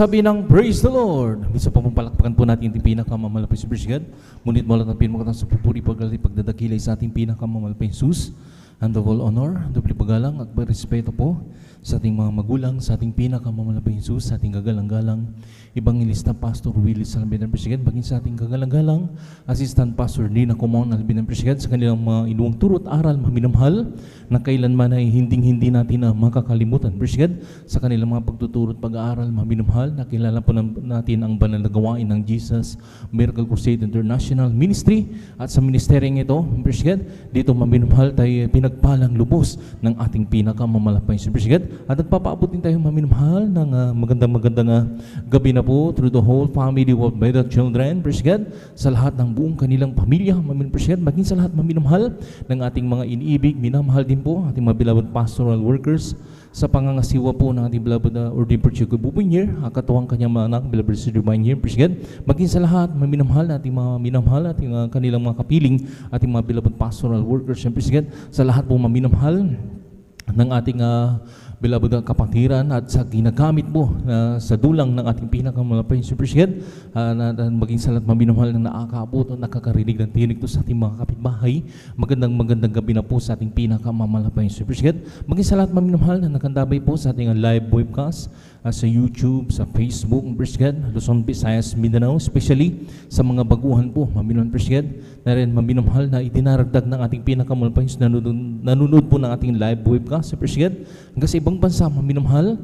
nagsasabi ng Praise the Lord. Bisa pa palakpakan po natin yung pinakamamalapay si God. Ngunit mo lang ang pinakatang sa pupuri pagdadakilay sa ating pinakamamalapay Jesus. And the all honor, doble pagalang at respeto po sa ating mga magulang, sa ating pinakamamalapay Jesus, sa ating gagalang-galang Evangelista Pastor Willie Salambin President, baging sa ating gagalang-galang Assistant Pastor Nina Comon Albin President, sa kanilang mga inuwang turot aral maminamhal na kailanman ay hindi natin na makakalimutan. President, sa kanilang mga pagtuturot pag-aaral maminamhal, nakilala po natin ang banal na gawain ng Jesus Miracle Crusade International Ministry at sa ministeryong ito, President, dito maminamhal tayo pinagpalang lubos ng ating pinakamamalapay si President at nagpapaabot din tayo maminamhal ng magandang gabi na po through the whole family of by the children, praise God, sa lahat ng buong kanilang pamilya, praise God, maging sa lahat maminamahal ng ating mga iniibig, minamahal din po ating mga beloved pastoral workers, sa pangangasiwa po ng ating beloved Ordained Portugal Bubunyer, katuwang kanyang mga anak, beloved Sir Divine, praise God, maging sa lahat maminamahal ating mga minamahal, ating kanilang mga kapiling, ating mga beloved pastoral workers, praise God, sa lahat po maminamahal ng ating beloved kapatiran at sa ginagamit mo sa dulang ng ating pinakamalapay President, maging sa lahat maminamahal na nakakaabot o nakakarinig ng tinig to sa ating mga kapitbahay. Magandang gabi na po sa ating pinakamalapay President, maging sa lahat maminamahal na nakandabay po sa ating live webcast sa YouTube, sa Facebook, President, Luzon, Visayas, Mindanao, especially sa mga baguhan po, maminamahal President, na rin maminamahal na itinaragdag ng ating pinakamalapay nanonood po ng ating live webcast President, hanggang sa ibang bansa, maminamahal,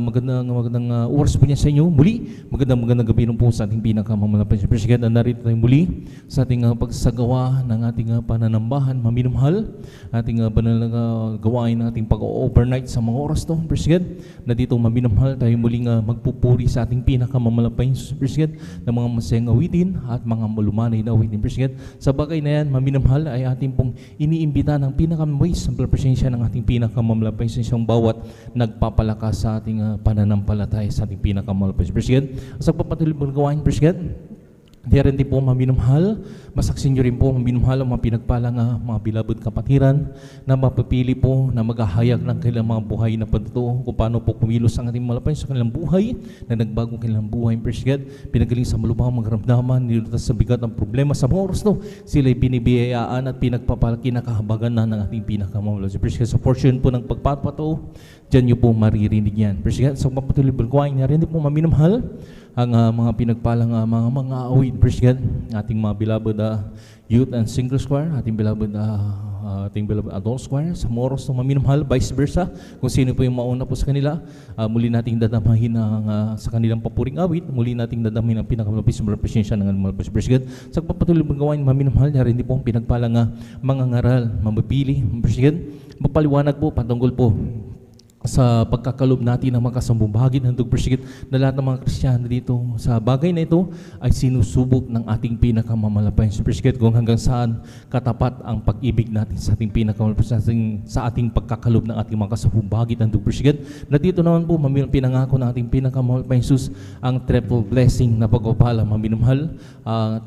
magandang oras po niya sa inyo. Muli, magandang gabi po sa ating pinakamamalapay President, at narito tayo muli sa ating pagsagawa ng ating pananambahan, maminamahal, ating banal na gawain ng ating pag-overnight sa mga oras to, President, na dito maminamahal tayo muling magpupuri sa ating pinakamamalapay President ng mga masayang awitin at mga malumanay na awitin, President. Sa bagay na yan, maminamahal ay ating pong iniimbita ng pinakamawis ang presensya ng ating pinakamamalapay sa isang bawat nagpapalakas sa ating pananampalataya sa ating pinakamalapay President. Sa pagpatuloy ng gawain, President, diyan din po maminamahal, masaksin nyo rin po maminamahal ang mga pinagpalang mga beloved kapatiran na mapapili po na maghahayag ng kanilang mga buhay na patuto kung paano po kumilos ang ating malapay sa kanilang buhay na nagbago kanilang buhay, President. Pinagaling sa malubhang magramdaman, nilutas sa bigat ng problema sa mga oras to, sila'y binibiyayaan at pinagpapalaki na kahabagan na ng ating pinakamalapay President. Sa portion po ng pagpapato, dyan nyo po maririnig yan, President. Sa pagpatuloy ng gawain, diyan din po maminamahal ang mga pinagpalang mga awit, President, ating mga beloved youth and single choir, ating beloved adult choir, sa moros ng maminamahal, vice versa, kung sino po yung mauna po sa kanila, muli nating dadamahin sa kanilang papuring awit, muli nating dadamahin ang pinakamalapis na presensya ng malapis President. Sa pagpatuloy ng gawain maminamahal, rin din po ang pinagpalang mga ngaral, mapipili, President, mapaliwanag po, patungkol po sa pagkakalob natin ng makasambong bahagi ng President na lahat ng mga Kristiyano dito sa bagay na ito ay sinusubok ng ating pinakamamalapay President kung hanggang saan katapat ang pag-ibig natin sa ating pinakamamalapay sa ating pagkakalob ng ating mga kasambong bahagi ng President. Na dito naman po pinangako ng ating pinakamamalapay Jesus ang triple blessing na pagpapala maminamahal,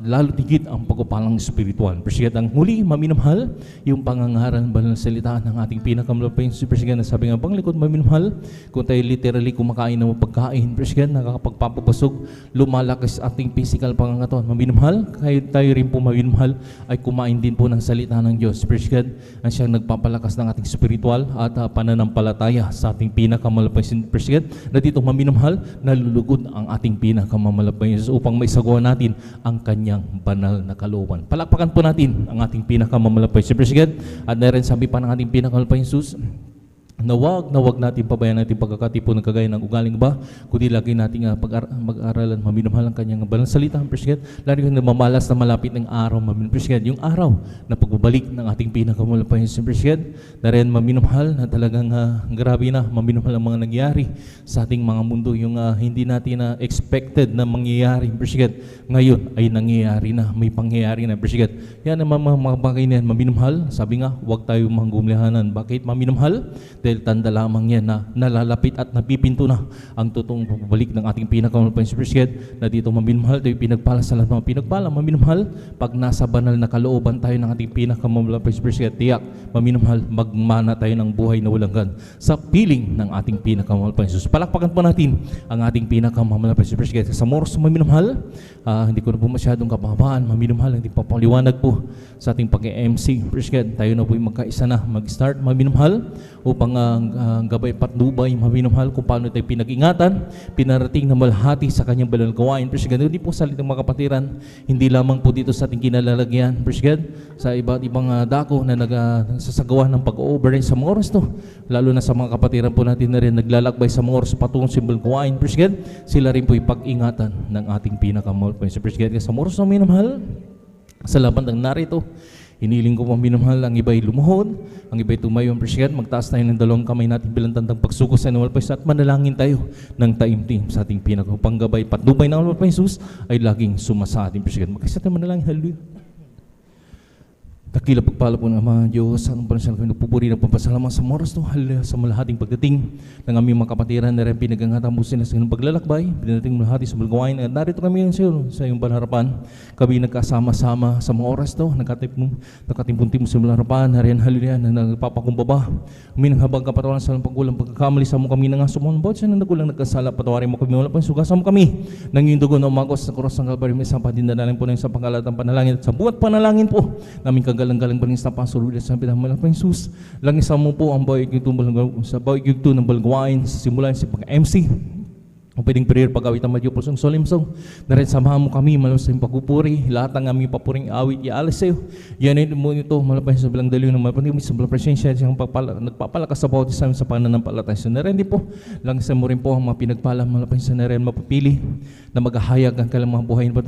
lalo tigit ang pagpapalang spiritual President. Ang huli maminamahal yung pangangaral banal na salita ng ating pinakamamalapay President na sabi nga panglikod maminamahal, kung tayo literally kumakain ng pagkain, President, nakakapagpapabusog, lumalakas ating physical pangangatawan. Maminamahal, kahit tayo rin po maminamahal, ay kumain din po ng salita ng Diyos, President, ang siyang nagpapalakas ng ating spiritual at pananampalataya sa ating pinakamalapay President, na dito maminamahal, nalulugod ang ating pinakamalapay upang maisagawa natin ang kanyang banal na kalooban. Palakpakan po natin ang ating pinakamalapay President, at narin sabi pa ng ating pinakamalapay Jesus, na wag natin pabayaan natin pagkakatipo ng kagaya ng ugaling ba, kundi lagi natin mag-aralan maminamahal ang kanyang banal na salita, President, lalo yung namamalas na malapit ng araw, President, yung araw na pagbabalik ng ating pinakamalapay President, na rin maminamahal na talagang grabe na maminamahal ang mga nangyari sa ating mga mundo, yung hindi natin expected na mangyayari, President, ngayon ay nangyayari na, may pangyayari na, President. Yan ang mga bagay na yan, maminamahal, sabi nga, huwag tayo manggumlihanan. Bakit maminamahal? dahil tanda lamang yan na nalalapit at napipinto na ang totoong pagbalik ng ating pinakamahal pa na dito maminumahal tayo pinagpala sa lahat mga pinagpala maminumahal pag nasa banal na kalooban tayo ng ating pinakamahal pa tiyak maminumahal magmana tayo ng buhay na walang hanggan sa piling ng ating pinakamahal pa Jesus. Palakpakan po natin ang ating pinakamahal pa sa moros maminumahal. Hindi ko na po masyadong kapahabaan maminumahal hindi papaliwanag po sa ating pag-MC tayo na po magkaisa na mag-start maminumahal upang ang gabay patnubay maminumahal kung paano tayo pinag-ingatan pinarating na malhati sa kanyang banal gawain hindi po salitang mga kapatiran hindi lamang po dito sa ating kinalalagyan sa iba't ibang dako na nagsasagawa ng pag-overnight sa mga oras to lalo na sa mga kapatiran po natin na rin naglalakbay sa mga oras patungong simbol gawain sila rin po ipag-ingatan ng ating pinakamahal sa mga oras na minamahal sa laban ng narito hiniling ko pang minamahal, ang iba'y lumuhod, ang iba'y tumayo ang presyon, magtaas tayo ng dalawang kamay natin bilang tandang pagsuko sa nawalpay at manalangin tayo ng taimtim sa ating pinakapanggabay patnubay na nawalpay Jesus ay laging sumasa ating presyon. Magkasya tayo manalangin, hallelujah. Dakila pagpala po ng Ama Diyos, anong panasyan kami nagpupuri ng pampasalamat sa moras to, hallelujah, sa malahating pagdating ng aming mga kapatiran na rin pinagangatan mo sila sa kanyang paglalakbay, pinadating malahati sa balgawain, at narito kami ngayon sa iyong panharapan. Kami nagkasama-sama sa mga oras to, nakatimpun-tim mo sa malaharapan, na rin hallelujah, na nagpapakumbaba. Kami nang habang kapatawan sa pagkulang pagkakamali sa mo kami na nga sumon, bawat siya na nagulang nagkasala, patawarin mo kami, wala pang sugasan mo kami, nang yung dugo na umagos sa kuros ng Kalbaryo, may isang padindanalin po na yung sa pangkalatang panalangin, at sa buhat panalangin po, namin galang-galang baling sa pasululit sa pinamalang pa Jesus. Langis mo po ang bawig yung sa bawig yung ng balgawain sa simulan sa pag-MC. Kung pwedeng prayer pag-awit ang Madyo Pusong Solimsong na rin samahan mo kami malos sa pagpupuri lahat ng aming papuring awit ialis sa iyo yan mo ito malapay sa bilang daliw ng malapay sa bilang presensya siyang nagpapalakas sa bawat isa sa pananampalataya sa narendi po lang sa mo rin po ang mga pinagpala malapay sa naren mapapili na maghahayag ang kailang mga buhay na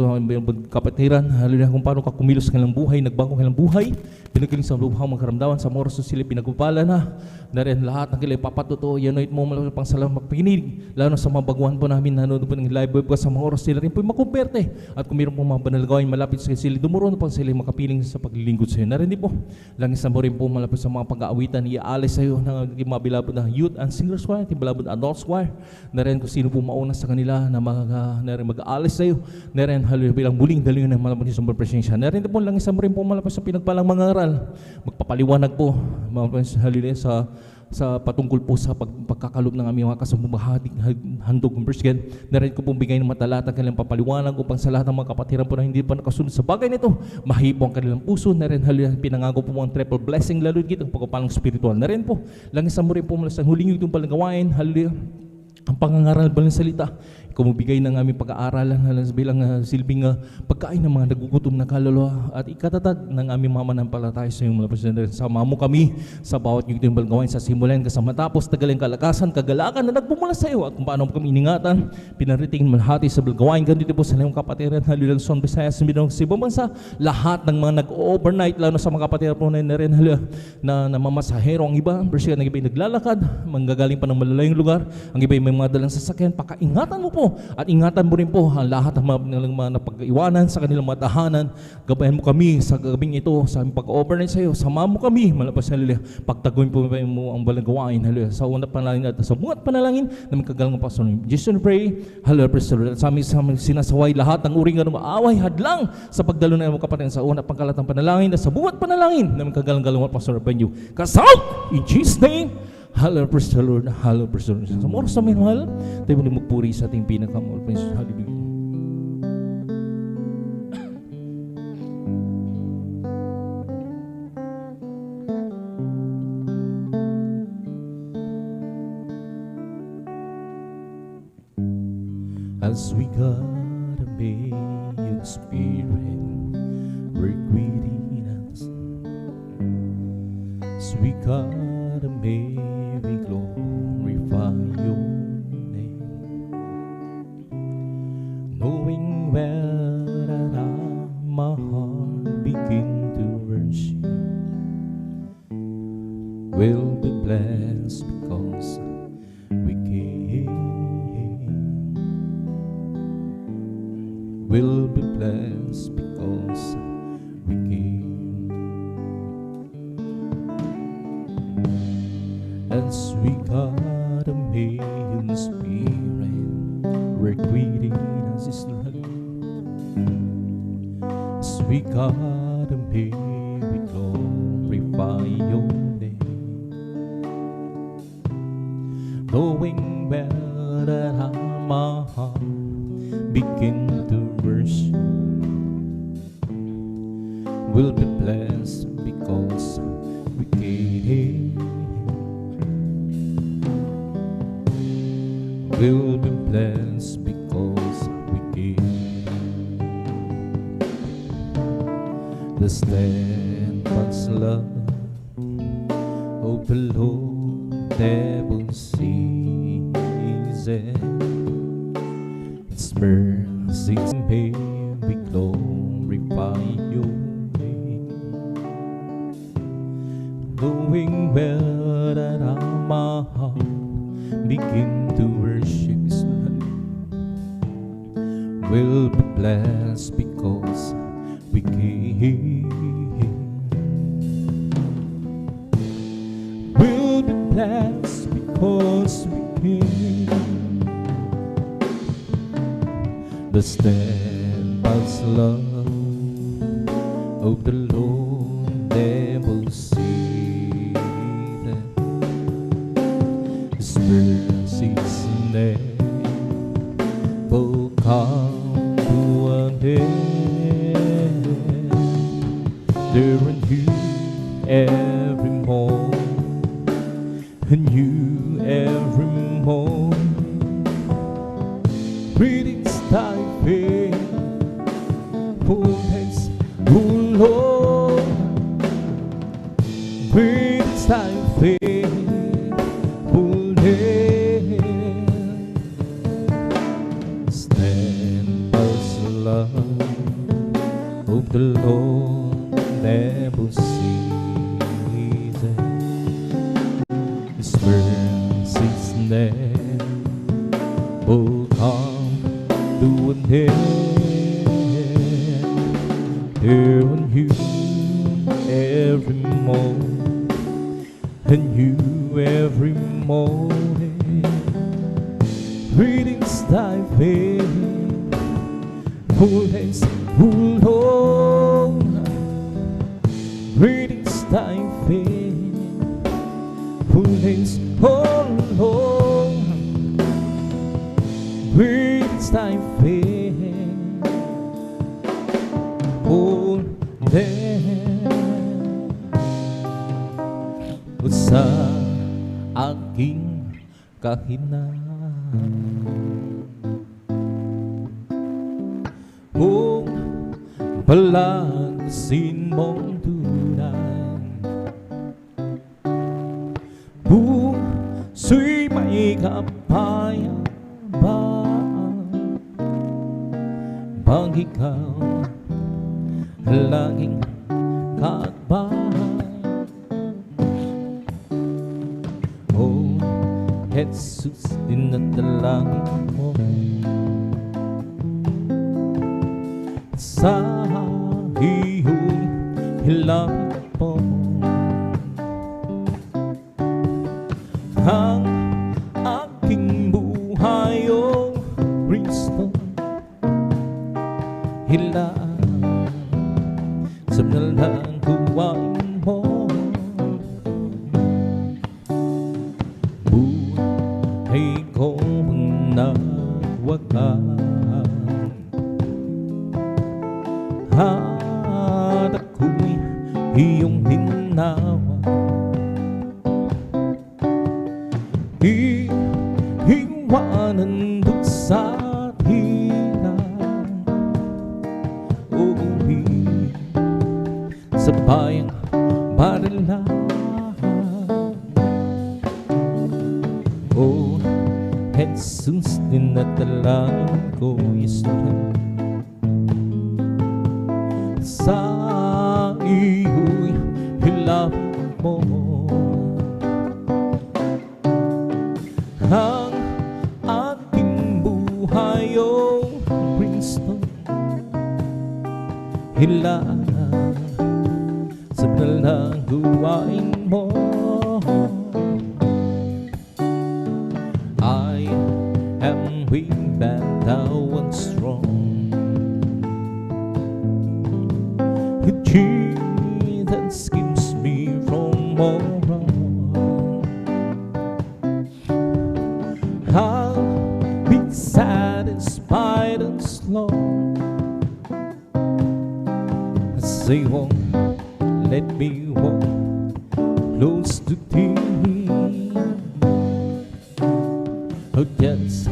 kapatiran halina kung paano ka kumilos kailang buhay nagbago kailang buhay pinagaling sa lubhang magkaramdawan sa moros sila pinagpapala na rin lahat ng kailang papatuto yan mo malapay pang salamat magpinig lalo sa mga baguhan po namin nanonood po ng live web sa mga oras sila rin po makumperte at kung mayroon po mga banal gawin malapit sa sila dumuron pang sila makapiling sa paglilingkod sa iyo na rin po langis na mo rin po malapit sa mga pag-aawitan iaalis sa iyo ng mga bilabod na youth and singers choir bilabod adult choir na rin kung sino po mauna sa kanila na rin mag-aalis sa iyo na rin bilang muling daliw ng malapit sa presensya na rin po langis na mo rin po malapit sa pinagpalang mga aral magpapaliwanag po malapit sa patungkol po sa pagkakalob ng aming mga kasumbahating handog ng Brisgen. Narin ko pong bigay ng matalata kanilang papaliwanag upang sa lahat ng mga kapatiran po na hindi pa nakasunod sa bagay nito, mahipo ang kanilang puso. Narin pinangako po ang triple blessing lalo dito ang pagpapalang spiritual. Narin po, langisan mo rin po mula sa huling yung palang gawain. Hallelujah. Ang pangangaral ba ng salita, kumubigay ng aming pag-aaralan bilang silbing pagkain ng mga nagugutom na kaluluwa at ikatatag ng aming mamanampalataya sa iyong mga Presidente. Sama mo kami sa bawat yung balgawain sa simulan kasama matapos tagaling kalakasan, kagalakan na nagpumula sa iyo at kung paano mo kami iningatan, pinariting malhati sa balgawain. Ganito po sa iyong kapatiran, halilang Son, Visayas, Mindanao, sa ibang bansa, lahat ng mga nag-overnight, lalo sa mga kapatiran po na rin na mamasahero ang iba, ang iba naglalakad, manggagaling pa ng malalayong lugar, ang iba may mga dalang sasakyan, pakaingatan mo po at ingatan mo rin po ang lahat ng mga napag-iwanan sa kanilang mga tahanan. Gabayan mo kami sa gabing ito sa aming pag-overnight sa iyo. Sama mo kami malapas sa hallelujah. Pagtaguin po mo ang balang gawain hallelujah. Sa unang panalangin at sa buhat panalangin na may kagalang pasunod. Jesus pray, hallelujah, praise the Lord. Sa aming sinasaway lahat ng uring ng maaway hadlang sa pagdalo ng mga kapatid sa unang pangkalatang panalangin at sa buhat panalangin na may kagalang pasunod pa niyo. Kasal in Jesus name. Hallelujah, praise the Lord. Hallelujah, praise the Lord. Sa oras sa minahal, tayo mo magpuri sa ating pinakamahal. Hallelujah. As we gotta be your spirit work within us, as we gotta be we glorify your name, knowing well that my heart begin to worship will be blessed because we came, will be blessed because we came. And As we contemplate the Spirit, we're greeting us Israel. As we contemplate, we glorify your name, knowing well that our heart begin to worship will be blessed because we came. Will be blessed because we came. The steadfast love of the Lord never ceases. Its mercies may we glorify your name, knowing well that our heart begin to worship His name will be blessed because we came. Will be blessed because we came. The steadfast love of the Lord never ceases. His mercies never come to an end. They're new every morning, new every morning. Greetings thy faithfulness, O Lord. Greetings thy faithfulness. Steadfast love of the Lord never ceases. His mercies never come to an end. They're new every morning, and new every morning. Greetings thy faithfulness, O Lord. Greetings thy faithfulness, O Lord. Greetings thy faithfulness. Sa aking kahinaan, kung palagsin mong tunay, puso'y may kapayapaan, pag ikaw laging kaakbahan. Oh, Jesus, dinadalangin mo sa iyong hilangin po ang aking buhay, o Kristo. Hilaan sa nalang gawain mo, buhay ko ang nawagan. At ako'y iyong hinawa, iiwanan doon sa hirap, uuwi sa bayang Barilan. Oh, Jesus, dinadalangin ko, Israel, sa iyo'y hilapin mo ang aking buhay, o Kristo. Hilaan sa nalang gawain mo, tomorrow. I'll be satisfied and slow, as they won't let me walk close to thee. Oh, just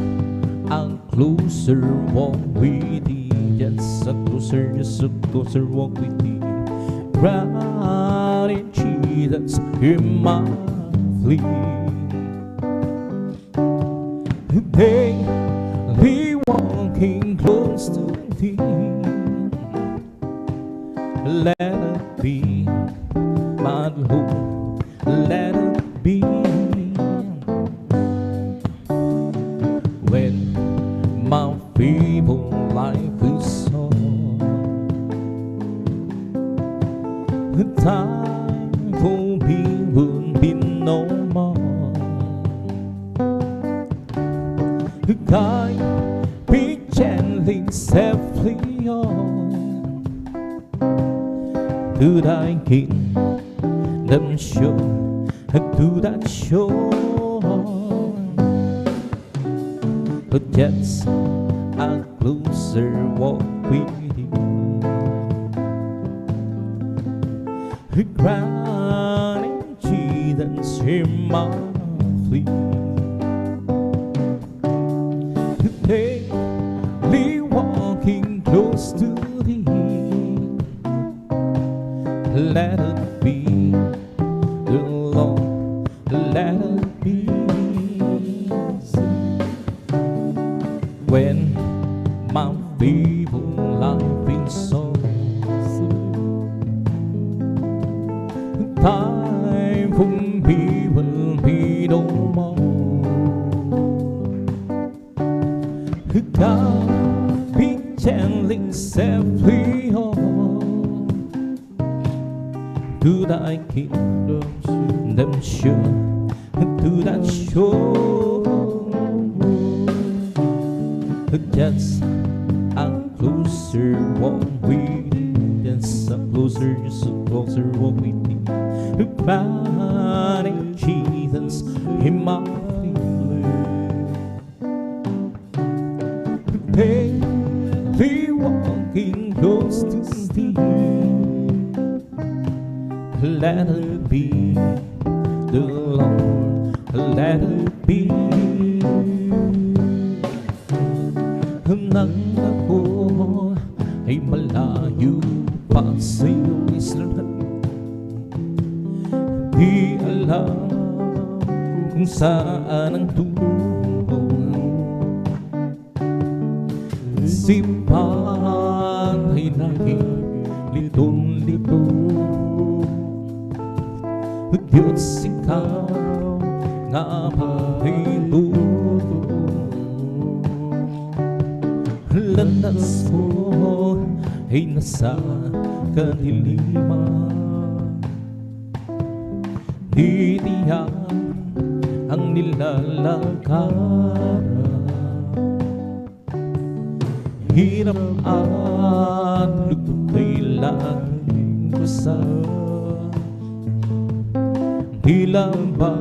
a closer walk with thee, just a closer walk with thee. Right in Jesus, hear my plea. Daily walking close to thee, let it be, my Lord, let it be. When my feeble life is over, the time for me will be no more. Guide me gently, safely on to thy kingdom shore, to that shore. But just a closer walk with you, crying Jesus, hear my plea. Daily walking close to thee, let it be, the Lord, let it be. When my feeble life is over, time for me will be no more. God be gently, safely on to thy kingdom shore, to that shore. Just a closer walk with thee, just a closer walk with thee. Crying Jesus, hear my plea. Daily walking close to thee, let it be, the Lord, let it be. Nang ako ay malayo pa sa iyong islahan, di alam kung saan ang tungo. Sipan ay laging litong-lito, Diyos, ikaw nga ba'y tuto? Landas ko ay nasa kadiliman, di tiyak ang nilalakaran. Hirap at lugtong ay laging basa, di lang ba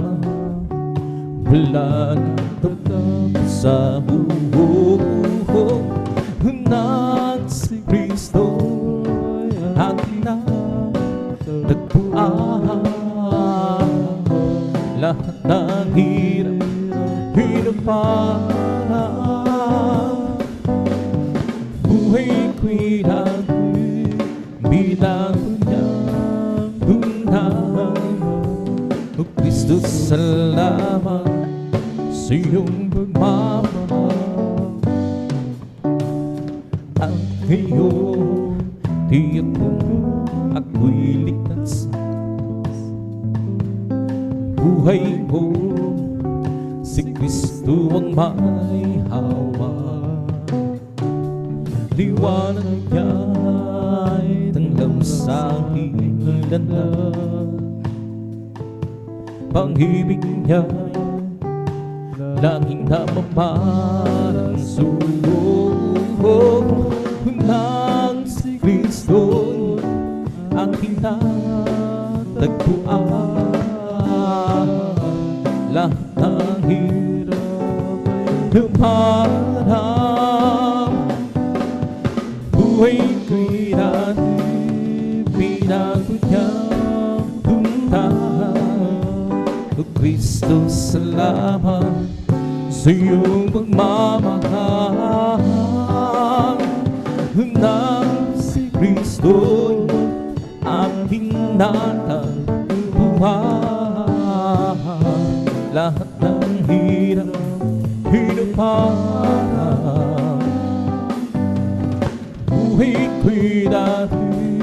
wala nang sa buho ng si Kristo ating natagpuan. Lahat ng hirapan, buhay ko'y bilang niyang tunay. O Kristo, salamat sa iyong pagmamahal. At ngayon, tiyak kong ako'y ligtas. Buhay ko, si Kristo ang may hawak. Liwanag niya'y tanglam sa aking landas. Pag-ibig niya'y laging namamarang sulong ng si Kristo aking natagpuan. lumarang buhay ko'y dati pinagunyang tuntahan. O Kristo, salamat sa iyong pagmamahal na si Kristo'y aking natagpuan. Lahat ng hirap, hinupan, buhay ko'y dati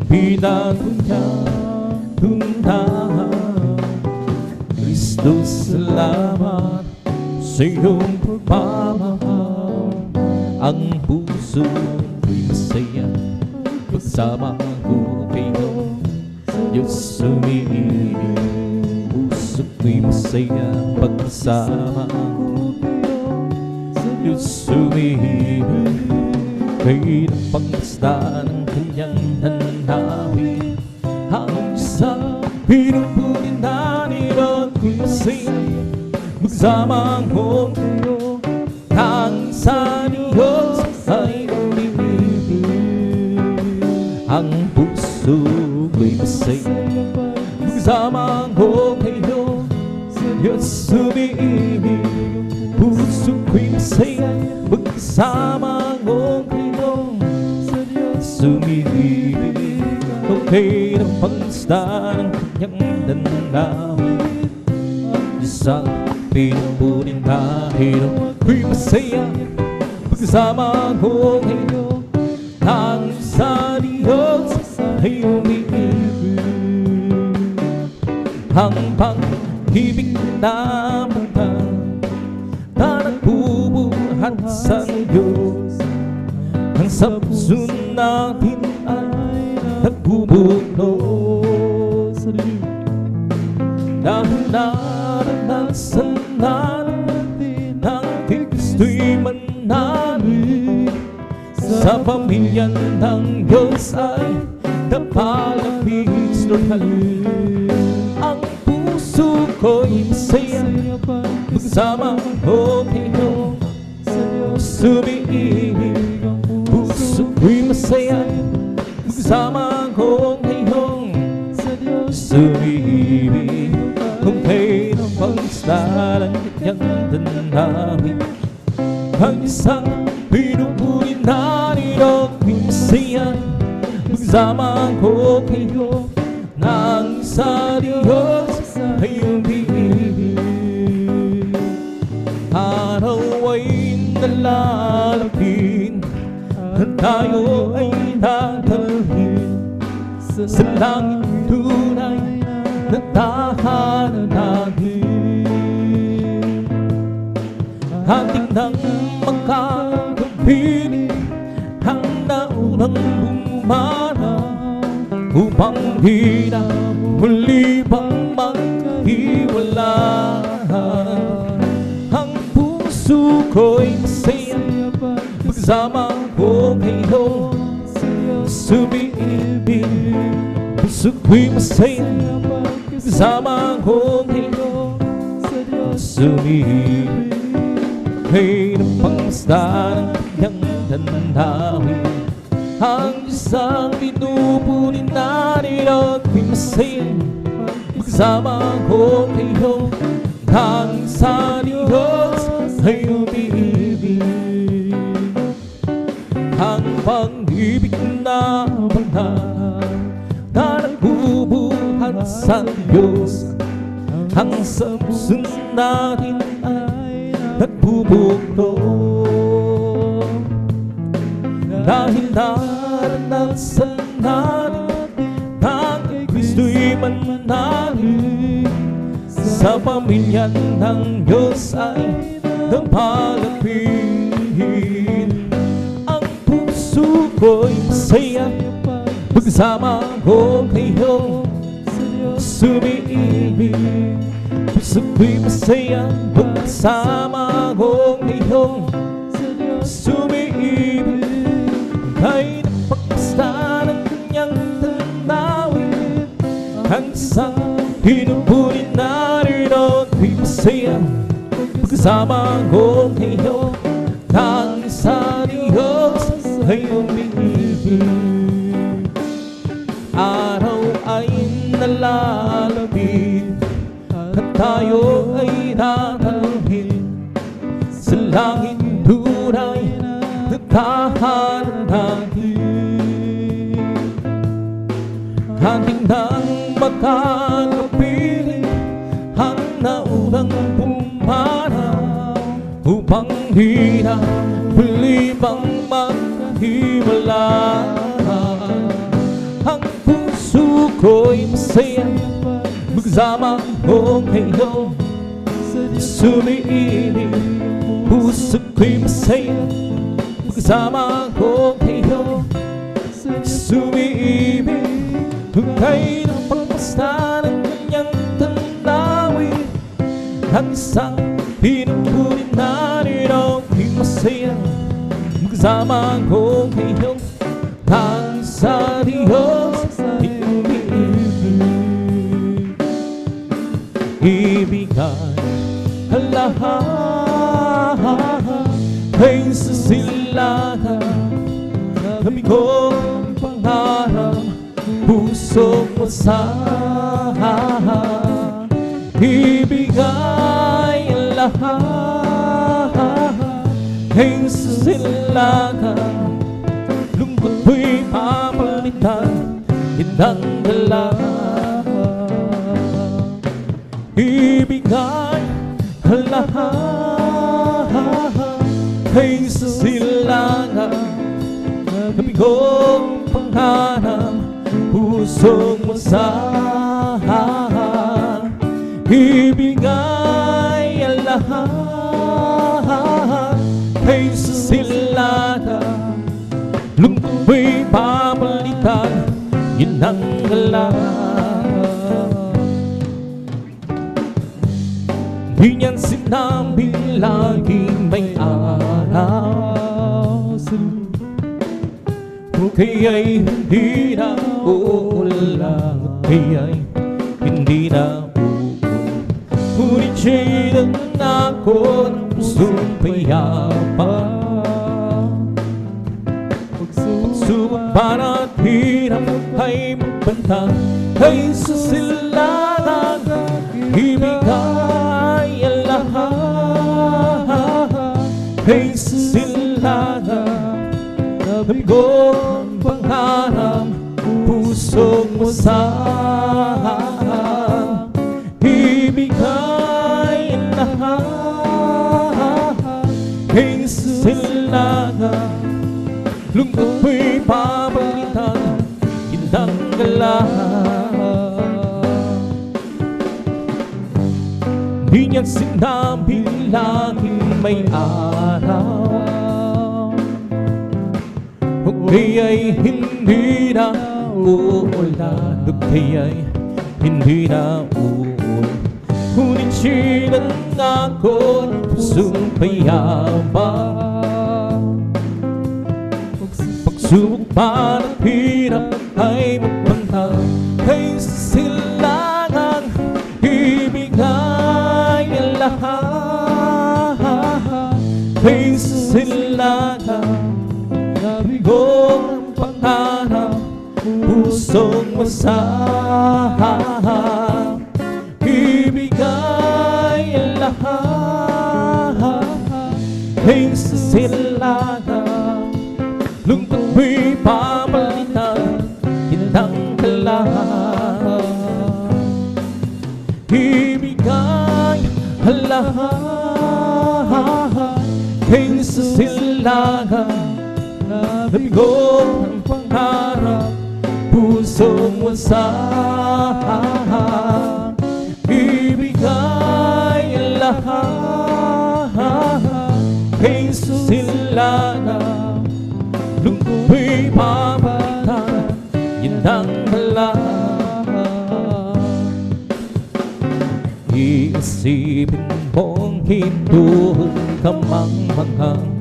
pinagunyang tuntahan. Kristo, salamat sa iyong pagmamahal. Ang puso ko'y masaya kasama ko kayo, Diyos umiibig. Puso ko'y masaya pagkasama ko kayo, Diyos umiibig. Kayo ng pangasta ng kanyang nanawin. Ang sa pinupunin na nilot ko'y masaya magsama ko kayo. Ang sa Diyos ay umiibig. Ang puso ko'y masaya magsama ko kayo, Diyos umiibig. Puso ko'y masaya magsama ko kayo, Diyos umiibig. Okay ng pangsta ng kanyang danawin. Diyos ang pinupunin dahil ako'y masaya magsama ko kayo. Ang sa Diyos ay umiibig. Ang pag-ibig naman na nagbubuhat sa Diyos, ang sa puso natin ay nagbubuklod. Dahil naranasan natin ang Kristo'y mananalig. Sa pamilya ng Diyos ay napalapit. Ang puso ko'y masaya magsama ko kayo, sumiibig. Puso ko'y masaya magsama ko kayo, sumiibig. Kung kayo ng pangsta ng kanyang danawin. Ang isang pinupunin na nilot ko'y masaya magsama ko kayo. Nang sa Diyos ay umiibig. Araw ay nalalapit at tayo ay dadalhin sa langit tunay na tahanan natin. Ating nang makakapiling ang naunang bumara, upang di na muli pang maghiwalayan. Ang puso ko'y masaya magsama ko kayo, sumiibig. Puso ko'y masaya magsama ko kayo, sumiibig. Kayo ng pangsta ng kanyang danawin. Ang Diyos ang pinupunin na nilot ko'y masaya magsama ko kayo. Ang sa Diyos ay umiibig. Ang pag-ibig na banal na nagbubuhat sa Diyos, ang sa puso natin ay nagbubuklod. Dahil naranasan natin ang Kristo'y mananalig. Sa pamilya ng Diyos ay napalapit. Ang puso ko'y masaya magsama ko kayo, sumiibig. Puso ko'y masaya magsama ko kayo, sumiibig. Kahit napakasta ng kanyang tanawin, ang isang pinupunin na rin ko'y masaya Magkasama ko ngayon, tanging sa Diyos ay umiibig. Araw ay nalalapit at tayo ay dadalhin sa langit tunay na tahanan. Handing nang makakapiling ang naunang pumanaw upang di na muli pang maghiwalay. Ang puso ko'y masaya magkasama ko ngayon, sumiibig. Puso ko'y masaya magkasama ko ngayon, sumiibig. Hukay ng pagpasta ng kanyang tanawin, ang isang pinupunin na nito ay masaya magkasama ko ngayon, tanging sa Diyos ay umiibig. Ibigay ang lahat ay sasilahan, kami kong pangarap pusong masahan. Ibigay ang lahat ay sasilahan, lungkot mo'y papalitan, indang dalahan. Ibigay ang lahat ay sasilahan, kami kong pangarap pusong masahan. Ibigay ang lahat ay sasilahan, lungkot mo'y papalitan, yun ang dalahan. Di niyan sinabi laging may araw, o kaya'y hindi na uulan, o kaya'y hindi na uulan. Ngunit siya'y nangako ng pusong payapa. Pagsubok para at hirap ay magbantang, ay susilahan. Ibigay ang lahat ay susilahan, kami kong pangarap pusong masahan. Ibigay ang lahat ay susilahan, lungkot mo'y papalitan, indang galahan. Di niyan sinabi laging may araw, o kaya'y hindi na uulan, o kaya'y hindi na uulan. Ngunit siya'y nangako ng pusong payapa. Pagsubok pa ng hirap ay magbantang, ay sasilahan. Ibigay ang lahat ay sasilahan, kami kong pangarap pusong masahan. Ibigay ang lahat ay sasilahan, lungkot mo'y papalitan, indang dalahan. Ibigay ang lahat ay sasilahan, kami kong pangarap pusong masahan. Ibigay ang lahat ay sasilahan, lungkot mo'y papalitan, indang dalahan. Iisipin mong hintuhon ka mang manghang,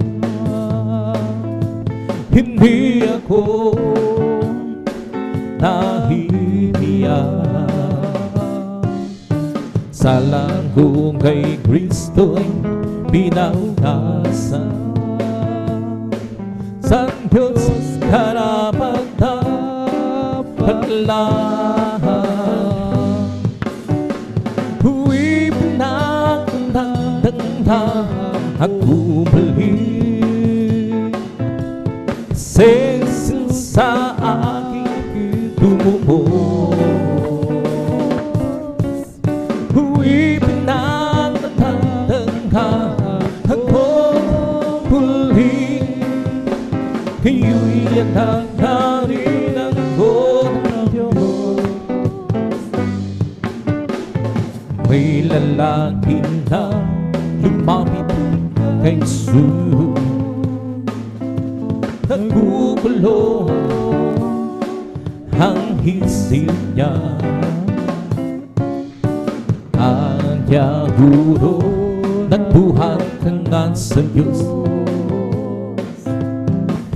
hindi ako nahihiyan. Sa langkong kay Kristo'y pinaunasan sa Diyos karapat-dapat lang. Huwag pinagdagda ako balik, sesin sa aking tumuo. Huwag pinagdagda ako balik, kayo'y nagdadarin ako ng Diyos. May lalaki na lumapit kay Jesus, nagugulo ang isip niya. Ang yaguro nagbuhat hanggang sa Diyos.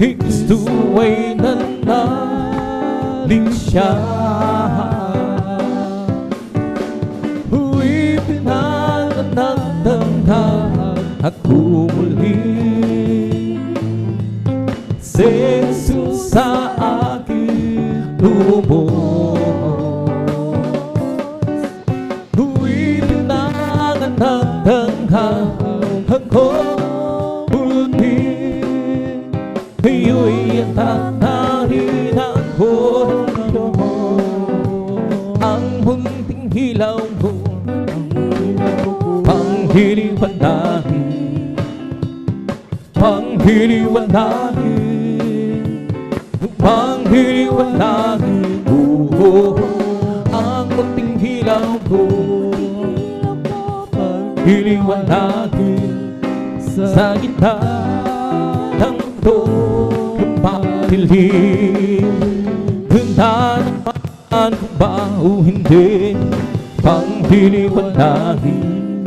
Gusto ay nanalig siya. Huwag pinagdagdagan ako muli, si Jesus sa aking lubos. Huwag pinagdagdagan ako muli, kayo'y tatarin ako ng Diyos. Ang munting hilaw mo, panghiliwanahin, panghiliwanahin, panghiliwanahin. Ang munting hilaw ko, panghiliwanahin sa gitna ng mundo. Pagdilim, handa naman kung ba o hindi, panghiliwanahin,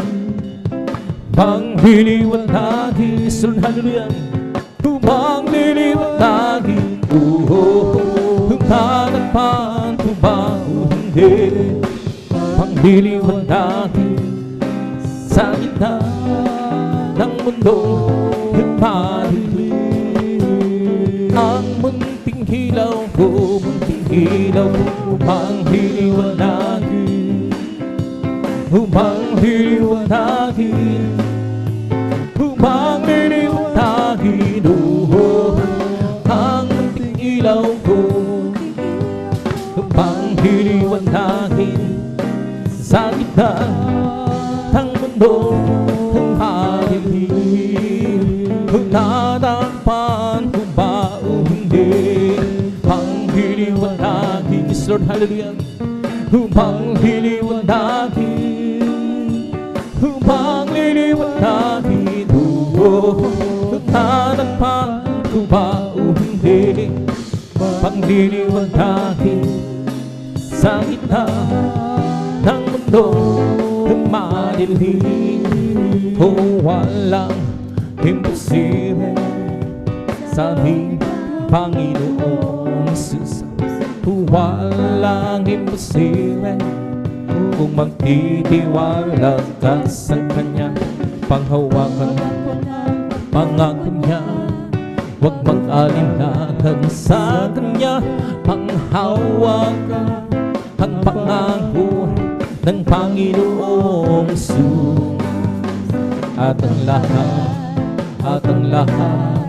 panghiliwanahin. Sulun hallelujah. Panghiliwanahin, handa naman kung ba o hindi, panghiliwanahin sa gitna ng mundo. Pagdilim, ang munting hilaw ko, munting hilaw ko, panghiliwanahin, panghiliwanahin, panghiliwanahin. Ang munting hilaw ko, panghiliwanahin sa gitna ng mundo. Nadampan ko ba o hindi, panghiliwanahin. Yes Lord, hallelujah. Panghiliwanahin, panghiliwanahin. Nadampan ko ba o hindi, panghiliwanahin sa gitna ng mundo madilim. Walang imposible sa ating Panginoong Jesus. Walang imposible kung magtitiwala ka sa Kanya. Panghawakan pangako niya, huwag mag-alinlangan sa Kanya. Panghawakan ang pangako ng Panginoong Jesus. At ang lahat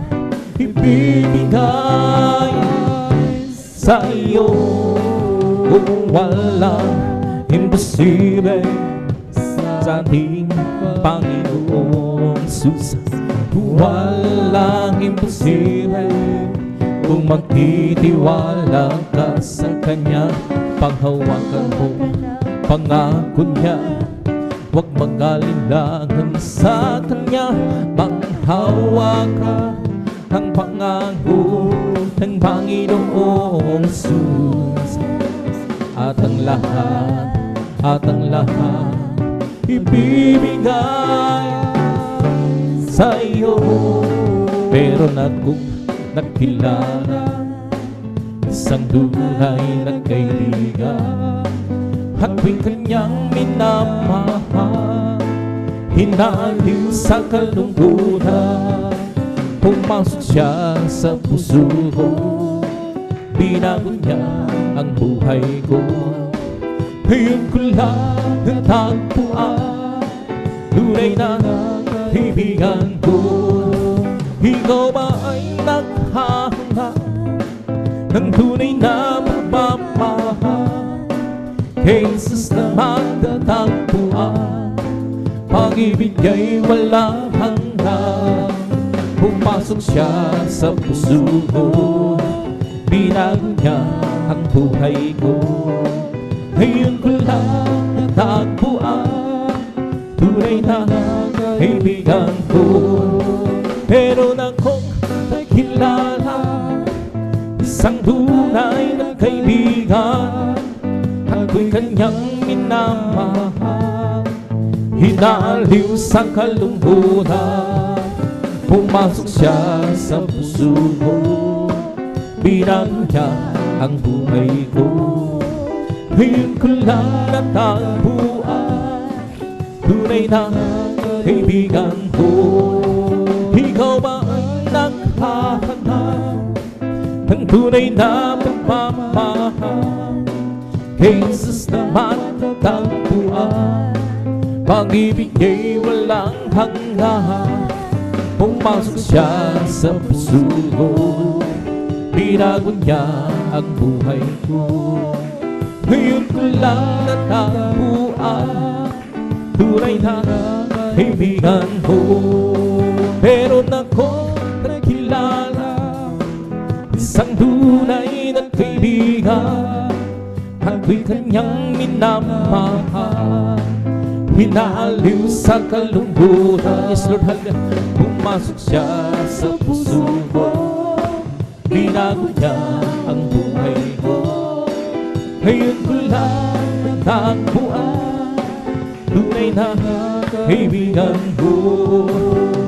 ibibigay sa iyo. Walang imposible sa ating Panginoong Jesus. Walang imposible kung magtitiwala ka sa Kanya. Panghawakan mo pangako niya, huwag mag-alinlangan sa Kanya. Panghawakan ang pangako ng Panginoong Jesus. At ang lahat ibibigay sa iyo. Pero kung nakilala isang tunay na kaibigan at tuwing Kanyang minamahal, hinaliw sa kalungkutan. Pumasok siya sa puso ko, binago niya ang buhay ko. Ngayon ko lang natagpuan, tunay na kaibigan ko. Ikaw ba ay naghahanga ng tunay na pagmamahal? Kay Jesus na magtatagpuan, pag-ibig niya'y walang hanggan. Pumasok siya sa puso ko, binago niya ang buhay ko. Ngayon ko lang natagpuan, tunay na kaibigan ko. Meron akong nakilala, isang tunay na kaibigan. Ako'y kanyang minamahal, hinaliw sa kalungkutan. Pumasok siya sa puso ko, binago niya ang buhay ko. Ngayon ko lang natagpuan, tunay na kaibigan ko. Ikaw ba ay naghahanap ng tunay na pagmamahal? Kay Jesus na matatagpuan, pag-ibig niya'y walang hanggan. Pumasok siya sa puso ko, binago niya ang buhay ko. Ngayon ko lang natagpuan, tunay na kaibigan ko. Meron akong nakilala, isang tunay na kaibigan. Ako'y kanyang minamahal, hinaliw sa kalungkutan. Yes Lord, hallelujah. Pumasok siya sa puso ko, binago niya ang buhay ko. Ngayon ko lang natagpuan, tunay na kaibigan ko.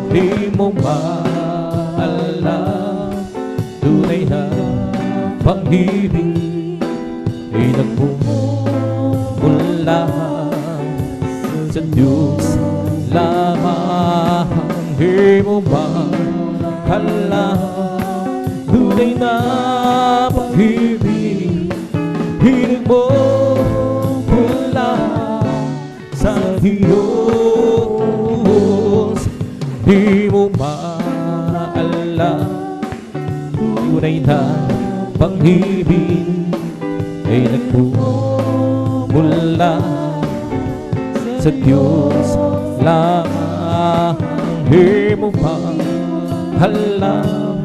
Di mo maalam, tunay na pag-ibig ay nagmumula sa Diyos lamang. Di mo maalam, tunay na pag-ibig ay nagmumula sa Diyos. Di mo maalam, tunay na pag-ibig ay nagmumula sa Diyos lamang. Di mo pa alam,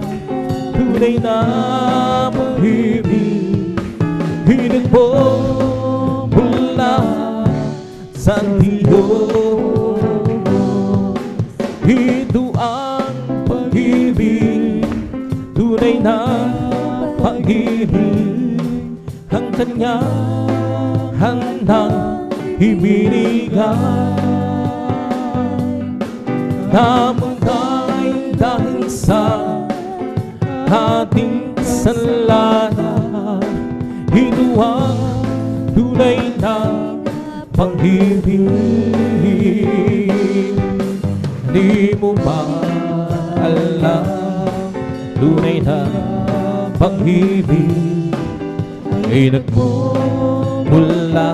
tunay na pag-ibig ay nagmumula sa Diyos. Ito ang pag-ibig, tunay na pag-ibig, ang kanya handang ibinigan. Namatay dahil sa ating kasalanan. Ito ang tunay na pag-ibig. Di mo ba alam, tunay na pag-ibig ay nagmumula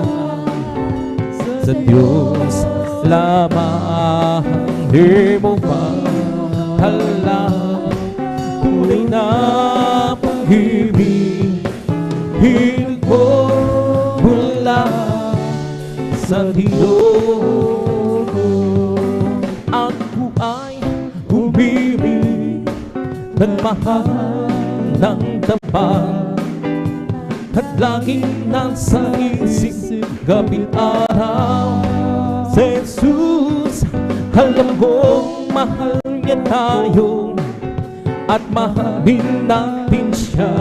sa Diyos lamang. Di mo ba alam, tunay na pag-ibig ay nagmumula sa Diyos. Ako ay umibig, nagmahal ng tapat, at laging nasa isip gabi araw. Si Jesus, alam kong mahal niya tayo, at mahalin natin siya,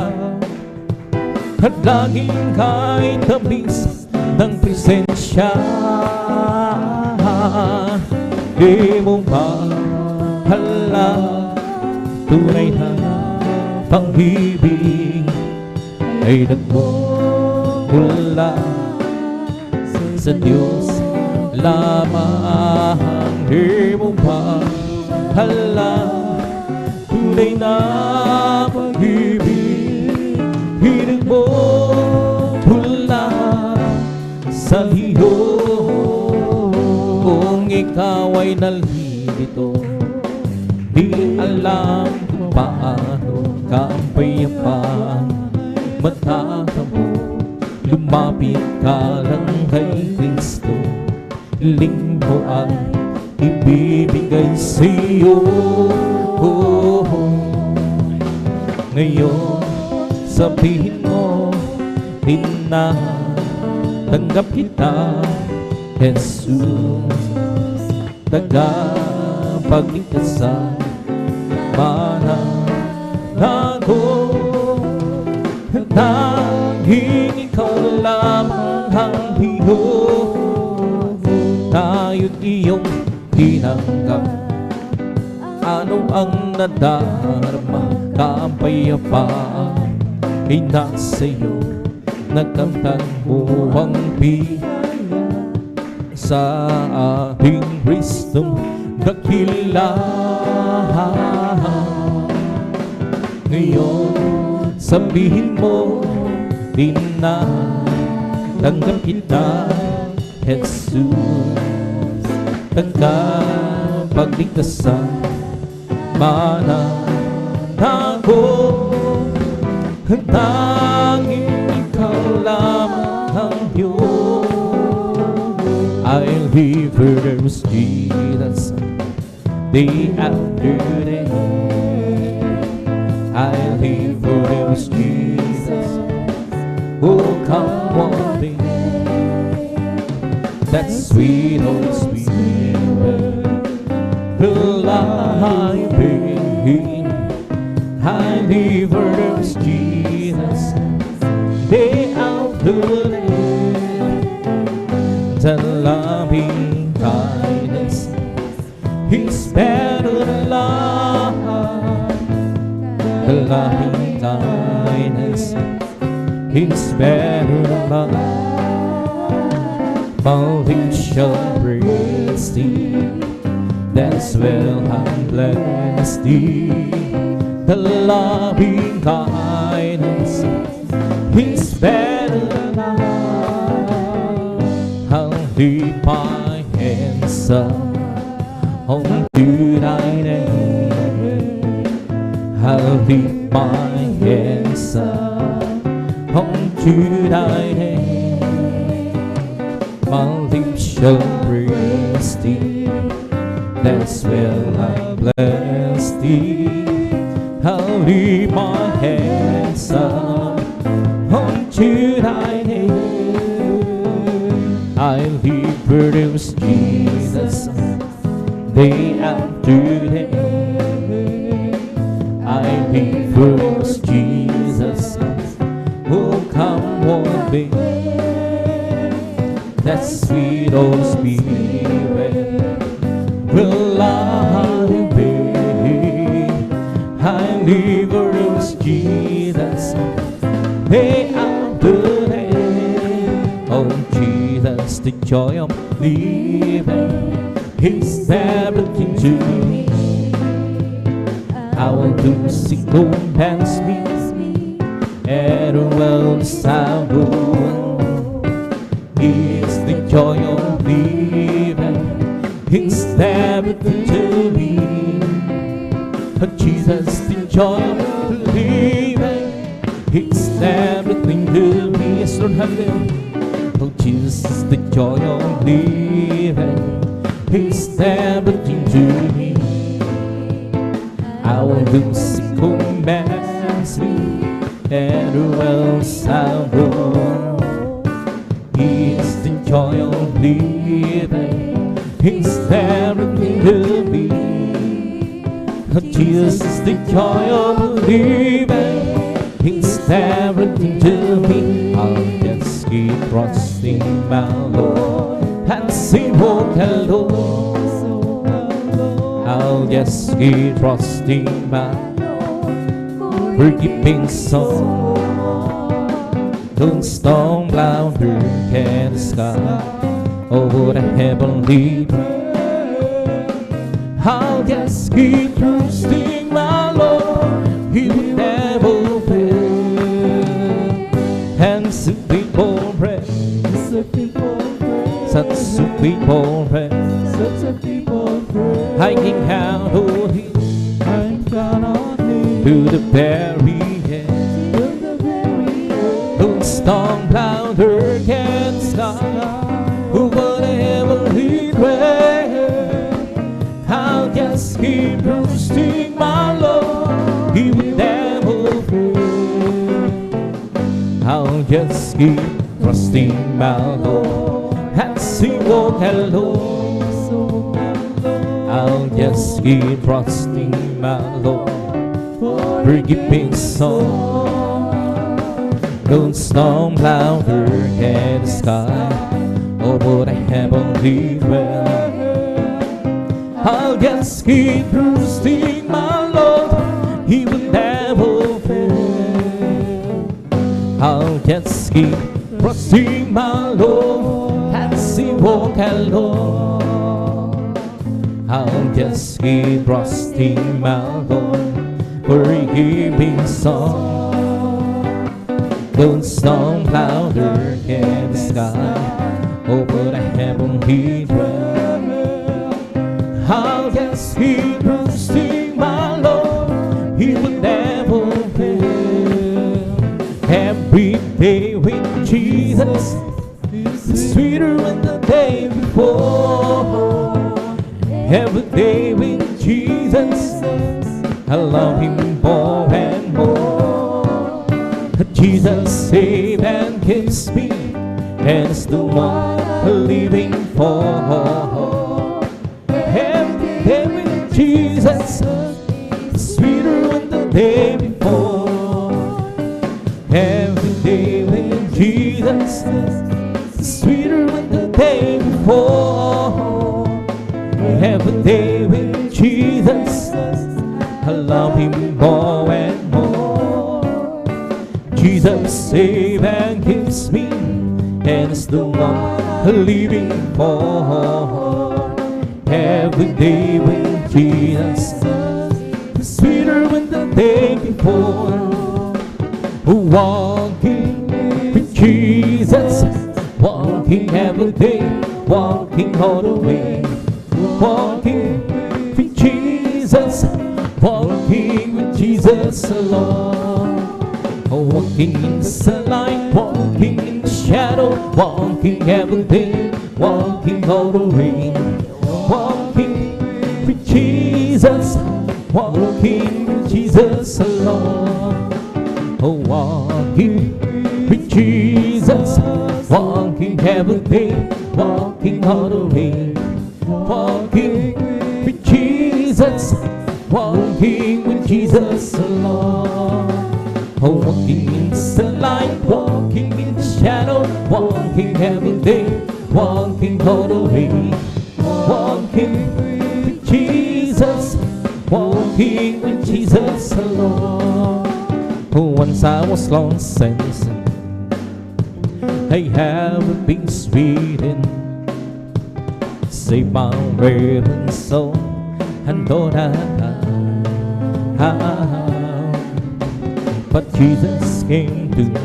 at laging kahit tamis ng presensya. Di mo ba alam, tunay na pag-ibig ay nagmumula sa Diyos lamang. di mo mahala. Tunay na pag-ibig, hinig mo mula sa iyo. Kung ikaw ay nalilito, di alam kung paano kapayapaan matatamo. Lumapit ka lang kay Kristo, hiling mo ang ibibigay sa'yo. Ngayon sabihin mo, tanggap kita, Jesus, tagapagligtas sa mananago. Tanging ikaw lamang ang Diyos, tayo't iyong tinanggap. Ano ang nadarama, kapayapaan ay nasa iyo. Nagtatagpo ang biyaya sa ating Kristong dakila. Ngayon sabihin mo, tanggap kita, Jesus, tagapagligtas sa mananago. Tanging ikaw lamang ang Diyos. I'll live for Jesus day after day. I'll live for Jesus. Oh, come on, baby. That sweet old Spirit alive in I live for Jesus day after day. The loving kindness is better than life. The loving kindness is better than life. Mountain shall praise thee, that's well I'm blessed thee. The loving kindness is better than life. I'll lift my hands up unto thy name. I'll lift my hands up unto thy name. My lips shall praise thee, that's well I bless thee. I'll lift my hands up unto thy name. I'll live for those Jesus day after day. I live for those Jesus who come one day. That sweet old Spirit will live in. I live for those Jesus day after day. Oh Jesus, the joy of living is everything to me. I will do seek past me, and well sound. It's the joy of living, it's everything to me. Jesus, the joy of living, it's everything to me. Yes, Lord, hallelujah. Oh, Jesus, the joy of living, it's everything to me. I will do seek commands me, and well sound. It's the joy of living, it's everything to me. Jesus is the joy of living, it's everything to me. I'll just keep trusting my Lord and sing what the Lord. I'll just keep trusting my forgiving song. Don't storm louder than the sky over the heavenly praise. I'll just keep trusting my Lord. He will never fail. And some people pray, such a people pray, I can count on Him to the very end. Whose storm louder can stop, who will ever lead way. I'll just keep trusting my Lord. He will never fail. I'll just keep trusting my Lord as He walk alone. I'll just keep trusting my Lord, forgiving song. Don't storm louder than the sky, or would I have only well? I'll just keep trusting my Lord. He will never fail. I'll just keep trusting my Lord as He walk alone. I'll just keep trusting my Lord, forgiving song. Don't storm louder than the sky, oh, but I haven't heard well. I'll just keep trusting my Lord. He will never fail. Every day with Jesus is sweeter than the day before. Every day with Jesus, I love Him more and more. Jesus saves and keeps me, and it's the one I'm living for. Every day with Jesus is sweeter than the day before. Every day with Jesus is sweeter than the day before. Every day with Jesus, I love Him more and more. Jesus saves and keeps me, and it's the one I'm living for. Every day with Jesus is sweeter than the day before. Walking with Jesus, walking every day, walking all the way. Walking with Jesus, walking with Jesus alone. Walking in the sunlight, walking in the shadow, walking every day, walking all the way. Walking with Jesus, walking with Jesus alone. Walking with Jesus, walking every day, walking all the way. Walking with Jesus, walking with Jesus alone. Walking in the sunlight, walking in the shadow, walking every day, walking all the way. Walking with Jesus, walking with Jesus alone. Once I was lost and sin, I have been sweetened. Save my weary soul and know that but Jesus came to me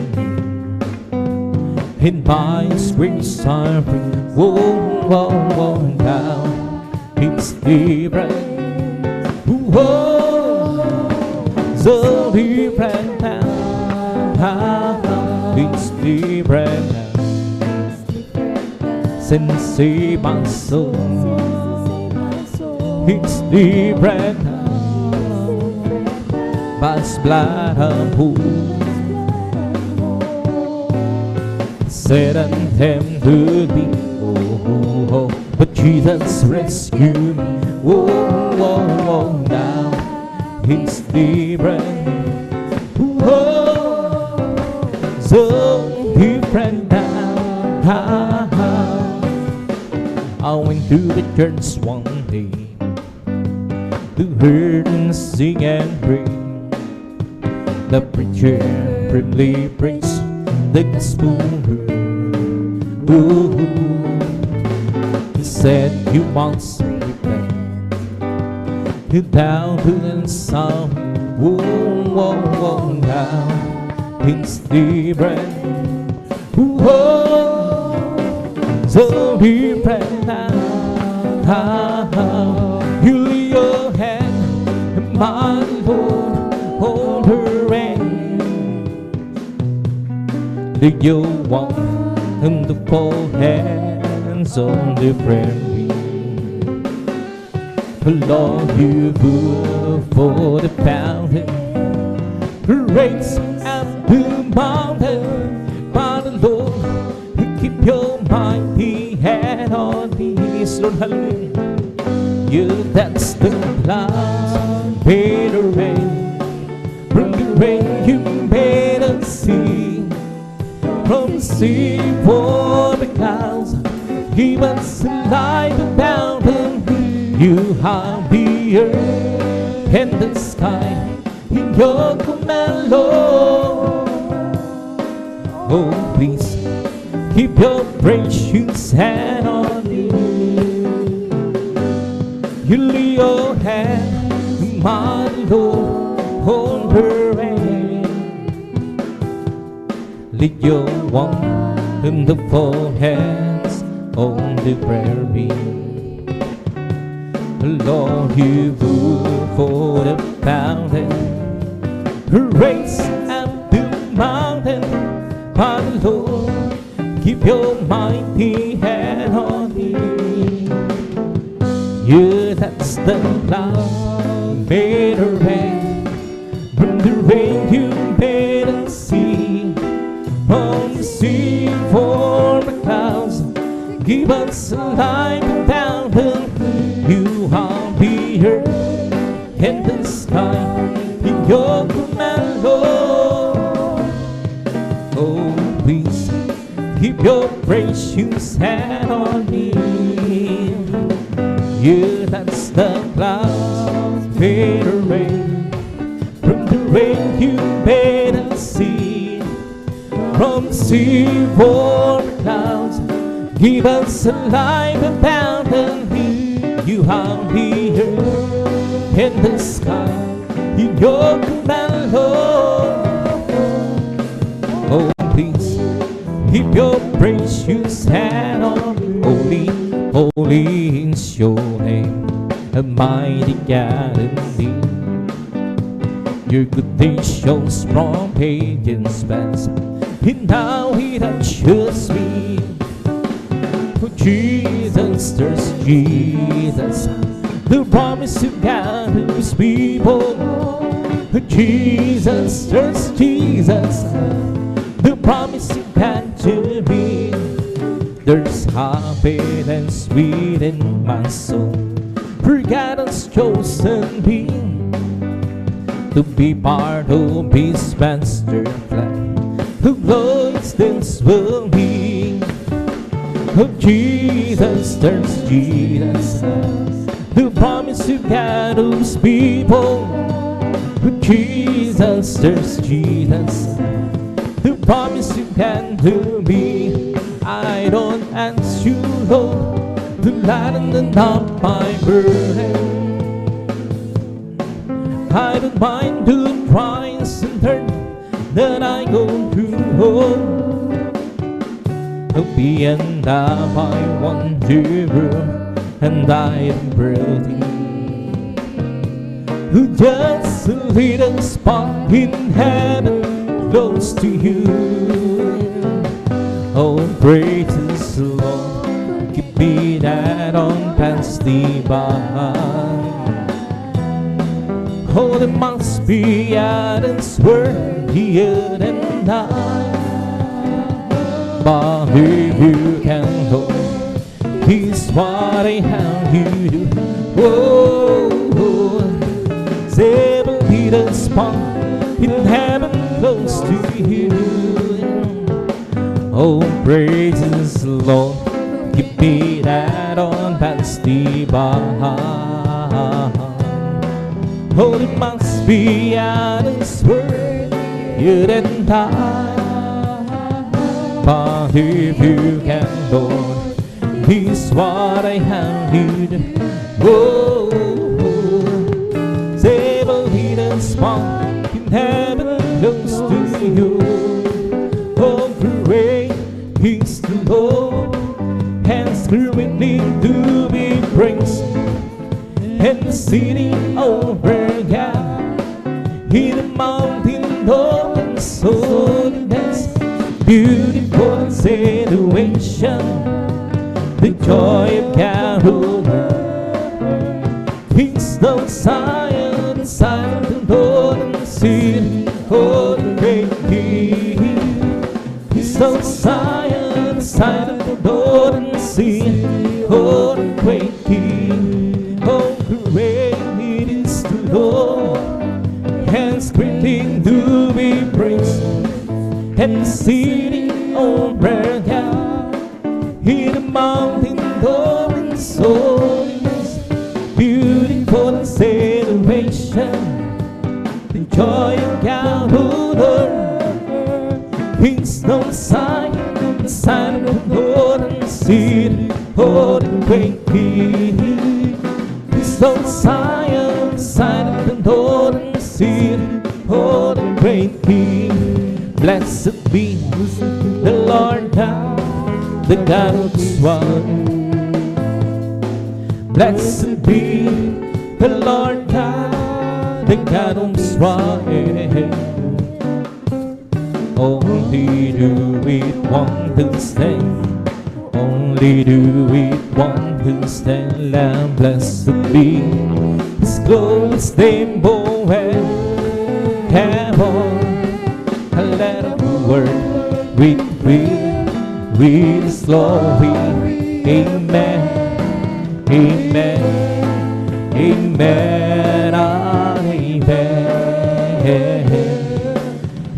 in my sweet suffering. Whoa, whoa, whoa, now it's different. Whoa, so different now. It's different now. Since my soul, it's different now. By His blood I'm whole. Satan tempted me, oh, oh, but Jesus rescued me. Oh, oh, oh, now He's different. Oh, so different now. I went to the church one day to hear and sing and pray. The preacher bravely preached the gospel. Ooh, he said you must repent down to the sun. Whoa, down. It's different. Whoa, so different now. You lay your hand, my Lord, on her hand. Did you want him to fall hands on the prayer? Lord, you good for the fountain, raise up the mountain. Father, Lord, keep your mighty hand on these, Lord, hallelujah. You, that's the clouds, made a rain. From the rain you made us see. From the sea for the clouds, give us a light about them. You have the earth and the sky in your command, Lord. Oh, please keep your precious hand on me. You lay your hand, my Lord, on her hand. Let your one in the four hands on the prayer beam. Lord, you good for the fountain, raise up the mountain. Father, Lord, keep your mighty hand on me. You, that's the cloud, made a rain. From the rain you made a sea. From the sea for the clouds, give us a light down the. You are the earth and the sky in your command, Lord. Oh, please keep your precious hand on me. You, that's the clouds, made a rain. From the rain you made a sea. From the sea for the clouds, give us a light about the. You have the earth and the sky in your command, Lord. Oh, please keep your precious hand on. Holy, holy is your name, a mighty God indeed. Your goodness shows from pagan's past, and now it touches me. Oh, Jesus, there's Jesus, the promise of God to His people. Oh, Jesus, there's Jesus, the promise of God to me. There's happiness within my soul, for God has chosen me to be part of His master plan, who loves this will be. Oh, Jesus, there's Jesus, the promise of God to His people. Oh, Jesus, there's Jesus, the promise of God to me. I don't ask you, Lord, to lighten up my burden. I don't mind the trials and hurt that I go through. Beyond up I wonder, and I am breathing. Just a little spot in heaven close to you. Oh, praise the Lord, keep me that on past the bar. Oh, there must be others worthier than I. But if you can go, He's what I have you do. Oh, seven little spot in heaven close to you. Oh, praise the Lord, keep me that on past the bar. Oh, there must be others worthier than I. But if you can, Lord, He's what I have need. Oh, city over God, in the mountain of holiness, beautiful situation, the joy of God over. Peace of Zion, Zion, the northern city, oh the great King. Peace of Zion, Zion, the northern city, oh the great King. Oh, great is the Lord, and greatly to be praised, and sitting over God, in the mountain of His holiness, beautiful celebration, the joy of God over. It's no sign of the northern city, oh the great King. It's no sign of the northern city, oh the great King. Blessed be the Lord God, the God of Israel. Blessed be the Lord God, the God of Israel. Only do it want to stand, only do it want to stand. And blessed be His glorious name, oh and heaven. Let the word with His glory. Amen, amen, amen, amen.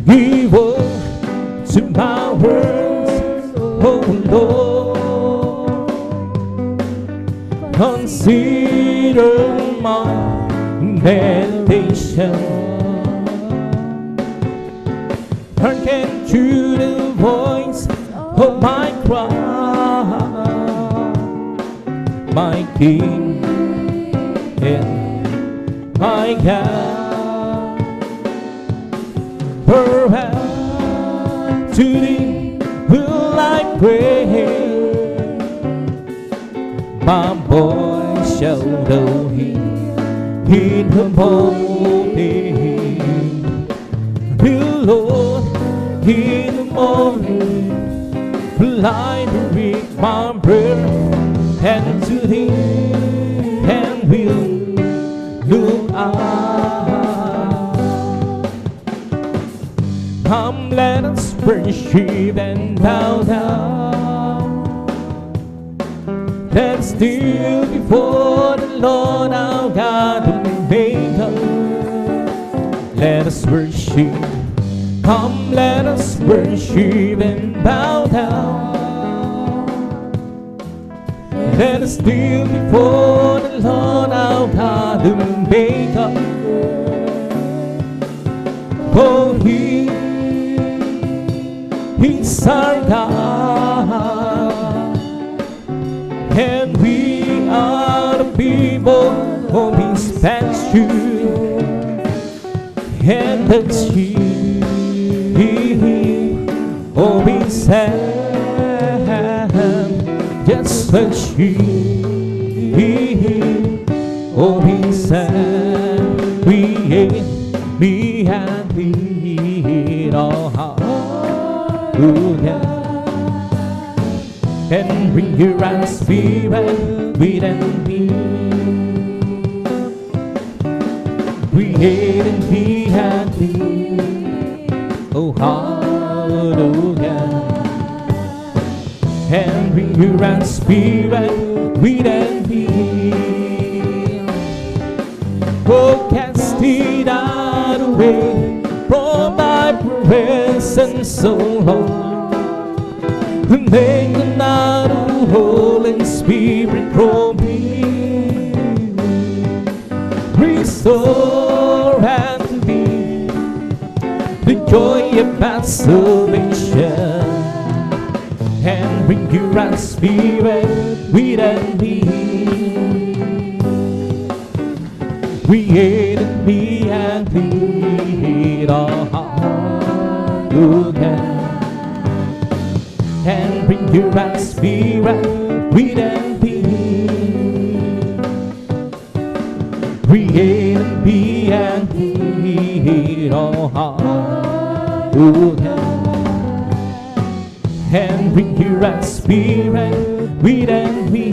Give up to my words, oh Lord. Consider my meditation. Hearken to the voice of my cry, my King and my God. Perhaps to Thee will I pray, my voice shall know Him in the morning. Lord, in the morning will I read my prayer, and to Thee and will look out. Come, let us worship and bow down. Let us kneel before the Lord our God, the Maker. Let us worship. Come, let us worship and bow down. Let us kneel before the Lord our God, the Maker. For He's our God, and we are the people of His pasture, and the sheep of His hand, just the sheep of His hand. We and lead our heart. And bring your right spirit within me. Create and be happy. Oh, hallelujah. And bring your right spirit within me. Oh, cast it out away from my presence, so Lord. Make another Holy Spirit from me. Restore unto me the joy of my salvation, and bring your right spirit within me. Create in me and lead our heart, and bring your right spirit within me. create and be and feed all heart. And bring your right spirit with and will.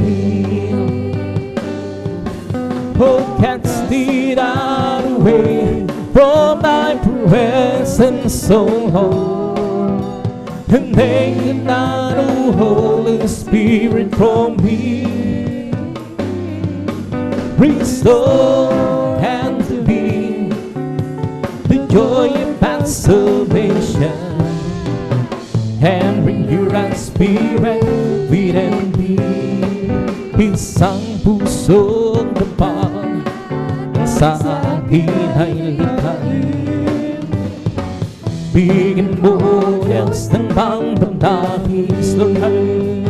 Oh, cast it away from thy presence, O Lord, and take not, O Holy Spirit, from me. Restore and to me the joy of that salvation, and bring your right spirit within me. Isang pusong kapal sa akin ay likhain. Bigyan mo Diyos ng pangdamdaming lunahin.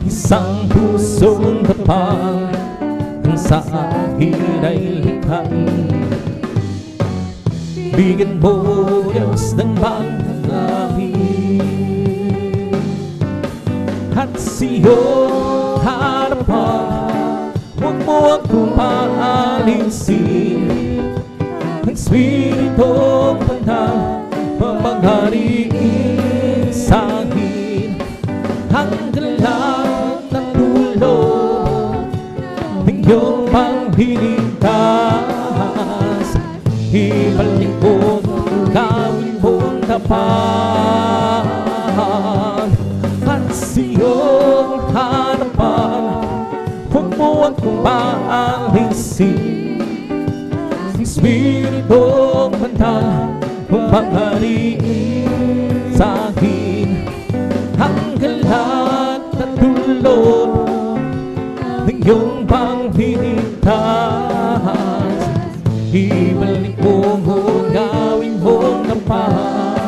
Isang pusong kapal sa akin ay likhain. Bigyan mo Diyos ng pangdamdaming. At siyong harapan, huwag mo akong paalisin. Ang Spiritong Banal mamanghariin sa akin. Ang galak ng tulog ng iyong panghiligtas, ibalik mo, gawin mong tapat. At siyong harapan, huwag mo akong paalisin. Ang Spiritong Banal mamanghariin sa akin. Ang galak na tulog ng iyong panghiligtas, ibalik mo, gawin mong tapat.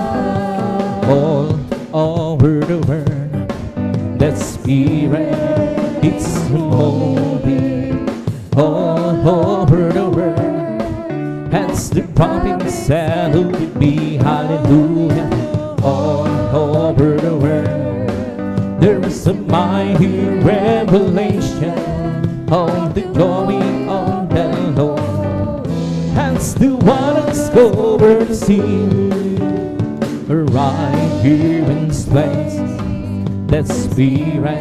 All over the world, that Spirit, it's moving all over the world. As the prophets said, who would be hallelujah, all over the world. There is a mighty revelation of the glory of the Lord. As the waters cover the sea, right here in this place, that Spirit,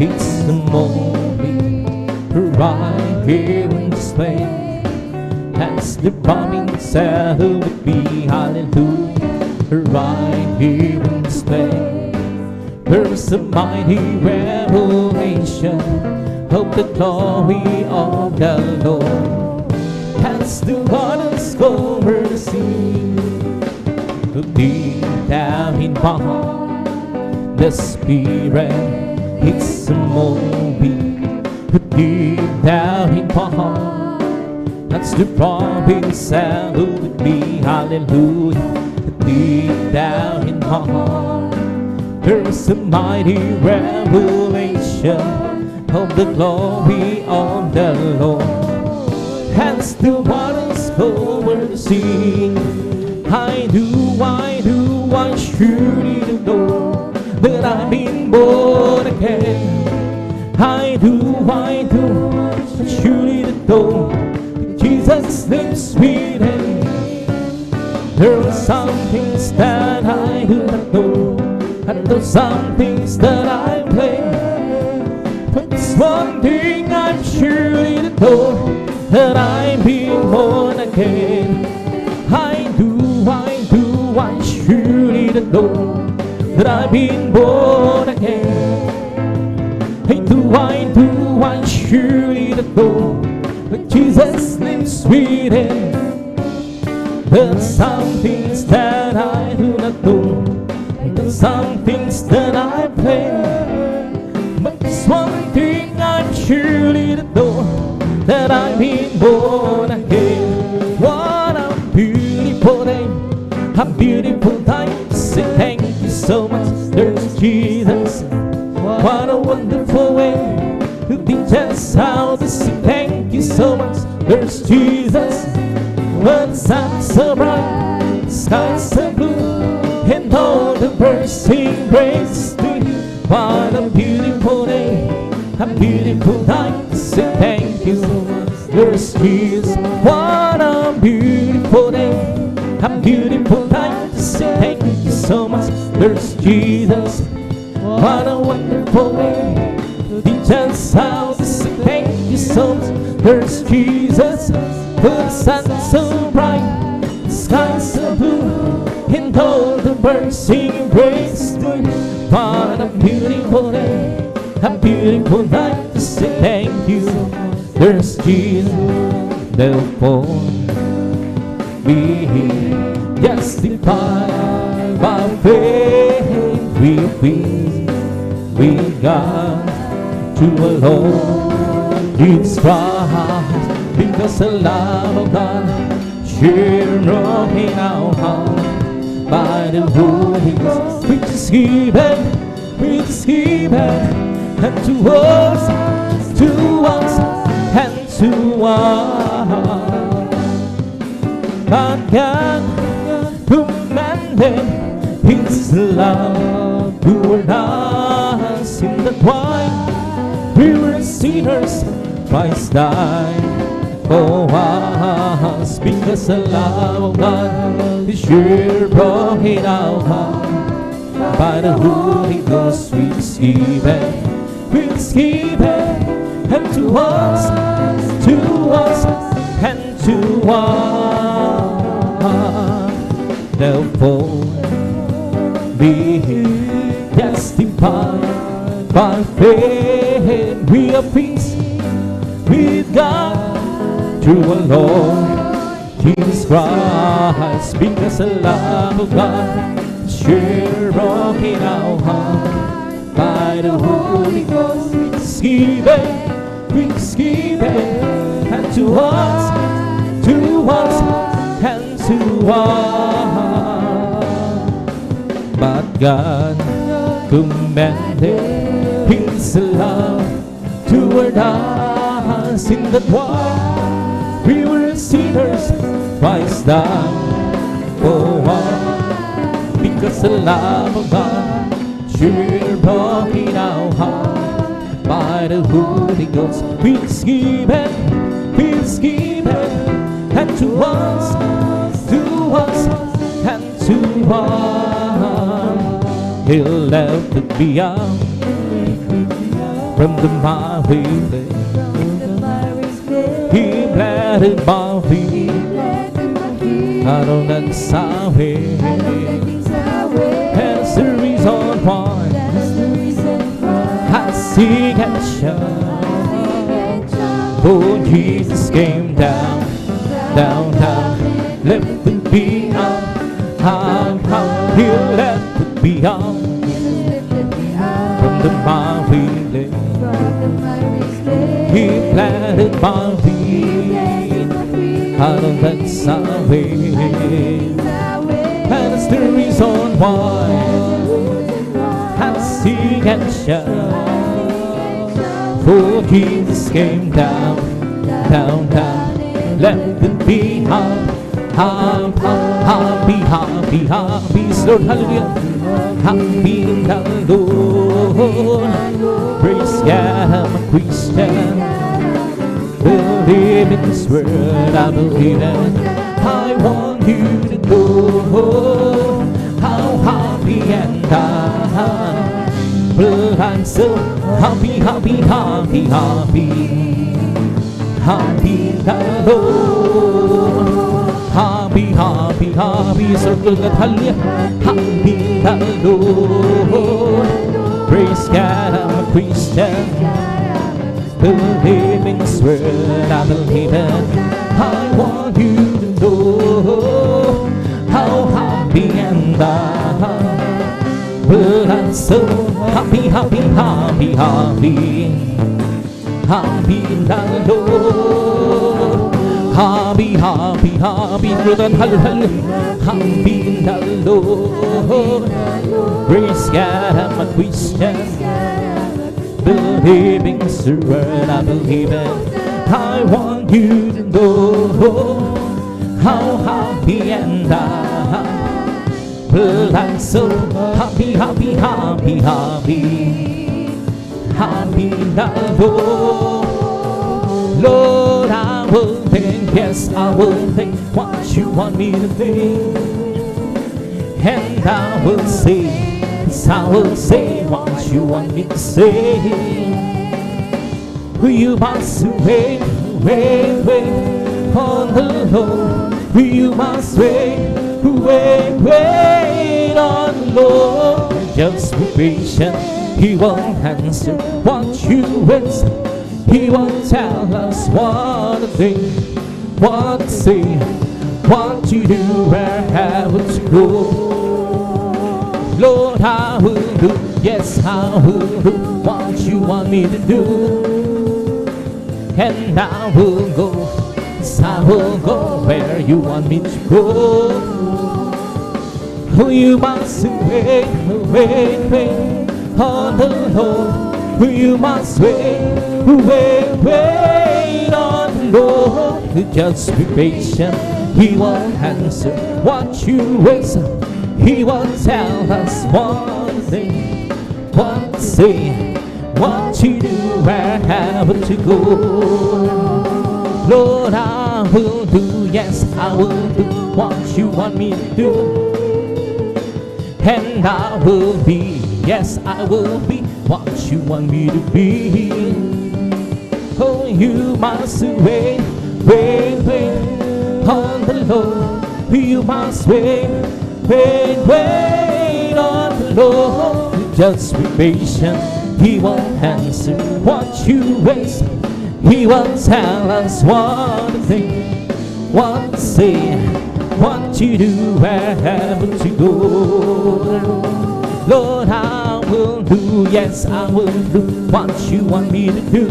it's moving right here in this place. As the prophets said, who would be hallelujah, right here in this place. There's a mighty revelation of the glory of the Lord. As the waters cover the sea, deep down in my heart, the Spirit, it's moving. Deep down in my heart, that's the promise that would be hallelujah. Deep down in my heart, there's a mighty revelation of the glory of the Lord. As the waters cover the sea, I surely know that I've been born again. I surely know that Jesus lives within me. There are some things that I do not know, and there are some things that I play. But this one thing I'm surely know, that I'm being born again. I surely know that I've been born again. I surely know that Jesus lives within. There's some things that I do not know, and there's some things that I play. But this one thing I'm surely know, that I've been born again. What a beautiful day, a beautiful time to say thank you so much. There's Jesus. What a wonderful way to teach us how to say thank you so much. There's Jesus. When the sun's so bright, the sky's so blue, and all the birds sing praises to you. What a beautiful day, a beautiful night to say thank you. There's Jesus, what a beautiful day, a beautiful night to say thank you so much. There's Jesus, what a wonderful day, He just out to say thank you so much. There's Jesus, the sun's so bright, the sky's so blue, and all the birds singing praise to you. What a beautiful day, a beautiful night to say thank you. There's Jesus, therefore we justified by faith. We got to alone Jesus Christ, because the love of God shared in our heart by the Holy Ghost, which is given, and to us, and to us. But God commanded His love toward us, in that while we were sinners, Christ died for us. Because the love of God is sure brought in our heart by the Holy Ghost, which is given, and to us, and to us. Therefore be justified by faith. We have peace with God through our Lord Jesus Christ, because the love of God shared in our heart by the Holy Ghost, which is given, and to us, and to us. But God commanded His love toward us, in that while we were sinners, Christ died for us. Because the love of God sure brought in our heart by the Holy Ghost, which is given, and to us, and to us. He left it beyond from the miry clay. He planted my feet out on that highway. That's the reason why I sing and shout. Oh, Jesus came down, left it beyond. He left it beyond from the miry clay. He planted my feet out on that highway. That's the reason why I sing and shout. For Jesus came down, left it behind. Happy, Lord, hallelujah. Happy in the Lord. Praise God, I'm a Christian. Believe in His word, I believe it. I want you to know how happy and but I'm so happy the Lord. Happy, circle that hallelujah. Happy the Lord. Praise God, I'm a Christian. Believe in His word, I believe it. I want you to know how happy and but I'm so happy in the Lord. Happy, brother, hallelujah. Happy in the Lord. Praise God, I'm a Christian. Believing His word, I believe it. I want you to know how happy and but I'm so happy happy now, Lord. Lord, I will think, yes, I will think what you want me to think. And I will say, yes, I will say what you want me to say. You must wait, wait, wait on the Lord. You must wait, wait, wait on the Lord. Just be patient, He will answer what you wish. He will tell us what to think, what to say, what to do, where have to go. Lord, I will do, yes, I will do what you want me to do. And I will go, yes, I will go where you want me to go. You must wait, wait, wait on the Lord. You must wait, wait, wait on the Lord. Just be patient, He will answer what you wish. He will tell us what to think, what to say, what to do, where have to go. Lord, I will do, yes, I will do what you want me to do. And I will be, yes, I will be what you want me to be. Oh, you must wait, wait, wait on the Lord. You must wait, wait, wait on the Lord. Just be patient, He will answer what you wish. He will tell us what to think, what to say, what to do, wherever to go. Lord, I will do, yes, I will do what you want me to do.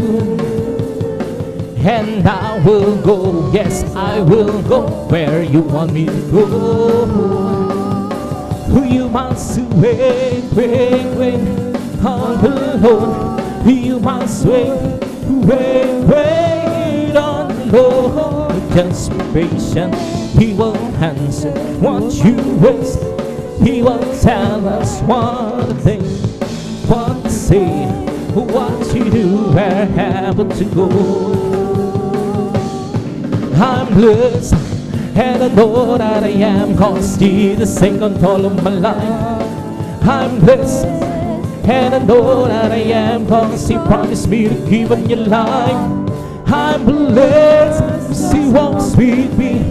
And I will go, yes, I will go where you want me to go. You must wait, wait, wait on the Lord. You must wait, wait, wait on the Lord. Just be patient, He will answer what you wish. He will tell us what to think, what to say, what to do, wherever to go. I'm blessed and I know that I am, 'cause Jesus take control of my life. I'm blessed and I know that I am, 'cause He promised me to give Him your life. I'm blessed, 'cause He walks with me,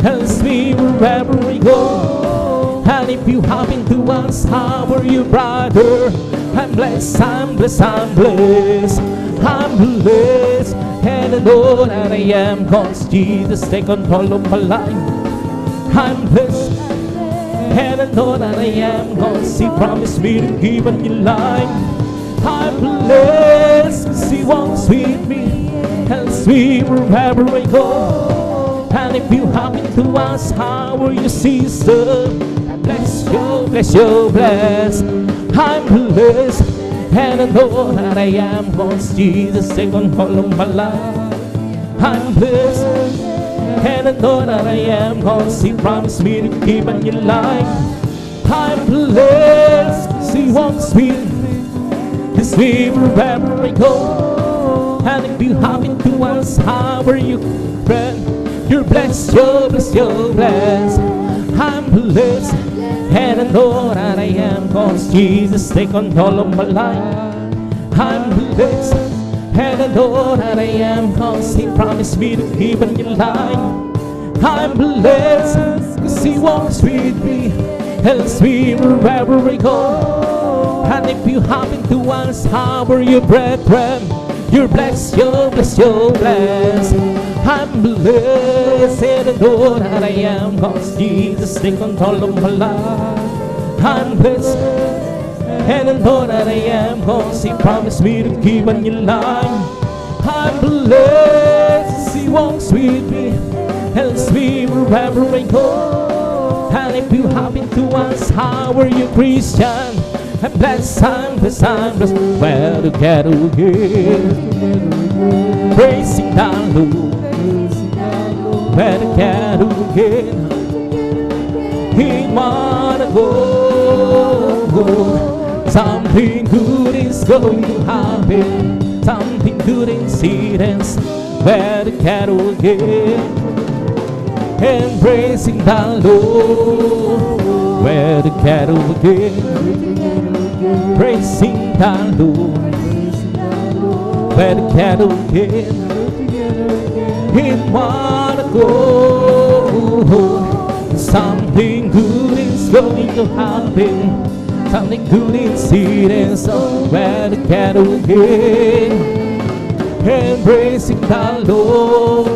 helps me wherever I go. And if you happen to ask, how are you, brother? I'm blessed, I'm blessed, I'm blessed. I'm blessed and I know that I am, 'cause Jesus take control of my life. I'm blessed and I know that I am, 'cause He promised me to give Him your life. I'm blessed, 'cause He walks with me, helps me wherever I go. And if you happen to ask, how are you, sister? Bless you, bless you, bless. I'm blessed and I know that I am, 'cause Jesus take control of my life. I'm blessed and I know that I am, 'cause He promised me to keep on your life. I'm blessed, 'cause He walks with me, His way wherever I go. And if you happen to ask, how are you, friend? You're blessed, you're blessed, you're blessed. I'm blessed and I know that I am, 'cause Jesus take control of my life. I'm blessed and I know that I am, 'cause He promised me to give Him your life. I'm blessed, 'cause He walks with me, helps me wherever I go. And if you happen to ask, how are you, brethren? You're blessed, you're blessed, you're blessed. I'm blessed and I know that I am, 'cause Jesus take control of my life. I'm blessed and I know that I am, 'cause He promised me to keep on your life. I'm blessed, He walks with me, helps me wherever I go. And if you happen to ask, how are you, Christian? I'm blessed, I'm blessed, I'm blessed. Where together again, praising the Lord. Where together again, He wanna go. So I'm Something good is going to happen. Something good incidents where the cattle again. Embracing the Lord where the cattle again. Praising the Lord where the cattle again. In one accord. Something good is going to happen. Something good incidents where the cattle again. Embracing the Lord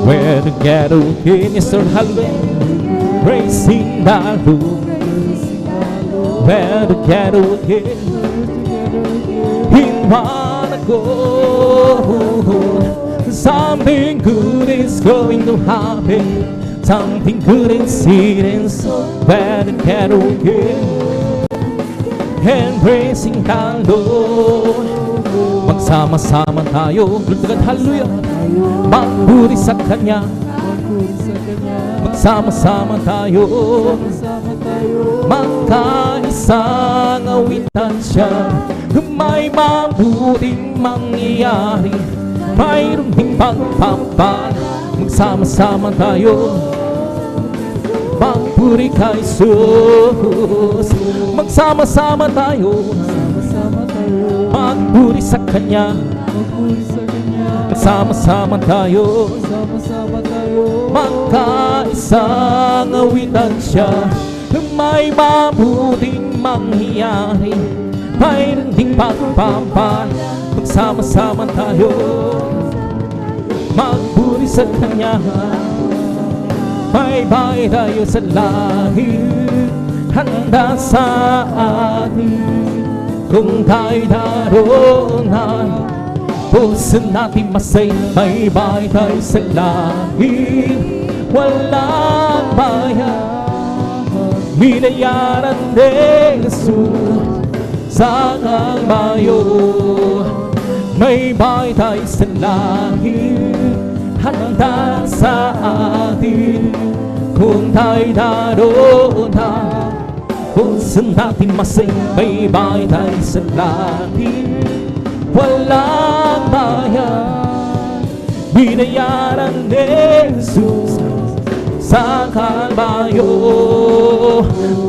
where the cattle again. Yes sir, hallelujah. Praising the Lord where the cattle again. In one accord. Something good is going to happen. Something good incidents where the cattle again. Embracing the Lord. Magsama-sama tayo, hallelujah. Magpuri sa Kanya. Magsama-sama tayo, magkaisang awitan siya. May mabuting mangyayari, mayroong ding pagpapal. Magsama-sama tayo, magpuri kay Jesus. Magsama-sama tayo, magpuri sa Kanya. Magsama-sama tayo, magkaisang awitan siya. May mabuting mangyayari, mayroong ding pagpapal. Magsama-sama tayo, magpuri sa Kanya. May bahay tayo sa langit, handa sa atin. Kung tayo'y naroon na, puso natin masay. May bahay tayo sa langit, walang bayan. Binayaran ni Jesus sa Kalbaryo. May bahay tayo sa langit, handa sa atin. Kung tayo'y naroon na, puso natin masay. May bahay tayo sa langit, walang bayan. Binayaran ni Jesus sa Kalbaryo.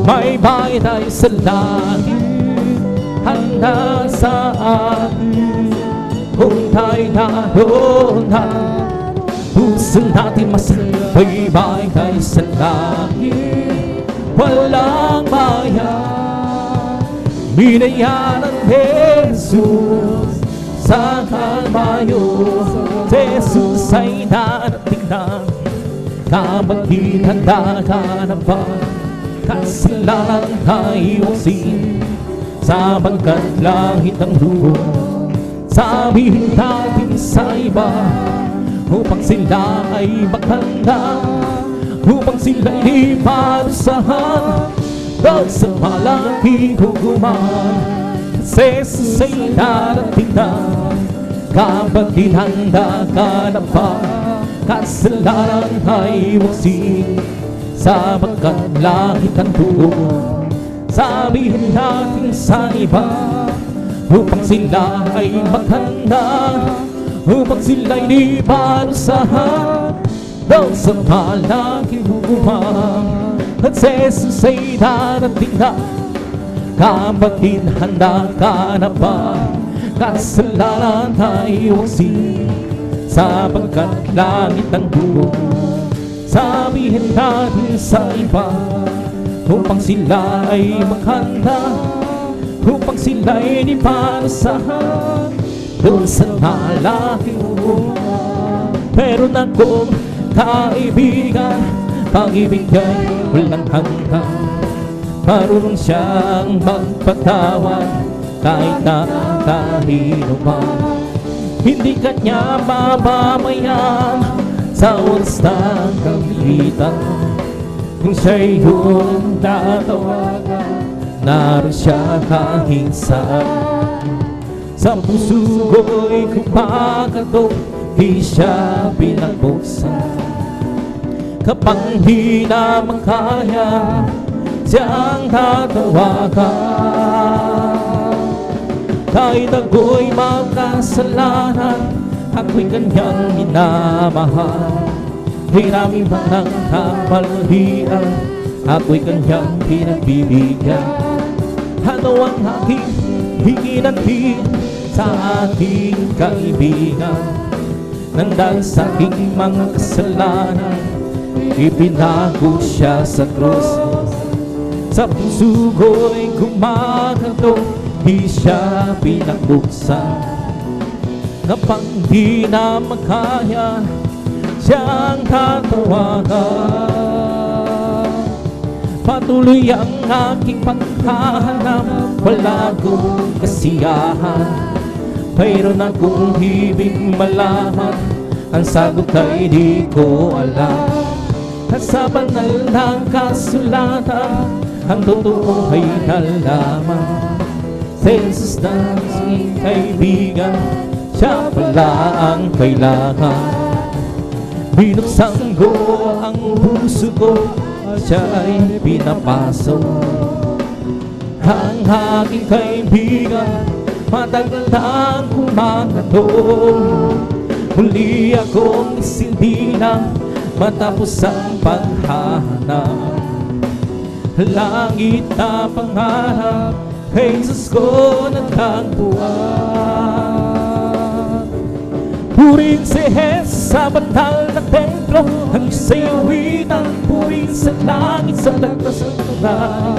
May bahay tayo sa langit, handa sa atin. Kung tayo'y naroon na, puso natin masay. May bahay tayo sa langit, walang bayan. Binayaran ni Jesus sa Kalbaryo. Jesus ay darating na, kapatid handa ka na ba? Kasalanan ay iwasin, sa bangkat langit ang dugo. Sabihin natin sa iba, upang sila ay maghanda, upang sila ay di parusahan doon sa malaking hukuman. Kasi sa'y darating na, kapatid handa ka na ba? Kasalanan ay iwasin, sa bangkat langit ang dugo. Sabihin natin sa iba, upang sila ay maghanda, upang sila'y di parusahan doon sa malaking hukuman. At si Jesus ay darating na, kapatid handa ka na ba? Kasalanan ay iwasin, sa bangkat langit ang dugo. Sabihin natin sa iba, upang sila ay maghanda, upang sila'y di parusahan doon sa malaking hukuman. Meron akong kaibigan, pag-ibig niya'y walang hanggan. Marunong siyang magpatawad kahit na kanino man. Hindi kanya mabamayan sa oras ng kagitan. Kung siya'y iyong tatawagan, naroon siya kahit saan. Sa puso ko'y kumakatok, di siya pinagbuksan. Kapag di naman kaya, siyang tatawagan. kahit ako'y makasalanan, ako'y kanyang minamahal. Hirami man ang kamalian, ako'y kanyang pinagbibigyan. Ano ang aking hihinantin sa ating kaibigan? Nang dahil sa aking mga kasalanan, ipinago siya sa krus. Sa puso ko'y gumaganto, di siya pinakbuksan. Kapag di na makaya, siyang tatawagan. Patuloy ang aking paghahanap, wala kong kasiyahan. Mayroon akong ibig malaman, ang sagot ay di ko alam. Sa banal ng kasulatan, ang totoo ay nalaman. Sa Jesus na aking kaibigan, siya pala ang kailangan. Binuksan ko ang puso ko, siya'y pinapasok. Ang aking kaibigan, matagal nang kumakatong. Muli akong isindilang matapos ang paghahanap. Langit na pangarap, kay Jesus ko nagtagpuan. Purihin si Jesus sa banal na templo, ang isayawitan, purihin sa langit sa lagpas ng tunan.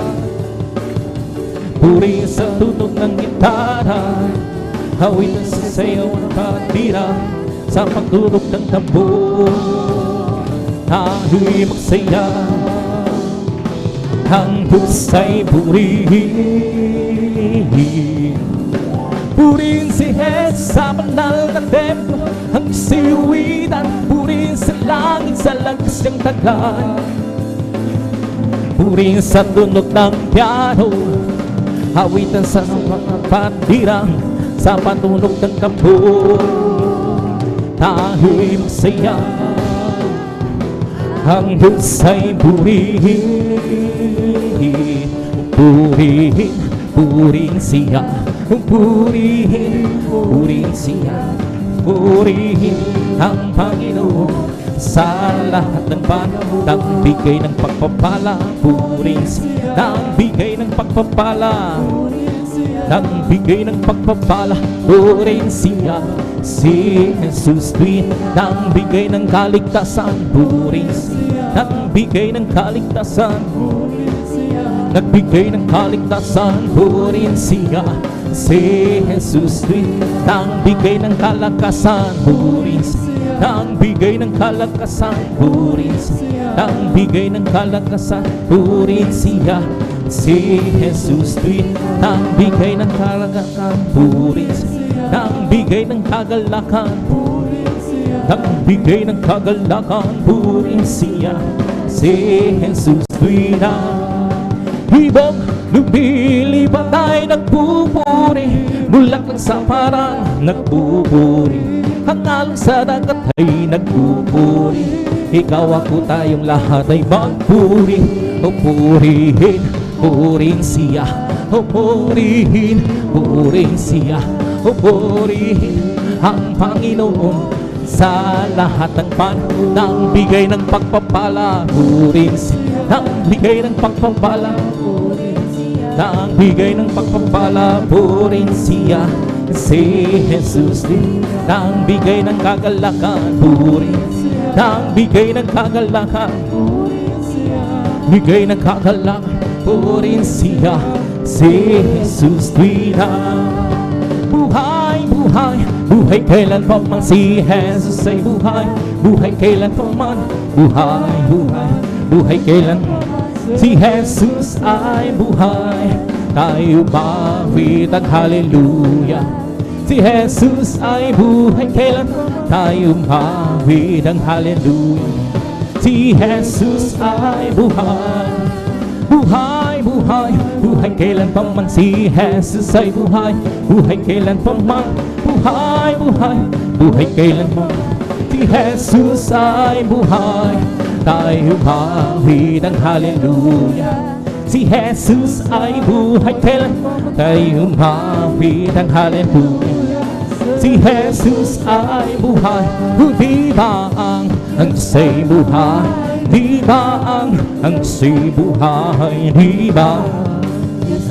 Purihin sa tunog ng gitara, hawitan sa sayaw ng patira, sa pagtunog ng tambor, tayo'y magsaya. Ang Diyos ay purihin. Purihin si Jesus sa banal na templo, ang isiwitan, purihin sa langit sa lagpas ng taglay. Purihin sa tunog ng piano, hawitan sa patira, sa patunog ng tambor, tayo'y magsaya. Ang Diyos ay purihin. Purihin, purihin siya. Purihin, purihin siya. Purihin ang Panginoon sa lahat ng panahon. Nang bigay ng pagpapala, purihin siya. Nang bigay ng pagpapala, nang bigay ng pagpapala, purihin siya. Si Jesus din nang bigay ng kaligtasan, purihin siya. Nang bigay ng kaligtasan, nagbigay ng kaligtasan, purihin siya. Si Jesus din nang bigay ng kalakasan, purihin siya. Nang bigay ng kalakasan, purihin siya. Nang bigay ng kalakasan, purihin siya. Si Jesus din nang bigay ng kalakasan, purihin siya. Nang bigay ng kagalakan, nang bigay ng kagalakan, purihin siya. Si Jesus Tuwina ibang lumilipat ay nagpupuri, bulaklak sa parang nagpupuri, ang alon sa dagat ay nagpupuri. Ikaw ako tayong lahat ay magpuri. O purihin, purihin siya. O purihin, purihin siya. O purihin ang Panginoon sa lahat ng panahon. Nang bigay ng pagpapala, purihin siya. Nang bigay ng pagpapala, nang bigay ng pagpapala, purihin siya. Si Jesus din nang bigay ng kagalakan, purihin siya. Nang bigay ng kagalakan, bigay ng kagalakan, purihin siya. Si Jesus din buhay, buhay, buhay kailan pa man. Si Jesus ay buhay, buhay kailan pa man. Buhay, buhay, buhay kailan pa man. Si Jesus ay buhay, tayo mawitan, hallelujah. Si Jesus ay buhay kailan tayo mawitan, hallelujah. Si Jesus ay buhay, buhay, buhay, buhay kailan pa man. Si Jesus ay buhay, buhay kailan pa man. Buhay, buhay, buhay kailan pa man. Si Jesus ay buhay, tayo mawitan, hallelujah. Si Jesus ay buhay, kailan tayo umawit ang hallelujah? Si Jesus ay buhay, di ba ang Diyos ay buhay? Di ba ang Diyos ay buhay? Di ba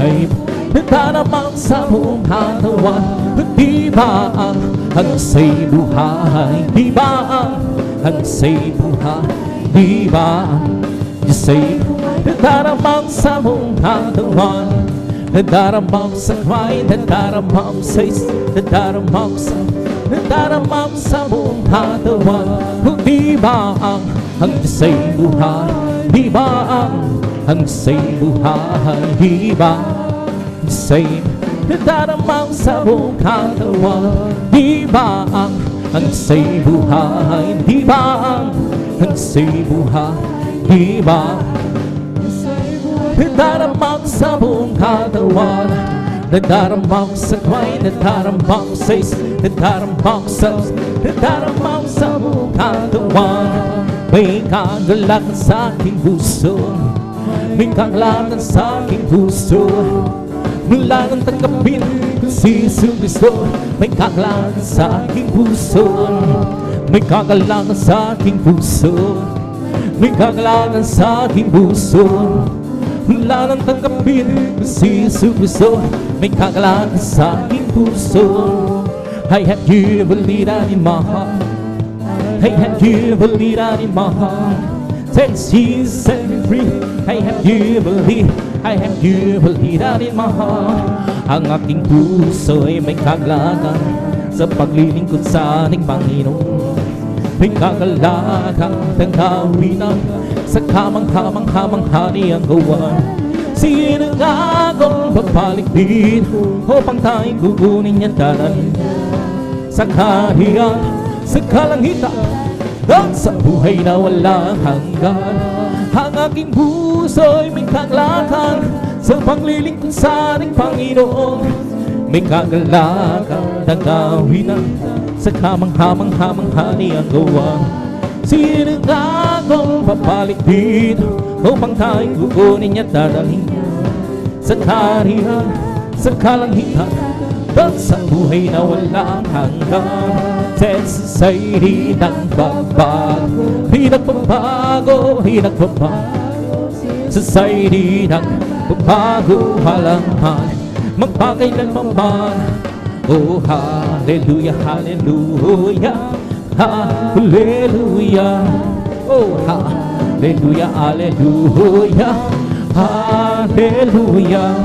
ay nadaramang sa buong katawan? Di ba ang Diyos ay buhay? Di ba ang Diyos ay buhay? Di ba ang Diyos ay nadaramang sa buong katawan? Nadaramang sa kway, nadaramang sa nadaramang sa buong katawan. Di ba ang Diyos ay buhay? Di ba ang Diyos ay buhay? Di ba Diyos ay nadaramang sa buong katawan? Di ba ang Diyos ay buhay? Di ba ang Diyos ay buhay? Di ba nadaramang sa buong katawan? Nadaramang sa kway, nadaramang sa nadaramang sa buong katawan. May kagalakan sa aking puso, may kagalakan sa aking puso. Mula nang tanggapin si Jesus Cristo, may kagalakan sa aking puso, may kagalakan sa aking puso, may kagalakan sa aking puso. Mula nang tanggapin si Jesus Cristo, may kagalakan sa aking puso. I have you believe that in my heart, I have you believe that in my heart. Since He set me free, I have you believe, I have you believe that in my heart. Ang aking puso ay may kagalakan sa paglilingkod sa ating Panginoon. May kagalakan ng kawinan sa kamang-hamang-hamang ang gawa. Sino nga akong babalik dito upang tayong kukunin niya tanan sa kaharian, sa kalangitan at sa buhay na walang hanggan. Ang aking puso ay may kagalakan sa paglilingkod sa ating Panginoon. May kagalakan ng kawinan sa kamang-hamang-hamang ang gawa. Sino nga akong babalik dito upang tayong kukunin niya dadalhin sa kaharian, sa kalangitan at sa buhay na walang hanggan. Sa'y nagbabago, nagbabago, nagbabago. Sa'y nagbabago, halangan magpakailanman. Oh, hallelujah, hallelujah, hallelujah. Oh, hallelujah, hallelujah, hallelujah.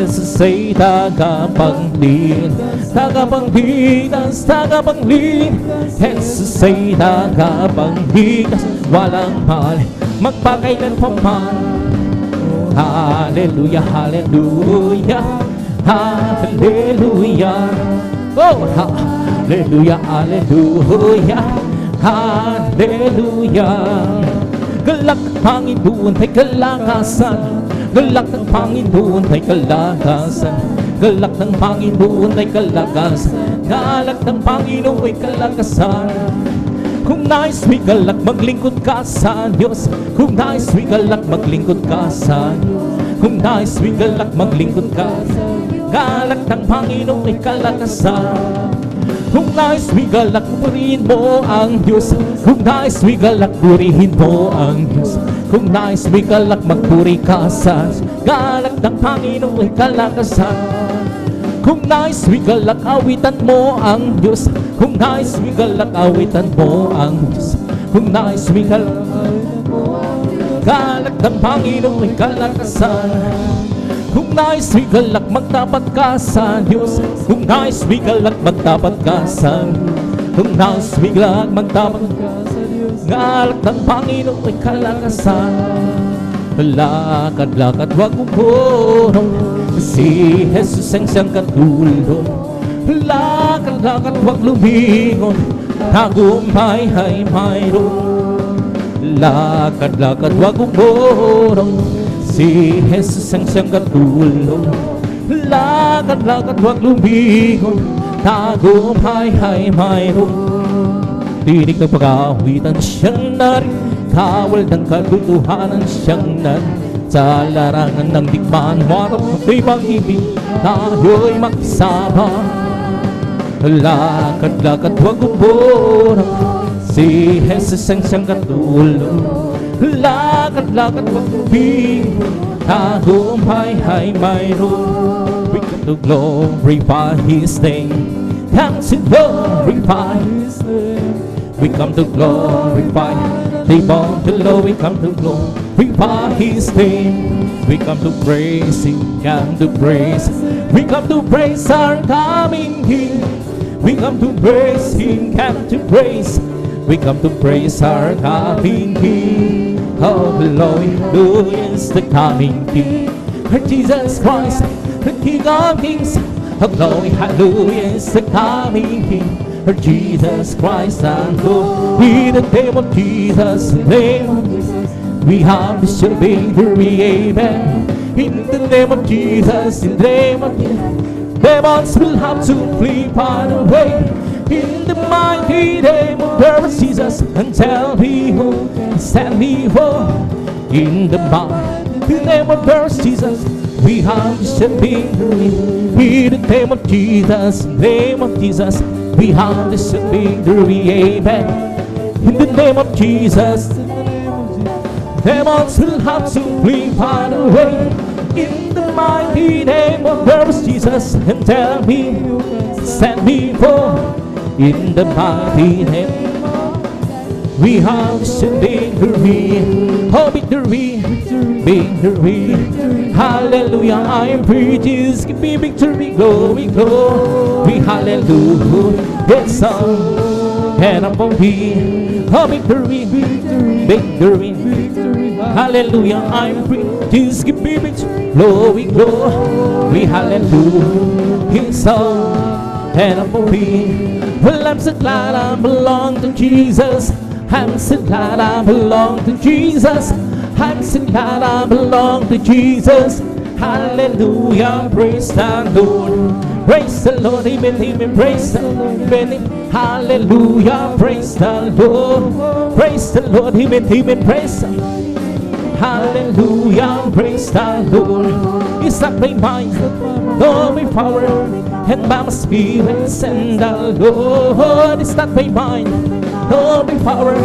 Sa'y tagapanglin, tagapanglinas, sa'y tagapanglinas, walang mali, magpakailan pa man. Hallelujah, hallelujah, hallelujah. Oh, hallelujah, hallelujah, hallelujah. Galak ng Panginoon ay kalakasan, galak ng Panginoon ay kalakasan, galak ng Panginoon ay kalakasan, galak ng Panginoon ay kalakasan. Kung nais may galak, maglingkod ka sa Diyos. Kung nais may galak, maglingkod ka sa Diyos. Kung nais may galak, maglingkod ka sa Diyos. Galak ng Panginoon ay kalakasan. Kung nais may galak, purihin mo ang Diyos. Kung nais may galak, purihin mo ang Diyos. Kung nais may galak, magpuri ka sa Diyos. Galak ng Panginoon ay kalakasan. Kung nais may galak, awitan mo ang Diyos. Kung nais may galak, awitan mo ang Diyos. Kung nais may galak, galak ng Panginoon ay kalakasan. Kung nais may galak, magtapat ka sa Diyos. Kung nais may galak, magtapat ka sa Diyos. Kung nais may galak, magtapat ka sa Diyos. Galak ng Panginoon ay kalakasan. Lakad-lakad, wag umurong, si Jesus ang siyang katulong. Lakad-lakad, wag lumingon, tagumpay ay mayroon. Lakad-lakad, wag umurong, si Jesus ang siyang katulong. Lakad-lakad, wag lumingon, tagumpay ay mayroon. Tinig ng pag-awitan siyang narin, kawal ng katotohanan siyang narin. Sa larangan ng digmaan, warap ng pag-ibig, tayo'y makisama. Lakad-lakad huwag umurang, si Jesus ang siyang katulong. Lakad-lakad huwag umibig, tagumpay ay mayroon. We come to glorify His name. Come to glorify His name. We come to glorify. Live on the low, we come to glorify His name. We come to praise Him, come to praise. We come to praise our coming King. We come to praise Him, come to praise. We come to praise our coming King. Oh, hallelujah is the coming King. Our Jesus Christ, the King of Kings. Oh, glory, hallelujah is the coming King. Our Jesus Christ and Lord. In the name of Jesus, in the name of Jesus, we have the victory, amen. In the name of Jesus, in the name of Jesus, demons will have to flee far away. In the mighty name of our Jesus, and tell me who stand me for. In the mighty name of our Jesus, we have the victory. In the name of Jesus, in the name of Jesus, we have the victory, amen. In the name of Jesus, demons will have to flee far away. In the mighty name of our Jesus, and tell me, stand me for. In the mighty name, we have the victory. Oh, victory, victory. Hallelujah, I am free. Jesus, give me victory, glory, glory. Hallelujah, yes, and I'm free. Oh, victory, victory. Hallelujah, I'm free. Jesus, give me victory, glory, glory. Hallelujah, yes, and I'm free. Well, I'm so glad I belong to Jesus. I'm so glad I belong to Jesus. I'm so glad I belong to Jesus. Hallelujah, praise the Lord. Praise the Lord, amen, praise the Lord, amen. Hallelujah, praise the Lord. Praise the Lord, amen, praise the Lord. Hallelujah, praise the Lord. It's not by might, nor by power, and by my spirit, send the Lord. It's not by might, nor by power,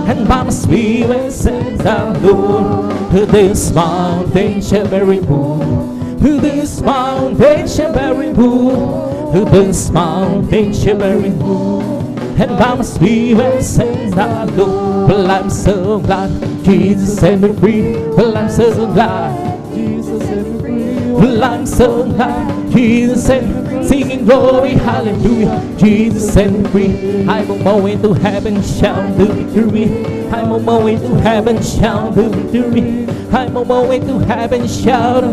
and by my spirit, send the Lord. This mountain shall be removed. This mountain shall be removed. This mountain shall be removed. And by my spirit, send the Lord. Well, I'm so glad Jesus set me free. Well, I'm so glad Jesus set me free. Well, I'm so glad Jesus set me free. Singing glory, hallelujah, Jesus set me free. I'm on my way to heaven, shout the victory. I'm on my way to heaven, shout the victory. I'm on my way to heaven, shout,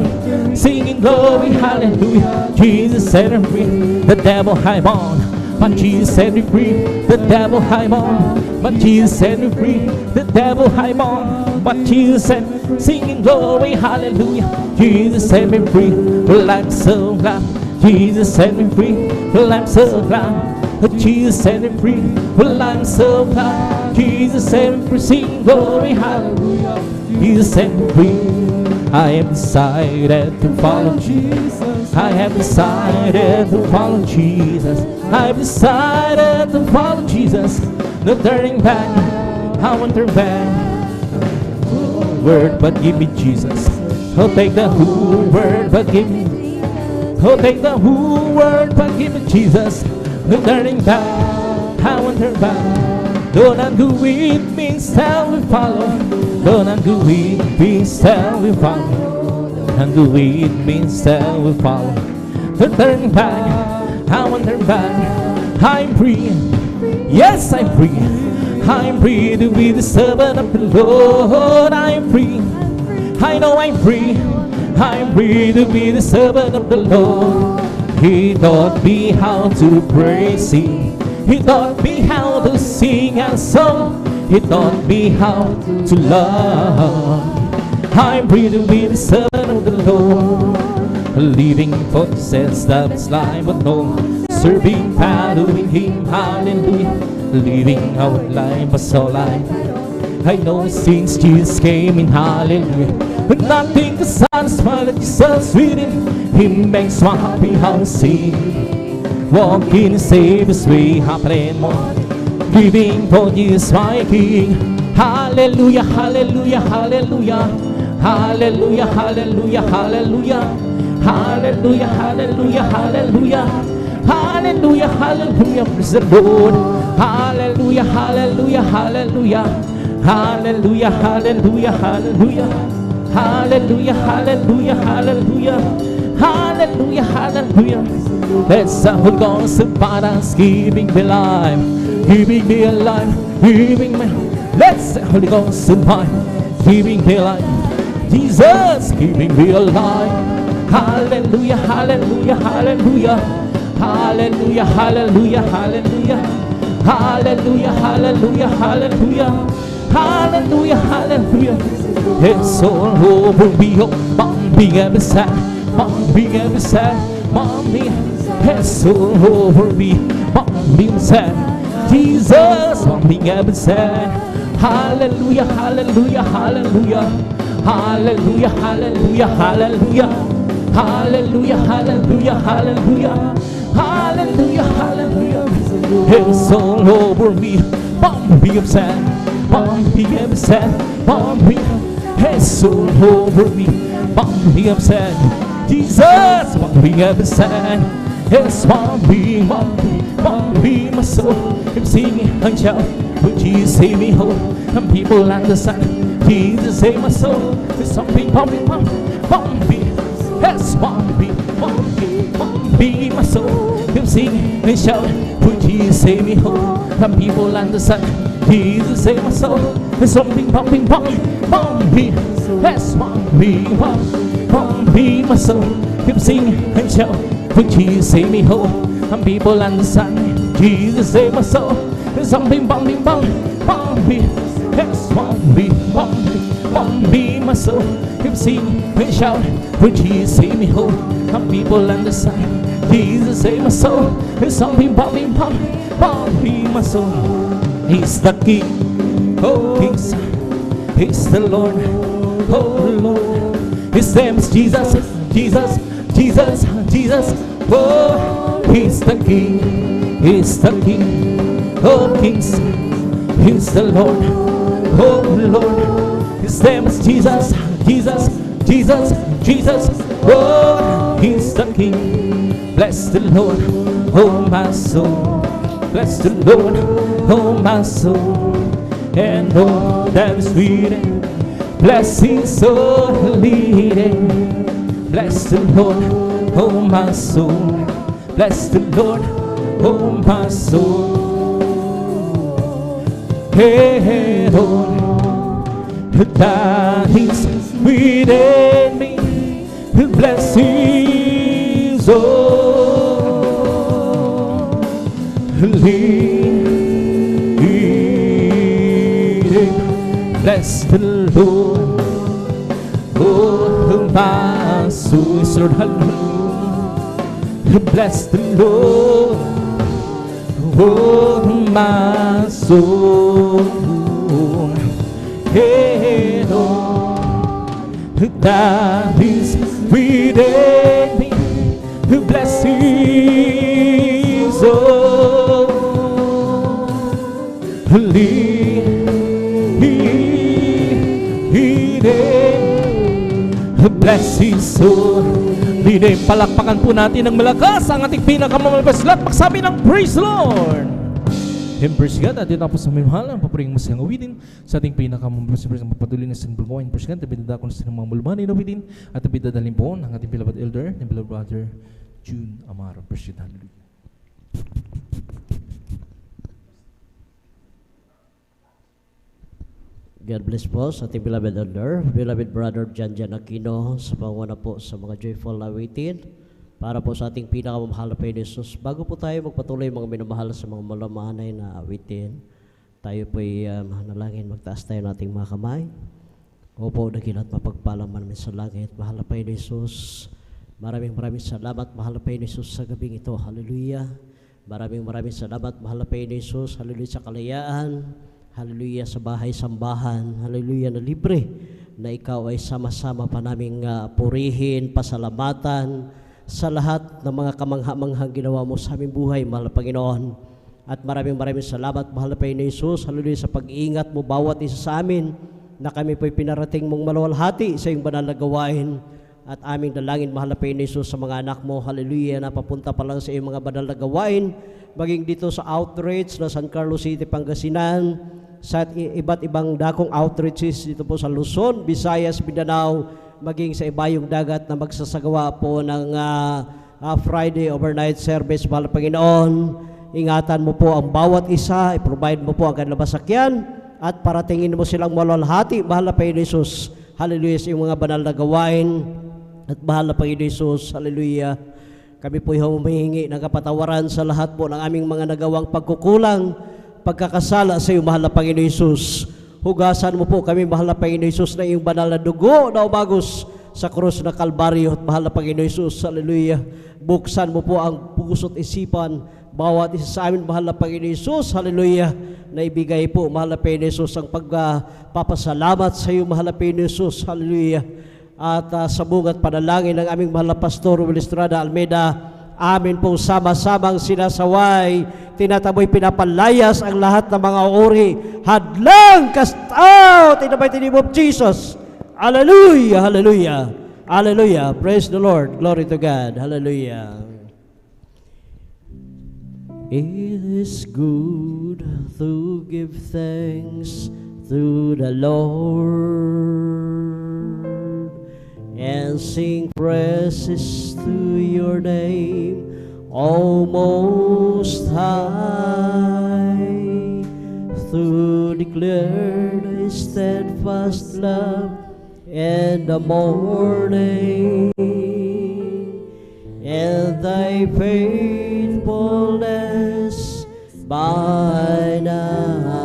singing glory, hallelujah, Jesus set me free. The devil I'm on, but Jesus set me free. The devil I'm on, but Jesus set me free. The devil I'm on, but Jesus set me free. Singing glory, hallelujah, Jesus set me free. Well, I'm so glad Jesus set me free. Well, I'm so glad that Jesus set me free. Well, I'm so glad Jesus set me free. Sing glory, hallelujah, Jesus set me free. I have decided to follow Jesus. I have decided to follow Jesus. I have decided to follow Jesus. No turning back, I won't turn back. Word, but give me Jesus. I'll take the whole word, but give me. Oh, take the whole word, but give it Jesus. No turning back, I won't turn back. Don't undo it, means tell we follow. Don't undo it, means tell we follow. Undo it, means tell we follow. No turning back, I won't turn back. I'm free, yes I'm free. I'm free to be the servant of the Lord. I'm free, I know I'm free. I'm free to be the servant of the Lord. He taught me how to praise Him. He taught me how to sing a song. He taught me how to love. I'm free to be the servant of the Lord. Living for the sense that it's life but no. Serving, following Him, hallelujah. Living our life was all life. I know since Jesus came in, hallelujah. nothing can satisfy like Jesus within. He makes my happy heart sing. Walking the safest way, happening more. Living for Jesus my King. Hallelujah, hallelujah, hallelujah. Hallelujah, hallelujah, hallelujah. Hallelujah, hallelujah, hallelujah. Hallelujah, hallelujah, praise the Lord. Hallelujah, hallelujah, hallelujah. Hallelujah, hallelujah, hallelujah. Hallelujah, hallelujah, hallelujah. Hallelujah, hallelujah. Let's Holy Ghost about us, giving me life, giving me a life, giving me. Let's Holy Ghost about giving me life. Jesus, giving me a life. Hallelujah, hallelujah, hallelujah. Hallelujah, hallelujah, hallelujah. Hallelujah, hallelujah, hallelujah. Hallelujah, hallelujah. It's all over me, oh, mom being ever sad, mom being ever sad, mom being. It's all over me, mom being sad. Jesus, mom being ever sad. Hallelujah, hallelujah, hallelujah. Hallelujah, hallelujah, hallelujah. Hallelujah, hallelujah, hallelujah. Hallelujah, hallelujah. It's all over me, mom being upset, mom being upset, mom being. It's all over me, mom being upset. Jesus, mom being upset. It's mom being my soul. I'm singing and shout, would Jesus save me whole? And people understand, Jesus save my soul. There's something pumping, pumping. Yes, mom be my soul. I'm singing and shouting, would Jesus save me whole? And people understand, Jesus save my soul. There's something pumping, pumping. Yes, mom be my soul. I'm singing and shouting, would Jesus save me whole? And people understand, Jesus save my soul. There's something pumping, pumping. Yes, mom be my soul. I'm singing and shouting, would Jesus save me whole? And people understand, Jesus save my soul. There's something pumping, pumping my soul. He's the King, oh Kings. He's the Lord, oh Lord. His name is Jesus, Jesus, Jesus, Jesus. Oh, He's the King, He's the King, oh Kings. He's the Lord, oh Lord. His name is Jesus, Jesus, Jesus, Jesus. Oh, He's the King. Bless the Lord, oh my soul. Bless the Lord, oh my soul. And all that is within, bless His soul leading. Bless the Lord, oh my soul. Bless the Lord, oh my soul. Hey, Lord, that is within me. Bless His soul leading. Bless the Lord, oh my soul. Lord, hallelujah. Bless the Lord, oh my soul. Hey, Lord, that is within me. Bless His soul leading. Bless His soul leading. Palakpakan po natin ng malakas ang ating pinakamamalakas lahat. Magsabi ng praise the Lord. Praise God. At ito po sa minumahal ang paparing masayang awitin sa ating pinakamamalakas ang magpatuloy na sinbulungan. Praise God. Tabi dadakon sa mga malumani na awitin at tabi dadalhin po ng ating beloved elder ng beloved brother June Amaro. Praise God. Hallelujah. God bless po sa ating beloved elder, beloved brother Jan Aquino, sa panguna po sa mga joyful awitin para po sa ating pinakamamahal na Panginoon Jesus. Bago po tayo magpatuloy mga minamahal sa mga malamanay na awitin, tayo po'y manalangin, magtaas tayo ng ating mga kamay. Opo, dakilat mapagpalang namin sa langit, mahal na Panginoon Jesus. Maraming salamat, mahal na Panginoon Jesus, sa gabing ito. Hallelujah. Maraming salamat, mahal na Panginoon Jesus. Hallelujah sa kalayaan. Hallelujah sa bahay-sambahan. Hallelujah na libre na ikaw ay sama-sama pa naming purihin, pasalamatan sa lahat ng mga kamangha-manghang ginawa mo sa aming buhay, mahal na Panginoon. At maraming salamat, mahal na Panginoon Jesus, hallelujah, sa pag-iingat mo bawat isa sa amin, na kami po'y pinarating mong maluwalhati sa iyong banal na gawain. At aming dalangin, mahal na Panginoon Jesus, sa mga anak mo, hallelujah, na papunta pa lang sa iyong mga banal na gawain, maging dito sa outreach na San Carlos City, Pangasinan, sa iba't ibang dakong outreaches dito po sa Luzon, Visayas, Mindanao, maging sa ibayong dagat na magsasagawa po ng Friday overnight service, mahal na Panginoon. Ingatan mo po ang bawat isa, i-provide mo po ang kanilang masakyan, at paratingin mo silang maluwalhati, mahal na Panginoon Jesus, hallelujah, sa iyong mga banal na gawain. At mahal na Panginoon Jesus, hallelujah, kami po humihingi ng kapatawaran sa lahat po ng aming mga nagawang pagkukulang, pagkakasala sa iyo, mahal na Panginoon Jesus. Hugasan mo po kami, mahal na Panginoon Jesus, na iyong banal na dugo na umagos sa krus na Kalbaryo. At mahal na Panginoon Jesus, hallelujah, buksan mo po ang puso't isipan bawat isa sa amin, mahal na Panginoon Jesus, hallelujah, na ibigay po, mahal na Panginoon Jesus, ang pagpapasalamat sa iyo, mahal na Panginoon Jesus, hallelujah. At sa bungat panalangin ng aming mahal na Pastor Will Estrada Almeida, amin pong sama-samang sinasaway, tinataboy, pinapalayas ang lahat ng mga uri, hadlang, cast out in the mighty name of Jesus. Hallelujah, hallelujah, hallelujah. Praise the Lord, glory to God, hallelujah. It is good to give thanks to the Lord and sing praises to your name, O Most High, to declare thy steadfast love in the morning and thy faithfulness by night.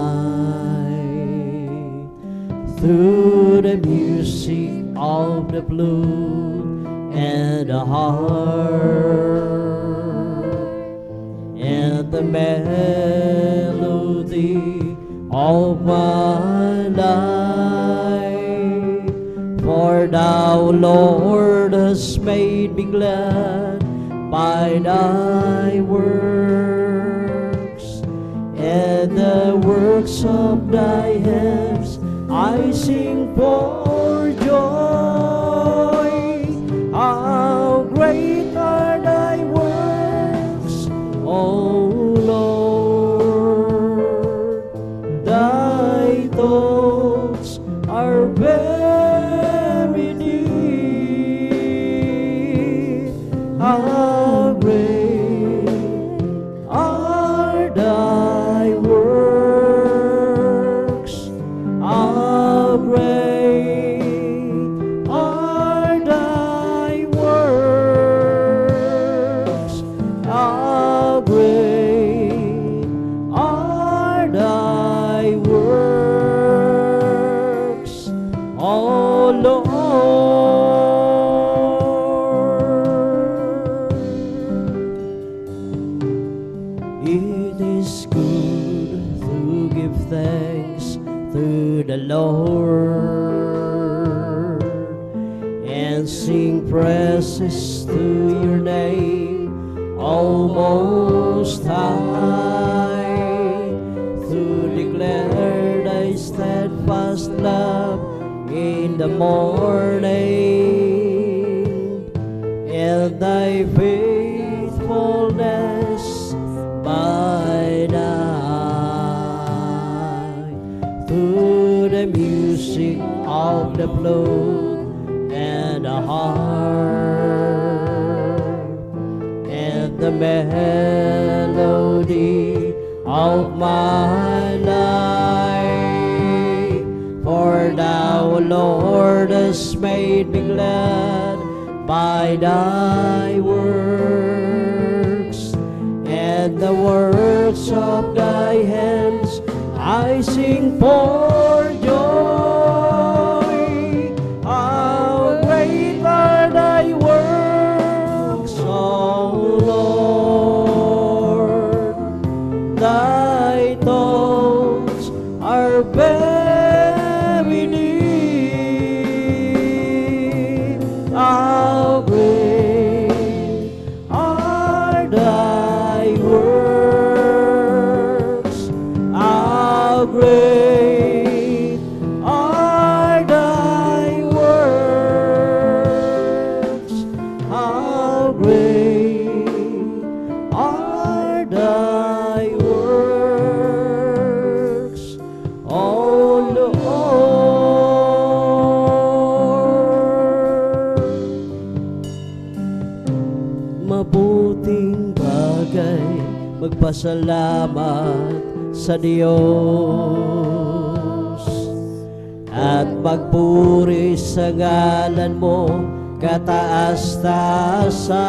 Through the music of the flute and the harp and the melody of my life, for thou, Lord, hast made me glad by thy works, and the works of thy hands I sing for joy. How great are thy works, O Lord! Thy thoughts are very deep. How great are thy works! How great are thy works! How great are thy works, O Lord! It is good to give thanks to the Lord and sing praises to your name, O Most High, to declare thy steadfast love in the morning and thy faithfulness by night. To the music of the flute and the harp and the melody of my life, for thou, Lord, hast made me glad by thy works, and the works of thy hands I sing for joy. How great are thy works, O Lord! Thy thoughts are very deep. mabuting bagay, magpasalamat sa Diyos at magpuri sa ngalan mo kataas-taasan.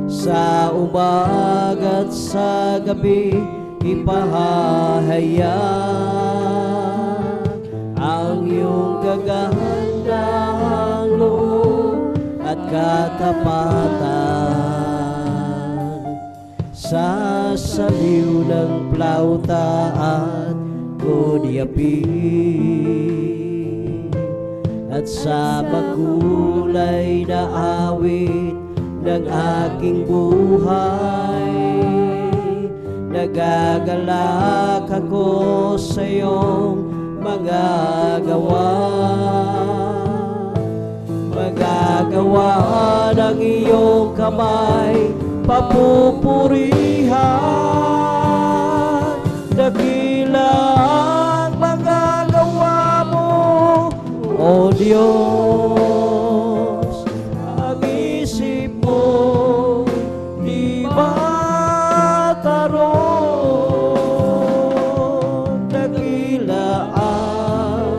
Sa umaga at sa gabi ipahahayag ang iyong kagandahang loob at katapatan. Sa saliw ng plauta at kudyapi at sa makulay na awit ng aking buhay, nagagalak ako sa iyong mga gawa. Magagawa ng iyong kamay, papupurihan. Dakila ang mga gawa mo, O Diyos. Ang isip mo di matarong. Dakila ang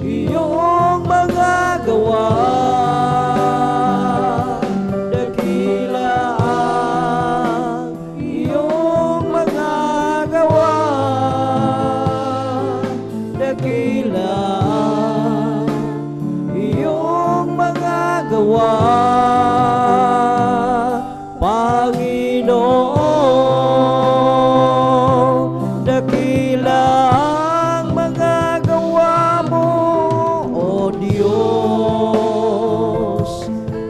iyong mga gawa. Dakila ang iyong mga gawa. Dakila ang iyong mga gawa, Panginoon. Dakila ang mga gawa mo, O Diyos.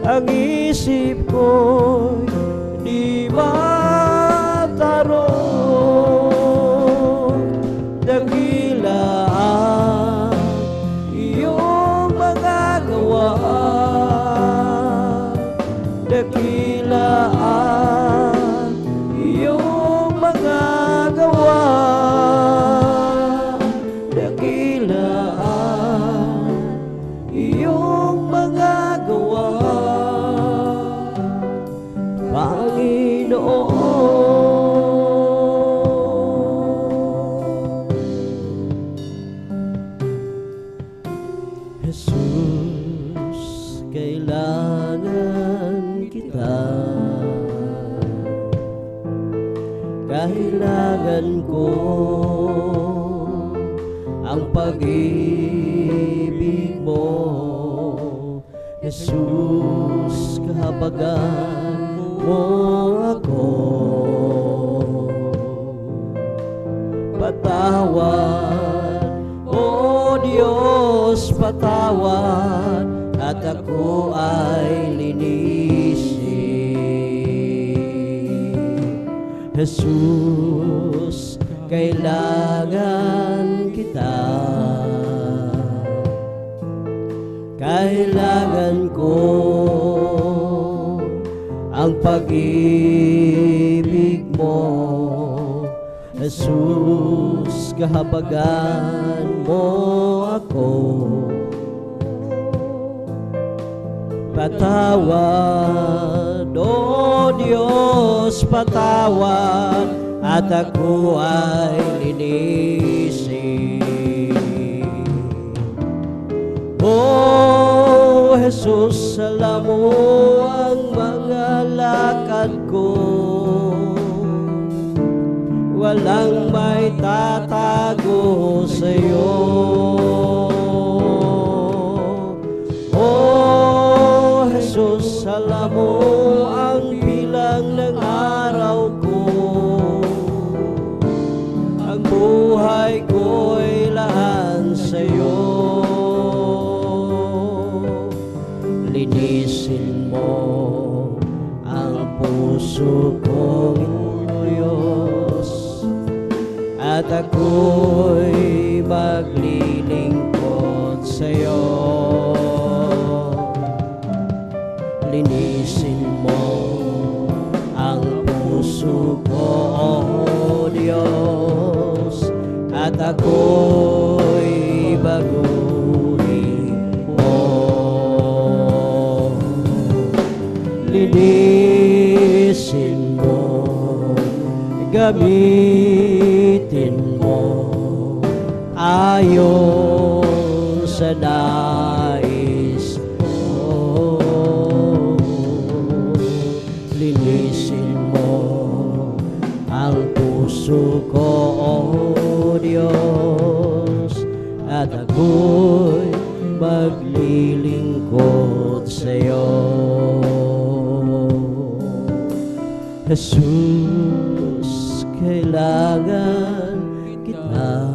Ang isip ko'y di matarong. Dakila ang iyong mga gawa. Dakila ang iyong mga gawa. Dakila ang iyong mga gawa, Panginoon. Jesus, kailangan kita. Kailangan ko ang pag-ibig mo. Jesus, kahabagan mo ako. Patawad, O Diyos, patawad, at ako ay linisin. Jesus, kailangan kita. Kailangan ko ang pag-ibig mo. Jesus, kahabagan mo ako. Patawad, O Diyos, patawad, at ako ay linisin. O Jesus, alam mo ang mga lakad ko. Walang may tatago sa'yo. O Jesus, alam mo ang bilang ng araw ko. Ang buhay ko'y lahan sa'yo. Linisin mo ang puso ko, Diyos, at ako'y maglilingkod sa'yo. Linisin mo ang puso ko, O Diyos, at ako'y baguhin mo. linisin mo, gamitin mo, ayon sa nais mo. Linisin mo ang puso ko, O Diyos, at ako'y maglilingkod sa'yo. Jesus, kailangan kita.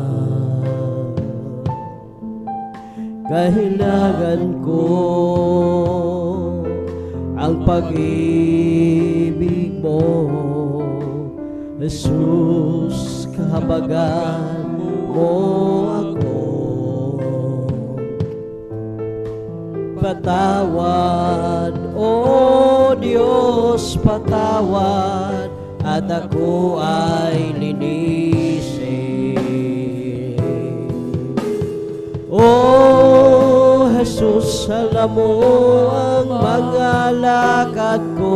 Kailangan ko ang pag-ibig mo. Jesus, kahabagan mo ako. Patawad, O Diyos, patawad, at ako ay linisin. O Jesus, alam mo ang mga lakad ko,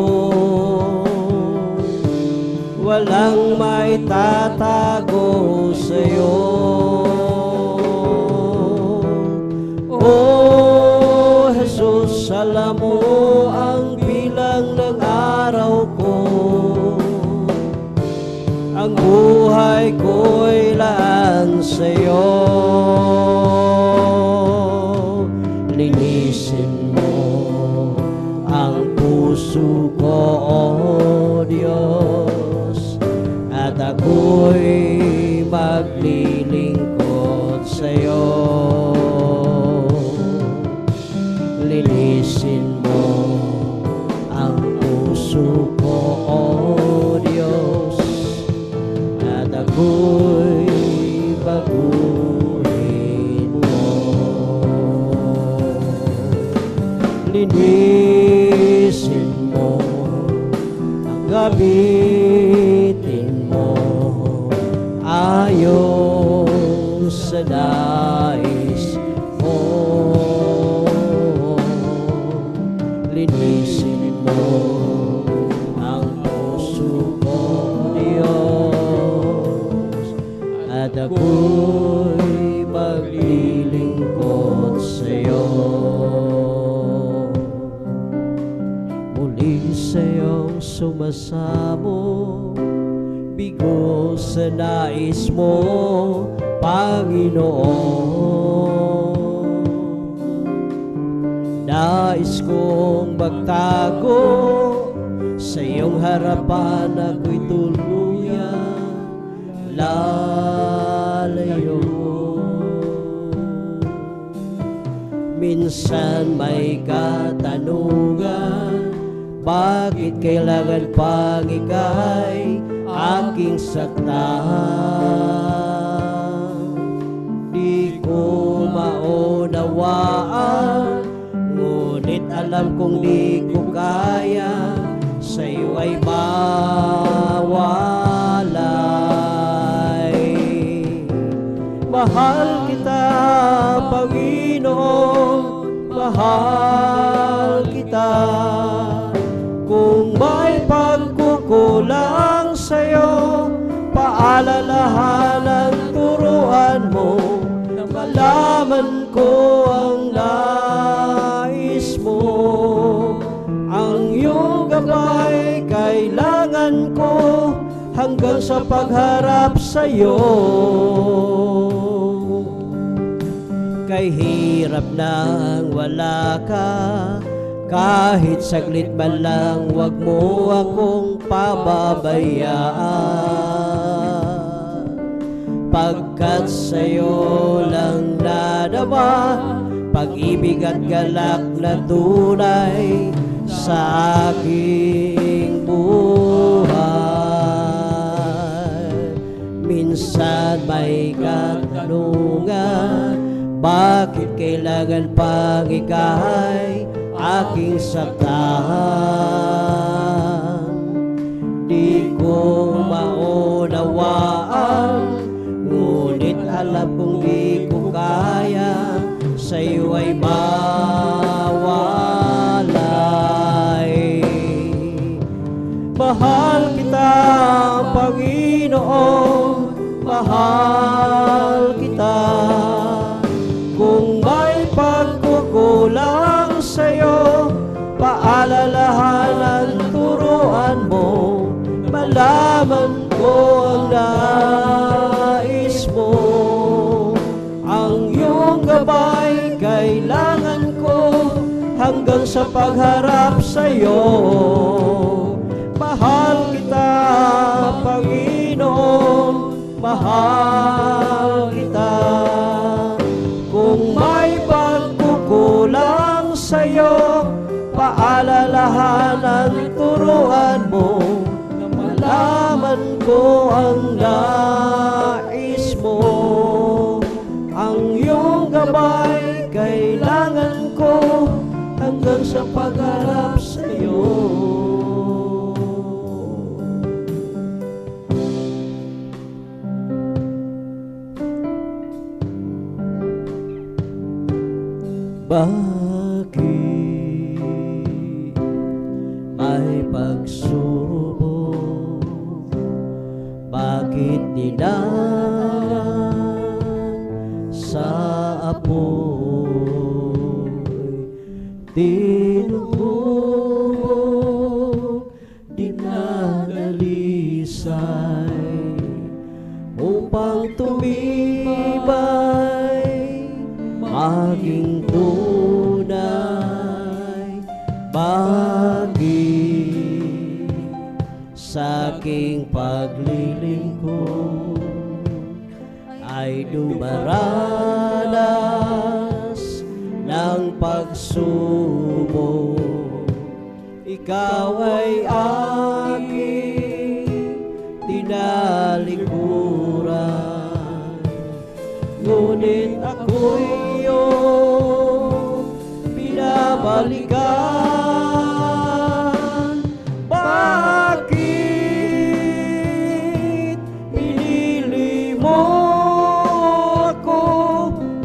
walang may tatago sa'yo. O Jesus, alam mo ang bilang ng araw ko, ang buhay ko'y laan sa'yo. Linisin mo ang puso ko, O Diyos, at ako'y maglilingkod sa'yo. Linisin mo ang puso ko, O Diyos, at ako'y baguhin mo. Linisin mo ang gamitin mo, ayon sa nais mo. Linisin mo ang puso ko, Diyos, at ako'y maglilingkod sa'yo. Muli sa'yong sumasamo, bigo sa nais mo, Panginoon. Nais kong magtago sa iyong harapan, ako'y tuluyan lalayo. Minsan may katanungan, bakit kailangan pang ika'y aking saktan? Di ko maunawaan, ngunit alam kong di ko kaya sa'yo ay mawalay. Mahal kita, Panginoon, mahal kita. Kung may pagkukulang sa'yo, paalalahanan, turuan mo, malaman ko ang nais mo. Ang iyong gabay kailangan ko hanggang sa pagharap sa'yo. Kay hirap nang wala ka, kahit saglit man lang, wag mo akong pababayaan. Pagkat sa'yo lang nadama, pag-ibig at galak na tunay sa aking buhay. Minsan may katanungan, bakit kailangan pang ika'y aking saktan? Di ko maunawaan, ngunit alam kong di ko kaya sa'yo ay mawalay. paalalahanan, turuan mo, malaman ko ang nais mo. Ang iyong gabay kailangan ko hanggang sa pagharap sa'yo. Mahal kita, Panginoon, mahal kita. Kung may pagkukulang sa'yo, paalalahanan, turuan mo, na malaman ko ang nais mo. Ang iyong gabay kailangan ko hanggang sa pagharap sa'yo. Bakit may pagsubok? Bakit dinaan sa apoy? Tinubog, dinadalisay upang tumibay, maging tunay. Bakit sa aking paglilingkod ay dumaranas ng pagsubok? Ikaw ay aking tinalikuran, ngunit ako'y iyong binabalikan. Bakit pinili mo ako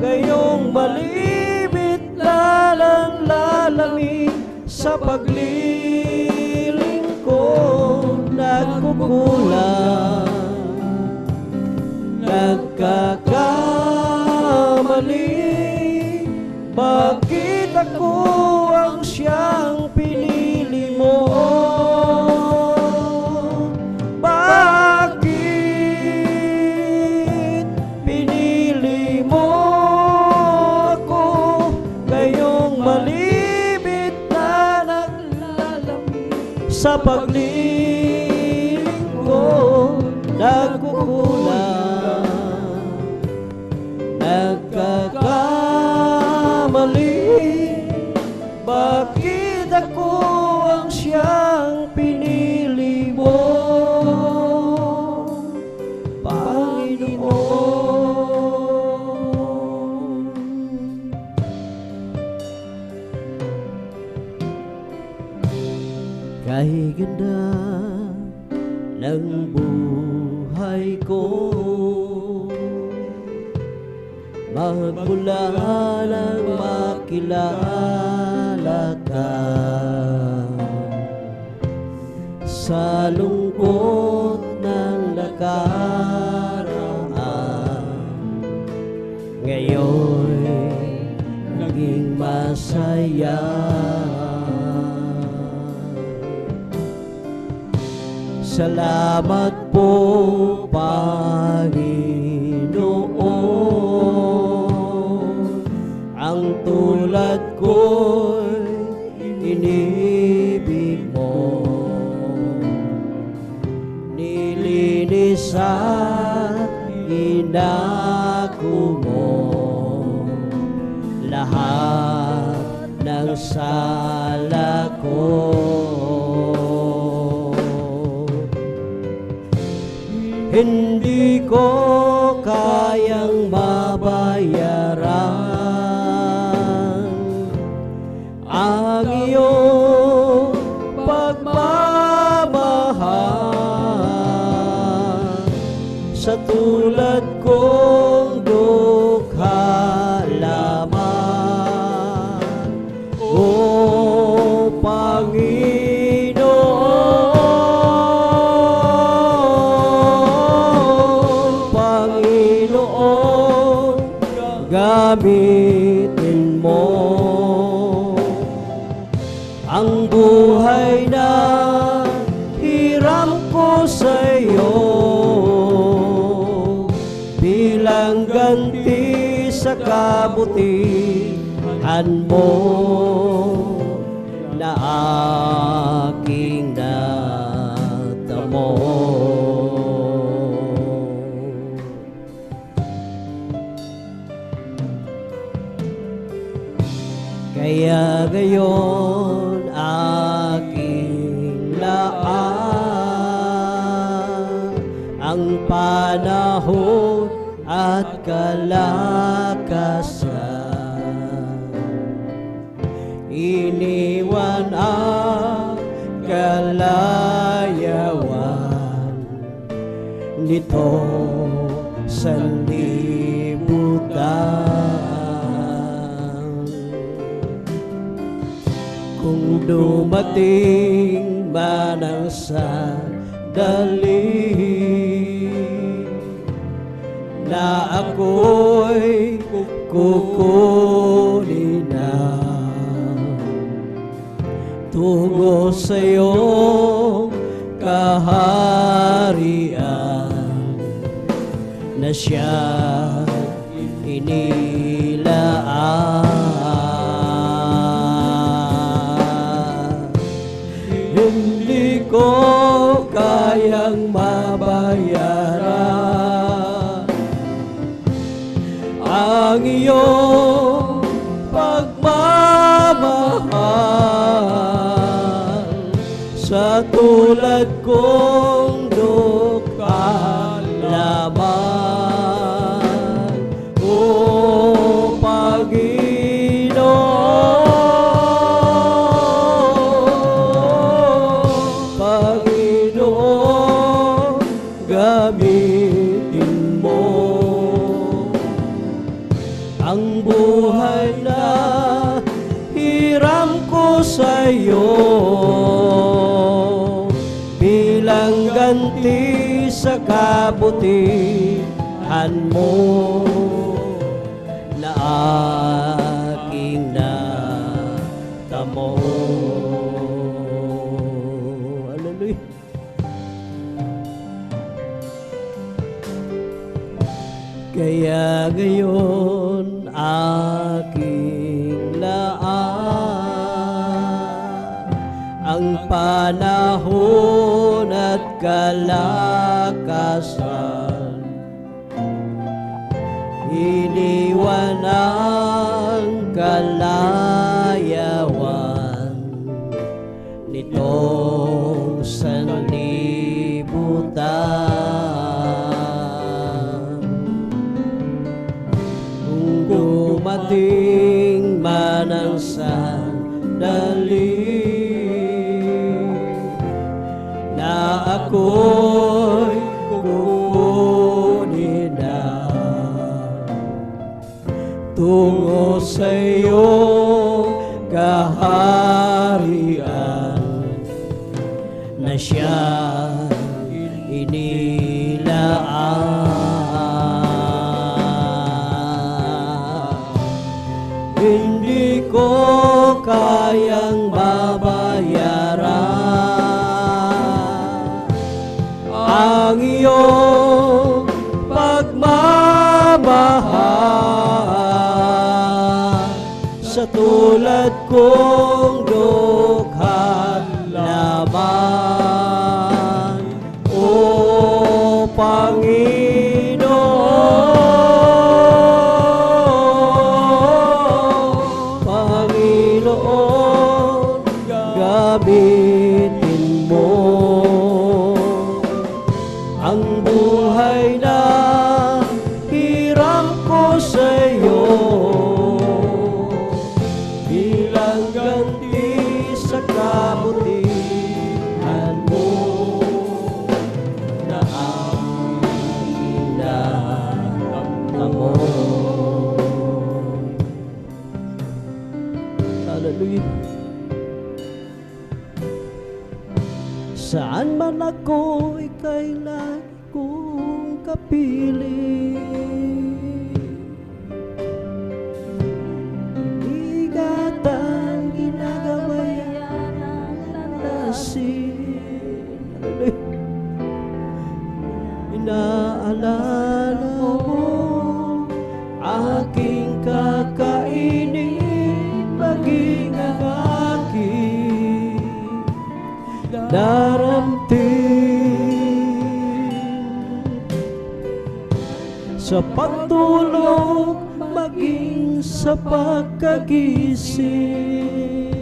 ngayong malimit na lang lalamig sa paglilingkod? Nagkukulang, nagkakamali. Bakit ako ang siyang pinili mo? Bakit pinili mo ako ngayong malimit na naglalamig sa paglilingkod? Nagkukulang, nagkakamali. Bakit ako ang siyang pinili mo, Panginoon? Kahit ganda ng buhay ko, magmula nang makilala ka, sa lungkot ng nakaraan, ngayon naging masaya. Salamat po, Panginoon. Ang tulad ko'y inibig mo, nilinis at inako mo lahat ng sala ko. Hindi ko kayang mabayaran ang iyong pagmamahal. Sa tulad kong dukha lamang, O Panginoon, gamitin mo ang buhay na hiram ko sa'yo bilang ganti sa kabutihan mo na aking natamo. Kaya ngayon aking laan ang panahon at kalakasan. Iniwan ang kalayawan nito sanlibutan. Kung dumating man ang sandali na ako'y kukunin na tungo sa'yo kaharian na siya inilaan. Hindi ko kayang mabayaran ang iyong pagmamahal sa tulad kong dukha laman. O Panginoon, Panginoon, gamitin mo ang buhay na hiram ko sa'yo bilang ganti sa kabutihan mo na aking natamo. Hallelujah. Kaya ngayon aking laan ang panahon at kalakasan. Iniwan ang kalayawan nitong sanlibutan. Kung dumating man ang sandali na ako'y kukunin na tungo sa'yo kaharian na siya inilaan. Hindi ko kayang babayaran ang iyong pagmamahal sa tulad kong dukha laman. O Panginoon, Panginoon, gamitin mo ang buhay na hiram ko sa'yo bilang ganti sa kabutihan mo na aking natamo. Hallelujah. Saan man ako, ika'y lagi kong kapiling. Bigat ang ginagabayan asin. Inaalala mo aking kakainin, maging ang aking daramtin. Sa pagtulog, maging sa pagkagising,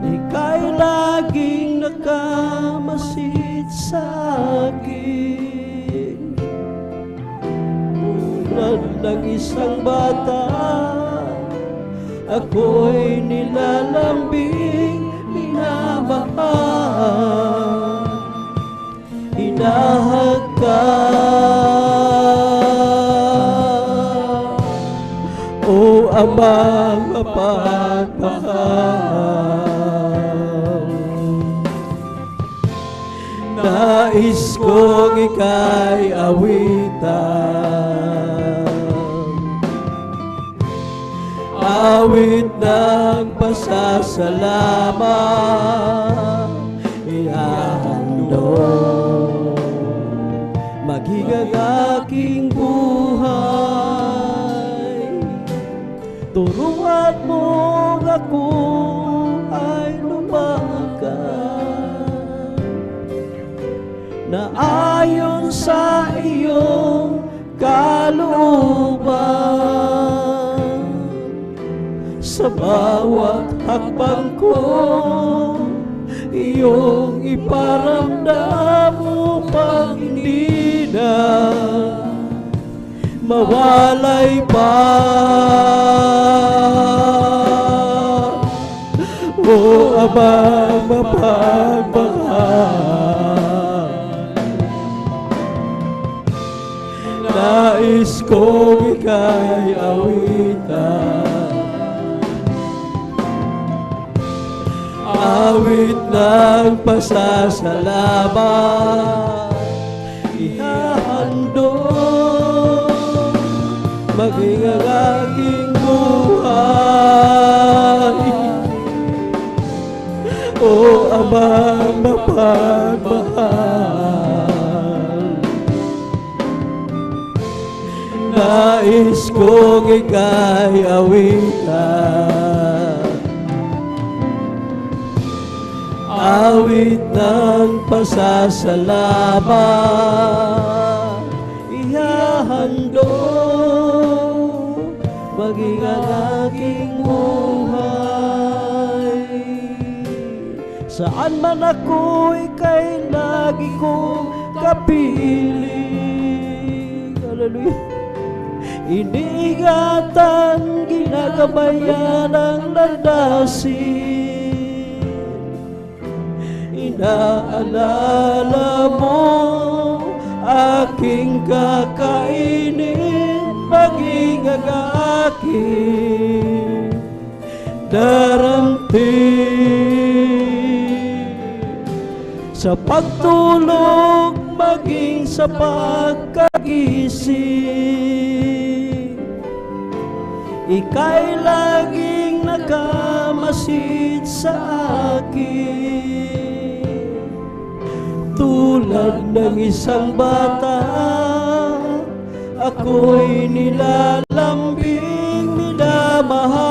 ika'y laging nakamasid sa akin. Tulad ng isang bata, ako'y nilalambing, minamahal, hinahagkan. O Amang mapagmahal, nais kong ika'y awitan, awit ng pasasalamat, ihahandog maging ang aking buhay. Turuan mo ako ay lumagan na ayon sa iyong kalooban. Sa bawat hakbang ko, iyong iparamdam upang hindi na mawalay pa. O Amang mapagmahal, nais kong ika'y awitan, awit ng pasasalamat, ihahandog maging ang aking buhay. O Amang mapagmahal, nais kong ika'y awitan, awit ng pasasalamat, ihahandog maging ang aking buhay. Saan man ako, ika'y lagi kong kapiling. Hallelujah. Iniingatan, ginagabayan ang landasin. Inaalala mo aking kakainin, maging ang aking daramtin. Sa pagtulog, maging sa pagkagising, ika'y laging nakamasid sa akin. Tulad ng isang bata, ako'y nilalambing, minamahal,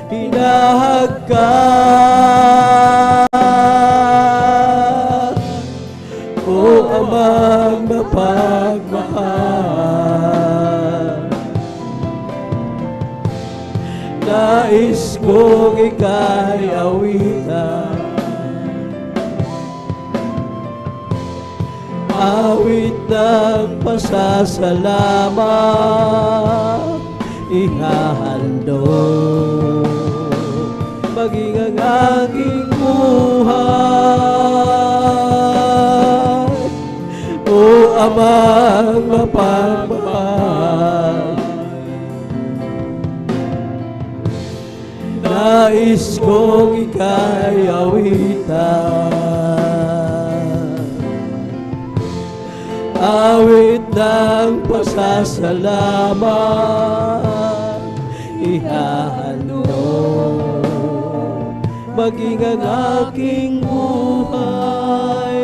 hinahagkan. O Amang mapagmahal, nais kong ika'y awitan, awit ng pasasalamat, ihahandog maging ang aking buhay. O Amang mapagmahal, nais kong ika'y awitan, awit ng pasasalamat, ihahandog maging ang aking buhay.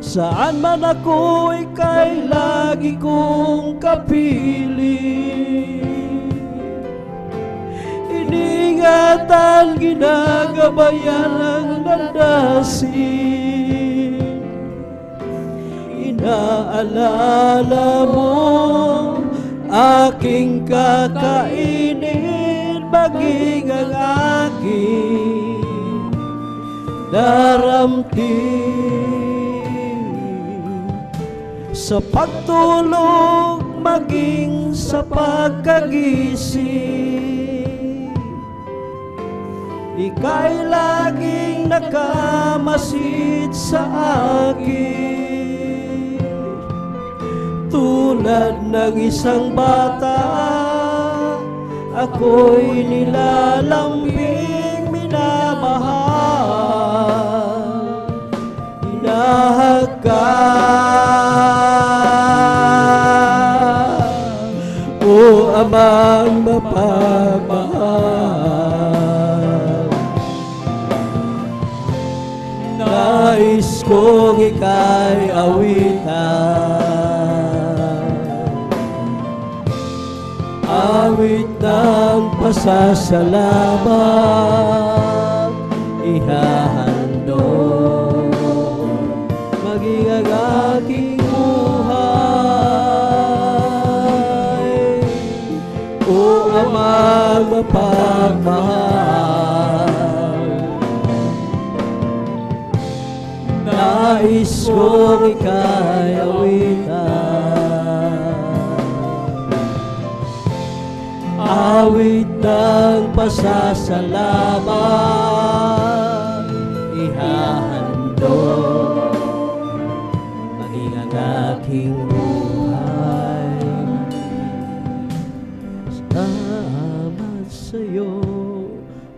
Saan man ako, ika'y lagi kong kapiling. Iningatan, ginagabayan ang landasin. Inaalala mo aking kakainin, maging ang aking daramtin. Sa pagtulog, maging sa pagkagising, ika'y laging nakamasid sa akin. Tulad ng isang bata, ako'y nilalambing, minamahal, hinahagkan. O Amang mapagmahal, nais kong ika'y awitan, awit ng pasasalamat, ihahandog maging ang aking buhay. O Amang mapagmahal, nais kong ika'y awitan, awit ng pasasalamat, ihahandog maging ang aking buhay. Salamat sa'yo,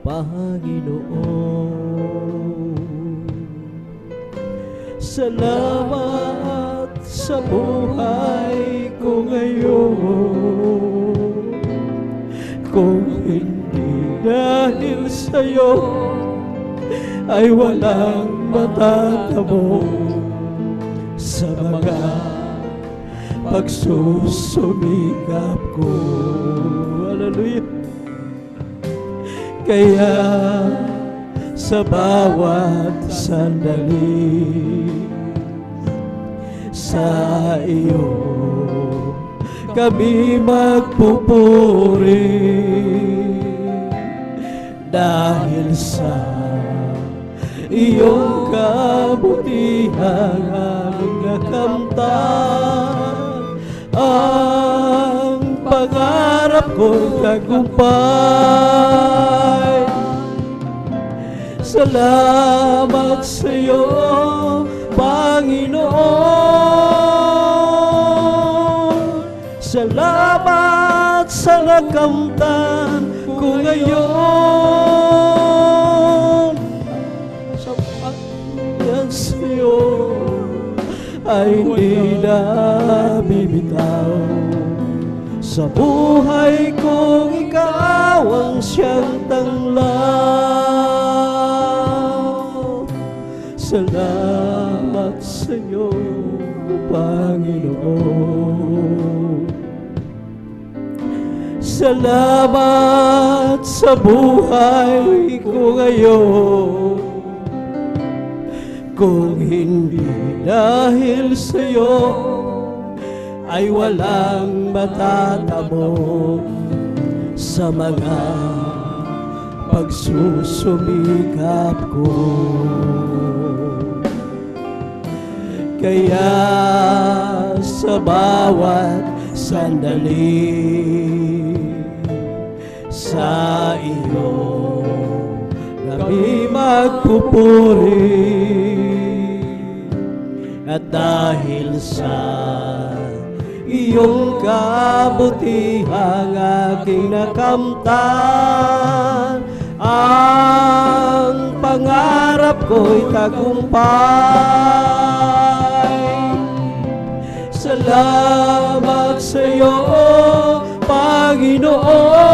Panginoon. Salamat sa buhay ko ngayon. Kung hindi dahil sa'yo, ay walang matatamo sa mga pagsusumikap ko. Hallelujah. Kaya sa bawat sandali, sa iyo kami magpupuri, dahil sa iyong kabutihan aming nakamtan. Ang pangarap ko'y tagumpay. Salamat sa iyo, Panginoon. Salamat sa nakamtan ko ngayon. Sapat yan sa iyo ay hindi na bibitaw. Sa buhay kong ikaw ang siyang tanglaw. Salamat sa iyo, Panginoon. Salamat sa buhay ko ngayon. Kung hindi dahil sa iyo, ay walang matatamo sa mga pagsusumikap ko. Kaya sa bawat sandali, sa iyo kami magpupuri. At dahil sa iyong kabutihang aking nakamtan, ang pangarap ko'y tagumpay. Salamat sa iyo, Panginoon.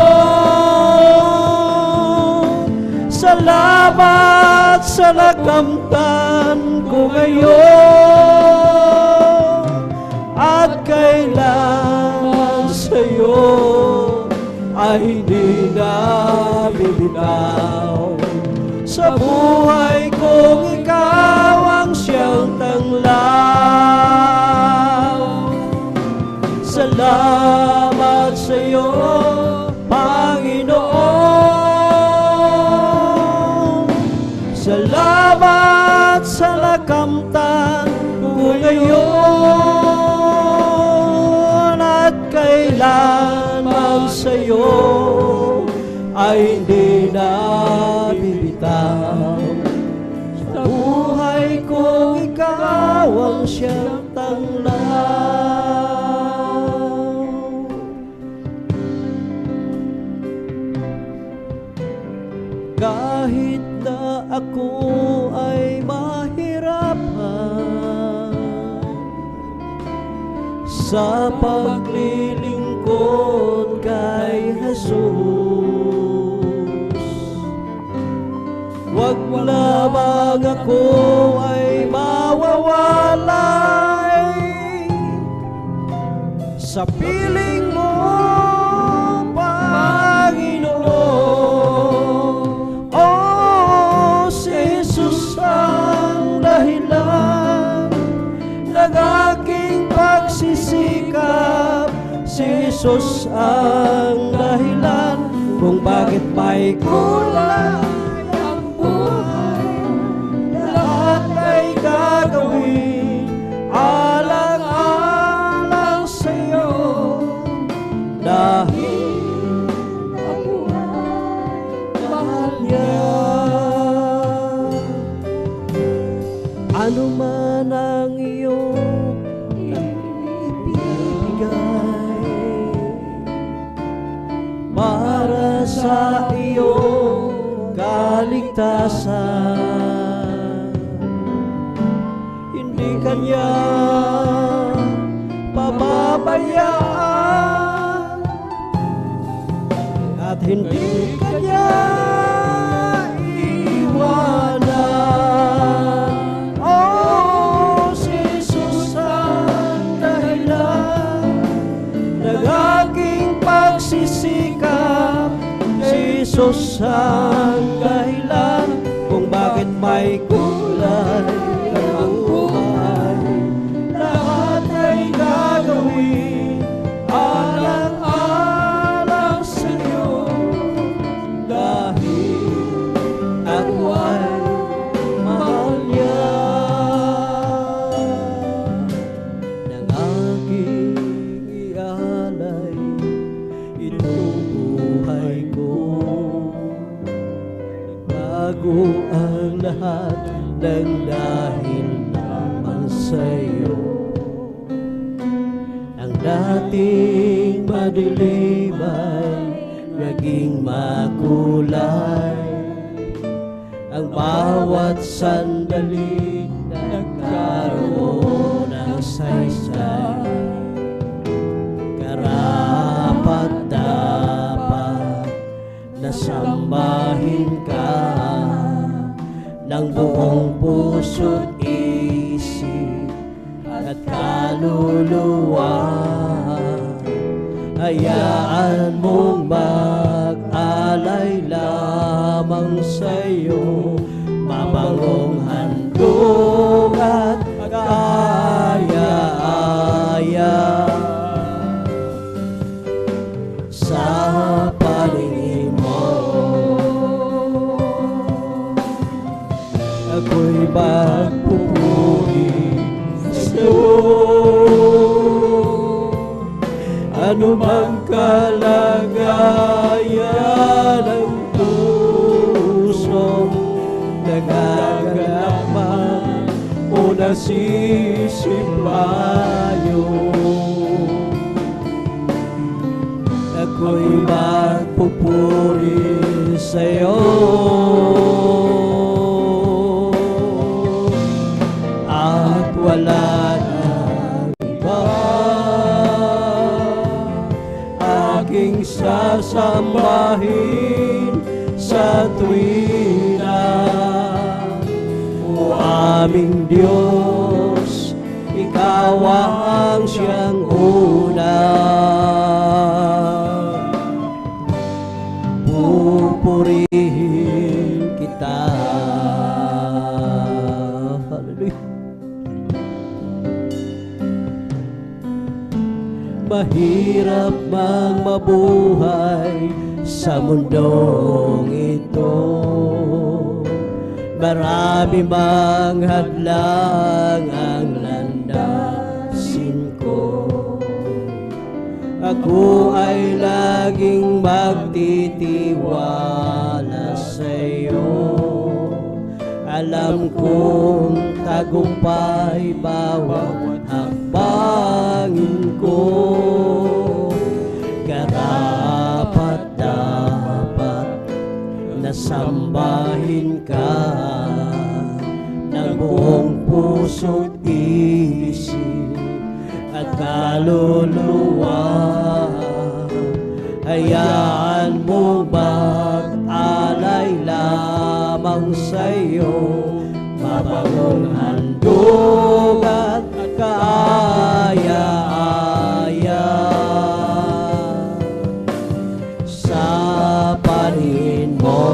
Salamat sa nakamtan ko ngayon at kailangan sa'yo ay hindi na bibitaw. Sa buhay kong ikaw ang siyang tanglaw. Salamat sa'yo, Panginoon. Salamat sa nakamtan ko ngayon at kailanman sa'yo ay hindi na bibitaw. Sa buhay kong ikaw ang siyang tanglaw. Kahit na ako ay mahirapan sa paglilingkod kay Jesus, wag lamang ako ay mawawalay sa piling mo, Panginoon. Oh, si Jesus ang dahilan ng aking pagsisikap. Si Jesus ang dahilan kung bakit may kulay ang buhay. Lahat ay gagawin alang-alang sa'yo, dahil ako ay mahal niya. Ano man ang iyong ibibigay para sa iyong kaligtasan, hindi kanya pababayaan at hindi kanya iwanan. Oh, si Jesus ang dahilan ng aking pagsisikap. Si Jesus ang dahilan kung bakit may kulay ang buhay. Lahat ay gagawin alang-alang sa'yo, dahil ako ay mahal niya. Nang aking ialay itong buhay ko, bago ang lahat ng dahil naman sa'yo. Ang dating madilim ay naging makulay. Ang bawat sandali nagkaroon ng saysay. Karapat-dapat nasambahin ka ng buong puso't isip at kaluluwa. Hayaan mong mag-alay lamang sa'yo, mabangong handog at kaaya-aya. Sa paningin mo, ako'y magpupuri sa'yo. Ano mang kalagayan ng puso, nagaganap man o nasisimbayo, ako'y magpupuri sa'yo. At wala nang iba aking sasambahin sa tuwing aming Diyos, Ikaw ang siyang una. Pupurihin kita. Hallelujah. Mahirap mang mabuhay sa mundong ito, marami mang hadlang ang landasin ko. Ako ay laging magtitiwala sa iyo. Alam kong tagumpay bawat hakbangin ko. Karapat-dapat nasambahin ka ng buong puso't isip at kaluluwa. Hayaan mo mag-alay lamang sa'yo, mabagong handog at kaaya-aya. Sa panin mo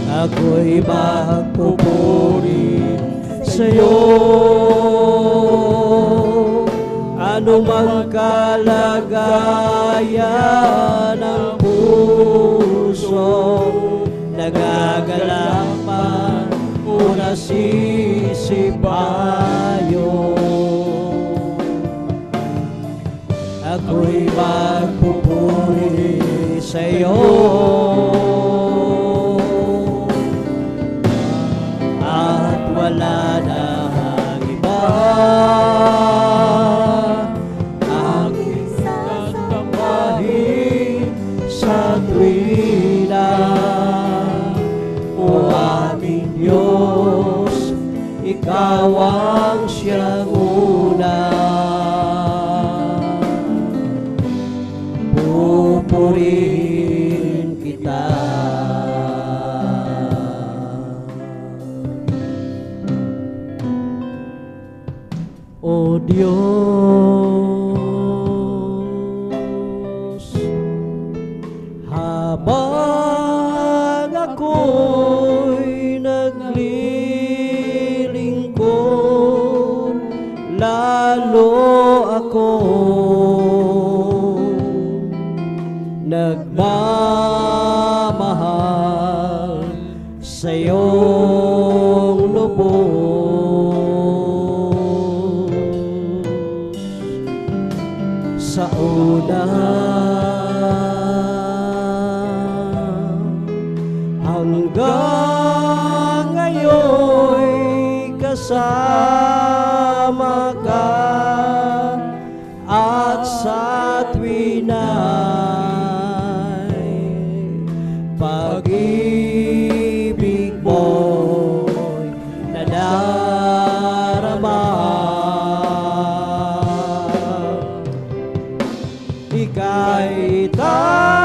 ako'y magpupuri sa'yo. Ano mang kalagayan ng puso, nagagalapan o nasisipayo, ako'y magpupuri sa'yo. At wala nang iba aking sasambahin sa tuwina. O aming Diyos, Ikaw ang siyang una. Pupurihin kita. O Diyos, habang ako'y naglilingkod, lalo ako nagmamahal sa iyong lubos. Sa una hanggang ngayon'y kasama ka, at sa tuwina'y pag-ibig mo'y nadarama. Ika'y tataas,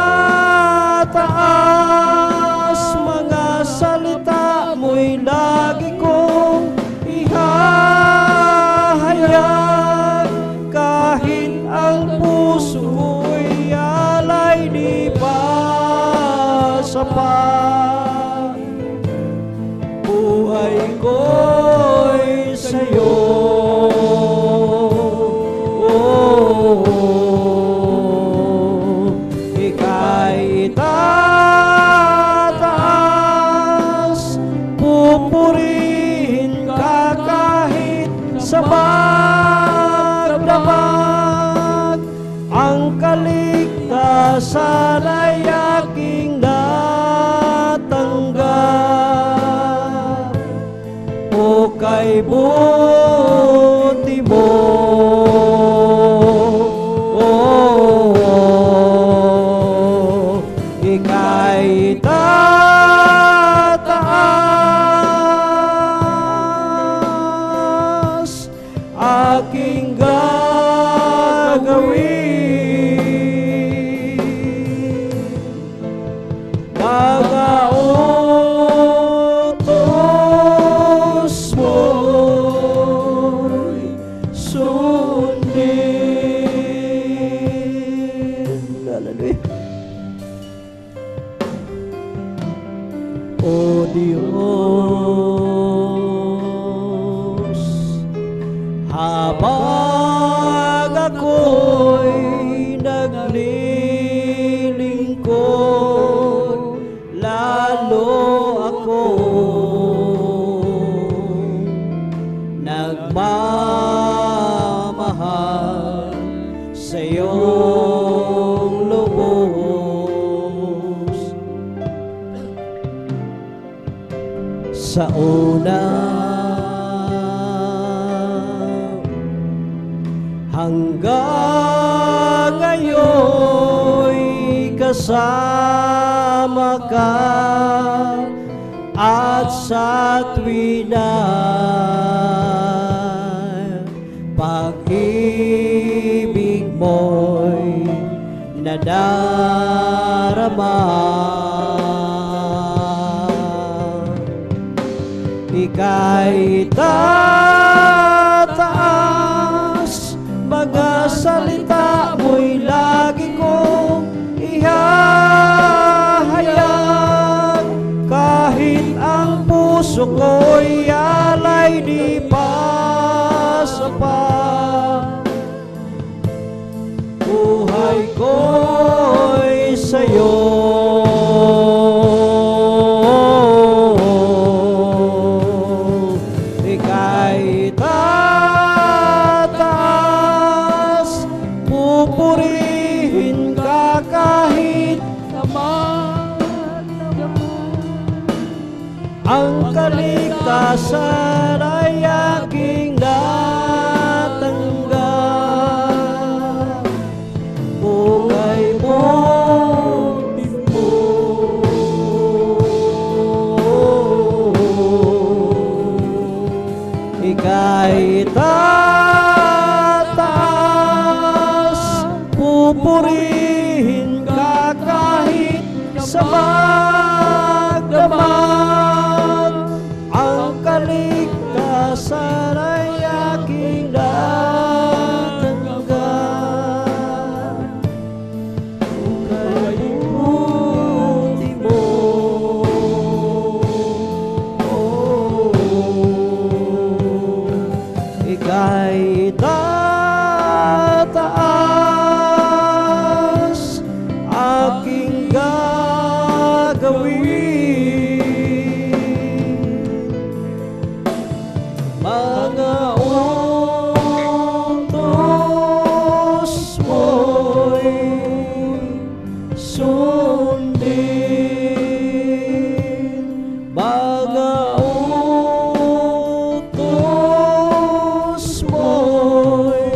mga salita mo'y lagi kong ihahayag, kahit ang puso ko'y alay di pa sapat. Buhay ko'y sa'yo. Ika'y tataas, pupurihin ka kahit sa magdamag. Ang kaligtasan ay aking natanggap. O kay buti mo, ika'y tataas, aking gagawin. Mga hallelujah. O Diyos, habang ako'y naglilingkod, lalo akong nagmamahal sa iyong lubos. Sa una hanggang ngayon'y kasama ka, at sa tuwin na pag-ibig mo'y nadarama. Ika'y tataas, mga salita mo'y lagi kong ihahayag, kahit ang puso ko'y alay di pasapat. Buhay ko'y sa'yo, ika'y tataas, pupurihin ka kahit ang kaligtasan ay aking natanggap. Bukay mo, ika'y tataas, pupurihin ka kahit sa magdamag, ang kaligtasan ay aking natanggap. Bukay buti mo, ika'y tataas, aking gagawin. Mga utos mo'y sundin, mga utos mo'y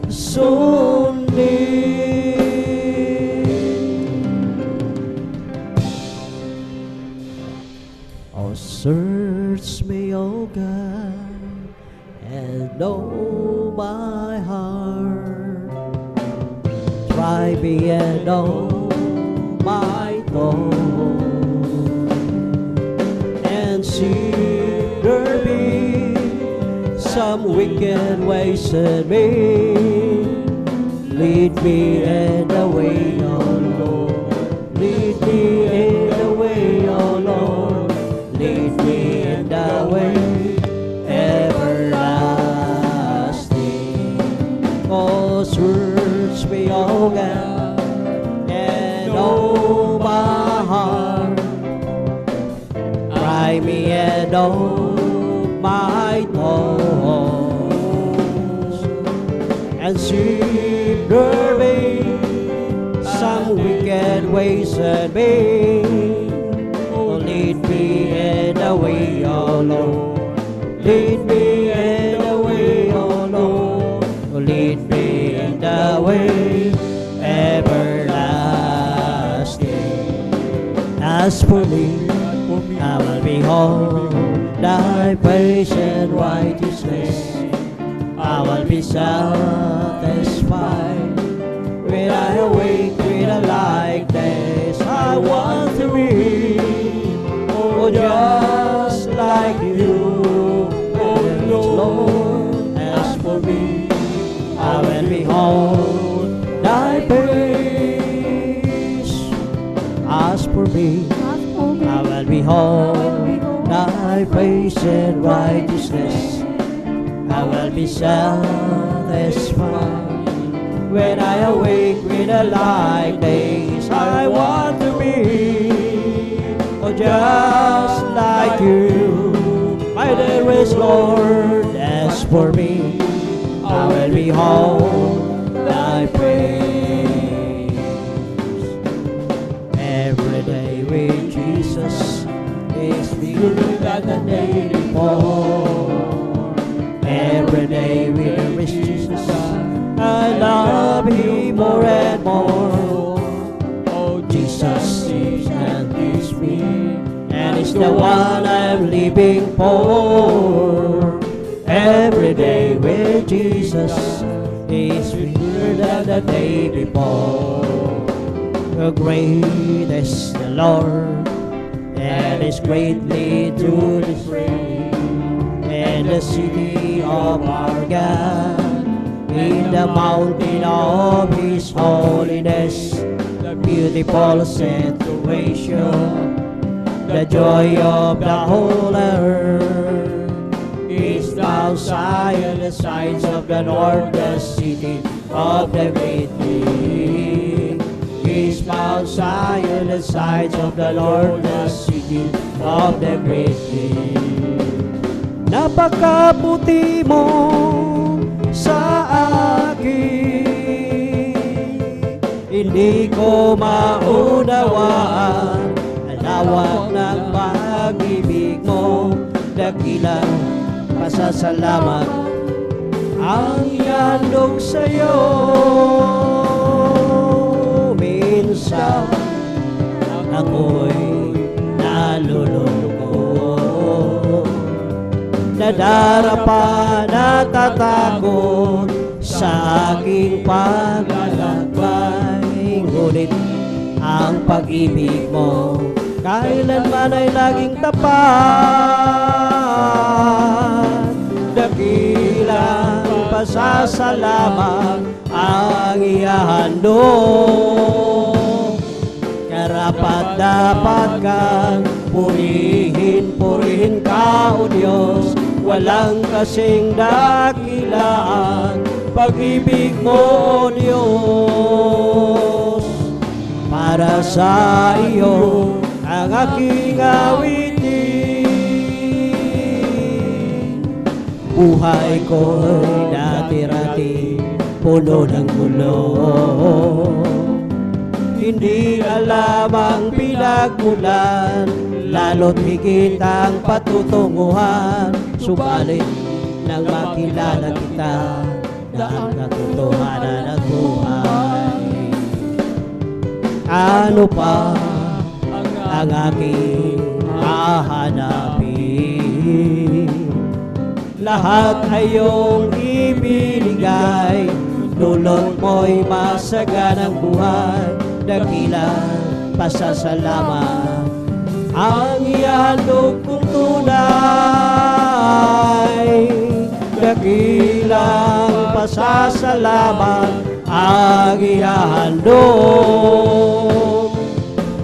sundin. Oh, search me, O God, and know my heart. Try me and know my thought, and see if there be some wicked ways in me. Lead me in the way, O Lord. Lead me in the way, O Lord. Lead me in the way everlasting. Oh, search me, O God, and know my heart. Try me and know my thoughts, and see if there be some wicked ways in me. Oh, lead me in the way, O Lord. Lead me in the way, O Lord. Oh, lead me in the way everlasting. As for me, I will behold thy praise and righteousness. I will be satisfied when I awake with a likeness. I want to be, oh, just like you, oh Lord. As for me, I will behold thy praise me. I will behold thy face in righteousness. I will be satisfied when I awake with the light days. I want to be just like you. My dearest Lord, as for me, I will behold thy face. Every day with Jesus is bigger than the day before. Every day with Jesus, I love Him more and more. Oh, Jesus is and is me, and it's the one I'm living for. Every day with Jesus is bigger than the day before. The great is the Lord, and is greatly to be praised. In the city of our God, in the mountain of His holiness, the beautiful situation, the joy of the whole earth is Mount Zion, the sides of the north, the city of the great King. Is Mount Zion, the sides of the Lord, the city of the great King. Napakabuti mo sa akin, hindi ko maunawaan ang lawak ng pag-ibig mo. Dakilang pasasalamat ang ihandog sa'yo. Minsan ako'y nalulungkot, nadarapa, natatakot sa aking paglalakbay. Ngunit ang pag-ibig mo kailanman ay laging tapat. Dakilang pasasalamat ang ihahandog. Karapat dapat kang purihin, purihin ka o Diyos. Walang kasing dakilaan pag-ibig mo o Diyos. Para sa iyo ang aking awitin. Buhay ko'y dati-rati puno ng gulo. Hindi alam ang pinagmulan, lalo't higit ang patutunguhan. Subalit nang makilala kita na ang katotohanan ng buhay, ano pa ang aking hahanapin? Lahat ay iyong ibinigay, dulot mo'y masaganang buhay. Dakilang pasasalamat ang ihandog kong tunay. Dakilang pasasalamat ang ihahandog.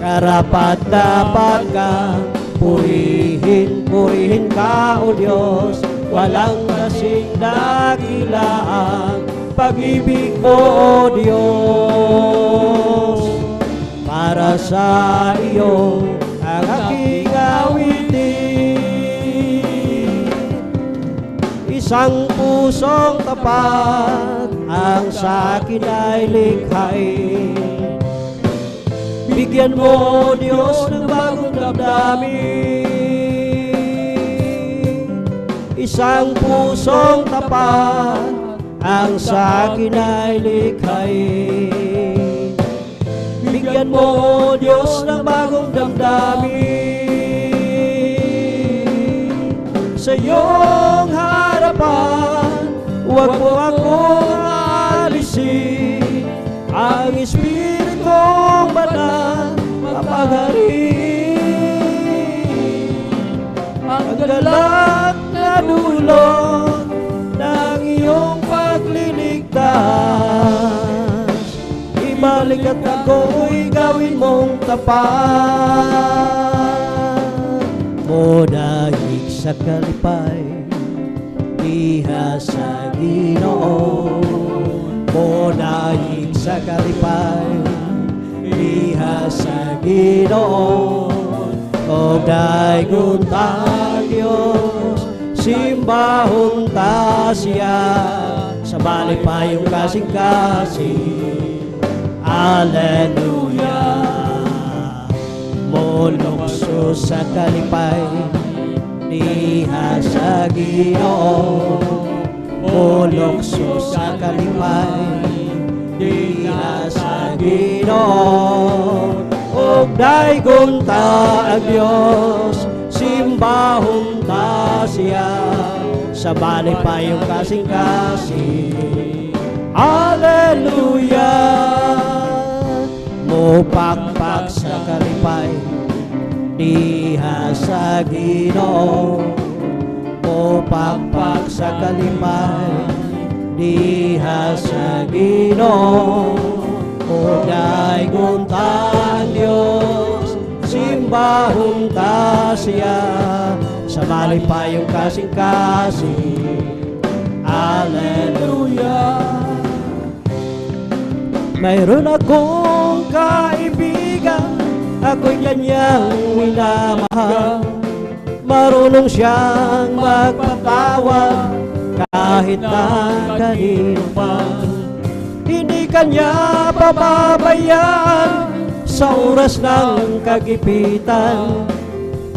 Karapat dapat kang purihin, purihin ka o Diyos. Walang kasing dakilaan pag-ibig mo o Diyos. Para sa iyo ang aking awitin. Isang pusong tapat ang sa akin ay likhain. Bigyan mo, Diyos, ng bagong damdamin. Isang pusong tapat ang sa akin ay likhain. Bigyan mo, Diyos, ng bagong damdamin. Sa iyong harapan, huwag mo akong aalisin. Ang Espiritong Banal mapagharin. Ang galak na dulot ng iyong pagliligtas. Iba halika't ako'y gawin mong tapat. Munahig sa kalipay, diha sa Ginoo. Munahig sa kalipay, diha sa Ginoo. O daygon ta Diyos, simbahon ta siya, sa malipayong kasing-kasing. Alleluia. Mulokso sa kalipay, diha sa Ginoo. Mulokso sa kalipay, diha sa Ginoo. Og daygon ta ang Dios, simbahon ta siya, sa malipayong kasing-kasing. Alleluia. Mupakpak sa kalipay, diha sa Ginoo. Mupakpak sa kalipay, diha sa Ginoo. O daygon ta ang Diyos, simbahon ta siya, sa malipayong kasing-kasing. Alleluia. Mayroon akong kaibigan, ako'y kanyang minamahal. Marunong siyang magpatawad kahit na kanino pa. Hindi kanya pababayaan sa oras ng kagipitan.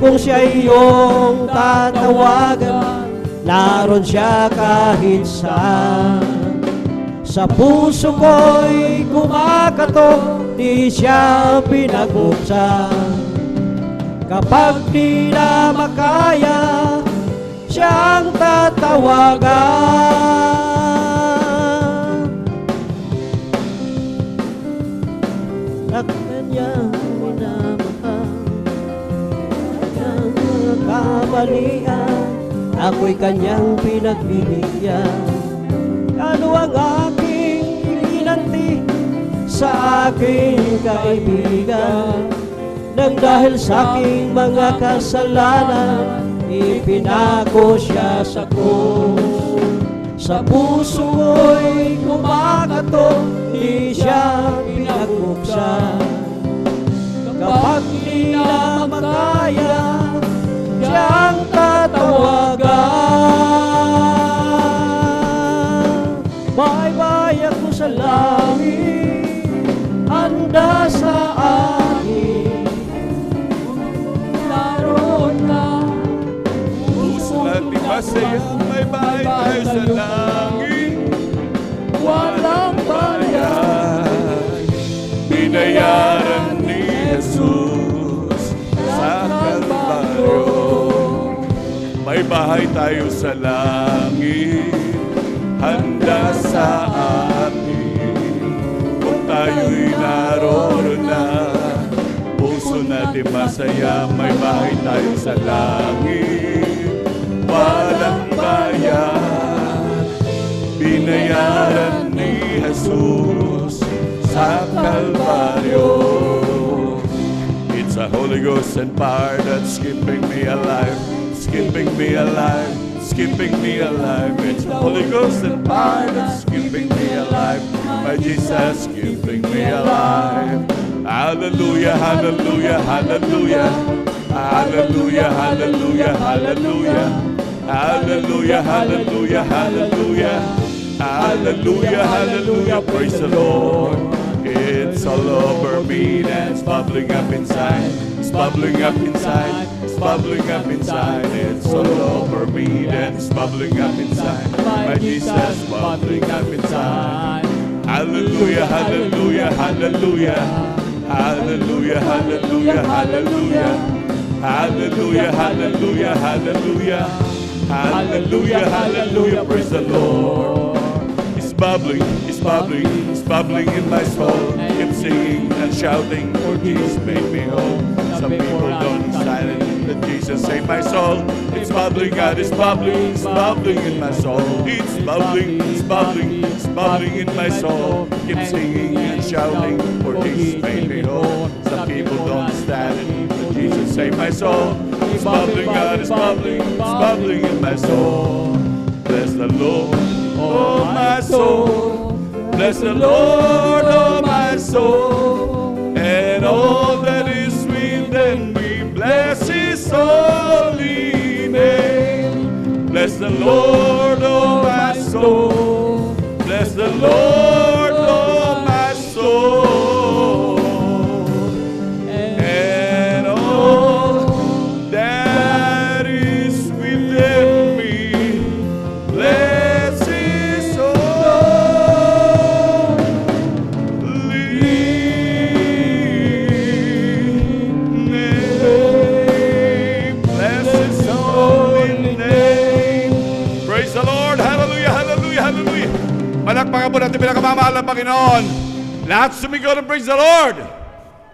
Kung siya iyong tatawagan, naroon siya kahit saan. Sa puso ko'y kumakatok, di siya pinag-buksan. Kapag di na makaya, siyang tatawagan. At kanyang minamahal, kanyang kabalian, ako'y kanyang pinagbibigyan. Ano ang aking iminanti sa aking kaibigan? Nang dahil sa aking mga kasalanan, ipinako siya sa krus. Sa puso ko'y kumakatok, di siya pinagbuksan. Kapag di na makaya, siyang tatawagan. Bye-bye ako sa langit, handa sa akin. Naroon na, puso natin masaya, may bahay tayo sa langit. Walang bayad, binayaran ni Jesus sa Kalbaryo. May bahay tayo sa langit, handa sa atin. Kung tayo'y naroon na, puso natin masaya, may bahay tayo sa langit. Walang bayad, binayaran ni Jesus sa Kalbaryo. It's a Holy Ghost and power that's keeping me alive, keeping me alive, keeping me alive. It's the Holy Ghost and power that's keeping me alive. My Jesus keeping me alive. Hallelujah, hallelujah, hallelujah. Hallelujah, hallelujah, hallelujah. Hallelujah, hallelujah, hallelujah. Hallelujah, hallelujah, praise the Lord. It's all over me and it's bubbling up inside. It's bubbling up inside. It's bubbling up inside. It's all over me and it's bubbling up inside. My Jesus bubbling up inside. Hallelujah, hallelujah, hallelujah. Hallelujah, hallelujah, hallelujah. Hallelujah, hallelujah, hallelujah. Hallelujah, hallelujah, praise the Lord. It's bubbling, it's bubbling, it's bubbling in my soul. Keep singing and shouting, for Jesus made me whole. Some people don't silent, that Jesus saved my soul. It's bubbling out, it's bubbling in my soul. It's bubbling in my soul. Keep singing and shouting, for Jesus made me whole. Some people don't understand it, but Jesus saved my soul. It's bubbling out, it's bubbling in my soul. Bless the Lord, oh my soul. Bless the Lord, oh my soul, and all that is within me. Bless His holy name. Bless the Lord, oh my soul. Bless the Lord, oh my soul, and all that is within me. Bless His holy name. Bless His holy name. Praise the Lord. Hallelujah, hallelujah, hallelujah. Malakpakan po natin pinakamamahal ng Panginoon. Lahat sumigaw ng praise the Lord.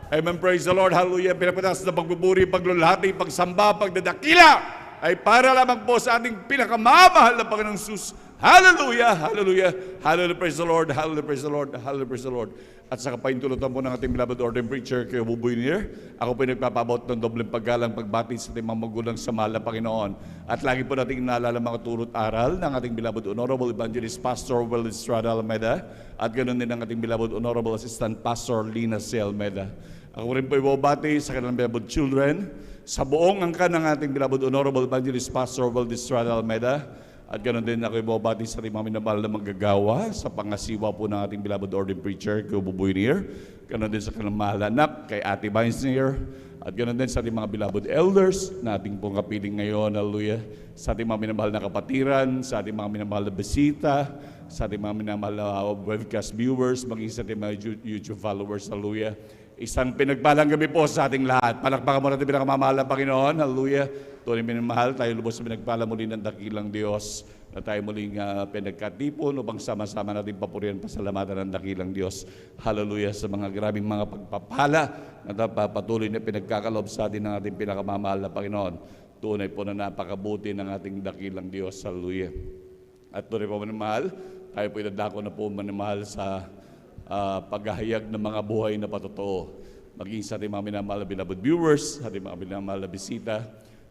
Amen, praise the Lord, hallelujah. Pinapataas na pagbuburi, paglulhati, pagsamba, pagdadakila ay para lamang po sa ating pinakamamahal na Panginoong Jesus. Hallelujah, hallelujah, hallelujah, praise the Lord, hallelujah, praise the Lord, hallelujah, praise the Lord. At sa kapaintulutan po ng ating beloved ordained preacher, Kuya Buboy Nier, ako po nagpapabot ng dobleng paggalang pagbati sa ating mga magulang sa mahal na Panginoon. At lagi po nating naalala mga turot aral ng ating beloved Honorable Evangelist Pastor Will Estrada Almeda, at ganoon din ang ating beloved Honorable Assistant Pastor Lina C. Almeda. Ako rin po ibabati sa kanilang beloved children, sa buong angkan ng ating beloved Honorable Evangelist Pastor Will Estrada Almeda. At ganoon din ako ibabati sa ating mga minamahal na manggagawa sa pangasiwa po ng ating beloved ordained preacher, Kuya Buboy Nier. Ganoon din sa kanilang mahal anak, kay Ate Vines Nier. At ganoon din sa ating mga beloved elders na ating pong kapiling ngayon, hallelujah. Sa ating mga minamahal na kapatiran, sa ating mga minamahal na bisita, sa ating mga minamahal na webcast viewers, maging sa ating mga YouTube followers, hallelujah. Isang pinagpalang gabi po sa ating lahat. Palakpakan mo natin pinakamamahal ng Panginoon, hallelujah. Tunay minamahal, tayo lubos sa pinagpala muli ng dakilang Diyos na tayo muling pinagkatipon upang sama-sama natin papurihan pasalamatan ng dakilang Diyos. Hallelujah sa mga grabing mga pagpapala na patuloy na pinagkakalob sa atin ng ating pinakamamahal na Panginoon. Tunay po na napakabuti ng ating dakilang Diyos. Hallelujah. At tunay po minamahal, tayo po idadako na po minamahal sa paghahayag ng mga buhay na patotoo. Maging sa ating mga minamahal na beloved viewers, sa ating mga minamahal na bisita,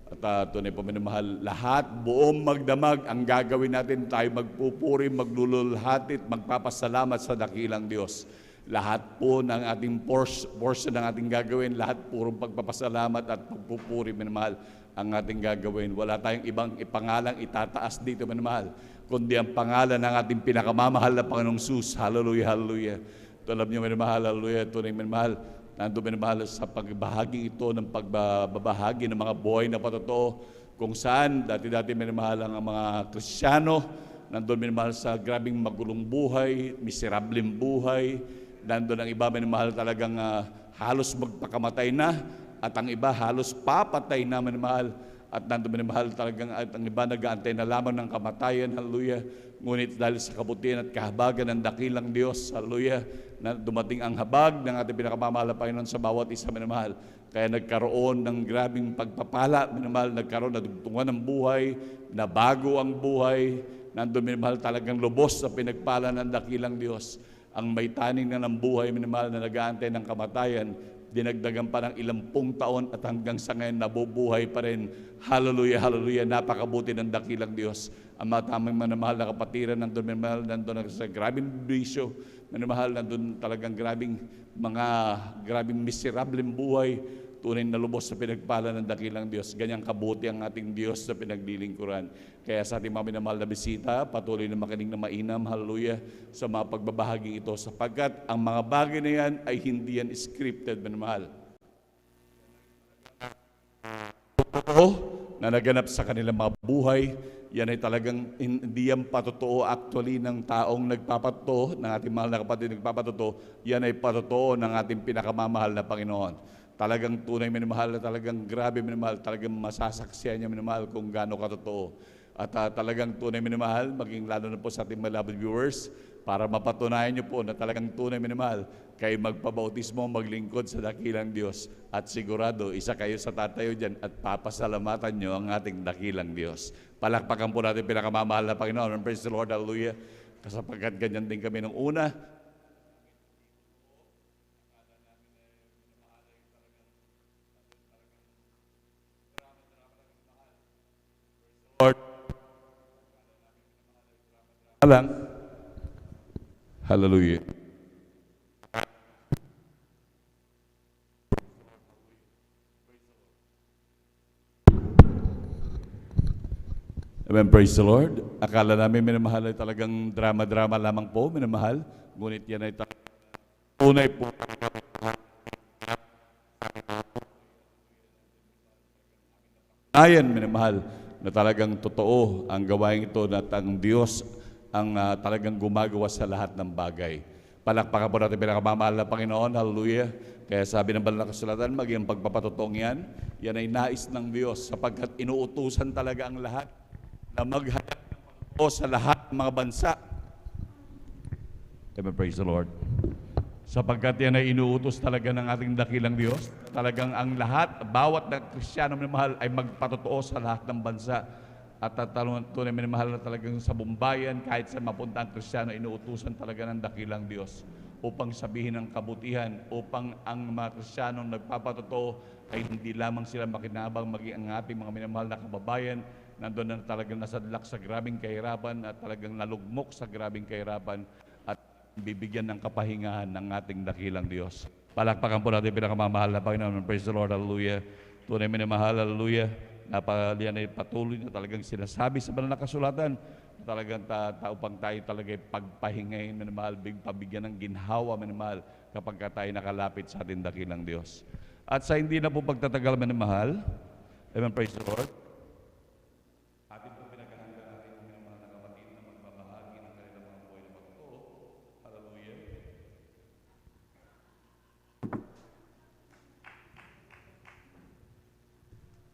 at tunay po minamahal, lahat buong magdamag ang gagawin natin, tayo magpupuri, maglululhatit, magpapasalamat sa dakilang Diyos. Lahat po ng ating portion ng ating gagawin, lahat purong pagpapasalamat at pagpupuri minamahal ang ating gagawin. Wala tayong ibang ipangalang itataas dito minamahal, kundi ang pangalan ng ating pinakamamahal na Panginoong Jesus. Hallelujah, hallelujah. Alam niyo minamahal, hallelujah, tunay minamahal. Nandun minamahal sa pagbahagi ito ng pagbabahagi ng mga buhay na patotoo, kung saan dati-dati minamahal ang mga Kristiyano, nandun minamahal sa grabing magulong buhay, miserableng buhay, nandun ang iba minamahal talagang halos magpakamatay na, at ang iba halos papatay na minamahal, at nandun minamahal talagang at ang iba nag-aantay na lamang ng kamatayan, hallelujah. Ngunit dahil sa kabutihan at kahabagan ng dakilang Diyos, hallelujah, na dumating ang habag ng ating pinakamamahal na Panginoon sa bawat isa minamahal. Kaya nagkaroon ng grabing pagpapala minamahal, nagkaroon na dugtungan ng buhay, na bago ang buhay, nandun minamahal talagang lubos sa pinagpala ng dakilang Diyos. Ang may taning na ng buhay minamahal na nag-aantay ng kamatayan, dinagdagan pa ng ilang taon at hanggang sa ngayon nabubuhay pa rin. Hallelujah, hallelujah, napakabuti ng dakilang Diyos. Ang mga tamang manamahal na kapatiran, nandun minamahal, nandun sa grabing bisyo, manamahal, nandun talagang grabing miserableng buhay, tunay na lubos sa pinagpala ng dakilang Diyos. Ganyang kabuti ang ating Diyos sa pinaglilingkuran. Kaya sa ating mga minamahal na bisita, patuloy na makinig na mainam, hallelujah, sa mga pagbabahagi ito, sapagkat ang mga bagay na yan ay hindi yan scripted, minamahal. Totoo na naganap sa kanilang mga buhay, yan ay talagang hindi yan patotoo actually ng taong nagpapatotoo, ng ating mahal na kapatid nagpapatotoo, yan ay patotoo ng ating pinakamamahal na Panginoon. Talagang tunay minamahal na talagang grabe minamahal, talagang masasaksiyan niya minamahal kung gaano katotoo. At talagang tunay minamahal, maging lalo na po sa ating beloved viewers, para mapatunayan niyo po na talagang tunay minamahal, kayo magpabautismo, maglingkod sa dakilang Diyos, at sigurado, isa kayo sa tatayo dyan at papasalamatan niyo ang ating dakilang Diyos. Palakpakan po natin pinakamamahal na Panginoon. Praise the Lord, hallelujah. Kasapagkat ganyan din kami nung una. Lord, lang. Hallelujah. Amen, praise the Lord. Akala namin minamahal ay talagang drama-drama lamang po, minamahal. Ngunit yan ay tunay po. Ayan, minamahal, na talagang totoo ang gawain ito na ang Diyos ang talagang gumagawa sa lahat ng bagay. Palakpakan po natin pinakamamahal na Panginoon. Hallelujah. Kaya sabi ng banal na kasulatan, maging pagpapatotong yan ay nais ng Diyos sapagkat inuutusan talaga ang lahat na maghanap o sa lahat ng mga bansa. Amen, praise the Lord. Sapagkat yan ay inuutos talaga ng ating dakilang Diyos. Talagang ang lahat, bawat na Kristiyano minamahal ay magpatotoo sa lahat ng bansa. At tunay minamahal na talagang sa bumbayan, kahit sa mapunta ang Kristiyano, inuutusan talaga ng dakilang Diyos upang sabihin ang kabutihan, upang ang mga Kristiyanong nagpapatotoo ay hindi lamang sila makinabang maging ang ating mga minamahal na kababayan, nandun na talagang nasadlak sa grabing kahirapan at talagang nalugmok sa grabing kahirapan at bibigyan ng kapahingahan ng ating dakilang Diyos. Palakpakan po natin pinakamamahal na Panginoon. Praise the Lord, hallelujah. Tunay minamahal, hallelujah. Napalian ay patuloy na talagang sinasabi sa banal na kasulatan. Talagang upang tayo talaga pagpahingayin, minamahal, pabigyan ng ginhawa, minamahal, kapag tayo nakalapit sa ating dakilang Diyos. At sa hindi na po pagtatagal, minamahal, amen, praise the Lord. Atin po pinagahanda natin ang minamahal na kapatid na magbabahagi ng kanilang mga buhay na pagtotoo. Hallelujah.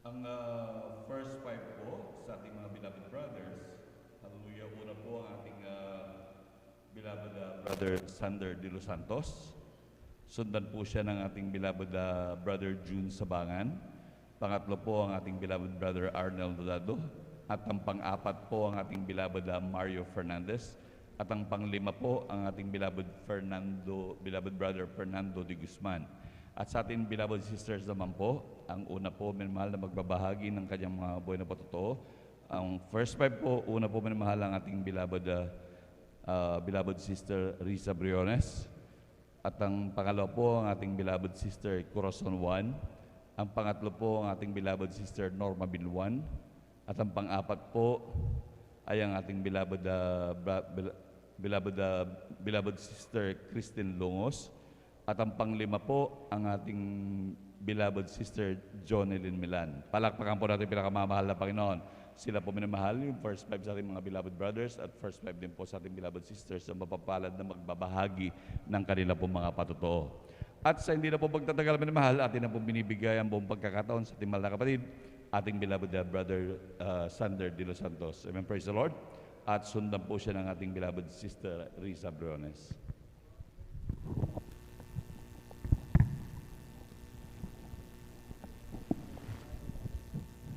Ang first five po sa ating mga beloved brothers, hallelujah, una po ang ating beloved brother Sander de los Santos. Sundan po siya ng ating beloved brother June Sabangan. Pangatlo po ang ating beloved brother Arnel Dodado. At ang pang-apat po ang ating beloved Mario Fernandez. At ang panglima po ang ating beloved brother Fernando de Guzman. At sa ating beloved sisters naman po, ang una po, minamahal na magbabahagi ng kanyang mga buhay na patotoo. Ang first five po, una po minamahal ang ating beloved sister Risa Briones. At ang pangalawa po, ang ating beloved sister Corazon Juan. Ang pangatlo po, ang ating beloved sister Norma Bilwan. At ang pang-apat po ay ang ating beloved sister Christine Longos. At ang panglima po, ang ating beloved sister Jonelyn Milan. Palakpakan po natin pinakamamahal na Panginoon. Sila po minamahal, yung first five sa ating mga beloved brothers at first five din po sa ating beloved sisters na mapapalad na magbabahagi ng kanila po mga patotoo. At sa hindi na po pagtatagal minamahal, atin na po binibigay ang buong pagkakataon sa ating mahal na kapatid, ating beloved brother Sander de los Santos. Amen, praise the Lord. At sundan po siya ng ating beloved sister Risa Briones.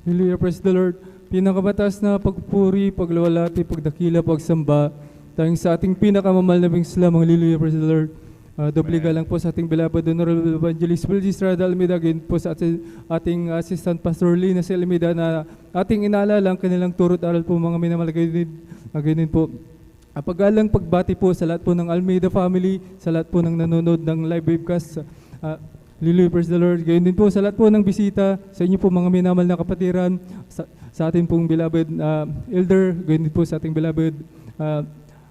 Hallelujah, praise the Lord. Pinakamatas na pagpuri, paglalati, pagdakila, pagsamba, tayong sa ating pinakamamahal na Islam. Hallelujah, praise the Lord. Doble lang po sa ating beloved Honorable Evangelist Estrada Almeida, gayon po sa ating Assistant Pastor Lina C. Almeida na ating inaalala ang kanilang turot aral po mga minamahal, gayon po. Pag-alang pagbati po sa lahat po ng Almeida family, sa lahat po ng nanonood ng live webcast. Hallelujah, praise the Lord. Gayon din po sa lahat po ng bisita, sa inyo po mga minamahal na kapatiran, sa ating pong beloved elder, gayon din po sa ating beloved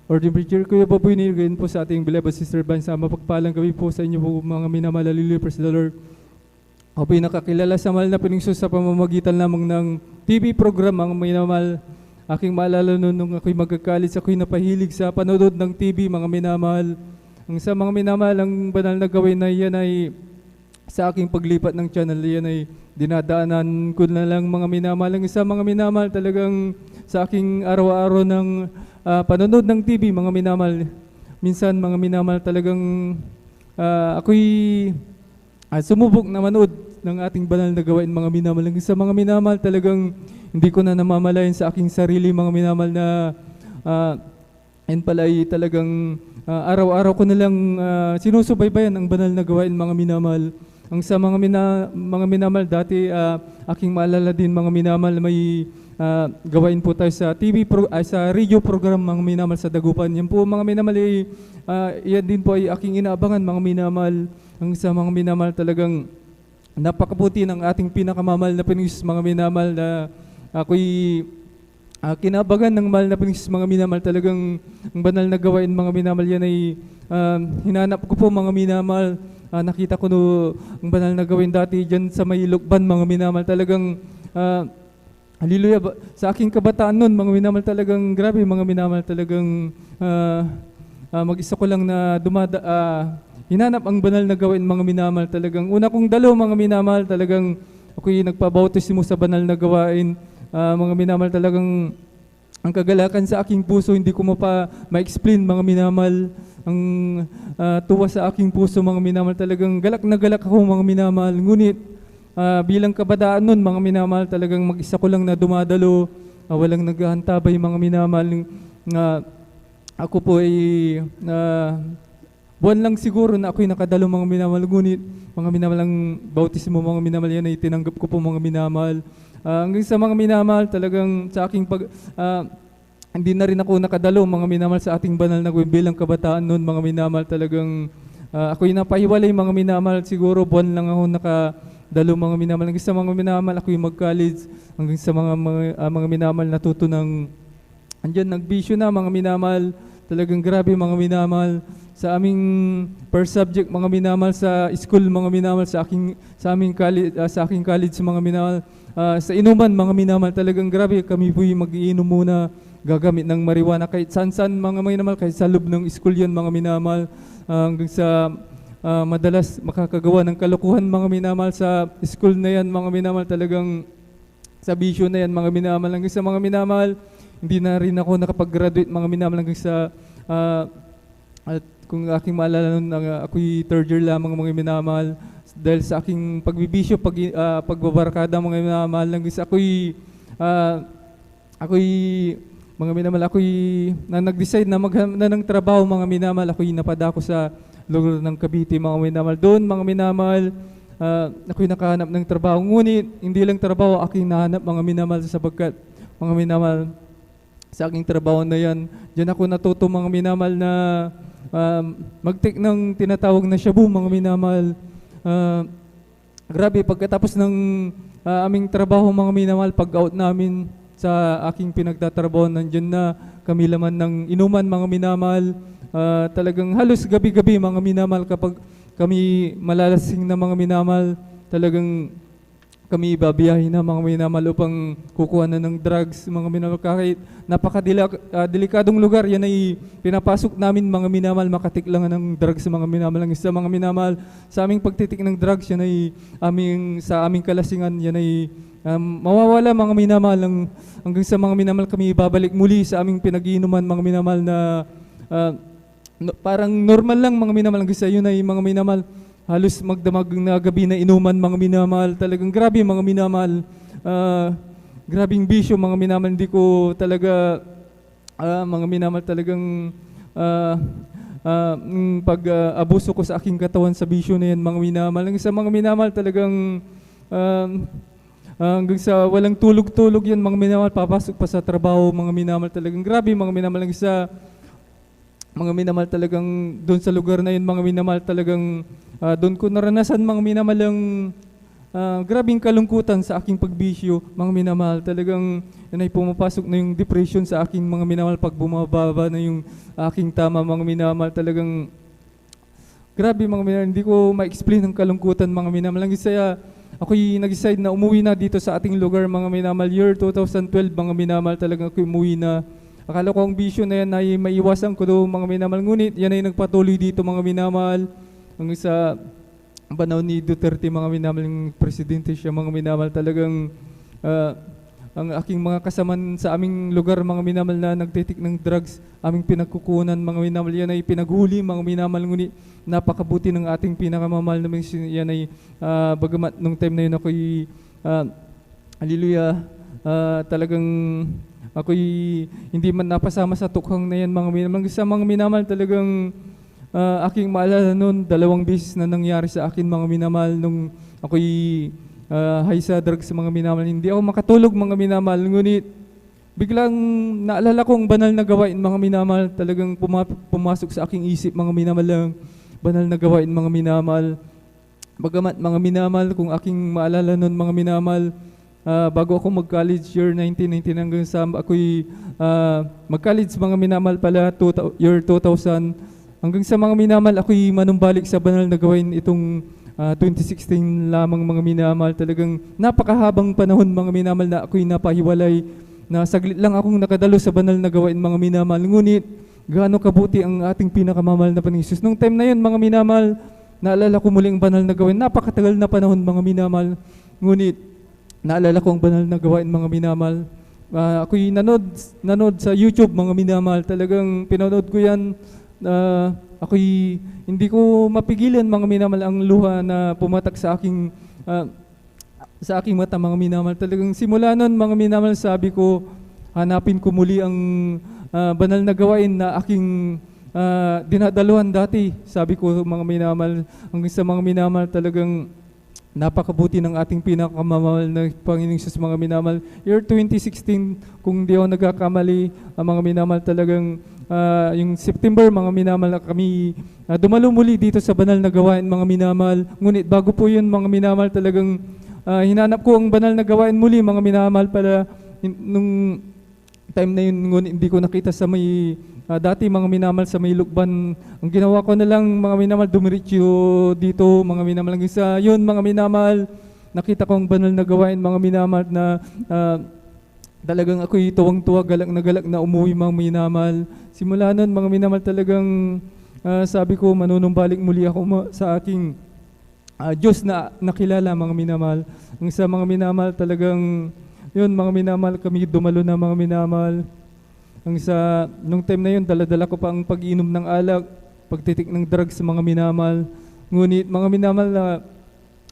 Ordained Preacher, Kuya Popoy Nil, gayon po sa ating beloved Sister Bansa. Mapagpalang gabi po sa inyo po mga minamahal. Hallelujah, praise the Lord. Ako po'y nakakilala sa mahal na Panginoon sa pamamagitan lamang ng TV program, ang minamahal. Aking maalala noon nung ako'y magkakalit, ako'y napahilig sa panonood ng TV, mga minamahal. Ang sa mga minamahal, ang banal na gawin na yan ay sa aking paglipat ng channel, yan ay dinadaanan ko na lang mga minamahal. Ang isa mga minamahal talagang sa aking araw-araw ng panonood ng TV, mga minamahal, minsan mga minamahal talagang ako'y sumubok na manood ng ating banal na gawain mga minamahal. Sa mga minamahal talagang hindi ko na namamalayan sa aking sarili mga minamahal na yan pala ay talagang araw-araw ko na lang sinusubaybayan ang banal na gawain mga minamahal. Ang sa mga minamahal dati aking maalala din mga minamahal may gawain po tayo sa sa radio program mga minamahal sa Dagupan. Yan po mga minamahal ay yan din po ay aking inaabangan mga minamahal. Ang sa mga minamahal talagang napakabuti ng ating pinakamamahal na Panginoon mga minamahal na ako'y kinabagan ng mahal na Panginoon mga minamahal. Talagang ang banal na gawain mga minamahal yan ay hinanap ko po mga minamahal. Nakita ko ang banal na gawin dati dyan sa may Lukban mga minamahal. Talagang hallelujah, sa aking kabataan nun mga minamahal talagang grabe mga minamahal. Talagang mag-isa ko lang na hinanap ang banal na gawain mga minamahal. Talagang una kong dalo mga minamahal. Talagang ako'y nagpabautismo sa banal na gawain. Mga minamahal talagang ang kagalakan sa aking puso hindi ko ma-explain mga minamahal. Ang tuwa sa aking puso mga minamahal talagang galak na galak ako mga minamahal. Ngunit bilang kabataan nun mga minamahal talagang mag-isa ko lang na dumadalo, walang naghahantabay mga minamahal. Ako po ay buwan lang siguro na ako'y nakadalo mga minamahal. Ngunit mga minamahal ang bautismo mga minamahal yan ay tinanggap ko po mga minamahal. Hanggang sa mga minamahal talagang sa aking hindi na rin ako nakadalo mga minamahal sa ating banal na gawin bilang kabataan noon mga minamahal. Talagang ako'y napahiwalay mga minamahal. Siguro buwan lang ako nakadalo mga minamahal. Hanggang sa mga minamahal ako'y mag-college. Hanggang sa mga minamahal natuto ng andyan nagbisyo na mga minamahal. Talagang grabe mga minamahal. Sa aming first subject mga minamahal sa school mga minamahal, sa aking college mga minamahal. Sa inuman mga minamahal talagang grabe kami po'y mag-iinom muna, gagamit ng marijuana kahit saan-saan mga minamahal, kahit sa loob ng school yan mga minamahal. Hanggang sa madalas makakagawa ng kalokohan mga minamahal sa school na yan mga minamahal. Talagang sa bisyo na yan mga minamahal. Hanggang sa mga minamahal hindi na rin ako nakapag-graduate mga minamahal. Hanggang sa at kung aking maalala nun, ako'y third year lamang mga minamahal. Dahil sa aking pagbibisyo, pagbabarkada mga minamahal. Hanggang sa ako'y mga minamahal, ako'y nag-decide na maghanap ng trabaho mga minamahal. Ako'y napadako sa lugar ng Cavite mga minamahal. Doon mga minamahal, ako'y nakahanap ng trabaho. Ngunit hindi lang trabaho aking nahanap mga minamahal, sapagkat mga minamahal sa aking trabaho na yan, diyan ako natuto mga minamahal na mag-take ng tinatawag na shabu mga minamahal. Grabe, pagkatapos ng aming trabaho mga minamahal, pag-out namin sa aking pinagtatrabaho, nandyan na kami laman ng inuman mga minamahal. Talagang halos gabi-gabi mga minamahal, kapag kami malalasing na mga minamahal, talagang kami babiyahin na mga minamahal upang kukuha na ng drugs mga minamahal. Kahit napakadelikadong lugar, yan ay pinapasok namin mga minamahal, makatiklangan ng drugs mga minamahal. Sa mga minamahal, sa aming pagtitik ng drugs, yan ay sa aming kalasingan, yan ay mawawala mga minamahal. Hanggang sa mga minamahal kami babalik muli sa aming pinag-iinuman mga minamahal na parang normal lang mga minamahal. Hanggang sa yun ay mga minamahal, halos magdamag na gabi na inuman mga minamahal. Talagang grabe mga minamahal. Grabing bisyo mga minamahal. Hindi ko talaga mga minamahal talagang pag-abuso ko sa aking katawan sa bisyo na yan mga minamahal. Hanggang sa mga minamahal talagang hanggang sa walang tulog-tulog yan mga minamahal. Papasok pa sa trabaho mga minamahal. Talagang grabe mga minamahal. Hanggang sa mga minamahal talagang doon sa lugar na yun mga minamahal, talagang doon ko naranasan mga minamahal ang grabing kalungkutan sa aking pagbisyo mga minamahal. Talagang yun ay pumapasok na yung depression sa aking mga minamahal pag bumababa na yung aking tama mga minamahal. Talagang grabe mga minamahal, hindi ko ma-explain ang kalungkutan mga minamahal. Hanggang sa ako'y nag-decide na umuwi na dito sa ating lugar mga minamahal. Year 2012 mga minamahal, talagang ako'y umuwi na. Akala ko ang bisyo na yan ay maiwasan ko doon mga minamahal. Ngunit yan ay nagpatuloy dito mga minamahal. Hanggang sa panahon ni Duterte mga minamahal, yung presidente siya mga minamahal. Talagang ang aking mga kasaman sa aming lugar, mga minamahal, na nagtitik ng drugs, aming pinagkukunan, mga minamahal, yan ay pinaghuli, mga minamahal, ngunit napakabuti ng ating pinakamamahal na Panginoon. Yan ay bagamat nung time na yun ako'y hallelujah, talagang ako'y hindi man napasama sa tukhang na yan, mga minamahal. Sa mga minamahal, talagang aking maalala noon, 2 beses na nangyari sa akin, mga minamahal, nung ako'y high sa drugs, mga minamahal. Hindi ako makatulog, mga minamahal, ngunit biglang naalala ko ang banal na gawain, mga minamahal. Talagang pumasok sa aking isip, mga minamahal, ang banal na gawain, mga minamahal. Bagamat, mga minamahal, kung aking maalala noon, mga minamahal, bago ako mag-college, year 1999, hanggang sa ako'y mag-college, mga minamahal pala, year 2000, hanggang sa mga minamahal, ako'y manumbalik sa banal na gawain itong 2016 lamang, mga minamahal. Talagang napakahabang panahon, mga minamahal, na ako'y napahiwalay, na saglit lang akong nakadalo sa banal na gawain, mga minamahal. Ngunit gaano kabuti ang ating pinakamamahal na Panginoon Jesus. Nung time na yun, mga minamahal, naalala ko muli ang banal na gawain. Napakatagal na panahon, mga minamahal. Ngunit naalala ko ang banal na gawain, mga minamahal. Ako'y nanood sa YouTube, mga minamahal. Talagang pinanood ko yan. Ako'y hindi ko mapigilan, mga minamahal, ang luha na pumatak sa aking mata, mga minamahal. Talagang simula nun, mga minamahal, sabi ko, hanapin ko muli ang banal na gawain na aking dinadaluhan dati. Sabi ko, mga minamahal, hanggang sa mga minamahal, talagang napakabuti ng ating pinakamamahal na Panginoong Jesus, mga minamahal. Year 2016, kung di ako nagkakamali, mga minamahal, talagang yung September, mga minamahal, kami dumalo muli dito sa banal na gawain, mga minamahal. Ngunit bago po yun, mga minamahal, talagang hinanap ko ang banal na gawain muli, mga minamahal, para nung time na yun, ngunit hindi ko nakita sa may dati, mga minamahal, sa may lukban. Ang ginawa ko na lang, mga minamahal, dumiretso dito, mga minamahal. Hanggang sa yun, mga minamahal, nakita ko ang banal na gawain, mga minamahal, na talagang ako'y tuwang-tuwa, galak na umuwi, mga minamahal. Simula nun, mga minamahal, talagang sabi ko, manunumbalik muli ako sa aking Diyos na nakilala, mga minamahal. Ang sa mga minamahal, talagang yun, mga minamahal, kami dumalo na, mga minamahal. Ang sa nung time na yun, dala-dala ko pa ang pag-inom ng alak, pagtitik ng drugs, mga minamahal. Ngunit, mga minamahal,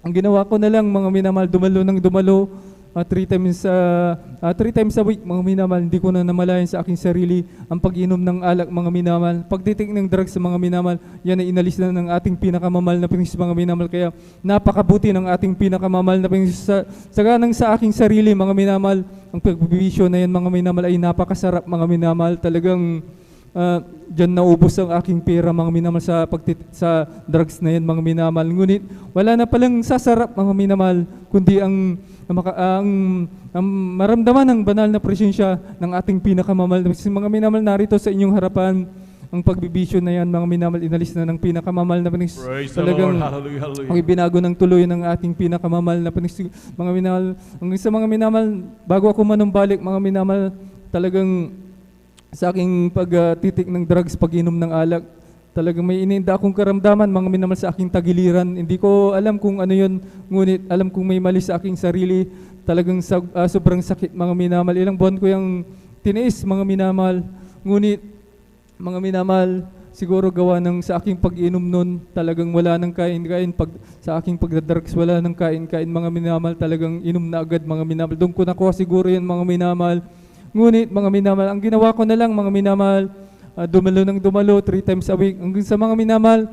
ang ginawa ko na lang, mga minamahal, dumalo 3 times a week, mga minamahal. Hindi ko na namalayan sa aking sarili ang pag-inom ng alak, mga minamahal. Pagtitik ng drugs, mga minamahal, yan ay inalis na ng ating pinakamamahal na Panginoon, mga minamahal. Kaya napakabuti ng ating pinakamamahal na Panginoon. Saganang sa aking sarili, mga minamahal, ang pagbibisyo na yan, mga minamahal, ay napakasarap, mga minamahal. Talagang dyan naubos ang aking pera, mga minamahal, sa drugs na yan, mga minamahal. Ngunit wala na palang sasarap, mga minamahal, kundi ang maramdaman ng banal na presensya ng ating pinakamamahal. Mga minamahal, narito sa inyong harapan ang pagbibisyo na yan, mga minamahal, inalis na ng pinakamamahal na Panginoon. Talagang Hallelujah, hallelujah. ang binago ng tuloy ng ating pinakamamahal na Panginoon. Mga minamahal, hanggang sa mga minamahal, bago ako manumbalik, mga minamahal, talagang sa aking pagtitik ng drugs, pag-inom ng alak, talagang may ininda akong karamdaman, mga minamahal, sa aking tagiliran. Hindi ko alam kung ano yun, ngunit alam kong may mali sa aking sarili. Talagang sobrang sakit, mga minamahal. Ilang buwan ko yung tiniis, mga minamahal. Ngunit, mga minamahal, siguro gawa ng sa aking pag-inom nun, talagang wala nang kain-kain. Sa aking pagdadrugs, wala nang kain-kain, mga minamahal. Talagang inom na agad, mga minamahal. Doon ko nakuha siguro yun, mga minamahal. Ngunit, mga minamahal, ang ginawa ko na lang, mga minamahal, dumalo 3 times a week. Hanggang sa mga minamahal,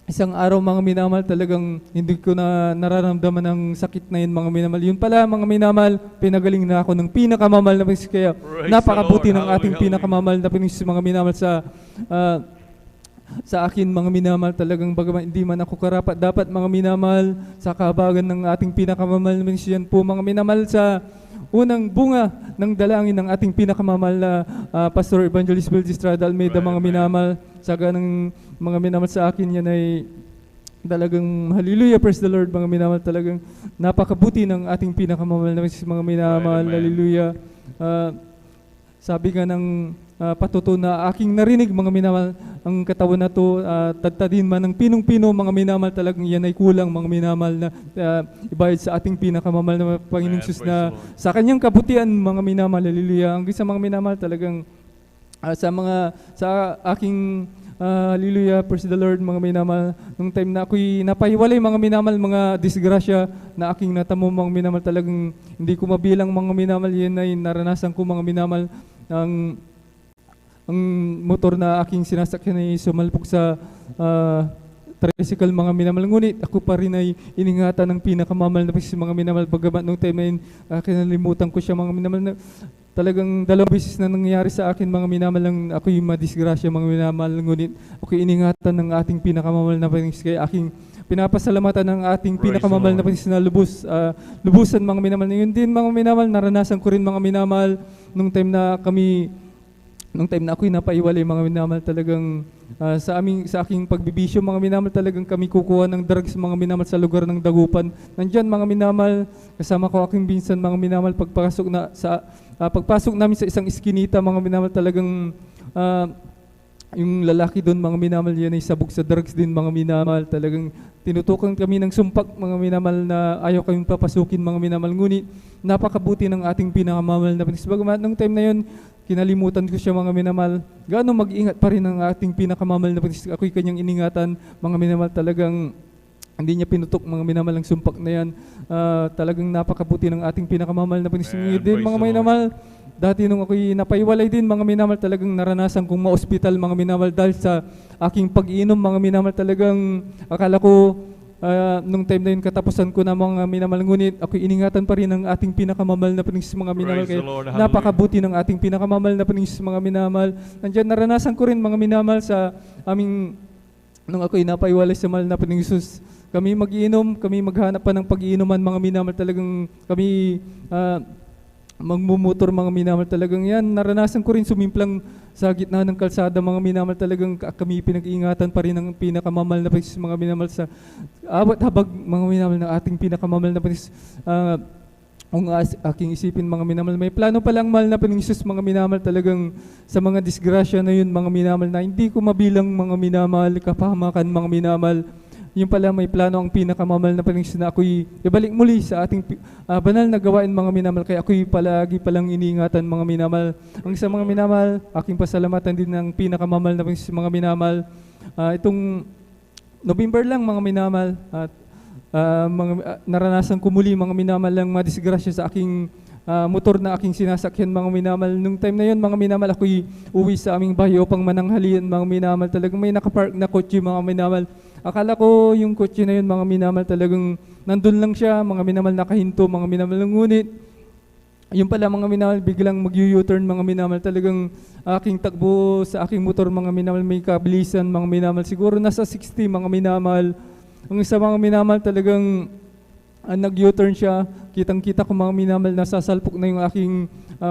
isang araw, mga minamahal, talagang hindi ko na nararamdaman ang sakit na yun, mga minamahal. Yun pala, mga minamahal, pinagaling na ako ng pinakamamahal na Panginoon. Kaya napakabuti ng ating pinakamamahal na Panginoon, mga minamahal, sa akin, mga minamahal. Talagang bagaman hindi man ako karapat, dapat, mga minamahal, sa kahabagan ng ating pinakamamahal na Panginoon. Yan po, mga minamahal, sa unang bunga ng dalangin ng ating pinakamamahal na Pastor Evangelist Bill Estrada Almeida, mga minamahal. Saga ng mga minamahal, sa akin yan ay talagang hallelujah, praise the Lord, mga minamahal. Talagang napakabuti ng ating pinakamamahal na mga minamahal, hallelujah. Sabi nga ng patuto na aking narinig, mga minamahal, ang katawan na to, tadtadin man ng pinong-pino, mga minamahal, talagang yan ay kulang, mga minamahal, na ibayad sa ating pinakamamahal na Panginoong Sus, na sa kanyang kabutihan, mga minamahal, hallelujah. Ang sa mga minamahal, talagang sa aking hallelujah, praise the Lord, mga minamahal, nung time na ako'y napahiwalay, mga minamahal, mga disgrasya na aking natamo, mga minamahal, talagang hindi ko mabilang, mga minamahal, yan ay naranasan ko, mga minamahal, ang motor na aking sinasakyan ay sumalpok sa tricycle, mga minamahal. Ngunit ako pa rin ay iningatan ng pinakamamahal na Panginoon, mga minamahal. Bagamat nung time na yun, kinalimutan ko siya, mga minamahal, na talagang 2 beses na nangyari sa akin, mga minamahal, lang ako'y madisgrasya, mga minamahal. Ngunit ako'y iningatan ng ating pinakamamahal na Panginoon. Kaya aking pinapasalamatan ng ating pinakamamahal na Panginoon na lubusan, mga minamahal. Yun din, mga minamahal, naranasan ko rin, mga minamahal, nung time na ako'y napaiwalay, mga minamahal, talagang sa aking pagbibisyo, mga minamahal, talagang kami kukuha ng drugs, mga minamahal, sa lugar ng dagupan. Nandyan, mga minamahal, kasama ko aking binsan, mga minamahal, pagpasok namin sa isang iskinita, mga minamahal, talagang yung lalaki doon, mga minamahal, yan ay sabog sa drugs din, mga minamahal. Talagang tinutukan kami ng sumpak, mga minamahal, na ayaw kayong papasukin, mga minamahal. Ngunit napakabuti ng ating pinakamamahal na Panginoon. Bagamat nung time na yun, kinalimutan ko siya, mga minamahal. Gaano mag-ingat pa rin ang ating pinakamamahal na Panginoon. Ako'y kanyang iningatan, mga minamahal. Talagang hindi niya pinutok, mga minamahal, ang sumpak na yan. Talagang napakabuti ng ating pinakamamahal na Panginoon. Din, mga minamahal, dati nung ako'y napaiwalay din, mga minamahal, talagang naranasan kong ma-hospital, mga minamahal, dahil sa aking pag-inom, mga minamahal. Talagang akala ko nung time na yun katapusan ko na, mga minamahal. Ngunit ako'y iningatan pa rin ng ating pinakamamahal na Panginoon, mga minamahal. Kaya napakabuti ng ating pinakamamahal na Panginoon, mga minamahal. Nandiyan, naranasan ko rin, mga minamahal, sa aming nung ako'y napaiwalay sa mahal na Panginoon, kami mag-iinom, kami maghanap pa ng pag-iinuman, mga minamahal. Talagang kami magmumotor, mga minamahal. Talagang yan, naranasan ko rin sumimplang sa gitna ng kalsada, mga minamahal. Talagang kami pinag-iingatan pa rin ng pinakamamahal na Panginoon, mga minamahal, sa awat habag, mga minamahal, ng ating pinakamamahal na Panginoon. Kung aking isipin, mga minamahal, may plano palang mahal na Panginoon, mga minamahal. Talagang sa mga disgrasya na yun, mga minamahal, na hindi ko mabilang, mga minamahal, kapahamakan, mga minamahal. Yung pala, may plano ang pinakamamahal na Panginoon na ako'y ibalik muli sa ating banal na gawain, mga minamahal. Kaya ako'y palagi palang iniingatan, mga minamahal. Ang isa, mga minamahal, aking pasalamatan din ng pinakamamahal na Panginoon, mga minamahal. Itong November lang, mga minamahal, at naranasan ko muli, mga minamahal, lang madisgrasya sa aking motor na aking sinasakyan, mga minamahal. Nung time na yun, mga minamahal, ako'y uwi sa aming bahay upang mananghalian, mga minamahal. Talagang may nakapark na kotse, mga minamahal. Akala ko yung kotse na yun, mga minamahal, talagang nandun lang siya, mga minamahal, nakahinto, mga minamahal. Ngunit yung pala, mga minamahal, biglang mag-U-turn, mga minamahal. Talagang aking takbo sa aking motor, mga minamahal, may kabilisan, mga minamahal. Siguro nasa 60, mga minamahal. Ang isa, mga minamahal, talagang nag-U-turn siya. Kitang-kita ko, mga minamahal, nasasalpok na yung aking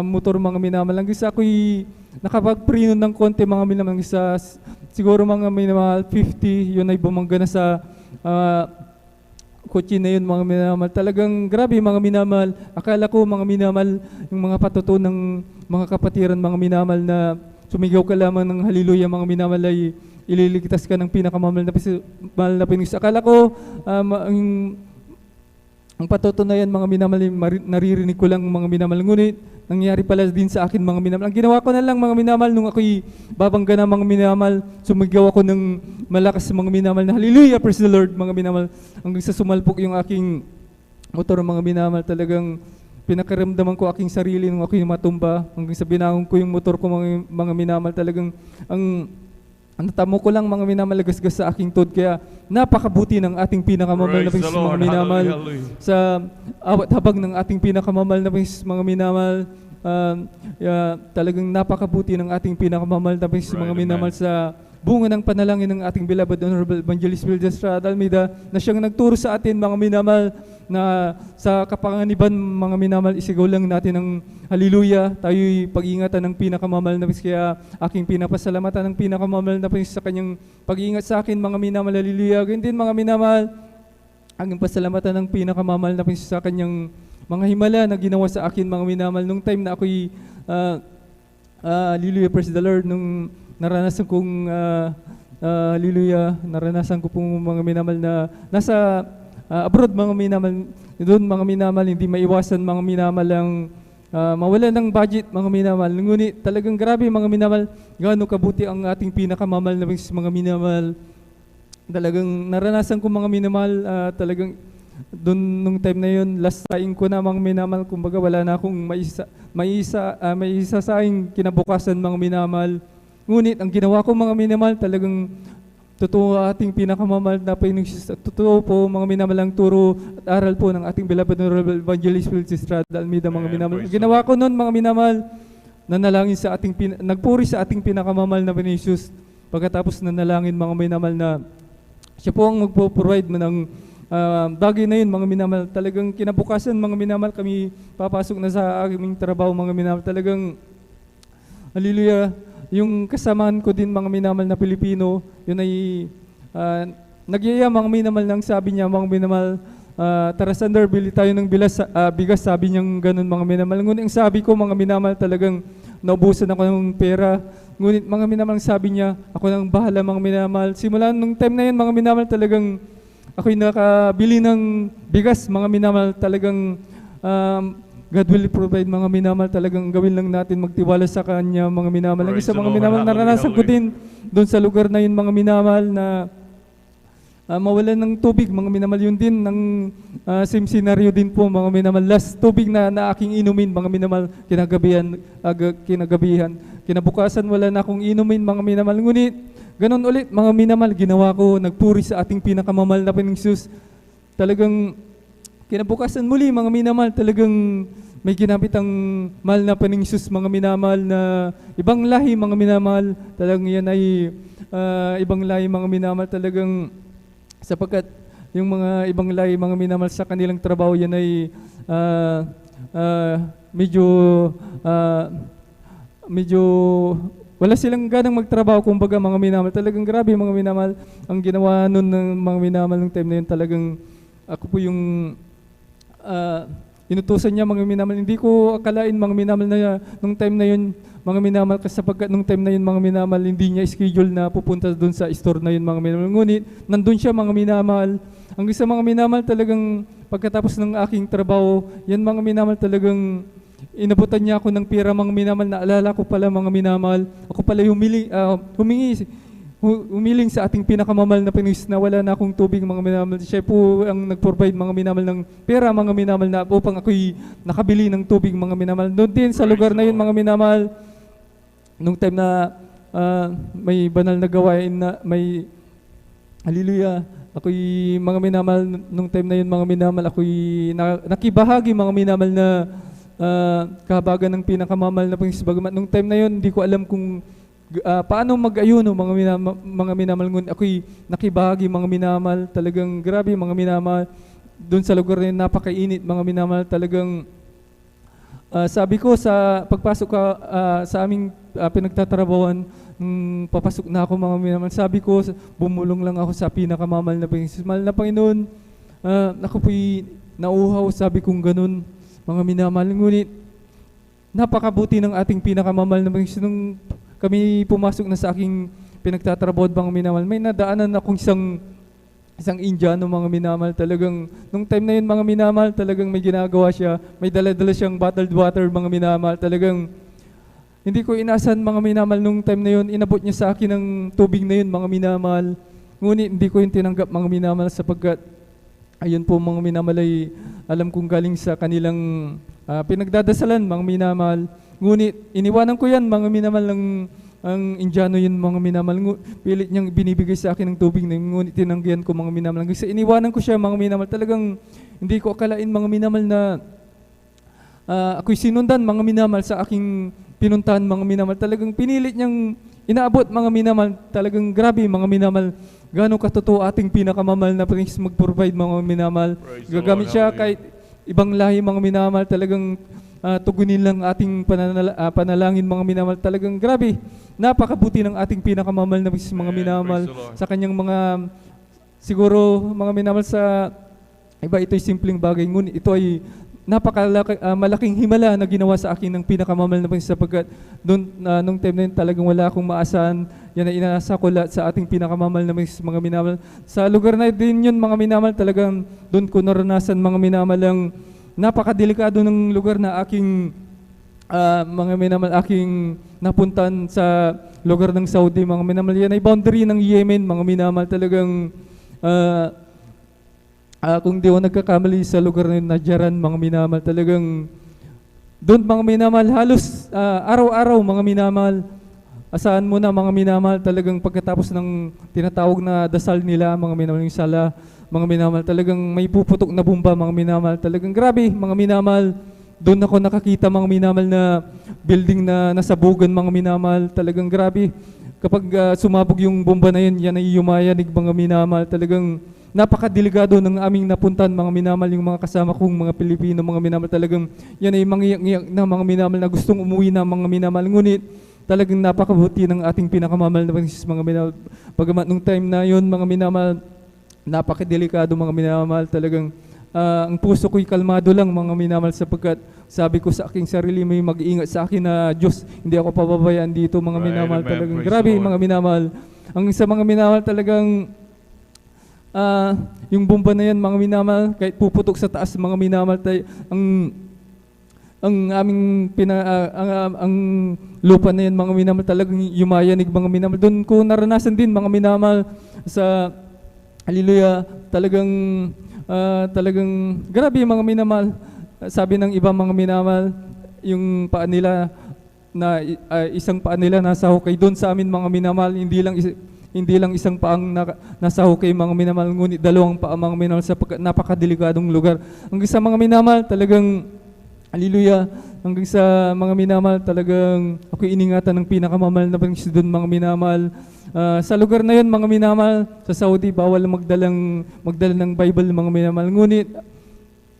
motor, mga minamahal. Ang isa, ako'y nakapag-preno ng konti, mga minamahal. Ang isa, siguro mga minamahal, 50, yun ay bumangga na sa kotse na yun, mga minamahal. Talagang grabe, mga minamahal. Akala ko, mga minamahal, yung mga patuto ng mga kapatiran, mga minamahal, na sumigaw ka lamang ng haliluya, mga minamahal, ay ililigtas ka ng pinakamamahal na Panginoon. Akala ko, ang patutunayan, mga minamahal, naririnig ko lang, mga minamahal. Ngunit nangyari pala din sa akin, mga minamahal. Ang ginawa ko na lang, mga minamahal, nung ako'y babangga na, mga minamahal, sumigaw ako ng malakas, mga minamahal, na hallelujah, praise the Lord, mga minamahal. Hanggang sa sumalpok yung aking motor, mga minamahal. Talagang pinakaramdaman ko aking sarili nung ako'y matumba. Hanggang sa binangon ko yung motor ko, mga minamahal. Talagang ang natamo ko lang, mga minamahal, gasgas sa aking tod. Kaya napakabuti ng ating pinakamamahal na Panginoon, mga minamahal. Sa awat habag ng ating pinakamamahal na Panginoon, mga minamahal. Talagang napakabuti ng ating pinakamamahal na Panginoon, mga minamahal, sa bunga ng panalangin ng ating beloved Honorable Evangelist Wilder Estrada Almeida, na siyang nagturo sa atin, mga minamahal, na sa kapanganiban, mga minamahal, isigaw lang natin ng hallelujah. Tayo'y pag-ingatan ng pinakamamahal na Panginoon. Kaya aking pinapasalamatan ng pinakamamahal na Panginoon sa kanyang pag-iingat sa akin, mga minamahal, hallelujah. Ganyan din, mga minamahal, aking pasalamatan ng pinakamamahal na Panginoon sa kanyang mga himala na ginawa sa akin, mga minamahal. Nung time na ako'y hallelujah, praise the Lord, nung naranasan kong hallelujah, naranasan ko pong mga minamahal na nasa abroad, mga minamahal, doon mga minamahal, hindi maiwasan mga minamahal ang mawala ng budget, mga minamahal. Ngunit talagang grabe mga minamahal, gaano kabuti ang ating pinakamamahal na mga minamahal. Talagang naranasan ko mga minamahal, talagang doon nung time na yun, last saing ko na mga minamahal, kumbaga wala na akong maisa saing kinabukasan mga minamahal. Ngunit ang ginawa ko mga minamahal, talagang totoo ating pinakamamahal na Panginoon. Totoo po mga minamahal ang turo at aral po ng ating beloved Honorable Evangelist Felix Estrada Almeida mga minamahal. Ang ginawa ko noon mga minamahal, nanalangin sa ating nagpuri sa ating pinakamamahal na Panginoon Jesus. Pagkatapos nanalangin mga minamahal na siya po ang magpo-provide ng bagay na yun mga minamahal. Talagang kinabukasan mga minamahal, kami papasok na sa aming trabaho mga minamahal. Talagang hallelujah, yung kasamaan ko din mga minamahal na Pilipino, yun ay nagyaya mga minamahal nang sabi niya mga minamahal, tara Sander, bili tayo ng bigas, sabi niyang ganun mga minamahal. Ngunit ang sabi ko mga minamahal, talagang naubusan ako ng pera. Ngunit mga minamahal, sabi niya, ako nang bahala mga minamahal. Simula nung time na yun mga minamahal, talagang ako'y nakabili ng bigas mga minamahal. Talagang God will provide mga minamahal, talagang gawin lang natin magtiwala sa Kanya mga minamahal. Ang isa mga minamahal, naranasan ko din doon sa lugar na yun mga minamahal na mawalan ng tubig mga minamahal. Yun din ng same scenario din po mga minamahal. Last tubig na aking inumin mga minamahal, kinagabihan. Kinabukasan wala na akong inumin mga minamahal. Ngunit ganun ulit mga minamahal, ginawa ko, nagpuri sa ating pinakamamahal na Panginoong Jesus. Talagang kinabukasan muli mga minamahal, talagang may ginamit ang mahal na Panginoong Jesus mga minamahal na ibang lahi mga minamahal. Talagang yan ay ibang lahi mga minamahal, talagang sapagkat yung mga ibang lahi mga minamahal sa kanilang trabaho yan ay medyo wala silang ganang magtrabaho, kumbaga mga minamahal. Talagang grabe mga minamahal ang ginawa nun ng mga minamahal ng time na yun. Talagang ako po yung inutusan niya mga minamahal. Hindi ko akalain mga minamahal na nung time na yun mga minamahal, kasi sapagkat nung time na yun mga minamahal, hindi niya schedule na pupunta doon sa store na yun mga minamahal. Ngunit nandun siya mga minamahal. Ang isa mga minamahal, talagang pagkatapos ng aking trabaho, yan mga minamahal, talagang inabutan niya ako ng pera mga minamahal. Naalala ko pala mga minamahal, ako pala humiling sa ating pinakamamahal na Panginoon na wala na akong tubig mga minamahal. Siya po ang nag-provide mga minamahal ng pera mga minamahal na upang ako'y nakabili ng tubig mga minamahal. Doon din sa lugar na yun mga minamahal, nung time na may banal na gawain na may hallelujah, ako'y mga minamahal, nung time na yun mga minamahal, ako'y nakibahagi mga minamahal na kahabagan ng pinakamamahal na Panginoon. Bagamat nung time na yun, hindi ko alam kung paano mag-ayuno mga minamahal. Ngunit ako'y nakibahagi mga minamahal. Talagang grabe mga minamahal. Doon sa lugar na yun, napakainit mga minamahal. Talagang sabi ko sa pagpasok sa aming pinagtatrabawan, papasok na ako mga minamahal, sabi ko, bumulong lang ako sa pinakamamahal na Panginoon. Mahal na Panginoon, ako po'y nauhaw, sabi kong ganun mga minamahal. Ngunit napakabuti ng ating pinakamamahal na Panginoon. Nung kami pumasok na sa aking pinagtatrabaho mga minamahal, may nadaanan akong isang Indiano mga minamahal. Talagang nung time na yun mga minamahal, talagang may ginagawa siya, may dala-dala siyang bottled water mga minamahal. Talagang hindi ko inasan mga minamahal nung time na yun, inabot niya sa akin ng tubig na yun mga minamahal. Ngunit hindi ko yung tinanggap mga minamahal, sapagkat ayun po mga minamahal ay alam kong galing sa kanilang pinagdadasalan mga minamahal. Ngunit iniwanan ko yan mga minamahal, ang Indiano yun mga minamahal. Pilit niyang binibigay sa akin ng tubig na yun, ngunit tinanggihan ko mga minamahal. Kasi iniwanan ko siya mga minamahal. Talagang hindi ko akalain mga minamahal na ako'y sinundan mga minamahal sa aking pinuntahan mga minamahal. Talagang pinilit niyang inaabot mga minamahal. Talagang grabe mga minamahal. Gano'ng katotoo ating pinakamamahal na Panginoon mag-provide mga minamahal. Gagamit siya kahit ibang lahi mga minamahal. Talagang tugunin lang ating panalangin mga minamahal. Talagang grabe, napakabuti ng ating pinakamamahal na mga minamahal sa kanyang mga, siguro mga minamahal, sa iba ito'y simpleng bagay, ngunit ito ay malaking himala na ginawa sa akin ng pinakamamahal na Panginoon, sapagkat nung time na yun talagang wala akong maasahan. Yan ay inasa ko lahat sa ating pinakamamahal na Panginoon, mga minamahal. Sa lugar na din yun, mga minamahal, talagang doon ko naranasan, mga minamahal, ang napakadelikado ng lugar na aking mga minamahal, aking napuntan sa lugar ng Saudi, mga minamahal. Yan ay boundary ng Yemen, mga minamahal, talagang kung di ako nagkakamali sa lugar na yun, Nadyaran, mga minamahal, talagang doon, mga minamahal, halos araw-araw, mga minamahal, asahan mo na, mga minamahal, talagang pagkatapos ng tinatawag na dasal nila, mga minamahal, yung sala, mga minamahal, talagang may puputok na bomba, mga minamahal, talagang grabe, mga minamahal. Doon ako nakakita, mga minamahal, na building na nasabugan, mga minamahal, talagang grabe. Kapag sumabog yung bomba na yun, yan ay yumayanig, mga minamahal, talagang napakadelikado ng aming napuntan, mga minamahal, yung mga kasama kong mga Pilipino, mga minamahal, talagang yan ay mangiyak-ngiyak na, mga minamahal, na gustong umuwi na, mga minamahal. Ngunit talagang napakabuti ng ating pinakamamahal na Panginoon, mga minamahal. Pagamat nung time na yun, mga minamahal, napakadelikado, mga minamahal, talagang ang puso ko'y kalmado lang, mga minamahal, sapagkat sabi ko sa aking sarili, may mag-iingat sa akin na Diyos, hindi ako pababayaan dito, mga minamahal, talagang grabe, mga minamahal. Ang isa, mga minamahal, talagang yung bomba na yan, mga minamahal, kahit puputok sa taas, mga minamahal, ang aming ang lupa na yan, mga minamahal, talagang yumayanig, mga minamahal. Doon ko naranasan din, mga minamahal, sa hallelujah, talagang grabe, mga minamahal. Sabi ng iba, mga minamahal, yung paa nila na isang paa nila nasa hukay. Doon sa amin, mga minamahal, hindi lang isang paang nasa hukay, mga minamahal, ngunit dalawang paa, mga minamahal, sa napakadelikadong lugar. Hanggang sa, mga minamahal, talagang hallelujah, hanggang sa, mga minamahal, talagang ako iningatan ng pinakamamahal na Panginoon doon, mga minamahal. Sa lugar na yun, mga minamahal, sa Saudi, bawal magdala ng Bible, mga minamahal. Ngunit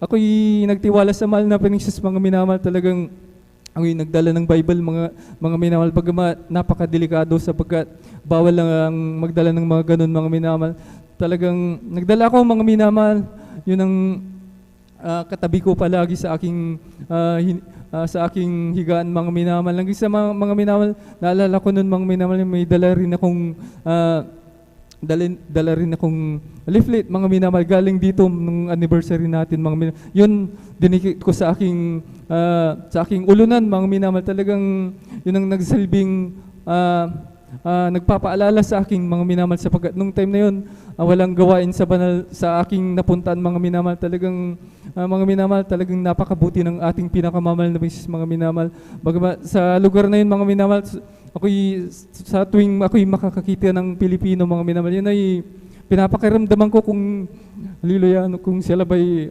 ako'y nagtiwala sa mahal na Panginoon, mga minamahal, talagang ako'y nagdala ng Bible, mga minamahal, bagamat napakadelikado, sapagkat bawal lang magdala ng mga ganun, mga minamahal. Talagang nagdala ako, mga minamahal, yun ang katabi ko palagi sa aking higaan, mga minamahal. Hanggang sa, mga minamahal, naalala ko nun, mga minamahal, may dala rin akong leaflet, mga minamahal, galing dito nung anniversary natin, mga minamahal. Yun, dinikit ko sa aking ulunan, mga minamahal. Talagang yun ang nagsilbing nagpapaalala sa aking, mga minamahal, sapagkat nung time na yun, walang gawain sa aking napuntaan, mga minamahal. Talagang mga minamahal, talagang napakabuti ng ating pinakamamahal na Panginoon, mga minamahal. Bagamat sa lugar na yun, mga minamahal, sa tuwing ako'y makakakita ng Pilipino, mga minamahal, yun ay pinapakiramdaman ko kung hallelujah, kung sila ba'y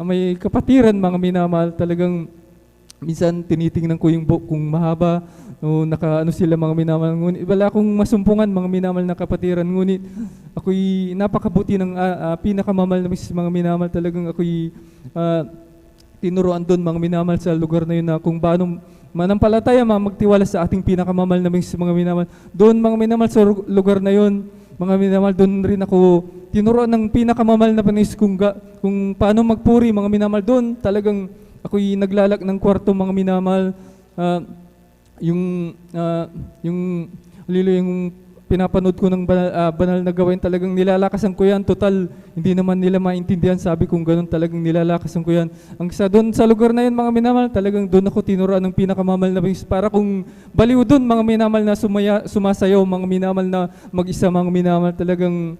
may kapatiran, mga minamahal. Talagang minsan tinitingnan ko yung book kung mahaba, o nakaano sila, mga minamahal. Ngunit wala akong masumpungan, mga minamahal, na kapatiran. Ngunit ako'y napakabuti ng pinakamamahal na mga minamahal. Talagang ako'y tinuruan doon, mga minamahal, sa lugar na yun, na kung paano manampalataya, magtiwala sa ating pinakamamahal na mga minamahal. Doon, mga minamahal, sa lugar na yun, mga minamahal, doon rin ako tinuruan ng pinakamamahal na Panginoon kung paano magpuri, mga minamahal. Doon talagang ako'y naglalak ng kwarto, mga minamahal. Yung pinapanood ko ng banal na gawain, talagang nilalakasan ko yan. Total, hindi naman nila maintindihan, sabi kong ganun, talagang nilalakasan ko yan. Ang isa doon sa lugar na yun, mga minamahal, talagang doon ako tinuruan ng pinakamamahal na Panginoon. Para kung baliw doon, mga minamahal, na sumasayaw, mga minamahal, na mag-isa, mga minamahal. Talagang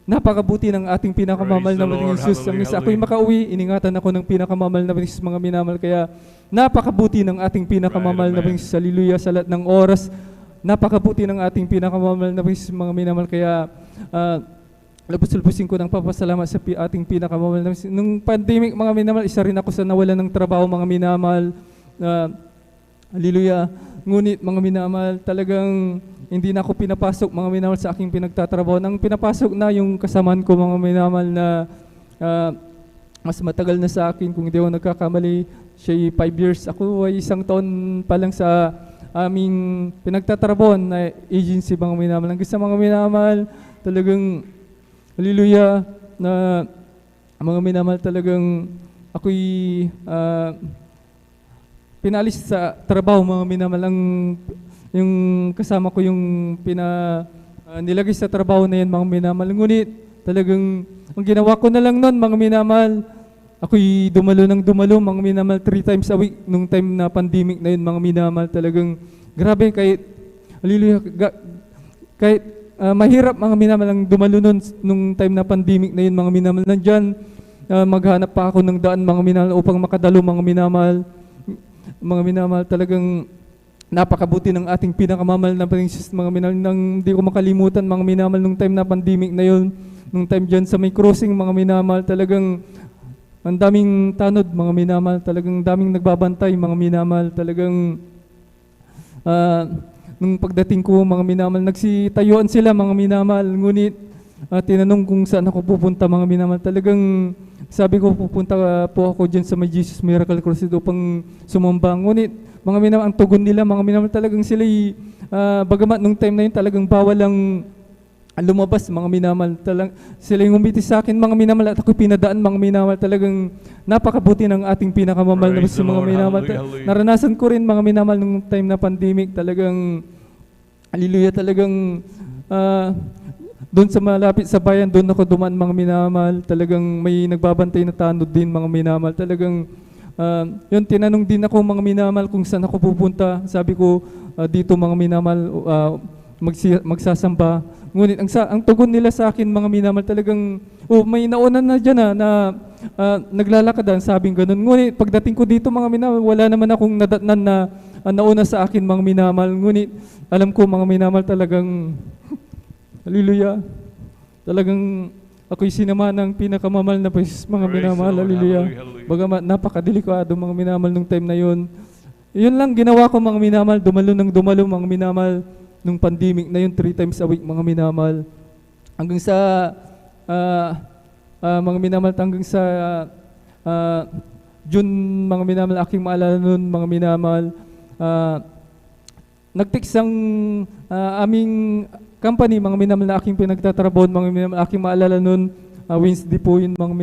napakabuti ng ating pinakamamahal na Panginoon Jesus. Ang isa, ako'y makauwi, iningatan ako ng pinakamamahal na Panginoon, mga minamahal. Kaya napakabuti ng ating pinakamamahal na Panginoon. Hallelujah, sa lahat ng oras. Napakabuti ng ating pinakamamahal na Panginoon, mga minamahal. Kaya labos-lubusin ko ng papasalamat sa ating pinakamamahal na Panginoon. Nung pandemic, mga minamahal, isa rin ako sa nawalan ng trabaho, mga minamahal. Hallelujah. Ngunit, mga minamahal, talagang hindi na ako pinapasok, mga minamahal, sa aking pinagtatrabaho. Nang pinapasok na yung kasamaan ko, mga minamahal, na mas matagal na sa akin, kung hindi ako nagkakamali, siya 5 years. Ako ay 1 taon pa lang sa aming pinagtatrabaho na agency, mga minamahal. Hanggang sa, mga minamahal, talagang hallelujah, na mga minamahal, talagang ako'y pinalis sa trabaho, mga minamahal. Yung kasama ko yung nilagay sa trabaho na yan, mga minamahal. Ngunit talagang ang ginawa ko na lang nun, mga minamahal, ako'y dumalo ng dumalo, mga minamahal, 3 times a week nung time na pandemic na yun, mga minamahal. Talagang grabe, kahit hallelujah, kahit mahirap, mga minamahal, ang dumalo nun nung time na pandemic na yun, mga minamahal. Nandyan, maghanap pa ako ng daan, mga minamahal, upang makadalo, mga minamahal. Mga minamahal, talagang napakabuti ng ating pinakamamahal na princess, mga minamahal, nang hindi ko makalimutan, mga minamahal, nung time na pandemic na yun, nung time dyan sa may crossing, mga minamahal, talagang ang daming tanod, mga minamahal, talagang daming nagbabantay, mga minamahal, talagang nung pagdating ko, mga minamahal, nagsitayuan sila, mga minamahal, ngunit tinanong kung saan ako pupunta, mga minamahal, talagang sabi ko, pupunta po ako dyan sa may Jesus Miracle Crusade upang sumamba. Ngunit, mga minamahal, ang tugon nila, mga minamahal, talagang sila'y, bagamat nung time na yun, talagang bawal ang lumabas, mga minamahal. Sila yung umiti sa akin, mga minamahal, at ako pinadaan, mga minamahal. Talagang napakabuti ng ating pinakamamahal na Praise the mga Lord. minamahal. Hallelujah, hallelujah. Naranasan ko rin, mga minamahal, nung time na pandemic. Talagang, hallelujah, talagang doon sa malapit sa bayan, doon ako dumaan, mga minamahal. Talagang may nagbabantay na tanod din, mga minamahal. Talagang yun, tinanong din ako, mga minamahal, kung saan ako pupunta. Sabi ko, dito, mga minamahal, magsasamba. Ngunit ang tugon nila sa akin, mga minamahal, talagang may nauna na dyan na naglalakad, sabing ganun. Ngunit pagdating ko dito, mga minamahal, wala naman akong nadatnan na nauna sa akin, mga minamahal. Ngunit alam ko, mga minamahal, talagang hallelujah, talagang ako'y sinama ng pinakamamahal na Panginoon, mga Praise minamahal. the Lord. Hallelujah. Hallelujah, hallelujah. Bagamat napakadelikado, mga minamahal, nung time na yun. Yun lang ginawa ko, mga minamahal, dumalo ng dumalo, mga minamahal, nung pandemic na yun, 3 times a week, mga minamahal. Hanggang sa, mga minamahal, hanggang sa June, mga minamahal, aking maalala nun, mga minamahal, nag-text ang aming company, mga minamahal, na aking pinagtatrabaho, mga minamahal, aking maalala nun, Wednesday po yun, mga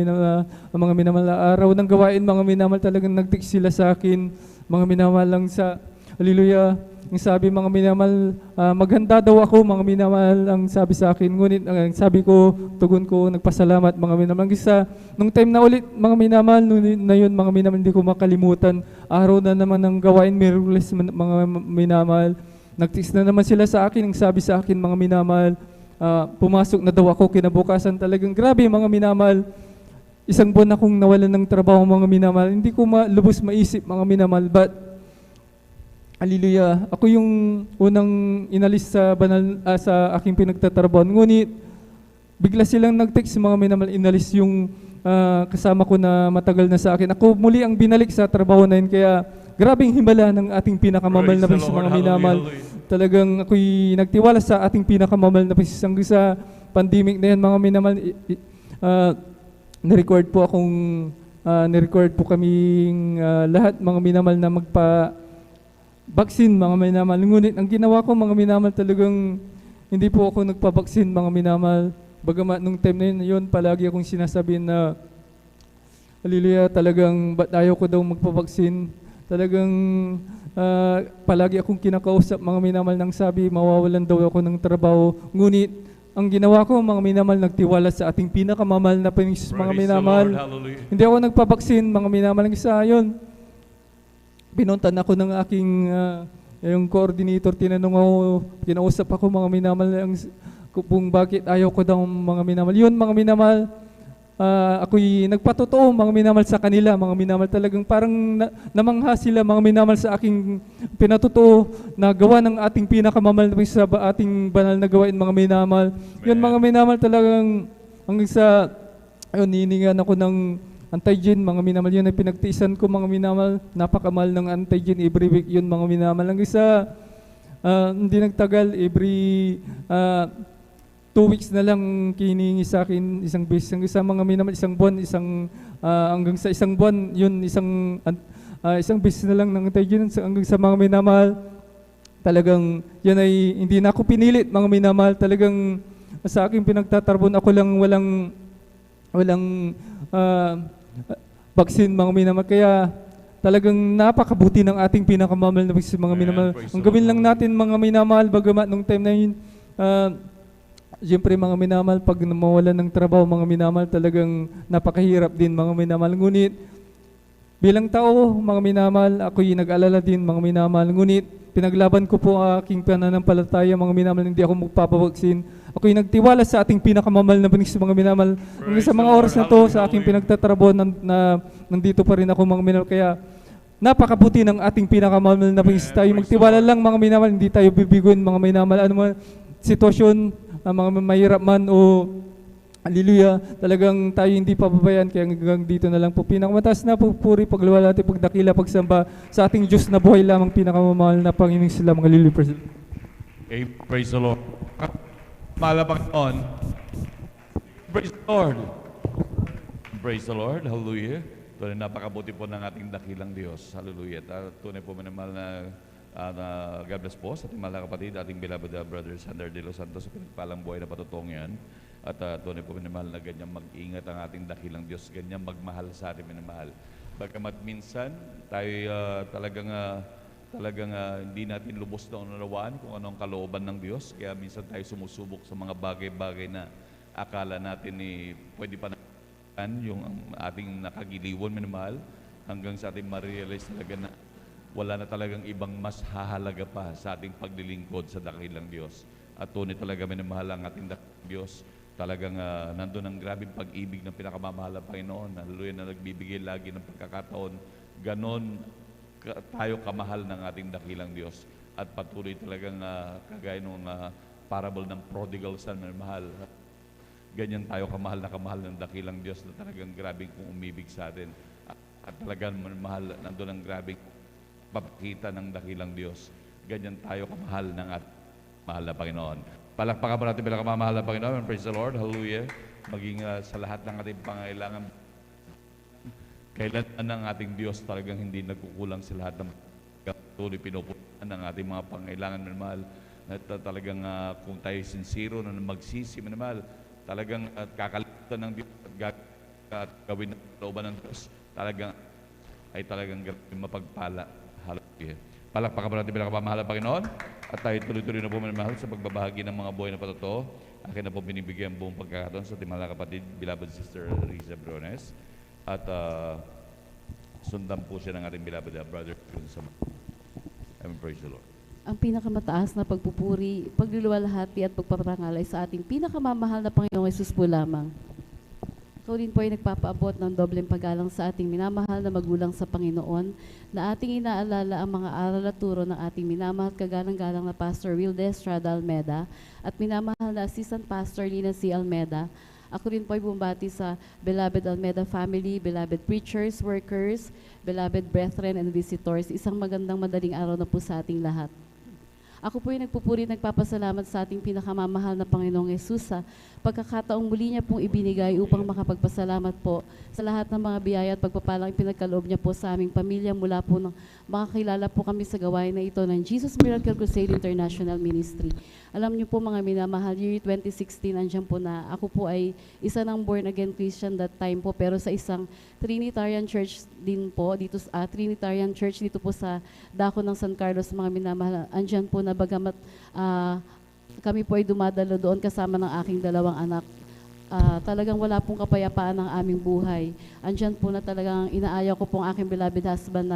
minamahal, araw ng gawain, mga minamahal, talagang nag-text sila sa akin, mga minamahal, lang sa, hallelujah, ang sabi, mga minamahal, maghanda daw ako, mga minamahal, ang sabi sa akin. Ngunit ang sabi ko, tugon ko, nagpasalamat, mga minamahal. Nung time na ulit, mga minamahal, na yun, mga minamahal, hindi ko makalimutan. Araw na naman ng gawain, miraculous, mga minamahal. Nag-text na naman sila sa akin, ang sabi sa akin, mga minamahal, pumasok na daw ako kinabukasan. Talagang grabe, mga minamahal. Isang buwan akong nawalan ng trabaho, mga minamahal. Hindi ko lubos maisip, mga minamahal, but hallelujah, ako yung unang inalis sa sa aking pinagtatrabaho. Ngunit bigla silang nag-text, mga minamahal, inalis yung kasama ko na matagal na sa akin. Ako muli ang binalik sa trabaho na yun, kaya grabing himala ng ating pinakamamahal na Praise the Panginoon, Lord. mga minamahal. Hallelujah. Talagang ako'y nagtiwala sa ating pinakamamahal na Panginoon. Hanggang sa pandemic na yan, mga minamahal, nirecord po kaming lahat, mga minamahal, na vaccine, mga minamahal. Ngunit ang ginawa ko, mga minamahal, talagang hindi po ako nagpa-vaccine, mga minamahal. Bagamat nung time na yun, palagi akong sinasabi na, hallelujah, talagang ba't ayaw ko daw magpa-vaccine. Talagang palagi akong kinakausap, mga minamahal, nang sabi, mawawalan daw ako ng trabaho. Ngunit ang ginawa ko, mga minamahal, nagtiwala sa ating pinakamamahal na Panginoon, mga Praise the minamahal. Lord. Hallelujah. Hindi ako nagpa-vaccine, mga minamahal. Ang isa, yun, pinuntan ako ng aking yung coordinator, tinanong ako, kinausap ako, mga minamahal, kung bakit ayaw ko daw, mga minamahal. Yun, mga minamahal, ako'y nagpatotoo, mga minamahal, sa kanila, mga minamahal. Talagang parang namangha sila, mga minamahal, sa aking pinatotoo na gawa ng ating pinakamamahal sa ating banal na gawain, mga minamahal. Yun, mga minamahal, talagang hanggang sa ayun, hiningan ako ng antigen, mga minamahal. Yun ay pinagtiisan ko, mga minamahal. Napakamahal ng antigen every week yun, mga minamahal. Hanggang sa hindi nagtagal, every 2 weeks na lang kiningi sa akin isang beses. Hanggang sa, mga minamahal, isang buwan, hanggang sa isang buwan, yun, isang beses na lang ng antigen. Hanggang sa, mga minamahal, talagang yun ay hindi na ako pinilit, mga minamahal. Talagang sa aking pinagtatarbon, ako lang walang vaccine, mga minamahal. Kaya talagang napakabuti ng ating pinakamamahal na vaccine, mga Amen. minamahal. Praise Ang the gawin Lord. lang natin, mga minamahal, bagamat nung time na yun, siyempre mga minamahal, pag mawalan ng trabaho, mga minamahal, talagang napakahirap din, mga minamahal. Ngunit, bilang tao, mga minamahal, ako'y nag-alala din, mga minamahal. Ngunit, pinaglaban ko po ang aking pananampalataya, mga minamahal, hindi ako magpapabaksin. Ako'y nagtiwala sa ating pinakamamahal na banis, mga minamahal. Hanggang sa Praise mga the oras Lord. na to, sa aking Hallelujah. pinagtatrabaho, na nandito pa rin ako, mga minamahal. Kaya, napakabuti ng ating pinakamamahal na banis. Tayo Praise magtiwala the Lord. lang, mga minamahal, hindi tayo bibiguin, mga minamahal. Ano man, sitwasyon, mga mahirap man o hallelujah, talagang tayo hindi pababayaan, kaya hanggang dito na lang po. Pinakamataas na pupuri, pagluwalhati, pagdakila, pagsamba sa ating Diyos na buhay lamang, pinakamamahal na Panginoon sila, mga hallelujah. Praise the Lord. Mahal na Panginoon. Praise the Lord. Praise the Lord. Hallelujah. Tunay napakabuti po ng ating dakilang Diyos. Hallelujah. Tunay po minamahal na God bless po sa ating mahal na kapatid, ating beloved brother Sander de los Santos sa pinagpalang buhay na patutong yan. At tunay po minamahal na ganyan mag-ingat ang ating dakilang Diyos, ganyan magmahal sa ating minamahal. Bagamat minsan tayo talagang hindi natin lubos na unawaan kung ano ang kalooban ng Diyos, kaya minsan tayo sumusubok sa mga bagay-bagay na akala natin pwede pa yung ating nakagiliwan minamahal, hanggang sa ating ma-realize talaga na wala na talagang ibang mas hahalaga pa sa ating paglilingkod sa dakilang Diyos. At tunay talaga minamahal ang ating dakilang Diyos. Talagang nandun ang grabing pag-ibig ng pinakamamahal ng Panginoon. Hallelujah, na nagbibigay lagi ng pagkakataon. Ganon tayo kamahal ng ating dakilang Diyos. At patuloy talagang kagaya ng parable ng prodigal son na mahal. Ganyan tayo kamahal ng dakilang Diyos na talagang grabing kung umibig sa atin. At talagang mahal, nandun ang grabing papakita ng dakilang Diyos. Ganyan tayo kamahal ng ating mahal na Panginoon. Palakpakan po natin bilang kamamahal na Panginoon. Praise the Lord. Hallelujah. Maging sa lahat ng ating pangailangan, kailan ang ating Diyos talagang hindi nagkukulang sa lahat ng tuloy pinupunan ng ating mga pangailangan, minamahal. Na talagang kung tayo sincero na magsisi, minamahal, talagang kakalimutan ng Diyos at gawin ng looban ng Diyos, talagang mapagpala. Hallelujah. Palakpakan po natin bilang kamamahal na Panginoon. At tayo tuloy-tuloy na po minamahal sa pagbabahagi ng mga buhay na patotoo. Akin na po binibigyan buong pagkakataon sa ating mga kapatid, beloved sister Riza Briones. At sundan po siya ng ating beloved brother. Amen. Praise the Lord. Ang pinakamataas na pagpupuri, pagluluwalhati at pagpaparangal ay sa ating pinakamamahal na Panginoong Hesus po lamang. Ikaw din po ay nagpapaabot ng dobleng paggalang sa ating minamahal na magulang sa Panginoon, na ating inaalala ang mga aral at turo ng ating minamahal kagalang-galang na Pastor Wilde Estrada Almeda at minamahal na Assistant Pastor Lina C. Almeda. Ako rin po ay bumati sa beloved Almeda family, beloved preachers, workers, beloved brethren and visitors. Isang magandang madaling araw na po sa ating lahat. Ako po ay nagpupuri, nagpapasalamat sa ating pinakamamahal na Panginoong Hesus sa pagkakataong muli niya pong ibinigay upang makapagpasalamat po sa lahat ng mga biyaya at pagpapalang pinagkaloob niya po sa aming pamilya mula po nang makakilala po kami sa gawain na ito ng Jesus Miracle Crusade International Ministry. Alam niyo po mga minamahal, year 2016, andyan po na ako po ay isa ng born again Christian that time po, pero sa isang Trinitarian Church din po, dito Trinitarian Church dito po sa Dako ng San Carlos, mga minamahal. Andyan po na bagamat kami po ay dumadalo doon kasama ng aking dalawang anak. Talagang wala pong kapayapaan ng aming buhay. Andyan po na talagang inaayaw ko pong aking beloved husband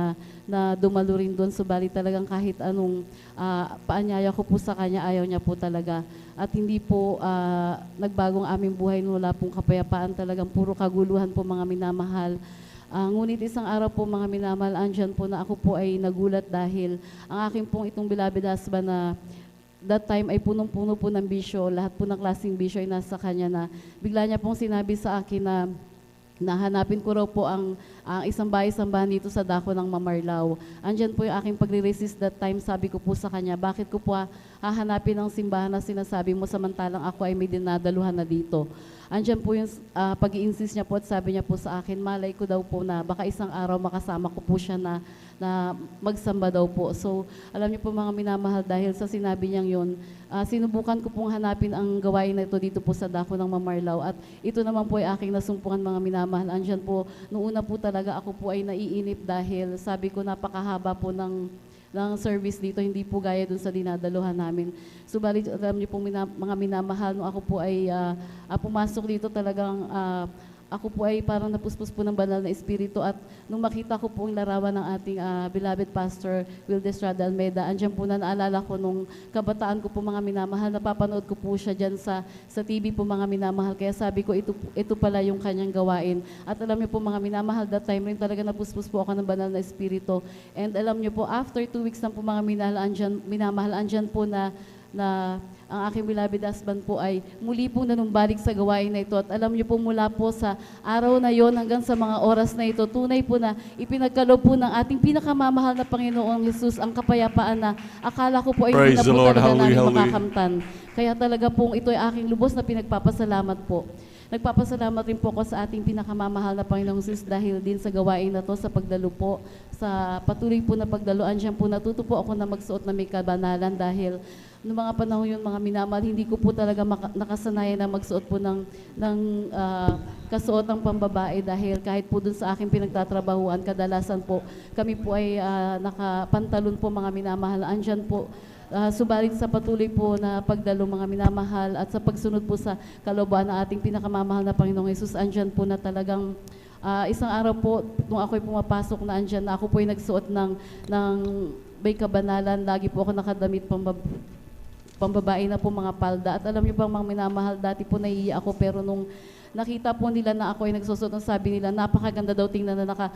na dumalo rin doon. Subalit talagang kahit anong paanyaya ko po sa kanya, ayaw niya po talaga. At hindi po nagbagong aming buhay, wala pong kapayapaan, talagang puro kaguluhan po mga minamahal. Ngunit isang araw po mga minamahal, andyan po na ako po ay nagulat dahil ang aking pong itong beloved husband na that time ay punong-puno po ng bisyo, lahat po ng klaseng bisyo ay nasa kanya na bigla niya pong sinabi sa akin na nahanapin ko raw po ang isang bahay-sambahan dito sa Dako ng Mamarlao. Andyan po yung aking pagre-resist that time. Sabi ko po sa kanya, bakit ko po hahanapin ang simbahan na sinasabi mo samantalang ako ay may dinadaluhan na dito. Andyan po yung pag-i-insist niya po at sabi niya po sa akin, malay ko daw po na baka isang araw makasama ko po siya na magsamba daw po. So, alam niyo po mga minamahal, dahil sa sinabi niyang yun, sinubukan ko pong hanapin ang gawain na ito dito po sa Dako ng Mamarlao. At ito naman po ay aking nasumpungan mga minamahal minamahal. Andyan po, noong una po talaga ako po ay naiinip dahil sabi ko napakahaba po ng service dito, hindi po gaya dun sa dinadaluhan namin. Subalit, alam niyo po mga minamahal, nung ako po ay pumasok dito talagang ako po ay parang napuspos po ng banal na espiritu at nung makita ko po ang larawan ng ating beloved pastor Wildes Rada Almeida, andyan po na naalala ko nung kabataan ko po mga minamahal, napapanood ko po siya dyan sa TV po mga minamahal, kaya sabi ko ito pala yung kanyang gawain. At alam niyo po mga minamahal, that time rin talaga napuspos po ako ng banal na espiritu. And alam niyo po, after 2 weeks lang po mga minamahal, andyan po na ang aking beloved husband po ay muli pong nanumbalik sa gawain na ito. At alam niyo po, mula po sa araw na yon hanggang sa mga oras na ito, tunay po na ipinagkaloob po ng ating pinakamamahal na Panginoong Jesus ang kapayapaan na akala ko po ay hindi Praise na the po Lord. talaga namin Hallelujah. makakamtan. Kaya talaga pong ito ay aking lubos na pinagpapasalamat po. Nagpapasalamat rin po ako sa ating pinakamamahal na Panginoong Jesus dahil din sa gawain na to, sa pagdalo po, sa patuloy po na pagdaluan siya po, natuto po ako na magsuot na may kabanalan dahil noong mga panahon yun, mga minamahal, hindi ko po talaga nakasanayan na magsuot po ng kasuotang pambabae dahil kahit po dun sa aking pinagtatrabahuan, kadalasan po kami po ay nakapantalon po mga minamahal. Andyan po, subalit sa patuloy po na pagdalo mga minamahal at sa pagsunod po sa kalooban ng ating pinakamamahal na Panginoong Hesus, andyan po na talagang isang araw po, nung ako'y pumapasok na andyan, na ako po ay nagsuot ng may kabanalan, lagi po ako nakadamit pambabae na po mga palda. At alam niyo bang mga minamahal, dati po naiiyak ako, pero nung nakita po nila na ako ay nagsusuot, sabi nila, napakaganda daw tingnan na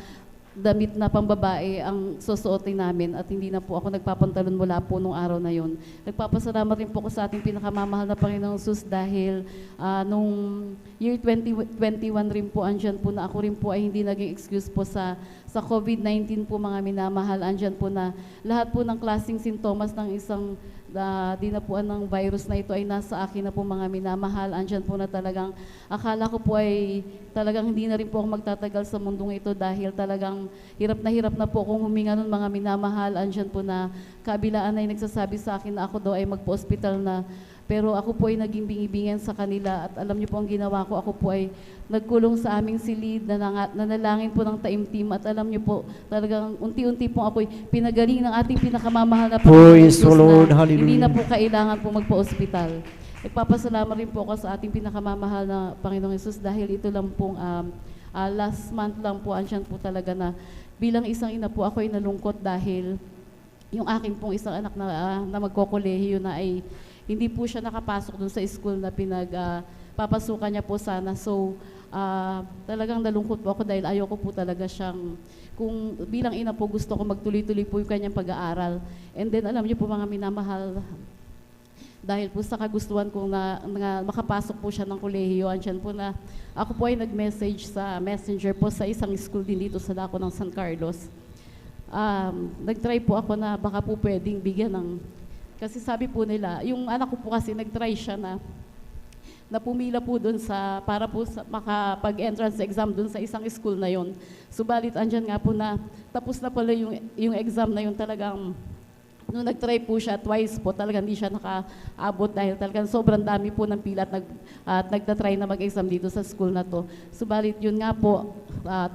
damit na pambabae ang susuotin namin at hindi na po ako nagpapantalon mula po nung araw na yon. Nagpapasalamat rin po ko sa ating pinakamamahal na Panginoong Jesus dahil nung year 2021 rin po, andyan po na ako rin po ay hindi naging excuse po sa COVID-19 po mga minamahal. Andyan po na lahat po ng klaseng sintomas ng isang dinapuan ng virus na ito ay nasa akin na po mga minamahal. Andyan po na talagang akala ko po ay talagang hindi na rin po ako magtatagal sa mundong ito dahil talagang hirap na po akong huminga nun mga minamahal. Andyan po na kabilaan ay nagsasabi sa akin na ako daw ay magpo-hospital na, pero ako po ay naging bingi-bingen sa kanila at alam niyo po ang ginawa ko, ako po ay nagkulong sa aming silid, nanalangin po ng taimtim at alam niyo po talagang unti-unti po ako'y pinagaling ng ating pinakamamahal na Praise the Jesus Lord. na Hallelujah. hindi na po kailangan po magpa-hospital. Nagpapasalamat rin po ako sa ating pinakamamahal na Panginoong Jesus dahil ito lang pong last month lang po, andyan po talaga na bilang isang ina po ako ay nalungkot dahil yung aking pong isang anak na magkokolehiyo na ay hindi po siya nakapasok dun sa school na papasukan niya po sana. So, talagang nalungkot po ako dahil ayoko po talaga siyang, kung bilang ina po gusto ko magtuloy-tuloy po yung kanyang pag-aaral. And then alam niyo po mga minamahal, dahil po sa kagustuhan kong na makapasok po siya ng kolehiyo, andyan po na ako po ay nag-message sa messenger po sa isang school din dito sa dako ng San Carlos. Nag-try po ako na baka po pwedeng bigyan ng, kasi sabi po nila, yung anak ko po kasi nag-try siya na pumila po dun para po makapag-entrance exam dun sa isang school na yon. Subalit andyan nga po na tapos na pala yung exam na yun, talagang nung nag-try po siya twice po, talagang hindi siya nakaabot dahil talagang sobrang dami po ng pila at nagtatry na mag-exam dito sa school na to. Subalit yun nga po,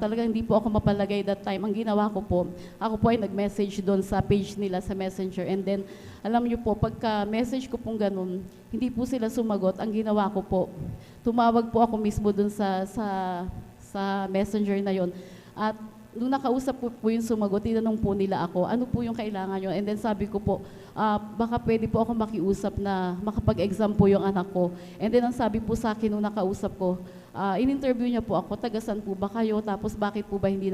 talagang hindi po ako mapalagay that time. Ang ginawa ko po, ako po ay nag-message doon sa page nila sa Messenger, and then alam niyo po, pagka-message ko pong ganun, hindi po sila sumagot. Ang ginawa ko po, tumawag po ako mismo doon sa Messenger na yon. At nung nakausap po yung sumagot, tinanong po nila ako, ano po yung kailangan nyo? And then sabi ko po, baka pwede po ako makiusap na makapag-exam po yung anak ko. And then ang sabi po sa akin nung nakausap ko, in-interview niya po ako, tagasan po ba kayo? Tapos bakit po ba hindi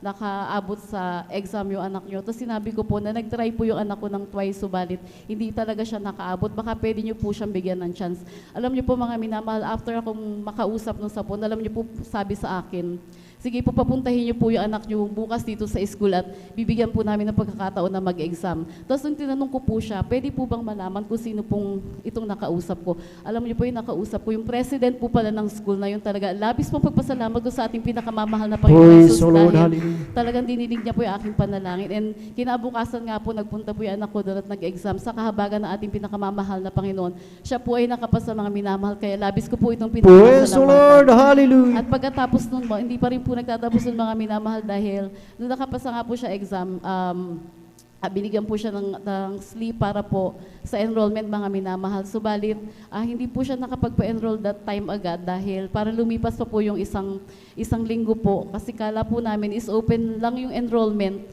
nakaabot sa exam yung anak nyo? Tapos sinabi ko po na nag-try po yung anak ko ng twice, subalit hindi talaga siya nakaabot. Baka pwede nyo po siyang bigyan ng chance. Alam nyo po mga minamahal, after akong makausap nung sapon, alam nyo po sabi sa akin, sige po, papuntahin niyo po yung anak niyo bukas dito sa school at bibigyan po namin ng pagkakataon na mag-exam. Tapos nung tinanong ko po siya, pwede po bang malaman kung sino pong itong nakausap ko? Alam niyo po yung nakausap ko, yung president po pala ng school na yun talaga. Labis pong pagpasalamat ko sa ating pinakamamahal na Panginoon Praise Jesus the Lord. dahil talagang dinidig niya po yung aking panalangin. And kinabukasan nga po, nagpunta po yung anak ko doon at nag-exam sa kahabagan ng ating pinakamamahal na Panginoon. Siya po ay nakapasa mga minamahal, kaya labis ko po itong Praise the Lord. pinakasalamatan. Hallelujah. At pagkatapos nun, hindi pa rin po nagtatapos ng mga minamahal dahil nung nakapasa nga po siya exam, binigyan po siya ng slip para po sa enrollment mga minamahal. Subalit, hindi po siya nakapagpa-enroll that time agad dahil para lumipas pa po yung isang linggo po. Kasi kala po namin is open lang yung enrollment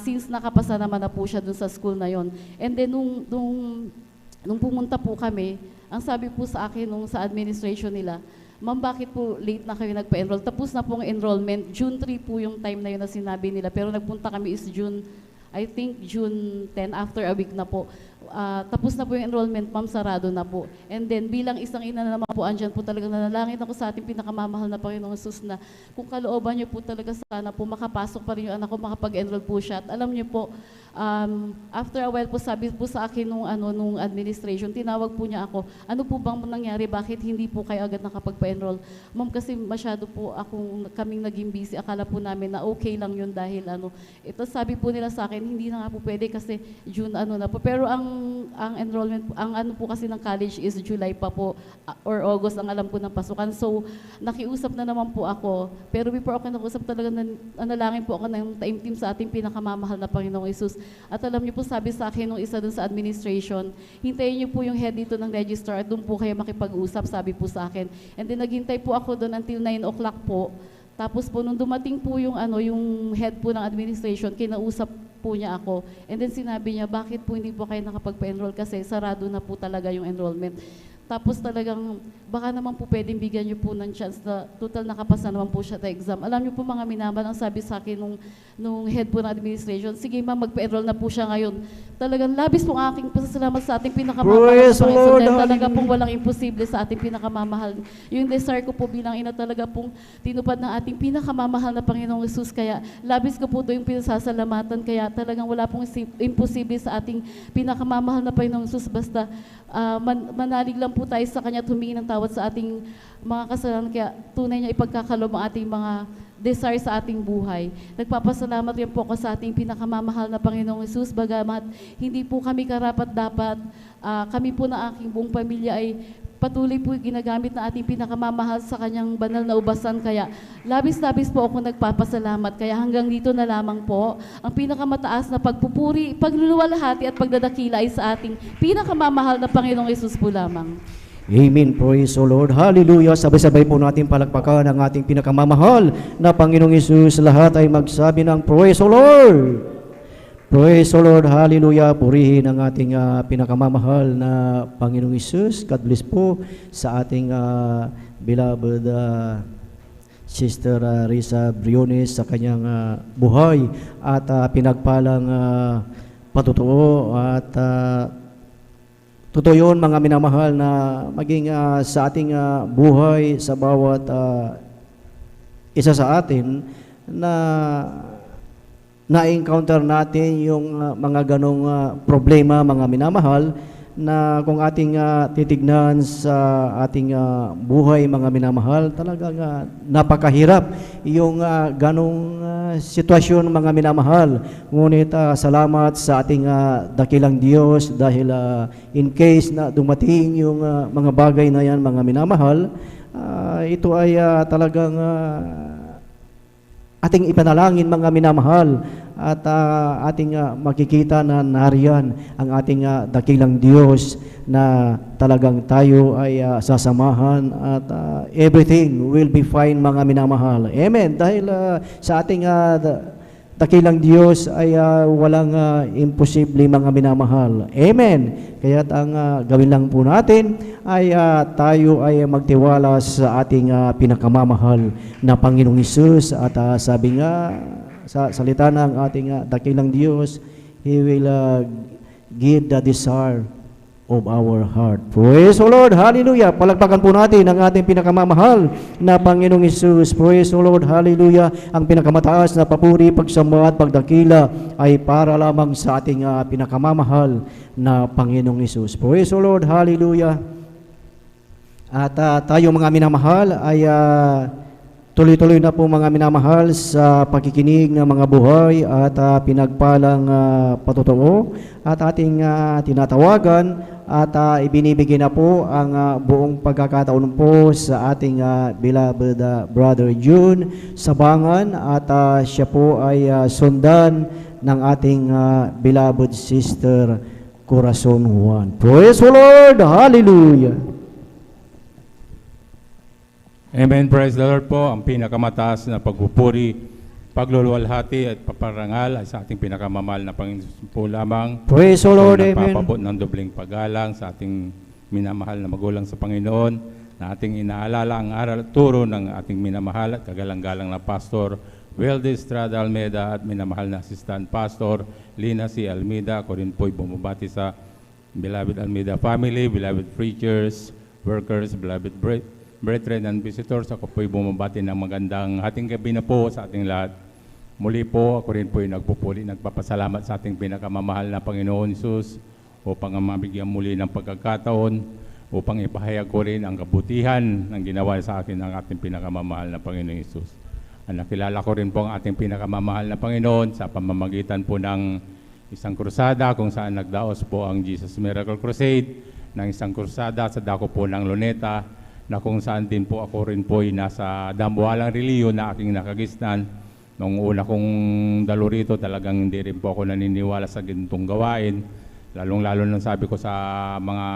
since nakapasa naman na po siya dun sa school na yon. And then nung pumunta po kami, ang sabi po sa akin nung sa administration nila, ma'am, bakit po late na kayo nagpa-enroll? Tapos na pong enrollment. June 3 po yung time na yun na sinabi nila. Pero nagpunta kami is I think June 10, after a week na po. Tapos na po yung enrollment, ma'am, sarado na po. And then, bilang isang ina naman po, andyan po talagang nanalangin ako sa ating pinakamamahal na Panginoong Jesus na kung kalooban niyo po talaga sana po, makapasok pa rin yung anak ko, makapag-enroll po siya. At alam niyo po, after a while po, sabi po sa akin nung administration, tinawag po niya ako, ano po bang nangyari, bakit hindi po kayo agad nakapagpa-enroll? Ma'am, kasi masyado po kaming naging busy, akala po namin na okay lang yun dahil ito sabi po nila sa akin, hindi na nga po pwede kasi June na po. Pero ang enrollment, ang po kasi ng college is July pa po or August ang alam ko ng pasukan. So, nakiusap na naman po ako. Pero before ako nakiusap talaga, nanalangin po ako ng taimtim sa ating pinakamamahal na Panginoong Hesus. At alam niyo po, sabi sa akin nung isa dun sa administration, hintayin niyo po yung head dito ng register at doon po kayo makipag-usap, sabi po sa akin. And then naghintay po ako doon until 9 o'clock po. Tapos po, nung dumating po yung head po ng administration, kinausap po niya ako. And then sinabi niya, bakit po hindi po kayo nakapagpa-enroll kasi sarado na po talaga yung enrollment. Tapos talagang, baka naman po pwedeng bigyan niyo po ng chance na total nakapasa naman po siya sa exam. Alam niyo po mga minamahal, ang sabi sa akin nung head po ng administration, sige ma'am, magpa-enroll na po siya ngayon. Talagang labis pong aking pasasalamat sa ating pinakamamahal Praise na the Panginoon. Lord, Dahil talaga hallelujah. pong walang imposible sa ating pinakamamahal. Yung desire ko po bilang ina talaga pong tinupad ng ating pinakamamahal na Panginoong Jesus. Kaya labis ko po ito yung pinasasalamatan. Kaya talagang wala pong imposible sa ating pinakamamahal na Panginoong Jesus. Basta manalig lang po tayo sa Kanya at humingi ng tawad sa ating mga kasalanan. Kaya tunay niya ipagkakalob ang ating mga desire sa ating buhay. Nagpapasalamat rin po ako sa ating pinakamamahal na Panginoong Jesus. Bagamat hindi po kami karapat-dapat, kami po na aking buong pamilya ay patuloy po ginagamit na ating pinakamamahal sa Kanyang banal na ubasan. Kaya labis-labis po ako nagpapasalamat. Kaya hanggang dito na lamang po, ang pinakamataas na pagpupuri, pagluluwalhati at pagdadakila ay sa ating pinakamamahal na Panginoong Hesus po lamang. Amen. Praise the Lord. Hallelujah. Sabay-sabay po natin palakpakan ang ating pinakamamahal na Panginoong Hesus. Lahat ay magsabi ng Praise the Lord. Praise the Lord. Hallelujah. Purihin ang ating pinakamamahal na Panginoong Hesus. God bless po sa ating beloved Sister Risa Briones sa kanyang buhay at pinagpalang patutuo at totoo yun, mga minamahal, na maging sa ating buhay, sa bawat isa sa atin, na-encounter natin yung mga ganong problema, mga minamahal, na kung ating titignan sa ating buhay, mga minamahal, talagang napakahirap yung ganong sitwasyon, mga minamahal. Ngunit salamat sa ating dakilang Diyos dahil in case na dumating yung mga bagay na yan, mga minamahal, ito ay talagang ating ipanalangin, mga minamahal, at ating makikita na nariyan ang ating dakilang Diyos na talagang tayo ay sasamahan at everything will be fine, mga minamahal. Amen. Dahil sa ating dakilang Diyos ay walang imposible, mga minamahal. Amen. Kaya't ang gawin lang po natin ay tayo ay magtiwala sa ating pinakamamahal na Panginoong Hesus. At sabi nga sa salita ng ating dakilang Diyos, He will give the desire of our heart. Praise the Lord. Hallelujah. Palagpakan po natin ang ating pinakamamahal na Panginoong Hesus. Praise the Lord. Hallelujah. Ang pinakamataas na papuri, pagsamba at pagdakila ay para lamang sa ating pinakamamahal na Panginoong Hesus. Praise the Lord. Hallelujah. At tayo, mga minamahal, ay Tuloy-tuloy na po mga minamahal sa pakikinig ng mga buhay at pinagpalang patotoo at ating tinatawagan at ibinibigay na po ang buong pagkakataon po sa ating beloved Brother June Sabangan at siya po ay sundan ng ating beloved Sister Corazon Juan. Praise the Lord! Hallelujah! Amen. Praise the Lord po. Ang pinakamataas na pagpupuri, pagluluwalhati at paparangal ay sa ating pinakamamahal na Panginoon po lamang. Praise the Lord, amen. Nagpapabot ng dobling paggalang sa ating minamahal na magulang sa Panginoon, na ating inaalala ang aral at turo ng ating minamahal at kagalang-galang na Pastor Weldy Estrada Almeida at minamahal na Assistant Pastor Lina C. Almeida. Ako rin po'y bumabati sa beloved Almeida family, beloved preachers, workers, beloved brethren and visitors. Ako po'y bumabati ng magandang hating gabi na po sa ating lahat. Muli po, ako rin po'y nagpapasalamat sa ating pinakamamahal na Panginoon Hesus upang mabigyan muli ng pagkakataon upang ipahayag ko rin ang kabutihan ng ginawa sa akin ng ating pinakamamahal na Panginoon Hesus. Nakilala ko rin po ang ating pinakamamahal na Panginoon sa pamamagitan po ng isang krusada kung saan nagdaos po ang Jesus Miracle Crusade, ng isang krusada sa dako po ng Luneta, na kung saan din po ako rin po ay nasa dambuhalang reliyon na aking nakagisnan. Nung una kong dalo rito, talagang hindi rin po ako naniniwala sa ganitong gawain. Lalong-lalo nang sabi ko sa mga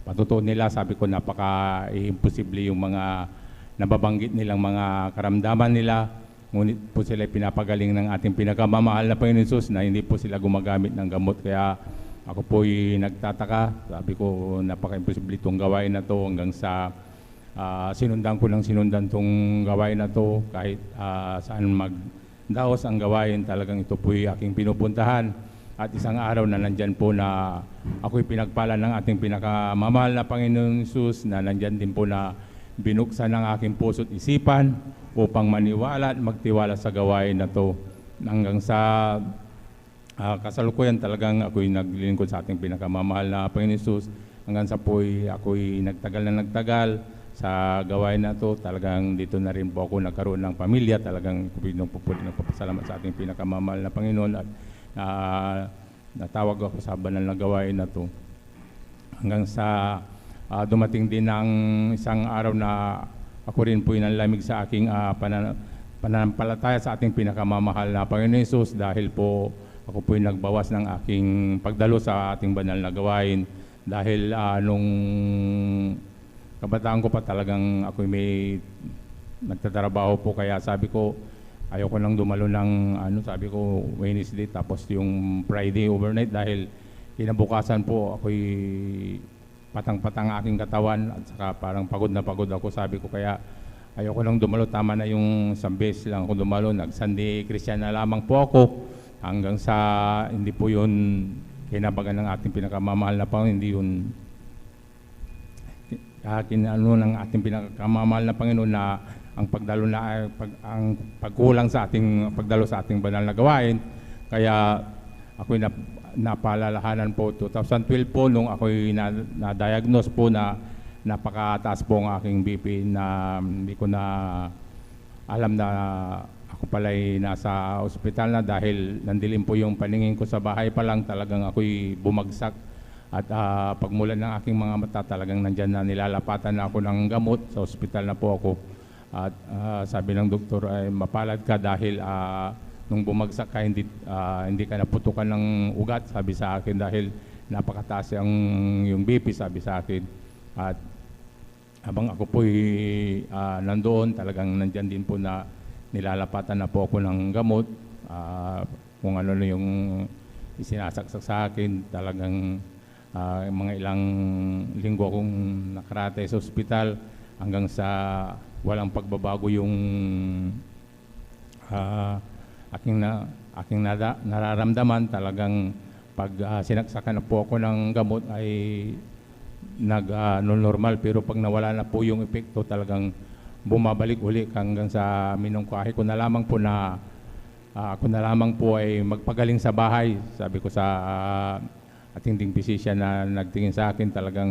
patutuo nila, sabi ko napaka-imposible yung mga nababanggit nilang mga karamdaman nila. Ngunit po sila pinapagaling ng ating pinakamamahal na Panginoon Hesus na hindi po sila gumagamit ng gamot. Kaya ako po'y nagtataka, sabi ko napaka-imposible itong gawain na to hanggang sa sinundan ko ng sinundan itong gawain na to kahit saan magdaos ang gawain, talagang ito po'y aking pinupuntahan. At isang araw na nandyan po na ako'y pinagpala ng ating pinakamamahal na Panginoon Hesus na nandyan din po na binuksan ng aking puso't isipan upang maniwala at magtiwala sa gawain na to hanggang sa kasalukuyan talagang ako'y naglilingkod sa ating pinakamamahal na Panginoon Hesus hanggang sa ako'y nagtagal sa gawain na to. Talagang dito na rin po ako nagkaroon ng pamilya. Talagang nagpapasalamat sa ating pinakamamahal na Panginoon at natawag ako sa banal na gawain na to. Hanggang sa dumating din ng isang araw na ako rin po'y nanlamig sa aking pananampalataya sa ating pinakamamahal na Panginoon Hesus dahil po ako po'y nagbawas ng aking pagdalo sa ating banal na gawain dahil nung kabataan ko pa talagang ako'y may nagtatrabaho po, kaya sabi ko ayoko nang dumalo ng sabi ko Wednesday tapos yung Friday overnight dahil kinabukasan po ako'y patang-patang aking katawan at saka parang pagod na pagod ako. Sabi ko kaya ayoko nang dumalo, tama na yung isang beses lang ako dumalo, nag-Sunday Christian na lamang po ako. Hanggang sa hindi po yun kinabagan ng ating pinakamamahal na Panginoon, hindi yun ng ating pinakamamahal na Panginoon na ang pagdalo na ang pagkulang sa ating pagdalo sa ating banal na gawain. Kaya ako'y napalalahanan po 2012 po nung ako'y na-diagnose po na napakataas po ang aking BP na hindi ko na alam na ako pala'y nasa ospital na dahil nandilim po yung paningin ko sa bahay pa lang, talagang ako'y bumagsak at pagmulan ng aking mga mata talagang nandyan na nilalapatan na ako ng gamot, sa ospital na po ako at sabi ng doktor ay mapalad ka dahil nung bumagsak ka hindi ka naputukan ng ugat, sabi sa akin, dahil napakataas yung BP, sabi sa akin. At habang ako po'y nandoon, talagang nandyan din po na nilalapatan na po ako ng gamot, kung ano na yung isinasaksak sa akin. Talagang mga ilang linggo akong nakarate sa ospital hanggang sa walang pagbabago yung aking nararamdaman. Talagang pag sinaksakan na po ako ng gamot ay normal, pero pag nawala na po yung epekto talagang bumabalik uli hanggang sa minungkahi ko na lamang po na ako na lamang po ay magpagaling sa bahay. Sabi ko sa ating ding physician na nagtingin sa akin, talagang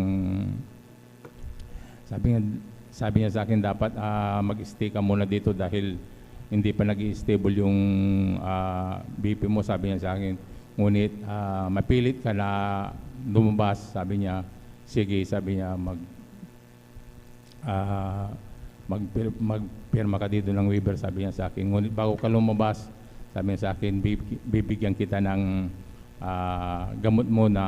sabi niya sa akin dapat mag-stay ka muna dito dahil hindi pa nag-i-stable yung BP mo, sabi niya sa akin. Ngunit mapilit ka na lumabas, sabi niya. Sige, sabi niya, magpirma ka dito ng waiver, sabi niya sa akin. Ngunit bago ka lumabas, sabi niya sa akin, bibigyan kita ng gamot mo na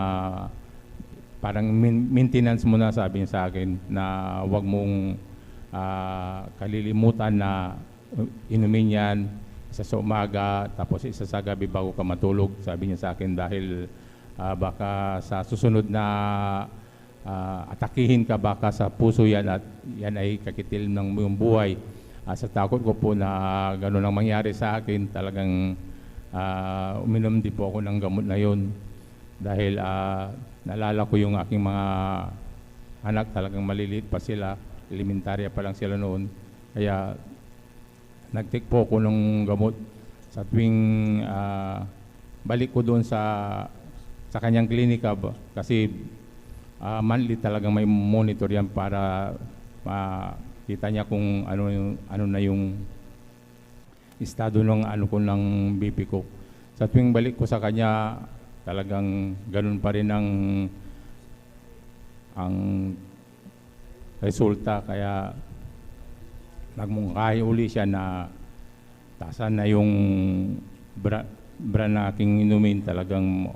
parang maintenance mo na, sabi niya sa akin, na wag mong kalilimutan na inumin yan, isa sa umaga, tapos isa sa gabi bago ka matulog, sabi niya sa akin, dahil baka sa susunod na atakihin ka, baka sa puso yan at yan ay kakitil ng iyong buhay. Sa takot ko po na gano'n ang mangyari sa akin, talagang uminom din po ako ng gamot na yun dahil naalala ko yung aking mga anak, talagang maliliit pa sila, elementarya pa lang sila noon, kaya nag-take po ako ng gamot sa tuwing balik ko doon sa kanyang klinika kasi monthly talagang may monitor yan para makita niya kung ano na yung estado ng ng BP ko. Sa tuwing balik ko sa kanya, talagang ganun pa rin ang resulta, kaya nagmungkahi uli siya na tasan na yung bra na aking inumin, talagang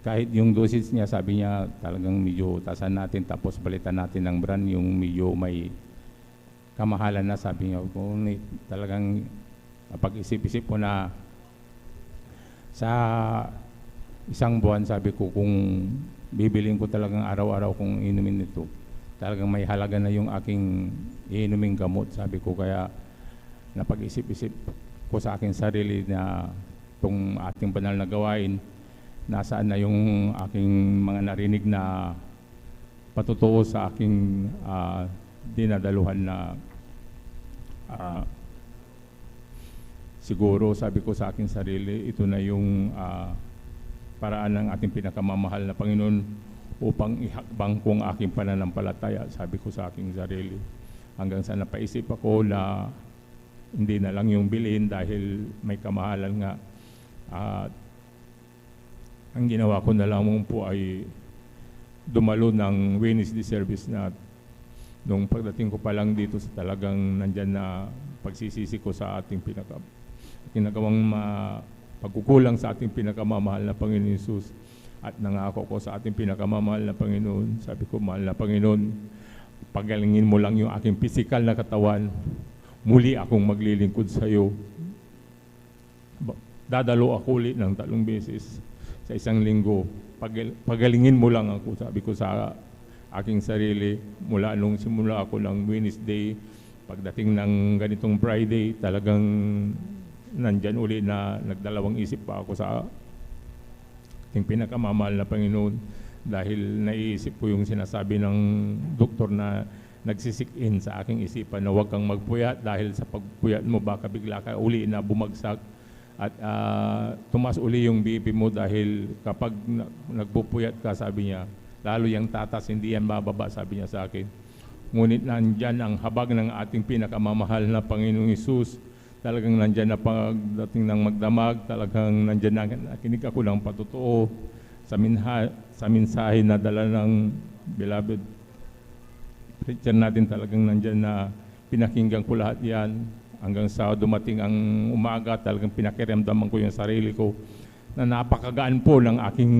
kahit yung dosage niya, sabi niya talagang medyo tasan natin, tapos balitan natin ng brand yung medyo may kamahalan na, sabi niya. Kung talagang pag-isip-isip ko na sa isang buwan, sabi ko, kung bibilin ko talagang araw-araw kung inumin nito, talagang may halaga na yung aking iinuming gamot, sabi ko. Kaya napag-isip-isip ko sa aking sarili na itong ating banal na gawain, nasaan na yung aking mga narinig na patutuo sa aking dinadaluhan na siguro, sabi ko sa aking sarili, ito na yung paraan ng ating pinakamamahal na Panginoon upang ihakbang kong aking pananampalataya, sabi ko sa aking sarili. Hanggang sa napaisip ako na hindi na lang yung bilhin dahil may kamahalan nga. Ang ginawa ko na lamang po ay dumalo ng Wednesday service na nung pagdating ko pa lang dito, sa talagang nandyan na pagsisisi ko sa ating pinagawang pagkukulang sa ating pinakamamahal na Panginoon Hesus. At nangako ko sa ating pinakamamahal na Panginoon, sabi ko, mahal na Panginoon, pagalingin mo lang yung aking pisikal na katawan, muli akong maglilingkod sa iyo. Dadalo ako ulit ng 3 beses sa isang linggo. Pagalingin mo lang ako, sabi ko sa aking sarili, mula nung simula ako ng Wednesday, pagdating ng ganitong Friday, talagang nandyan uli na nagdalawang isip pa ako sa ating pinakamamahal na Panginoon, dahil naiisip ko yung sinasabi ng doktor na nagsisik-in sa aking isipan na huwag kang magpuyat dahil sa pagpuyat mo baka bigla ka uli na bumagsak at tumas uli yung BP mo, dahil kapag nagpupuyat ka, sabi niya, lalo yung tatas, hindi yan bababa, sabi niya sa akin. Ngunit nandyan ang habag ng ating pinakamamahal na Panginoong Hesus. Talagang nandyan na pagdating ng magdamag, talagang nandyan na nakinig ako ng patutuo sa mensahe na dala ng beloved preacher natin. Talagang nandyan na pinakinggan ko lahat yan. Hanggang sa dumating ang umaga, talagang pinakiramdaman ko yung sarili ko na napakagaan po ng aking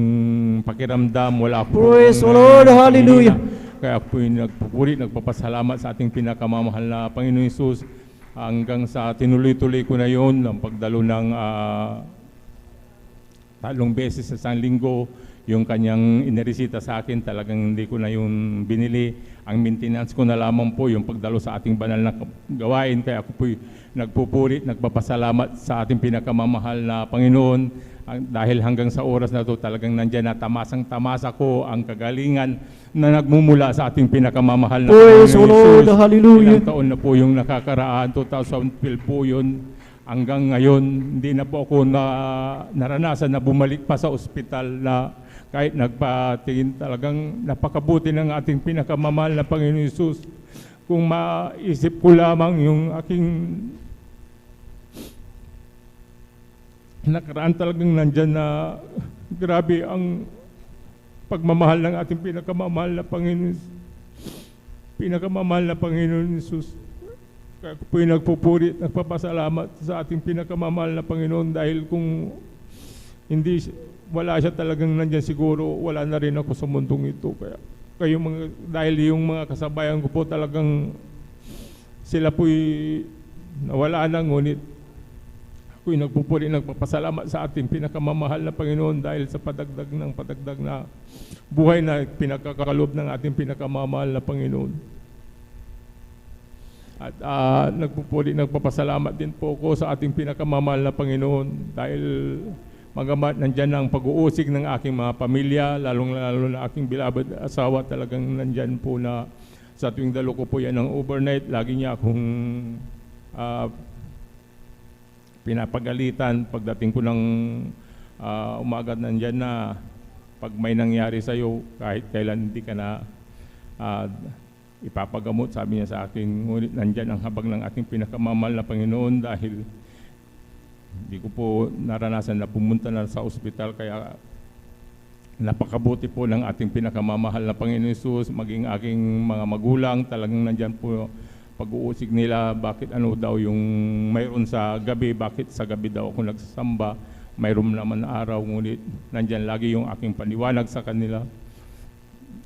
pakiramdam. Wala po. Praise the Lord, hallelujah. Kaya po yung nagpupuri, nagpapasalamat sa ating pinakamamahal na Panginoon Hesus. Hanggang sa tinuloy-tuloy ko na yon ng pagdalo ng 3 beses sa isang linggo, yung kanyang iniresita sa akin, talagang hindi ko na yung binili. Ang maintenance ko na lamang po yung pagdalo sa ating banal na gawain. Kaya ako po'y nagpupuri, nagpapasalamat sa ating pinakamamahal na Panginoon. Dahil hanggang sa oras na to, talagang nandyan na tamasang-tamasa ko ang kagalingan na nagmumula sa ating pinakamamahal na Praise the Panginoon Lord, Jesus. hallelujah. Ilang taon na po yung nakakaraan, 2012 po yun. Hanggang ngayon, hindi na po ako naranasan na bumalik pa sa ospital na kahit nagpatingin, talagang napakabuti ng ating pinakamamahal na Panginoon Hesus. Kung maisip ko lamang yung aking nakaraan, talagang nandyan na grabe ang pagmamahal ng ating pinakamamahal na Panginoon. Pinakamamahal na Panginoon Hesus. Kaya ko po'y nagpupuri at nagpapasalamat sa ating pinakamamahal na Panginoon, dahil kung hindi, wala siya talagang nandyan, siguro wala na rin ako sa mundong ito. Kaya kayo dahil yung mga kasabayan ko po, talagang sila po'y nawala na, ngunit ako'y nagpupuri, nagpapasalamat sa ating pinakamamahal na Panginoon dahil sa padagdag na buhay na pinagkakalob ng ating pinakamamahal na Panginoon. At nagpupuri, nagpapasalamat din po ako sa ating pinakamamahal na Panginoon dahil magamat nandyan ang pag-uusig ng aking mga pamilya, lalong-lalo na aking beloved asawa, talagang nandyan po na sa tuwing dalo ko po yan ng overnight, lagi niya akong pinapagalitan pagdating ko ng umaga, nandyan na pag may nangyari sa'yo, kahit kailan hindi ka na ipapagamot, sabi niya sa akin, ngunit nandyan ang habag ng ating pinakamamahal na Panginoon, dahil hindi ko po naranasan na pumunta na sa ospital, kaya napakabuti po ng ating pinakamamahal na Panginoon Hesus, maging aking mga magulang, talagang nandyan po pag-uusig nila, bakit ano daw yung mayroon sa gabi, bakit sa gabi daw ako nagsasamba, mayroon naman araw, ngunit nandyan lagi yung aking paniwanag sa kanila.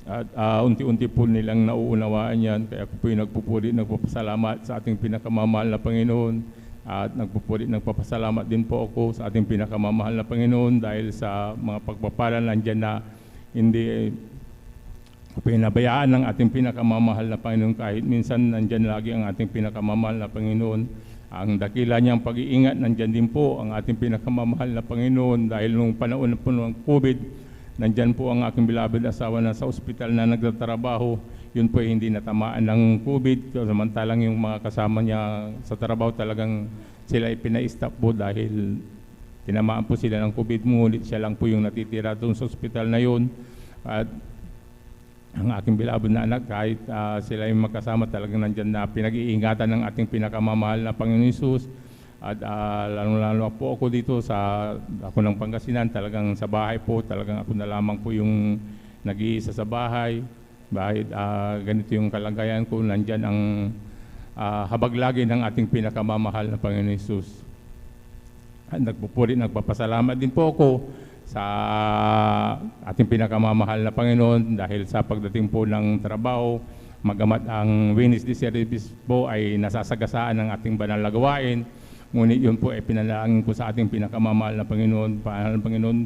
At unti-unti po nilang nauunawaan yan, kaya po yung nagpupuri, nagpapasalamat sa ating pinakamamahal na Panginoon, at nagpupuri, nagpapasalamat din po ako sa ating pinakamamahal na Panginoon dahil sa mga pagpapala nandyan na hindi pinabayaan ng ating pinakamamahal na Panginoon, kahit minsan nandyan lagi ang ating pinakamamahal na Panginoon. Ang dakila niyang pag-iingat, nandyan din po ang ating pinakamamahal na Panginoon, dahil nung panahon po ng COVID, nandyan po ang aking beloved asawa na sa ospital na nagtatrabaho. Yun po hindi natamaan ng COVID, samantalang yung mga kasama niya sa trabaho talagang sila ipina-stop po dahil tinamaan po sila ng COVID, ngunit siya lang po yung natitira doon sa ospital na yun. At ang aking beloved na anak, kahit sila yung magkasama, talagang nandyan na pinag-iingatan ng ating pinakamamahal na Panginoon Hesus. At lalo-lalo po ako dito ako ng Pangasinan, talagang sa bahay po, talagang ako na lamang po yung nag-iisa sa bahay. Bahit ganito yung kalagayan ko, nandyan ang habag lagi ng ating pinakamamahal na Panginoon Hesus. At nagpupuri, nagpapasalamat din po ako sa ating pinakamamahal na Panginoon dahil sa pagdating po ng trabaho, magamat ang Wednesday service po ay nasasagasaan ng ating banal na gawain. Ngunit yun po ay pinalangin ko sa ating pinakamamahal na Panginoon. Panginoon,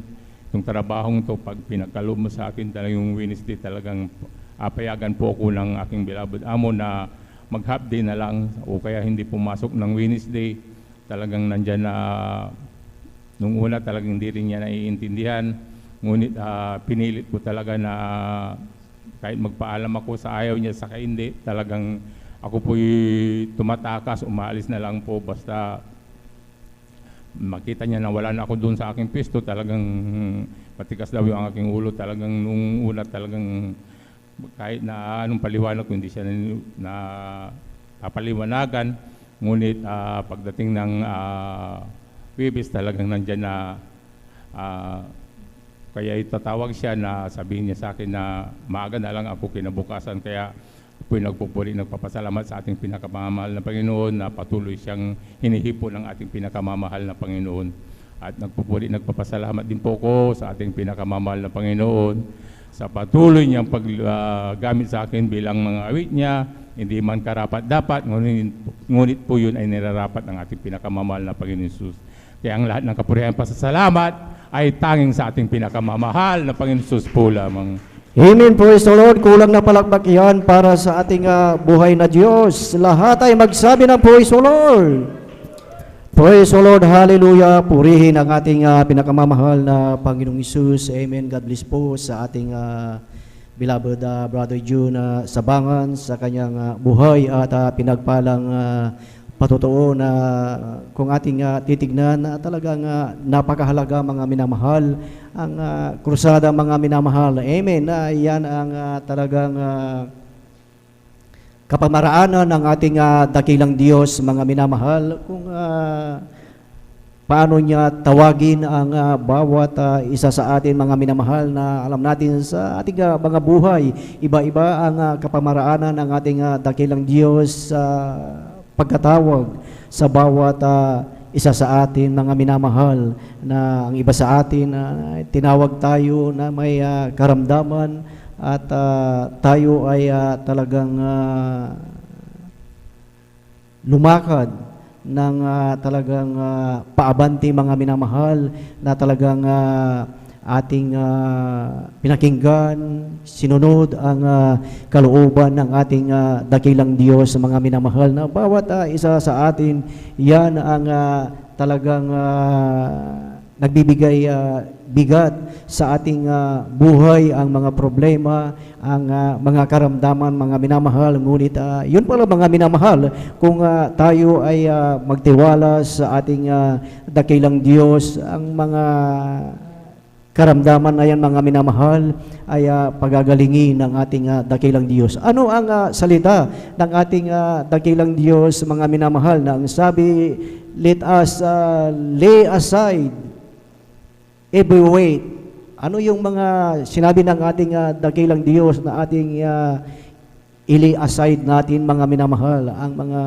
yung trabahong to, pag pinagkaloob mo sa akin talagang Wednesday, talagang payagan po ako ng aking beloved amo na mag-half day na lang o kaya hindi pumasok ng Wednesday. Talagang nandyan na, nung una talagang hindi rin niya naiintindihan. Ngunit pinilit ko talaga na kahit magpaalam ako sa ayaw niya sa hindi, talagang ako po'y tumatakas, umaalis na lang po basta makita niya na wala na ako doon sa aking pwesto, talagang matikas daw yung aking ulo. Talagang nung una talagang kahit na anong paliwanag ko, hindi siya na papaliwanagan. Ngunit pagdating ng Webis, talagang nandyan na kaya itatawag siya na sabihin niya sa akin na maaga na lang ako kinabukasan. Kaya po'y nagpupuri, nagpapasalamat sa ating pinakamamahal na Panginoon na patuloy siyang hinihipo ng ating pinakamamahal na Panginoon. At nagpupuri, nagpapasalamat din po ko sa ating pinakamamahal na Panginoon sa patuloy niyang paggamit sa akin bilang mga awit niya, hindi man karapat-dapat, ngunit po yun ay nirarapat ng ating pinakamamahal na Panginoon Hesus. Kaya ang lahat ng kapurihan pasasalamat ay tanging sa ating pinakamamahal na Panginoon Hesus po lamang. Amen, praise the Lord. Kulang na palakpak yan para sa ating buhay na Diyos. Lahat ay magsabi ng praise the Lord. Praise the Lord, hallelujah. Purihin ang ating pinakamamahal na Panginoong Hesus. Amen. God bless po sa ating beloved Brother June Sabangan sa kanyang buhay at pinagpalang patotoo na kung ating titignan na talagang napakahalaga mga minamahal ang krusada mga minamahal. Amen. Yan ang talagang kapamaraanan ng ating dakilang Diyos mga minamahal kung paano niya tawagin ang bawat isa sa atin mga minamahal na alam natin sa ating mga buhay. Iba-iba ang kapamaraanan ng ating dakilang Diyos sa pagkatawag sa bawat isa sa atin mga minamahal na ang iba sa atin tinawag tayo na may karamdaman at tayo ay talagang lumakad ng talagang paabanti mga minamahal na talagang ating pinakinggan, sinunod ang kalooban ng ating dakilang Diyos mga minamahal na bawat isa sa atin yan ang talagang nagbibigay bigat sa ating buhay, ang mga problema, ang mga karamdaman, mga minamahal. Ngunit yun pala mga minamahal, kung tayo ay magtiwala sa ating dakilang Diyos, ang mga karamdaman na yan mga minamahal ay pagagalingin ng ating dakilang Diyos. Ano ang salita ng ating dakilang Diyos mga minamahal na ang sabi, let us lay aside every weight. Ano yung mga sinabi ng ating dakilang Diyos na ating ili aside natin mga minamahal, ang mga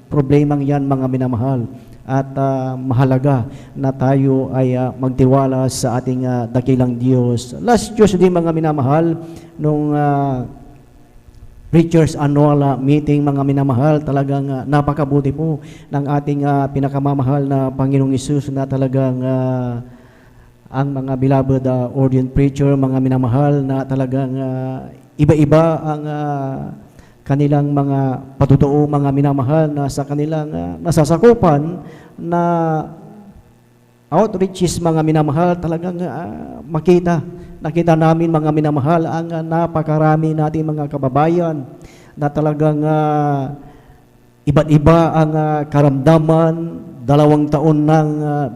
problemang yan mga minamahal. At mahalaga na tayo ay magtiwala sa ating dakilang Diyos. Last Tuesday mga minamahal, nung Preachers Annual Meeting mga minamahal, talagang napakabuti po ng ating pinakamamahal na Panginoong Hesus na talagang ang mga beloved ordained preacher, mga minamahal na talagang iba-iba ang kanilang mga patutoo, mga minamahal na sa kanilang nasasakupan na outreaches mga minamahal, talagang nakita namin mga minamahal ang napakarami natin mga kababayan na talagang iba't iba ang karamdaman, 2 taon ng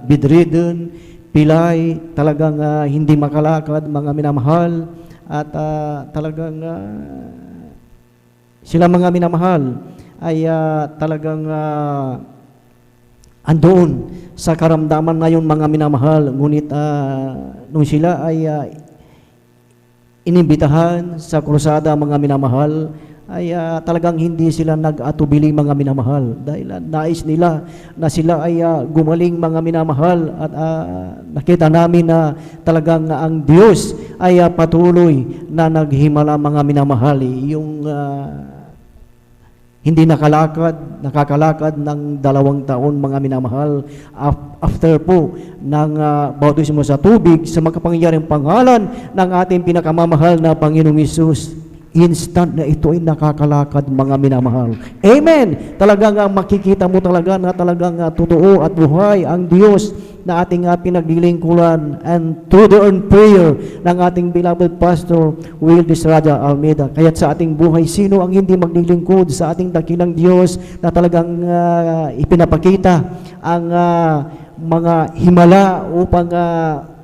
bedridden, pilay, talagang hindi makalakad mga minamahal at talagang sila mga minamahal ay talagang andoon sa karamdaman na yun mga minamahal. Ngunit nung sila ay inimbitahan sa krusada mga minamahal, ay talagang hindi sila nag-atubili mga minamahal dahil nais nila na sila ay gumaling mga minamahal at nakita namin na talagang ang Diyos ay patuloy na naghimala mga minamahal. Yung hindi nakakalakad ng 2 taon mga minamahal after po ng bautismo sa tubig sa makapangyarihang pangalan ng ating pinakamamahal na Panginoong Hesus. Instant na ito ay nakakalakad mga minamahal. Amen! Talagang makikita mo talaga na talagang totoo at buhay ang Diyos na ating pinaglilingkuran and through the earned prayer ng ating beloved Pastor Will Disrada Almeida. Kaya't sa ating buhay, sino ang hindi maglilingkod sa ating dakilang Diyos na talagang ipinapakita ang mga himala upang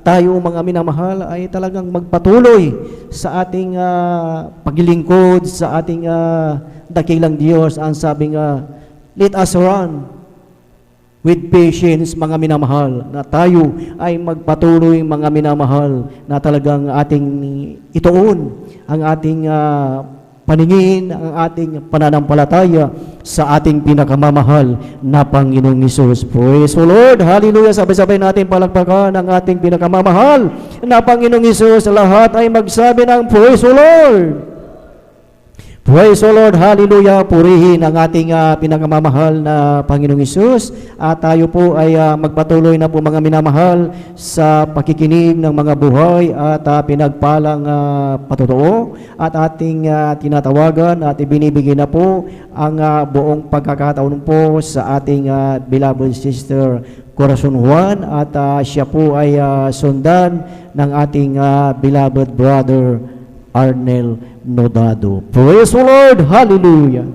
tayo mga minamahal ay talagang magpatuloy sa ating paglilingkod sa ating dakilang Diyos. Ang sabi nga, let us run with patience mga minamahal, na tayo ay magpatuloy mga minamahal na talagang ating ituon ang ating paningin, ang ating pananampalataya sa ating pinakamamahal na Panginoong Hesus. Praise the Lord! Hallelujah! Sabay-sabay natin palakpakan ang ating pinakamamahal na Panginoong Hesus. Lahat ay magsabi ng Praise the Lord! Praise the Lord, hallelujah, purihin ang ating pinakamamahal na Panginoong Hesus. At tayo po ay magpatuloy na po mga minamahal sa pakikinig ng mga buhay at pinagpalang patotoo. At ating tinatawagan at ibinibigay na po ang buong pagkakataon po sa ating beloved sister Corazon Juan. At siya po ay sundan ng ating beloved brother Arnel Nodado. Praise the Lord! Hallelujah!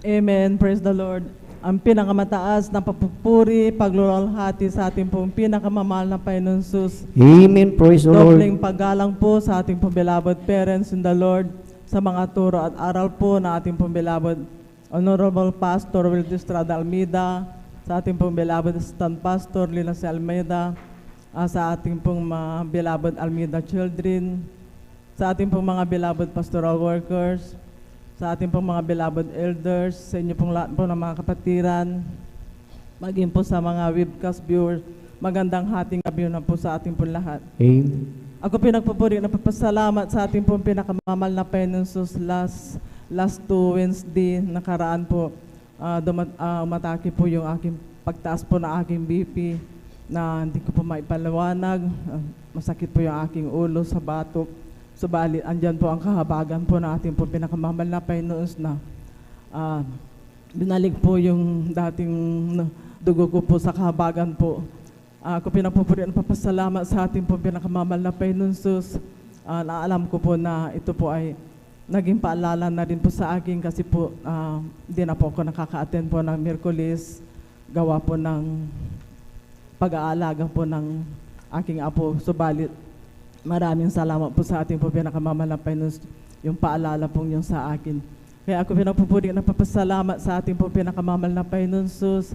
Amen. Praise the Lord. ang pinakamataas na papupuri, pagluluwalhati sa ating pong pinakamamahal na Panginoon Jesus. Amen. Praise the Lord. Dobleng paggalang po sa ating pong beloved parents in the Lord, sa mga turo at aral po na ating pong beloved Honorable Pastor Wilde Estrada Almeida, sa ating pong beloved Assistant Pastor Lina C. Almeida, sa ating pong mga beloved Almeida children, sa ating pong mga beloved pastoral workers, sa ating pong mga beloved elders, sa inyo pong lahat po ng mga kapatiran, maging po sa mga webcast viewers, magandang hating gabi na po sa ating pong lahat. Amen. Ako pinagpupuri na papasalamat sa ating pong pinakamamahal na Panginoon Jesus last 2 Wednesday nakaraan po. Umatake po yung aking pagtaas po na aking BP na hindi ko po maipaliwanag. Masakit po yung aking ulo sa batok. Subalit, andyan po ang kahabagan po na ating po pinakamamahal na Panginoon na binalik po yung dating dugo ko po sa kahabagan po. Ako pinagpupuri at papasalamat sa ating po pinakamamahal na Panginoon Jesus. Naalam ko po na ito po ay naging paalala na rin po sa akin kasi po hindi na po ako nakaka-attend po ng Miyerkules, gawa po ng pag-aalaga po ng aking apo. Subalit, maraming salamat po sa ating po pinakamamahal na Panginoon, yung paalala pong yung sa akin. Kaya ako pinagpupuri na papasalamat sa ating po pinakamamahal na Panginoon Jesus.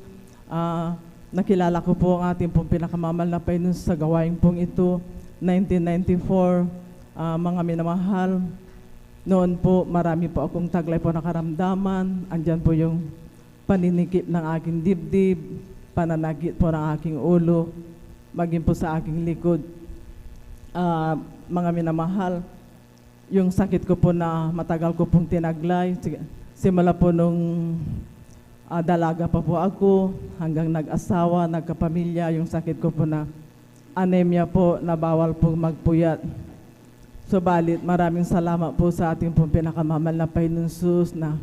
Nakilala ko po ang ating pong pinakamamahal na Panginoon sa gawain pong ito, 1994, mga minamahal. Noon po, marami po akong taglay po na karamdaman. Andyan po yung paninikip ng aking dibdib, pananagit po ng aking ulo, maging po sa aking likod. Mga minamahal, yung sakit ko po na matagal ko pong tinaglay, simula po nung dalaga pa po ako, hanggang nag-asawa, nagkapamilya, yung sakit ko po na anemia po, na bawal po magpuyat. Subalit, maraming salamat po sa ating pong pinakamamahal na Panginoon Jesus na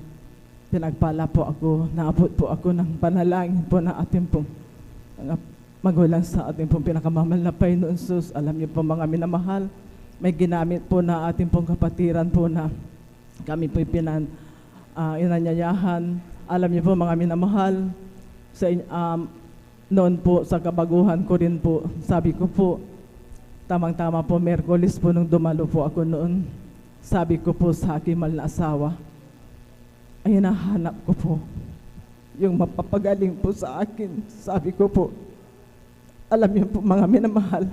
pinagpala po ako, naabot po ako ng panalangin po na ating pong magulang sa ating pong pinakamamahal na Panginoon Jesus. Alam niyo po mga minamahal, may ginamit po na ating pong kapatiran po na kami po inanyayahan. Alam niyo po mga minamahal, noon po sa kabaguhan ko rin po, sabi ko po, tamang-tama po, Miyerkules po nung dumalo po ako noon, sabi ko po sa aking mahal na asawa, ay nahanap ko po yung mapapagaling po sa akin. Sabi ko po, alam niyo po mga minamahal,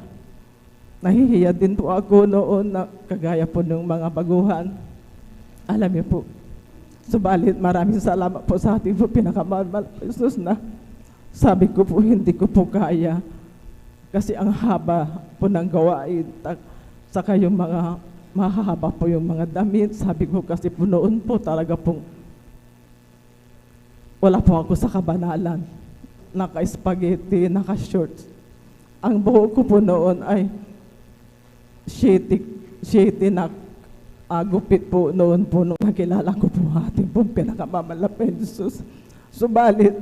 nahihiya din po ako noon na kagaya po ng mga baguhan. Alam niyo po, subalit maraming salamat po sa ating po pinakamahal Jesus na sabi ko po hindi ko po kaya kasi ang haba po ng gawain, saka yung mga mahahaba po yung mga damit. Sabi ko kasi po noon po talaga pong wala po ako sa kabanalan, naka-spaghetti, naka-shorts. Ang buhok ko po noon ay shitty na gupit po noon po nung nakilala ko po ating pong pinakamamahal na Jesus. Subalit,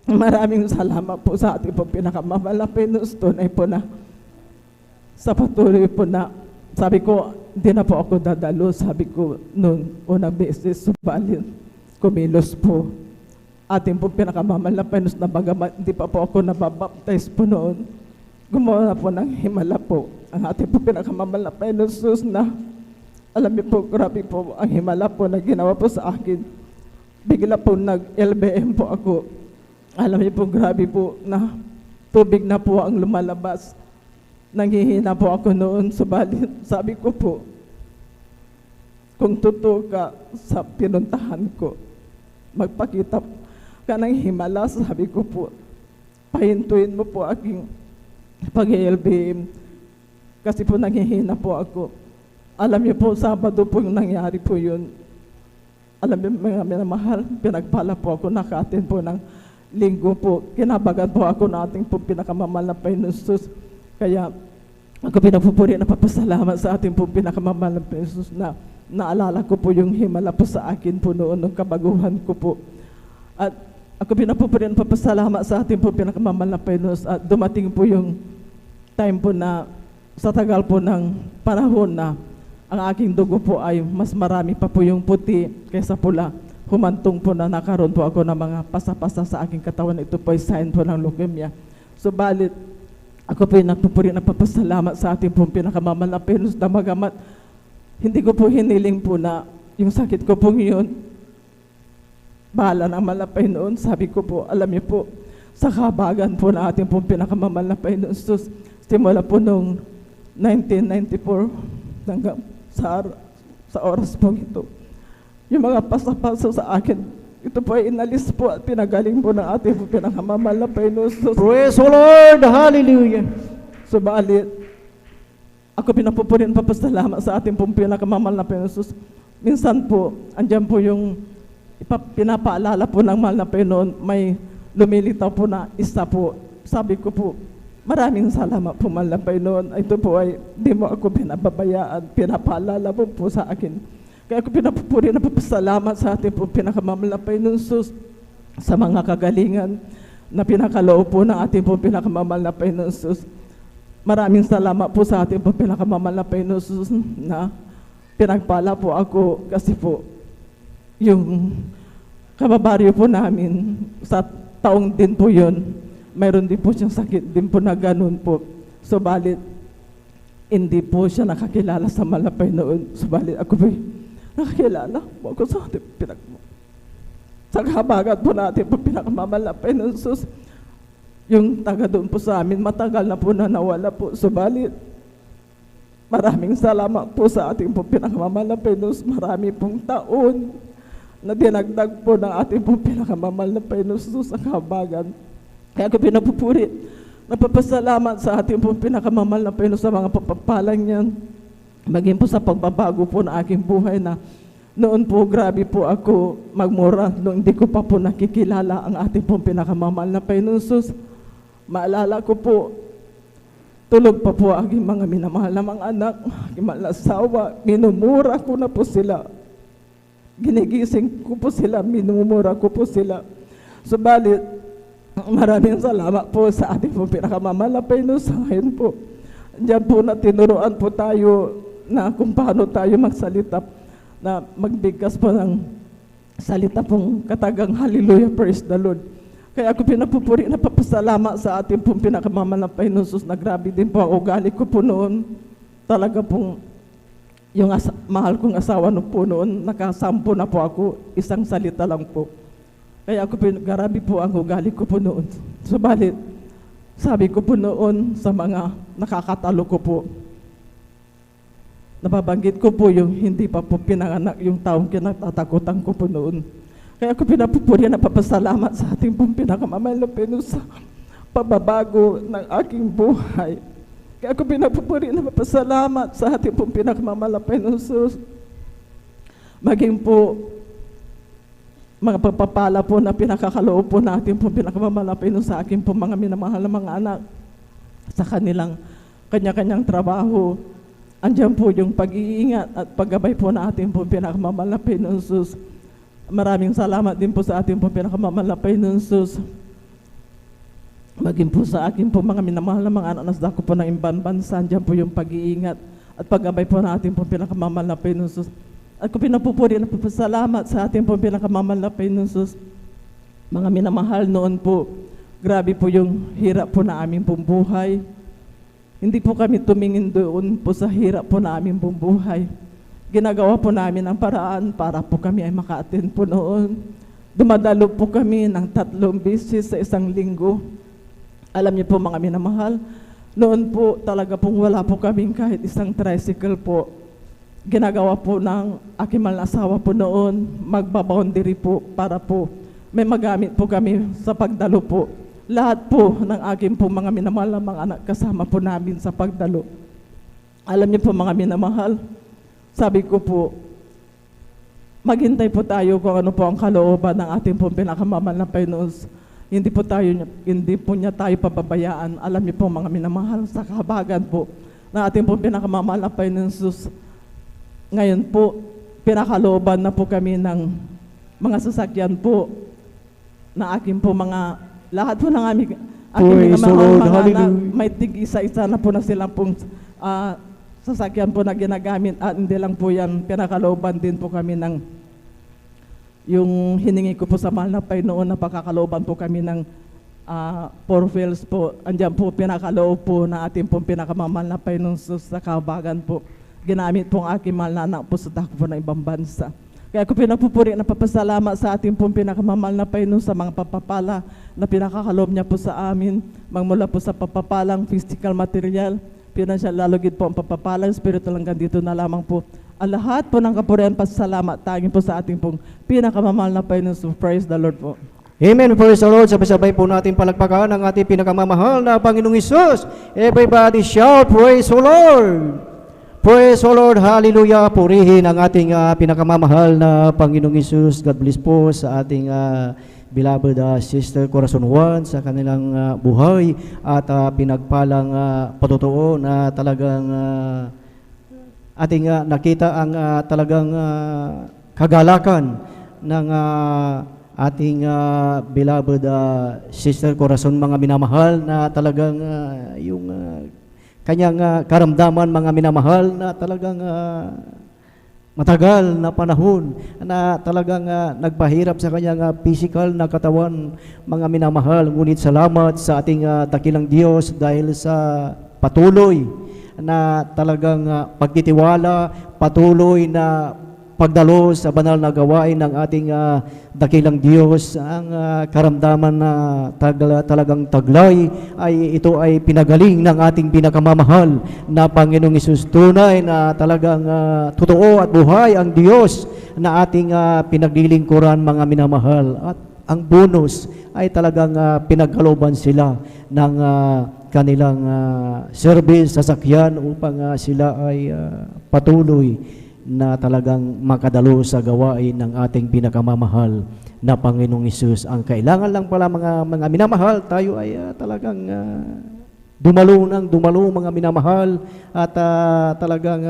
maraming salamat po sa ating pong pinakamamahal na Jesus. Tunay po na sa patuloy po na sabi ko, hindi na po ako dadalo. Sabi ko noon, unang beses, subalit, kumilos po. Ating pong pinakamamahal na Jesus na bagamat hindi pa po ako nababaptize po noon. Gumawa po ng himala po ang ating po pinakamamahal na Jesus na alam niyo po, grabe po ang himala po na ginawa po sa akin. Bigla po nag-LBM po ako. Alam niyo po, grabe po na tubig na po ang lumalabas. Nanghihina po ako noon. Subalit, sabi ko po, kung totoo ka sa pinuntahan ko, magpakita ka ng himala, sabi ko po, pahintuin mo po aking pag-LBM kasi po nanghihina po ako. Alam niyo po, Sabado po yung nangyari po yun. Alam niyo mga minamahal, pinagpala po ako, naka-attend po ng linggo po. Kinabagan po ako na ating po pinakamamahal na Panginoon Jesus. Kaya ako pinagpupuri na papasalamat sa ating po pinakamamahal na Panginoon Jesus na naalala ko po yung himala po sa akin po noon ng kabaguhan ko po. At ako pinagpupuri na papasalamat sa ating po pinakamamahal na Panginoon Jesus. At dumating po yung time po na sa tagal po ng panahon na ang aking dugo po ay mas marami pa po yung puti kaysa pula. humantong po na nakaroon po ako ng mga pasa-pasa sa aking katawan. Ito po ay sign po ng leukemia. Subalit, ako po ay nagpupuri nagpapasalamat sa ating pong pinakamamahal na Panginoon na magamat. Hindi ko po hiniling po na yung sakit ko po yun, bahala ng malapay noon. Sabi ko po, alam niyo po, sa kahabagan po na ating pong pinakamamahal na Panginoon Jesus, simula po noong 1994 hanggang sa oras po ito. Yung mga pasapasa sa akin, ito po ay inalis po at pinagaling po ng ating pong pinakamamahal na Panginoon Jesus. Praise the Lord! Hallelujah! Subalit, ako pinapupurin papasalamat sa ating pong pinakamamahal na Panginoon Jesus. Minsan po, andyan po yung pinapaalala po ng mahal na Panginoon, may lumilitaw po na isa po. Sabi ko po, maraming salamat po mahal na Panginoon. Ito po ay di mo ako pinababayaan, pinapaalala po sa akin. Kaya ako pinapupuri na papasalamat sa ating pong pinakamamahal na Panginoon Jesus sa mga kagalingan na pinakaloob po ng ating pong pinakamamahal na Panginoon Jesus. Maraming salamat po sa ating pong pinakamamahal na Panginoon Jesus na pinagpala po ako kasi po yung kababaryo po namin sa taong din po yun, mayroon din po siyang sakit din po na ganun po. Subalit, hindi po siya nakakilala sa malapay noon. Subalit ako po nakakilala po ako sa ating sa kahabagan po natin po pinakamalapay noon. Sus, yung taga doon po sa amin, matagal na po na nawala po. Subalit, maraming salamat po sa ating po pinakamamahal na Panginoon. Marami pong taon na dinagdag po ng ating po pinakamamahal na Panginoon sa kahabagan. Kaya ako pinapupuri, napapasalamat sa ating po pinakamamahal na Panginoon sa mga papapalang niyan. Maging po sa pagbabago po ng aking buhay na noon po grabe po ako magmura noong hindi ko pa po nakikilala ang ating po pinakamamahal na Panginoon. Maalala ko po, tulog pa po aking mga minamahal na mga anak, aking mga asawa, minumura ko na po sila. Ginigising ko po sila, minumura ko po sila. Subalit, maraming salamat po sa ating po pinakamamahal na Panginoon sa ngayon po. Diyan po na tinuruan po tayo na kung paano tayo magsalita, na magbigkas po ng salita pong katagang hallelujah, praise the Lord. Kaya ako pinapupuri na papasalamat sa ating pong pinakamamahal na Panginoon Jesus na grabe din po ang ugali ko po noon. Talaga pong yung mahal kong asawa no po noon, nakasampo na po ako, isang salita lang po. Kaya ako grabe po ang ugali ko po noon. Subalit, sabi ko po noon sa mga nakakatalo ko po, nababanggit ko po yung hindi pa po pinanganak yung taong kinatatakutan ko po noon. Kaya ako pinapupuri na papasalamat sa ating pong pinakamamahal na Panginoon sa pagbabago ng aking buhay. Kaya ako pinapupuri na papasalamat sa ating pong pinakamamahal na Panginoon. Maging po mga pagpapala po na pinakakaloob po natin pong pinakamamahal na Panginoon sa aking pong mga minamahal na mga anak sa kanilang kanya-kanyang trabaho. Andiyan po yung pag-iingat at paggabay po na ating pong pinakamamahal na Panginoon. Maraming salamat din po sa ating pong pinakamamahal na Panginoon. Maging po sa akin po mga minamahal na mga anak na sa ko po ng ibang bansa, andiyan po yung pag-iingat at paggabay po na ating pong pinakamamahal na Panginoon. At ko pinapupuri na papasalamat sa ating pong pinakamamahal na Panginoon. Mga minamahal noon po, grabe po yung hirap po na aming pong buhay. Hindi po kami tumingin doon po sa hirap po na aming pong buhay. Ginagawa po namin ang paraan para po kami ay maka-attend po noon. Dumadalo po kami ng 3 beses sa isang linggo. Alam niyo po mga minamahal, noon po talaga pong wala po kaming kahit isang tricycle po. Ginagawa po ng aking mahal na asawa po noon, magbaboundary po para po may magamit po kami sa pagdalo po. Lahat po ng aking po mga minamahal na mga anak kasama po namin sa pagdalo. Alam niyo po mga minamahal, sabi ko po, maghintay po tayo kung ano po ang kalooban ng ating po pinakamamahal na Panginoon. Hindi po niya tayo pababayaan. Alam niyo po mga minamahal, sa kahabagan po ng ating po pinakamamahal na Panginoon. Ngayon po, pinakalooban na po kami ng mga sasakyan po na aking po mga, lahat po ng aming minamahal mga anak, may tig-isa-isa na po na silang pong sasakyan po na ginagamit at hindi lang po yan, pinakalooban din po kami ng yung hiningi ko po sa mahal na Panginoon na pagkakalooban po kami ng four wheels po. Andiyan po pinakaloob po na ating pong pinakamamahal na Panginoon sa kahabagan po. Ginamit po ang aking mahal na anak po sa takbo ng ibang bansa. Kaya ko pinagpupuri na papasalamat sa ating pong pinakamamahal na Panginoon sa mga papapala na pinakakaloob niya po sa amin. Magmula po sa papapalang physical material, financial, lalugid po ang papapalang spiritual hanggang dito na lamang po. Ang lahat po ng kapurihan, pasalamat tanging po sa ating pong pinakamamahal na Panginoon. So praise the Lord po. Amen. Praise the Lord. Sabay-sabay po natin palakpakan ang ating pinakamamahal na Panginoong Hesus. Everybody shout, praise the Lord. Praise the Lord. Hallelujah. Purihin ang ating pinakamamahal na Panginoong Hesus. God bless po sa ating beloved Sister Corazon Juan sa kanilang buhay at pinagpalang patotoo na talagang ating nakita ang talagang kagalakan ng ating beloved Sister Corazon, mga minamahal, na talagang yung kanyang karamdaman, mga minamahal, na talagang matagal na panahon na talagang nagpahirap sa kanyang physical na katawan, mga minamahal. Ngunit salamat sa ating dakilang Diyos dahil sa patuloy na talagang pagtitiwala, patuloy na pagdalo sa banal na gawain ng ating dakilang Diyos. Ang karamdaman na talagang taglay ay ito ay pinagaling ng ating pinakamamahal na Panginoong Hesus. Tunay na talagang totoo at buhay ang Diyos na ating pinaglilingkuran, mga minamahal. At ang bonus ay talagang pinagkalooban sila ng kanilang service, sasakyan upang sila ay patuloy na talagang makadalo sa gawain ng ating pinakamamahal na Panginoong Hesus. Ang kailangan lang pala, mga minamahal, tayo ay talagang dumalo mga minamahal, at talagang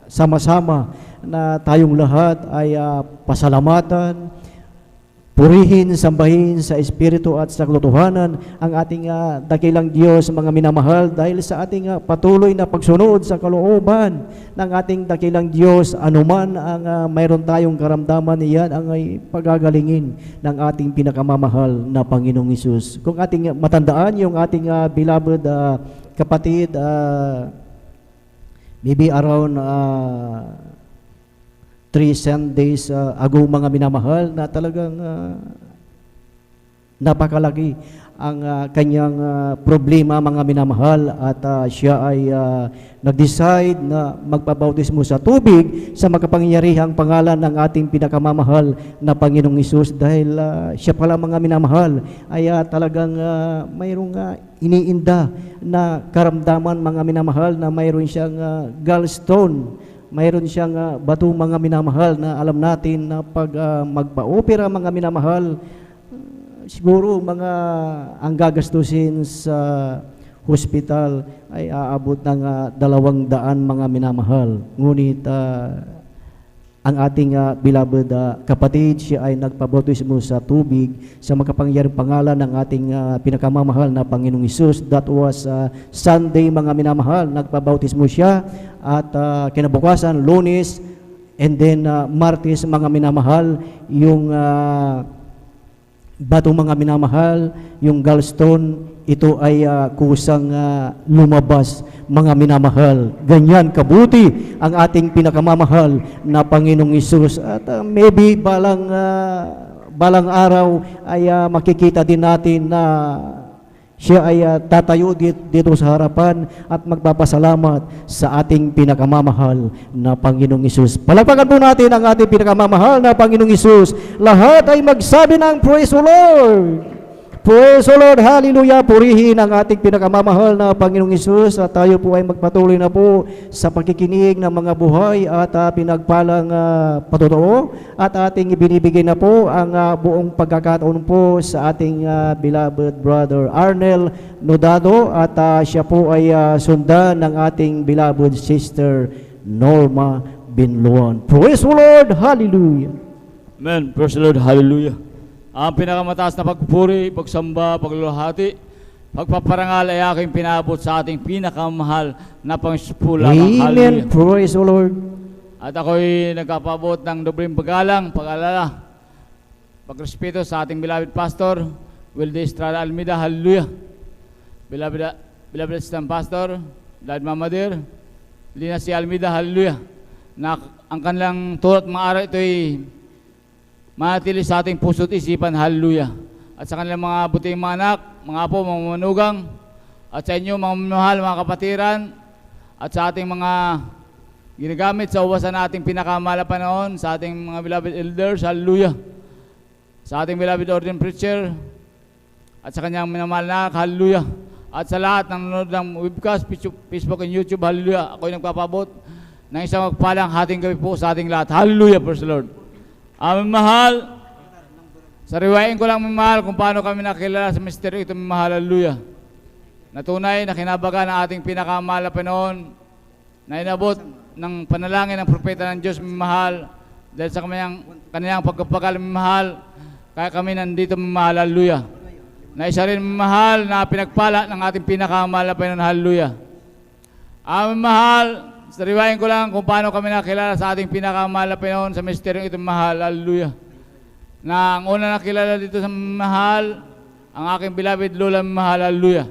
sama-sama na tayong lahat ay pasalamatan, purihin, sambahin sa Espiritu at sa katotohanan ang ating dakilang Diyos, mga minamahal, dahil sa ating patuloy na pagsunod sa kalooban ng ating dakilang Diyos. Anuman ang mayroon tayong karamdaman, iyan ang ay pagagalingin ng ating pinakamamahal na Panginoong Hesus. Kung ating matandaan yung ating beloved kapatid, maybe around 3 Sundays ago, mga minamahal, na talagang napakalaki ang kanyang problema, mga minamahal, at siya ay nag-decide na magpabautismo sa tubig sa makapangyarihang pangalan ng ating pinakamamahal na Panginoong Hesus. Dahil siya pala, mga minamahal, ay talagang mayroong iniinda na karamdaman, mga minamahal, na mayroon siyang gallstone. Mayroon siyang bato, mga minamahal, na alam natin na pag magpa-opera, mga minamahal, siguro ang gagastusin sa hospital ay aabot ng 200, mga minamahal. Ngunit ang ating beloved kapatid, siya ay nagpabautismo sa tubig sa makapangyarihang pangalan ng ating pinakamamahal na Panginoong Hesus. That was Sunday, mga minamahal, nagpabautismo siya, at kinabukasan, Lunes, and then Martes, mga minamahal, yung bato, mga minamahal, yung gallstone, ito ay kusang lumabas, mga minamahal. Ganyan kabuti ang ating pinakamamahal na Panginoong Hesus. At maybe balang araw ay makikita din natin na siya ay tatayo dito sa harapan at magpapasalamat sa ating pinakamamahal na Panginoong Hesus. Palakpakan po natin ang ating pinakamamahal na Panginoong Hesus. Lahat ay magsabi ng praise the Lord. Praise the Lord, hallelujah. Purihin ang ating pinakamamahal na Panginoong Hesus, at tayo po ay magpatuloy na po sa pagkikinig ng mga buhay at pinagpalang patotoo, at ating ibinibigay na po ang buong pagkakataon po sa ating beloved brother Arnel Nodado, at siya po ay sundan ng ating beloved sister Norma Binluan. Praise the Lord, hallelujah. Amen. Praise the Lord, hallelujah. Ang pinakamataas na pagpupuri, pagsamba, pagluluhati, pagpaparangal ay aking pinabot sa ating pinakamahal na Panginoon. Amen. Hallelujah. Praise the Lord. At ako'y nagkapabot ng dobleng paggalang, pag-alala pagrespeto sa ating beloved pastor, Wilde Estrada Almeida, hallelujah. Beloved Assistant Pastor, Dad Mamadir, Lina C. Almeida, hallelujah. Na ang kanilang turo at mga aral ito ay manatili sa ating puso at isipan, hallelujah. At sa kanilang mga buting mga anak, mga apo, mga manugang, at sa inyo mga mahal, mga kapatiran, at sa ating mga ginagamit sa uwasan nating pinakamahal na panahon, sa ating mga beloved elders, hallelujah. Sa ating beloved ordained preacher, at sa kanyang minamahal na anak, hallelujah. At sa lahat ng nanonood ng webcast, Facebook and YouTube, hallelujah. Ako'y nagpapabot ng isang magpalang hating gabi po sa ating lahat. Hallelujah, praise the Lord. Aming mahal, sariwain ko lang mahal kung paano kami nakilala sa misteryo ito, mahal, hallelujah. Natunay na kinabaga ng ating pinakamahal na Panginoon na inabot ng panalangin ng propeta ng Diyos, mahal, dahil sa kanyang pagkapagal, mahal, kaya kami nandito, mahal, hallelujah. Na isa rin mahal na pinagpala ng ating pinakamahal na Panginoon, hallelujah. Aming mahal, sariwain ko lang kung paano kami nakilala sa ating pinakamahal na Panginoon sa misteryong ito, mahal, hallelujah. Na ang una nakilala dito sa mahal, ang aking beloved Lola, mahal, hallelujah.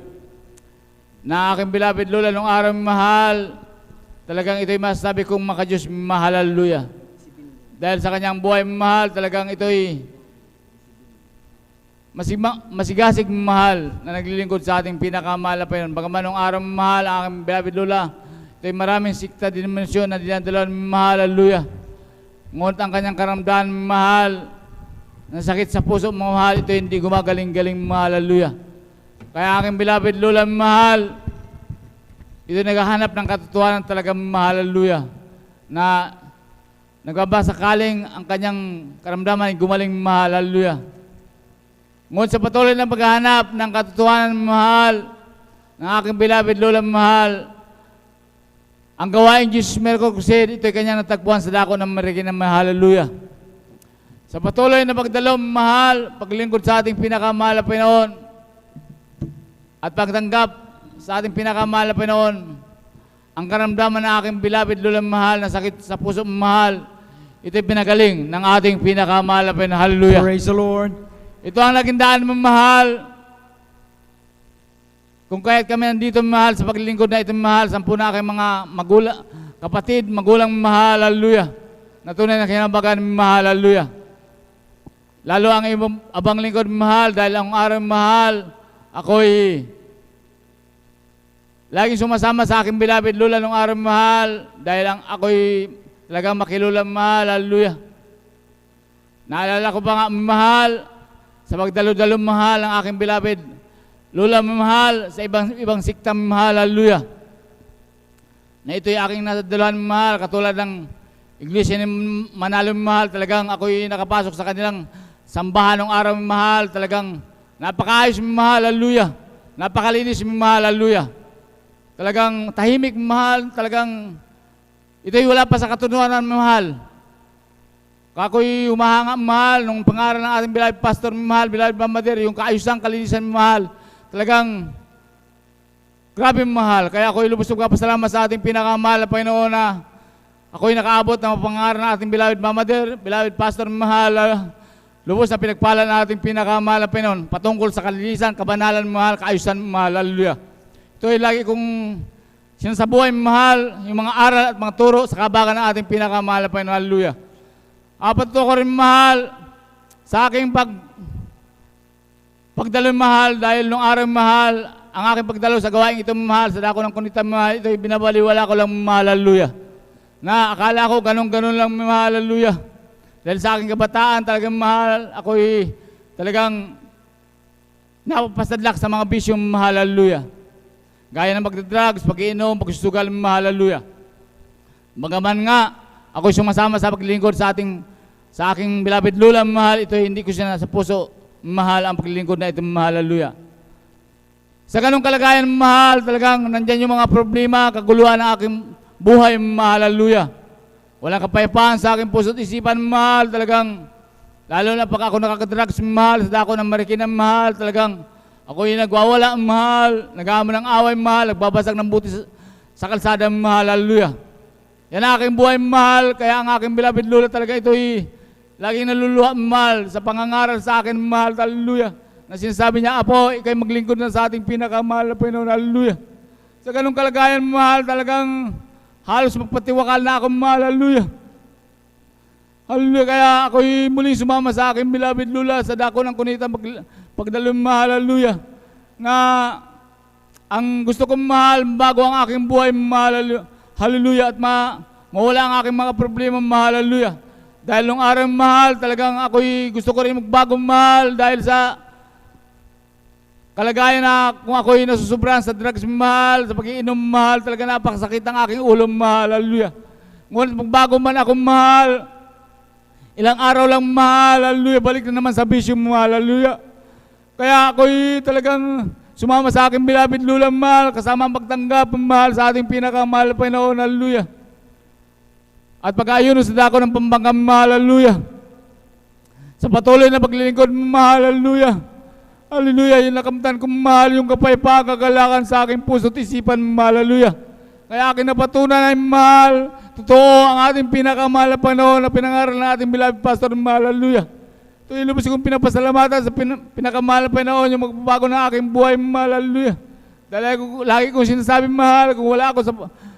Na aking beloved Lola nung araw, mahal, talagang ito'y masasabi kong makadiyos, mahal, hallelujah. Dahil sa kanyang buhay, mahal, talagang ito'y masigasig, mahal, na naglilingkod sa ating pinakamahal na Panginoon. Bagaman nung araw, mahal, ang aking beloved Lola, ito'y maraming sikta, dimensyon na dinadalawan, mahal, hallelujah. Ngunit ang kanyang karamdaman, mahal, na sakit sa puso, mahal, ito hindi gumagaling-galing, mahal, hallelujah. Kaya aking beloved Lola, mahal, ito naghahanap ng katotohanan talaga, mahal, hallelujah. Na nagbabasakaling ang kanyang karamdaman ay gumaling, mahal, hallelujah. Ngunit sa patuloy na paghahanap ng katotohanan, mahal, ng aking beloved Lola, mahal, ang gawain Jesus Miracle Crusade, ito'y kanyang natagpuan sa dako ng Marikina, mahal, hallelujah. Sa patuloy na pagdalo, mahal, paglingkod sa ating pinakamahal na Panginoon, at pagtanggap sa ating pinakamahal na Panginoon, ang karamdaman ng aking beloved Lola, mahal, na sakit sa puso, mahal, ito'y pinagaling ng ating pinakamahal na Panginoon, hallelujah. Praise the Lord. Ito ang naging daan, mahal. Kung kaya't kami nandito, mahal, sa paglilingkod na ito, mahal, 10 na aking mga kapatid, magulang, mahal, hallelujah. Na tunay na kinabagan, mahal, hallelujah. Lalo ang abang lingkod, mahal, dahil ang araw, mahal, ako'y laging sumasama sa aking beloved Lola nung araw, mahal, dahil ang ako'y talagang makilula, mahal, hallelujah. Naalala ko pa nga, mahal, sa pagdalo-dalo, mahal, ang aking beloved Lola, mahal, sa ibang sikta, mahal, hallelujah. Na ito'y aking nadadaluhan, mahal, katulad ng Iglesia ni Manalo, mahal, talagang ako'y nakapasok sa kanilang sambahan ng araw, mahal, talagang napakaayos, mahal, hallelujah. Napakalinis, mahal, hallelujah. Talagang tahimik, mahal, talagang ito'y wala pa sa katunuan, mahal. Kako'y humahanga, mahal, nung pangaral ng ating beloved pastor, mahal, beloved Mamadir, yung kaayusan, kalinisan, mahal, talagang grabe, mahal. Kaya ako'y lubos magpapasalamat sa ating pinakamahal na Panginoon na ako'y nakaabot ng pangaral ng ating beloved Mamadir, beloved pastor, mahal, lubos na pinagpala ng ating pinakamahal na Panginoon patungkol sa kalinisan, kabanalan, mahal, kaayusan, mahal, hallelujah. Ito ay lagi kong sinasabuhay, mahal, yung mga aral at mga turo sa kabagan ng ating pinakamahal na Panginoon, hallelujah. Patuto ko rin, mahal, sa aking pagdalo, mahal, dahil nung araw, mahal, ang aking pagdalo sa gawain ito, mahal, sa dako ng kunita, mahal, ito'y binabaliwala ko lang, mahal, hallelujah. Na akala ko ganun-ganun lang, mahal, hallelujah. Dahil sa aking kabataan, talagang mahal, ako'y talagang napapasadlak sa mga bisyong, mahal, hallelujah. Gaya ng pagdadrugs, pag-iinom, pagsusugal, mahal, hallelujah. Bagaman nga, ako'y sumasama sa paglilingkod sa aking beloved Lola, mahal, ito hindi ko siya nasa puso, mahal, ang paglilingkod na ito, mahal, hallelujah. Sa ganong kalagayan, mahal, talagang nandyan yung mga problema, kaguluhan ng aking buhay, mahal, hallelujah. Walang kapayapaan sa aking puso at isipan, mahal, talagang, lalo na pag ako nakakadrugs, mahal, sa dako ng Marikina, mahal, talagang, ako'y nagwawala, mahal, nag-aamon ng away, mahal, nagbabasag ng buti sa kalsada, mahal, hallelujah. Yan ang aking buhay, mahal, kaya ang aking beloved Lola talaga ito'y laging naluluha, mahal, sa pangangaral sa akin, mahal, hallelujah, na sinasabi niya, Apo, ikay maglingkod na sa ating pinakamahal na Panginoon, hallelujah. Sa ganung kalagayan, mahal, talagang halos magpatiwakal na ako, mahal, hallelujah. Hallelujah, kaya ako'y muling sumama sa aking beloved Lula sa dako ng kunita pagdalong, mahal, hallelujah, na ang gusto kong mahal, bago ang aking buhay, mahal, hallelujah, at mawala ang aking mga problema, mahal, hallelujah. Dahil nung araw, mahal, talagang ako'y gusto ko rin magbago, mahal, dahil sa kalagayan na kung ako'y nasusobrahan sa drugs, mahal, sa pag-iinom, mahal, talaga napakasakit ang aking ulo, mahal, hallelujah. Ngunit magbago man ako, mahal, ilang araw lang, mahal, hallelujah, balik na naman sa bisyo, mahal, hallelujah. Kaya ako'y talagang sumama sa aking beloved Lula, mahal, kasama ang pagtanggap, mahal, sa ating pinakamahal na Panginoon, hallelujah. At pag-ayuno sa dako ng pambangkang, mahal, hallelujah. Sa patuloy na paglilingkod, mahal, hallelujah. Hallelujah, yung nakamtan kong mahal, yung kapayapaan, kagalakan sa aking puso at isipan, mahal, hallelujah. Kaya aking napatunan ay mahal, totoo ang ating pinakamahal na Panginoon na pinangaral ng ating beloved pastor, mahal, hallelujah. Ito yung lubos kong pinapasalamatan sa pinakamahal na Panginoon, yung magbabago ng aking buhay, mahal, hallelujah. Dahil lagi kong sinasabi, mahal, kung wala ako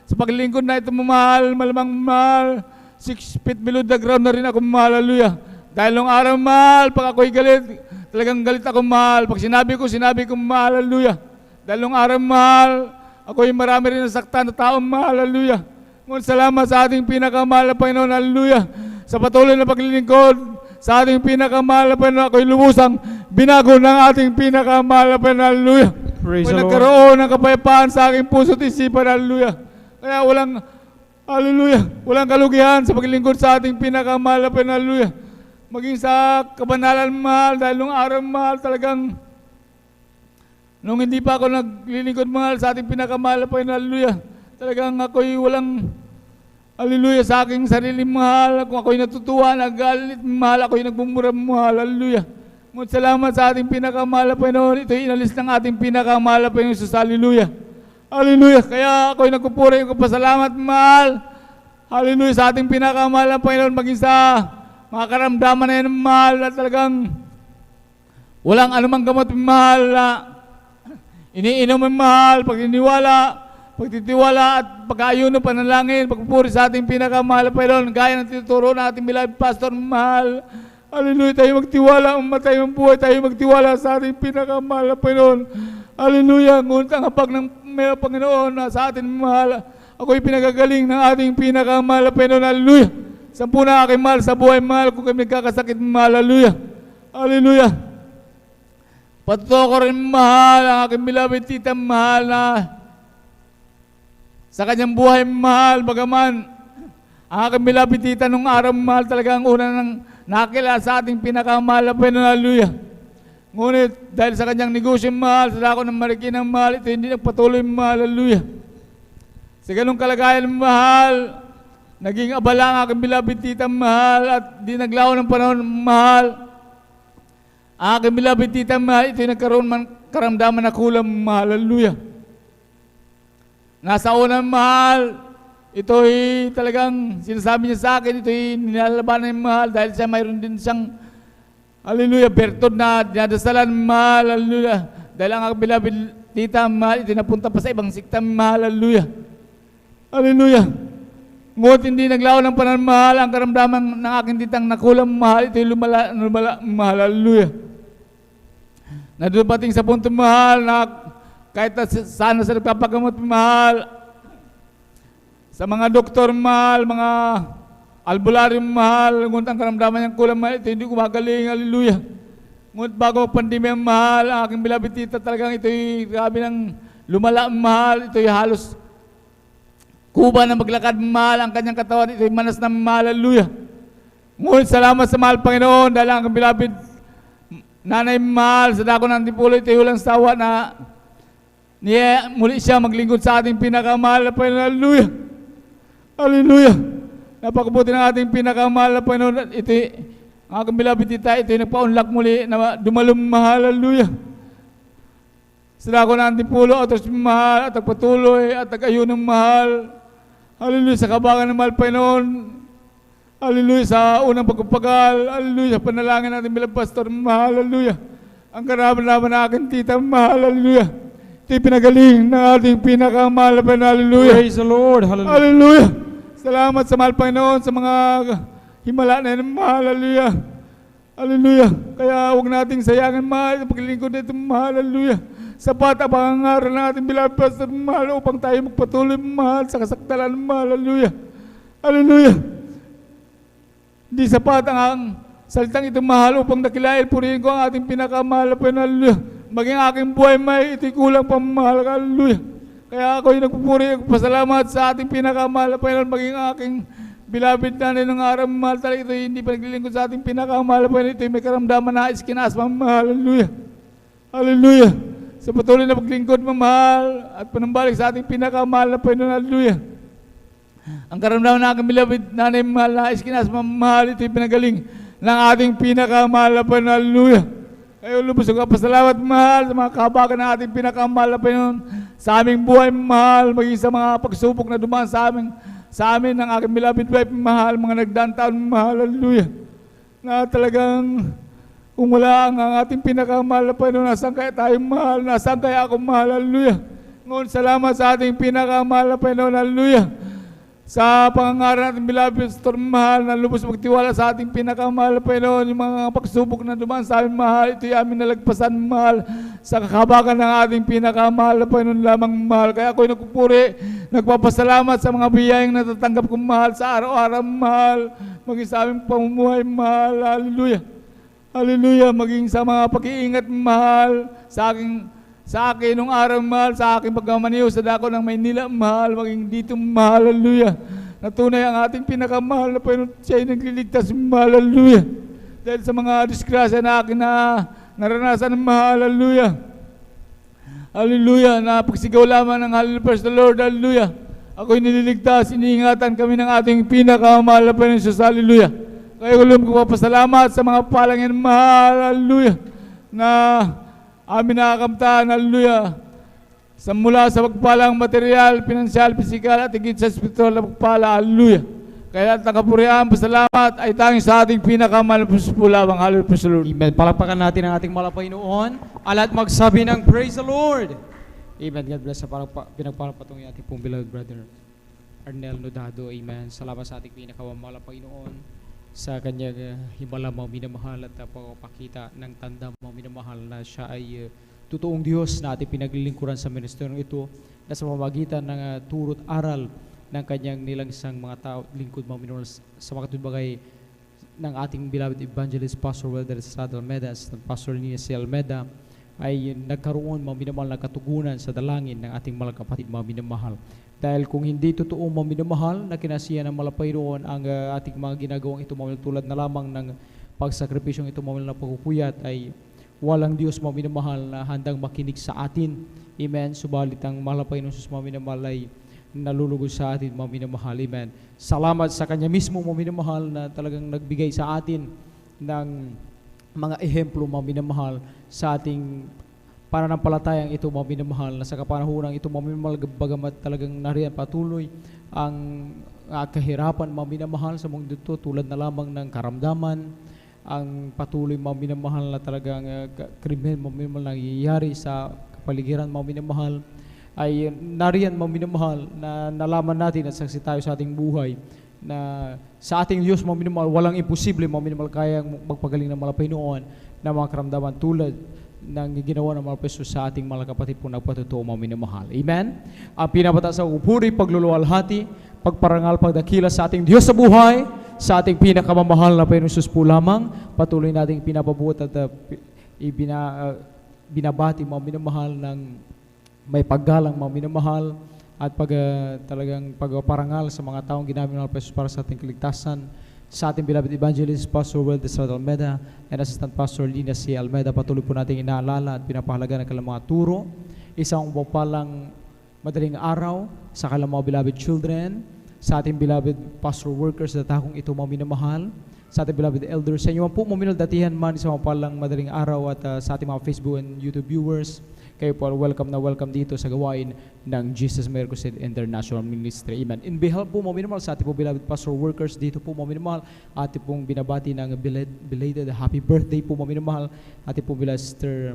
sa paglilingkod na ito, mahal, malamang mahal, 6 feet below the ground na rin ako, mahal, hallelujah. Dahil nung araw, mahal, pag ako'y galit, talagang galit ako, mahal. Pag sinabi ko, mahal, hallelujah. Dahil nung araw, mahal, ako'y marami rin nasaktan na tao, mahal, hallelujah. Ngunit salamat sa ating pinakamahal na Panginoon, hallelujah. Sa patuloy na paglilingkod sa ating pinakamahal na Panginoon, ako'y lubusang binago ng ating pinakamahal na Panginoon, hallelujah. Praise Ako'y the Lord. nagkaroon ng kapayapaan sa aking puso at isipan, hallelujah. Kaya walang, hallelujah, walang kalugihan sa paglilingkod sa ating pinakamahal na Panginoon, hallelujah. Maging sa kabanalan, mahal, dahil nung araw, mahal, talagang nung hindi pa ako naglilingkod, mahal, sa ating pinakamahal na Panginoon, hallelujah, talagang ako'y walang, hallelujah, sa aking sarili, mahal. Kung ako'y natutuwa, nagalit, mahal, ako'y nagmumura, mahal, hallelujah. Ngunit salamat sa ating pinakamahal na Panginoon, ito'y inalis ng ating pinakamahal na Panginoon Jesus, hallelujah. Hallelujah, kaya ako'y nagpupuri ko pasalamat, mahal, hallelujah, sa ating pinakamahal na Panginoon, maging sa mga karamdaman na yan, mahal, at talagang walang anumang gamot, mahal, na iniinom, mahal, pagtitiwala at pag-ayuno, panalangin, pagpupuri sa ating pinakamahal na Panginoon, gaya ng tinuturo ng ating beloved pastor, mahal, hallelujah, tayo magtiwala, umatay ang buhay, tayo magtiwala sa ating pinakamahal na Panginoon, hallelujah. Ngunit ang hapag ng may Panginoon na sa atin, mahal, ako'y pinagagaling ng ating pinakamahal na Panginoon, hallelujah. Sampu na aking mahal sa buhay, mahal, kung kami nagkakasakit, mahal, hallelujah. Hallelujah. Patuto ko rin, mahal, ang aking beloved tita, mahal, na sa kanyang buhay, mahal, bagaman ang aking beloved tita nung araw, mahal, talaga ang una nang nakakilala sa ating pinakamahal na Panginoon, hallelujah. Ngunit dahil sa kanyang negosyo, mahal, sa dako ng Marikina, mahal, ito hindi nagpatuloy, mahal, hallelujah. Sa ganung kalagayan, mahal, naging abala ang aking beloved tita, mahal, at di naglaho ng panahon, mahal. Ang aking beloved tita, mahal, ito'y nagkaroon man karamdaman na kulang, mahal, hallelujah. Nasa unang, mahal, ito'y talagang sinasabi niya sa akin, ito'y nilalabanan ng mahal dahil siya mayroon din siyang, hallelujah, bertod na dinadasalan, mahal, hallelujah. Dahil ang aking beloved tita, mahal, ito'y napunta pa sa ibang sikta, mahal, hallelujah. Hallelujah. Ngunit hindi naglaho ng panahon, mahal, ang karamdaman ng aking titang nakulang, mahal, ito'y lumala, mahal, hallelujah. Nadumating sa punto, mahal, na kahit sana sa nagpapagamot, mahal, sa mga doktor, mahal, mga albularyo, mahal, ngunit ang karamdaman niyang kulang, mahal, ito hindi gumagaling, hallelujah. Ngunit bago pandemya, mahal, ang aking beloved tita, talagang ito'y grabe ng lumala, mahal, ito'y halos kuba na maglakad, mahal, ang kanyang katawan, ito'y manas na, mahal, hallelujah. Ngunit salamat sa mahal Panginoon, dahil ang beloved nanay, mahal, sa dako ng Antipolo, ito'y walang sawa na muli siya maglingkod sa ating pinakamahal na Panginoon, hallelujah. Hallelujah. Napakabuti ng ating pinakamahal na Panginoon, ito'y ang aking beloved tita, ito'y nagpa-unlock muli na dumalong, mahal, hallelujah. Sa dako ng Antipolo, atos mahal, at nagpatuloy, at nag-ayun ng mahal, hallelujah, sa kabangan ng mahal Panginoon, Hallelujah, sa unang pagpapagal. Hallelujah, panalangin natin bilang pastor. Hallelujah. Ang karaman-laman na aking tita. Hallelujah. Ito'y pinagaling ng ating pinakamahal na Panginoon. Hallelujah. Praise the Lord. Hallelujah. Hallelujah. Salamat sa mahal Panginoon sa mga himala na yun. Hallelujah. Hallelujah. Kaya huwag nating sayangin mahal sa paglilingkod na ito. Hallelujah. Sapat ang pangangaral natin bilang pastor mahal upang tayo magpatuloy mahal sa kasakdalan. Hallelujah. Hallelujah. Hindi sapat ang salitang ito mahal upang dakilain purihin ko ang ating pinakamahal na Panginoon. Hallelujah. Maging aking buhay may ito'y kulang pang mahal. Hallelujah. Kaya ako'y nagpupuri, pasalamat sa ating pinakamahal na Panginoon. Maging aking beloved nanay ng araw mahal. Talaga ito'y hindi pa naglilingkod sa ating pinakamahal na Panginoon. Ito'y may karamdaman na iskinas mahal. Hallelujah. Hallelujah. Sa patuloy na paglingkod mamahal at panambalik sa ating pinakamahal na Panginoon. Hallelujah. Ang karamdaman na aking beloved nanay mahal na iskinas mamahal. Ito'y pinagaling ng ating pinakamahal na Panginoon. Hallelujah. Kayo lubos ang pasalamat mahal sa mga kabagan ng ating pinakamahal na Panginoon. Sa aming buhay mahal, maging sa mga pagsubok na dumaan sa amin ng aking beloved wife mahal, mga nagdaang taon mahal. Hallelujah. Na talagang kung wala ang ating pinakamahal na Panginoon, nasaan kaya tayo mahal? Nasaan kaya ako mahal? Hallelujah. Ngunit salamat sa ating pinakamahal na Panginoon. Hallelujah. Sa pangangaral natin beloved pastor mahal na lubos magtiwala sa ating pinakamahal na Panginoon, yung mga pagsubok na dumaan sa amin mahal, ito'y aming nalagpasan mahal sa kakabagan ng ating pinakamahal na Panginoon lamang mahal. Kaya ako'y nagpupuri, nagpapasalamat sa mga biyayang natatanggap kong mahal sa araw-araw mahal, maging sa aming pamumuhay mahal. Hallelujah. Hallelujah. Maging sa mga pag-iingat mahal sa akin nung araw mahal, sa aking pagkamaniho sa dako ng Maynila mahal, maging dito mahal. Hallelujah. Natunay ang ating pinakamahal na Panginoon, siya'y nagliligtas mahal. Hallelujah. Dahil sa mga disgrasya na akin na naranasan mahal. Hallelujah. Hallelujah. Na pagsigaw lamang ng hallelujah, praise the Lord. Hallelujah. Ako'y nililigtas, iniingatan kami ng ating pinakamahal na Panginoon Jesus. Hallelujah. Kaya ulit ko papasalamat sa mga palangin mahal. Hallelujah. Na amin nakakamtaan, hallelujah, sa mula sa pagpalang material, pinansyal, pisikal, at higit sa spiritual na pagpala, hallelujah. Kaya at nakapurihan, pasalamat ay tanging sa ating pinakamahal na puspulawang, hallelujah, praise the Lord. Amen. Palakpakan natin ang ating mahal na Panginoon. Alat magsabi ng praise the Lord. Amen. God bless sa pinagpalapatong yung ating pong beloved brother Arnel Nodado. Amen. Salamat sa ating pinakamahal na Panginoon sa kanyang himala mga minamahal at pagpapakita ng tanda mga minamahal na siya ay totoong Diyos na ating pinaglilingkuran sa ministeryong ito na sa pamamagitan ng turo't aral ng kanyang nilangsang mga tao, lingkod mga minamahal sa mga tunbagay ng ating beloved evangelist Pastor Welder Estrada Almeda at Pastor Nina C. Almeda ay nagkaroon mga minamahal na katugunan sa dalangin ng ating mga kapatid mga minamahal. Dahil kung hindi totoo mga minamahal na kinasiya ng malapayroon ang ating mga ginagawang ito mga tulad na lamang ng pagsakripisyong ito mga na pagpupuyat ay walang Diyos mga minamahal na handang makinig sa atin. Amen. Subalit ang malapayroon sus mga minamahal ay nalulugod sa atin mga minamahal. Amen. Salamat sa Kanya mismo mga minamahal na talagang nagbigay sa atin ng mga ehemplo mga minamahal sa ating pananampalatayang ito mga minamahal na sa kapanahonang ito mga minamahal bagamat talagang nariyan patuloy ang kahirapan mga minamahal sa mundo ito tulad na lamang ng karamdaman, ang patuloy mga minamahal na talagang krimen mga minamahal na nangyayari sa kapaligiran mga minamahal ay nariyan mga minamahal na nalaman natin at saksi tayo sa ating buhay na sa ating Diyos mga minamahal walang imposible mga minamahal kayang magpagaling ng Panginoon na mga karamdaman tulad ng ginawa ng mga Peso sa ating mga kapatid po nagpatotoo mga minamahal. Amen? Ang pinapataas sa puri, pagluluwalhati, pagparangal, pagdakila sa ating Diyos sa buhay, sa ating pinakamamahal na Panginoon Jesus po lamang, patuloy nating pinapabuhat at binabati mga minamahal ng may paggalang mga minamahal at talagang pagparangal sa mga taong ginamit ng mga Peso para sa ating kaligtasan. Sa ating beloved evangelist, Pastor Welder Estrada Almeda and Assistant Pastor Lina C. Almeda, patuloy po natin inaalala at pinapahalaga ng kanilang mga turo. Isang papalang madaling araw sa kanilang mga beloved children, sa ating beloved pastor workers na takong ito mga minamahal, sa ating beloved elders, sa inyo po mga minaldatihan man sa mga palang madaling araw at sa ating mga Facebook and YouTube viewers. kayo po welcome na welcome dito sa gawain ng Jesus Mercosed International Ministry. Amen. In behalf po mga minamahal sa ating po beloved pastor workers dito po mga minamahal, ating pong binabati ng belated happy birthday po mga minamahal, ating po beloved Sister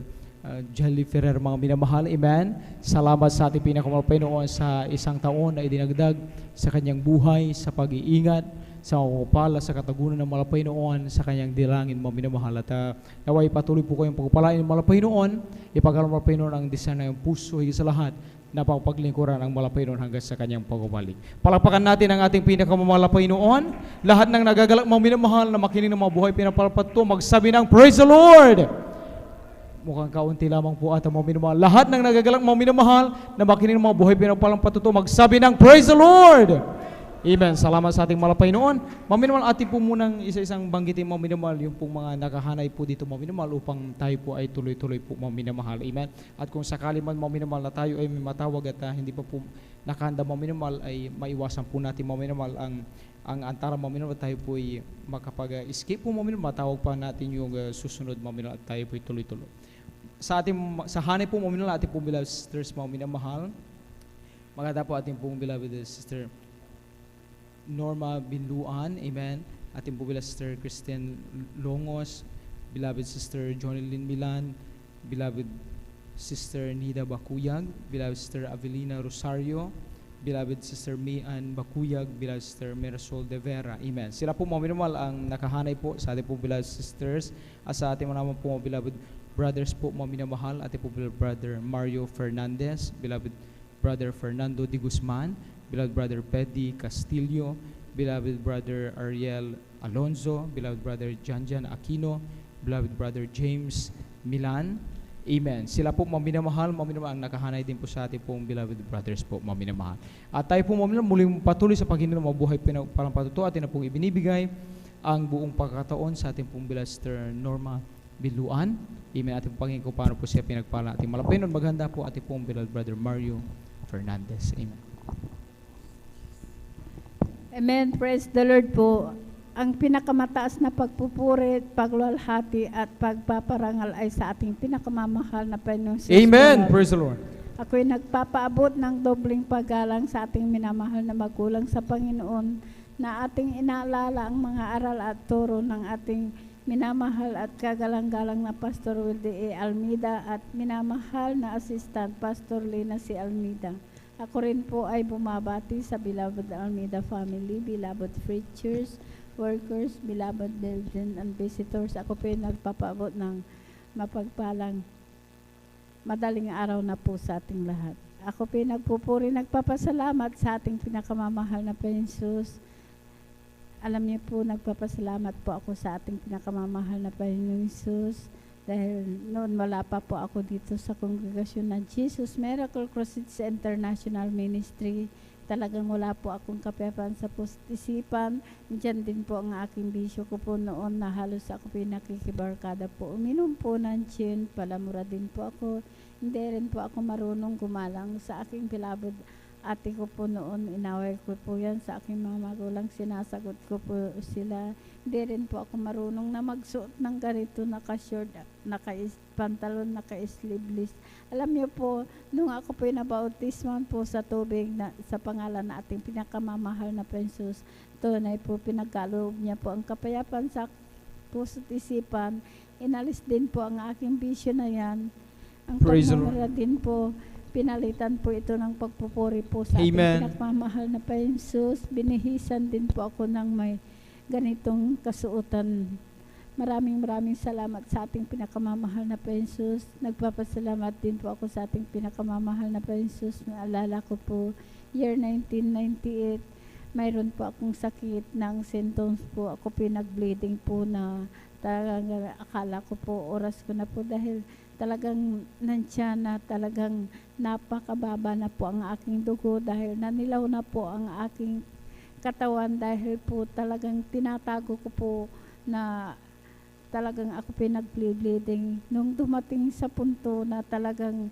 Jelly Ferrer mga minamahal. Amen. Salamat sa ating pinakamalapay Panginoon sa isang taon na idinagdag sa kanyang buhay, sa pag-iingat, sa pagpapala, sa katagunan ng malapay noon sa kanyang dilangin mga minamahal. At naway patuloy po kayong pagpapalain ng malapay noon, ipagalang malapay noon ang design ng puso higit sa lahat na paglingkuran ang malapay noon hanggang sa kanyang pagbabalik. Palakpakan natin ang ating pinakamalapay noon. Lahat ng nagagalak mga minamahal na makinig ng mga buhay pinapalpat to, magsabi ng Praise the Lord! Mukhang kaunti lamang po ata mga minamahal. Lahat ng nagagalak mga minamahal na makinig ng mga buhay pinapalpat to, magsabi ng Praise the Lord! Amen. Salamat sa ating malapay noon. Mga minamahal, atin po munang isa-isang banggitin mga minamahal, yung pong mga nakahanay po dito mga minamahal upang tayo po ay tuloy-tuloy po mga minamahal. Amen. At kung sakali man mga minamahal na tayo ay may matawag at hindi pa po nakahanda mga minamahal, ay maiwasan po natin mga minamahal ang antara mga minamahal, tayo po ay makapag-escape po mga minamahal, matawag pa natin yung susunod mga minamahal at tayo po ay tuloy-tuloy. Sa hanay po mga minamahal, ating pong beloved sisters mga minamahal, maganda po ating pong beloved sister Norma Binluan, amen. Ating po beloved sister Christian Longos, beloved sister Jonelyn Milan, beloved sister Nida Bakuyag, beloved sister Avelina Rosario, beloved sister Mian Bakuyag, beloved sister Mirasol de Vera, amen. Sila po mga minamahal ang nakahanay po sa ating po beloved sisters, at sa ating mga naman po mga beloved brothers po mga minamahal, ating po beloved brother Mario Fernandez, beloved brother Fernando de Guzman, beloved brother Peddy Castillo, beloved brother Ariel Alonzo, beloved brother Janjan Aquino, beloved brother James Milan. Amen. Sila po mga minamahal ang nakahanay din po sa ating pong beloved brothers po mga minamahal. At tayo po mga minamahal, muling patuloy sa paghingi ng mabuhay parang patuto, atin na pong ibinibigay ang buong pagkakataon sa ating pong beloved sister Norma Biluan. Amen. Ating pangingin ko paano po siya pinagpala ating malapay nun. Maghanda po ating pong beloved brother Mario Fernandez. Amen. Amen. Praise the Lord po. Ang pinakamataas na pagpupuri, pagluwalhati at pagpaparangal ay sa ating pinakamamahal na Panginoong Jesus. Amen. Praise the Lord. Ako'y nagpapaabot ng dobling paggalang sa ating minamahal na magulang sa Panginoon na ating inaalala ang mga aral at turo ng ating minamahal at kagalang-galang na Pastor Wilde A. Almeida at minamahal na Assistant Pastor Lina C. Almeida. Ako rin po ay bumabati sa beloved Almeida family, beloved preachers, workers, beloved Belgian and visitors. Ako po ay nagpapaabot ng mapagpalang madaling araw na po sa ating lahat. Ako po ay nagpupuri, nagpapasalamat sa ating pinakamamahal na Jesus. Alam niyo po, nagpapasalamat po ako sa ating pinakamamahal na Panginoong Jesus. Dahil noon wala pa po ako dito sa kongregasyon ng Jesus Miracle Crusades International Ministry. Talagang wala po akong kapepan sa isipan. Diyan din po ang aking bisyo ko po noon na halos ako pinakikibarkada po. Uminom po ng gin, palamura din po ako. Hindi rin po ako marunong gumalang sa aking beloved ate ko po noon. Inaway ko po yan sa aking mga magulang. Sinasagot ko po sila. Hindi rin po ako marunong na magsuot ng ganito, naka-short, naka-pantalon, naka-sleeveless. Alam niyo po, nung ako po nabautisman po sa tubig na, sa pangalan na ating pinakamamahal na Jesus, tunay po pinagkaloob niya po ang kapayapaan sa puso't isipan. Inalis din po ang aking bisyo na yan. Ang pagmamara din po, pinalitan po ito ng pagpupuri po sa ating pinagmamahal na Jesus. Binihisan din po ako ng may ganitong kasuotan. Maraming salamat sa ating pinakamamahal na Jesus. Nagpapasalamat din po ako sa ating pinakamamahal na Jesus. Naalala ko po, year 1998, mayroon po akong sakit ng symptoms po. Ako pinag-bleeding po na talagang akala ko po oras ko na po dahil talagang nandiyan na talagang napakababa na po ang aking dugo dahil nanilaw na po ang aking katawan dahil po talagang tinatago ko po na talagang ako pinag-bleeding. Nung dumating sa punto na talagang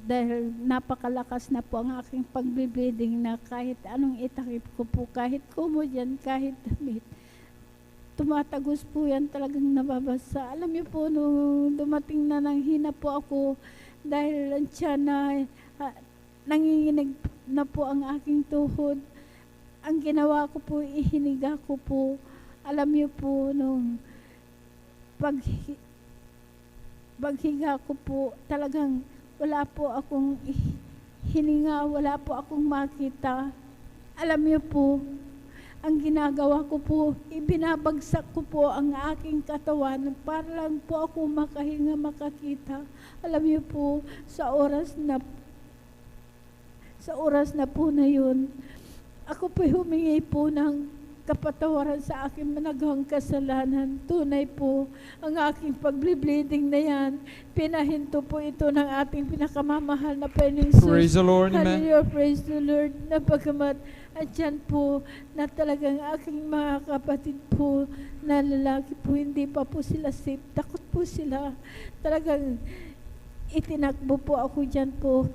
dahil napakalakas na po ang aking pag-bleeding na kahit anong itakip ko po, kahit kumo dyan, kahit damit, tumatagos po yan talagang nababasa. Alam niyo po, nung dumating na nang hina po ako, dahil ang tiyan na nanginginig na po ang aking tuhod, ang ginawa ko po, ihiniga ko po. Alam niyo po, nung paghiga ko po, talagang wala po akong hininga, wala po akong makita. Alam niyo po, ang ginagawa ko po, ibinabagsak ko po ang aking katawan para lang po ako makahinga, makakita. Alam niyo po, sa oras na po na yun, ako po humingi po ng kapatawaran sa aking managawang kasalanan. Tunay po, ang aking pagble-bleeding na yan, pinahinto po ito ng ating pinakamamahal na Panginoon Jesus. Praise the Lord, amen. Hallelujah, praise the Lord. Napagamat, andyan po na talagang aking mga kapatid po na lalaki po, hindi pa po sila safe. Takot po sila. Talagang itinakbo po ako dyan po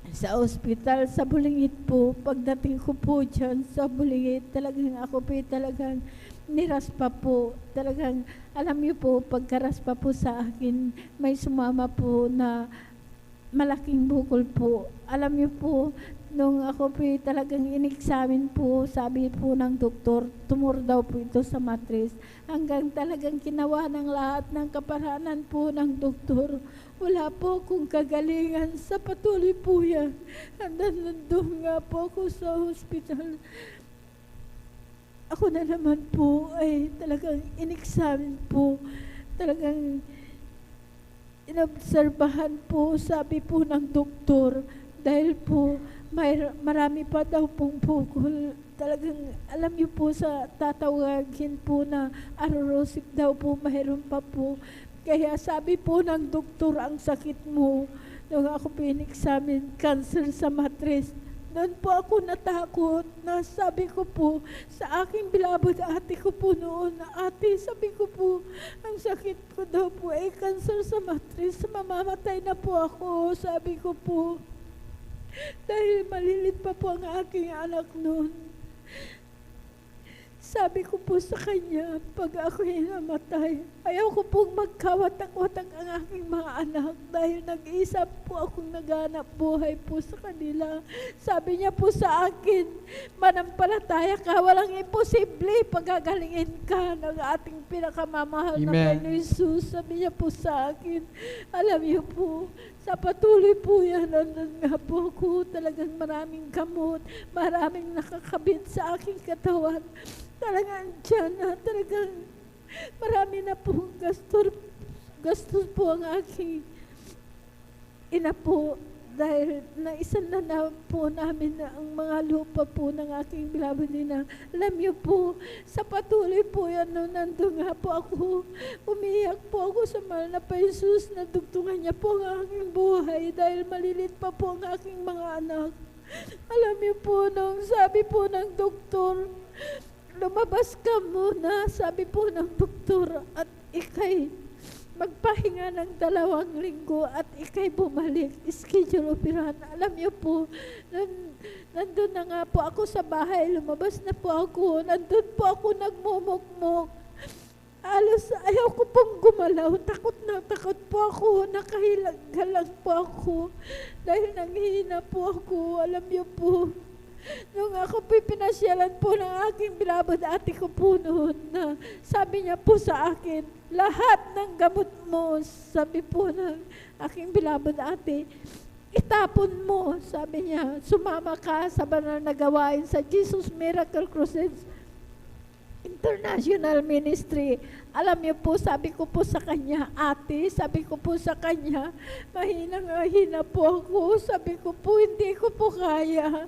sa ospital, sa Bulingit po. Pagdating ko po dyan sa Bulingit, talagang ako po talagang niraspa po. Talagang, alam niyo po, pagkaraspa po sa akin, may sumama po na malaking bukol po. Alam niyo po, nung ako po talagang in-examine po, sabi po ng doktor, tumor daw po ito sa matris. Hanggang talagang kinawa ng lahat ng kaparanan po ng doktor. Wala po akong kagalingan, sa patuloy po yan. Hanggang nandun nga po ako sa hospital. Ako na naman po ay talagang in-examine po. Talagang inobserbahan po, sabi po ng doktor, dahil po marami pa daw pong bukol. Talagang alam niyo po sa tatawagin po na arorosip daw po, mayroon pa po. Kaya sabi po ng doktor, ang sakit mo, nung ako pinexamine, cancer sa matris. Doon po ako natakot na sabi ko po sa aking bilabod ate ko po noon, ate, sabi ko po, ang sakit ko daw po ay cancer sa matris, mamamatay na po ako, sabi ko po. Dahil malilit pa po ang aking anak noon. Sabi ko po sa kanya, pag ako'y namatay, ayaw ko pong magkawatak-watak ang aking mga anak dahil nag-iisa po akong naghanap buhay po sa kanila. Sabi niya po sa akin, manampalataya ka, walang imposible, pagagalingin ka ng ating pinakamamahal na Panginoon Jesus. Sabi niya po sa akin, alam niyo po, sa patuloy po yan, nandun nga po ako, talagang maraming gamot, maraming nakakabit sa aking katawan. Talagang dyan na, talagang marami na po gastos po ang aking ina po dahil naisan na po namin na ang mga lupa po ng aking bilabid na. Alam niyo po, sa patuloy po yan, no, nandun nga po ako, umiyak po ako sa mahal na Jesus na dugtungan niya po ang aking buhay dahil malilit pa po ang aking mga anak. Alam niyo po, nung sabi po ng doktor, lumabas ka muna, sabi po ng doktor, at ikay magpahinga ng 2 linggo at ikay bumalik, schedule operahan. Alam niyo po, nandun na nga po ako sa bahay, lumabas na po ako, nandun po ako nagmumukmuk. Alos, ayaw ko pong gumalaw, takot na takot po ako, nakahilag po ako, dahil nanghihina po ako, alam niyo po. Nung ako po'y pinasyalan po ng aking bilabad ate ko po noon na sabi niya po sa akin, lahat ng gamot mo, sabi po ng aking bilabad ate, itapon mo, sabi niya, sumama ka sa banal na gawain sa Jesus Miracle Crusade International Ministry. Alam niyo po, sabi ko po sa kanya, ate, sabi ko po sa kanya, mahina po ako, sabi ko po, hindi ko po kaya.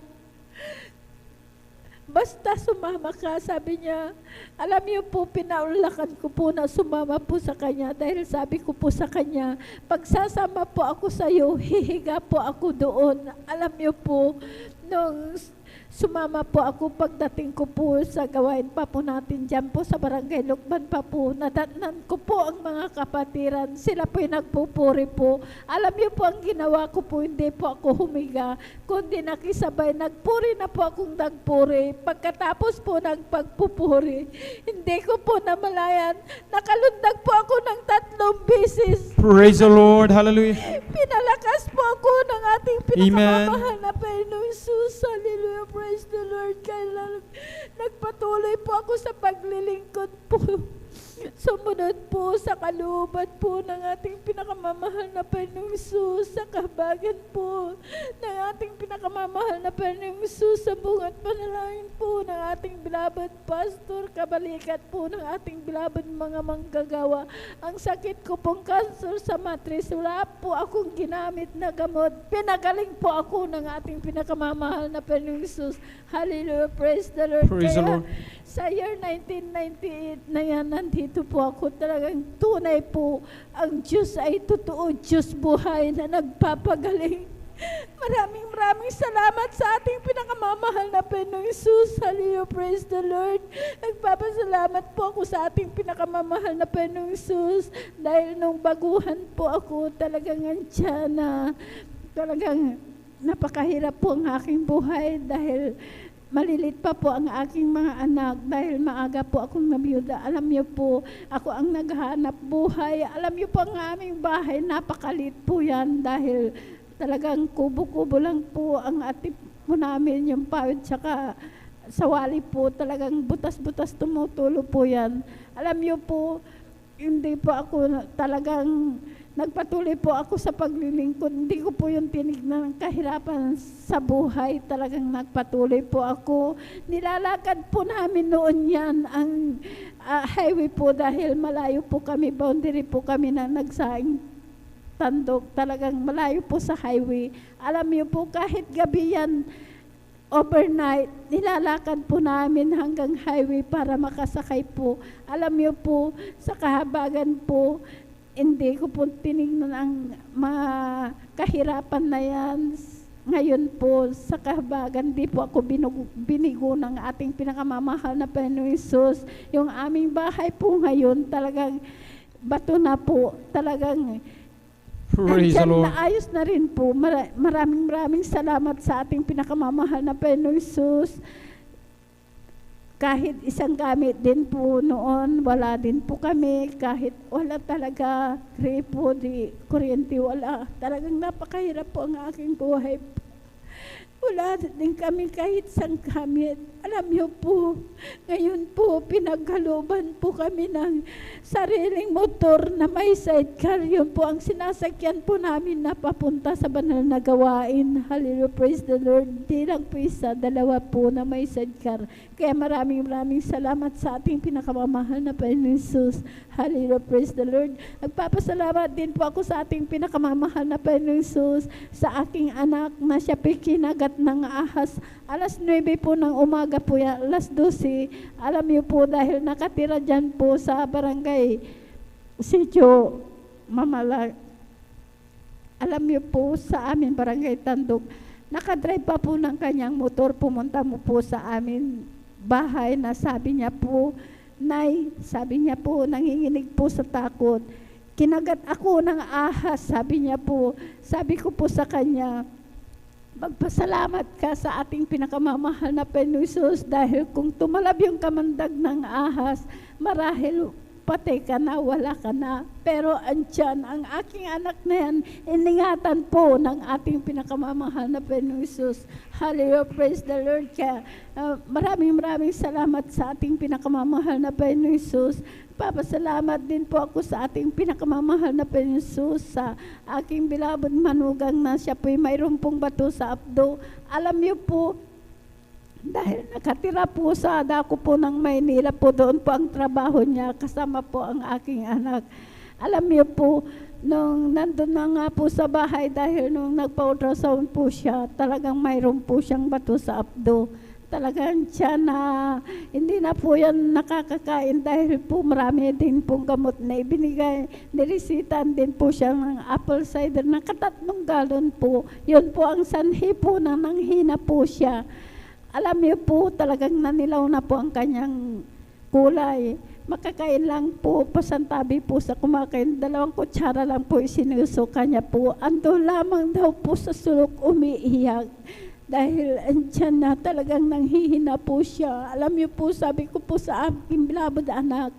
Basta sumama ka, sabi niya. Alam niyo po, pinaulakan ko po na sumama po sa kanya dahil sabi ko po sa kanya, pagsasama po ako sa iyo, hihiga po ako doon. Alam niyo po, nung Sumama po ako pagdating ko po sa gawain pa po natin dyan po sa Barangay Lukban pa po. Nadatnan ko po ang mga kapatiran. Sila po yung nagpupuri po. Alam niyo po ang ginawa ko po, hindi po ako humiga, kundi nakisabay. Nagpuri na po akong nagpuri. Pagkatapos po ng pagpupuri, hindi ko po namalayan. Nakalundag po ako ng 3 beses. Praise the Lord. Hallelujah. Pinalakas po ako ng ating Amen. pinakamamahal na Panginoong Jesus. Hallelujah. Praise the Lord. Kailan nagpatuloy po ako sa paglilingkod po. Sumunod po sa kalooban po ng ating pinakamamahal na Panginoong Jesus, sa kahabagan po ng ating pinakamamahal na Panginoong Jesus, sa bungat panalangin po ng ating bilabad pastor, kabalikat po ng ating bilabad mga manggagawa. Ang sakit ko pong cancer sa matris, wala po akong ginamit na gamot. Pinagaling po ako ng ating pinakamamahal na Panginoong Jesus. Hallelujah, praise the Lord. Praise the Kaya, Lord. sa year 1998 na yan, nandito po ako, talagang tunay po, ang Diyos ay totoo, Diyos buhay na nagpapagaling. Maraming salamat sa ating pinakamamahal na Panginoong Jesus. Hallelujah, praise the Lord. Nagpapasalamat po ako sa ating pinakamamahal na Panginoong Jesus dahil nung baguhan po ako, talagang andyan na talagang napakahirap po ang aking buhay dahil malilit pa po ang aking mga anak dahil maaga po akong nabiyuda. Alam niyo po, ako ang naghahanap buhay. Alam niyo po ang aming bahay, napakalit po yan dahil talagang kubo-kubo lang po ang atip po namin, yung pawid tsaka sawali po, talagang butas-butas tumutulo po yan. Alam niyo po, hindi po ako talagang nagpatuloy po ako sa paglilingkod. Hindi ko po yung tinignan ng kahirapan sa buhay. Talagang nagpatuloy po ako. Nilalakad po namin noon yan ang highway po dahil malayo po kami, boundary po kami na nagsaing Tandog. Talagang malayo po sa highway. Alam niyo po, kahit gabi yan, overnight, nilalakad po namin hanggang highway para makasakay po. Alam niyo po, sa kahabagan po, hindi ko po tinignan ang mga kahirapan na yan. Ngayon po, sa kahabagan, di po ako binigo ng ating pinakamamahal na Panginoong Jesus. Yung aming bahay po ngayon, talagang bato na po. Talagang Praise the Lord. naayos na rin po. Maraming salamat sa ating pinakamamahal na Panginoong Jesus. Kahit isang gamit din po noon, wala din po kami. Kahit wala talaga, gripo, di kuryente, wala. Talagang napakahirap po ang aking buhay. Wala din kami kahit isang gamit. Alam niyo po, ngayon po, pinagkalooban po kami ng sariling motor na may sidecar. Yun po ang sinasakyan po namin na papunta sa banal na gawain. Hallelujah, praise the Lord. Di lang po isa, 2 po na may sidecar. Kaya maraming salamat sa ating pinakamamahal na Panginoon Jesus. Hallelujah, praise the Lord. Nagpapasalamat din po ako sa ating pinakamamahal na Panginoon Jesus, sa aking anak na siya kinagat ng ahas. Alas 9 po ng umaga po yan, alas 12. Alam niyo po, dahil nakatira dyan po sa barangay Sitio Mamala. Alam niyo po, sa amin barangay Tandog, nakadrive pa po ng kanyang motor, pumunta mo po sa amin bahay na sabi niya po, Nay, sabi niya po, nanginginig po sa takot. Kinagat ako ng ahas, sabi niya po. Sabi ko po sa kanya, magpasalamat ka sa ating pinakamamahal na Panginoon Jesus dahil kung tumalab yung kamandag ng ahas, marahil patay ka na, wala ka na. Pero andyan, ang aking anak na yan, iningatan po ng ating pinakamamahal na Panginoon Jesus. Hallelujah, praise the Lord. Kaya maraming salamat sa ating pinakamamahal na Panginoon Jesus. Papasalamat din po ako sa ating pinakamamahal na Panginoon Jesus, sa aking bilabod manugang na siya po'y mayroon pong bato sa abdo. Alam niyo po, dahil nakatira po sa dako po ng Maynila po, doon po ang trabaho niya, kasama po ang aking anak. Alam niyo po, nung nandun na nga po sa bahay, dahil nung nagpa-ultrasound po siya, talagang mayroon po siyang bato sa abdo. Talagang siya na hindi na po yan nakakakain dahil po marami din pong gamot na ibinigay. Niresitan din po siya ng apple cider na 3 galon po. Yun po ang sanhi po na nanghina po siya. alam niyo po, talagang nanilaw na po ang kanyang kulay. Makakain lang po, pasantabi po sa kumakain. 2 kutsara lang po isinusuka niya po. Ando lamang daw po sa sulok umiiyak. Dahil andyan na talagang nanghihina po siya. Alam niyo po, sabi ko po sa aking bilabad anak,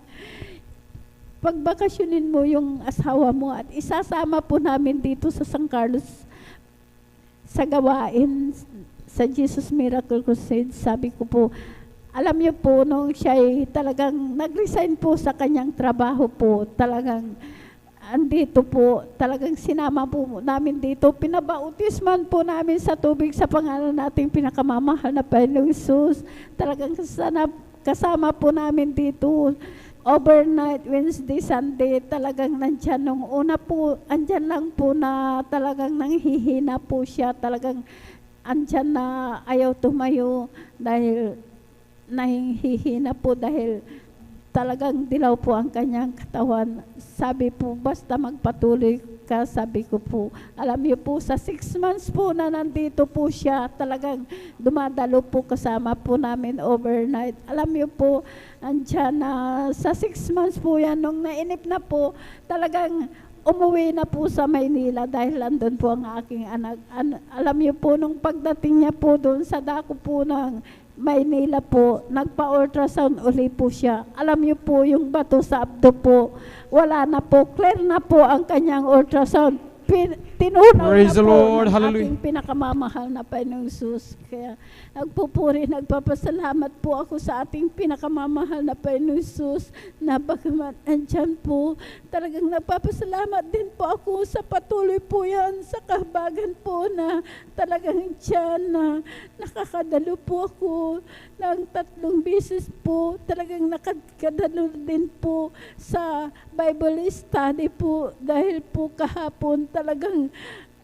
pagbakasyonin mo yung asawa mo at isasama po namin dito sa San Carlos sa gawain sa Jesus Miracle Crusade. Sabi ko po, alam niyo po, nung siya ay talagang nag-resign po sa kanyang trabaho po, talagang andito po, talagang sinama po namin dito, pinabautisman po namin sa tubig sa pangalan nating pinakamamahal na Panginoong Jesus. Talagang kasama po namin dito, overnight, Wednesday, Sunday, talagang nandyan. Nung una po, andyan lang po na talagang nanghihina po siya, talagang andyan na ayaw tumayo dahil nahihina po dahil talagang dilaw po ang kanyang katawan. Sabi po, basta magpatuloy ka, sabi ko po. Alam niyo po, sa 6 months po na nandito po siya, talagang dumadalo po kasama po namin overnight. Alam niyo po, andyan na sa 6 months po yan, nung nainip na po, talagang umuwi na po sa Maynila dahil andun po ang aking anak. Alam niyo po, nung pagdating niya po doon sa dako po ng Maynila po, nagpa-ultrasound uli po siya. Alam niyo po, yung bato sa abdo po, wala na po, clear na po ang kanyang ultrasound. Tinunaw Praise na the po Lord. ng Hallelujah. ating pinakamamahal na Panginoong Jesus. Kaya nagpupuri, nagpapasalamat po ako sa ating pinakamamahal na Panginoong Jesus na bagaman andyan po, talagang nagpapasalamat din po ako sa patuloy po yan, sa kahabagan po na talagang dyan na nakakadalo po ako ng 3 beses po, talagang nakakadalo din po sa Bible study po dahil po kahapon talagang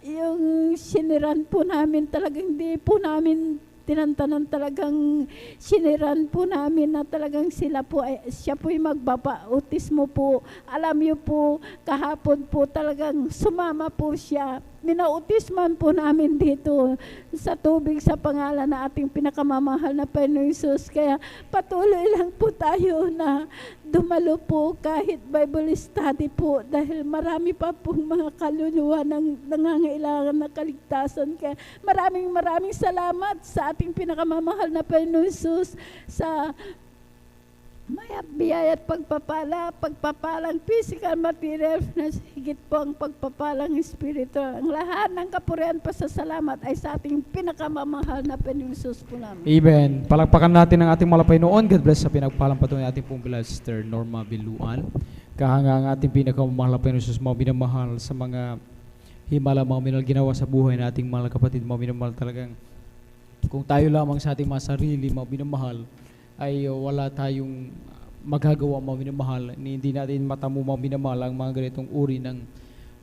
yung siniran po namin, talagang hindi po namin tinantanan, talagang siniran po namin na talagang siya po ay magbabautismo po. Alam niyo po, kahapon po talagang sumama po siya. Minautisman po namin dito sa tubig sa pangalan na ating pinakamamahal na Panginoong Jesus. Kaya patuloy lang po tayo na dumalo po kahit Bible study po dahil marami pa pong mga kaluluwa ng nangangailangan na kaligtasan. Kaya maraming salamat sa ating pinakamamahal na Panginoong Jesus sa biyaya at pagpapalang physical, material, na higit po ang pagpapalang spiritual. Ang lahat ng kapurihan pasasalamat ay sa ating pinakamamahal na Panginoong Jesus po namin. Amen. Palakpakan natin ang ating malapay noon. God bless sa pinagpalang patuloy ating pong beloved Sister Norma Biluan. Kahanga ang ating pinakamamahal na Panginoong Jesus, mga minamahal sa mga himala, mga minal ginawa sa buhay na ating mga kapatid, mga minamahal talagang. Kung tayo lamang sa ating mga sarili, mga minamahal, ay wala tayong magagawa, mga minamahal. Hindi natin matamo, mga minamahal, ang mga ganitong uri ng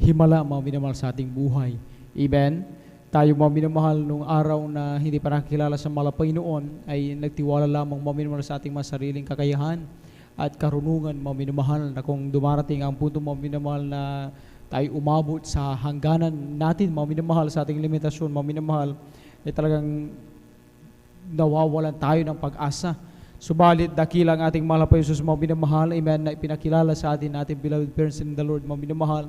himala, mga minamahal sa ating buhay. Amen? Tayo, mga minamahal, nung araw na hindi pa nakikilala sa malapay noon, ay nagtiwala lamang, mga minamahal, sa ating mga sariling kakayahan at karunungan, mga minamahal, na kung dumarating ang punto, mga minamahal, na tayo umabot sa hangganan natin, mga minamahal, sa ating limitasyon, mga minamahal, ay talagang nawawalan tayo ng pag-asa. Subalit, dakilang ating mahal na Jesus, mga minamahal, amen, na ipinakilala sa ating beloved parents in the Lord, mga minamahal,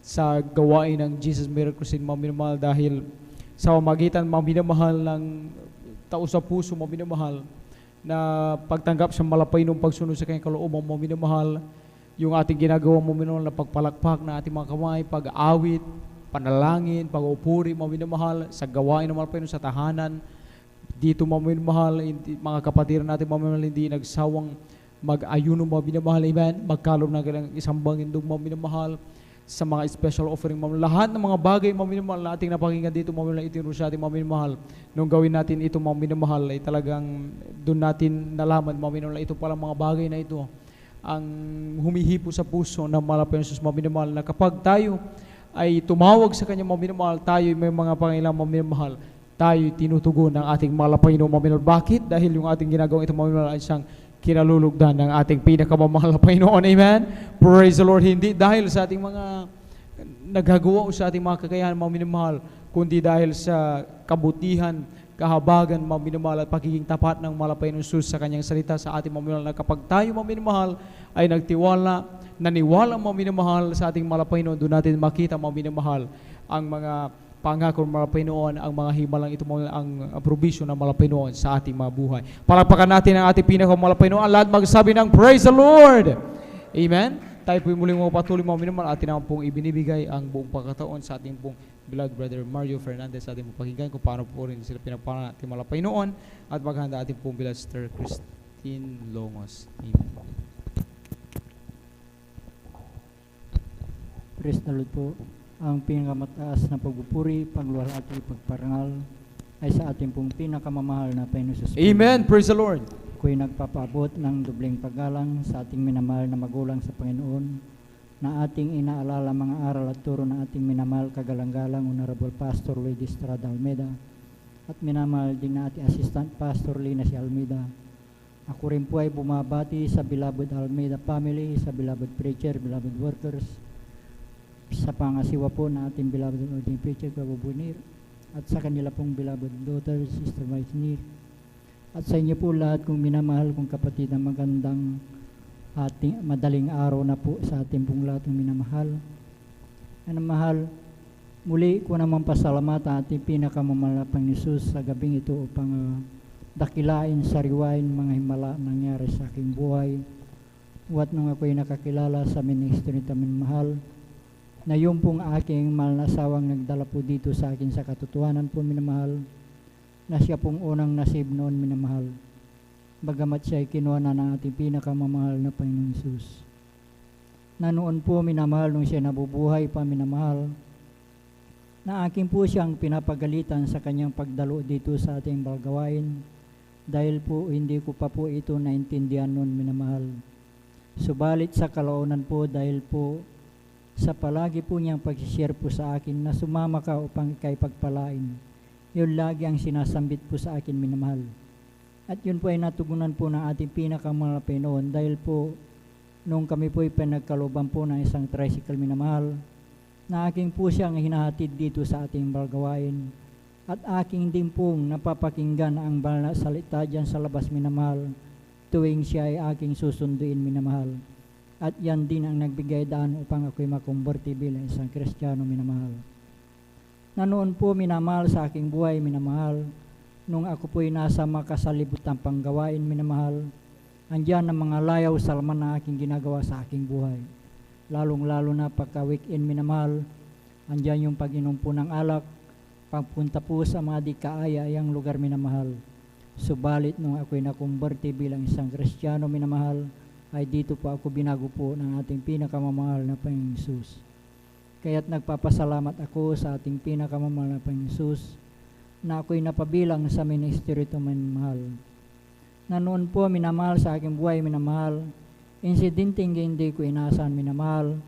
sa gawain ng Jesus Miracle Crusade, mga minamahal, dahil sa pamamagitan, mga minamahal, ng tao sa puso, mga minamahal, na pagtanggap sa malapay ng pagsunod sa kanyang kalooban, mga minamahal, yung ating ginagawa, mga minamahal, na pagpalakpak na ating mga kamay, pag-awit, panalangin, pag-upuri, mga minamahal, sa gawain ng malapay sa tahanan, dito, mga minamahal, mga kapatiran natin, mga minamahal, hindi nagsawang mag-ayuno, mga minamahal, amen, magkaloob ng isang bangindog, mga minamahal, sa mga special offering, mga lahat ng mga bagay, mga minamahal, na ating napakinggan dito, mga minamahal, itinuro sa ating, mga minamahal, nung gawin natin ito, mga minamahal, ay talagang doon natin nalaman, mga minamahal, ito pala mga bagay na ito, ang humihipo sa puso ng malapay ng Jesus, mga minamahal, na kapag tayo ay tumawag sa kanya, mga minamahal, tayo may mga pangailangan, mga minamahal, tayo tinutugon ng ating malapay ng mga minamahal. Bakit? Dahil yung ating ginagawang ito, mga minamahal, ay siyang kinalulugdan ng ating pinakamamahal na Panginoon. Amen? Praise the Lord. Hindi dahil sa ating mga nagagawa o sa ating mga kakayahan, mga minamahal, kundi dahil sa kabutihan, kahabagan, mga minamahal, at pagiging tapat ng malapay ng Sus sa kanyang salita sa ating mga minamahal, na kapag tayo mga minamahal ay nagtiwala, naniwala mga minamahal sa ating malapay noon, doon natin makita mga minamahal ang mga pangako ng malapay noon, ang mga himalang ito, ang provision ng malapay noon sa ating mga buhay. Palakpakan natin ang ating pinakamalapay noon. Ang lahat magsabi ng Praise the Lord! Amen? Tayo po muling mga patuloy mga minamahal, atin naman pong ibinibigay ang buong pagkataon sa ating pong beloved brother Mario Fernandez sa ating pong pakinggan kung paano po rin sila pinagpala natin malapay noon, at maghanda ating pong beloved Sister Christine Longos. Amen. Praise the Lord po. Ang pinakamataas na pagpupuri, pagluwalhati, pagparangal ay sa ating pong pinakamamahal na Panginoon Jesus. Amen. Praise the Lord. Ako'y nagpapaabot ng dobleng paggalang sa ating minamahal na magulang sa Panginoon, na ating inaalala mga aral at turo ng ating minamahal kagalang-galang Honorable Pastor Luis Estrada Almeida, at minamahal din na ating Assistant Pastor Lina si Almeida. Ako rin po ay bumabati sa beloved Almeida family, sa beloved preacher, beloved workers, sa pangasiwa po na ating beloved ordinary preacher, Kabo Bunir, at sa kanila pong beloved daughter, Sister Maisnir, at sa inyo po lahat kong minamahal kong kapatid, na magandang ating madaling araw na po sa ating pong lahat ng minamahal. Ano mahal, muli ko naman pasalamat ang ating pinakamamahal na Panginoon Jesus sa gabing ito upang dakilain, sariwain mga himala nangyari sa aking buhay. Wat nung ako'y nakakilala sa ministry namin mahal, na yung pong aking mahal na asawang nagdala po dito sa akin sa katotohanan po minamahal, na siya pong unang nasib noon minamahal, bagamat siya ay kinuha na ng ating pinakamamahal na Panginoon Jesus. Na noon po minamahal, nung siya nabubuhay pa minamahal, na akin po siyang pinapagalitan sa kanyang pagdalo dito sa ating balgawain, dahil po hindi ko pa po ito naintindihan noon minamahal. Subalit sa kalaunan po, dahil po sa palagi po niyang pag-share po sa akin na sumama ka upang ikay pagpalain, yun lagi ang sinasambit po sa akin minamahal. At yun po ay natugunan po ng ating pinakamahal na Panginoon, dahil po nung kami po ay pinagkalooban po ng isang tricycle minamahal, na aking po siyang hinahatid dito sa ating balgawain, at aking din pong napapakinggan ang banal na salita dyan sa labas minamahal, tuwing siya ay aking susunduin minamahal. At yan din ang nagbigay daan upang ako'y makumberte bilang isang Kristiyano minamahal. Na noon po minamahal sa aking buhay minamahal, nung ako po'y nasa makasalibutang panggawain minamahal, andyan ang mga layaw sa laman na aking ginagawa sa aking buhay. Lalong-lalo na pagka-weekend minamahal, andyan yung pag-inom po ng alak, pagpunta po sa mga di kaaya-ayang lugar minamahal. Subalit nung ako'y nakumberte bilang isang Kristiyano minamahal, ay dito po ako binago po ng ating pinakamamahal na Panginoong Jesus. Kaya't nagpapasalamat ako sa ating pinakamamahal na Panginoong Jesus, na ako'y napabilang sa ministry ito minamahal. Na noon po minamahal sa aking buhay minamahal, insidenteng hindi ko inaasahan minamahal,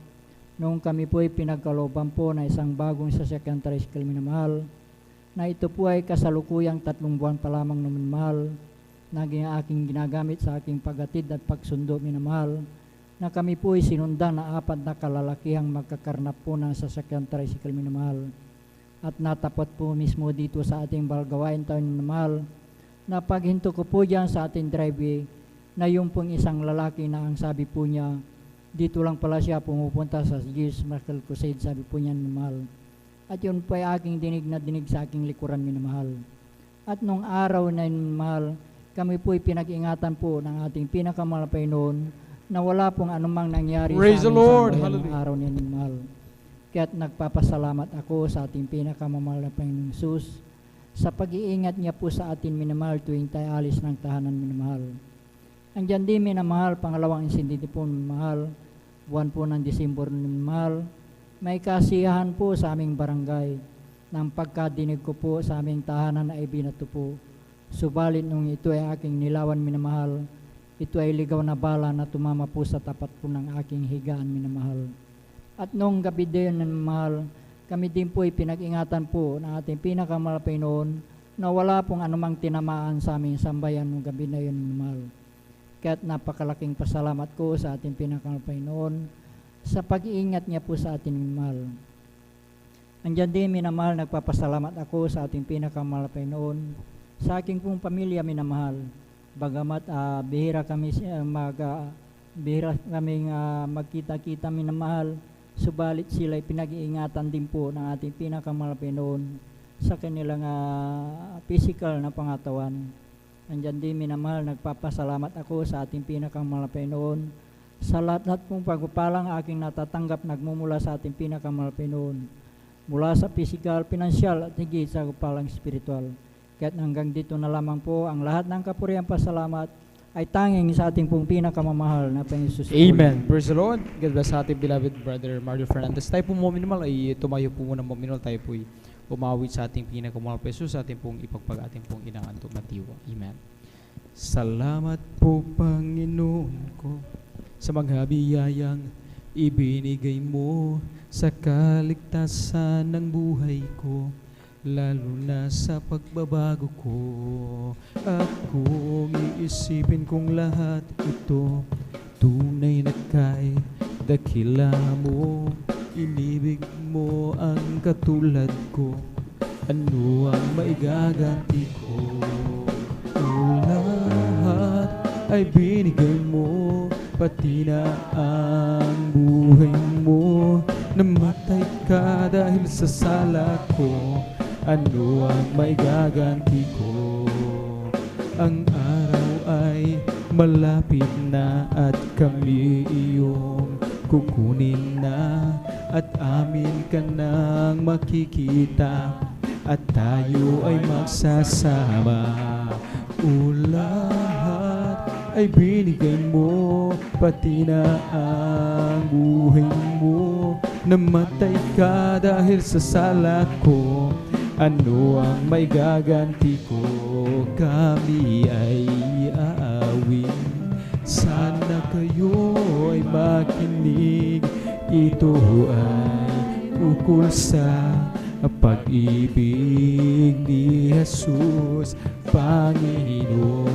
nung kami po ay pinagkalooban po na isang bagong sasakyan tricycle minamahal, na ito po ay kasalukuyang 3 buwan pa lamang ng minamahal, na aking ginagamit sa aking paghatid at pagsundo minamahal, na kami po ay sinundan na 4 na kalalakihang magkakarnap po ng sasakyan tricycle minamahal, at natapat po mismo dito sa ating balgawain taon minamahal, na paghinto ko po dyan sa ating driveway, na yung pong isang lalaki na ang sabi po niya, dito lang pala siya pumupunta sa Jesus Miracle Crusade, sabi po niya minamahal. At yun po ay aking dinig na dinig sa aking likuran minamahal. At nung araw na minamahal, kami po ay pinag-ingatan po ng ating pinakamahal na Panginoon, na wala pong anumang nangyari Praise sa the amin Lord. sa Hallelujah. araw na minamahal. Kaya't nagpapasalamat ako sa ating pinakamamahal na Panginoong Jesus sa pag-iingat niya po sa atin minamahal tuwing tayo alis ng tahanan minamahal. Andyan din minamahal, pangalawang insindi po minamahal, buwan po ng Disyembre minamahal, may kasiyahan po sa aming barangay ng pagkadinig ko po sa aming tahanan na ibinato po. Subalit nung ito ay aking nilawan minamahal, ito ay ligaw na bala na tumama po sa tapat po ng aking higaan minamahal. At nung gabi din minamahal, kami din po ay pinag-ingatan po ng ating pinakamahal na Panginoon, na wala pong anumang tinamaan sa aming sambayan nung gabi na yun minamahal. Kaya't napakalaking pasalamat ko sa ating pinakamahal na Panginoon sa pag-iingat niya po sa ating minamahal. Andyan din minamahal, nagpapasalamat ako sa ating pinakamahal na Panginoon, Sa aking pong pamilya minamahal, bagamat bihira kami magkita-kita minamahal, subalit sila ay pinag-iingatan din po ng ating pinakamahal Panginoon sa kanilang physical na pangatawan. Andyan din minamahal, nagpapasalamat ako sa ating pinakamahal Panginoon sa lahat pong pagpapalang aking natatanggap nagmumula sa ating pinakamahal Panginoon, mula sa physical, financial at higit sa kapalang spiritual. Kaya't hanggang dito na lamang po ang lahat ng kapurihan pasalamat ay tanging sa ating pong pinakamamahal na Panginoon Jesus. Amen. Praise the Lord. God bless sa ating beloved brother Mario Fernandez. Tayo po minimal ay tumayo po muna minimal. Tayo po ay umawit sa ating pinakamahal na Jesus, sa ating pong ipagpag ating pong inaanto matiwa. Amen. Salamat po Panginoon ko sa mga biyayang ibinigay mo sa kaligtasan ng buhay ko, lalo na sa pagbabago ko. At kung iisipin kong lahat ito, tunay na kay dakila mo, inibig mo ang katulad ko, ano ang maigaganti ko? O lahat ay binigay mo, pati na ang buhay mo. Namatay ka dahil sa sala ko, ano ang maigaganti ko? Ang araw ay malapit na at kami iyong kukunin na, at amin ka nang makikita, at tayo ay magsasama. O lahat ay binigay mo, pati na ang buhay mo. Namatay ka dahil sa sala ko, ano ang maigaganti ko? Kami ay aawin, sana kayo ay makinig. Ito ay ukol sa pag-ibig ni Jesus, Panginoong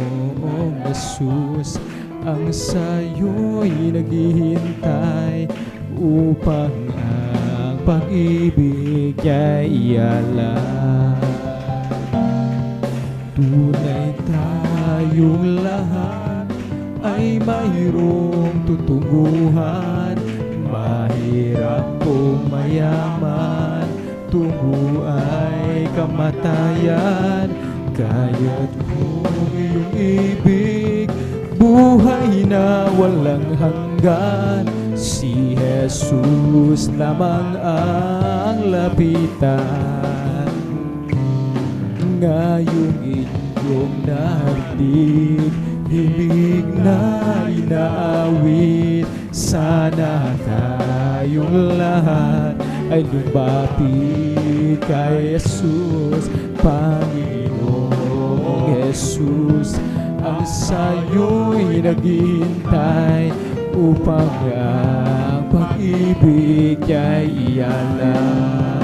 Jesus. Ang sayo'y naghihintay upang ang pag-ibig ay ialay. Tunay tayong lahat ay mayroong tutunguhan, mahirap o mayaman, tungo ay kamatayan. Kaya't kung iyong ibig, buhay na walang hanggan, si Jesus lamang ang lapitan. Ngayong inyong narinig, himig na inaawit, sana tayong lahat ay lumapit kay Jesus, Panginoong Jesus. Ang sayo'y naghihintay upang ang pag-ibig ay ialay.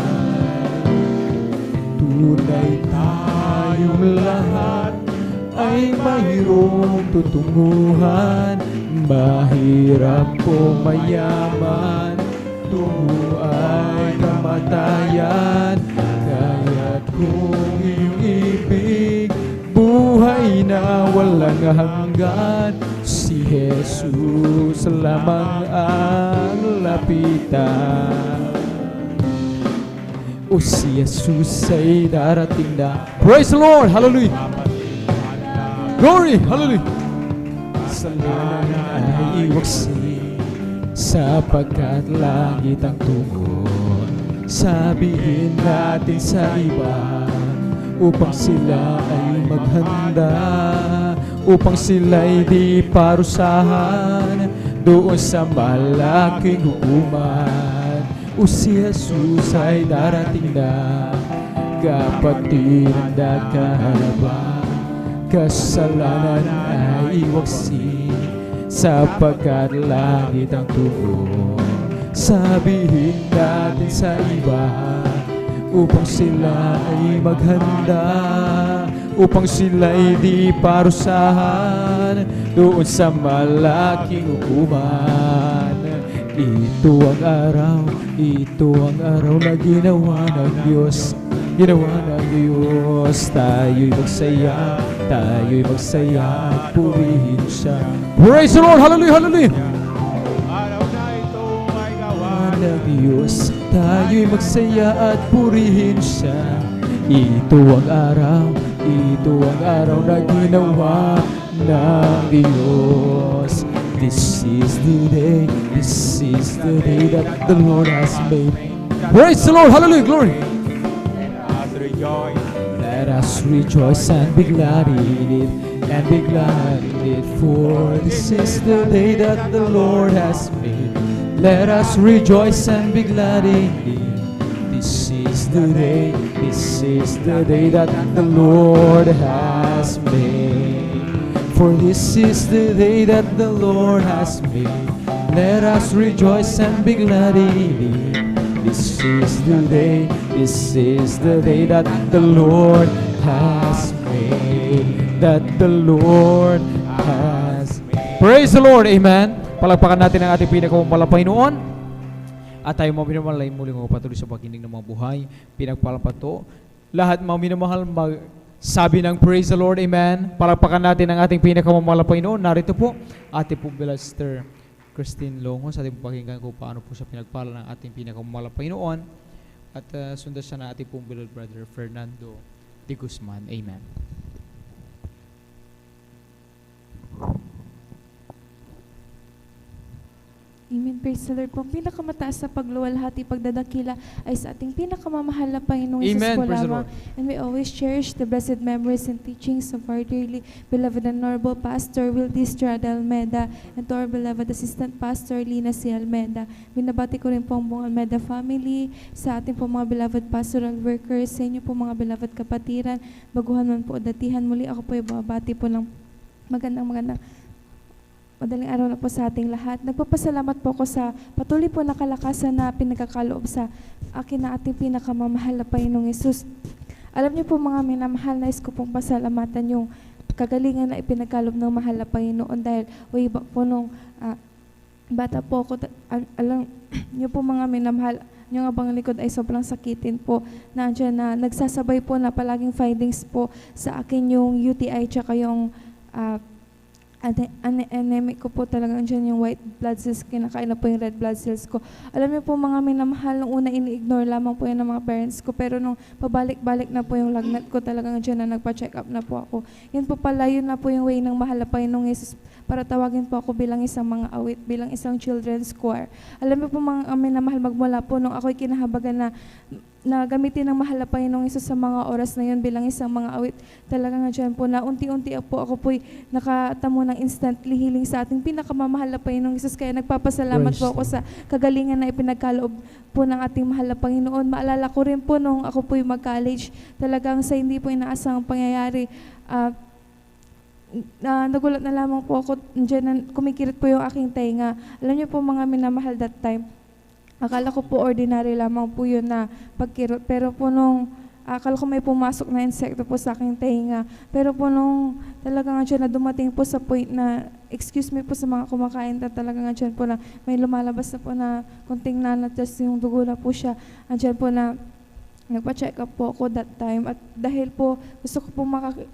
Tunay tayong lahat ay mayroong tutunguhan, mahirap o mayaman, tungo ay kamatayan. Kaya't kung iyong ibig, buhay na walang hanggan, si Jesus lamang ang lapitan. O si Jesus ay darating na. Praise the Lord! Hallelujah! Glory! Hallelujah! Kasalanan ay iwaksi, sapagkat langit ang tungon. Sabihin natin sa iba, upang sila ay maghanda, upang sila'y di parusahan doon sa malaking hukuman. O si Jesus ay darating na, kapatid, handa ka na ba? Kasalanan ay iwaksi, sapagkat langit ang tungo. Sabihin natin sa iba, upang sila ay maghanda, upang sila ay di parusahan doon sa malaking hukuman. Ito ang araw na ginawa ng Diyos ginawa ng Diyos. Tayo'y magsaya at purihin siya. Praise the Lord! Hallelujah! Hallelujah! Araw na ito ay gawa ng Diyos, tayo'y magsaya at purihin siya. Ito ang araw na ginawa ng Diyos. This is the day that the Lord has made. Praise the Lord! Hallelujah! Glory! Let us rejoice and be glad in it, for this is the day that the Lord has made. Let us rejoice and be glad in it. This is the day that the Lord has made. For this is the day that the Lord has made. Let us rejoice and be glad in it. This is the day that the Lord has made. That the Lord has made. Praise the Lord, amen. Palagpakan natin ang ating pinakamamahalang Panginoon. At tayo mga minamahal ay muling patuloy sa pagkinig ng mga buhay. Pinagpalampato. Lahat mga minamahal sabi ng praise the Lord, amen. Palagpakan natin ang ating pinakamamahalang Panginoon. Narito po, ating po Sister Christine Longos, ating pakinggan kung paano po siya pinagpala ng ating pinakamamahalang Panginoon. At sundan siya na ating pong beloved brother Fernando de Guzman. Amen. Amen. Praise the Lord po. Ang pinakamataas sa pagluwalhati, pagdadakila ay sa ating pinakamamahal na Panginoong Jesus Amen. po Praise the lamang. Lord. And we always cherish the blessed memories and teachings of our dearly beloved and honorable Pastor Wildy Estrada Almeda and to our beloved Assistant Pastor Lina C. Almeda. Binabati ko rin po ang buong Almeda family, sa ating po mga beloved pastoral workers, sa inyo po mga beloved kapatiran, baguhan man po o datihan. Muli ako po ibabati po ng magandang madaling araw na po sa ating lahat. Nagpapasalamat po ako sa patuloy po na kalakasan na pinagkakaloob sa akin na ating pinakamamahal na Panginoong Hesus. Alam niyo po mga minamahal, nais ko pong pasalamatan yung kagalingan na ipinagkaloob ng mahal na Panginoon dahil way back po nung bata po ako, alam niyo po mga minamahal, yung abang likod ay sobrang sakitin po. Nandiyan na nagsasabay po na palaging findings po sa akin yung UTI tsaka yung anemic ko po talaga andyan yung white blood cells, kinakain na po yung red blood cells ko. Alam niyo po mga minamahal, nung una ini-ignore lamang po yun ng mga parents ko, pero nung pabalik-balik na po yung lagnat ko, talagang andyan na nagpa-check up na po ako. Yun po pala, yun na po yung way ng mahal na Panginoong Hesus para tawagin po ako bilang isang mga awit, bilang isang children's choir. Alam niyo po mga minamahal, magmula po nung ako'y kinahabagan na gamitin ng mahal na Panginoong Hesus sa mga oras na yun bilang isang mga awit, talagang andyan po na unti-unti po ako po'y nakatamo ng instantly healing sa ating pinakamamahal na Panginoong Hesus. Kaya nagpapasalamat po ako sa kagalingan na ipinagkaloob po ng ating mahal na Panginoon. Maalala ko rin po nung ako po'y mag-college, talagang sa hindi po inaasang pangyayari, nagulat na lamang po ako, dyan kumikirit po yung aking tenga. Alam niyo po mga minamahal that time, akala ko po ordinary lamang po yun na pagkirot. Pero po nung akala ko may pumasok na insekto po sa aking tenga. Pero po nung talagang andyan na dumating po sa point na, excuse me po sa mga kumakain, na talagang andyan po na may lumalabas na po na konting nanatas yung dugo na po siya. Andyan po na nagpa-check up po ako that time. At dahil po gusto ko po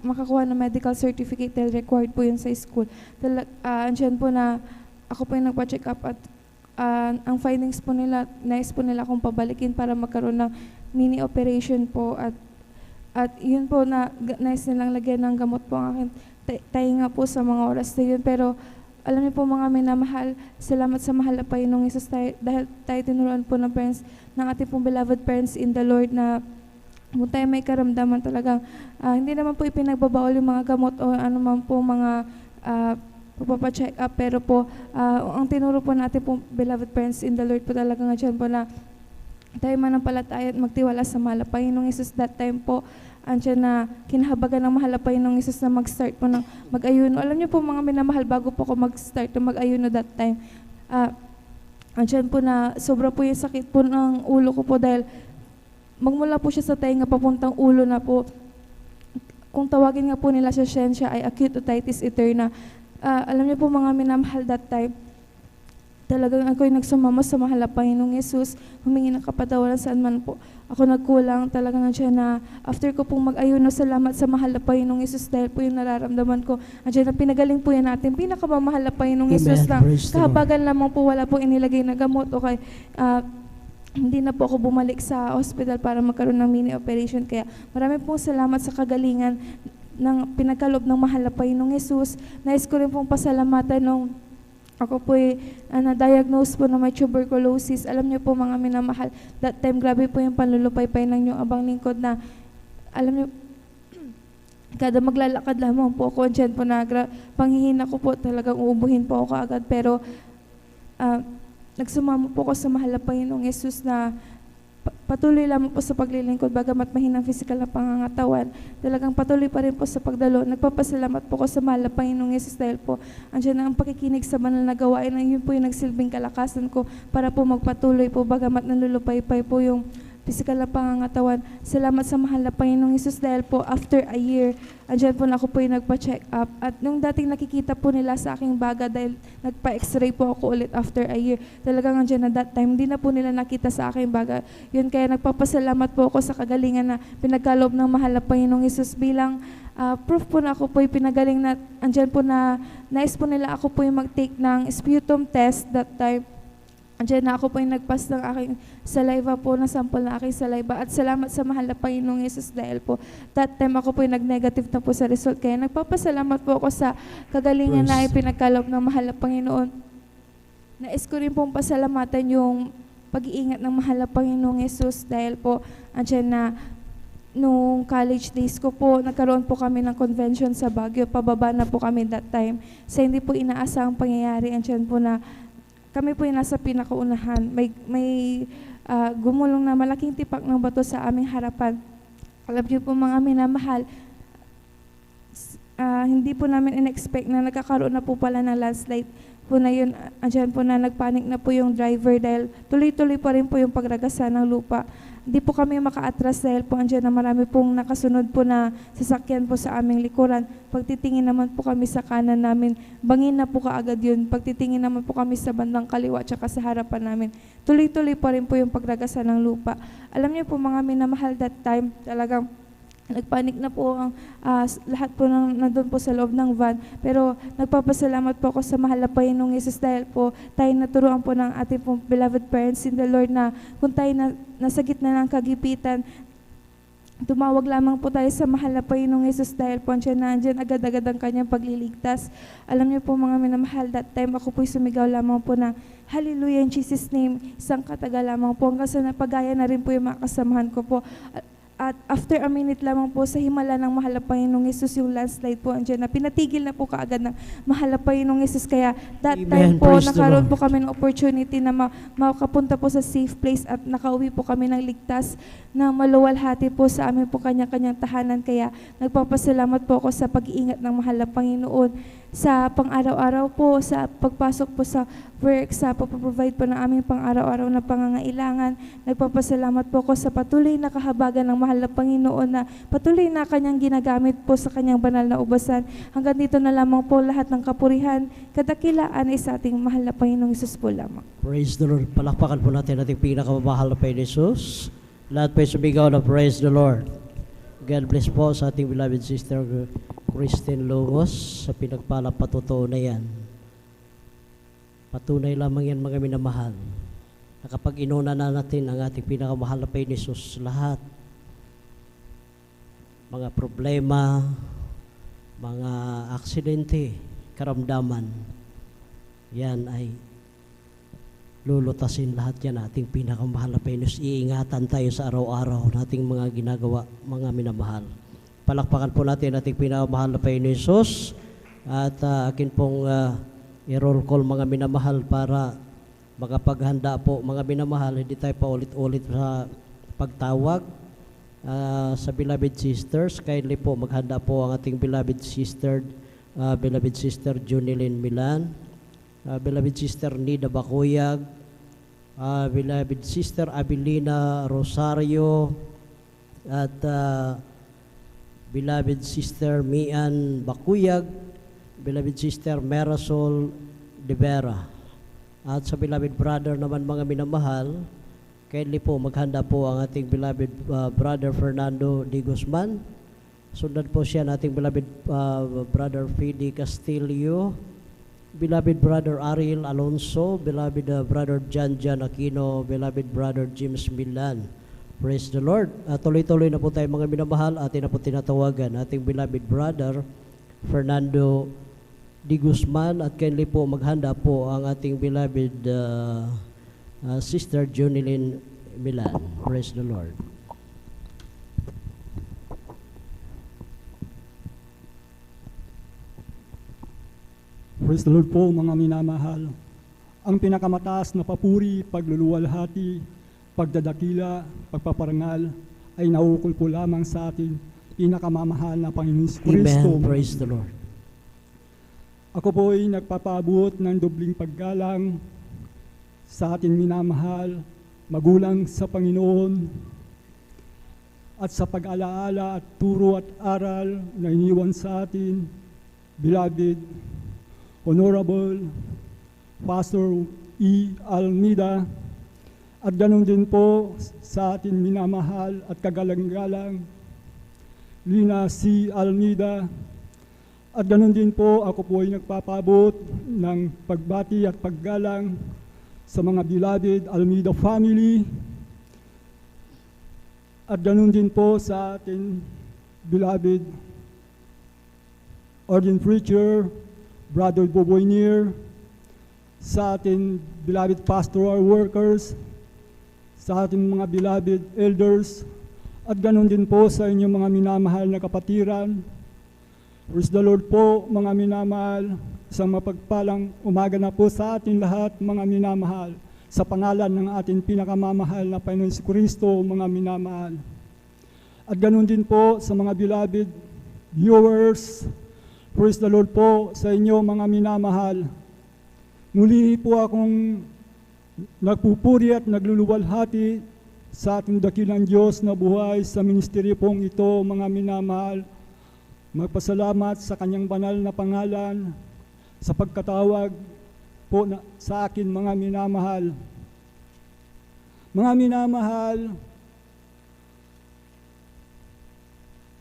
makakuha ng medical certificate dahil required po yun sa school. Andyan po na ako po yung nagpa-check up at ang findings po nila, nais po nila akong pabalikin para magkaroon ng mini operation po at yun po na nais nilang lagyan ng gamot po ang aking tainga po sa mga oras na yun. Pero alam niyo po mga minamahal, salamat sa mahal na Panginoong Hesus dahil tayo tinuruan po ng parents, ng ating pong beloved parents in the Lord na kung tayo may karamdaman talagang hindi naman po ipinagbabawal yung mga gamot o ano man po mga pagpapacheck up, pero po ang tinuro po natin po beloved parents in the Lord po talaga nga dyan po na tayo manampalataya at magtiwala sa mahal na Panginoong Hesus. That time po andyan na kinahabagan ng mahal na Panginoong Hesus na mag-start po ng mag-ayuno. Alam niyo po mga minamahal, bago po ako mag-start ng mag-ayuno that time, andyan po na sobra po yung sakit po ng ulo ko po dahil magmula po siya sa tainga papuntang ulo na po. Kung tawagin nga po nila sa siyensya ay acute otitis interna. Alam niyo po mga minamahal that time, talagang ako'y nagsumama sa mahal na Panginoong Yesus, humingi ng kapatawaran saan man po ako nagkulang. Talagang nandiyan na after ko pong mag-ayuno, salamat sa mahal na Panginoong Yesus dahil po yung nararamdaman ko. Nandiyan na pinagaling po yan natin. Pinakamamahal na Panginoong Yesus na Praise the Lord. kahabagan lamang po, wala po inilagay na gamot o kay hindi na po ako bumalik sa hospital para magkaroon ng mini operation. Kaya marami pong salamat sa kagalingan ng pinagkaloob ng mahal na Panginoong Yesus. Nais ko rin pong pasalamatan nung ako po na-diagnose po na may tuberculosis. Alam niyo po mga minamahal, that time grabe po yung panlulupaypay ng yung abang lingkod na, alam niyo, kada maglalakad lamang po ako, dyan po panghihina ko po, talagang uubuhin po ako agad. Pero nagsumama po ako sa mahal na Panginoong Yesus na patuloy lamang po sa paglilingkod, bagamat mahinang physical na pangangatawan, talagang patuloy pa rin po sa pagdalo. Nagpapasalamat po ko sa mahal na Panginoong Yesus dahil po andyan na ang pakikinig sa banal na gawain, na yun po yung nagsilbing kalakasan ko para po magpatuloy po, bagamat nalulupaypay po yung physical na pangangatawan. Salamat sa mahal na Panginoong Yesus dahil po after a year, andyan po na ako po yung nagpa-check up. At nung dating nakikita po nila sa aking baga dahil nagpa-x-ray po ako ulit after a year, talagang andyan na that time, hindi na po nila nakita sa aking baga. Yun kaya nagpapasalamat po ako sa kagalingan na pinagkaloob ng mahal na Panginoong Yesus bilang proof po na ako po yung pinagaling na andyan po na nais po nila ako po yung mag-take ng sputum test that time. Andiyan na ako po yung nagpas ng aking saliva po, na sample na aking saliva. At salamat sa mahal na Panginoong Yesus dahil po that time ako po yung nag-negative na po sa result. Kaya nagpapasalamat po ako sa kagalingan na ipinagkaloob ng mahal na Panginoon. Nais ko rin pong pasalamatan yung pag-iingat ng mahal na Panginoong Yesus dahil po andiyan na nung college days ko po, nagkaroon po kami ng convention sa Baguio. Pababa na po kami that time. Sa hindi po inaasahang pangyayari, andiyan po na kami po yung nasa pinakaunahan. May gumulong na malaking tipak ng bato sa aming harapan. Alam niyo po mga minamahal, hindi po namin in-expect na nagkakaroon na po pala ng landslide po na yun. Andyan po na nagpanik na po yung driver dahil tuloy-tuloy pa rin po yung pagragasa ng lupa. Hindi po kami maka-atras dahil po andyan na marami pong nakasunod po na sasakyan po sa aming likuran. Pagtitingin naman po kami sa kanan namin, bangin na po kaagad yun. Pagtitingin naman po kami sa bandang kaliwa at sa harapan namin, tuloy-tuloy pa rin po yung pagragasa ng lupa. Alam niyo po mga minamahal, that time talagang nagpanik na po ang lahat po nandun po sa loob ng van. Pero nagpapasalamat po ako sa mahal na Panginoong Yesus dahil po tayo naturuan po ng ating pong beloved parents in the Lord na kung tayo nasa gitna ng kagipitan, tumawag lamang po tayo sa mahal na Panginoong Yesus dahil po andyan agad-agad ang kanyang pagliligtas. Alam niyo po mga minamahal, that time ako po'y sumigaw lamang po na Hallelujah in Jesus' name, isang kataga lamang po hanggang sa napagaya na rin po yung mga kasamahan ko po. At after a minute lamang po sa himala ng mahal na Panginoong Yesus, yung landslide po andyan na pinatigil na po kaagad ng mahal na Panginoong Yesus. Kaya that time po nakaroon po kami ng opportunity na makapunta po sa safe place at nakauwi po kami ng ligtas na maluwalhati po sa amin po kanya-kanyang tahanan. Kaya nagpapasalamat po ako sa pag-iingat ng mahal na Panginoon sa pang-araw-araw po, sa pagpasok po sa work, sa pag-provide po ng aming pang-araw-araw na pangangailangan. Nagpapasalamat po ako sa patuloy na kahabagan ng mahal na Panginoon na patuloy na kanyang ginagamit po sa kanyang banal na ubasan. Hanggang dito na lamang po lahat ng kapurihan, kadakilaan ay sa ating mahal na Panginoong Yesus po lamang. Praise the Lord. Palakpakan po natin ating pinakamamahal na Panginoon Yesus. Lahat po sumigaw na praise the Lord. God bless po sa ating beloved sister Christine Longos sa pinagpala patotoo na yan. Patunay lamang yan mga minamahal na kapag inuna na natin ang ating pinakamahal na Panginoon Yesus, lahat mga problema, mga aksidente, karamdaman, yan ay lulutasin lahat yan ating pinakamahal na Panginoon. Iingatan tayo sa araw-araw nating mga ginagawa, mga minamahal. Palakpakan po natin ating pinakamahal na Panginoon Yesus at akin pong i-roll call mga minamahal para makapaghanda po mga minamahal. Hindi tayo pa ulit-ulit sa pagtawag sa beloved sisters. Kindly po maghanda po ang ating beloved sister Junilyn Milan, beloved sister Nida Bakuyag, beloved sister Abilina Rosario, at beloved sister Mian Bakuyag, beloved sister Marisol De Vera. At sa beloved brother naman mga minamahal, kindly po maghanda po ang ating beloved brother Fernando D. Guzman. Sundan po siya ng ating beloved brother Fidi Castillo, beloved brother Ariel Alonso, beloved brother Jan Aquino, beloved brother James Milan. Praise the Lord. Tuloy-tuloy na po tayo mga minamahal. Atin na po tinatawagan ating beloved brother Fernando D. Guzman, at kindly po maghanda po ang ating beloved sister Jonilyn Milan. Praise the Lord. Praise the Lord po mga minamahal. Ang pinakamataas na papuri, pagluluwalhati, pagdadakila, pagpaparangal ay naukol po lamang sa atin pinakamamahal na Panginoon Kristo. Amen. Praise the Lord. Ako po ay nagpapaabot ng dobling paggalang sa ating minamahal, magulang sa Panginoon, at sa pag-alaala at turo at aral na iniwan sa atin, beloved Honorable Pastor E. Almeida, at ganun din po sa ating minamahal at kagalang-galang Lina C. Almeida, at ganun din po ako po ay nagpapabot ng pagbati at paggalang sa mga beloved Almeida family, at ganun din po sa ating beloved ordained preacher Brother Boboy Nier, sa ating beloved pastoral workers, sa ating mga beloved elders, at ganun din po sa inyong mga minamahal na kapatiran. Praise the Lord po mga minamahal, isang mapagpalang umaga na po sa ating lahat mga minamahal, sa pangalan ng ating pinakamamahal na Panginoon si Kristo mga minamahal. At ganun din po sa mga beloved viewers. Praise the Lord po sa inyo mga minamahal. Muli po akong nagpupuri at nagluluwalhati sa ating dakilang Diyos na buhay sa ministeryo pong ito mga minamahal. Magpasalamat sa kanyang banal na pangalan sa pagkatawag po sa akin mga minamahal. Mga minamahal,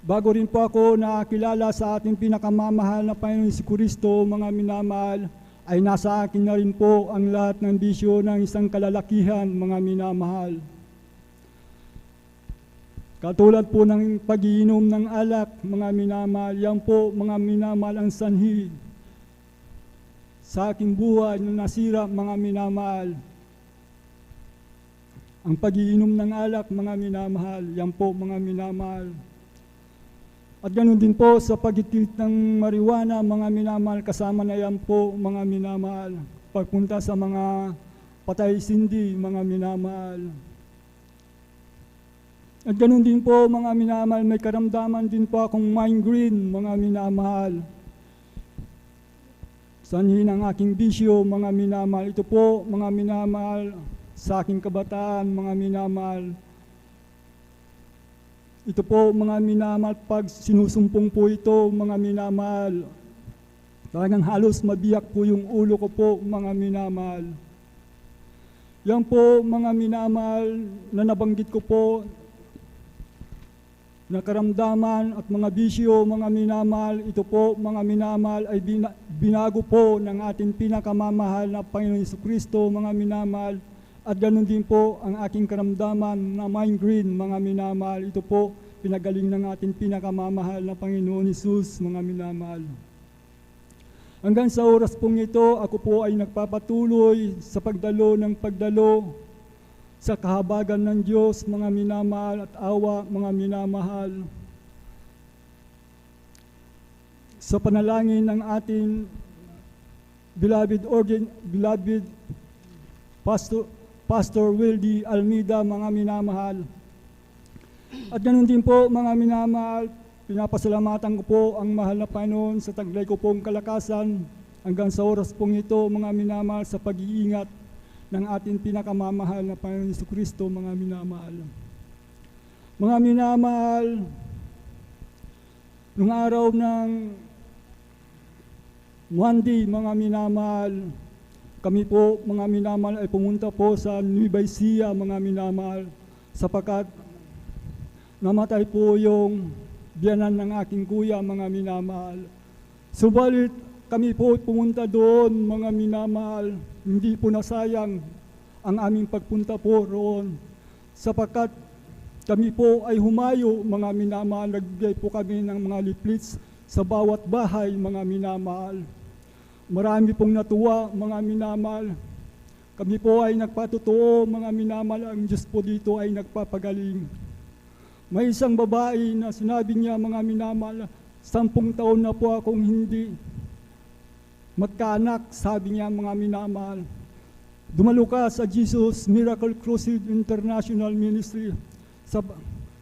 bago rin po ako nakilala sa ating pinakamamahal na Panginoon si Kristo, mga minamahal, ay nasa akin na rin po ang lahat ng bisyo ng isang kalalakihan, mga minamahal. Katulad po ng pag-iinom ng alak, mga minamahal, yan po mga minamahal ang sanhi sa aking buhay na nasira, mga minamahal. Ang pag-iinom ng alak, mga minamahal, yan po mga minamahal. At ganoon din po sa pag-itit ng marijuana, mga minamahal, kasama na yan po mga minamahal. Pagpunta sa mga patay sindi, mga minamahal. At ganoon din po mga minamahal, may karamdaman din po akong migraine, mga minamahal. Sanhi ng aking bisyo, mga minamahal. Ito po mga minamahal sa aking kabataan, mga minamahal. Ito po mga minamahal, pag sinusumpong po ito mga minamahal, talagang halos mabiyak po yung ulo ko po mga minamahal. Yan po mga minamahal na nabanggit ko po na karamdaman at mga bisyo mga minamahal, ito po mga minamahal ay binago po ng ating pinakamamahal na Panginoon Jesucristo mga minamahal. At ganoon din po ang aking karamdaman na migraine, mga minamahal. Ito po, pinagaling ng ating pinakamamahal na Panginoon Jesus, mga minamahal. Hanggang sa oras pong ito, ako po ay nagpapatuloy sa pagdalo sa kahabagan ng Diyos, mga minamahal, at awa, mga minamahal. Sa panalangin ng ating beloved Pastor Wildy Almeida, mga minamahal. At ganoon din po mga minamahal, pinapasalamatan ko po ang mahal na Panginoon sa taglay ko pong kalakasan hanggang sa oras pong ito, mga minamahal, sa pag-iingat ng ating pinakamamahal na Panginoon Jesucristo, mga minamahal. Mga minamahal, nung araw ng Monday, mga minamahal, kami po, mga minamahal, ay pumunta po sa Nueva Ecija, mga minamahal, sapagkat namatay po yung biyanan ng aking kuya, mga minamahal. Subalit, kami po pumunta doon, mga minamahal, hindi po nasayang ang aming pagpunta po roon, sapagkat kami po ay humayo, mga minamahal, nagbigay po kami ng mga leaflets sa bawat bahay, mga minamahal. Marami pong natuwa, mga minamahal. Kami po ay nagpatotoo, mga minamahal, ang Diyos po dito ay nagpapagaling. May isang babae na sinabi niya, mga minamahal, 10 taon na po akong hindi magkaanak, sabi niya, mga minamahal. Dumalo ka sa Jesus Miracle Crusade International Ministry.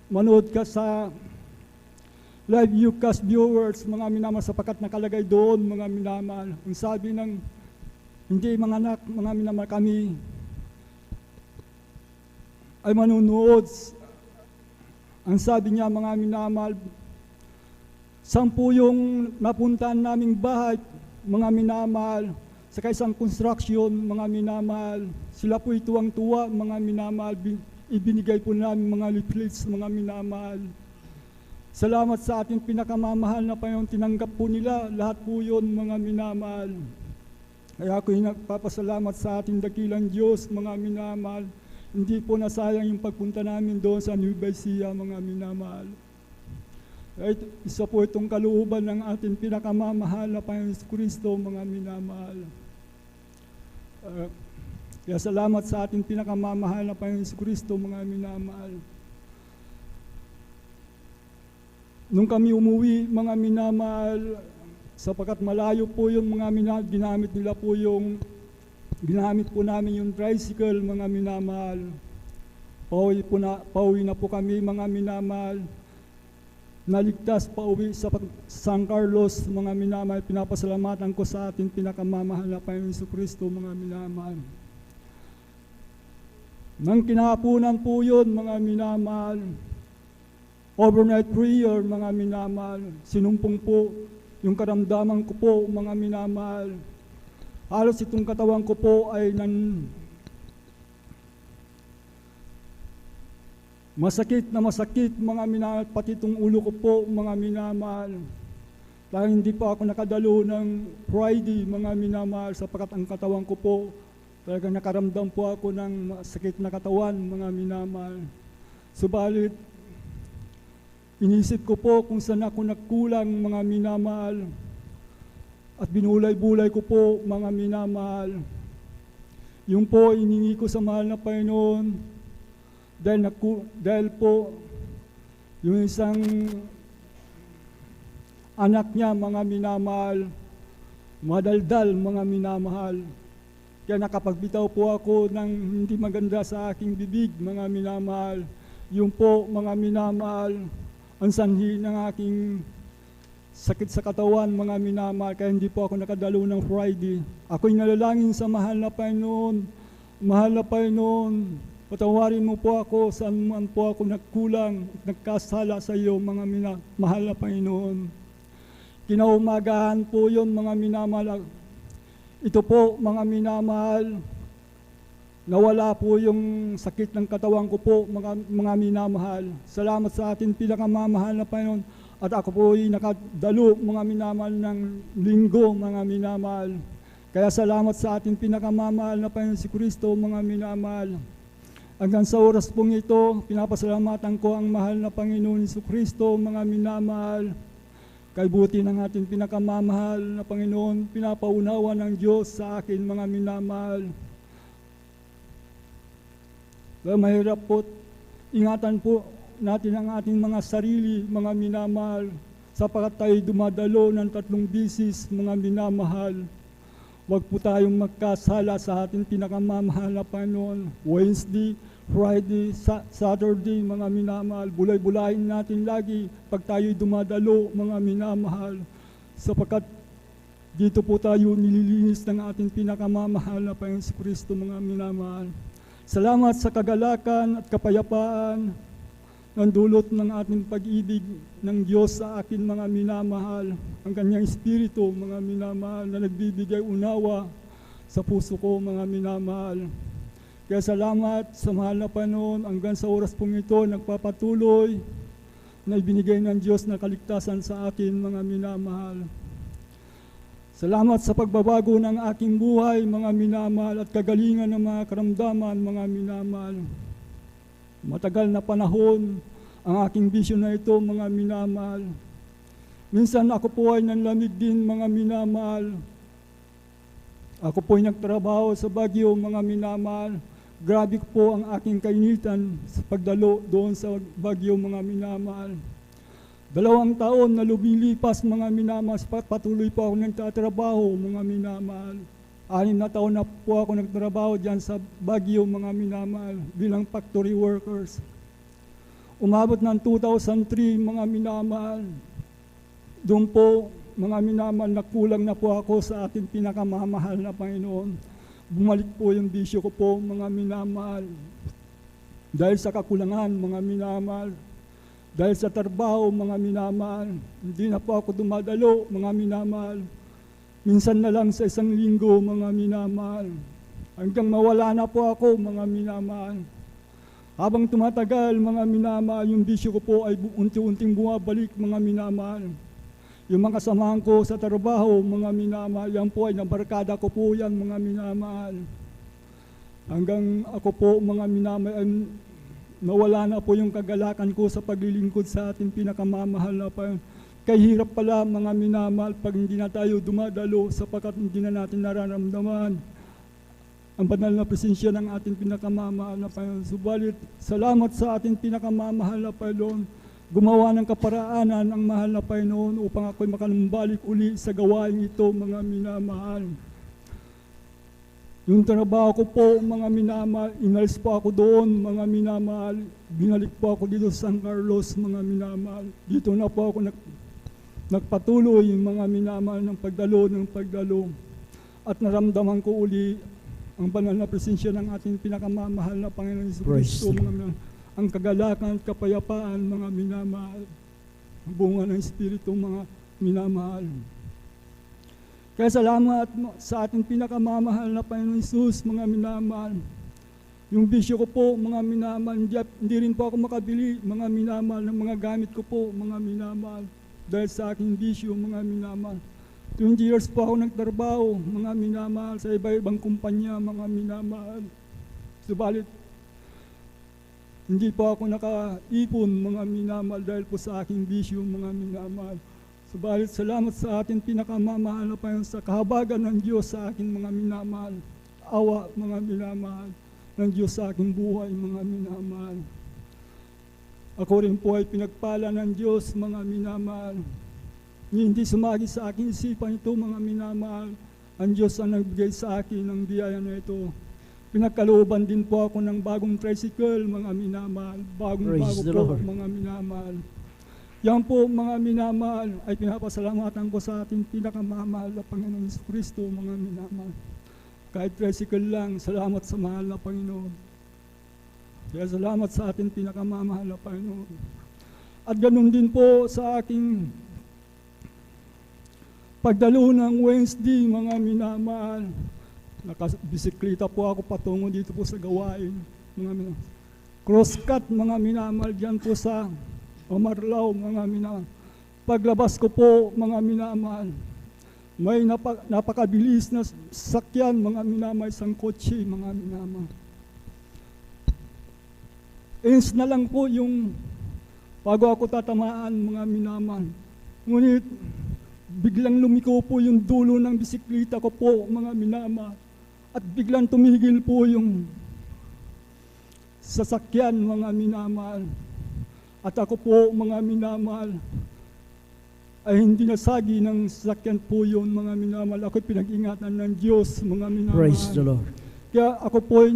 Manood ka sa live Ucast viewers, mga minamahal, sapagkat nakalagay doon, mga minamahal. Ang sabi ng hindi mga anak, mga minamahal, kami ay manunood. Ang sabi niya, mga minamahal, 10 yung napuntahan naming bahay, mga minamahal, sa isang construction, mga minamahal. Sila po tuwang-tuwa, mga minamahal, ibinigay po namin mga leaflets, mga minamahal. Salamat sa ating pinakamamahal na Panginoon, tinanggap po nila, lahat po yun, mga minamahal. Kaya ako'y nagpapasalamat sa ating dakilang Diyos, mga minamahal. Hindi po nasayang yung pagpunta namin doon sa Nueva Ecija, mga minamahal. Kaya isa po itong kalooban ng ating pinakamamahal na Panginoon Kristo, mga minamahal. Kaya salamat sa ating pinakamamahal na Panginoon Kristo, mga minamahal. Nung kami umuwi, mga minamahal, sapagkat malayo po yung mga minamahal, ginamit po namin yung tricycle, mga minamahal. Pauwi na po kami, mga minamahal. Naligtas pauwi sa San Carlos, mga minamahal. Pinapasalamatan ko sa ating pinakamamahal na Panginoon Kristo, mga minamahal. Nang kinahapunan po yun, mga minamahal, overnight prayer, mga minamahal, sinumpong po yung karamdaman ko po, mga minamahal. Halos itong katawan ko po ay masakit, mga minamahal, pati itong ulo ko po, mga minamahal. Dahil hindi pa ako nakadalo ng Friday, mga minamahal, sapagkat ang katawan ko po, talagang nakaramdam po ako ng sakit na katawan, mga minamahal. Subalit, inisip ko po kung saan ako nagkulang, mga minamahal, at binulay-bulay ko po, mga minamahal. Yung po, iningi ko sa mahal na Panginoon, dahil po, yung isang anak niya, mga minamahal, madaldal, mga minamahal. Kaya nakapagbitaw po ako ng hindi maganda sa aking bibig, mga minamahal. Yung po, mga minamahal, ang sanhi ng aking sakit sa katawan, mga minamahal, kaya hindi po ako nakadalo ng Friday. Ako'y nalalangin sa mahal na Panginoon. Mahal na Panginoon, patawarin mo po ako saan man po ako nagkulang at nagkasala sa iyo, mga mahal na Panginoon. Kinaumagahan po yun, mga minamahal. Ito po, mga minamahal, nawala po yung sakit ng katawan ko po, mga minamahal. Salamat sa ating pinakamamahal na Panginoon. At ako po ay nakadalo, mga minamahal, ng linggo, mga minamahal. Kaya salamat sa ating pinakamamahal na Panginoon si Kristo, mga minamahal. Hanggang sa oras pong ito, pinapasalamatan ko ang mahal na Panginoon si Kristo, mga minamahal. Kay buti ng ating pinakamamahal na Panginoon, pinapaunawa ng Diyos sa akin, mga minamahal. Kaya mahirap po, ingatan po natin ang ating mga sarili, mga minamahal, sapagkat tayo dumadalo ng 3 bisis, mga minamahal. Huwag po tayong magkasala sa ating pinakamamahal na Panginoon. Wednesday, Friday, Saturday, mga minamahal, bulay-bulayin natin lagi pag tayo'y dumadalo, mga minamahal, sapagkat dito po tayo nililinis ng ating pinakamamahal na Panginoon si Kristo, mga minamahal. Salamat sa kagalakan at kapayapaan ng dulot ng ating pag-ibig ng Diyos sa akin, mga minamahal, ang kanyang Espiritu, mga minamahal, na nagbibigay unawa sa puso ko, mga minamahal. Kaya salamat sa mahal na Panginoon, hanggang sa oras pong ito, nagpapatuloy na ibinigay ng Diyos na kaligtasan sa akin, mga minamahal. Salamat sa pagbabago ng aking buhay, mga minamahal, at kagalingan ng mga karamdaman, mga minamahal. Matagal na panahon ang aking bisyo na ito, mga minamahal. Minsan ako po ay nanlamig din, mga minamahal. Ako po ay nagtrabaho sa Baguio, mga minamahal. Grabe po ang aking kainitan sa pagdalo doon sa Baguio, mga minamahal. 2 taon na lumilipas, mga minamahal, patuloy po ako nagtatrabaho, mga minamahal. 6 na taon na po ako nagtrabaho dyan sa Baguio, mga minamahal, bilang factory workers. Umabot ng 2003, mga minamahal. Doon po, mga minamahal, nakulang na po ako sa ating pinakamamahal na Panginoon. Bumalik po yung bisyo ko po, mga minamahal. Dahil sa kakulangan, mga minamahal. Dahil sa trabaho, mga minamahal, hindi na po ako dumadalo, mga minamahal. Minsan na lang sa isang linggo, mga minamahal. Hanggang mawala na po ako, mga minamahal. Habang tumatagal, mga minamahal, yung bisyo ko po ay unti-unting bumabalik, mga minamahal. Yung mga kasamahan ko sa trabaho, mga minamahal, yan po ay nabarkada ko po yan, mga minamahal. Hanggang ako po, mga minamahal, nawala na po yung kagalakan ko sa paglilingkod sa ating pinakamamahal na Panginoon. Kaya hirap pala, mga minamahal, pag hindi na tayo dumadalo sapagkat hindi na natin nararamdaman ang banal na presensya ng ating pinakamamahal na Panginoon. Subalit, salamat sa ating pinakamamahal na Panginoon. Gumawa ng kaparaanan ang mahal na Panginoon upang ako'y makalambalik uli sa gawain ito, mga minamahal. Yung trabaho ko po, mga minamahal, inalis po ako doon, mga minamahal. Binalik po ako dito sa San Carlos, mga minamahal. Dito na po ako nagpatuloy, mga minamahal, ng pagdalo. At naramdaman ko uli ang banal na presensya ng ating pinakamamahal na Panginoon Hesus Kristo, mga minamahal. Ang kagalakan at kapayapaan, mga minamahal. Ang bunga ng Espiritu, mga minamahal. Kaya salamat sa ating pinakamamahal na Panginoon Hesus, mga minamahal. Yung bisyo ko po, mga minamahal, hindi rin po ako makabili, mga minamahal, ng mga gamit ko po, mga minamahal. Dahil sa aking bisyo, mga minamahal. 20 years po ako nagtrabaho, mga minamahal, sa iba-ibang kumpanya, mga minamahal. Subalit, hindi po ako nakaipon, mga minamahal, dahil po sa aking bisyo, mga minamahal. Subalit salamat sa ating pinakamamahal na Panginoon sa kahabagan ng Diyos sa aking mga minamahal. Awa, mga minamahal, ng Diyos sa aking buhay, mga minamahal. Ako rin po ay pinagpala ng Diyos, mga minamahal. Hindi sumagi sa aking isipan ito, mga minamahal. Ang Diyos ang nagbigay sa akin ng biyaya na ito. Pinagkalooban din po ako ng bagong tricycle, mga minamahal. Bagong-bago po, mga minamahal. Yan po, mga minamahal, ay pinapasalamatan ko sa ating pinakamamahal na Panginoon Hesus Kristo, mga minamahal. Kahit tricycle lang, salamat sa mahal na Panginoon. Kaya salamat sa ating pinakamamahal na Panginoon. At ganun din po sa aking pagdalo ng Wednesday, mga minamahal. Nakabisikleta po ako patungo dito po sa gawain, mga minamahal. Crosscut, mga minamahal, dyan po sa Omarlao, mga minamahal. Paglabas ko po, mga minamahal, may napakabilis na sakyan, mga minamahal, isang kotse, mga minamahal. Ins na lang po yung bago ako tatamaan, mga minamahal. Ngunit biglang lumiko po yung dulo ng bisikleta ko po, mga minamahal. At biglang tumigil po yung sasakyan, mga minamahal. At ako po, mga minamahal, ay hindi nasagi ng sasakyan po yun, mga minamahal. Ako'y pinag-ingatan ng Diyos, mga minamahal. Praise the Lord. Kaya ako po'y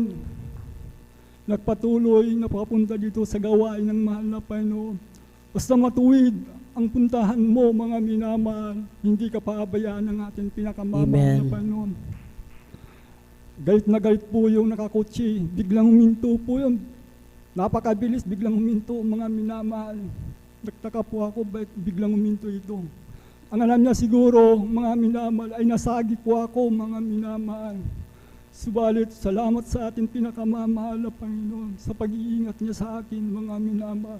nagpatuloy na papunta dito sa gawain ng mahal na Panginoon. Basta matuwid ang puntahan mo, mga minamahal, hindi ka paabayaan ng ating pinakamamahal na Panginoon. Galit na galit po yung nakakotse, biglang huminto po yun. Napakabilis, biglang huminto, mga minamahal. Nagtaka po ako, bakit biglang huminto ito? Ang alam niya siguro, mga minamahal, ay nasagi po ako, mga minamahal. Subalit, salamat sa ating pinakamamahal na Panginoon sa pag-iingat niya sa akin, mga minamahal.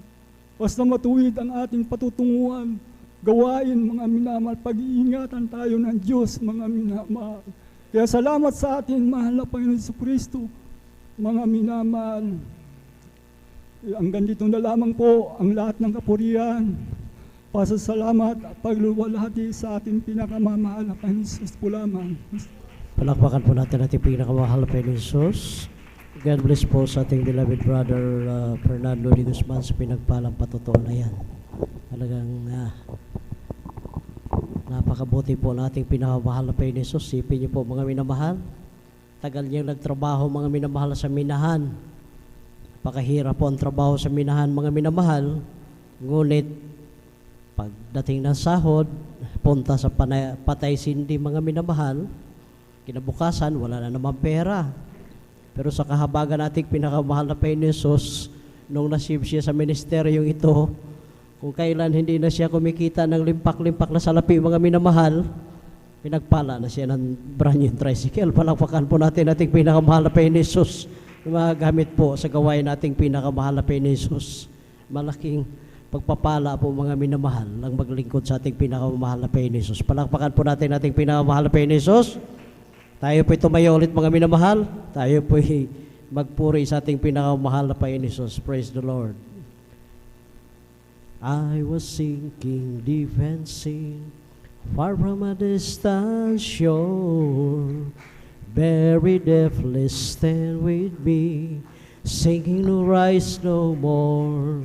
Basta matuwid ang ating patutunguhan, gawain, mga minamahal, pag-iingatan tayo ng Diyos, mga minamahal. Kaya salamat sa ating mahal na Panginoon Jesucristo, mga minamahal. Hanggang dito na lamang po ang lahat ng kapurihan, pasasalamat at pagluwalhati sa ating pinakamamahal na Panginoon Jesus po lamang. Palakpakan po natin ating pinakamahal na Panginoon Jesus. God bless po sa ating beloved brother Fernando de Guzman sa pinagpalang patotoo na yan. Talagang napakabuti po ng ating pinakamahal na Panginoon Jesus. Sipin niyo po mga minamahal. Tagal niyang nagtrabaho mga minamahal sa minahan. Pakahirap po ang trabaho sa minahan mga minamahal. Ngunit pagdating ng sahod, punta sa patay sindi mga minamahal. Kinabukasan, wala na naman pera. Pero sa kahabagan nating pinakamahal na Panginoon Jesus, nung nasib siya sa ministeryong ito, kung kailan hindi na siya kumikita ng limpak-limpak na salapi, mga minamahal, pinagpala na siya ng brand new tricycle. Palakpakan po natin ating pinakamahal na Panginoon Jesus, na magamit po sa gawain nating pinakamahal na Panginoon Jesus. Malaking pagpapala po mga minamahal ang maglingkod sa ating pinakamahal na Panginoon Jesus. Palakpakan po natin ating pinakamahal na Panginoon Jesus. Tayo po'y tumayo ulit mga minamahal. Tayo po'y magpuri sa ating pinakamahal na Panginoon Jesus. Praise the Lord. I was sinking deep and sing, far from a distant shore. Very deathly stand with me, sinking to rise no more.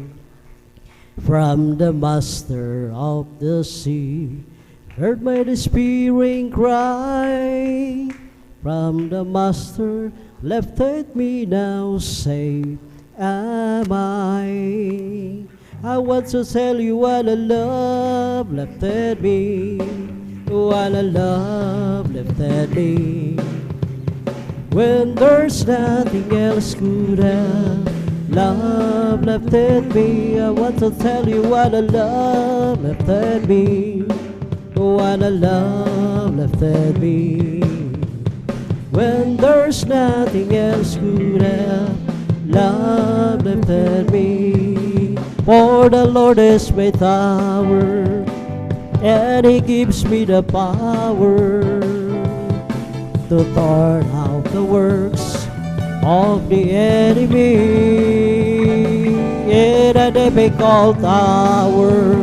From the master of the sea, heard my despairing cry. From the master lifted me, now safe am I. I want to tell you what a love lifted me, what a love lifted me. When there's nothing else good have, love lifted me. I want to tell you what a love lifted me, what a love lifted me. When there's nothing else good have, love lifted me. For the Lord is my tower, and He gives me the power to turn out the works of the enemy. In a difficult hour,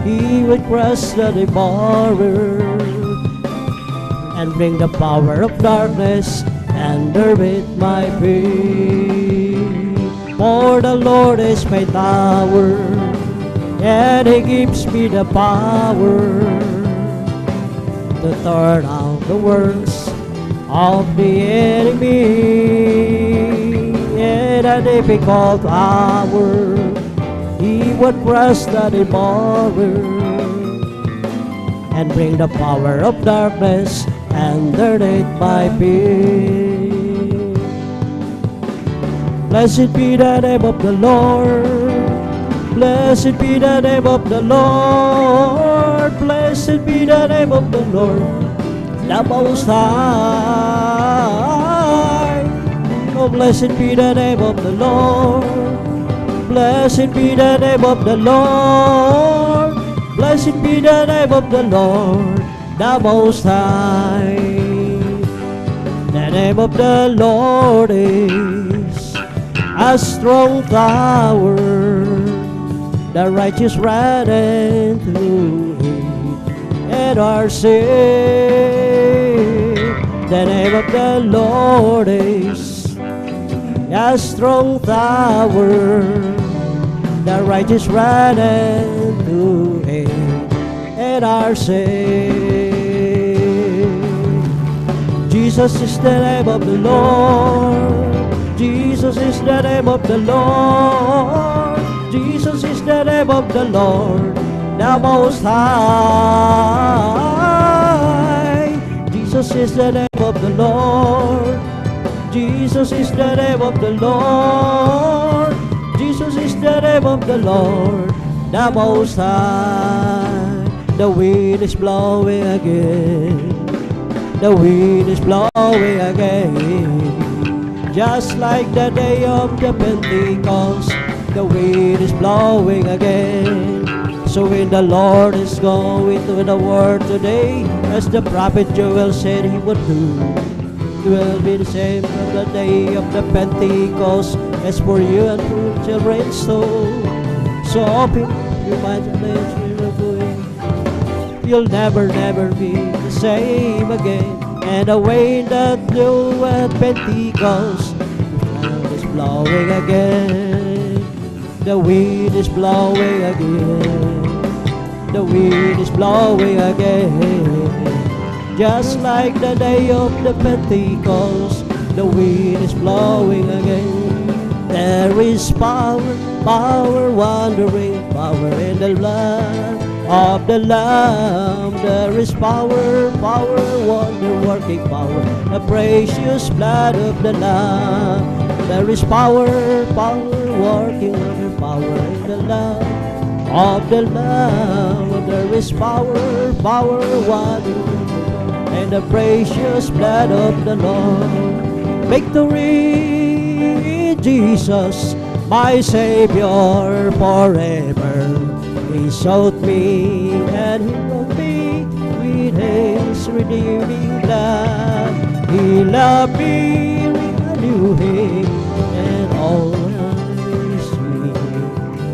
He would crush the devourer and bring the power of darkness under with my feet. For the Lord is my tower, and He gives me the power to turn out the works of the enemy. In a difficult hour, He would crush the devourer and bring the power of darkness underneath my feet. Blessed be the name of the Lord. Blessed be the name of the Lord. Blessed be the name of the Lord, the Most High. Oh, blessed be the name of the Lord. Blessed be the name of the Lord. Blessed be the name of the Lord, the Most High. The name of the Lord is a strong tower. The righteous run into it and are saved. The name of the Lord is a strong tower. The righteous run into it and are saved. Jesus is the name of the Lord. Jesus is the name of the Lord. Jesus is the name of the Lord, the Most High. Jesus is the name of the Lord. Jesus is the name of the Lord. Jesus is the name of the Lord, the Most High. The wind is blowing again. The wind is blowing again, just like the day of the Pentecost. The wind is blowing again. So when the Lord is going to the world today, as the prophet Joel said he would do, it will be the same from the day of the Pentecost as for you and for children. So open your minds and let your going. You'll never be the same again. And the wind that blew at Pentecost, the wind is blowing again. The wind is blowing again. The wind is blowing again. Just like the day of the Pentecost, the wind is blowing again. There is power, power wandering, power in the blood of the Lamb. There is power, power, wonder working power, the precious blood of the Lamb. There is power, power working wonder power in the Lamb of the Lamb. There is power, power, wonder, and the precious blood of the Lord. Victory, Jesus, my Savior forever. He sought me and He brought me with His redeeming blood. He loved me, I knew Him, and all is me.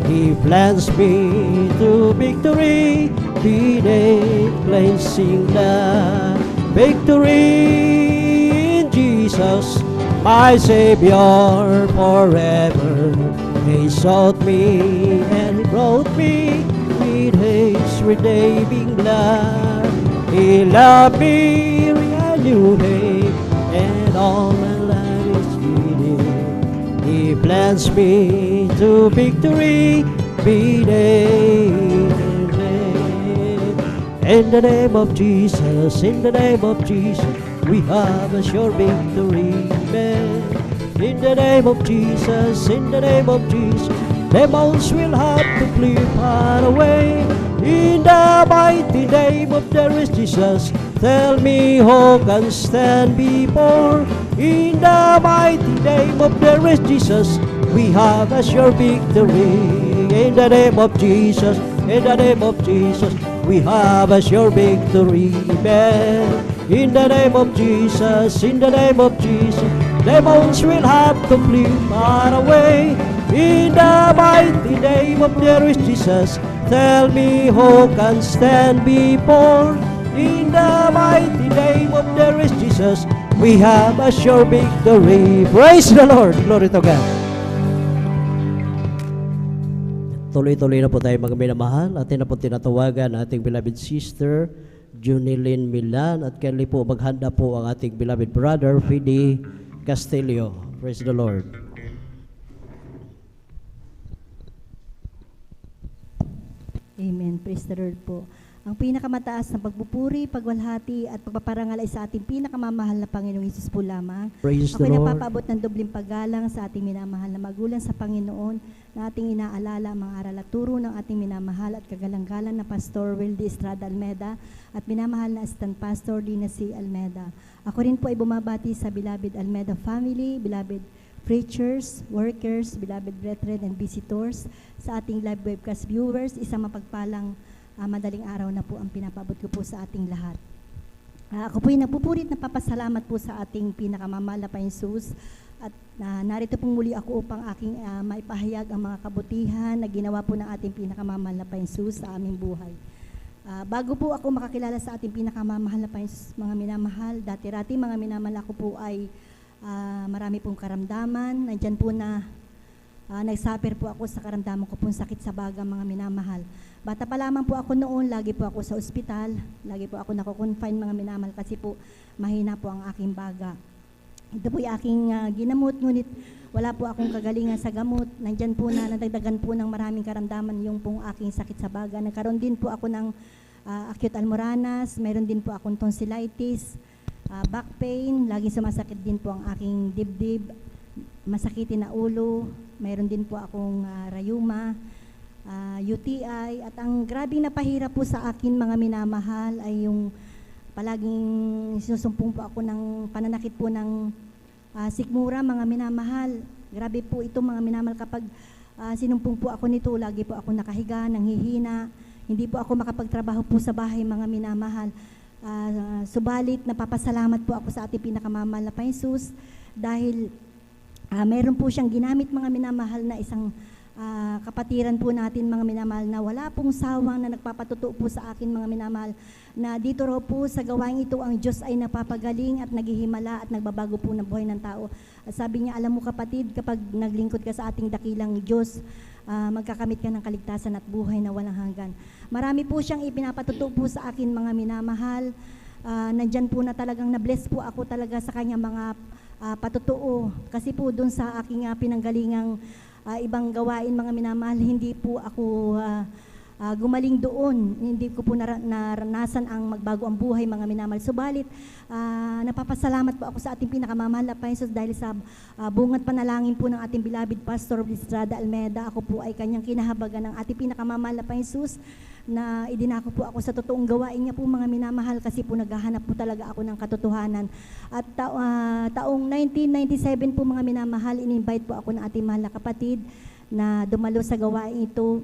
He plants me to victory, with a cleansing blood. Victory in Jesus, my Savior forever. He sought me and He brought me with His redeeming blood. He loved me, I knew Him, and all my life is with Him. He plants me to victory, be in the name of Jesus, in the name of Jesus, we have a sure victory. Amen. In the name of Jesus, in the name of Jesus, demons will have to flee far away. In the mighty name of there is Jesus, tell me who can stand before. In the mighty name of there is Jesus, we have a sure victory. In the name of Jesus, in the name of Jesus, we have a sure victory. Amen. In the name of Jesus, in the name of Jesus, demons will have to flee far away. In the mighty name of there is Jesus, tell me who can stand before. In the mighty name of there is Jesus, we have a sure victory. Praise the Lord. Glory to God. Tuloy-tuloy na po tayo mga minamahal. Atin na po tinatawagan ating beloved sister, Junilyn Milan. At kailan po maghanda po ang ating beloved brother, Fidi Castillo. Praise the Lord. Amen. Praise the Lord po. Ang pinakamataas na pagpupuri, pagwalhati at pagpaparangal ay sa ating pinakamamahal na Panginoong Hesus po lamang. Praise the Ako'y Lord. napapaabot ng dobling paggalang sa ating minamahal na magulang sa Panginoon na ating inaalala ang mga aral at turo ng ating minamahal at kagalang-galang na Pastor Wildy Estrada Almeda at minamahal na Assistant Pastor Lina C. Almeda. Ako rin po ay bumabati sa beloved Almeda family, beloved preachers, workers, beloved brethren and visitors, sa ating live webcast viewers, isang mapagpalang madaling araw na po ang pinapaabot ko po sa ating lahat. Ako po ay nagpupurit na papasalamat po sa ating pinakamamahal na Panginoon at narito pong muli ako upang aking maipahayag ang mga kabutihan na ginawa po ng ating pinakamamahal na Panginoon sa aming buhay. Bago po ako makakilala sa ating pinakamamahal na Panginoon, mga minamahal, dati-rati mga minamahal ako po ay marami pong karamdaman. Nandyan po na nagsuffer po ako sa karamdaman ko pong sakit sa baga, mga minamahal. Bata pa lamang po ako noon, lagi po ako sa ospital, lagi po ako nako-confine, mga minamahal, kasi po mahina po ang aking baga. Ito po yung aking ginamot, ngunit wala po akong kagalingan sa gamot. Nandyan po na nadagdagan po ng maraming karamdaman yung pong aking sakit sa baga. Nagkaroon din po ako ng acute almoranas, mayroon din po akong tonsillitis, back pain, laging sumasakit din po ang aking dibdib, masakitin na ulo, mayroon din po akong rayuma, UTI, at ang grabing napahirap po sa akin, mga minamahal, ay yung palaging sinusumpong po ako ng pananakit po ng sikmura, mga minamahal. Grabe po ito mga minamahal, kapag sinumpong po ako nito, lagi po ako nakahiga, nanghihina, hindi po ako makapagtrabaho po sa bahay mga minamahal. Subalit napapasalamat po ako sa ating pinakamamahal na Panginoon dahil meron po siyang ginamit mga minamahal na isang kapatiran po natin mga minamahal na wala pong sawang na nagpapatutuo po sa akin mga minamahal na dito raw po sa gawain ito ang Diyos ay napapagaling at naghihimala at nagbabago po ng buhay ng tao. At sabi niya, alam mo kapatid, kapag naglingkod ka sa ating dakilang Diyos, magkakamit ka ng kaligtasan at buhay na walang hanggan. Marami po siyang ipinapatutuo po sa akin mga minamahal. Nandyan po na talagang na-bless po ako talaga sa kanya mga patutuo. Kasi po doon sa aking pinanggalingang ibang gawain mga minamahal, hindi po ako gumaling doon. Hindi ko po naranasan ang magbago ang buhay mga minamahal. Subalit, napapasalamat po ako sa ating pinakamamahal na Panginoon dahil sa bungat panalangin po ng ating beloved Pastor Estrada Almeda. Ako po ay kanyang kinahabagan ng ating pinakamamahal na Panginoon na idinako po ako sa totoong gawain niya po mga minamahal kasi po naghahanap po talaga ako ng katotohanan. At taong 1997 po mga minamahal, in-invite po ako ng ating mahal na kapatid na dumalo sa gawain ito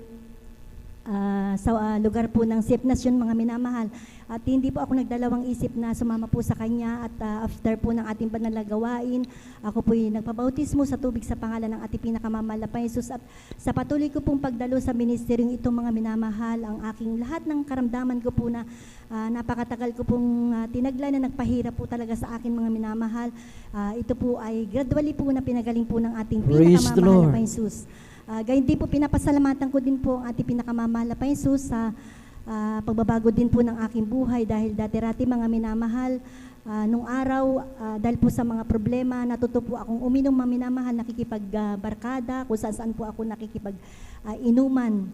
sa lugar po ng Sip Nation mga minamahal. At hindi po ako nagdalawang isip na sumama po sa kanya at after po ng ating banal na gawain, ako po yung nagpabautismo sa tubig sa pangalan ng ating pinakamamahal na Panginoon. At sa patuloy ko pong pagdalo sa ministeryong ito mga minamahal, ang aking lahat ng karamdaman ko po na napakatagal ko pong tinaglan na nagpahirap po talaga sa akin mga minamahal, ito po ay gradually po na pinagaling po ng ating pinakamamahal na Panginoon. Gayon din po, pinapasalamatan ko din po ang ating pinakamamahal na Panginoon sa pagbabago din po ng aking buhay dahil dati-rati mga minamahal, nung araw, dahil po sa mga problema, natuto po akong uminom mga minamahal, nakikipagbarkada, kung saan po ako nakikipag-inuman.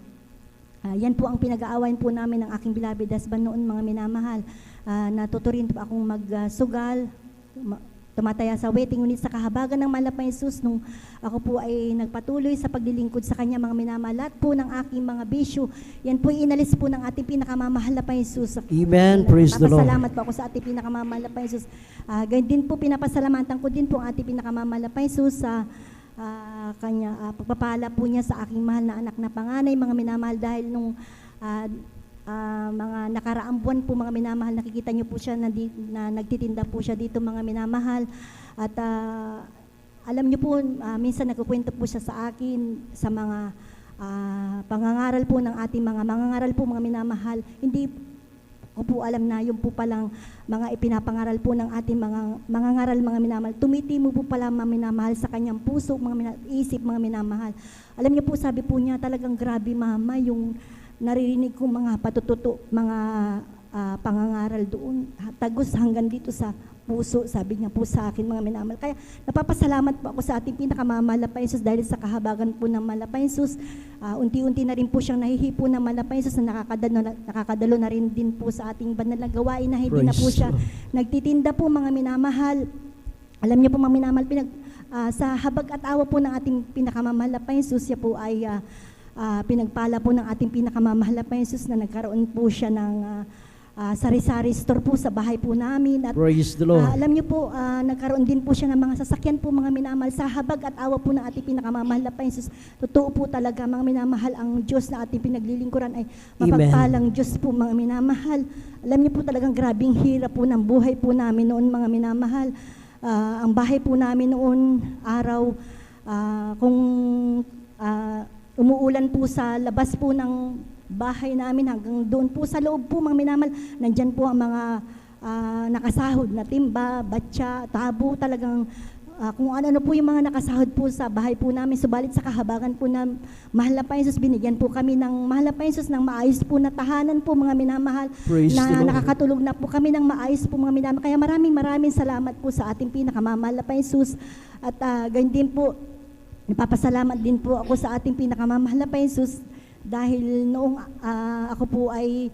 Yan po ang pinag-aawain po namin ng aking beloved husband noon mga minamahal. Natuto rin po akong magsugal, tumataya sa waiting unit sa kahabagan ng mahal na Panginoon nung ako po ay nagpatuloy sa paglilingkod sa kanya mga minamahal. Lahat po ng aking mga bisyo, yan po inalis po ng ating pinakamamahal na Panginoon. Amen. Praise the Lord. Napasalamat po ako sa ating pinakamamahal na Panginoon. Ganyan din po, pinapasalamatan ko din po ang ating pinakamamahal na Panginoon sa kanya, pagpapala po niya sa aking mahal na anak na panganay mga minamahal dahil nung mga nakaraang buwan po mga minamahal, nakikita niyo po siya na nagtitinda po siya dito mga minamahal. At alam niyo po, minsan nagkukwento po siya sa akin sa mga pangangaral po ng ating mga mangangaral po mga minamahal. Hindi ko po alam na yung po palang mga ipinapangaral po ng ating mga mangangaral mga minamahal. Tumitimo po pala mga minamahal sa kanyang puso, mga isip mga minamahal. Alam niyo po, sabi po niya, talagang grabe mama yung naririnig ko mga patututo, mga pangangaral doon, tagos hanggang dito sa puso, sabi niya po sa akin mga minamahal. Kaya napapasalamat po ako sa ating pinakamamahal na Panginoon dahil sa kahabagan po ng mahal na Panginoon. Unti-unti na rin po siyang nahihipo ng mahal na Panginoon na nakakadalo na rin din po sa ating banal na gawain na hindi na po siya nagtitinda po mga minamahal. Alam niyo po mga minamahal, sa habag at awa po ng ating pinakamamahal na Panginoon, siya po ay pinagpala po ng ating pinakamamahal na Panginoon na nagkaroon po siya ng sari-sari store po sa bahay po namin. At praise the Lord. alam niyo po, nagkaroon din po siya ng mga sasakyan po mga minamahal sa habag at awa po ng ating pinakamamahal na Panginoon. Totoo po talaga mga minamahal, ang Diyos na ating pinaglilingkuran ay mapagpalang Diyos po mga minamahal. Alam niyo po talagang grabing hirap po ng buhay po namin noon mga minamahal. Ang bahay po namin noon, araw, kung umuulan po sa labas po ng bahay namin hanggang doon po sa loob po mga minamahal, nandyan po ang mga nakasahod na timba, batya, tabo, talagang kung ano po yung mga nakasahod po sa bahay po namin. Subalit sa kahabagan po na mahal na Panginoon, binigyan po kami ng mahal na Panginoon ng maayos po na tahanan po mga minamahal. Praise na nakakatulog na po kami ng maayos po mga minamahal. Kaya maraming salamat po sa ating pinakamamahal na Panginoon. At ganyan din po, napapasalamat din po ako sa ating pinakamamahal na Panginoon dahil noong ako po ay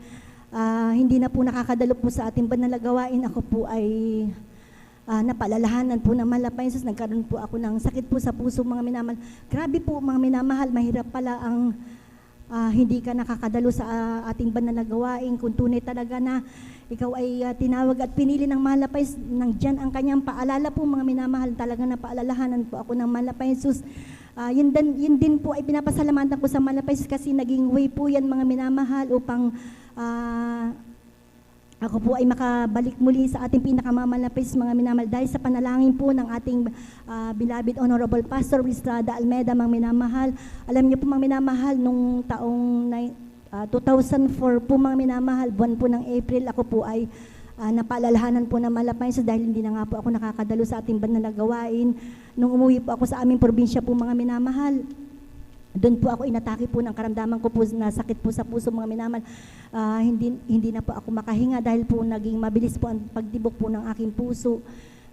hindi na po nakakadalo po sa ating banal na gawain, ako po ay napalalahanan po ng mahal na Panginoon. Nagkaroon po ako ng sakit po sa puso mga minamahal. Grabe po mga minamahal, mahirap pala ang hindi ka nakakadalo sa ating banal na gawain, kung tunay talaga na ikaw ay tinawag at pinili ng mahal na Panginoon, nang ang kanyang paalala po mga minamahal, talaga na paalalahanan po ako ng mahal na Panginoon Jesus. Yun din po ay pinapasalamatan ko sa mahal na Panginoon Jesus kasi naging way po yan mga minamahal upang ako po ay makabalik muli sa ating pinakamamahal na Panginoon mga minamahal dahil sa panalangin po ng ating beloved Honorable Pastor Estrada Almeda mga minamahal. Alam niyo po mga minamahal, nung taong 2004 po mga minamahal, buwan po ng April, ako po ay napaalalahanan po ng mahal na Panginoon dahil hindi na nga po ako nakakadalo sa ating banal na gawain. Nung umuwi po ako sa aming probinsya po mga minamahal, doon po ako inatake po ng karamdaman ko po na sakit po sa puso mga minamahal. Hindi na po ako makahinga dahil po naging mabilis po ang pagtibok po ng aking puso.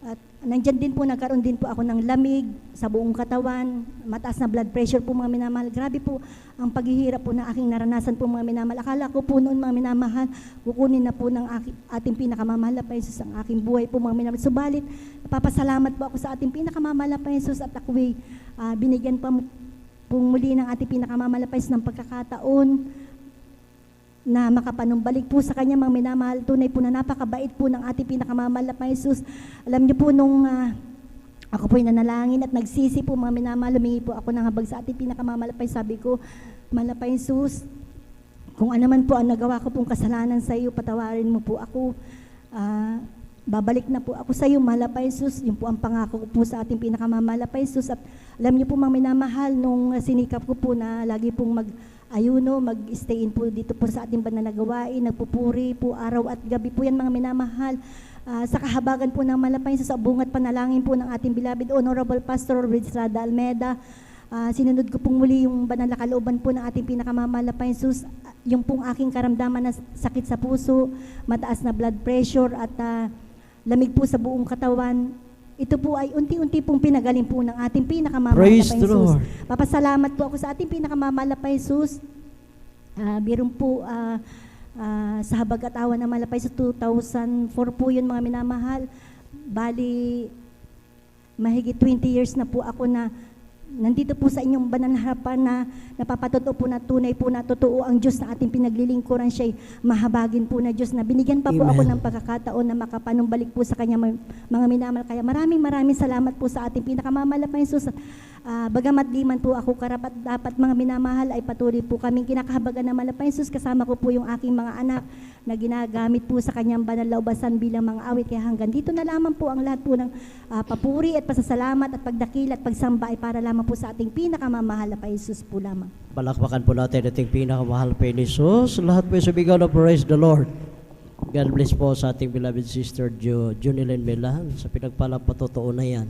At nandyan din po, nagkaroon din po ako ng lamig sa buong katawan, mataas na blood pressure po mga minamahal. Grabe po ang paghihirap po na aking naranasan po mga minamahal. Akala ko po noon mga minamahal, kukunin na po ng ating pinakamamahal na Panginoon ang aking buhay po mga minamahal. Subalit, napapasalamat po ako sa ating pinakamamahal na Panginoon at ako ay binigyan pa pong muli ng ating pinakamamahal na Panginoon ng pagkakataon na makapanumbalik po sa kanya mga minamahal. Tunay po na napakabait po ng ating pinakamamahal na Panginoon. Alam niyo po nung ako po ay nanalangin at nagsisi po mga minamahal, humingi po ako ng habag sa ating pinakamamahal na Panginoon. Sabi ko, mahal na Panginoon, kung ano man po ang nagawa ko pong kasalanan sa iyo, patawarin mo po ako. Babalik na po ako sa iyo, mahal na Panginoon. Yun po ang pangako ko po sa ating pinakamamahal na Panginoon. At alam niyo po mga minamahal, nung sinikap ko po na lagi pong ayuno, mag-stay in po dito po sa ating banal na gawain, nagpupuri po araw at gabi po yan mga minamahal. Sa kahabagan po ng malapay sa bungat panalangin po ng ating beloved Honorable Pastor Estrada Almeda, sinunod ko pong muli yung banal na kalooban po ng ating pinakamamahal na Panginoon, yung pong aking karamdaman na sakit sa puso, mataas na blood pressure at lamig po sa buong katawan. Ito po ay unti-unti pong pinagaling po ng ating pinakamamahal na Praise the Panginoon. Lord. Papasalamat po ako sa ating pinakamamahal na Panginoon. Biron po sa habag at awa ng malapay sa 2004 po yun mga minamahal. Bali, mahigit 20 years na po ako na nandito po sa inyong banal na harapan na napapatotoo po na tunay po na totoo ang Diyos na ating pinaglilingkuran. Siya'y mahabagin po na Diyos na binigyan pa po ako ng pagkakataon na makapanumbalik po sa kanya mga minamahal. Kaya maraming salamat po sa ating pinakamamahal na Panginoon. Bagamat di man po ako karapat dapat mga minamahal ay patuloy po kaming kinakahabagan ng mahal na Panginoon. Kasama ko po yung aking mga anak na ginagamit po sa kanyang banal na ubasan bilang mga awit. Kaya hanggang dito na lamang po ang lahat po ng papuri at pasasalamat at pagdakil at pagsamba ay para lamang po sa ating pinakamamahal na Panginoon po lamang. Palakpakan po natin ating pinakamahal na Panginoon. Lahat po sumigaw na praise the Lord. God bless po sa ating beloved sister Junilyn Melan sa pinagpalang patotoo na yan.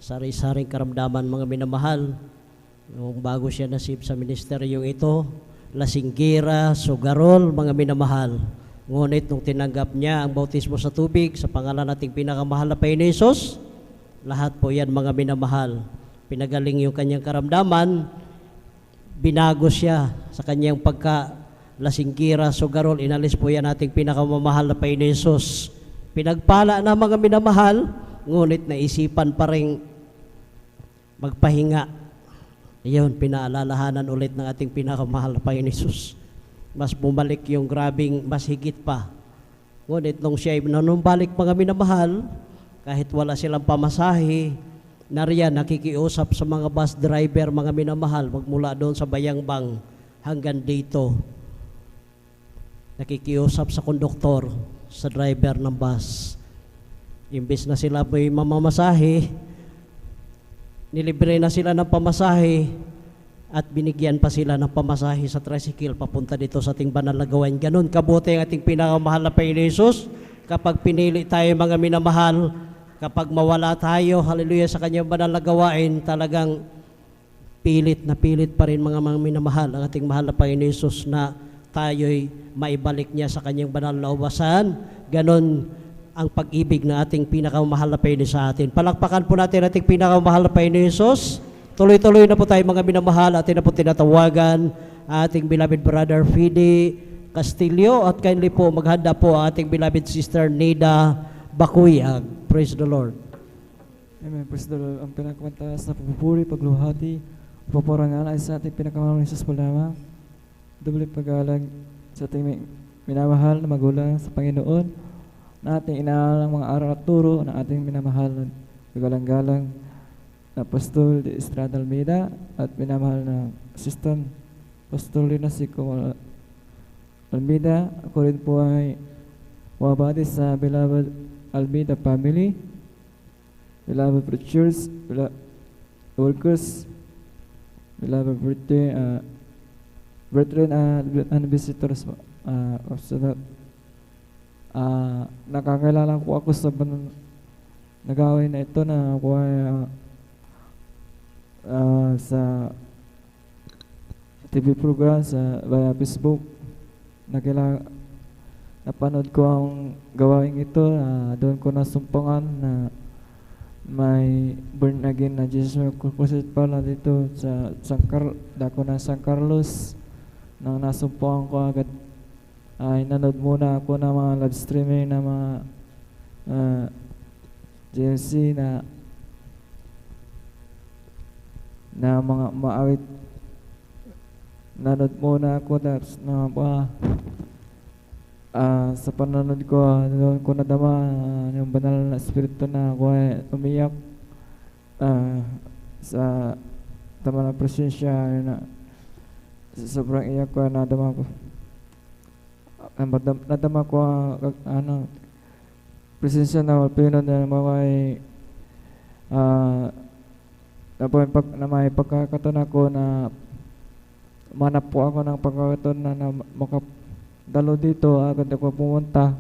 Sari-saring karamdaman mga minamahal. Nung bago siya nasip sa ministeryong ito, lasinggira, sugarol, mga minamahal. Ngunit nung tinanggap niya ang bautismo sa tubig sa pangalan nating pinakamahal na Panginoon, lahat po yan mga minamahal. Pinagaling yung kanyang karamdaman, binago siya sa kanyang pagka-lasinggira, sugarol, inalis po yan ating pinakamamahal na Panginoon. Pinagpala na mga minamahal, ngunit naisipan pa rin magpahinga. Iyon, pinaalalahanan ulit ng ating pinakamahal na Panginoon. Mas bumalik yung grabing, mas higit pa. Ngunit nung siya ay nanumbalik mga minamahal, kahit wala silang pamasahe, nariyan nakikiusap sa mga bus driver, mga minamahal, magmula doon sa Bayangbang hanggang dito. Nakikiusap sa konduktor, sa driver ng bus. Imbes na sila may mamamasahe, nilibre na sila ng pamasahe at binigyan pa sila ng pamasahe sa tricycle papunta dito sa ating banal na gawain. Ganun kabuti ang ating pinakamahal na Panginoon kapag pinili tayo mga minamahal, kapag mawala tayo, hallelujah, sa kanyang banal na gawain, talagang pilit pa rin mga minamahal ang ating mahal na Panginoon na tayo'y maibalik niya sa kanyang banal na ubasan. Ganon ang pag-ibig na ating pinakamahal na Panginoon sa atin. Palakpakan po natin ating pinakamahal na Panginoon. Tuloy-tuloy na po tayo mga minamahal. Atin na po tinatawagan ating beloved brother Fide Castillo at kindly po maghanda po ating beloved sister Nida Bakuyag. Praise the Lord. Amen. Praise the Lord. Ang pinakamantaas na pupuri, pagluhati, paparangalan sa ating pinakamahal na Jesus po lamang. doble paggalang sa ating minamahal na magulang sa Panginoon, na ating inaalang mga aral at turo na ating minamahal na kagalang-galang na Apostol de Estrada Almeida at minamahal na Assistant Pastor Linasico Almeida. Ako rin po ay wabati sa beloved Almeida family, beloved preachers, beloved workers, beloved brethren and visitors. Nakakilala po ako sa nagawin na ito na ako ay sa TV program via Facebook. Napanood ko ang gawain ito, doon ko nasumpungan na may born again na Jesus Crucified pala dito sa San Carlos. Nang nasumpungan ko agad ay nanood muna ako ng mga live streaming na mga GMC na mga maawit. Nanood muna ako sa panonood ko, doon ko nadama yung banal na espiritu na ako ay umiyak sa tama na presensya na sobrang iyak ko, nadama ko presensya na Pilipino na may pagkakataon ako na manap po ako ng pagkakataon na makadalo dito. Agad ako pumunta,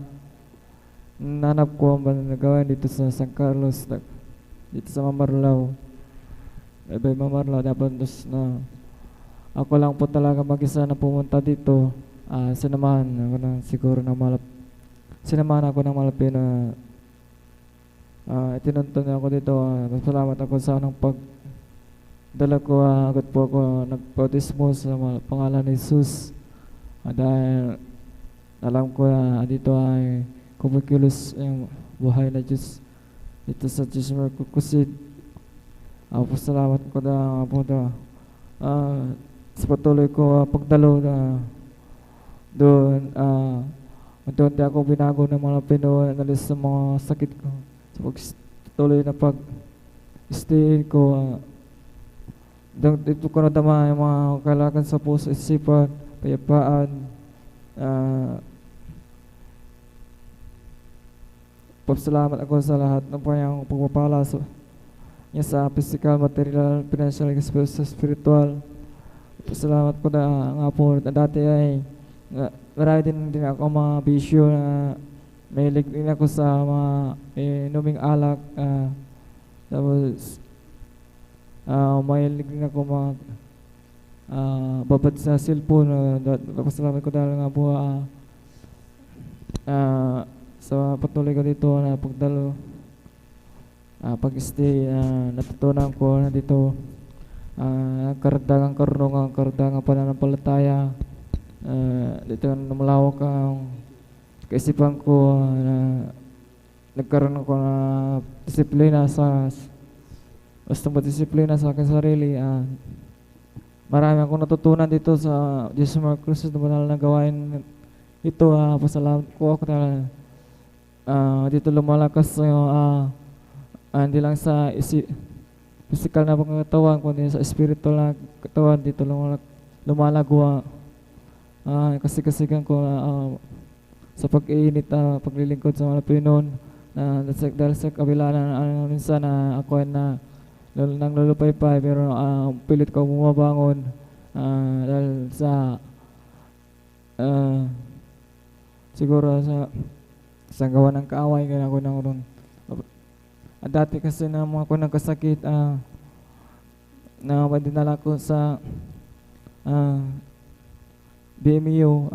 nanap ko ang nagawa dito sa San Carlos, dito sa Mamarlao. Dapat na ako lang po talaga mag-isa na pumunta dito. Sinamahan ako ng siguro ng sinamahan ako ng malapit na itinunton ako dito. Salamat ako sa anong pagdala ko. Agad po ako nagbautismo sa pangalan ni Jesus, dahil alam ko na dito ay kumikilos yung buhay na Diyos dito sa Jesus Merkukusid. Salamat ko na po sa patuloy ko pagdalo na doon. Unti-unti ako binago ng mga Pinoy, nalis sa mga sakit ko, sa pagtuloy na pag-stay ko. Dito ko nadama yung mga kailangan sa puso, isipan, kayapaan. Pasalamat ako sa lahat ng panyang pagpapala niya sa physical, material, financial, spiritual. Pasalamat ko na nga po na dati ay marami din ako mga bisyo na may din ako sa mga inuming alak. Tapos may din ako mga babad sa cellphone. Pasalamat ko dahil nga po sa patuloy ko dito na pagdalo, pag-stay, natutunan ko na dito karagdagang karunungan, karagdagang pananampalataya. Dito malawak ang kaisipan ko, nagkaroon ako na disiplina basta disiplina sa aking sarili. Marami akong natutunan dito sa Jesus Marcos na banal na gawain ito. Pasalamat ko ako na dito lumalakas hindi lang sa physical na pangkatawan, kundi sa spiritual na katawan. Dito lumalago kasi-kasigan ko sa pag-iinit, paglilingkod sa mga Pinoon, dahil sa kabila na minsan na ako ay nang lulupay-pay, pero pilit ko bumabangon dahil sa siguro sa gawa ng kaaway kaya ako nang dati kasi na mga ako nagkasakit, na dinala ko sa BMU,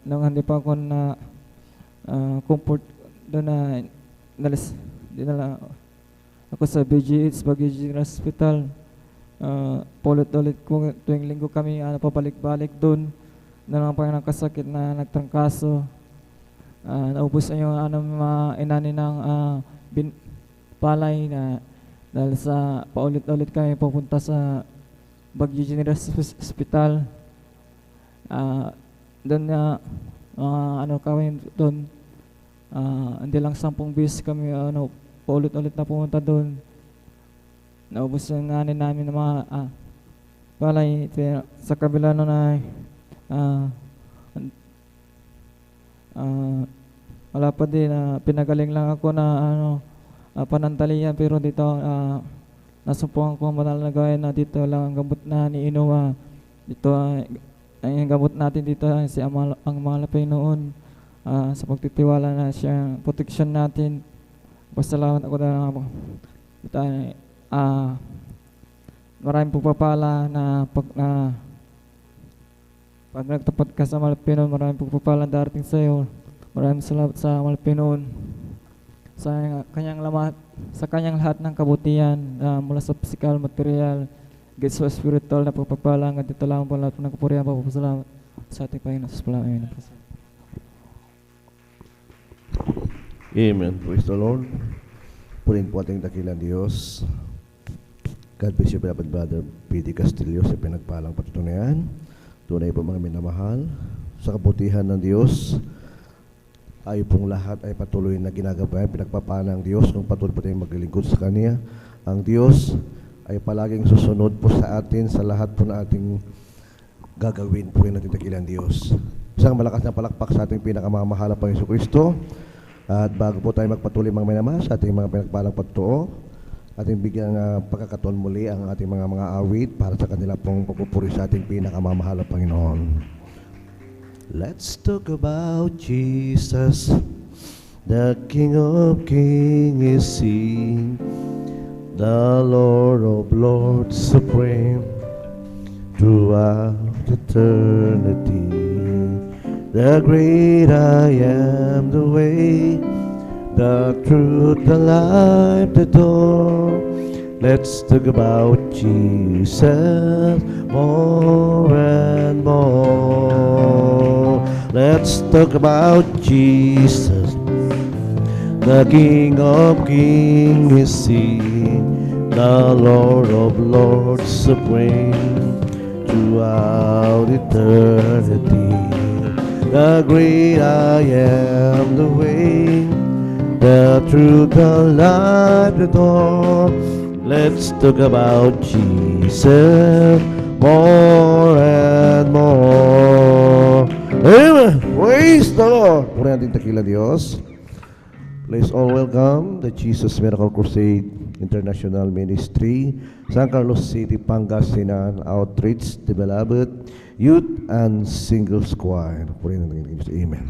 nung hindi pa ako na comfort doon, na dinala ako sa BGH, Baguio General Hospital. Paulit-ulit ko tuwing linggo kami papalik-balik doon. Nalang pa nakasakit na nagtrangkaso. Naubos na yung mga inani ng palay na dahil sa paulit-ulit kami pupunta sa Baguio General Hospital. Doon na ano kami doon, hindi lang 10 beses kami paulit-ulit na pumunta doon. Naubos yung nganin namin ng mga palay. Sa kabila nun ay wala pa din, pinagaling lang ako na panantalian, pero dito nasumpukan ko ang banal na gawain na dito lang ang gamot na niinuwa. Dito ang gamot natin dito ay si ang mahal na Panginoon, sa pagtitiwala na siya, protection natin. Pasalamat ako na maraming pagpapala na pag nagtapat ka sa mahal na Panginoon, maraming pagpapala darating sa iyo. Maraming salamat sa mahal na Panginoon sa kanyang lahat ng kabutihan, mula sa physical, material, gets sa spiritual na pagpapala. At dito lang po lahat ng kapurihan, papasalamat sa ating Panginoon. Amen. Amen. Praise the Lord. Purihin po ating dakilang Diyos. God bless you, beloved brother P.D. Castillo, sa pinagpalang patutunayan. Tunay po mga minamahal, sa kabutihan ng Diyos, tayo pong lahat ay patuloy na ginagabayan, pinagpapala ng Diyos kung patuloy po tayong maglilingkod sa Kanya. Ang Diyos ay palaging susunod po sa atin sa lahat po na ating gagawin po rin natin dakilang Diyos. Isang malakas na palakpak sa ating pinakamamahal na Panginoon Kristo. At bago po tayo magpatuloy mga minamahal sa ating mga pinagpalang pagtuo, ating bigyan pagkakataon muli ang ating mga awit para sa kanila pong pagpupuri sa ating pinakamamahal na Panginoon. Let's talk about Jesus, the King of Kings is He, the Lord of Lords supreme throughout eternity. The great I am, the way, the truth, the life, the door. Let's talk about Jesus more and more. Let's talk about Jesus, the King of Kings is He, the Lord of Lords supreme throughout eternity. The great I am, the way, the truth, the life, the door. Let's talk about Jesus more and more. Amen. Praise the Lord. Puri natin takila Diyos. Please all welcome the Jesus Miracle Crusade International Ministry, San Carlos City, Pangasinan Outreach, the Beloved Youth and Singles Choir. Puri natin Diyos. Amen.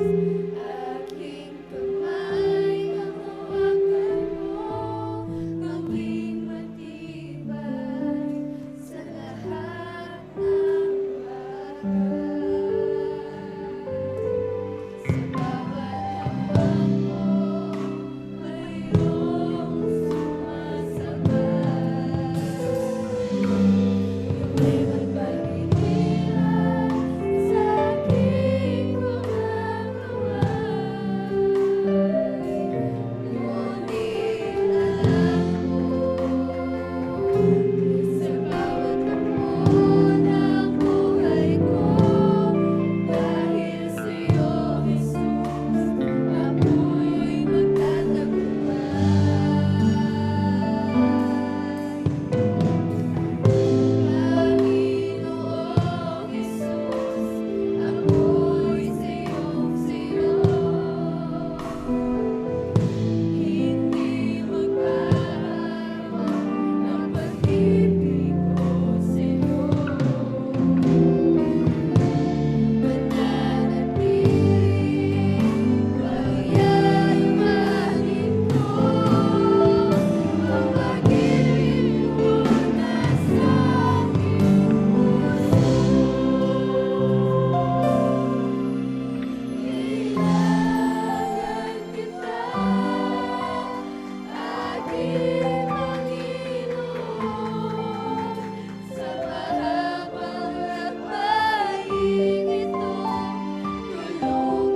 aking kamay ang hawakan mo, gawing matibay sa lahat ng bagay. Sa bawat hakbang mo, mayroong sumasabay. Iyong magpaginilan sa aking gumagaway. Ngunit alam ko, sa bawat takbo ng buhay ko, dahil sa'yo, Jesus, ako'y Panginoong Jesus, ako'y sa'yong-sa'yo. Hindi magpapahamak ang pag-ibig ko sa'yo. Mananatiling pagyayamanin ko ang pag-ibig mo na sa aking puso. Kailangan kita, aking Panginoon, sa mahabang lakbayin ito. Tulungan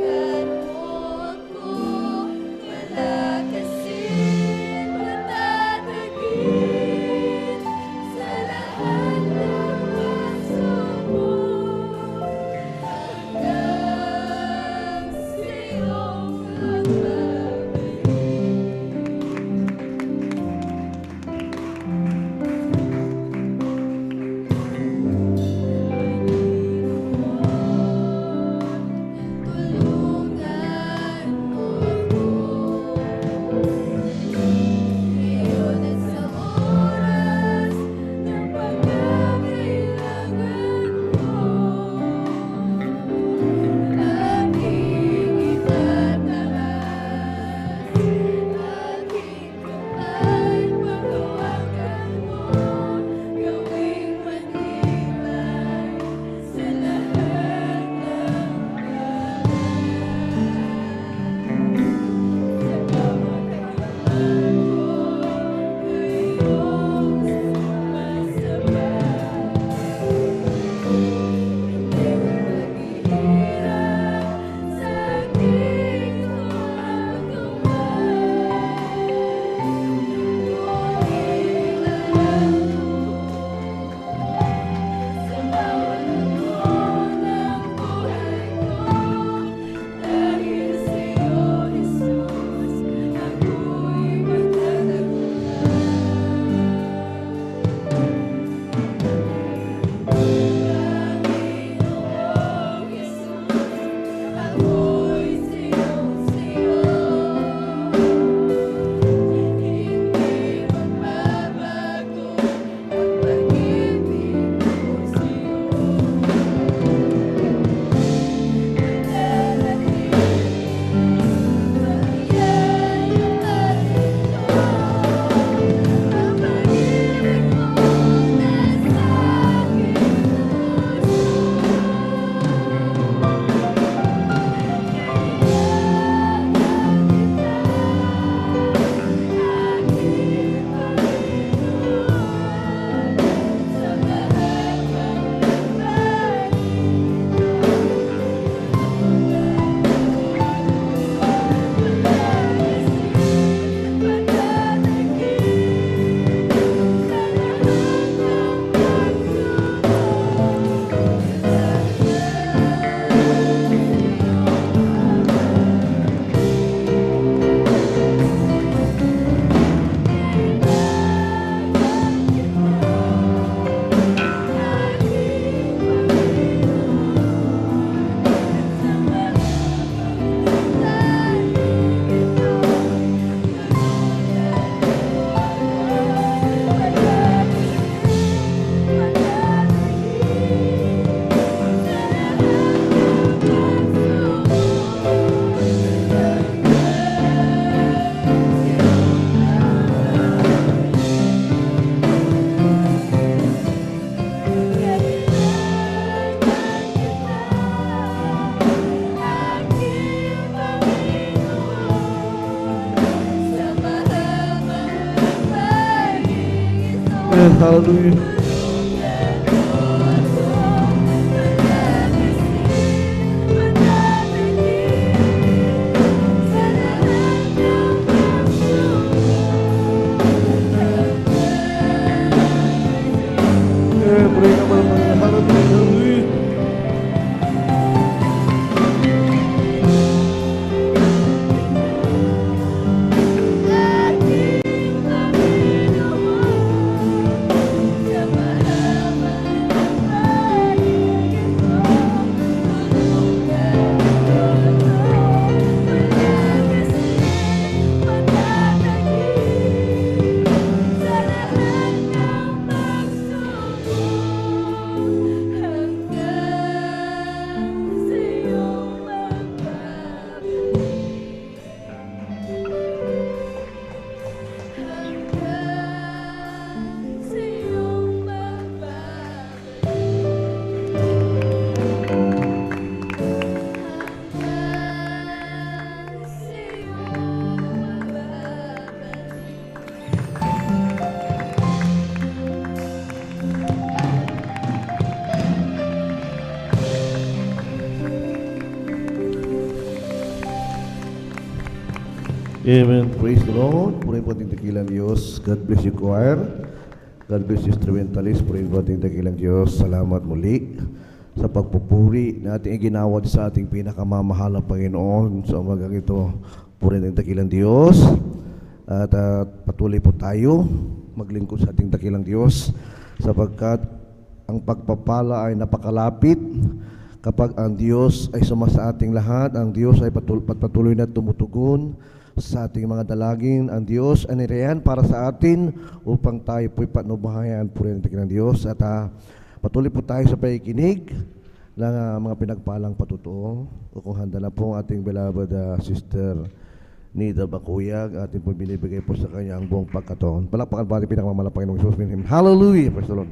Amen. Hallelujah. Pray naman ang mga hallelujah. Amen. Praise the Lord. Purihin po ating dakilang Diyos. God bless you, choir. God bless you, instrumentalist. Purihin po ating dakilang Diyos. Salamat muli sa pagpupuri na ating iginawad sa ating pinakamamahal na Panginoon. Sa umagang ito, purihin ating dakilang Diyos. At patuloy po tayo maglingkod sa ating dakilang Diyos sapagkat ang pagpapala ay napakalapit kapag ang Diyos ay sumasa ating lahat. Ang Diyos ay patuloy na tumutugon sa ating mga dalangin. Ang Diyos ay niriyan para sa atin upang tayo po'y patnubahayan po rin ng Diyos. At patuloy po tayo sa pakikinig ng mga pinagpalang patutuo. O kung handa na po ang ating beloved sister Nida Bakuyag, ating po binibigay po sa kanya ang buong pagkataon. Palakpakan pa ating pinakamamalapangin ng Jesus. Hallelujah! Praise the Lord.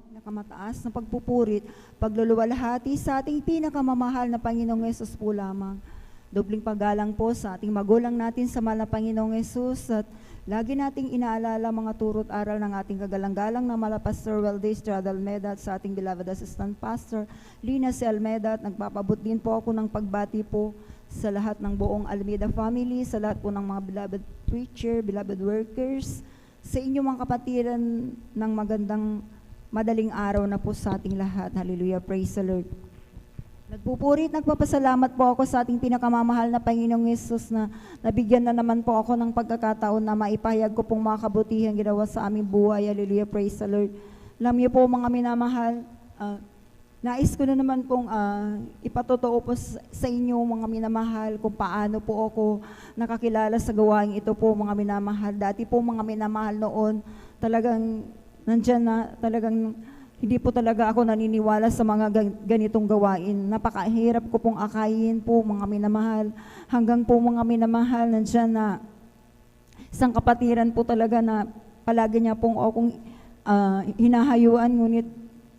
Pinakamataas na pagpupurit, pagluluwalhati sa ating pinakamamahal na Panginoong Yesus po lamang. Dobling paggalang po sa ating magulang natin sa mahal na Panginoong Yesus at lagi nating inaalala mga turo't aral ng ating kagalang-galang na mala Pastor Weldy Estrada Almeda at sa ating beloved assistant pastor Lina C. Almeda at nagpapabot din po ako ng pagbati po sa lahat ng buong Almeda family, sa lahat po ng mga beloved preacher, beloved workers, sa inyong mga kapatiran ng magandang madaling araw na po sa ating lahat. Hallelujah. Praise the Lord. Nagpupurit, nagpapasalamat po ako sa ating pinakamamahal na Panginoong Yesus na nabigyan na naman po ako ng pagkakataon na maipahayag ko pong mga kabutihan ginawa sa aming buhay. Hallelujah. Praise the Lord. Alam niyo po mga minamahal, nais ko na naman pong ipatotoo po sa inyo mga minamahal kung paano po ako nakakilala sa gawain ito po mga minamahal. Dati po mga minamahal noon, talagang nandyan na talagang hindi po talaga ako naniniwala sa mga ganitong gawain. Napakahirap ko pong akayin po mga minamahal. Hanggang po mga minamahal, nandyan na isang kapatiran po talaga na palagi niya pong akong hinahayuan. Ngunit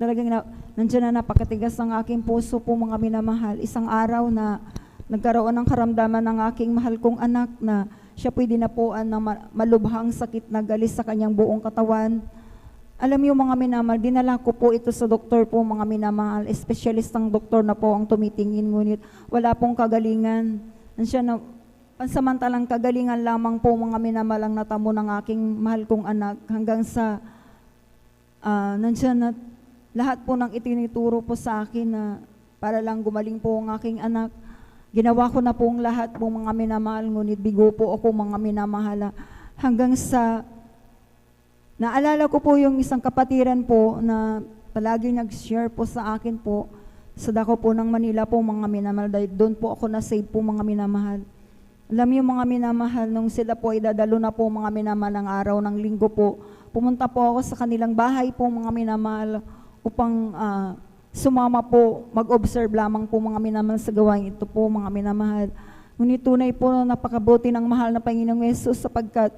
talagang nandyan na napakatigas ng aking puso po mga minamahal. Isang araw na nagkaroon ng karamdaman ng aking mahal kong anak na siya po'y dinapuan ng malubhang sakit na galis sa kanyang buong katawan. Alam niyo mga minamahal, dinala ko po ito sa doktor po mga minamahal, espesyalistang doktor na po ang tumitingin, ngunit wala pong kagalingan. Siya na, pansamantalang kagalingan lamang po mga minamahal ang natamo ng aking mahal kong anak hanggang sa nandiyan na lahat po ng itinuturo po sa akin na para lang gumaling po ang aking anak. Ginawa ko na po ang lahat po mga minamahal, ngunit bigo po ako mga minamahal hanggang sa naalala ko po yung isang kapatiran po na palagi nag-share po sa akin po sa dako po ng Manila po mga minamahal, dahil doon po ako na-save po mga minamahal. Alam niyo mga minamahal, nung sila po ay dadalo na po mga minamahal ng araw ng linggo po, pumunta po ako sa kanilang bahay po mga minamahal upang sumama po, mag-observe lamang po mga minamahal sa gawain ito po mga minamahal. Ngunit tunay po napakabuti ng mahal na Panginoong Yesus sapagkat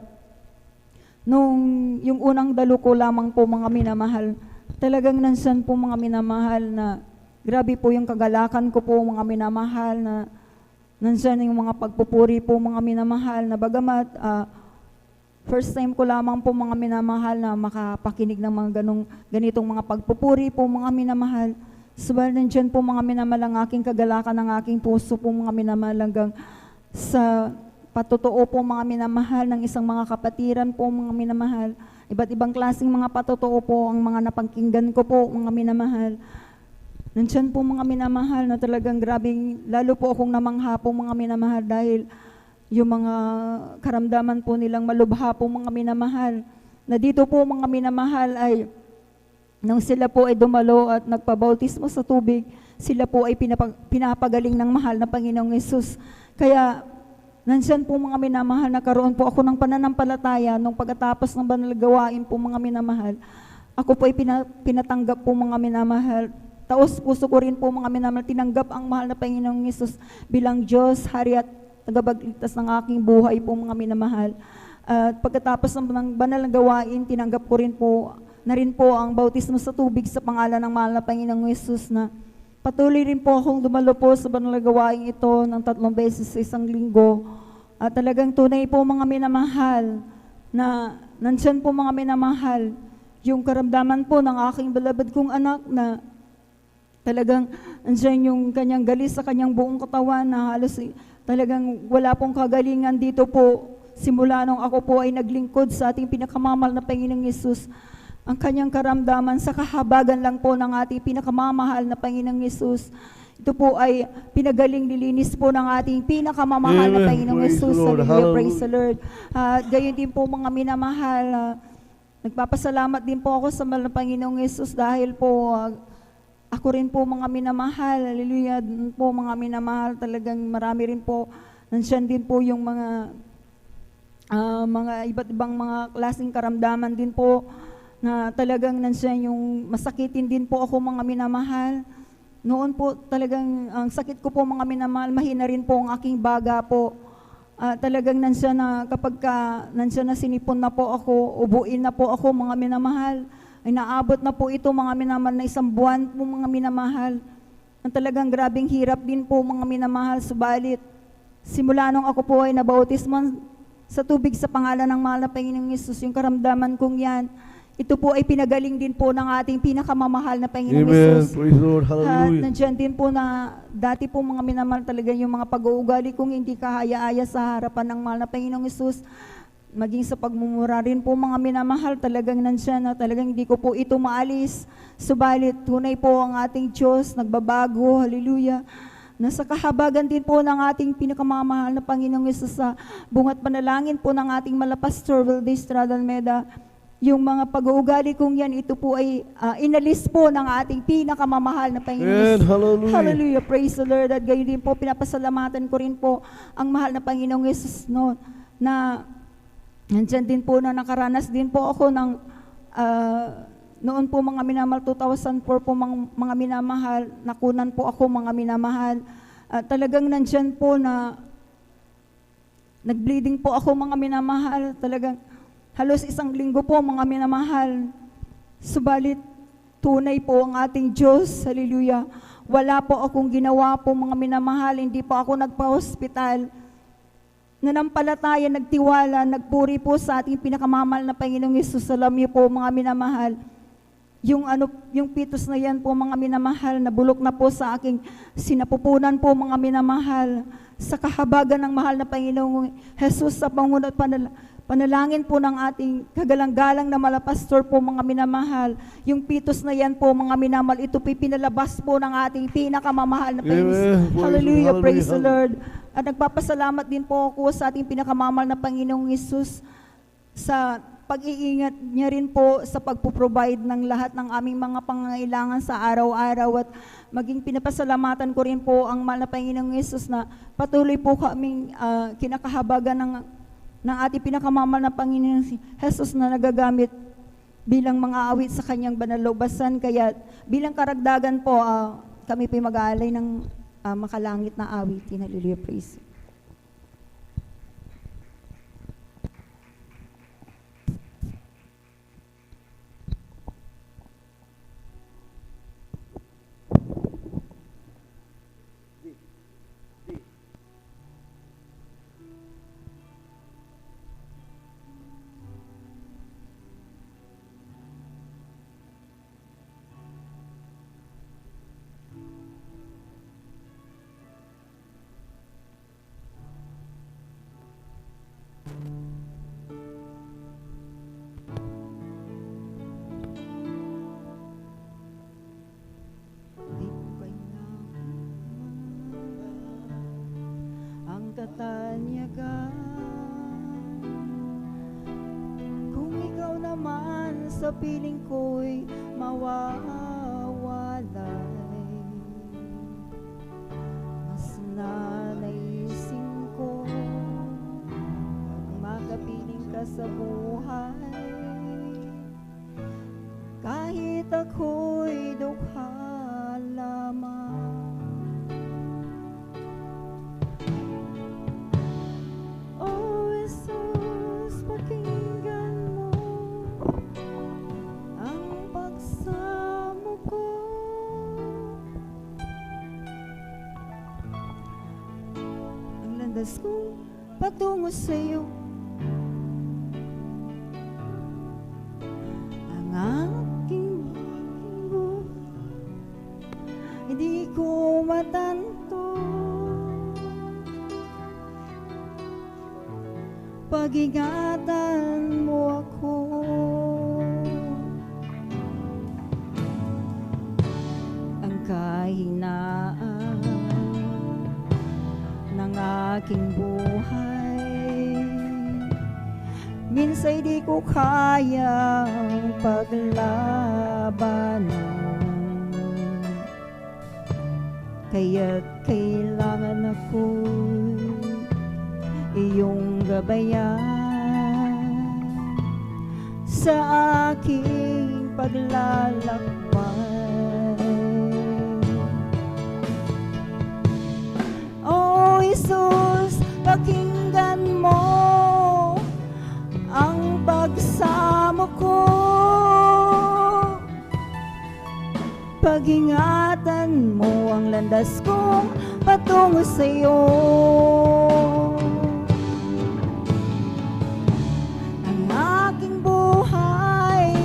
nung yung unang dalo ko lamang po mga minamahal, talagang nansan po mga minamahal na grabe po yung kagalakan ko po mga minamahal na nandyan yung mga pagpupuri po mga minamahal na bagamat first time ko lamang po mga minamahal na makapakinig ng mga ganitong mga pagpupuri po mga minamahal. Subalit nandyan po mga minamahal ang aking kagalakan ng aking puso po mga minamahal hanggang sa patotoo po mga minamahal ng isang mga kapatiran po mga minamahal. Iba't ibang klaseng mga patotoo po ang mga napangkinggan ko po mga minamahal. Nandyan po mga minamahal na talagang grabing, lalo po akong namangha po mga minamahal dahil yung mga karamdaman po nilang malubha po mga minamahal. Na dito po mga minamahal ay nung sila po ay dumalo at nagpabautismo sa tubig, sila po ay pinapagaling ng mahal na Panginoong Yesus. Kaya nandyan po mga minamahal, nakaroon po ako ng pananampalataya nung pagkatapos ng banal gawain po mga minamahal. Ako po ay pinatanggap po mga minamahal. Taos puso ko rin po mga minamahal, tinanggap ang mahal na Panginoong Yesus bilang Diyos, Hari at tagapagligtas ng aking buhay po mga minamahal. At pagkatapos ng banal na gawain, tinanggap ko rin po ang bautismo sa tubig sa pangalan ng mahal na Panginoong Yesus na patuloy rin po akong dumalo po sa banal na gawain ito ng 3 beses sa isang linggo. At talagang tunay po mga minamahal na nandyan po mga minamahal yung karamdaman po ng aking beloved kong anak na talagang andyan yung kanyang galis sa kanyang buong katawan na halos talagang wala pong kagalingan dito po. Simula nung ako po ay naglingkod sa ating pinakamamahal na Panginoong Yesus, ang kanyang karamdaman sa kahabagan lang po ng ating pinakamamahal na Panginoong Yesus. Ito po ay pinagaling nilinis po ng ating pinakamamahal na Panginoong Yesus. Hallelujah, praise the Lord. Gayon din po mga minamahal, nagpapasalamat din po ako sa mahal na Panginoong Yesus dahil po ako rin po mga minamahal, hallelujah, po mga minamahal, talagang marami rin po, nandiyan din po yung mga iba't ibang mga klaseng karamdaman din po, na talagang nandiyan yung masakitin din po ako mga minamahal. Noon po talagang ang sakit ko po mga minamahal, mahina rin po ang aking baga po. Talagang nandiyan na kapag nandiyan na sinipon na po ako, ubuin na po ako mga minamahal, ay naabot na po ito mga minamahal na 1 buwan po mga minamahal. Ang talagang grabing hirap din po mga minamahal, subalit simula nung ako po ay nabautismo sa tubig sa pangalan ng mahal na Panginoong Yesus, yung karamdaman kong yan, ito po ay pinagaling din po ng ating pinakamamahal na Panginoong Yesus. Praise the Lord, hallelujah. At nandiyan din po na dati po mga minamahal talaga yung mga pag-uugali kong hindi kahaya-aya sa harapan ng mahal na Panginoong Yesus, maging sa pagmumura rin po mga minamahal, talagang nandiyan na talagang hindi ko po ito maalis. Subalit, tunay po ang ating Diyos, nagbabago, hallelujah. Nasa kahabagan din po ng ating pinakamamahal na Panginoong Yesus sa bungat panalangin po ng ating malapastor, Wilde Estrada Almeda. Yung mga pag-uugali kong yan, ito po ay inalis po ng ating pinakamamahal na Panginoong Yesus. Hallelujah. Hallelujah, praise the Lord. At gayon din po, pinapasalamatan ko rin po ang mahal na Panginoong Yesus no, na nandyan din po na nakaranas din po ako ng noon po mga minamahal, 2004 po mga minamahal, nakunan po ako mga minamahal. Talagang nandyan po na nag-bleeding po ako mga minamahal, talagang halos 1 linggo po mga minamahal. Subalit tunay po ang ating Diyos, hallelujah. Wala po akong ginawa po mga minamahal, hindi po ako nagpa-hospital. Nanampalataya, nagtiwala, nagpuri po sa ating pinakamamahal na Panginoong Yesus. Alam niyo po mga minamahal, yung pitos na yan po mga minamahal, nabulok na po sa aking sinapupunan po mga minamahal, sa kahabagan ng mahal na Panginoong Jesus sa pangunat panalangin po ng ating kagalang-galang na malapastor po mga minamahal. Yung pitos na yan po mga minamahal, ito po pinalabas po ng ating pinakamamahal na Panginoon. Hallelujah, praise the Lord. At nagpapasalamat din po ako sa ating pinakamamahal na Panginoong Yesus sa pag-iingat niya rin po sa pagpo-provide ng lahat ng aming mga pangangailangan sa araw-araw, at maging pinapasalamatan ko rin po ang mahal na Panginoong Yesus na patuloy po kaming kinakahabagan ng ating pinakamamahal na Panginoong Jesus na nagagamit bilang mga awit sa kanyang banal na lubasan. Kaya bilang karagdagan po, kami po mag-aalay ng makalangit na awitin. Hallelujah, praise. banyagan. Kung ikaw naman sa piling ko'y mawawalay, mas nanaisin ko pag makapiling ka sa buhay. Kahit ako'y dukha lamang. Oh, Jesus, pakinggan mo ang pagsamo ko. Ang landas ko patungo sa'yo, ang aking buhay hindi ko matanto. Pag-ingatan mo ako. Ang kahinaan ng aking buhay minsa'y di ko kayang paglabanan, kaya't kailangan ako'y iyong gabayan sa aking paglalakbay. Oh, Jesus, pakinggan mo ang pagsamo ko. Pag-ingatan mo ang landas kong patungo sa'yo. Ang aking buhay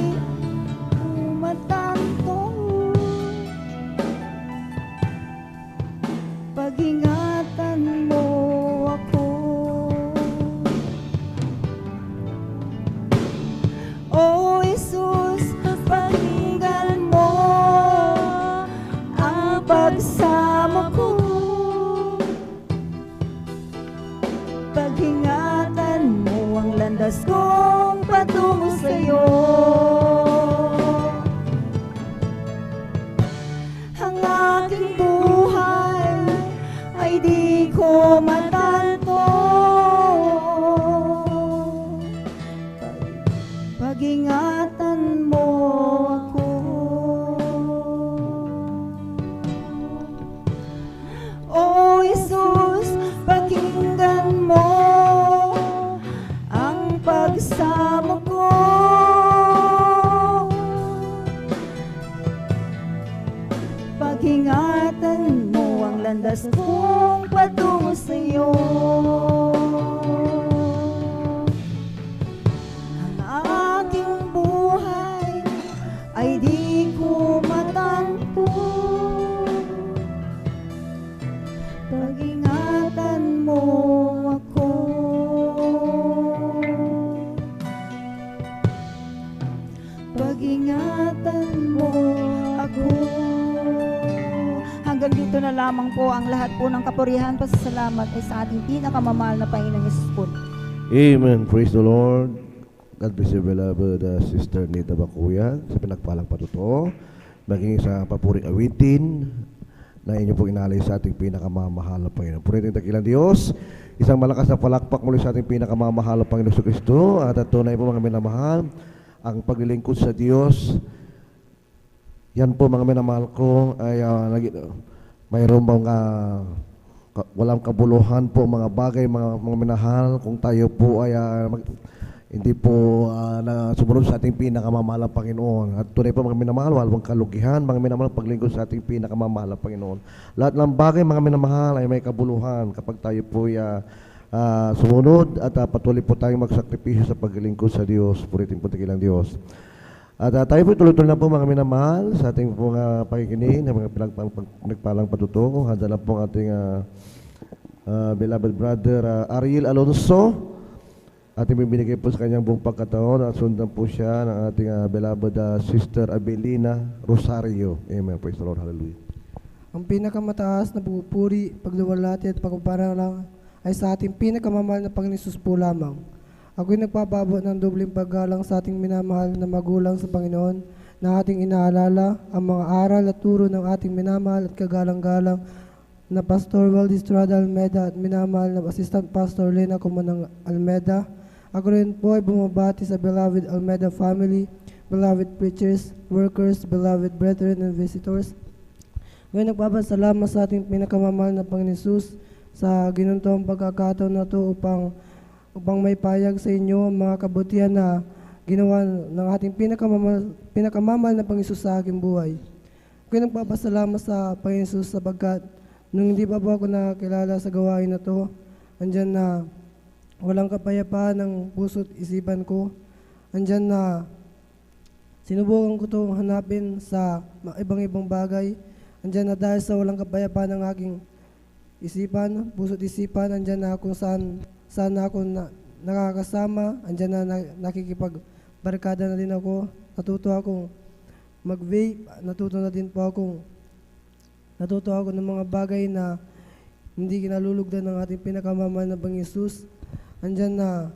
umatanto. Pag-ingatan mo ako. Oh, Jesus, pakinggan mo ang pagsamo ko. Pag-ingatan mo ang landas kong patungo sa'yo. Ang aking buhay ay di ko matanto. Pag-ingatan mo ako. Oh, Jesus, pakinggan mo ang pagsamo ko. Pag-ingatan mo ang landas kong patungo sa'yo. Ang aking buhay ay di ko matanto. Pag-ingatan mo ako. Pag-ingatan mo ako. Hanggang dito na lamang po ang lahat po ng kapurihan, pasasalamat ay sa ating pinakamamahal na Panginoong Yesus po. Amen. Praise the Lord. God bless you, beloved Sister Nita Bakuya, sa pinagpalang patuto, maging sa papuring awitin na inyo pong inalay sa ating pinakamamahal na Panginoon. Purihin ang dakilang Diyos, isang malakas na palakpak muli sa ating pinakamamahal na Panginoon Kristo, at tunay po mga minamahal, ang paglilingkod sa Diyos. Yan po mga minamahal ko ay mayroon bang walang kabuluhan po mga bagay, mga minahal, kung tayo po ay hindi po sumunod sa ating pinakamamahal na Panginoon. At tunay po mga minamahal, walang kalugihan, mga minamahal, paglingkod sa ating pinakamamahal na Panginoon. Lahat ng bagay mga minamahal ay may kabuluhan kapag tayo po ay sumunod at patuloy po tayong magsakripisyo sa paglingkod sa Diyos. Puritin po takilang Diyos. At tayo po tuloy-tuloy na po mga minamahal sa ating mga pakikinig, ng mga pinagpalang patuto. Handa na po ang ating beloved brother Ariel Alonso. Ating bibinigay po sa kanyang buong pagkataon at sundan po siya ng ating beloved Sister Abelina Rosario. Amen. Praise the Lord. Hallelujah. Ang pinakamataas na pupuri, pagluwalhati at pagpaparangalang ay sa ating pinakamamahal na Panginoon Hesus po lamang. Ako'y nagpapabot ng dobleng paggalang sa ating minamahal na magulang sa Panginoon na ating inaalala ang mga aral at turo ng ating minamahal at kagalang-galang na Pastor Weldy Estrada Almeda at minamahal na Assistant Pastor Lena Comunang Almeda. Ako rin po ay bumabati sa beloved Almeda family, beloved preachers, workers, beloved brethren and visitors. Ngayon nagpapasalamat sa ating pinakamamahal na Panginoon Hesus sa ginuntoong pagkakataon na ito upang may payag sa inyo ang mga kabutihan na ginawa ng ating pinakamamahal na Panginoon Hesus sa aking buhay. Ngayon nagpapasalamat sa Panginoon Hesus sapagkat nung hindi pa po ako nakakilala sa gawain na ito, andyan na walang kapayapaan ng puso't isipan ko. Andyan na sinubukan ko itong hanapin sa ibang-ibang bagay. Andyan na dahil sa walang kapayapaan ng aking isipan, puso't isipan, andyan na kung saan ako nakakasama, andyan na nakikipagbarkada na din ako. Natuto akong mag-vape, natuto ako ng mga bagay na hindi kinalulugdan ng ating pinakamamahal na Panginoon Hesus. Andyan na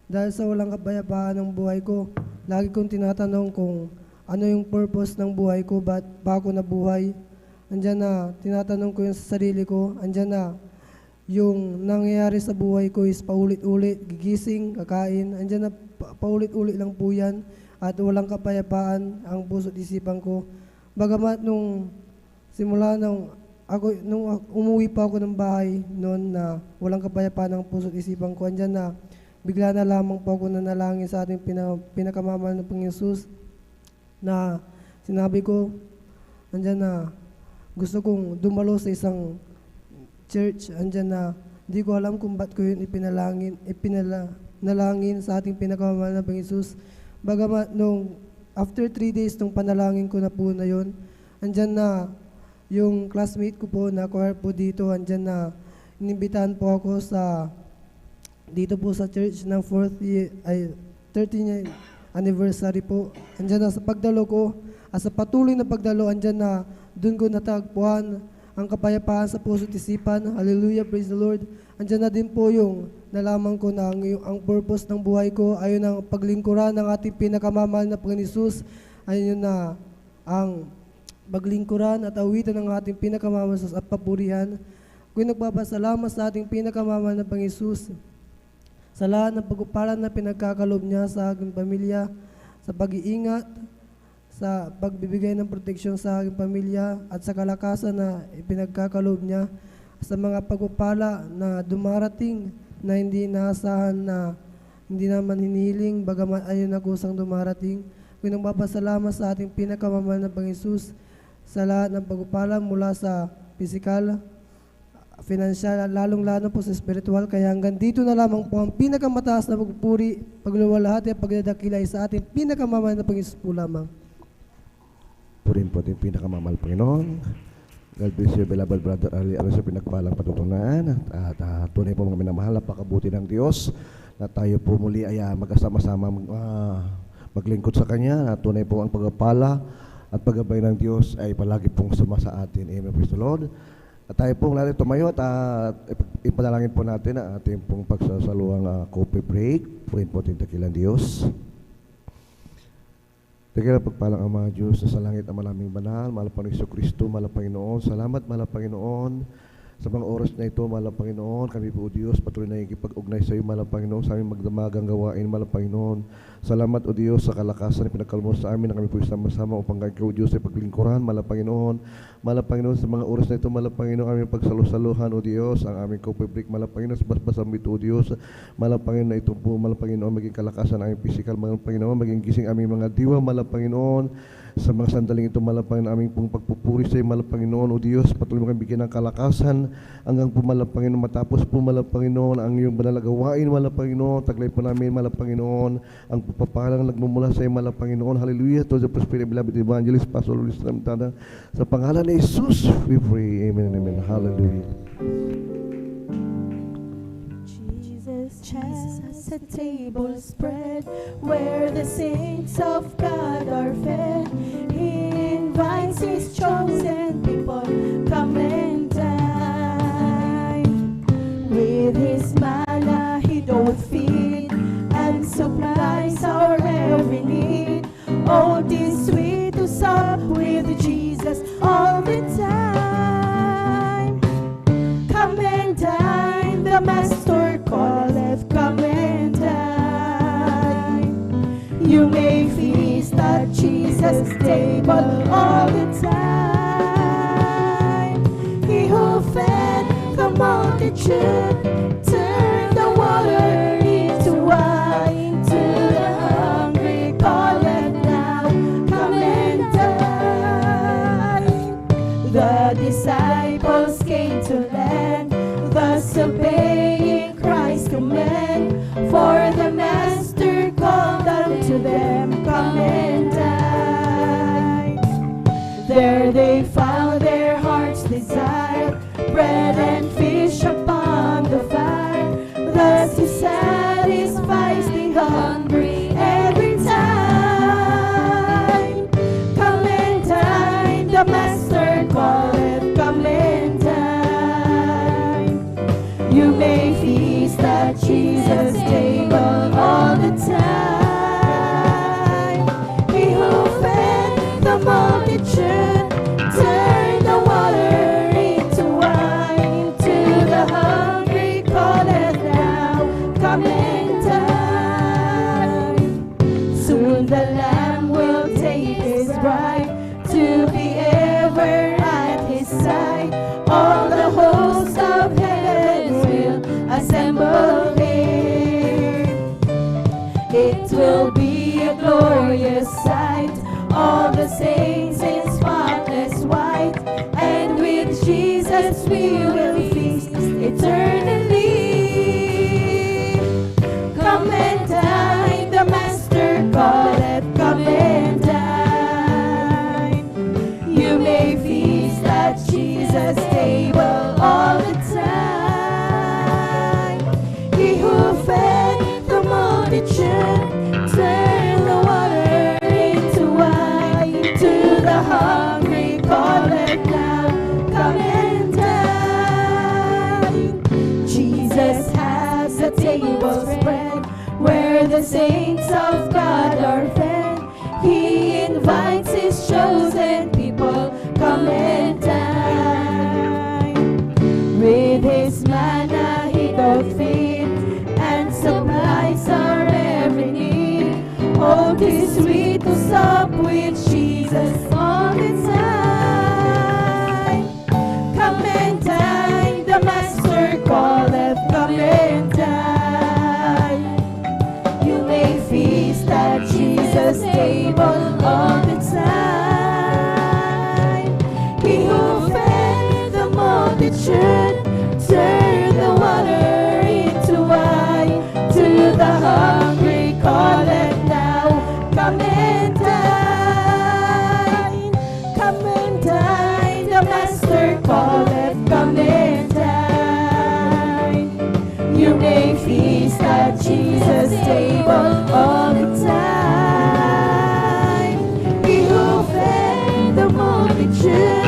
dahil sa walang kapayapaan ng buhay ko, lagi kong tinatanong kung ano yung purpose ng buhay ko, ba't pa ako nabuhay. Andyan na, tinatanong ko yung sa sarili ko. Andyan na, yung nangyayari sa buhay ko is paulit-ulit, gigising, kakain. Andyan na, paulit-ulit lang po yan. At walang kapayapaan ang puso't isipan ko. Bagamat nung umuwi pa ako ng bahay noon na walang kapayapaan ang puso't isipan ko, andyan na, bigla na lamang po ako nanalangin sa ating pinakamamahal na Panginoon Hesus na sinabi ko, andyan na, gusto kong dumalo sa isang church, andyan na, hindi ko alam kung ba't ko yun ipinalangin sa ating pinakamamahal na Panginoon Hesus. Bagamat after 3 days nung panalangin ko na po na yun, andyan na, yung classmate ko po na choir po dito, andyan na, inimbitahan po ako dito po sa church ng 13th anniversary po. Andyan na sa pagdalo ko, sa patuloy na pagdalo, andyan na, doon ko natagpuan ang kapayapaan sa puso't isipan. Hallelujah, praise the Lord. Andyan na din po yung nalaman ko na ang purpose ng buhay ko, ayun ang paglingkuran ng ating pinakamamahal na Panginoon Hesus. Ayun na ang paglingkuran at awitan ng ating pinakamamahal at papurihan. Kung nagpapasalamat sa ating pinakamamahal na Panginoon Hesus sa lahat ng pagkupalan na pinagkakalob niya sa aking pamilya, sa pag-iingat, sa pagbibigay ng proteksyon sa aking pamilya at sa kalakasan na ipinagkakalob niya, sa mga pagpupala na dumarating na hindi naasahan, na hindi naman hinihiling, bagamat ayun na kusang dumarating. Kung nagpapasalamat sa ating pinakamamahal na Panginoon Hesus sa lahat ng pagpupala mula sa pisikal, financial, lalong-lalo po sa spiritual. Kaya hanggang dito na lamang po ang pinakamataas na pagpupuri, pagluwalhati at pagdadakilay sa ating pinakamamahal na Panginoon Hesus po lamang. Purin po ating pinakamamahal Panginoon. God bless you, beloved brother Ali, sa pinagpalang patutunan. At tunay po mga minamahal, napakabuti ng Diyos na tayo po muli ay magkasama-sama maglingkod sa Kanya. At tunay po ang pagpapala at paggabay ng Diyos ay palagi pong suma sa atin. Amen, praise the Lord. At tayo pong lalo tumayo at ipanalangin po natin ang ating pong pagsasaluang coffee break. Purin po ating dakilang Diyos. Dakilang pagpalang ang mga Diyos na sa langit ang maraming banal, mahal Panginoon Jesucristo, mahal Panginoon. Salamat, mahal Panginoon, sa mga oras na ito, mahal Panginoon. Kami po, Diyos, patuloy na ikipag-ugnay sa iyo, mahal Panginoon, sa aming magdamagang gawain, mahal Panginoon. Salamat, O Diyos, sa kalakasan na pinagkalmo sa amin na kami po sama-sama upang kayo, Diyos, ay paglingkuran, mahal Panginoon. Mahal Panginoon, sa mga oras na ito, mahal Panginoon, aming pagsalusaluhan, O Diyos, ang aming coffee break, mahal Panginoon, sa basbasang ito, O Diyos. Mahal Panginoon, na ito po, mahal Panginoon, maging kalakasan ang aming physical, mahal Panginoon, maging gising aming mga diwa, mahal Panginoon. Sa mga sandaling ito, mahal Panginoon, aming pong pagpupuri sa iyo, mahal Panginoon, O Diyos, patuloy mo kami bigyan ng kalakasan hanggang po, mahal Panginoon, matapos po, mahal Panginoon, ang iyong banal na gawain, mahal Panginoon, taglay po namin, mahal Panginoon, ang papapalang nagmumula sa iyo, mahal Panginoon. Hallelujah. To the prosperity, beloved evangelist, Pastor Luis Ramtada, sa pangalan ni Jesus, we pray. Amen and amen. Hallelujah. Jesus has a table spread where the saints of God are fed. He invites his chosen people, come and dine with multitude, turn the water into wine. To the hungry, call it now, come and dine. The disciples came to land, thus obeying Christ's command. For the Master called unto them, come and dine. There they found their heart's desire, bread and fish upon the fire. Thus He satisfies the hungry every time. Come and dine, the Master calleth, come and dine. You may feast at Jesus' table all the time. He who fed the multitude, turn the water into wine. To the hungry, calleth now, come and dine. Soon the Lamb will take His bride to be ever at His side. All the hosts of heaven will assemble here. It will be a glorious sight, all the saints in spotless white, and with Jesus we will feast eternally. Come and dine, the Master calleth, come and dine. You may feast at Jesus' table all the time. He who fed the multitude, turn the water into wine. To the hungry, calleth now, come and dine. Jesus has a table spread where the saints of God are fed. He invites His chosen people, come and dine. With His manna He doth feed and supplies our every need. Oh, 'tis sweet to sup with Jesus all the time. Come and dine, the Master calleth, come and dine. You may feast at Jesus' table all the time. He who fed the multitude, turn the water into wine. To the hungry, calleth now, come and dine. Come and dine, the Master calleth, come and dine. You may feast at Jesus' table all the time. He who fed the multitude,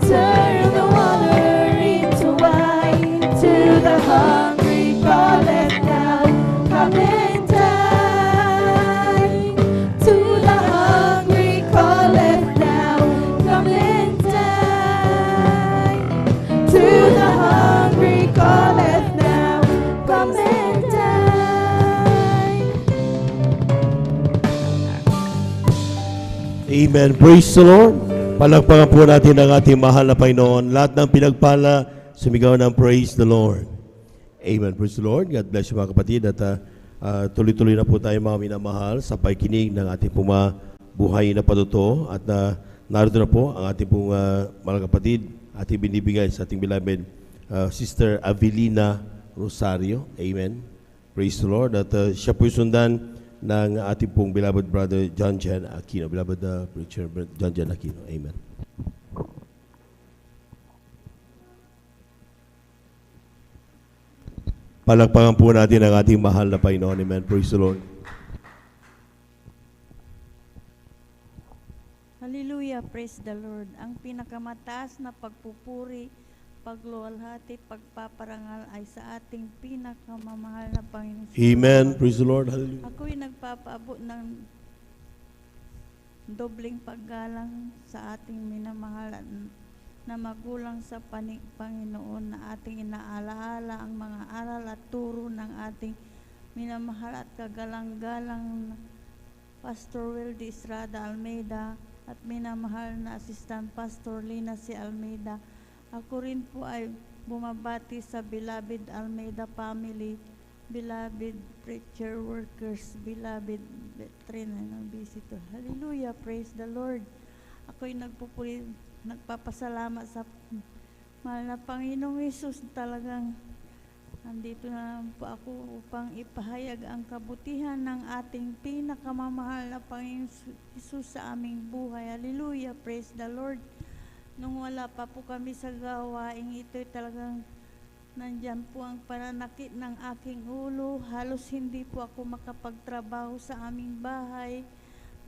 turn the water into wine. To the hungry, calleth now, come and dine. To the hungry, calleth now, come and dine. To the hungry, calleth now, come and dine. Amen. Praise the Lord. Palakpakan po natin ang ating mahal na Panginoon. Lahat ng pinagpala, sumigaw ng praise the Lord. Amen. Praise the Lord. God bless you mga kapatid. At tuloy-tuloy na po tayo mga minamahal sa pakikinig ng ating pong buhay na patuto. At narito na po ang ating pong mga kapatid ating binibigay sa ating beloved Sister Avelina Rosario. Amen. Praise the Lord. At siya po sundan ng ating pong beloved brother John Jan Aquino. Beloved preacher John Jan Aquino. Amen. Palakpakan po natin ang ating mahal na Panginoon. Amen. Praise the Lord. Hallelujah, praise the Lord. Ang pinakamataas na pagpupuri, pagluwalhati, pagpaparangal ay sa ating pinakamamahal na Panginoon. Amen. Praise the Lord. Hallelujah. Ako'y nagpapaabot ng dobling paggalang sa ating minamahal na magulang sa Panginoon, na ating inaalaala ang mga aral at turo ng ating minamahal at kagalang-galang Pastor Wildy Estrada Almeida at minamahal na Assistant Pastor Lina C. Almeida. Ako rin po ay bumabati sa beloved Almeida family, beloved preacher workers, beloved veteran and visitor. Hallelujah, praise the Lord. Ako'y nagpapasalamat sa mahal na Panginoong Hesus. Talagang andito na po ako upang ipahayag ang kabutihan ng ating pinakamamahal na Panginoong Hesus sa aming buhay. Hallelujah, praise the Lord. Nung wala pa po kami sa gawaing ito, talagang nandyan po ang pananakit ng aking ulo. Halos hindi po ako makapagtrabaho sa aming bahay.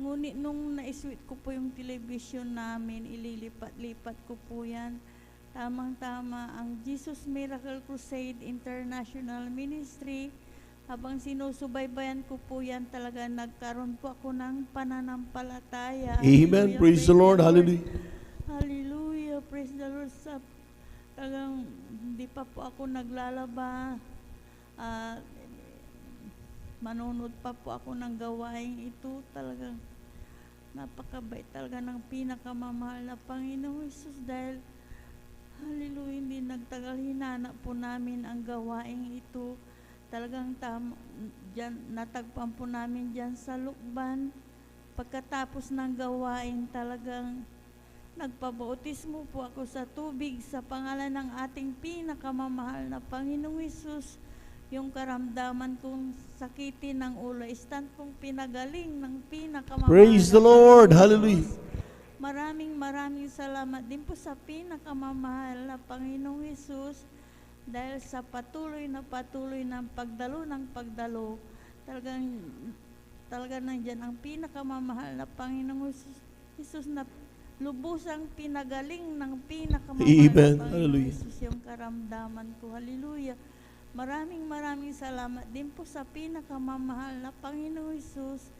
Ngunit nung naiswitch ko po yung television namin, ililipat-lipat ko po yan. Tamang-tama ang Jesus Miracle Crusade International Ministry. Habang sinusubaybayan ko po yan, talaga nagkaroon po ako ng pananampalataya. Amen. Praise the Lord. Hallelujah. Hallelujah. Praise the Lord. Talagang hindi pa po ako naglalaba. Manunod pa po ako ng gawain ito. Talagang napakabait talaga ng pinakamamahal na Panginoon Jesus dahil hallelujah, hindi nagtagal, hinanap po namin ang gawaing ito. Talagang natagpan po namin dyan sa Lukban. Pagkatapos ng gawain, talagang nagpabautismo po ako sa tubig sa pangalan ng ating pinakamamahal na Panginoong Hesus. Yung karamdaman kong sakitin ng ulo, instant pong pinagaling ng pinakamamahal. Praise the Lord. Hallelujah. Maraming salamat din po sa pinakamamahal na Panginoong Hesus dahil sa patuloy ng pagdalo, talagang nandyan ang pinakamamahal na Panginoong Hesus na lubusang pinagaling ng pinakamamahal na Panginoong Hesus yung karamdaman ko. Hallelujah. Maraming salamat din po sa pinakamamahal na Panginoong Hesus.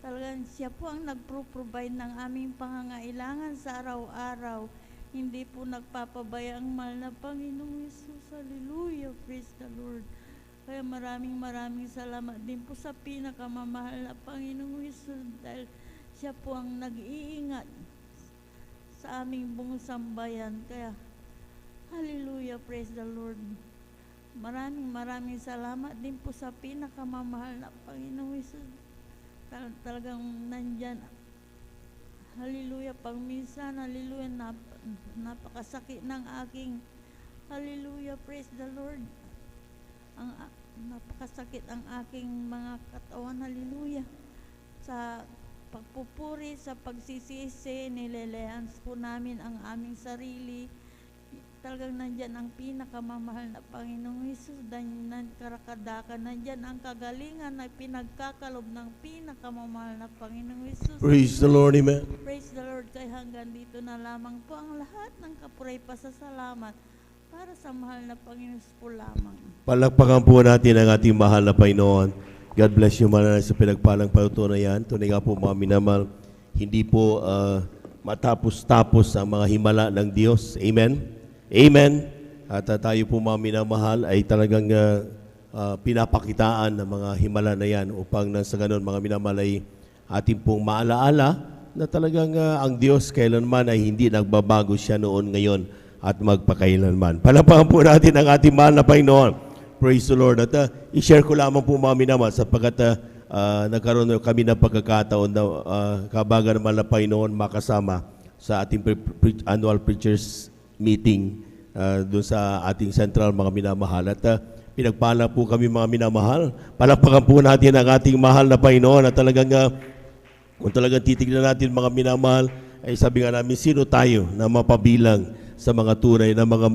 Talagang siya po ang nagpro-provide ng aming pangangailangan sa araw-araw. Hindi po nagpapabaya ang mahal na Panginoong Hesus. Hallelujah, praise the Lord. Kaya maraming salamat din po sa pinakamamahal na Panginoong Hesus dahil siya po ang nag-iingat sa aming buong sambayan. Kaya hallelujah, praise the Lord. Maraming salamat din po sa pinakamamahal na Panginoong Hesus. Talagang nandyan. Hallelujah, pag minsan, hallelujah, napakasakit ng aking, hallelujah, praise the Lord. Napakasakit ang aking mga katawan, hallelujah. Sa pagpupuri, sa pagsisisi, nilelehans po namin ang aming sarili. Talagang nandyan ang pinakamamahal na Panginoong Hesus, nandyan karakadakan, nandyan ang kagalingan na pinagkakalob ng pinakamamahal na Panginoong Hesus. Praise the Lord, amen. Praise the Lord, kaya hanggang dito na lamang po ang lahat ng kapuray pasasalamat para sa mahal na Panginoon po lamang. Palakpakan po natin ang ating mahal na Panginoon. God bless you, mananay sa pinagpalang patunay yan. Tunay nga po mga minamahal, hindi po matapos-tapos ang mga himala ng Diyos. Amen. Amen. At tayo po mga minamahal ay talagang pinapakitaan ng mga himala na yan upang sa ganun mga minamahal ay ating pong maalaala na talagang ang Diyos kailanman ay hindi nagbabago siya noon, ngayon at magpakailanman. Palakpakan po natin ang ating mahal na Panginoon. Praise the Lord. At i-share ko lamang po mga minamahal sapagkat nagkaroon kami ng pagkakataon na kabagan ng mahal na Panginoon makasama sa ating annual preachers meeting doon sa ating central mga minamahal. At pinagpala po kami mga minamahal. Palakpakan po natin ang ating mahal na Panginoon at talagang kung talagang titignan natin mga minamahal, ay sabi nga namin, sino tayo na mapabilang sa mga tunay na mga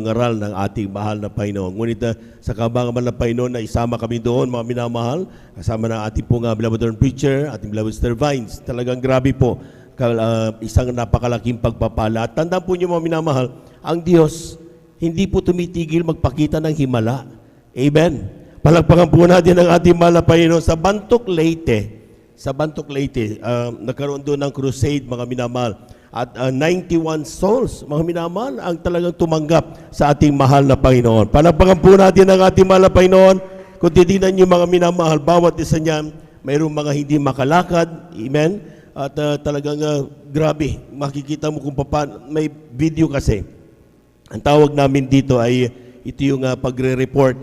ngaral ng ating mahal na Panginoon. Ngunit sa kabangan ng Panginoon na isama kami doon mga minamahal, kasama ng ating pong beloved preacher, ating beloved Mr. Vines. Talagang grabe po. Isang napakalaking pagpapala. At tandaan po niyo mga minamahal, ang Diyos hindi po tumitigil magpakita ng himala. Amen. Palakpakan po natin ang ating mahal na Panginoon sa Bantoc, Leyte. Sa Bantoc, Leyte, nagkaroon doon ng crusade mga minamahal. At 91 souls, mga minamahal, ang talagang tumanggap sa ating mahal na Panginoon. Palakpakan po natin ang ating mahal na Panginoon. Kung titignan niyo mga minamahal, bawat isa niyan, mayroong mga hindi makalakad. Amen. At talagang grabe, makikita mo kung paano, may video kasi. Ang tawag namin dito ay ito yung pagre-report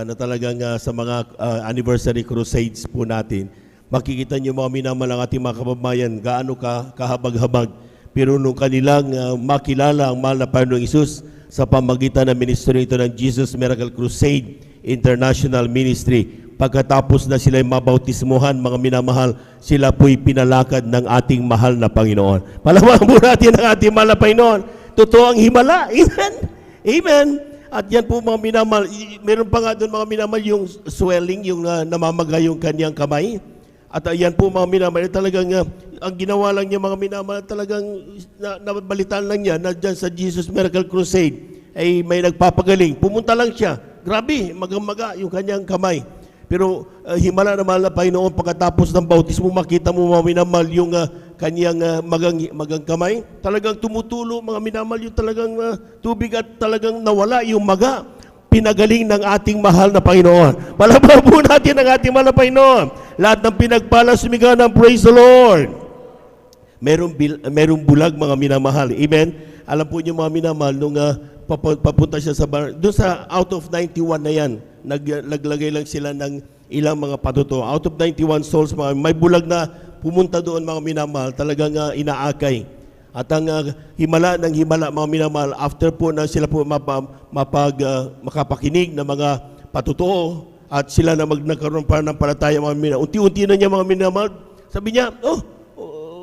na talagang sa mga anniversary crusades po natin. Makikita niyo mga minamahal ang ating mga kababayan, gaano kahabag-habag. Pero nung kanilang makilala ang mahal na Panginoong Hesus sa pamagitan ng ministry ito ng Jesus Miracle Crusade International Ministry, pagkatapos na sila mabautismuhan, mga minamahal, sila po'y pinalakad ng ating mahal na Panginoon. Palawaan po natin ang ating mahal na Panginoon. Totoo ang himala. Amen? Amen? At yan po mga minamahal, meron pa nga doon mga minamahal yung swelling, yung namamagay yung kanyang kamay. At yan po mga minamahal, talagang ang ginawa lang niya mga minamahal, talagang nabalitaan lang niya na dyan sa Jesus Miracle Crusade ay may nagpapagaling. Pumunta lang siya. Grabe, magamaga yung kanyang kamay. Pero himala na mahal na Panginoon, pagkatapos ng bautismo, makita mo mga minamahal yung kanyang magang kamay. Talagang tumutulo mga minamahal yung talagang tubig at talagang nawala yung maga. Pinagaling ng ating mahal na Panginoon. Palabang po natin ang ating mahal na Panginoon. Lahat ng pinagpala, sumigaw ng praise the Lord. Merong bulag mga minamahal. Amen? Alam po niyo mga minamahal, nung papunta siya sa bar, doon sa out of 91 na yan, naglagay lang sila ng ilang mga patuto. Out of 91 souls, may bulag na pumunta doon mga minamahal, talagang inaakay. At ang himala ng himala mga minamahal, after po na sila po makapakinig ng mga patuto at sila na nagkaroon pa ng palataya mga minamahal, unti-unti na niya mga minamahal, sabi niya,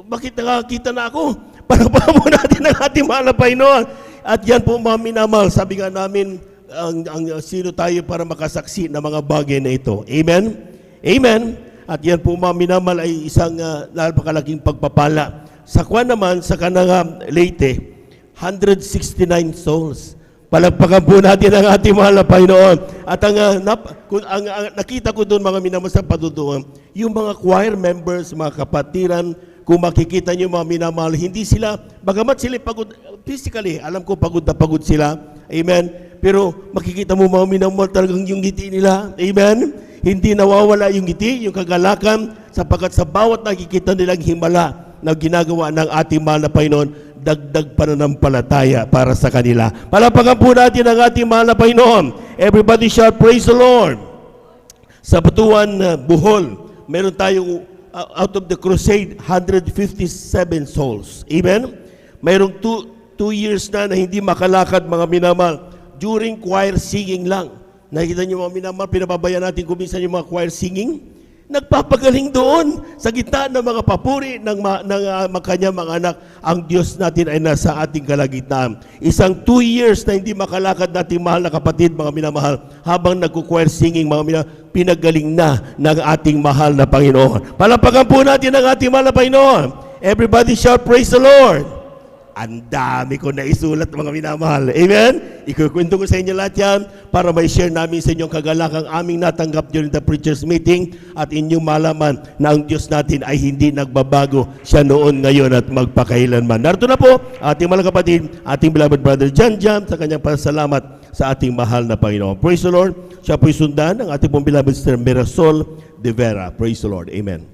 bakit nakakita na ako? Para pa mo natin ang ating mahal na Panginoon. At yan po mga minamahal, sabi nga namin, ang sino tayo para makasaksi ng mga bagay na ito. Amen? Amen? At yan po mga minamahal ay isang napakalaking pagpapala. Sa Kwan naman, sa kanang Leyte, 169 souls. Palagpakan po natin ang ating mahal na Panginoon. At ang nakita ko doon mga minamahal sa patutuan, yung mga choir members, mga kapatiran, kung makikita niyo mga minamahal, hindi sila, bagamat sila pagod, physically, alam ko pagod na pagod sila. Amen? Pero makikita mo mga minamahal talagang yung ngiti nila. Amen? Hindi nawawala yung ngiti, yung kagalakan, sapagkat sa bawat nakikita nilang himala na ginagawa ng ating mahal na Panginoon, dagdag pananampalataya para sa kanila. Palapakan po natin ang ating mahal na Panginoon. Everybody shout, praise the Lord. Sa Batuan, Bohol, meron tayong out of the crusade, 157 souls. Amen? Mayroong 2 years na hindi makalakad mga minamahal. During choir singing lang. Nakikita niyo mga minamahal, pinababayan natin kung minsan yung mga choir singing. Nagpapagaling doon sa gitna ng mga papuri ng kanyang mga anak. Ang Diyos natin ay nasa ating kalagitnaan. Isang 2 years na hindi makalakad nating mahal na kapatid, mga minamahal, habang nagko-choir singing, mga minamahal, pinagaling na ng ating mahal na Panginoon. Palapakan po natin ang ating mahal na Panginoon. Everybody shout, praise the Lord. Ang dami ko na isulat mga minamahal. Amen? Ikukwento ko sa inyo lahat yan para may share namin sa inyong kagalakang aming natanggap during the preacher's meeting at inyong malaman na ang Diyos natin ay hindi nagbabago. Siya noon, ngayon at magpakailanman. Narito na po ating mga kapatid, ating beloved brother Jan Jan sa kanyang pasalamat sa ating mahal na Panginoon. Praise the Lord. Siya po'y sundan ng ating pong beloved sister Mirasol de Vera. Praise the Lord. Amen.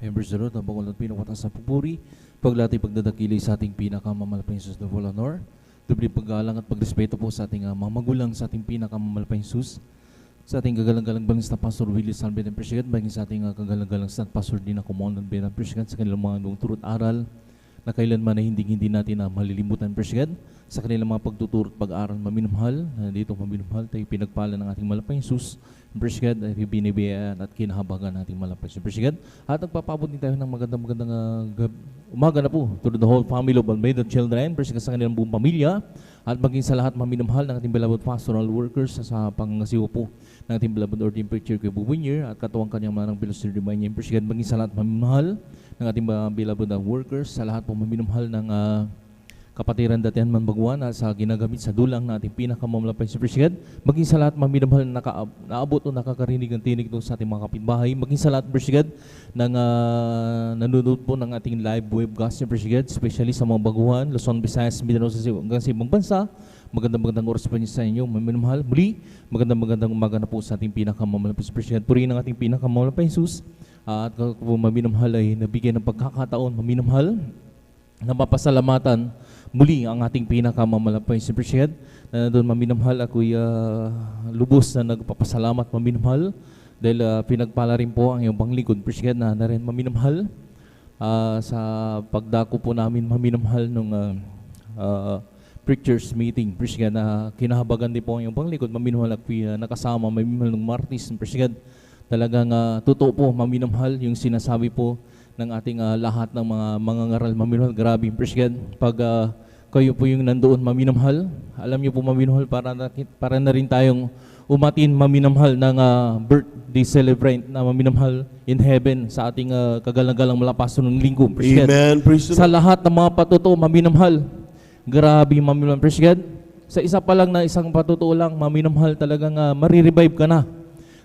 Members of the Lord, ang bangulang pinakawatas sa pupuri, paglati pagdadakili sa ating pinakamamalaking Sus na full honor, dubli paggalang at pagrespeto po sa ating mga magulang, sa ating pinakamamalaking Sus, sa ating kagalang-galang balings na Pastor Willie Salve ng Persigat, baging sa ating kagalang-galang Stan Pastor Dina Kumonan ng Persigat, sa kanilang mga turut aral, na kailanman ay hindi natin malilimutan Persigat, sa kanilang mga pagtuturot pag-aaral maminumhal, dito maminumhal, tayo pinagpala ng ating malaking Sus, Persigat, ay binibiyaan at kinahabagan nating malapas ng Persigat. At nagpapabot din tayo ng magandang umaga na po to the whole family of Almeida children, Persigat sa kanilang buong pamilya, at maging sa lahat maminamahal ng ating beloved pastoral workers sa pangasiwa po ng ating beloved ordained preacher kay Bubunyer at katuwang kanyang manang Pilosir Divine, Persigat, maging sa lahat maminamahal ng ating beloved workers, sa lahat po maminamahal ng kapatiran datihan man baguan at sa ginagamit sa dulang na ating pinakamamalapay sa Persigat, maging sa lahat maminamahal na naabot o nakakarinig ng tinig doon sa ating mga kapitbahay, maging sa lahat Persigat ng nanonood po ng ating live webcast sa Persigat, especially sa mga baguhan, Luzon, Visayas, Mindanao hanggang sa ibang bansa. Magandang oras pa niyo sa inyo, maminamahal. Muli, magandang umaga na po sa ating pinakamamalapas Persigat. Purihin ang ating pinakamamalapas Jesus. At ako po maminamahal ay nabigyan ng pagkakataon maminamahal na mapasalamatan muli ang ating pinakamamalapay si Presyed. Na doon maminamahal ako'y lubos na nagpapasalamat maminamahal dahil pinagpala rin po ang iyong panglingkod Presyed na rin maminamahal sa pagdako po namin maminamahal nung preachers meeting Presyed na kinahabagan din po ang iyong panglingkod maminamahal ako'y nakasama maminamahal ng Martis Presyed. Talagang totoo po maminamahal yung sinasabi po ng ating lahat ng mga mangangaral maminamahal. Grabe Presyed. Pag kayo po yung nandoon maminamahal, alam niyo po maminamahal para na rin tayong umatin maminamahal ng birthday celebrant na maminamahal in heaven sa ating kagalang-galang malapaso ng linggo. Presyed. Amen. Praise the Sa Lord. lahat ng mga patutuo maminamahal. Grabe maminamahal Presyed. Sa isa pa lang na isang patutuo lang maminamahal talagang marirevive ka na.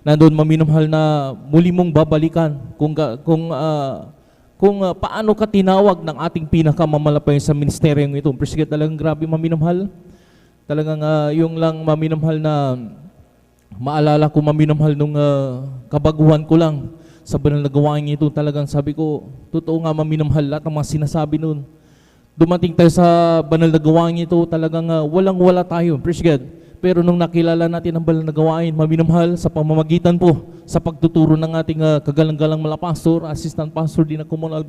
Nandoon maminamahal na muli mong babalikan kung paano ka tinawag ng ating pinakamamalapay sa ministeryong ito. Presyed, talagang grabe maminamahal. Talagang yung lang maminamahal na maalala ko maminamahal nung kabaguhan ko lang sa banal na gawain ito. Talagang sabi ko, totoo nga maminamahal lahat ng mga sinasabi noon. Dumating tayo sa banal na gawain ito, talagang walang-wala tayo. Presyed. Pero nung nakilala natin ang banal na gawain, maminamahal sa pamamagitan po sa pagtuturo ng ating kagalang-galang mga pastor, assistant pastor din na Comunal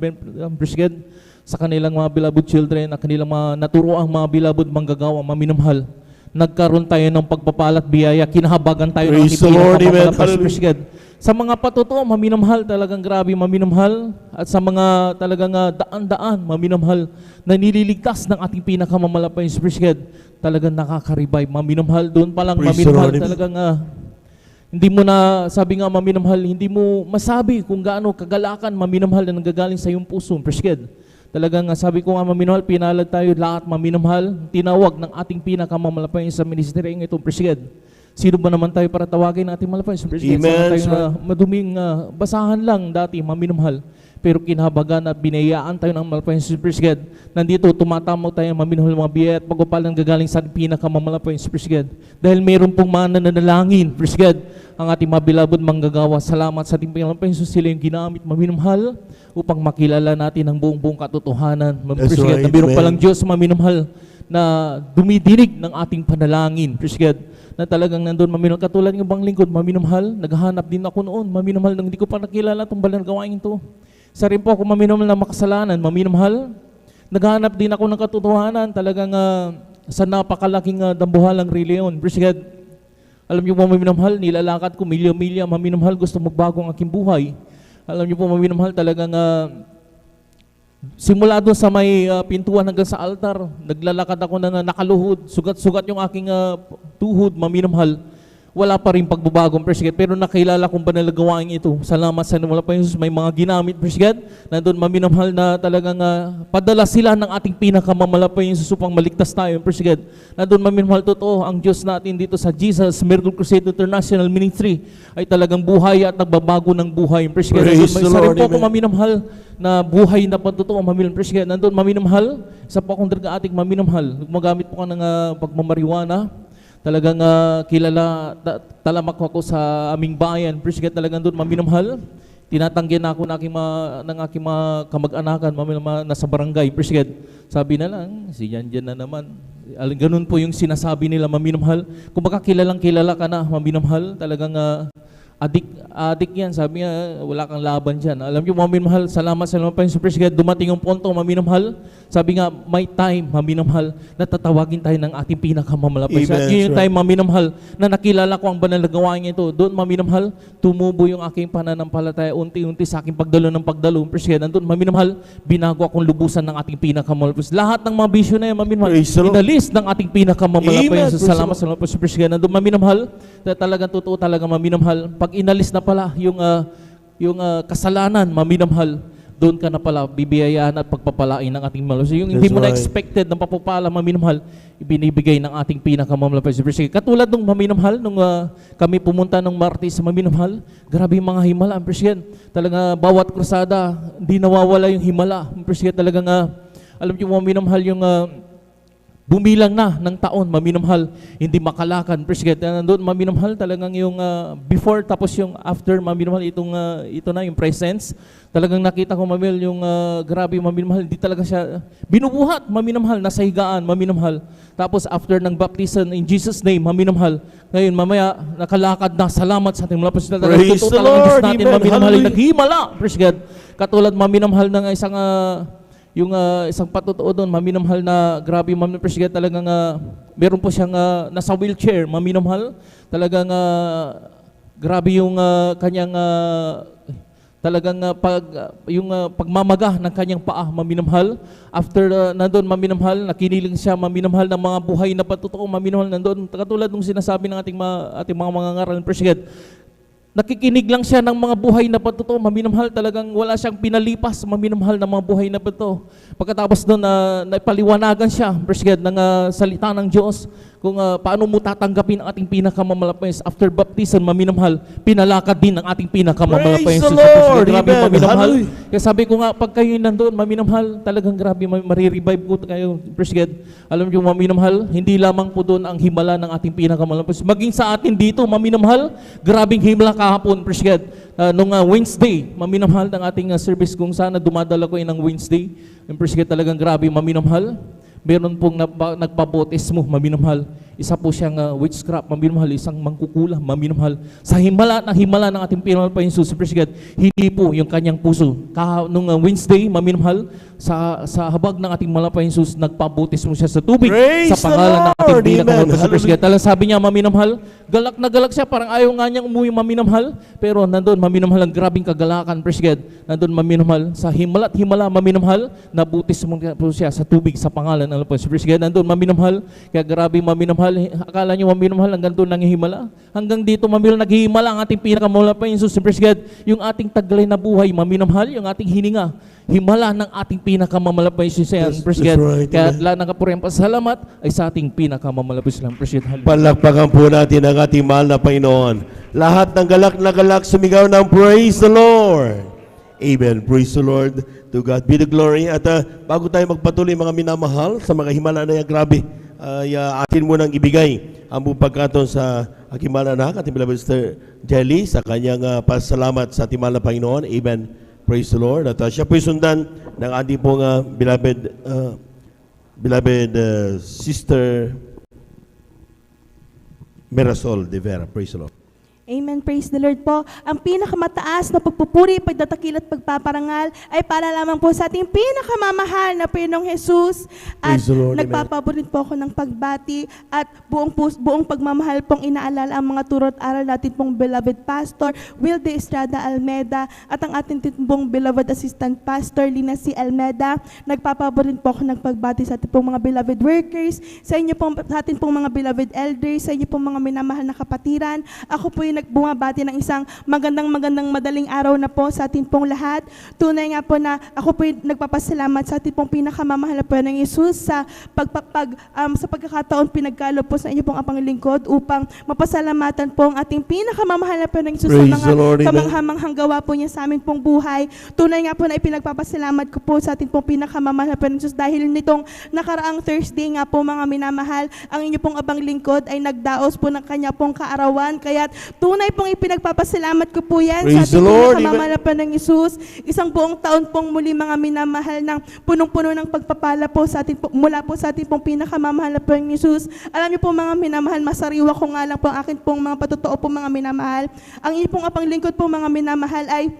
Presyed, sa kanilang mga beloved children, na kanilang mga naturoang mga beloved manggagawa, maminamahal. Nagkaroon tayo ng pagpapalat biyaya, kinahabagan tayo ng Praise the Lord, amen. Presyed. Sa mga patutuo, maminamahal, talagang grabe maminamahal. At sa mga talagang daan-daan, maminamahal, na nililigtas ng ating pinakamamalapay Presyed, talagang nakaka-revive, maminamahal. Doon pa lang, Praise maminamahal, the Lord. talagang hindi mo na, sabi nga maminamahal, hindi mo masabi kung gaano kagalakan maminamahal na nanggagaling sa iyong puso. Presyed. Talagang sabi ko nga maminamahal, pinalad tayo lahat maminamahal, tinawag ng ating pinakamamalapay sa ministeryong itong Presyed. Sino ba naman tayo para tawagin ating malapay? Amen, Tayo maduming basahan lang dati, maminamahal. Pero kinahabagan at binayaan tayo ng malapay sa Presyed. Nandito, tumatamo tayo maminamahal mga biyaya at pagpapalang gagaling sa ating pinakamamalapay sa Presyed. Dahil mayroon pong mga nananalangin, Presyed, ang ating mga beloved manggagawa. Salamat sa ating pinalapay sa sila yung ginamit maminamahal upang makilala natin ang buong katotohanan. That's Presyed, right, na mayroon amen. palang Diyos maminamahal na dumidinig ng ating panalangin, Presyed, na talagang nandun maminamahal. Katulad ng bang lingkod, maminamahal, naghahanap din ako noon, maminamahal, nang hindi ko pa nakilala itong banal na gawain ito. Isa rin po ako maminamahal na makasalanan, maminamahal, naghahanap din ako ng katotohanan, talagang sa napakalaking dambuhalang reliyon, Presyed. Alam niyo po maminamahal, nilalakad ko milya-milya, maminamahal, gusto magbago ang aking buhay. Alam niyo po maminamahal, talagang simula doon sa may pintuan hanggang sa altar, naglalakad ako ng nakaluhod, sugat-sugat yung aking tuhod, maminamahal. Wala pa rin pagbabagong Presyed, pero nakilala kong banal na gawain ito. Salamat sa malapay Jesus, may mga ginamit Presyed, nandun maminamahal na talagang padala sila ng ating pinakamamalapay Jesus upang maligtas tayo Presyed. Nandun maminamahal, totoo, ang Diyos natin dito sa Jesus Miracle Crusade International Ministry ay talagang buhay at nagbabago ng buhay Presyed. Praise the Isa rin Lord, po ako amen. maminamahal na buhay na pagtotoo maminamahal Presyed. Nandun maminamahal, isa po akong ating maminamahal. Gumagamit po ka ng pagmamariwana. Talagang kilala, talamak ako sa aming bayan. Presyed, talagang doon maminamahal. Tinatanggihan ako ng aking mga kamag-anakan, maminamahal, nasa barangay. Presyed, sabi na lang, si Jan na naman. Ganun po yung sinasabi nila, maminamahal. Kung baka kilala ka na, maminamahal, talagang adik yan. Sabi niya, wala kang laban dyan. Alam niyo, maminamahal, salamat sa naman pa yung Presyed. Dumating yung punto, maminamahal. Sabi nga, may time, maminamahal, na tatawagin tayo ng ating pinakamamalapay. Amen, Yun yung right. time, maminamahal, na nakilala ko ang banal na gawain ito. Doon, maminamahal, tumubo yung aking pananampalataya unti-unti sa aking pagdalo ng pagdalo. Presyed, doon, maminamahal, binago akong lubusan ng ating pinakamamalapay. Lahat ng mga bisyo na yan, maminamahal, Praise the Lord. inalis ng ating pinakamamalapay. Amen, So, praise salamat the sa mga Presyed. Doon, maminamahal, talagang totoo, talagang maminamahal. Pag inalis na pala yung kasalanan, maminamahal, doon ka na pala bibiyayaan at pagpapalain ng ating malos. Yung hindi That's mo na right. expected ng papapala, maminamahal, ibinibigay ng ating pinakamamalapay sa Presyed. Katulad nung maminamahal, nung kami pumunta ng Martes sa maminamahal, grabe yung mga himala, Presyed. Talaga bawat krusada, hindi nawawala yung himala. Presyed, talagang alam niyo maminamahal yung bumilang na ng taon, maminamahal, hindi makalakad. Praise God. Nandun, maminamahal talagang yung before tapos yung after, maminamahal ito na yung presence. Talagang nakita ko, mamil, yung grabe, maminamahal, hindi talaga siya binubuhat, maminamahal, nasa higaan, maminamahal. Tapos after ng baptism, in Jesus' name, maminamahal. Ngayon, mamaya, nakalakad na, salamat sa ating mga pastor. Praise the Lord, natin, amen, maminamahal, hallelujah. naghimala, praise God. Katulad maminamahal ng isang isang patutuo doon, maminamahal na grabe, maminamahal talagang meron po siyang nasa wheelchair, maminamahal, talagang grabe yung kanyang talagang pagmamaga ng kanyang paa, maminamahal. After nandun, maminamahal, nakiniling siya, maminamahal ng mga buhay na patutuo, maminamahal nandun. Katulad ng sinasabi ng ating mga ngaral, praise God. Nakikinig lang siya ng mga buhay na patutuo, maminamahal, talagang wala siyang pinalipas, maminamahal ng mga buhay na patutuo. Pagkatapos doon, naipaliwanagan siya, praise God, ng salita ng Diyos, kung paano mo tatanggapin ang ating pinakamamalapis. After baptism, maminamahal, pinalakad din ang ating pinakamamalapis. Praise the Lord! Grabe, Amen. maminamahal. Hallelujah. Kaya sabi ko nga, pag kayo nandoon, maminamahal, talagang grabe, marirevive ko kayo, praise God. Alam niyo, maminamahal, hindi lamang po doon ang himala ng ating pinakamamalapis. Maging sa atin dito, maminamahal, grabing himala kahapon, praise God. Nung Wednesday, maminamahal ng ating service, kung sana dumadala ko ng Wednesday, praise God, talagang grabe, maminamahal. Meron pong nagpabotismo, maminamahal. Isa po siyang witchcraft, maminamahal, isang mangkukulam, maminamahal. Sa himala ng ating pinamalapain Jesus, praise God, hindi po yung kanyang puso. Nung Wednesday, maminamahal, sa habag ng ating malapain Jesus, nagpabotismo siya sa tubig. Praise sa pangalan ng the ating Lord! pinakamalasang, praise Amen. God. Talang sabi niya, maminamahal, galak na galak siya, parang ayaw nga niyang umuwi, maminamahal. Pero nandun, maminamahal, ang grabing kagalakan, praise God. Nandun, maminamahal, sa himala at himala, maminamahal, nabutismo po siya sa tubig sa pangalan ng Lord. Praise God. Nandun, maminamahal, kaya grabe, maminamahal. Akala niyo maminamahal hanggang doon nanghihimala? Hanggang dito maminamahal naghihimala ang ating pinakamalapain Jesus. Praise God. Yung ating taglay na buhay, maminamahal, yung ating hininga, himala ng ating pinakamamalapain Jesus. Praise God. right. Kaya lahat ng kapurihan pasalamat ay sa ating pinakamamalapain lang. Praise God. Hallelujah. Palakpakan po natin ang ating mahal na Panginoon. Lahat ng galak na galak, sumigaw ng praise the Lord. Amen. Praise the Lord. To God be the glory. At bago tayo magpatuloy mga minamahal sa mga himala na yan, grabe, atin mo nang ibigay ang buong pagkaton sa aking mahal na anak, ating beloved Sister Jelly, sa kanyang pasalamat sa ating mahal na Panginoon. Amen. Praise the Lord. At siya po'y sundan ng ating pong beloved Sister Mirasol de Vera. Praise the Lord. Amen. Praise the Lord po. Ang pinakamataas na pagpupuri, pagdatakil at pagpaparangal ay para lamang po sa ating pinakamamahal na Panginoong Jesus. At Praise the Lord. nagpapaborit po ako ng pagbati at buong pagmamahal pong inaalala ang mga turo at aral natin pong beloved Pastor Will de Estrada Almeda at ang ating pong beloved Assistant Pastor Lina C. Almeda. Nagpapaborit po ako ng pagbati sa ating pong mga beloved workers, sa ating pong mga beloved elders, sa inyo pong mga minamahal na kapatiran. Ako po yung nagbumabati ng isang magandang madaling araw na po sa atin pong lahat. Tunay nga po na ako po nagpapasalamat sa atin pong pinakamamahal na po ng Jesus sa sa pagkakataon pinagkalo po sa inyo pong apang lingkod upang mapasalamatan po ang ating pinakamamahal na po ng Jesus sa mga kamanghamanghang gawa po niya sa amin pong buhay. Tunay nga po na ipinagpapasalamat ko po sa atin pong pinakamamahal na po ng Jesus dahil nitong nakaraang Thursday nga po mga minamahal, ang inyo pong abang lingkod ay nagdaos po ng kanya pong kaarawan. Kaya tunay pong ipinagpapasalamat ko po yan Praise sa ating the Lord. pinakamamahal ng Isus. Isang buong taon pong muli mga minamahal ng punong-puno ng pagpapala po sa atin mula po sa ating pong pinakamamahal na ng Isus. Alam niyo po mga minamahal, masariwa ko nga lang po ang akin pong mga patotoo po mga minamahal. Ang inyo pong apang lingkod po mga minamahal ay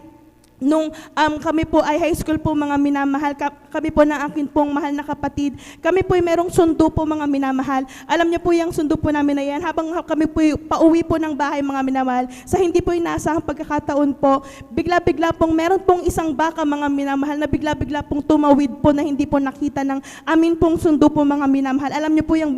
nung kami po ay high school po mga minamahal, kami po ng akin pong mahal na kapatid, kami po ay merong sundo po mga minamahal. Alam niyo po yung sundo po namin na yan, habang kami po pauwi po ng bahay mga minamahal, sa hindi po inaasahang pagkakataon po, bigla-bigla pong meron pong isang baka mga minamahal na bigla-bigla pong tumawid po na hindi po nakita ng amin pong sundo po mga minamahal. Alam niyo po yung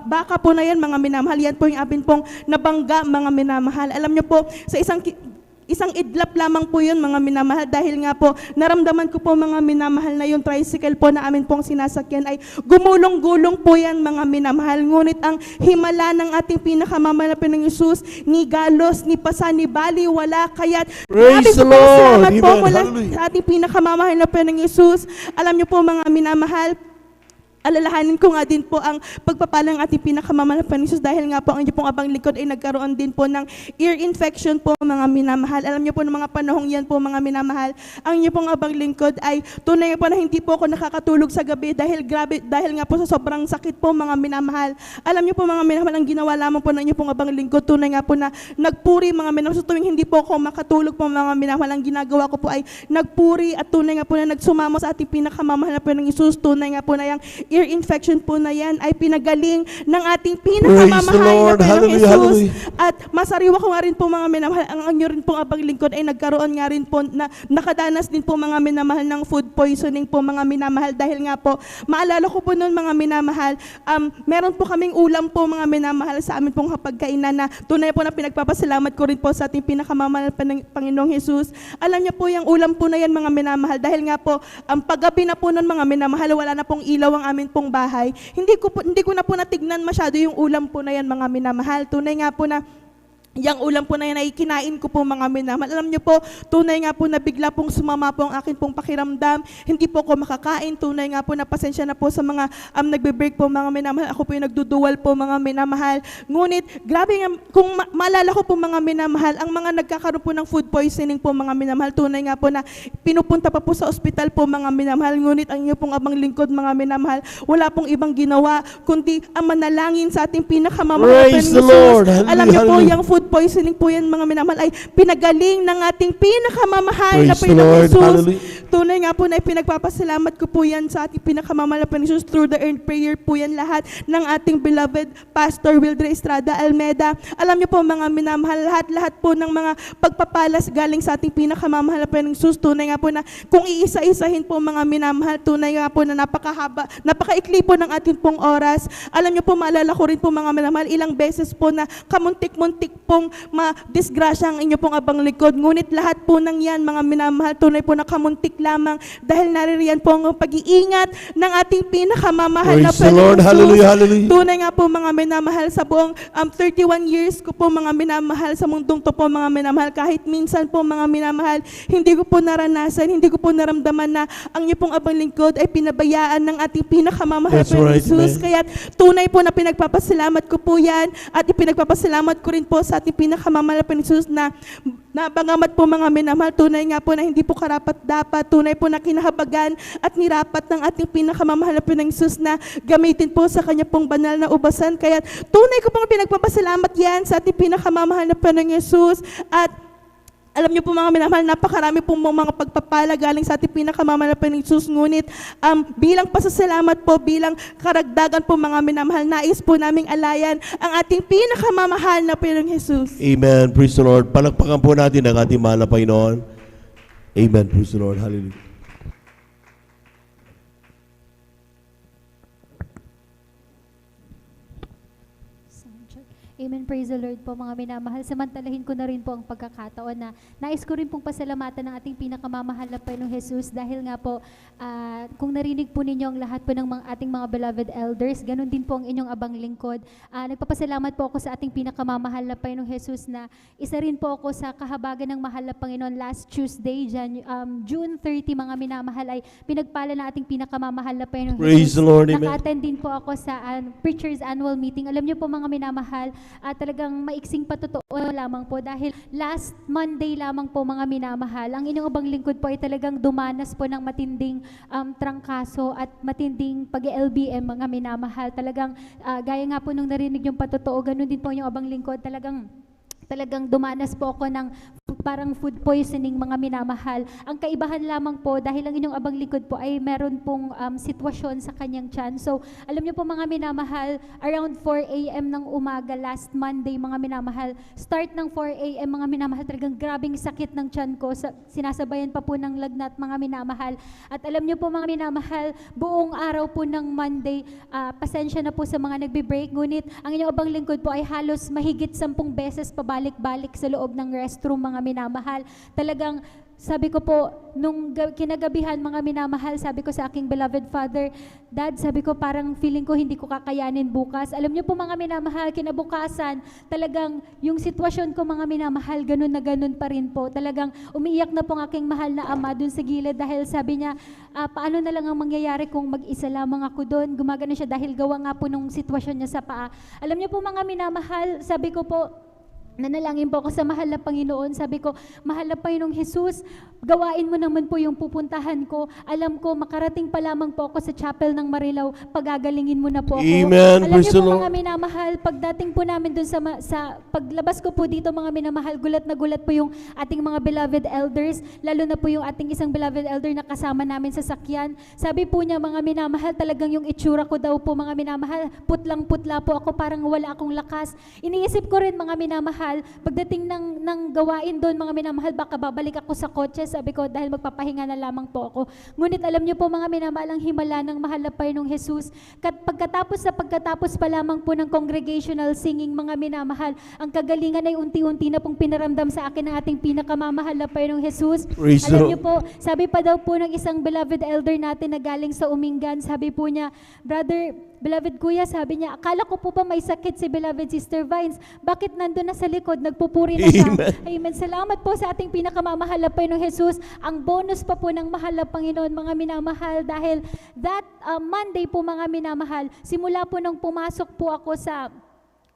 baka po na yan mga minamahal, yan po yung amin pong nabangga mga minamahal. Alam niyo po, sa isang idlap lamang po yun mga minamahal dahil nga po naramdaman ko po mga minamahal na yung tricycle po na amin pong sinasakyan ay gumulong-gulong po yan mga minamahal. Ngunit ang himala ng ating pinakamamahal na Panginoong Jesus, ni galos, ni pasa, ni bali, wala. Kaya Praise the Lord. salamat po Amen. mula Hallelujah. sa ating pinakamamahal na Panginoong Jesus. Alam niyo po mga minamahal, alalahanin ko nga din po ang pagpapala ng ating pinakamamahal na Panginoon dahil nga po ang inyo pong abang lingkod ay nagkaroon din po ng ear infection po mga minamahal. Alam niyo po ng mga panahong yan po mga minamahal, ang inyo pong abang lingkod ay tunay po na hindi po ako nakakatulog sa gabi dahil nga po sa sobrang sakit po mga minamahal. Alam niyo po mga minamahal, ang ginawa lamang po ng inyo pong abang lingkod, tunay nga po na nagpuri mga minamahal. Sa tuwing hindi po ako makatulog po mga minamahal, ang ginagawa ko po ay nagpuri at tunay nga po na nagsumamo sa ating pinakamamahal na Panginoong Hesus. Tunay nga po na yung ear infection po na yan ay pinagaling ng ating pinakamamahal na Panginoong Hesus. At masariwa ko nga rin po mga minamahal, ang inyo rin pong abang lingkod ay nagkaroon nga rin po na nakadanas din po mga minamahal ng food poisoning po mga minamahal dahil nga po, maalala ko po noon mga minamahal, meron po kaming ulam po mga minamahal sa amin pong hapagkainan na tunay po na pinagpapasalamat ko rin po sa ating pinakamamahal Panginoong Hesus. Alam niyo po yung ulam po na yan mga minamahal dahil nga po, paggabi na po noon mga minamahal, wala na pong ilaw ang amin pong bahay. Hindi ko na po natignan masyado yung ulam po na yan mga minamahal. Tunay nga po na yang ulam po na yan ay kinain ko po mga minamahal. Alam niyo po, tunay nga po na bigla pong sumama po ang akin pong pakiramdam. Hindi po ako makakain. Tunay nga po na pasensya na po sa mga nagbe-break po mga minamahal. Ako po yung nagduduwal po mga minamahal. Ngunit, grabe nga, kung maalala ko po mga minamahal, ang mga nagkakaroon po ng food poisoning po mga minamahal, tunay nga po na pinupunta pa po sa ospital po mga minamahal. Ngunit ang inyo pong abang lingkod mga minamahal, wala pong ibang ginawa, kundi ang manalangin sa ating pinakamamahal. Praise the Lord. Alam niyo po, yung food poisoning po yan mga minamahal ay pinagaling ng ating pinakamamahal na Panginoong Hesus. Tunay nga po na pinagpapasalamat ko po yan sa ating pinakamamahal na Panginoong Hesus through the earned prayer po yan lahat ng ating beloved Pastor Wildre Estrada Almeda. Alam niyo po mga minamahal, lahat po ng mga pagpapalas galing sa ating pinakamamahal na Panginoong Hesus. Tunay nga po na kung iisa-isahin po mga minamahal, tunay nga po na napakaikli po ng ating pong oras. Alam niyo po, maalala ko rin po mga minamahal, ilang beses po na kamuntik-muntik pong ma-disgrasya ang inyo pong abang likod. Ngunit lahat po ng yan, mga minamahal, tunay po nakamuntik lamang dahil naririyan po ang pag-iingat ng ating pinakamamahal na Panginoong Hesus. Tunay nga po mga minamahal, sa buong 31 years ko po mga minamahal sa mundong to po mga minamahal, kahit minsan po mga minamahal, hindi ko po naranasan, hindi ko po naramdaman na ang inyo pong abang lingkod ay pinabayaan ng ating pinakamamahal na Panginoong Hesus. Kaya tunay po na pinagpapasalamat ko po yan at ipinagpapasalamat ko rin po sa ating pinakamamahal na Panginoong Hesus na bangamat po mga minamahal, tunay nga po na hindi po karapat-dapat, tunay po na kinahabagan at nirapat ng ating pinakamamahal na Panginoong Hesus na gamitin po sa kanya pong banal na ubasan. Kaya tunay ko pong pinagpapasalamat yan sa ating pinakamamahal na Panginoong Hesus. At alam niyo po mga minamahal, napakarami pong mga pagpapala galing sa ating pinakamamahal na Panginoong Hesus. Ngunit bilang pasasalamat po, bilang karagdagan po mga minamahal, nais po naming alayan ang ating pinakamamahal na Panginoong Hesus. Amen. Praise the Lord. Palakpakan po natin ang ating mahal na Panginoon. Amen. Praise the Lord. Hallelujah. Amen. Praise the Lord po mga minamahal. Samantalahin ko na rin po ang pagkakataon na nais ko rin pong pasalamatan ng ating pinakamamahal na Panginoong Hesus dahil nga po kung narinig po ninyo ang lahat po ng ating mga beloved elders, ganun din po ang inyong abang lingkod. Nagpapasalamat po ako sa ating pinakamamahal na Panginoong Hesus na isa rin po ako sa kahabagan ng mahal na Panginoon last Tuesday, June 30 mga minamahal ay pinagpala na ating pinakamamahal na Panginoong Hesus. Praise the Lord. Amen. Naka-attend din po ako sa Preacher's Annual Meeting. Alam niyo po mga minamahal, talagang maiksing patotoo lamang po dahil last Monday lamang po mga minamahal, ang inyong abang lingkod po ay talagang dumanas po ng matinding trangkaso at matinding pag-LBM mga minamahal. Talagang gaya nga po nung narinig yung patotoo, ganun din po yung abang lingkod, talagang dumanas po ako ng parang food poisoning mga minamahal. Ang kaibahan lamang po dahil ang inyong abang likod po ay meron pong sitwasyon sa kanyang tiyan. So alam niyo po mga minamahal, around 4 a.m. ng umaga last Monday mga minamahal, start ng 4 a.m. mga minamahal, talagang grabing sakit ng tiyan ko. Sinasabayan pa po ng lagnat mga minamahal. At alam niyo po mga minamahal, buong araw po ng Monday, pasensya na po sa mga nagbe-break, ngunit ang inyong abang lingkod po ay halos mahigit 10 beses pabalik-balik sa loob ng restroom mga mga minamahal. Talagang sabi ko po, nung kinagabihan mga minamahal, sabi ko sa aking beloved father, Dad, sabi ko parang feeling ko hindi ko kakayanin bukas. Alam niyo po mga minamahal, kinabukasan, talagang yung sitwasyon ko mga minamahal, ganun na ganun pa rin po. Talagang umiiyak na po ang aking mahal na ama dun sa gilid dahil sabi niya, paano na lang ang mangyayari kung mag-isa lamang ako doon? Gumagana siya dahil gawa nga po nung sitwasyon niya sa paa. Alam niyo po mga minamahal, sabi ko po, nanalangin po ako sa mahal na Panginoon. Sabi ko, mahal na Panginoong Jesus, gawain mo naman po yung pupuntahan ko. Alam ko, makarating pa lamang po ako sa chapel ng Marilao, pagagalingin mo na po ako. Amen. Alam niyo Praise the po Lord. mga minamahal, pagdating po namin dun sa paglabas ko po dito mga minamahal, gulat na gulat po yung ating mga beloved elders, lalo na po yung ating isang beloved elder na kasama namin sa sakyan. Sabi po niya mga minamahal, talagang yung itsura ko daw po mga minamahal, putlang-putla po ako, parang wala akong lakas. Iniisip ko rin mga minamahal, pagdating ng gawain doon mga minamahal, baka babalik ako sa kotse, sabi ko, dahil magpapahinga na lamang po ako. Ngunit alam niyo po mga minamahal, ang himala ng mahal na Panginoong Jesus, pagkatapos pa lamang po ng congregational singing mga minamahal, ang kagalingan ay unti-unti na pong pinaramdam sa akin ng ating pinakamamahal na Panginoong Jesus. Praise Alam the niyo po, sabi pa daw po ng isang beloved elder natin na galing sa Umingan, sabi po niya, Brother, beloved kuya, sabi niya, akala ko po pa may sakit si beloved Sister Vines. Bakit nandun na sa likod, nagpupuri na siya? Amen. Salamat po sa ating pinakamamahal na Panginoong Jesus. Ang bonus pa po ng mahal na Panginoon, mga minamahal, dahil that Monday po mga minamahal, simula po nung pumasok po ako sa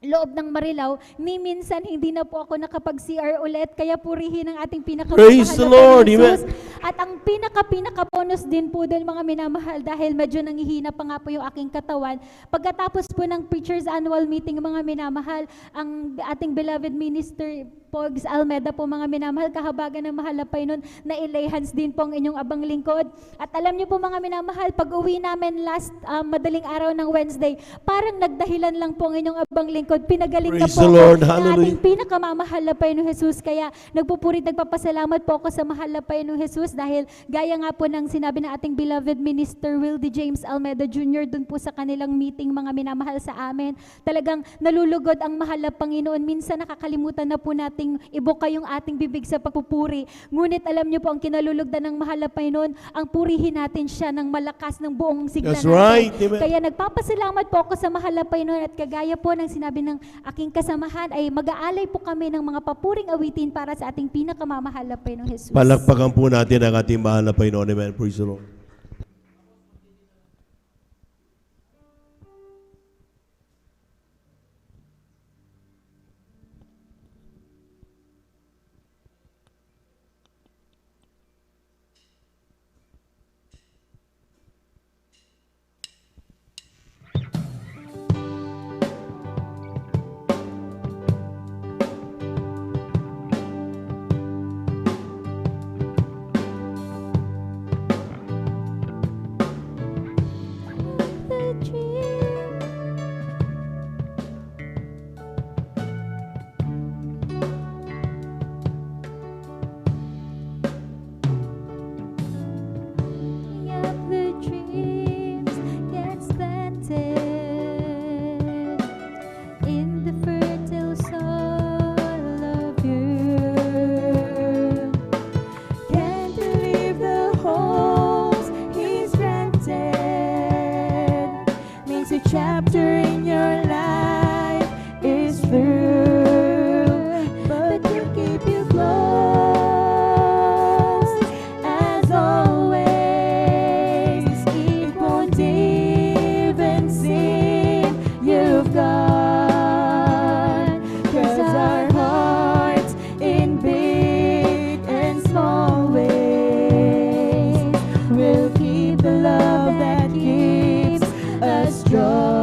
loob ng Marilao, ni minsan hindi na po ako nakapag-CR ulit, kaya purihin ang ating pinakamamahal Praise the na Lord, Jesus. amen. At ang pinaka-bonus din po doon mga minamahal, dahil medyo nangihina pa nga po yung aking katawan. Pagkatapos po ng Preachers Annual Meeting mga minamahal, ang ating beloved minister Pogs Almeda po mga minamahal, kahabagan ng mahal na Panginoon, na ilay hands din po ang inyong abang lingkod. At alam niyo po mga minamahal, pag uwi namin last madaling araw ng Wednesday, parang nagdahilan lang po ang inyong abang lingkod. Pinagaling Praise na po the ako Lord. ng Hallelujah. ating pinakamamahal na Panginoong Jesus. Kaya nagpupurit, nagpapasalamat po ako sa mahal na Panginoong Jesus dahil gaya nga po ng sinabi ng ating beloved minister Wildy James Almeda Jr. dun po sa kanilang meeting mga minamahal sa amin. Talagang nalulugod ang mahal na Panginoon. Minsan nakakalimutan na po nating ibuka yung ating bibig sa pagpupuri. Ngunit alam niyo po ang kinalulugdan ng mahal na Panginoon, ang purihin natin siya ng malakas ng buong sigla That's natin. right. Amen. Kaya nagpapasalamat po ako sa mahal na Panginoon at kagaya po ng sinabi ng aking kasamahan ay mag-aalay po kami ng mga papuring awitin para sa ating pinakamamahal na Panginoong Jesus. Palakpakan po natin ang ating mahal na Panginoon. Amen. Praise the Lord. Chapter in your life is through, but you keep you close as always. It won't even seem you've gone, 'cause our hearts in big and small ways will keep the love that keeps us strong.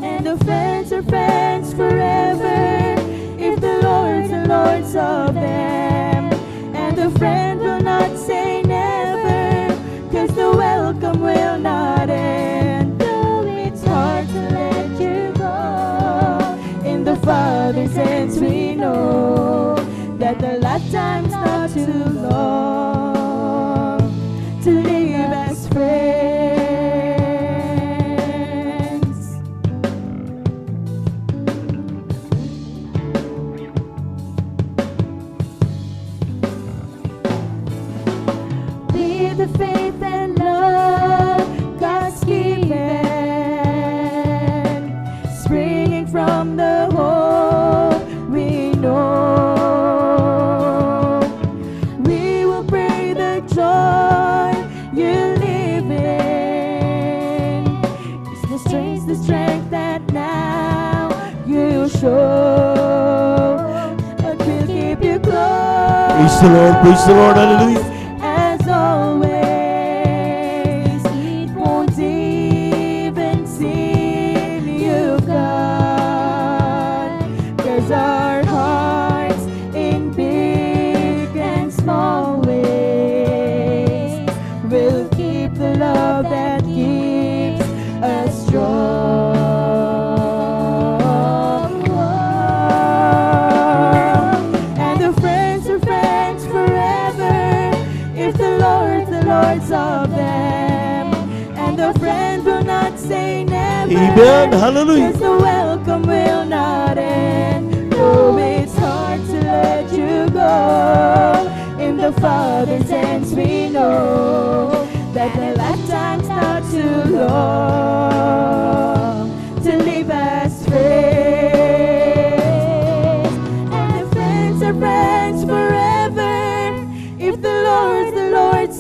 And the friends are friends forever if the Lord's of them. And the friend will not say never, 'cause the welcome will not end. Though it's hard to let you go, in the Father's hands we know that the lifetime's not too long to live as friends. Praise the Lord, praise the Lord, hallelujah. As always, it won't even seem you, God, 'cause our hearts in big and small ways will keep the love that keeps us strong. And the friends are friends forever if the Lord's of them. And the friend will not say never. Amen. Hallelujah. 'Cause the welcome will not end. Though it's hard to let you go, in the Father's hands we know that the lifetime's not too long to live as friends. And the friends are friends forever if the Lord's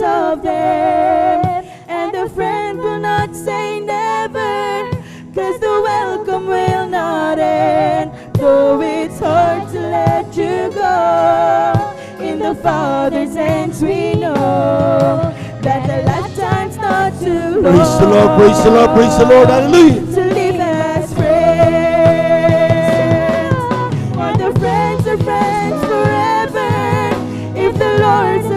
of them. And the friend will not say never, 'cause the welcome will not end. Though it's hard to let you go, in the Father's hands we know that the lifetime's not too long. Praise the Lord, praise the Lord, praise the Lord, hallelujah. To live as friends. And the friends are friends forever if the Lord's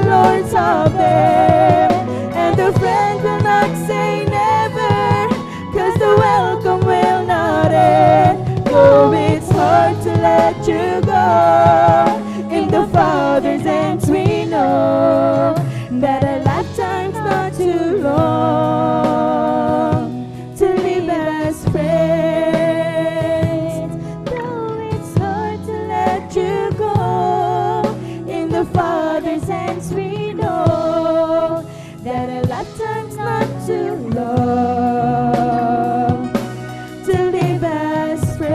of them. And the friend will not say never, 'cause the welcome will not end. Though it's hard to let you go, in the Father's hands we know that a lifetime's not too long to live as friends. Though it's hard to let you go, in the Father's hands we know that a lifetime's not too long to live as friends.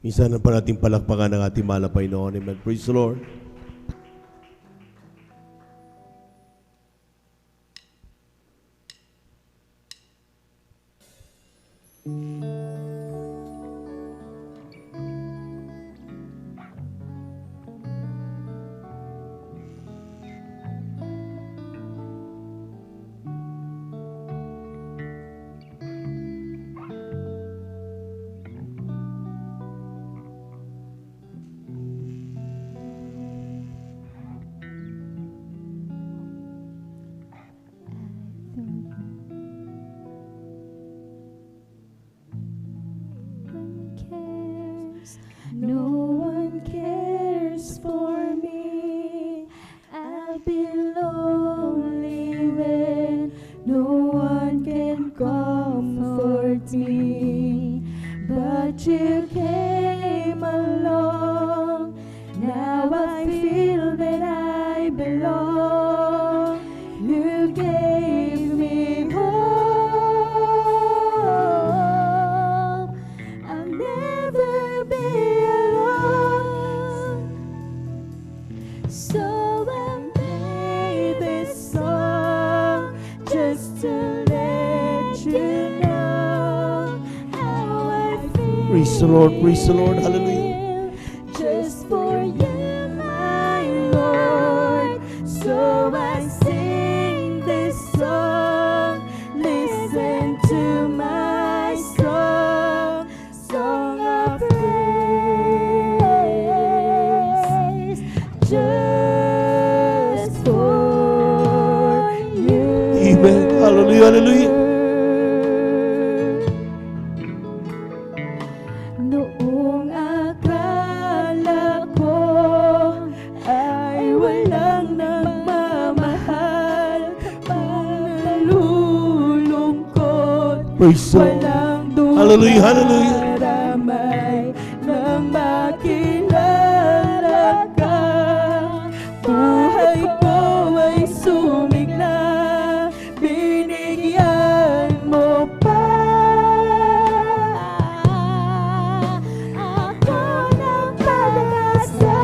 Minsan pa natin palakpakan ng ating mahal na Panginoon. Amen. Praise the Lord. No one cares for me. I've been lonely when no one can comfort me. But you came along. Now I feel that I belong. You gave me hope. I'll never be alone. So I made this song just to let you know how I feel. Praise the Lord, praise the Lord, hallelujah. Just for you, my Lord. So I sing this song. Listen to my song, song of praise. Just for you. Amen. Hallelujah, hallelujah. Noong akala ko ay walang nagmamahal, kapag nalulungkot, Praise the Lord. walang Hallelujah, hallelujah. dumaramay nang makilala ka. Buhay ko ay sumigla, binigyan mo pa ako ng pag-asa.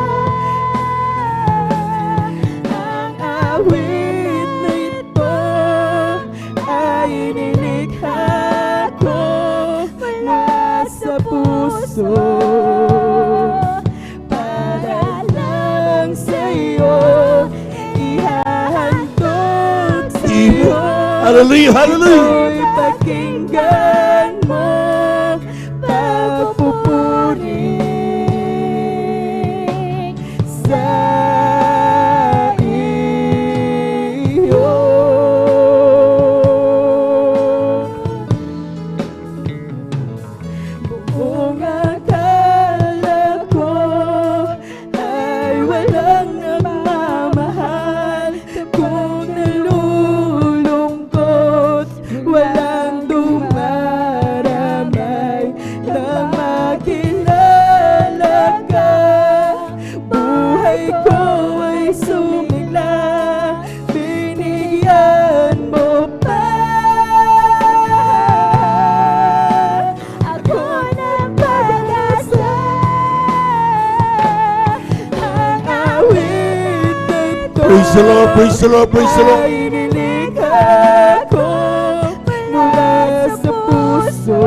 Hallelujah, hallelujah. Ito'y pakinggan mo, pagpupuri sa iyo. Buong akala ko ay walang nagmamahal, kung nalulungkot walang dumaramay, nang makilala ka, buhay ko ay sumigla, binigyan mo pa ako ng pag-asa. Ang awit na ito Praise the Lord, praise the Lord, praise the Lord. ay nilikha ko mula sa puso,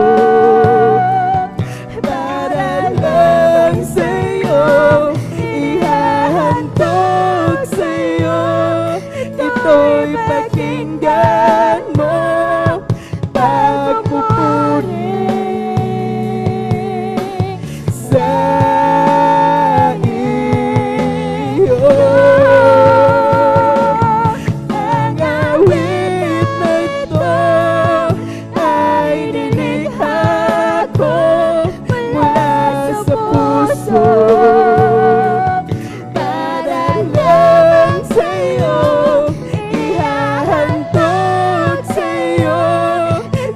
para lang sa'yo, ihahandog sa'yo. Ito'y pakinggan mo, pagpupuri sa iyo. Ang awit na ito ay nilikha ko mula sa puso, para lang sa'yo, ihahandog sa'yo.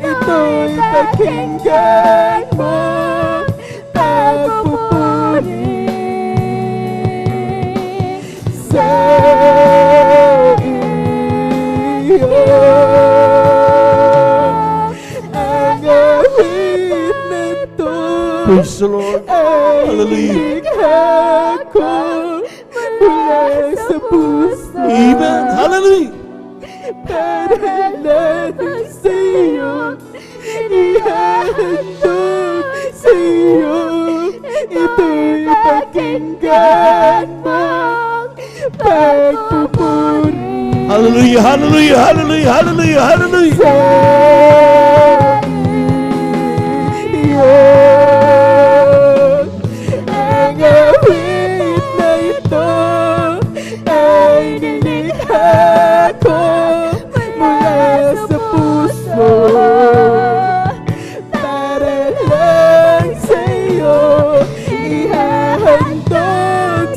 Ito'y pakinggan mo, pagpupuri sa iyo. Ang awit na ito Praise the Lord. ay Hallelujah. nilikha ko mula sa puso, Amen. Hallelujah. para lang sa'yo, ihahandog sa'yo. Ito'y pakinggan mo, pagpupuri Hallelujah, hallelujah, hallelujah, hallelujah, hallelujah. sa iyo. Ang awit na ito ay nilikha ko mula sa puso, para lang sa'yo, ihahandog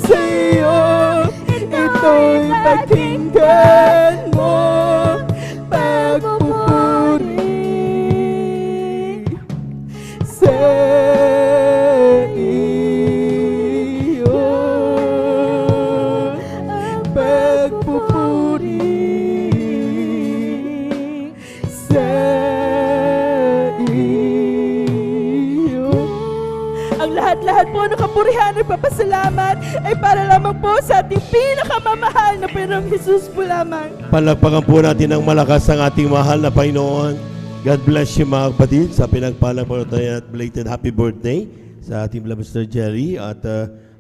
sa'yo. Ito'y pakinggan mo, pagpupuri sa iyo. Ang pagpupuri sa iyo. Ang lahat-lahat po ng kapurihan at papasalamat ay para lamang po sa ating pinakamamahal na Panginoong Hesus po lamang. Palakpakan po natin ng malakas ang ating mahal na Panginoon. God bless you mga kapatid sa pinagpalang at belated happy birthday sa ating beloved Mr. Jerry. At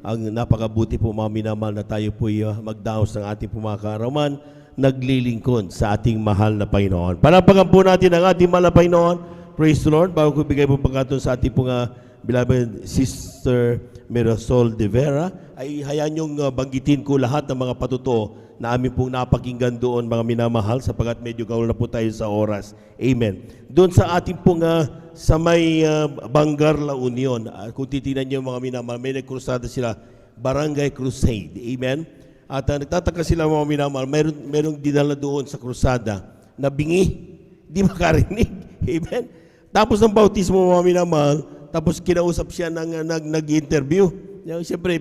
ang napakabuti po mga minamahal na tayo po magdaos ng ating pumakaarawan, naglilingkod sa ating mahal na Panginoon. Palakpakan po natin ang ating mahal na Panginoon. Praise the Lord. Bago ko bigay po pagkaton sa ating pong beloved Sister Mirasol de Vera, ay hayaan yung banggitin ko lahat ng mga patuto na amin pong napakinggan doon mga minamahal, sapagkat medyo gaul na po tayo sa oras. Amen. Doon sa ating pong sa may Bangar La Union, kung titignan niyo mga minamahal, may nagkrusada sila, Barangay Crusade. Amen. At nagtataka sila mga minamahal, merong dinala doon sa krusada na bingi, di makarinig. Amen. Tapos ng bautismo mga minamahal, tapos kinausap siya nag-interview. Siyempre,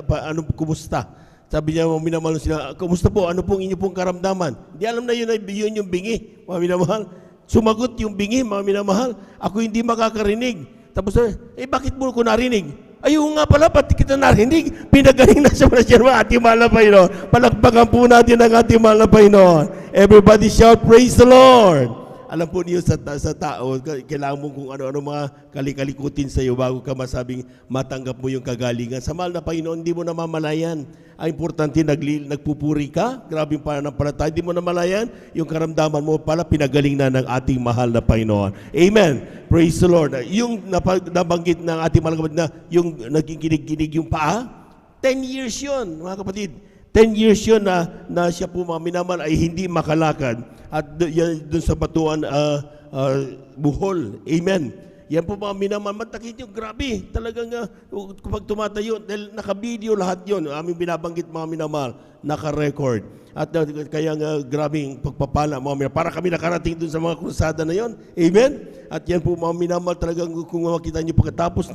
ano, kumusta? Sabi niya, mga minamahal sila, kumusta po? Ano pong inyo pong karamdaman? Di alam na yun yung bingi, mga minamahal. Sumagot yung bingi, mga minamahal. Ako hindi makakarinig. Tapos, bakit mo ko narinig? Ayun nga pala, pati kita narinig. Pinagaling na siya mga ating mahal na Panginoon. Palakpakan po natin ang ating mahal na Panginoon. Everybody shout, praise the Lord. Alam po niyo sa tao, kailangan mo kung ano-ano mga kalikalikutin sa iyo bago ka masabing matanggap mo yung kagalingan. Sa mahal na Panginoon, hindi mo namamalayan. Ang importante, nagpupuri ka, grabing pananampalataya, hindi mo namalayan, yung karamdaman mo pala pinagaling na ng ating mahal na Panginoon. Amen. Praise the Lord. Yung nabanggit ng ating mahal na kapatid na yung nagkikinig-kinig yung paa, 10 years yun, mga kapatid. 10 years yun na siya po mga minamahal ay hindi makalakad at doon sa batuan buhol. Amen. Yan po mga minamahal. Matakit yung grabe. Talagang kapag tumatayo, dahil naka-video lahat yun. Aming binabanggit mga minamahal, naka-record. At kaya grabing pagpapala mga minamahal. Para kami nakarating doon sa mga krusada na yon. Amen. At yan po mga minamahal, talagang kung makita niyo pagkatapos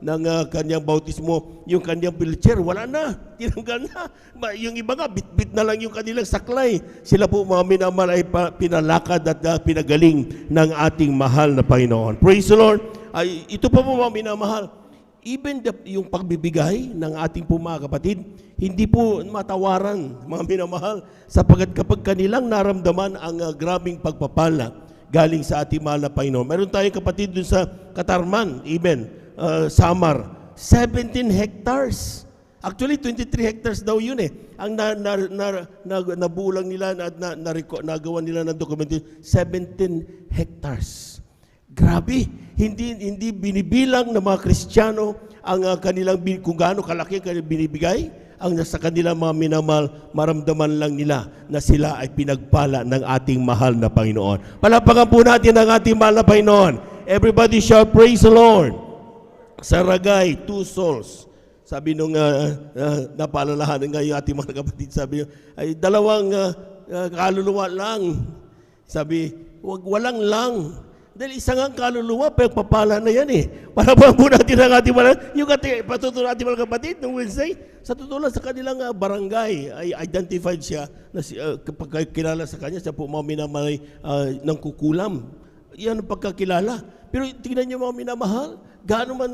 ng kanyang bautismo, yung kanyang wheelchair, wala na. Tinanggal na. Yung iba nga, bit-bit na lang yung kanilang saklay. Sila po mga minamahal ay pinalakad at pinagaling ng ating mahal na Panginoon. Praise the Lord. Ay, ito pa po mga minamahal. Even yung pagbibigay ng ating po mga kapatid, hindi po matawaran mga minamahal sapagkat kapag kanilang naramdaman ang grabing pagpapala galing sa ating mahal na Panginoon. Meron tayong kapatid dun sa Katarman, Samar, 17 hectares. Actually, 23 hectares daw yun eh. Ang nabulang nila, nagawa nila ng dokumento, 17 hectares. Grabe, hindi binibilang ng mga Kristiyano ang kanilang, kung gaano kalaki ang binibigay, ang nasa kanilang mga minamahal, maramdaman lang nila na sila ay pinagpala ng ating mahal na Panginoon. Palapakan po natin ang ating mahal na Panginoon. Everybody shout, praise the Lord. Sa Ragay, 2 souls. Sabi nung napaalalahanan nga yung ating mga kapatid, sabi ay 2 kaluluwa lang. Sabi, walang lang. Dahil isang ang kaluluwa, pagpapala na yan eh. Para ba po natin ang ating mga, yung patutunan natin mga kapatid, nung Wednesday, sa totoo lang sa kanilang barangay, ay identified siya, na kapag kilala sa kanya, siya po mga minamahal ng kukulam. Yan ang pagkakilala. Pero tingnan niyo mga minamahal, gaano man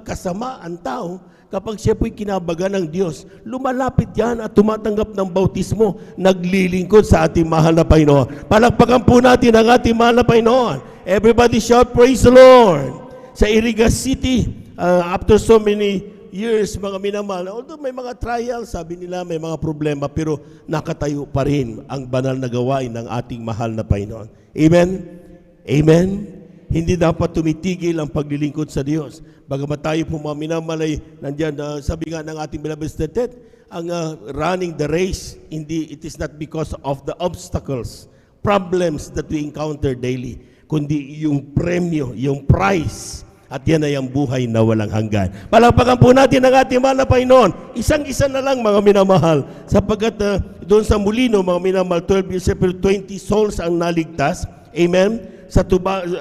kasama ang tao, kapag siya po'y kinabaga ng Diyos, lumalapit yan at tumatanggap ng bautismo, naglilingkod sa ating mahal na Panginoon. Palakpakan po natin ang ating mahal na Panginoon. Everybody shout, praise the Lord. Sa Iriga City, after so many years, mga minamahal, although may mga trials, sabi nila may mga problema, pero nakatayo pa rin ang banal na gawain ng ating mahal na Panginoon. Amen? Amen? Hindi dapat tumitigil ang paglilingkod sa Diyos. Bagamat tayo po mga minamalay, nandiyan, sabi nga ng ating beloved Stetet, ang running the race, it is not because of the obstacles, problems that we encounter daily, kundi yung premyo, yung prize, at yan ay ang buhay na walang hanggan. Palakpakan po natin ang ating mahal na Panginoon. Isang-isa na lang mga minamahal, sapagkat doon sa Mulino, mga minamahal, 12 years, 20 souls ang naligtas. Amen?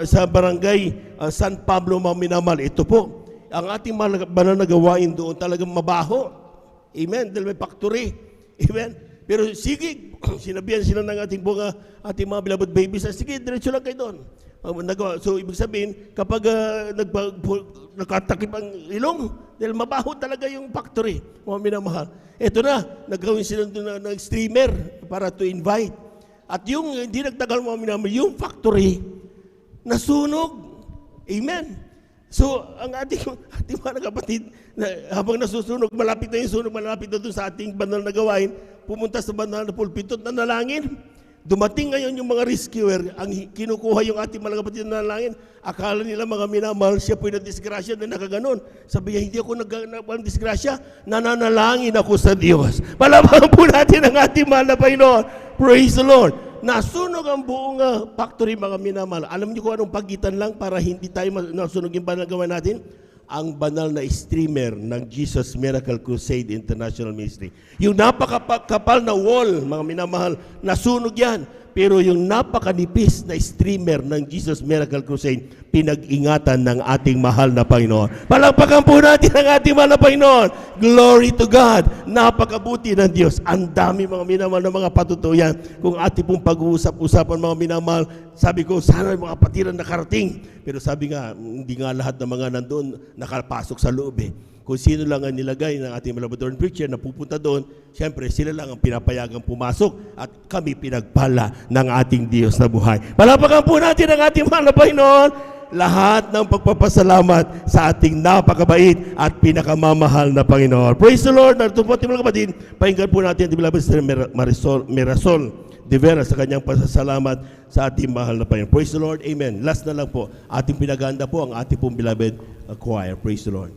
Sa barangay San Pablo, mga minamahal, ito po, ang ating banal na gawain doon talagang mabaho. Amen? Dahil may factory. Amen? Pero sige, sinabihan sila ng ating mga beloved babies, sige, diretso lang kayo doon. So, ibig sabihin, kapag nakatakip ang ilong, dahil mabaho talaga yung factory, mga minamahal. Ito na, nagawin sila ng streamer para to invite. At yung hindi nagtagal mga minamahal, yung factory, nasunog. Amen. So, ang ating mga kapatid, habang nasusunog, malapit na yung sunog, malapit na doon sa ating banal na gawain, pumunta sa banal na pulpito at nanalangin. Dumating ngayon yung mga rescuer, ang kinukuha yung ating mga kapatid na nanalangin, akala nila mga minamahal, siya po'y na-disgrasya na nakaganon. Sabi niya, hindi ako nag-disgrasya, nananalangin ako sa Diyos. Palapakan po natin ang ating mahal na Panginoon. Praise the Lord. Nasunog ang buong factory, mga minamahal. Alam niyo kung anong pagitan lang para hindi tayo nasunog yung banal na gawain natin? Ang banal na streamer ng Jesus Miracle Crusade International Ministry. Yung napakapal na wall, mga minamahal, nasunog yan. Pero yung napakanipis na streamer ng Jesus Miracle Crusade, pinag-ingatan ng ating mahal na Panginoon. Palakpakan po natin ang ating mahal na Panginoon. Glory to God. Napakabuti ng Diyos. Ang dami mga minamahal na mga patutuyan. Kung ating pong pag-uusap-usapan mga minamahal, sabi ko, sana mga patiran nakarating. Pero sabi nga, hindi nga lahat ng mga nandun nakapasok sa loob eh. Kung sino lang ang nilagay ng ating Malabador preacher na pupunta doon, siyempre sila lang ang pinapayagang pumasok at kami pinagpala ng ating Diyos na buhay. Palapakan po natin ang ating mahal na Panginoon. Lahat ng pagpapasalamat sa ating napakabait at pinakamamahal na Panginoon. Praise the Lord. Narito po ating mga kapatid, pakinggan po natin ang beloved Sister Mirasol de Vera sa kanyang pasasalamat sa ating mahal na Panginoon. Praise the Lord. Amen. Last na lang po, ating pinaganda po ang ating pong beloved choir. Praise the Lord.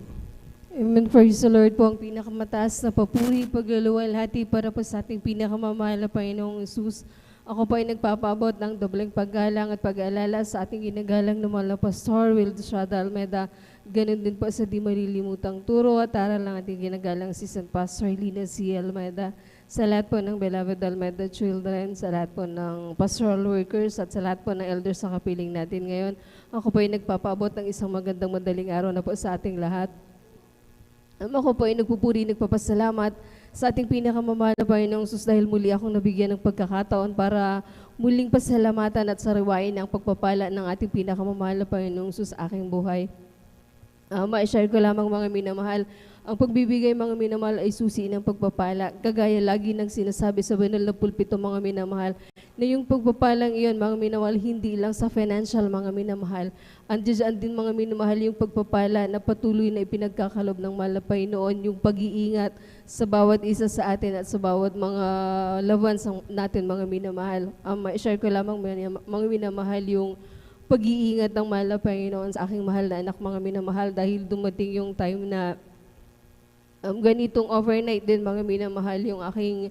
Amen. Praise the Lord po ang pinakamataas na papuri, pagluluwalhati para po sa ating pinakamamahal na Panginoong Hesus. Ako po ay nagpapabot ng dobleng paggalang at pag-aalala sa ating ginagalang na mahal na Pastor Will Estrada Almeda. Ganun din po sa di malilimutang turo at aral ng ating ginagalang Assistant Pastor Lina C. Almeda. Sa lahat po ng beloved Almeda children, sa lahat po ng pastoral workers at sa lahat po ng elders sa kapiling natin ngayon. Ako po ay nagpapabot ng isang magandang madaling araw na po sa ating lahat. Ako po ay nagpupuri, nagpapasalamat sa ating pinakamamahal na Panginoong Hesus dahil muli akong nabigyan ng pagkakataon para muling pasalamatan at sariwain ang pagpapala ng ating pinakamamahal na Panginoong Hesus sa aking buhay. Ma-share ko lamang mga minamahal, ang pagbibigay mga minamahal ay susi ng pagpapala. Kagaya lagi ng sinasabi sa banal na pulpito mga minamahal, na yung pagpapalang iyon mga minamahal hindi lang sa financial mga minamahal. Andiyan din mga minamahal yung pagpapala na patuloy na ipinagkakalob ng mahal na Panginoon, yung pag-iingat sa bawat isa sa atin at sa bawat mga loved ones natin mga minamahal. Ma-share ko lamang mga minamahal yung pag-iingat ng mahal na Panginoon sa aking mahal na anak mga minamahal dahil dumating yung time na ganitong overnight din mga minamahal yung aking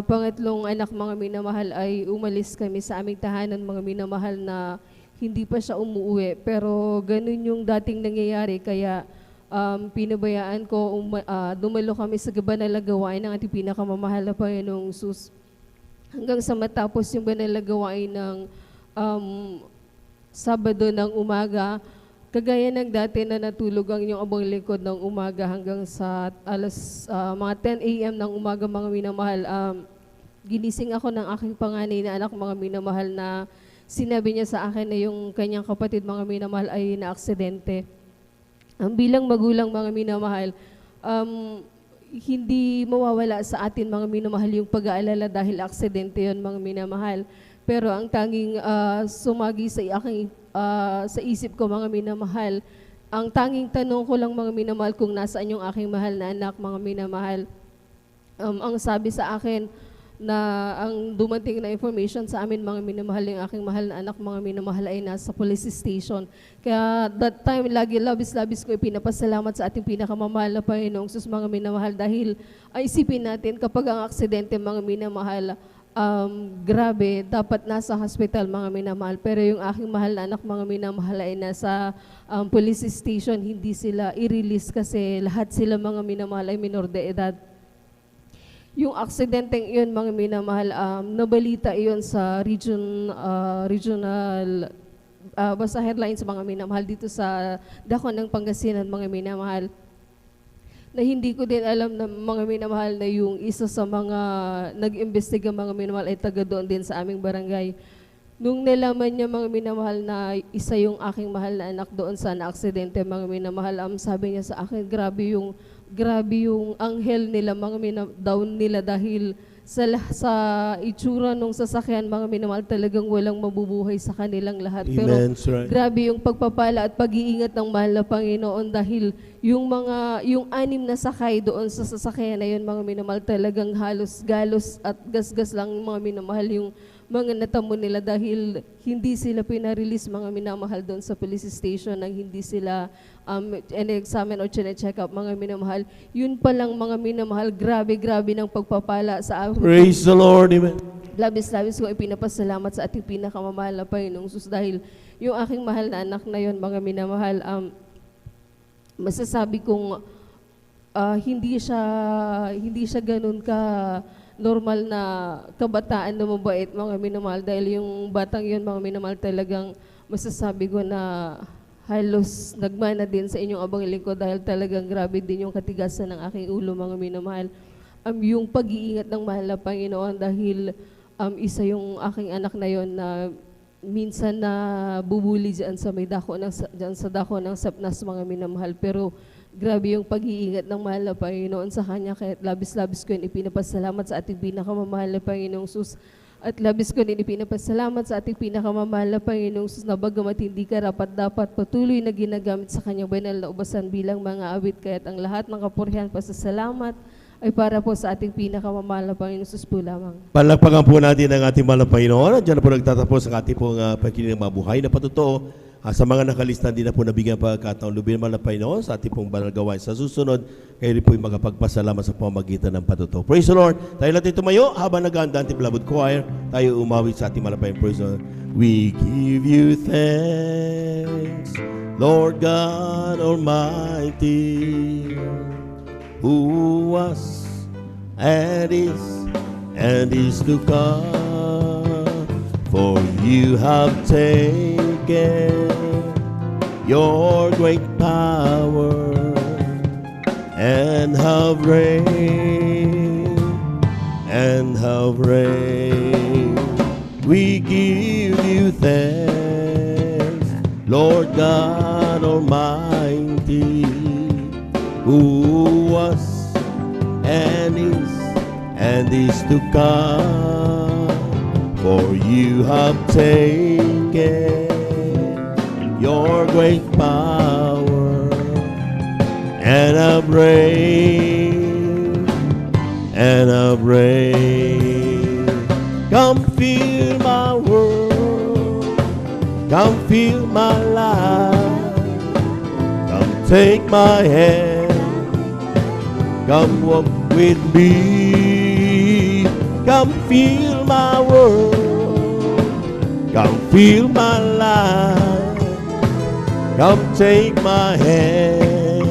pangatlong anak mga minamahal ay umalis kami sa aming tahanan mga minamahal na hindi pa siya umuwi pero ganun yung dating nangyayari kaya pinabayaan ko dumalo kami sa banal na gawain ng ating pinakamamahal na Panginoong Hesus hanggang sa matapos yung banal na gawain ng Sabado ng umaga. Kagaya ng dati na natulog ang inyong abang lingkod ng umaga hanggang sa mga 10 a.m. ng umaga mga minamahal, ginising ako ng aking panganay na anak mga minamahal na sinabi niya sa akin na yung kanyang kapatid mga minamahal ay naaksidente. Bilang magulang mga minamahal, hindi mawawala sa atin mga minamahal yung pag-aalala dahil aksidente yon mga minamahal. Pero ang tanging sumagi sa aking sa isip ko mga minamahal, ang tanging tanong ko lang mga minamahal kung nasaan yung aking mahal na anak mga minamahal. Ang sabi sa akin na ang dumating na information sa amin mga minamahal yung aking mahal na anak mga minamahal ay nasa police station. Kaya that time lagi labis-labis ko ipinapasalamat sa ating pinakamamahal na Panginoong Hesus mga minamahal dahil ay isipin natin kapag ang aksidente mga minamahal grabe, dapat nasa hospital mga minamahal. Pero yung aking mahal na anak mga minamahal ay nasa police station, hindi sila i-release kasi lahat sila mga minamahal ay minor de edad. Yung aksidenteng iyon mga minamahal, nabalita iyon sa regional, basta headlines mga minamahal dito sa Dacon ng Pangasinan mga minamahal. Na hindi ko din alam na mga minamahal na yung isa sa mga nag-imbestiga mga minamahal ay taga doon din sa aming barangay. Nung nalaman niya mga minamahal na isa yung aking mahal na anak doon sa na-aksidente mga minamahal, sabi niya sa akin, grabe yung anghel nila mga down nila dahil sa itsura ng sasakyan mga minamahal talagang walang mabubuhay sa kanilang lahat. Pero right. Grabe yung pagpapala at pag-iingat ng mahal na Panginoon dahil yung 6 na sakay doon sa sasakyan na yun mga minamahal talagang halos galos at gasgas lang mga minamahal yung mga natamo nila dahil hindi sila pinarelease mga minamahal doon sa police station nang hindi sila in-examine or check up mga minamahal. Yun pa lang mga minamahal, grabe ng pagpapala sa amin. Praise the Lord, amen. Labis-labis ko ipinapasalamat sa ating pinakamamahal na Panginoong Hesus dahil yung aking mahal na anak na yun mga minamahal, masasabi kong hindi siya ganun ka normal na kabataan na mabait mga minamahal dahil yung batang yun mga minamahal talagang masasabi ko na halos nagmana din sa inyong abang lingkod dahil talagang grabe din yung katigasan ng aking ulo mga minamahal. Yung pag-iingat ng mahal na Panginoon dahil isa yung aking anak na yon na minsan na bubuli dyan sa may dako ng, dyan sa dako ng Sapnas mga minamahal pero Grabe yung pag-iingat ng mahal na Panginoon sa kanya, kaya labis-labis ko yun ipinapasalamat sa ating pinakamamahal na Panginoong Sus. At labis ko din ipinapasalamat sa ating pinakamamahal na Panginoong Sus na bagamat hindi karapat-dapat patuloy na ginagamit sa kanyang banal na ubasan bilang mga awit, kaya't ang lahat ng kapurihan pasasalamat ay para po sa ating pinakamamahal na Panginoong Sus po lamang. Palakpakan po natin ang ating mahal na Panginoon. Diyan na po nagtatapos ang ating pong pagkikinig ng mabuhay na patotoo. Sa mga nakalista, hindi na po nabigyan pagkataon lubin mahal na Panginoon sa ating pong banal gawain. Sa susunod, kayo rin po yung magpagpasalamat sa pamamagitan ng patotoo. Praise the Lord. Tayo natin tumayo habang nag-aanda ang ating beloved choir. Tayo umawit sa ating mahal na Panginoon. Praise the Lord. We give you thanks, Lord God Almighty, who was and is to come. For you have taken your great power and have reigned, We give you thanks, Lord God Almighty, who was and is to come. For you have taken your great power and have reigned, Come fill my world, come fill my life, come take my hand, come walk with me, come fill my world, come fill my life, come take my hand,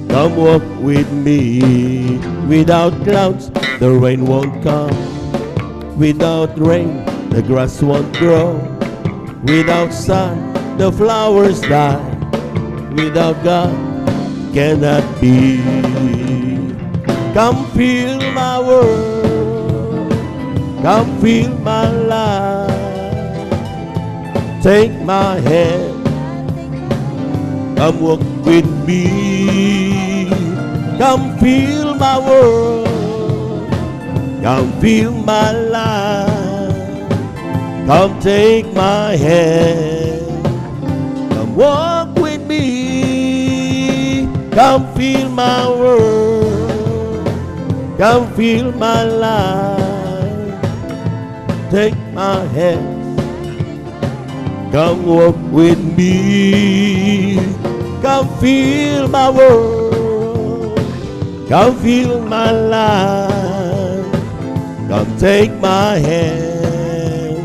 come walk with me. Without clouds, the rain won't come. Without rain, the grass won't grow. Without sun, the flowers die. Without God, cannot be. Come fill my world, come fill my life, take my hand, come walk with me. Come fill my world, come fill my life, come take my hand, come walk with me. Come fill my world, come fill my life, take my hand, come walk with me. Come fill my world, come fill my life, come take my hand,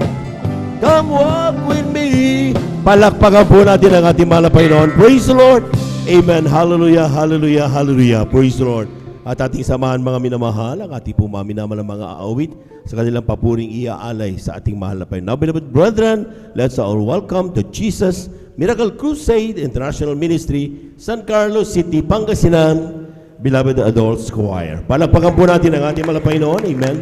come walk with me. Palakpakan po natin ang ating mahal na Panginoon. Praise the Lord. Amen. Hallelujah, hallelujah, hallelujah. Praise the Lord. At ating samahan mga minamahal, ang ating po minamahal mga aawit sa kanilang papuring iaalay sa ating mahal na Panginoon. Now, beloved brethren, let's all welcome to Jesus Miracle Crusade International Ministry, San Carlos City, Pangasinan, Beloved Adults Choir. Palakpakan po natin ang ating mahal na Panginoon. Amen.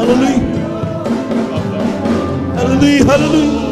Hallelujah. Hallelujah. Hallelujah.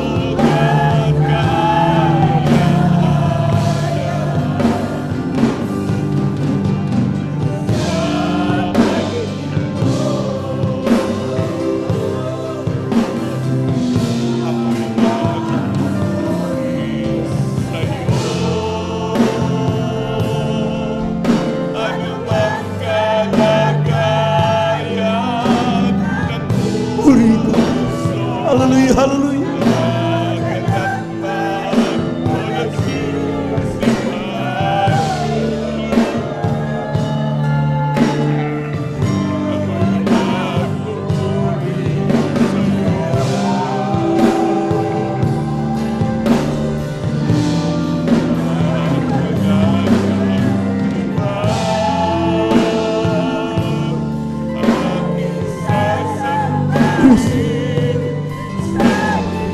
Hallelujah, hallelujah.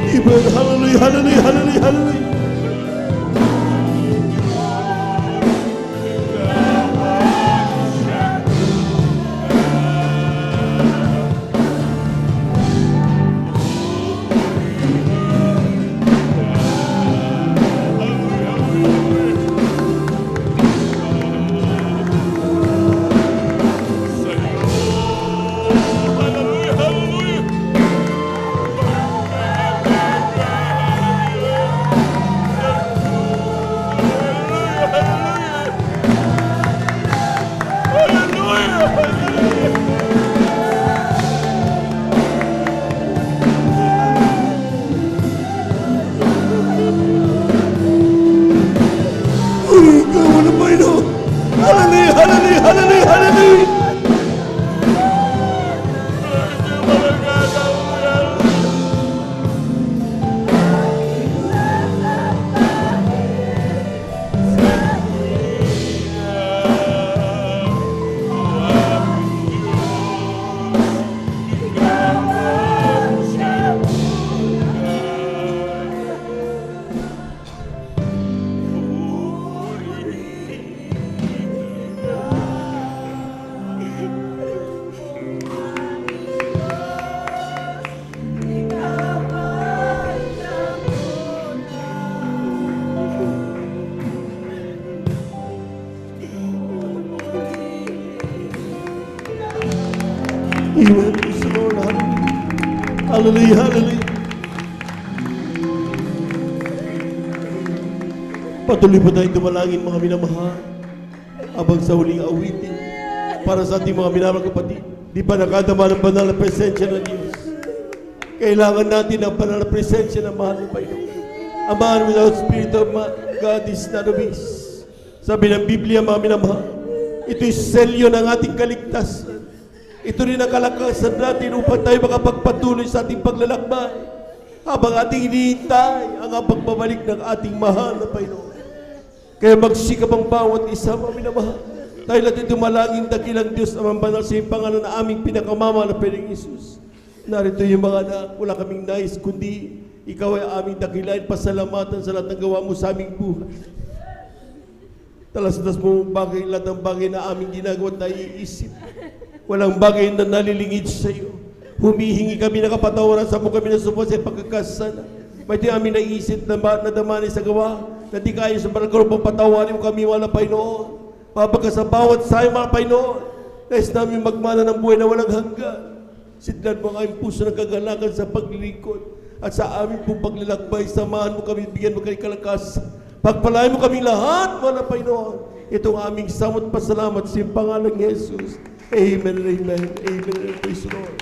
Amen. Hallelujah, hallelujah, hallelujah, hallelujah. Hallelujah, hallelujah, hallelujah, hallelujah. Amen. Praise the Lord. Hallelujah. Hallelujah. Patuloy po tayong dumalangin mga minamahal habang sa huling awitin para sa ating mga minamahal kapatid. Di ba nakadama ng banal na presensya ng Diyos? Kailangan natin ang banal na presensya ng mahal ng Panginoon. A man without spirit of God is not of peace. Sabi ng Biblia mga minamahal, ito'y selyo ng ating kaligtasan. Ito rin ang kalakasan natin upang tayo makapagpatuloy sa ating paglalakbay habang ating hinihintay ang pagbabalik ng ating mahal na Panginoon. Kaya magsikap ang bawat isa, mga minamahal. Tayo natin dumalangin dakilang Diyos ang banal sa pangalan na aming pinakamama na Panginoong Isus. Narito yung mga anak, wala kaming nais, kundi ikaw ay aming dakilain, pasalamatan sa lahat ng gawa mo sa aming buhay. Talas-talas mo bagay, lahat ng bagay na aming ginagawa at naiisip. Walang bagay na nalilingid sa iyo. Humihingi kami ng kapatawaran sa mo kami na supo sa pagkakasala. May di aming naisip na damani sa gawa na di kaya sa barangay patawarin mo kami wala Panginoon. Pabagka sa bawat sayo mga Panginoon, nais namin magmana ng buhay na walang hanggan. Sidlan mo ang aming puso ng kagalakan sa paglilingkod at sa aming pong paglalakbay. Samahan mo kami, bigyan mo kami kalakasan. Pagpalain mo kami lahat, wala Panginoon. Itong aming samot pasalamat sa pangalan ni Jesus. Amen and amen. Amen and praise the Lord.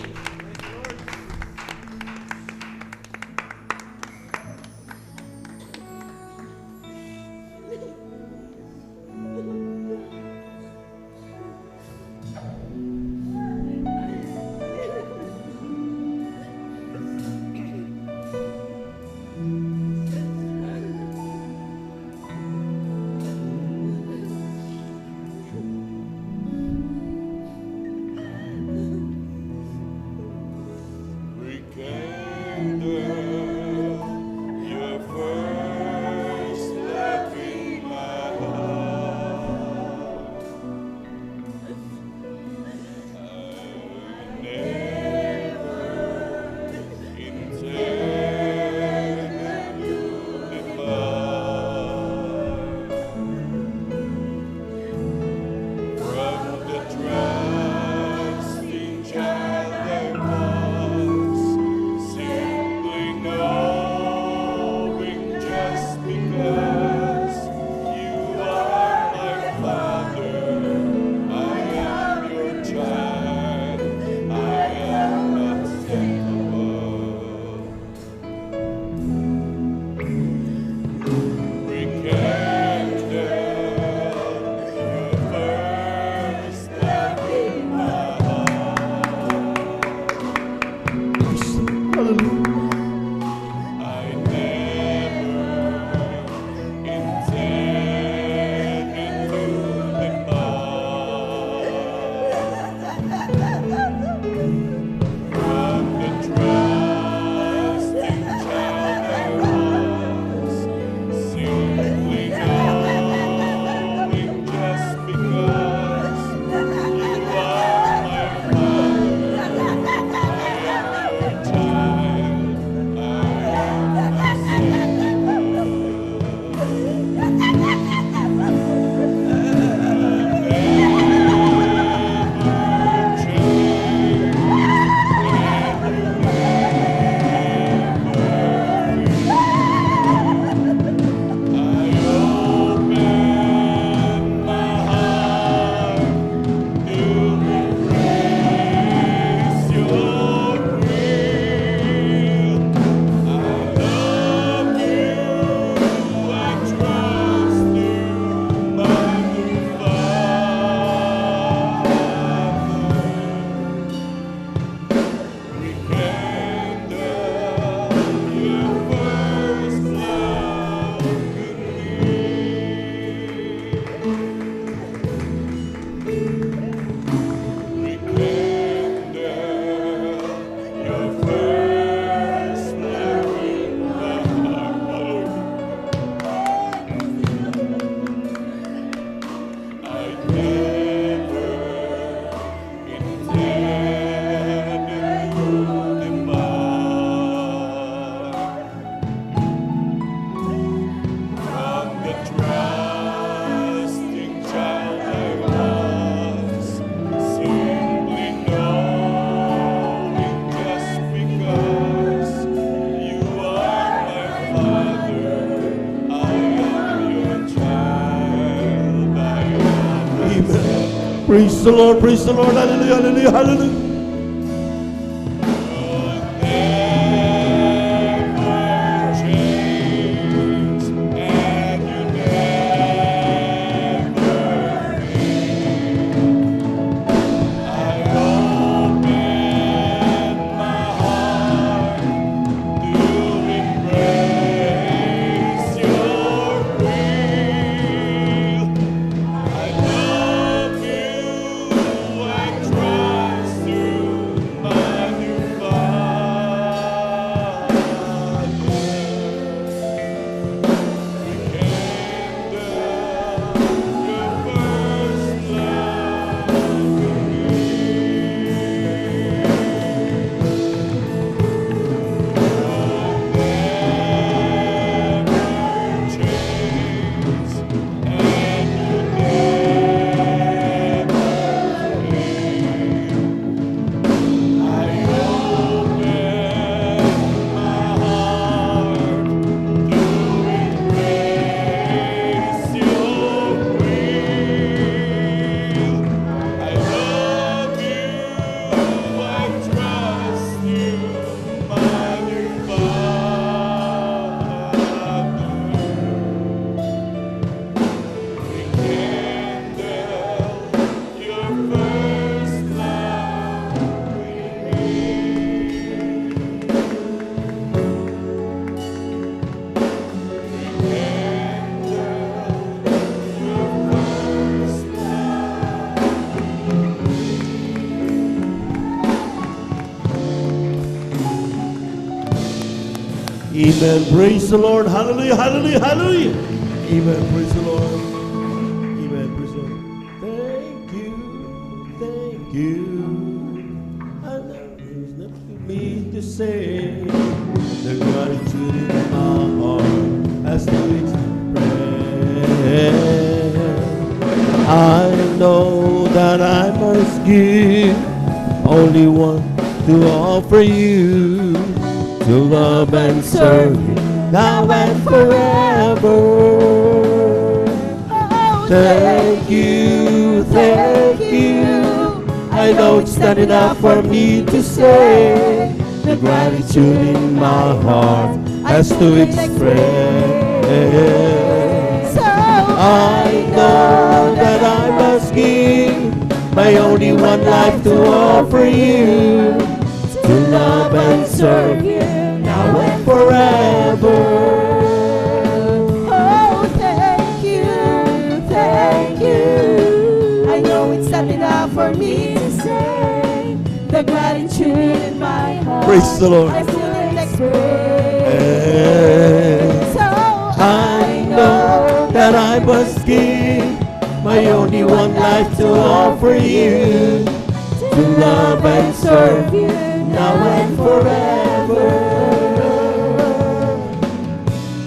Praise the Lord, hallelujah, hallelujah, hallelujah. Amen. Praise the Lord. Hallelujah. Hallelujah. Hallelujah. Amen. Praise the Lord. Amen. Praise the Lord. Thank you. Thank you. I know there's nothing for me to say. The gratitude in my heart as to express. I know that I must give only one to offer you. To love and serve you now and forever. Thank you, thank you. I know it's not enough for me to say. The gratitude in my heart has to express. I know that I must give my only one life to offer you. To love and serve you now and forever. Oh, thank you, thank you. I know it's not enough for me to say. The gratitude in my heart, praise the Lord. I feel it express. So I know that I must give my only one life to offer you. To love and serve you now and forever.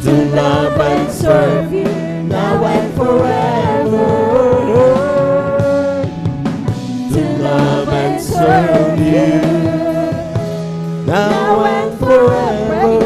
To love and serve you now and forever. To love and serve you now and forever.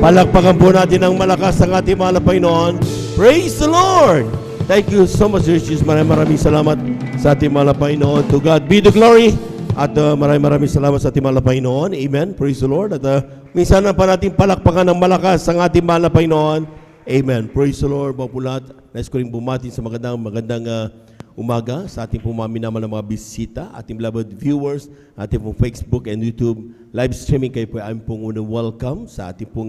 Palakpakan po natin ng malakas ang ating mahal na Panginoon. Praise the Lord! Thank you so much, Jesus. Maraming salamat sa ating mahal na Panginoon. To God be the glory. At maraming salamat sa ating mahal na Panginoon. Amen. Praise the Lord. At minsan na pa natin palakpakan ng malakas ang ating mahal na Panginoon. Amen. Praise the Lord. Mga pulat, nais ko rin bumati sa magandang umaga sa ating pong mga minamahal na mga bisita, ating beloved viewers, ating pong Facebook and YouTube live streaming. Kayo po ay aming pong unang welcome sa ating pong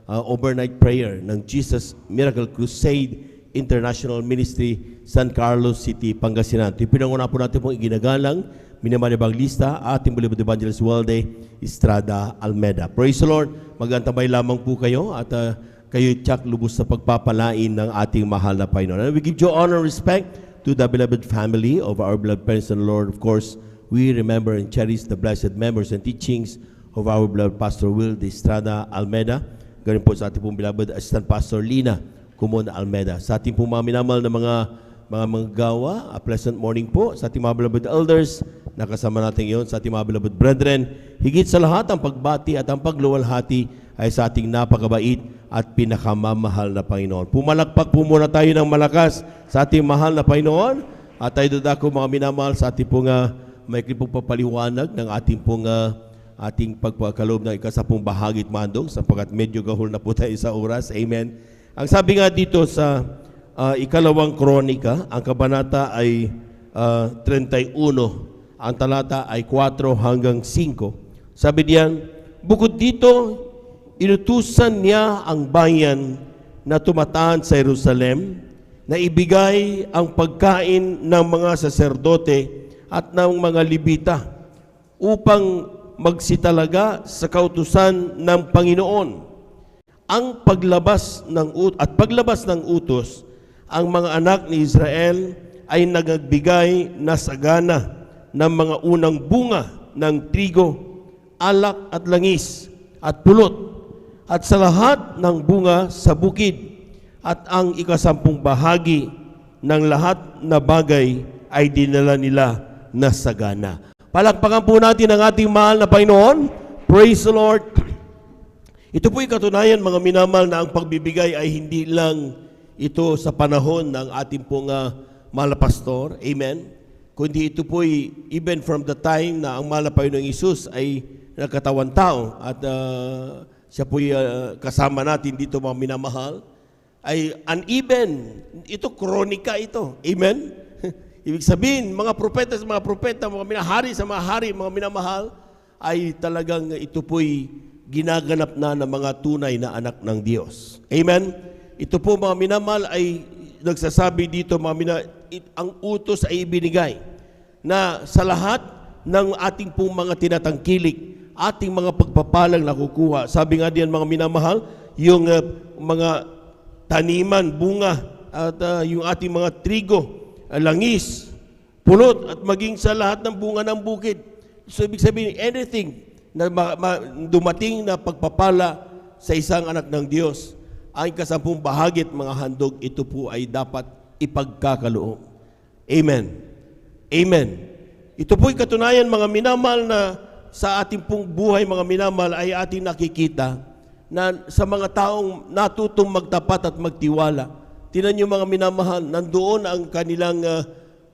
overnight prayer ng Jesus Miracle Crusade International Ministry, San Carlos City, Pangasinan. Ito yung pinanguna po natin pong iginagalang minamahal na evangelista, ating beloved evangelist Walde Estrada Almeda. Praise the Lord. Magantabay lamang po kayo at kayo tiyak lubos sa pagpapalain ng ating mahal na Panginoon. And we give you honor and respect to the beloved family of our beloved parents and Lord. Of course, we remember and cherish the blessed members and teachings of our beloved Pastor Will de Estrada Almeda. Ganun po sa ating pong beloved Assistant Pastor Lina Kumon Almeda. Sa ating pong mga minamahal na mga gawa, a pleasant morning po sa ating mga beloved elders. Nakasama natin yon sa ating mga beloved brethren. Higit sa lahat, ang pagbati at ang pagluwalhati ay sa ating napakabait at pinakamamahal na Panginoon. Pumalakpak po muna tayo ng malakas sa ating mahal na Panginoon at tayo dadako mga minamahal sa ating pong may pong papaliwanag ng ating pong ating pagpagkaloob ng ikasapung bahagi at mandong sapagkat medyo gahol na po tayo sa oras. Amen. Ang sabi nga dito sa ikalawang kronika, ang kabanata ay 31, ang talata ay 4 hanggang 5. Sabi diyan, bukod dito, inutusan niya ang bayan na tumataan sa Jerusalem na ibigay ang pagkain ng mga saserdote at ng mga Libita upang magsitalaga sa kautusan ng Panginoon. Ang paglabas ng utos, ang mga anak ni Israel ay nagbigay na sagana ng mga unang bunga ng trigo, alak at langis at pulot at sa lahat ng bunga sa bukid at ang ikasampung bahagi ng lahat na bagay ay dinala nila na sagana. Palakpakan po natin ang ating mahal na Panginoon. Praise the Lord. Ito po'y katunayan mga minamahal na ang pagbibigay ay hindi lang ito sa panahon ng ating pong mahal na pastor. Amen. Kundi ito po'y even from the time na ang mahal na Panginoong Isus ay nagkatawan tao at siya po'y kasama natin dito mga minamahal, ay uneven. Ito, kronika ito. Amen? Ibig sabihin, mga propeta, mga minahari sa mga hari, mga minamahal, ay talagang ito po'y ginaganap na ng mga tunay na anak ng Diyos. Amen? Ito po mga minamahal ay nagsasabi dito, ang utos ay ibinigay na sa lahat ng ating pong mga tinatangkilik, ating mga pagpapalang nakukuha. Sabi nga diyan mga minamahal, yung mga taniman, bunga, at yung ating mga trigo, langis, pulot, at maging sa lahat ng bunga ng bukid. So ibig sabihin, anything na dumating na pagpapala sa isang anak ng Diyos, ang ikasampung bahagi at mga handog, ito po ay dapat ipagkakaloob. Amen. Amen. Ito po'y katunayan mga minamahal na sa ating pong buhay mga minamahal ay ating nakikita na sa mga taong natutong magtapat at magtiwala. Tingnan niyo mga minamahal, nandoon ang kanilang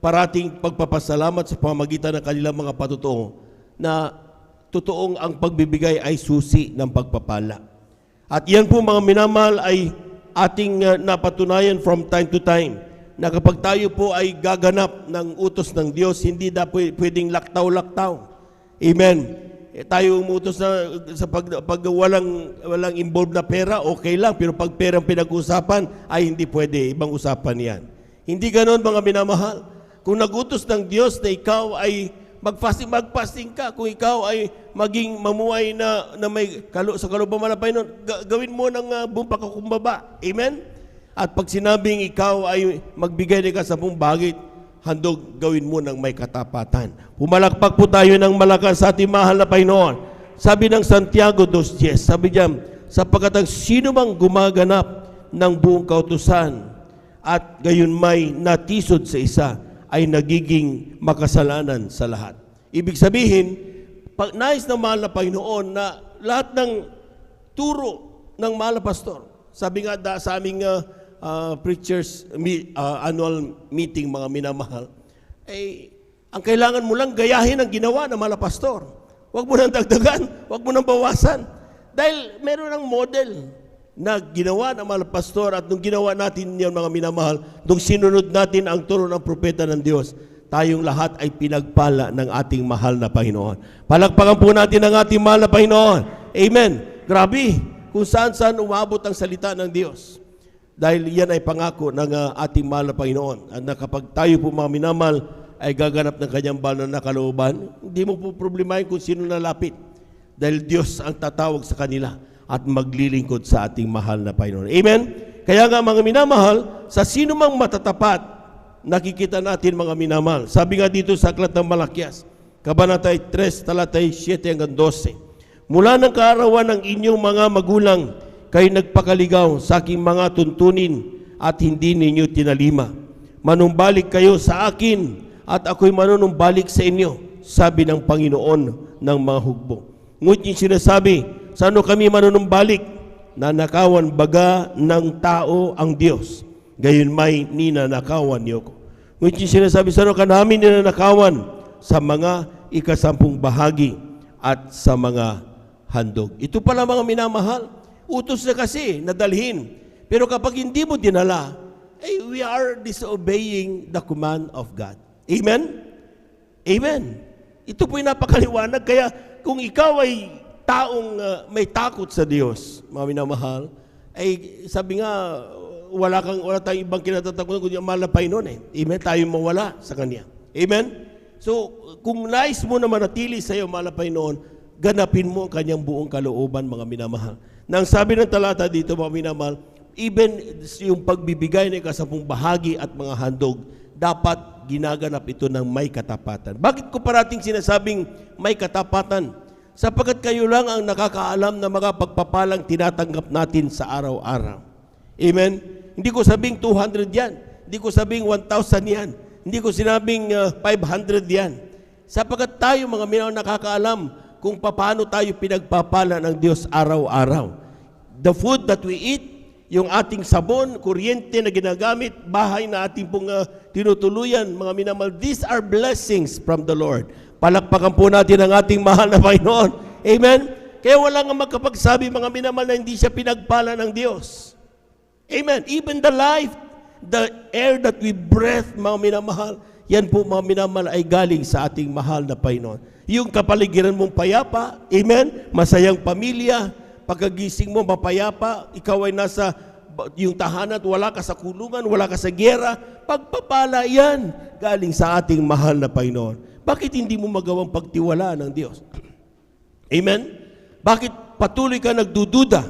parating pagpapasalamat sa pamamagitan ng kanilang mga patotoo na totoong ang pagbibigay ay susi ng pagpapala. At yan po mga minamahal ay ating napatunayan from time to time na kapag tayo po ay gaganap ng utos ng Diyos, hindi na pwedeng laktaw-laktaw. Amen. Tayo umutos na sa pag walang involved na pera, okay lang. Pero pag perang pinag-usapan, ay hindi pwede. Ibang usapan yan. Hindi ganon mga minamahal. Kung nag-utos ng Diyos na ikaw ay magfasting ka. Kung ikaw ay maging mamuhay na may sa kalooban ng Panginoon, gawin mo ng buong pagkakumbaba. Amen? At pag sinabing ikaw ay magbigay ng kasapong bagit, handog gawin mo ng may katapatan. Pumalakpak po tayo ng malakas sa ating mahal na Panginoon. Sabi ng Santiago 2:10, sabi diyan, sapagkat ang sino mang gumaganap ng buong kautusan at gayon may natisod sa isa, ay nagiging makasalanan sa lahat. Ibig sabihin, pag nais ng mahal na Panginoon na lahat ng turo ng mahal na pastor, sabi nga sa aming preachers annual meeting mga minamahal, ang kailangan mo lang gayahin ang ginawa ng mahal na pastor. Huwag mo nang dagdagan, huwag mo nang bawasan. Dahil meron ng model. na ginawa ng mga pastor at nung ginawa natin yan mga minamahal, nung sinunod natin ang turo ng propeta ng Diyos, tayong lahat ay pinagpala ng ating mahal na Panginoon. Palakpakan po natin ang ating mahal na Panginoon. Amen. Grabe, kung saan-saan umabot ang salita ng Diyos. Dahil yan ay pangako ng ating mahal na Panginoon. At na kapag tayo po mga minamahal ay gaganap ng kanyang banal na kalooban, hindi mo po problemahin kung sino nalapit. Dahil Diyos ang tatawag sa kanila at maglilingkod sa ating mahal na Panginoon. Amen? Kaya nga mga minamahal, sa sino mang matatapat, nakikita natin mga minamahal. Sabi nga dito sa Aklat ng Malakias, Kabanata 3, talatay 7 hanggang 12. Mula ng kaarawan ng inyong mga magulang, kayo nagpakaligaw sa aking mga tuntunin at hindi ninyo tinalima. Manumbalik kayo sa akin at ako'y manunumbalik sa inyo, sabi ng Panginoon ng mga hugbo. Ngunit yung sinasabi, saan kami manunumbalik? Nanakawan baga ng tao ang Diyos, gayon may ninanakawan niyo ko. Ngunit yung sinasabi, saan ka namin ninanakawan? Sa mga ikasampung bahagi at sa mga handog. Ito pala mga minamahal, utos na kasi, nadalhin. Pero kapag hindi mo dinala, we are disobeying the command of God. Amen? Amen. Ito po'y napakaliwanag. Kaya kung ikaw ay taong may takot sa Diyos, mga minamahal, ay sabi nga, wala tayong ibang kinatatakutan kundi ang mahal na Panginoon eh. Amen? Tayo mawala sa Kanya. Amen? So, kung nais mo na manatili sa iyo, mahal na Panginoon, ganapin mo ang Kanyang buong kalooban, mga minamahal. Nang sabi ng talata dito, mga minamahal, even yung pagbibigay ng ikasampung bahagi at mga handog, dapat ginaganap ito ng may katapatan. Bakit ko parating sinasabing may katapatan? Sapagkat kayo lang ang nakakaalam na mga pagpapalang tinatanggap natin sa araw-araw. Amen? Hindi ko sabing 200 yan. Hindi ko sabing 1,000 yan. Hindi ko sinabing 500 yan. Sapagkat tayo mga minamahal nakakaalam kung paano tayo pinagpapala ng Diyos araw-araw. The food that we eat, yung ating sabon, kuryente na ginagamit, bahay na ating pong tinutuluyan, mga minamahal, these are blessings from the Lord. Palakpakan po natin ang ating mahal na Panginoon. Amen? Kaya wala nga magkapagsabi, mga minamahal, na hindi siya pinagpala ng Diyos. Amen? Even the life, the air that we breathe, mga minamahal, yan po mga minamahal ay galing sa ating mahal na Panginoon. Yung kapaligiran mong payapa, amen? Masayang pamilya, pagkagising mo mapayapa, ikaw ay nasa yung tahanan at wala ka sa kulungan, wala ka sa giyera, pagpapala yan galing sa ating mahal na Panginoon. Bakit hindi mo magawang pagtiwala ng Diyos? Amen? Bakit patuloy ka nagdududa?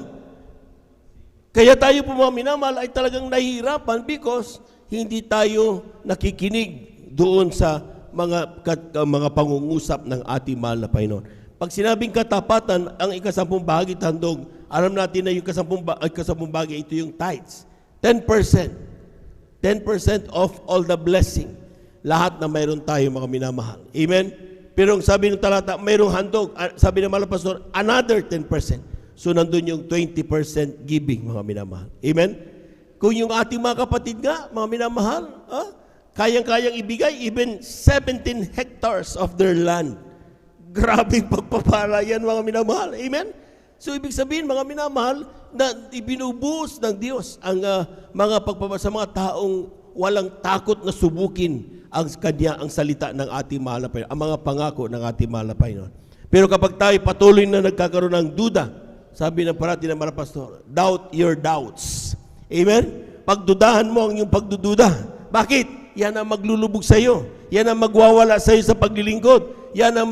Kaya tayo po mga minamahal ay talagang nahihirapan because hindi tayo nakikinig doon sa mga pangungusap ng ating mahal na Panginoon. Pag sinabing katapatan, ang ikasampung bahagi handog, alam natin na yung ikasampung bahagi, ito yung tithes. 10%. 10% of all the blessing. Lahat na mayroon tayo mga minamahal. Amen? Pero ang sabi ng talata, mayroong handog. Sabi ng mga pastor, another 10%. So nandun yung 20% giving mga minamahal. Amen? Kung yung ating mga kapatid nga, mga minamahal, kayang-kayang ibigay even 17 hectares of their land. Grabing pagpapala yan mga minamahal. Amen? So ibig sabihin mga minamahal na ibinubuhos ng Diyos ang mga pagpapala sa mga taong walang takot na subukin ang Kanya, ang salita ng ating mahal na Panginoon, ang mga pangako ng ating mahal na Panginoon. Pero kapag tayo patuloy na nagkakaroon ng duda, sabi ng parati ng mga pastor, doubt your doubts. Amen? Pagdudahan mo ang iyong pagdududa. Bakit? Yan ang maglulubog sa iyo. Yan ang magwawala sa iyo sa paglilingkod. Yan ang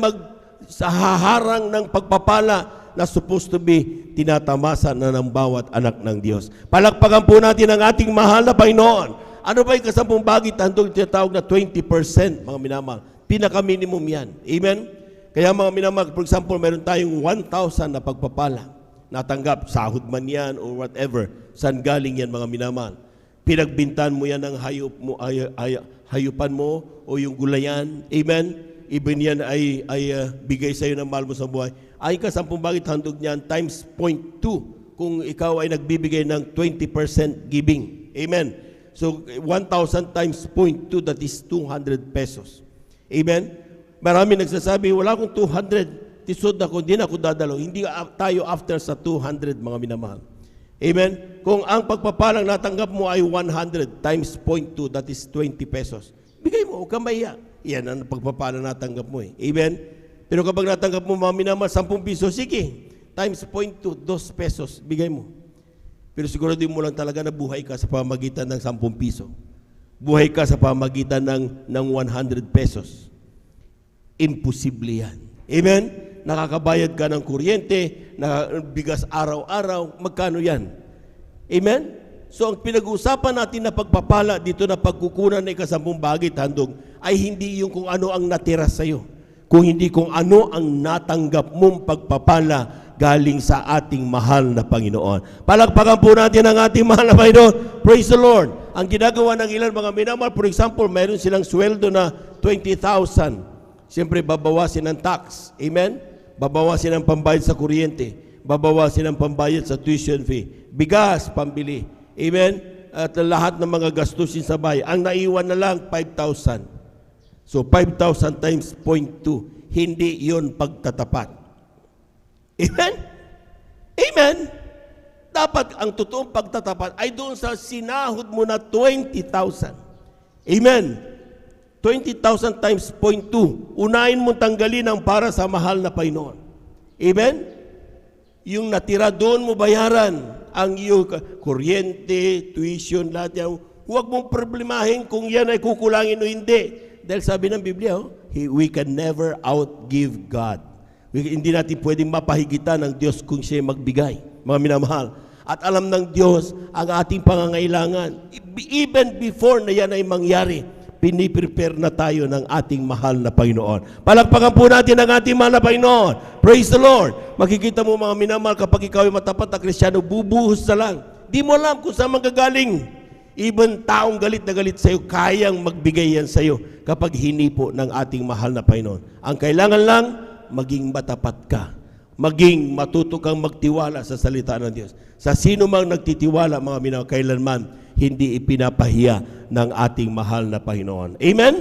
sa haharang ng pagpapala na supposed to be tinatamasa na ng bawat anak ng Diyos. Palakpakan po natin ang ating mahal na Panginoon. Ano ba yung kasampung bagay handog tinatawag na 20%, mga minamahal? Pinaka-minimum yan. Amen? Kaya mga minamahal, for example, meron tayong 1,000 na pagpapala. Natanggap, sahod man yan or whatever. Saan galing yan mga minamahal? Pinagbintan mo yan ng hayupan mo o yung gulayan. Amen? Even yan ay bigay sa iyo ng mahal mo sa buhay. Ay kasampung bagay handog niyan times 0.2 kung ikaw ay nagbibigay ng 20% giving. Amen? So, 1,000 times 0.2, that is 200 pesos. Amen? Marami nagsasabi, wala akong 200, tisod ako, hindi na ako dadalo. Hindi tayo after sa 200, mga minamahal. Amen? Kung ang pagpapalang natanggap mo ay 100 times 0.2, that is 20 pesos. Bigay mo, huwag kang mahiya. Yan ang pagpapalang natanggap mo eh. Amen? Pero kapag natanggap mo, mga minamahal, 10 piso, sige, times 0.2, 2 pesos, bigay mo. Pero siguraduhin mo lang talaga na buhay ka sa pamagitan ng 10 piso. Buhay ka sa pamagitan ng 100 pesos. Imposible yan. Amen? Nakakabayad ka ng kuryente, bigas araw-araw, magkano yan? Amen? So ang pinag-uusapan natin na pagpapala dito na pagkukunan ng ika-10 bagay handog ay hindi yung kung ano ang natira sa iyo, kung hindi kung ano ang natanggap mong pagpapala galing sa ating mahal na Panginoon. Palakpakan po natin ang ating mahal na Panginoon. Praise the Lord. Ang ginagawa ng ilan mga minamahal, for example, mayroon silang sweldo na 20,000. Siyempre, babawasin ang tax. Amen? Babawasin ang pambayad sa kuryente. Babawasin ang pambayad sa tuition fee. Bigas, pambili. Amen? At lahat ng mga gastusin sa bahay. Ang naiwan na lang, 5,000. So, 5,000 times 0.2. Hindi yon pagtatapat. Amen? Amen? Dapat ang totoong pagtatapat ay doon sa sinahod mo na 20,000. Amen? 20,000 times 0.2. Unahin mo tanggalin ang para sa mahal na Panginoon. Amen? Yung natira doon mo bayaran ang iyong kuryente, tuition, lahat yan. Huwag mong problemahin kung yan ay kukulangin o hindi. Dahil sabi ng Biblia, we can never outgive God. Hindi natin pwedeng mapahigitan ng Diyos kung siya magbigay, mga minamahal. At alam ng Diyos ang ating pangangailangan. Even before na yan ay mangyari, piniprepare na tayo ng ating mahal na Panginoon. Palakpakan po natin ang ating mahal na Panginoon. Praise the Lord. Makikita mo mga minamahal, kapag ikaw ay matapat na Kristiyano, bubuhos na lang. Di mo alam kung saan magagaling. Even taong galit na galit sa iyo, kayang magbigay yan sa iyo kapag hinipo ng ating mahal na Panginoon. Ang kailangan lang, maging matapat ka. Maging matuto kang magtiwala sa salita ng Diyos. Sa sino mang nagtitiwala, mga minamahal, kailanman hindi ipinapahiya ng ating mahal na Panginoon. Amen?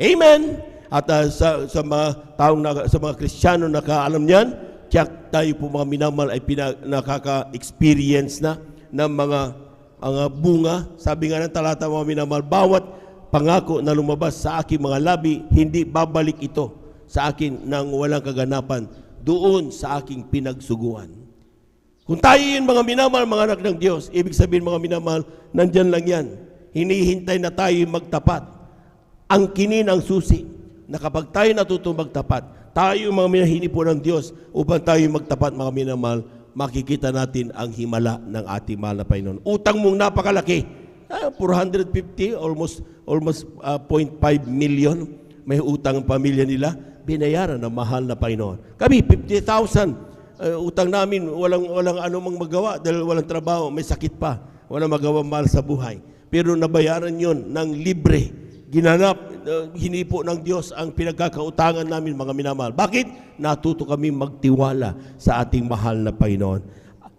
Amen? At sa mga taong, sa mga Kristiyano na kaalam niyan, tiyak tayo po mga minamahal ay nakaka-experience na ng mga bunga. Sabi nga ng talata mga minamahal, bawat pangako na lumabas sa aking mga labi, hindi babalik ito sa akin nang walang kaganapan doon sa aking pinagsuguan. Kung tayo yun mga minamahal, mga anak ng Diyos, ibig sabihin mga minamahal, nandyan lang yan. Hinihintay na tayo magtapat. Ang kinin ang susi, na kapag tayo natutong magtapat, tayo mga minahinipo ng Diyos upang tayo magtapat mga minamahal, makikita natin ang himala ng ating mahal na Panginoon. Utang mong napakalaki, 450, almost 0.5 million, may utang ang pamilya nila, binayaran ng mahal na Panginoon. Kami, 50,000, utang namin, walang anumang magawa dahil walang trabaho, may sakit pa, walang magawa mahal sa buhay. Pero nabayaran yon ng libre, ginanap, hinipo ng Diyos ang pinagkakautangan namin mga minamahal. Bakit? Natuto kami magtiwala sa ating mahal na Panginoon.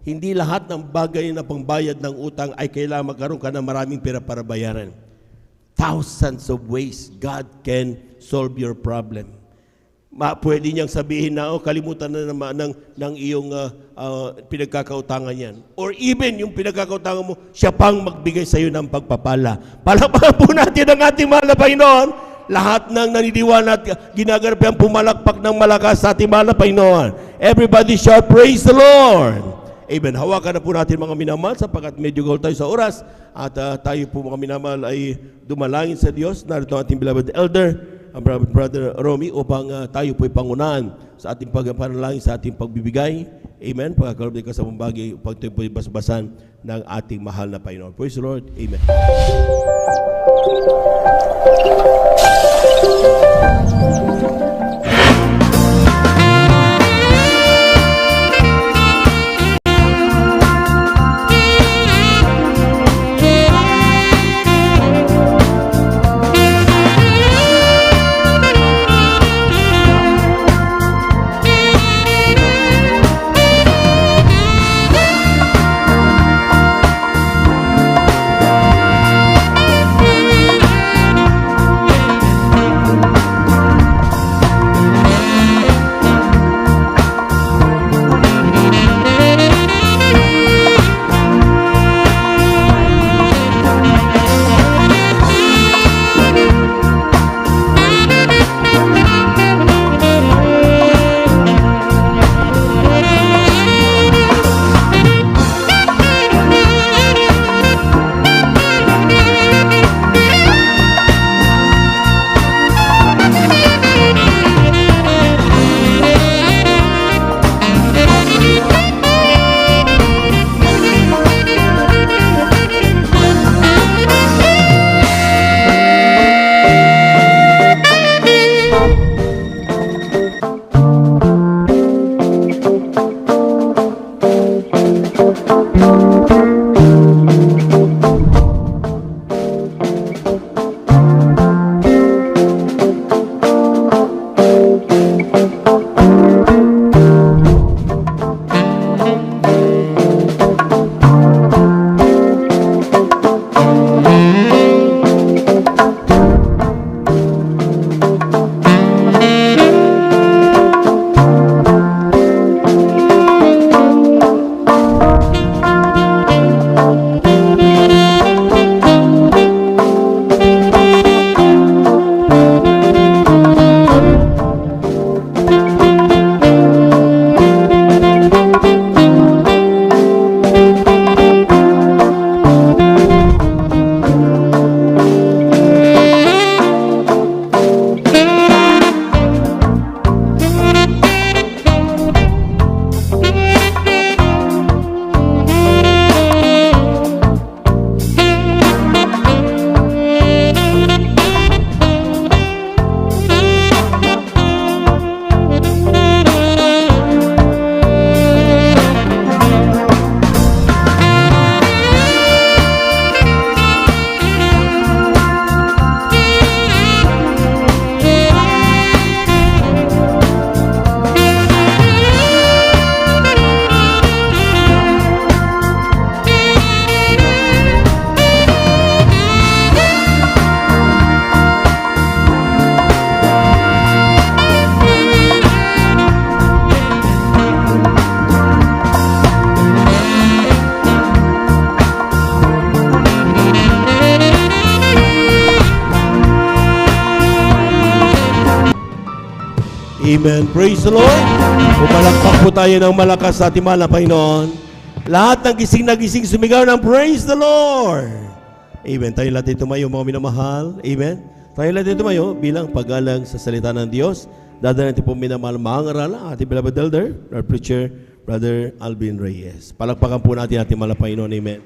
Hindi lahat ng bagay na pangbayad ng utang ay kailangan magkaroon ka ng maraming pera para bayaran. Thousands of ways God can solve your problem. Pwede niyang sabihin na, kalimutan na naman ng iyong pinagkakautangan yan. Or even yung pinagkakautangan mo, siya pang magbigay sa iyo ng pagpapala. Palakpakan po natin ang ating mahal na Panginoon. Lahat ng naniniwala at ginaganap ang pumalakpak ng malakas sa ating mahal na Panginoon. Everybody shout, praise the Lord! Amen. Hawakan na po natin mga minamahal sapagkat medyo gawal tayo sa oras. At tayo po mga minamahal ay dumalangin sa Diyos. Narito ang ating beloved elder, ang Brother Romy, upang tayo po'y pangunahan sa ating pagpanalangin, sa ating pagbibigay. Amen. Pagkakaroon ka sa mga bagay upang tayo po'y basbasan ng ating mahal na Panginoon. Praise the Lord. Amen. Amen. Praise the Lord. Pumalakpak po tayo ng malakas sa ating mahal na Panginoon. Lahat ng gising na gising sumigaw ng praise the Lord. Amen. Tayo lahat tumayo mga minamahal. Amen. Tayo lahat tumayo bilang paggalang sa salita ng Diyos. Dadaan natin po minamahal mangaral ang ating beloved elder, our preacher, Brother Alvin Reyes. Palakpakan po natin ating mahal na Panginoon. Amen.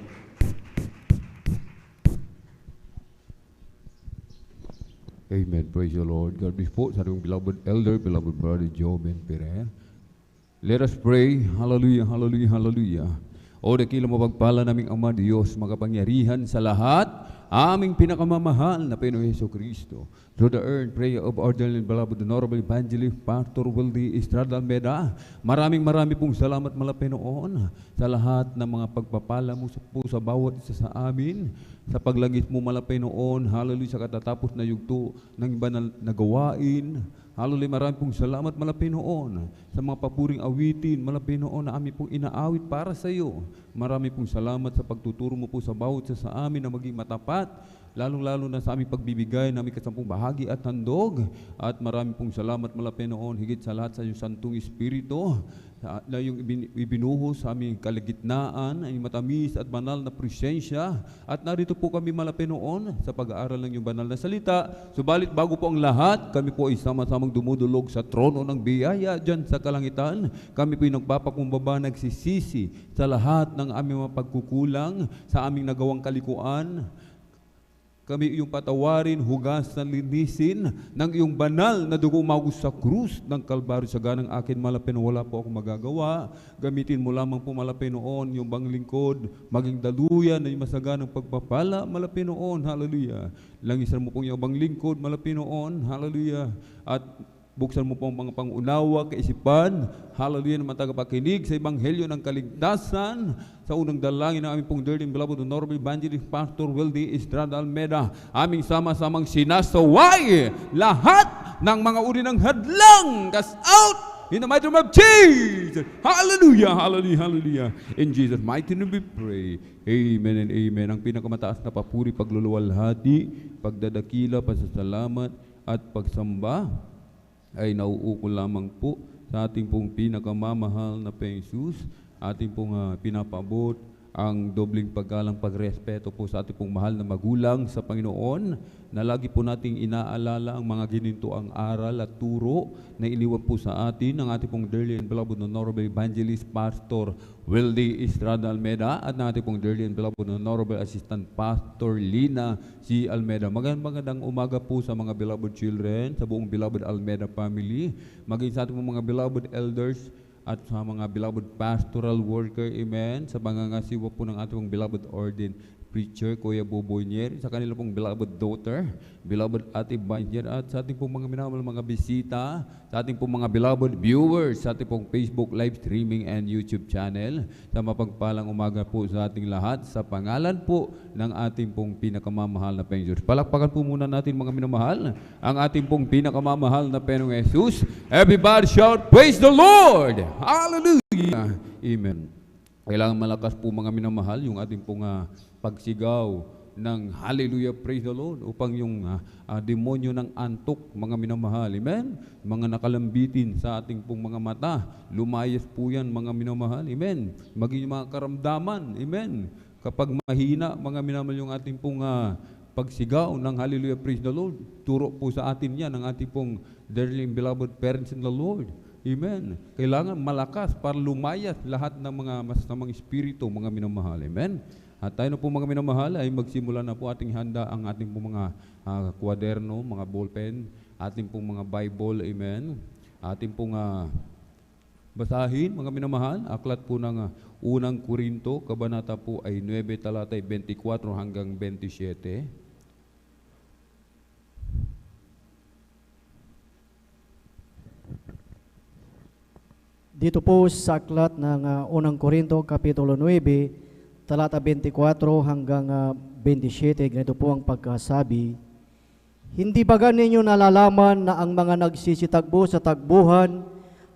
Amen. Praise the Lord. God bless po sa ating beloved elder, beloved brother Joven Perez. Let us pray. Hallelujah, hallelujah, hallelujah. O dakila mapagpala naming Ama Diyos, makapangyarihan sa lahat, aming pinakamamahal na Panginoong Jesucristo. Through the earth, prayer of our dearly beloved Honorable Evangelist Pastor Wildy Estrada Almeda. Maraming pong salamat mala Panginoon sa lahat ng mga pagpapala mo po sa bawat isa sa amin. Sa paglangis mo mala Panginoon, hallelujah, sa katatapos na yugto ng iba na gawain. Hallelujah, maraming pong salamat mala Panginoon sa mga papuring awitin mala Panginoon na aming pong inaawit para sa iyo. Maraming pong salamat sa pagtuturo mo po sa bawat isa sa amin na maging matapat, lalong-lalo na sa aming pagbibigay na aming kasampung bahagi at handog. At maraming pong salamat mala Panginoon, higit sa lahat sa iyong Santong Espiritu na yung ibinuhos sa aming kaligitnaan, ay matamis at banal na presensya. At narito po kami mala Panginoon sa pag-aaral ng iyong banal na salita. Subalit bago po ang lahat, kami po ay sama-samang dumudulog sa trono ng biyaya dyan sa kalangitan. Kami po ay nagpapakumbaba, nagsisisi sa lahat ng aming mga pagkukulang, sa aming nagawang kalikuan. Kami iyong patawarin, hugasan, linisin ng iyong banal na dugo umagos sa krus ng Kalbaryo. Sa ganang akin malapin, wala po akong magagawa. Gamitin mo lamang po malapin noon yung bang lingkod, maging daluyan na yung masaganang pagpapala malapin noon. Hallelujah. Langisan mo po yung bang lingkod malapin noon. Hallelujah. At buksan mo po ang mga pangunawa, kaisipan, hallelujah, na matagapakinig sa Ebanghelyo ng Kaligtasan. Sa unang dalangin ng aming pong dearly beloved Honorable Evangelist Pastor Wildy Estrada Almeda, aming sama-samang sinasaway lahat ng mga uri ng hadlang. Cast out in the mighty name of Jesus. Hallelujah, hallelujah, hallelujah. In Jesus' mighty name we pray. Amen and amen. Ang pinakamataas na papuri, pagluluwalhati, pagdadakila, pasasalamat, at pagsamba ay nauukol lamang po sa ating pong pinakamamahal na Jesus. Ating pong pinapaabot ang dobling paggalang, pagrespeto po sa ating pong mahal na magulang sa Panginoon, na lagi po nating inaalala ang mga ginintuang aral at turo na iniwan po sa atin ng ating pong dearly and beloved Honorable Evangelist Pastor Wildy Estrada Almeda at ng ating pong dearly and beloved Honorable Assistant Pastor Lina C. Almeda. Magandang umaga po sa mga beloved children, sa buong beloved Almeda family, maging sa ating mga beloved elders at sa mga beloved pastoral worker, amen, sa pangangasiwa po ng ating beloved ordained preacher, Kuya Boboy Nier, sa kanila pong beloved daughter, beloved Ate Banjer, at sa ating pong mga minamahal mga bisita, sa ating pong mga beloved viewers, sa ating pong Facebook live streaming and YouTube channel, sa mapagpalang umaga po sa ating lahat, sa pangalan po ng ating pong pinakamamahal na Panginoon. Palakpakan po muna natin mga minamahal, ang ating pong pinakamamahal na Panginoong Jesus. Everybody shout, praise the Lord! Hallelujah! Amen. Kailangan malakas po mga minamahal yung ating pong pagsigaw ng hallelujah, praise the Lord, upang yung demonyo ng antok, mga minamahal, amen, mga nakalambitin sa ating pong mga mata, lumayas po yan mga minamahal, amen, maging mga karamdaman, amen, kapag mahina mga minamahal yung ating pong pagsigaw ng hallelujah, praise the Lord, turo po sa atin yan ng ating pong dearly beloved parents in the Lord. Amen. Kailangan malakas para lumayas lahat ng mga masasamang espiritu, mga minamahal. Amen. At tayo na po mga minamahal ay magsimula na po ating handa ang ating po mga kwaderno, mga ballpen, ating pong mga Bible. Amen. Ating pong basahin, mga minamahal, aklat po ng unang Korinto, kabanata po ay 9, talatay 24 hanggang 27. Dito po sa aklat ng unang Korinto, Kapitulo 9, talata 24 hanggang 27, ganito po ang pagkasabi. Hindi ba ninyo nalalaman na ang mga nagsisitagbo sa tagbuhan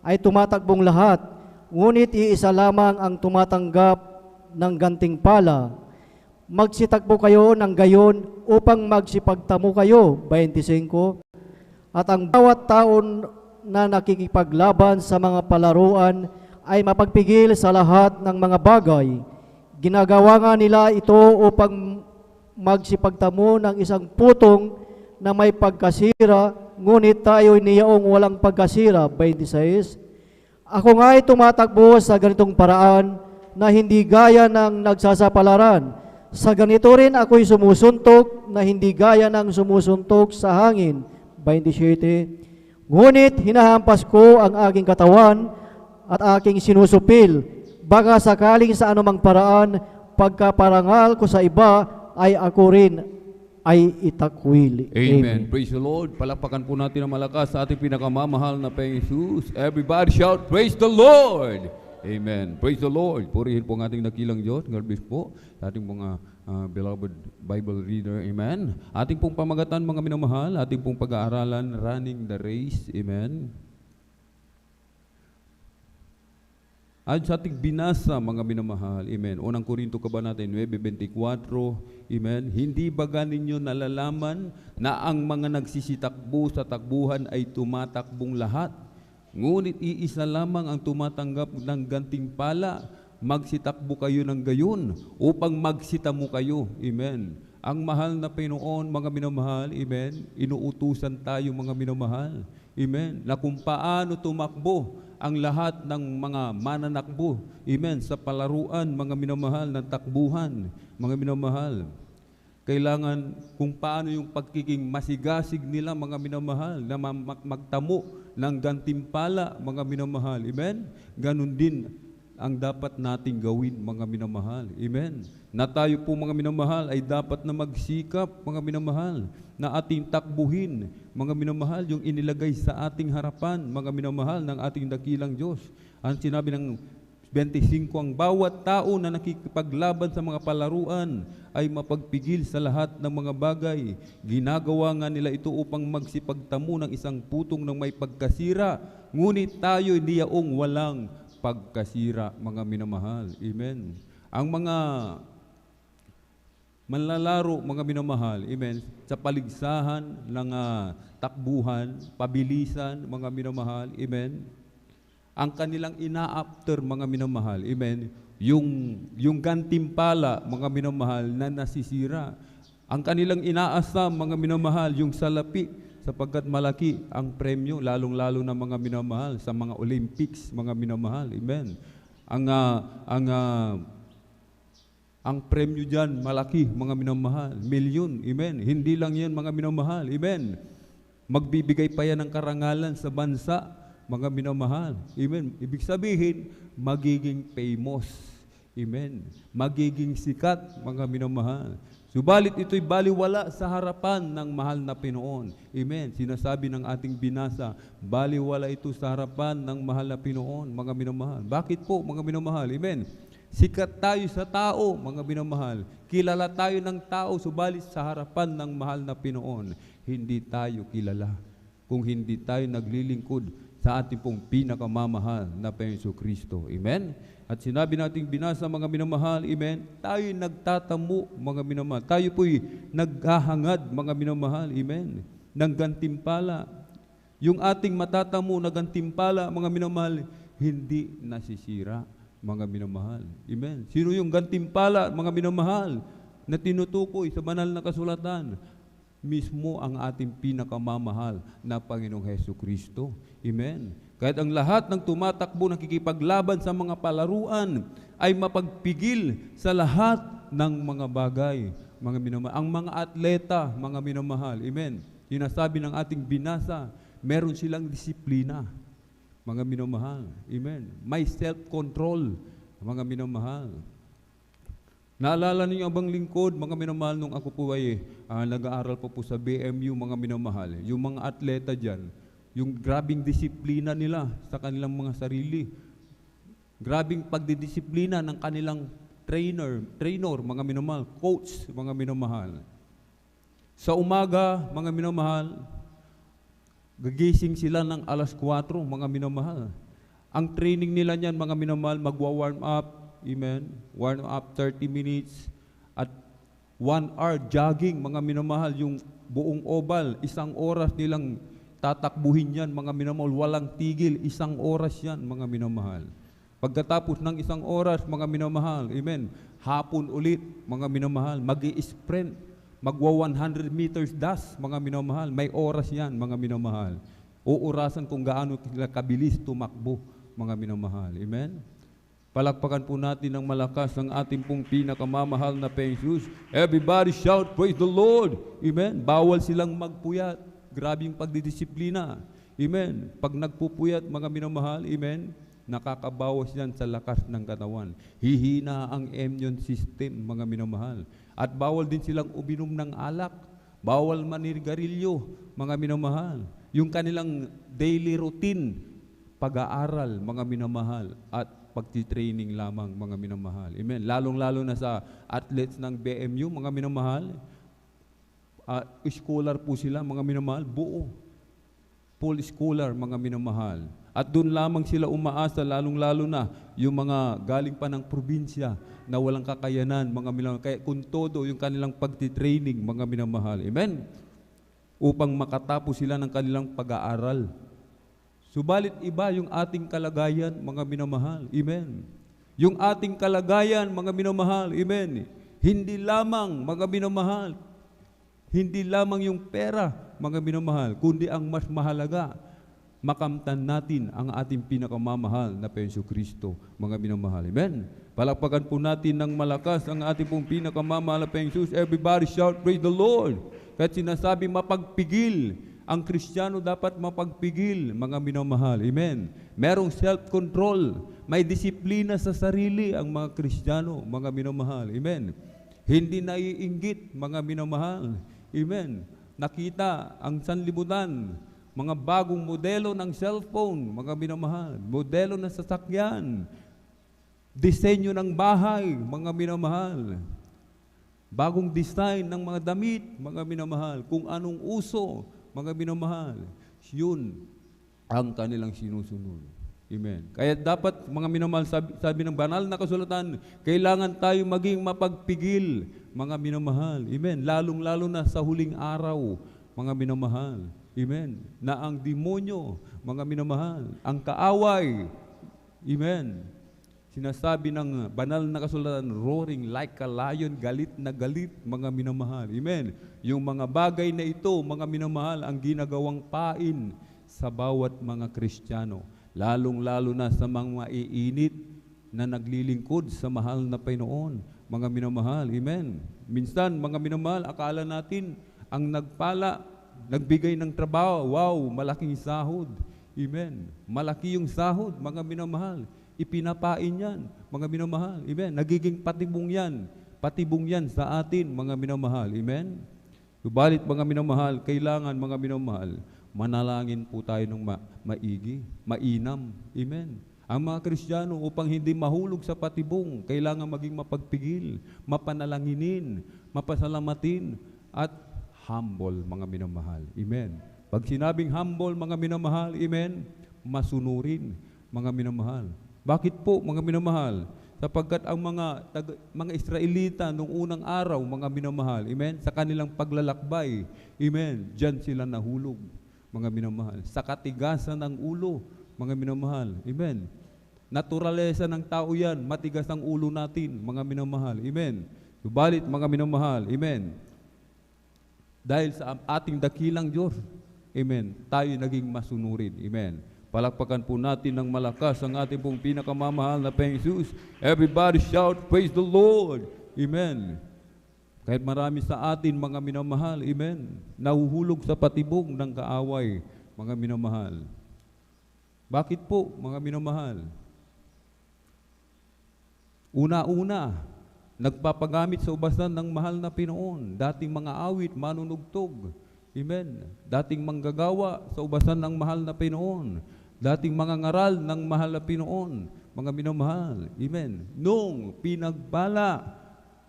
ay tumatagbong lahat, ngunit iisa lamang ang tumatanggap ng gantimpala? Magsitagbo kayo ng gayon upang magsipagtamo kayo, 25. At ang bawat taon na nakikipaglaban sa mga palaruan ay mapagpigil sa lahat ng mga bagay. Ginagawa nga nila ito upang magsipagtamo ng isang putong na may pagkasira, ngunit tayo niyaong walang pagkasira. 26. Ako nga ay tumatakbo sa ganitong paraan na hindi gaya ng nagsasapalaran. Sa ganito rin ako'y sumusuntok na hindi gaya ng sumusuntok sa hangin. 27. Ngunit hinahampas ko ang aking katawan at aking sinusupil. Baka sakaling sa anumang paraan, pagkaparangal ko sa iba, ay ako rin ay itakwil. Amen. Praise the Lord. Palakpakan po natin ang malakas sa ating pinakamamahal na Panginoon Jesus. Everybody shout, praise the Lord! Amen. Praise the Lord. Purihin po ang ating nakilang Diyos. God bless po sa ating mga beloved Bible reader. Amen. Ating pong pamagatan, mga minamahal, ating pong pag-aaralan, running the race. Amen. Ayon sa ating binasa, mga minamahal, amen. Unang Korinto kabanata 9:24, amen. Hindi ba ninyo nalalaman na ang mga nagsisitakbo sa takbuhan ay tumatakbong lahat? Ngunit iisa lamang ang tumatanggap ng gantimpala. Magsitakbo kayo ng gayon upang magsitamo kayo. Amen. Ang mahal na Panginoon, mga minamahal, amen, inuutusan tayo, mga minamahal, amen, na kung paano tumakbo ang lahat ng mga mananakbo, amen, sa palaruan, mga minamahal, ng takbuhan, mga minamahal. Kailangan kung paano yung pagkiging masigasig nila, mga minamahal, na magtamo ng gantimpala, mga minamahal. Amen? Ganon din ang dapat nating gawin, mga minamahal. Amen? Na tayo po, mga minamahal, ay dapat na magsikap, mga minamahal, na ating takbuhin, mga minamahal, yung inilagay sa ating harapan, mga minamahal, ng ating dakilang Diyos. Ang sinabi ng 25, ang bawat tao na nakikipaglaban sa mga palaruan ay mapagpigil sa lahat ng mga bagay. Ginagawa nga nila ito upang magsipagtamo ng isang putong ng may pagkasira. Ngunit tayo niyaong walang pagkasira, mga minamahal. Amen. Ang mga manlalaro, mga minamahal, amen, sa paligsahan ng takbuhan, pabilisan, mga minamahal, amen, ang kanilang ina-after, mga minamahal, amen, yung gantimpala, mga minamahal, na nasisira. Ang kanilang inaasam, mga minamahal, yung salapi, sapagkat malaki ang premyo, lalong-lalo na, mga minamahal, sa mga Olympics, mga minamahal, amen. Ang premyo dyan, malaki, mga minamahal, milyon, amen. Hindi lang yan, mga minamahal, amen. Magbibigay pa yan ng karangalan sa bansa, mga minamahal, amen. Ibig sabihin, magiging famous, amen. Magiging sikat, mga minamahal. Subalit ito'y baliwala sa harapan ng mahal na Pinoon. Amen. Sinasabi ng ating binasa, baliwala ito sa harapan ng mahal na Pinoon, mga minamahal. Bakit po, mga minamahal? Amen. Sikat tayo sa tao, mga minamahal. Kilala tayo ng tao, subalit sa harapan ng mahal na Pinoon, hindi tayo kilala. Kung hindi tayo naglilingkod sa ating pong pinakamamahal na Panginoon Kristo. Amen? At sinabi nating binasa, mga minamahal, amen, tayo nagtatamo, mga minamahal. Tayo po'y naghahangad, mga minamahal, amen, ng gantimpala. Yung ating matatamo na gantimpala, mga minamahal, hindi nasisira, mga minamahal. Amen? Sino yung gantimpala, mga minamahal, na tinutukoy sa banal na kasulatan? Mismo ang ating pinakamamahal na Panginoong Hesus Kristo. Amen. Kahit ang lahat ng tumatakbo, nakikipaglaban sa mga palaruan, ay mapagpigil sa lahat ng mga bagay, mga minamahal. Ang mga atleta, mga minamahal, amen, sinasabi ng ating binasa, meron silang disiplina, mga minamahal, amen. May self-control, mga minamahal. Naalala niyo ang bang lingkod, mga minamahal, nung ako po ay nag-aaral po sa BMU, mga minamahal, yung mga atleta dyan, yung grabing disiplina nila sa kanilang mga sarili, grabing pagdidisiplina ng kanilang trainer, mga minamahal, coach, mga minamahal. Sa umaga, mga minamahal, gagising sila ng alas 4, mga minamahal. Ang training nila niyan, mga minamahal, magwa-warm up, amen, warm up 30 minutes, at 1 hour jogging, mga minamahal, yung buong oval, 1 oras nilang tatakbuhin yan, mga minamahal, walang tigil, 1 oras yan, mga minamahal. Pagkatapos ng 1 oras, mga minamahal, amen, hapon ulit, mga minamahal, mag-i-sprint, magwa 100 meters dash, mga minamahal, may oras yan, mga minamahal. Uurasan kung gaano sila kabilis tumakbo, mga minamahal, amen. Palakpakan po natin ng malakas ang ating pong pinakamamahal na Jesus. Everybody shout, praise the Lord. Amen. Bawal silang magpuyat. Grabe yung pagdidisiplina. Amen. Pag nagpupuyat, mga minamahal, amen, nakakabawas yan sa lakas ng katawan. Hihina ang immune system, mga minamahal. At bawal din silang uminom ng alak. Bawal manirigarilyo, mga minamahal. Yung kanilang daily routine, pag-aaral, mga minamahal, at pagtitraining lamang, mga minamahal. Amen. Lalong-lalo na sa athletes ng BMU, mga minamahal, scholar po sila, mga minamahal, buo. Full scholar, mga minamahal. At doon lamang sila umaasa, lalong-lalo na yung mga galing pa ng probinsya na walang kakayanan, mga minamahal. Kaya kung todo yung kanilang pagtitraining, mga minamahal. Amen. Upang makatapos sila ng kanilang pag-aaral. Subalit iba yung ating kalagayan, mga minamahal. Amen. Yung ating kalagayan, mga minamahal. Amen. Hindi lamang, mga minamahal, hindi lamang yung pera, mga minamahal, kundi ang mas mahalaga, makamtan natin ang ating pinakamamahal na Penso Kristo, mga minamahal. Amen. Palakpakan po natin ng malakas ang ating pong pinakamamahal na Penso. Everybody shout, praise the Lord. Kahit sinasabi mapagpigil, ang Kristiyano dapat mapagpigil, mga minamahal. Amen. Merong self-control. May disiplina sa sarili ang mga Kristiyano, mga minamahal. Amen. Hindi naiinggit, mga minamahal. Amen. Nakita ang sanlibutan, mga bagong modelo ng cellphone, mga minamahal. Modelo ng sasakyan. Disenyo ng bahay, mga minamahal. Bagong design ng mga damit, mga minamahal. Kung anong uso, mga minamahal, yun ang kanilang sinusunod. Amen. Kaya dapat, mga minamahal, sabi ng banal na kasulatan, kailangan tayo maging mapagpigil, mga minamahal. Amen. Lalong-lalo na sa huling araw, mga minamahal. Amen. Na ang demonyo, mga minamahal, ang kaaway, amen, sinasabi ng banal na kasulatan, roaring like a lion, galit na galit, mga minamahal. Amen. Yung mga bagay na ito, mga minamahal, ang ginagawang pain sa bawat mga Kristiyano. Lalong-lalo na sa mga maiinit na naglilingkod sa mahal na Panginoon, mga minamahal. Amen. Minsan, mga minamahal, akala natin ang nagpala, nagbigay ng trabaho, wow, malaking sahod. Amen. Malaki yung sahod, mga minamahal. Ipinapain yan, mga minamahal. Amen. Nagiging patibong yan sa atin, mga minamahal. Amen. Subalit, mga minamahal, kailangan, mga minamahal, manalangin po tayo ng maigi, mainam. Amen. Ang mga Kristiyano, upang hindi mahulog sa patibong, kailangan maging mapagpigil, mapanalanginin, mapasalamatin, at humble, mga minamahal. Amen. Pag sinabing humble, mga minamahal, amen, masunurin, mga minamahal. Bakit po, mga minamahal? Sapagkat ang mga Israelita nung unang araw, mga minamahal, amen, sa kanilang paglalakbay, amen, diyan sila nahulog, mga minamahal. Sa katigasan ng ulo, mga minamahal, amen. Naturalesa ng tao yan, matigas ang ulo natin, mga minamahal, amen. Subalit, mga minamahal, amen, dahil sa ating dakilang Diyos, amen, tayo naging masunurin, amen. Palakpakan po natin ng malakas ang ating pong pinakamamahal na Jesus. Everybody shout, praise the Lord. Amen. Kahit marami sa atin, mga minamahal, amen, nahuhulog sa patibong ng kaaway, mga minamahal. Bakit po, mga minamahal? Una-una, nagpapagamit sa ubasan ng mahal na Pinoon, dating mga awit, manunugtog, amen, dating manggagawa sa ubasan ng mahal na Pinoon, dating mga ngaral ng mahal na Pinoon, mga minamahal, amen. Nung pinagbala,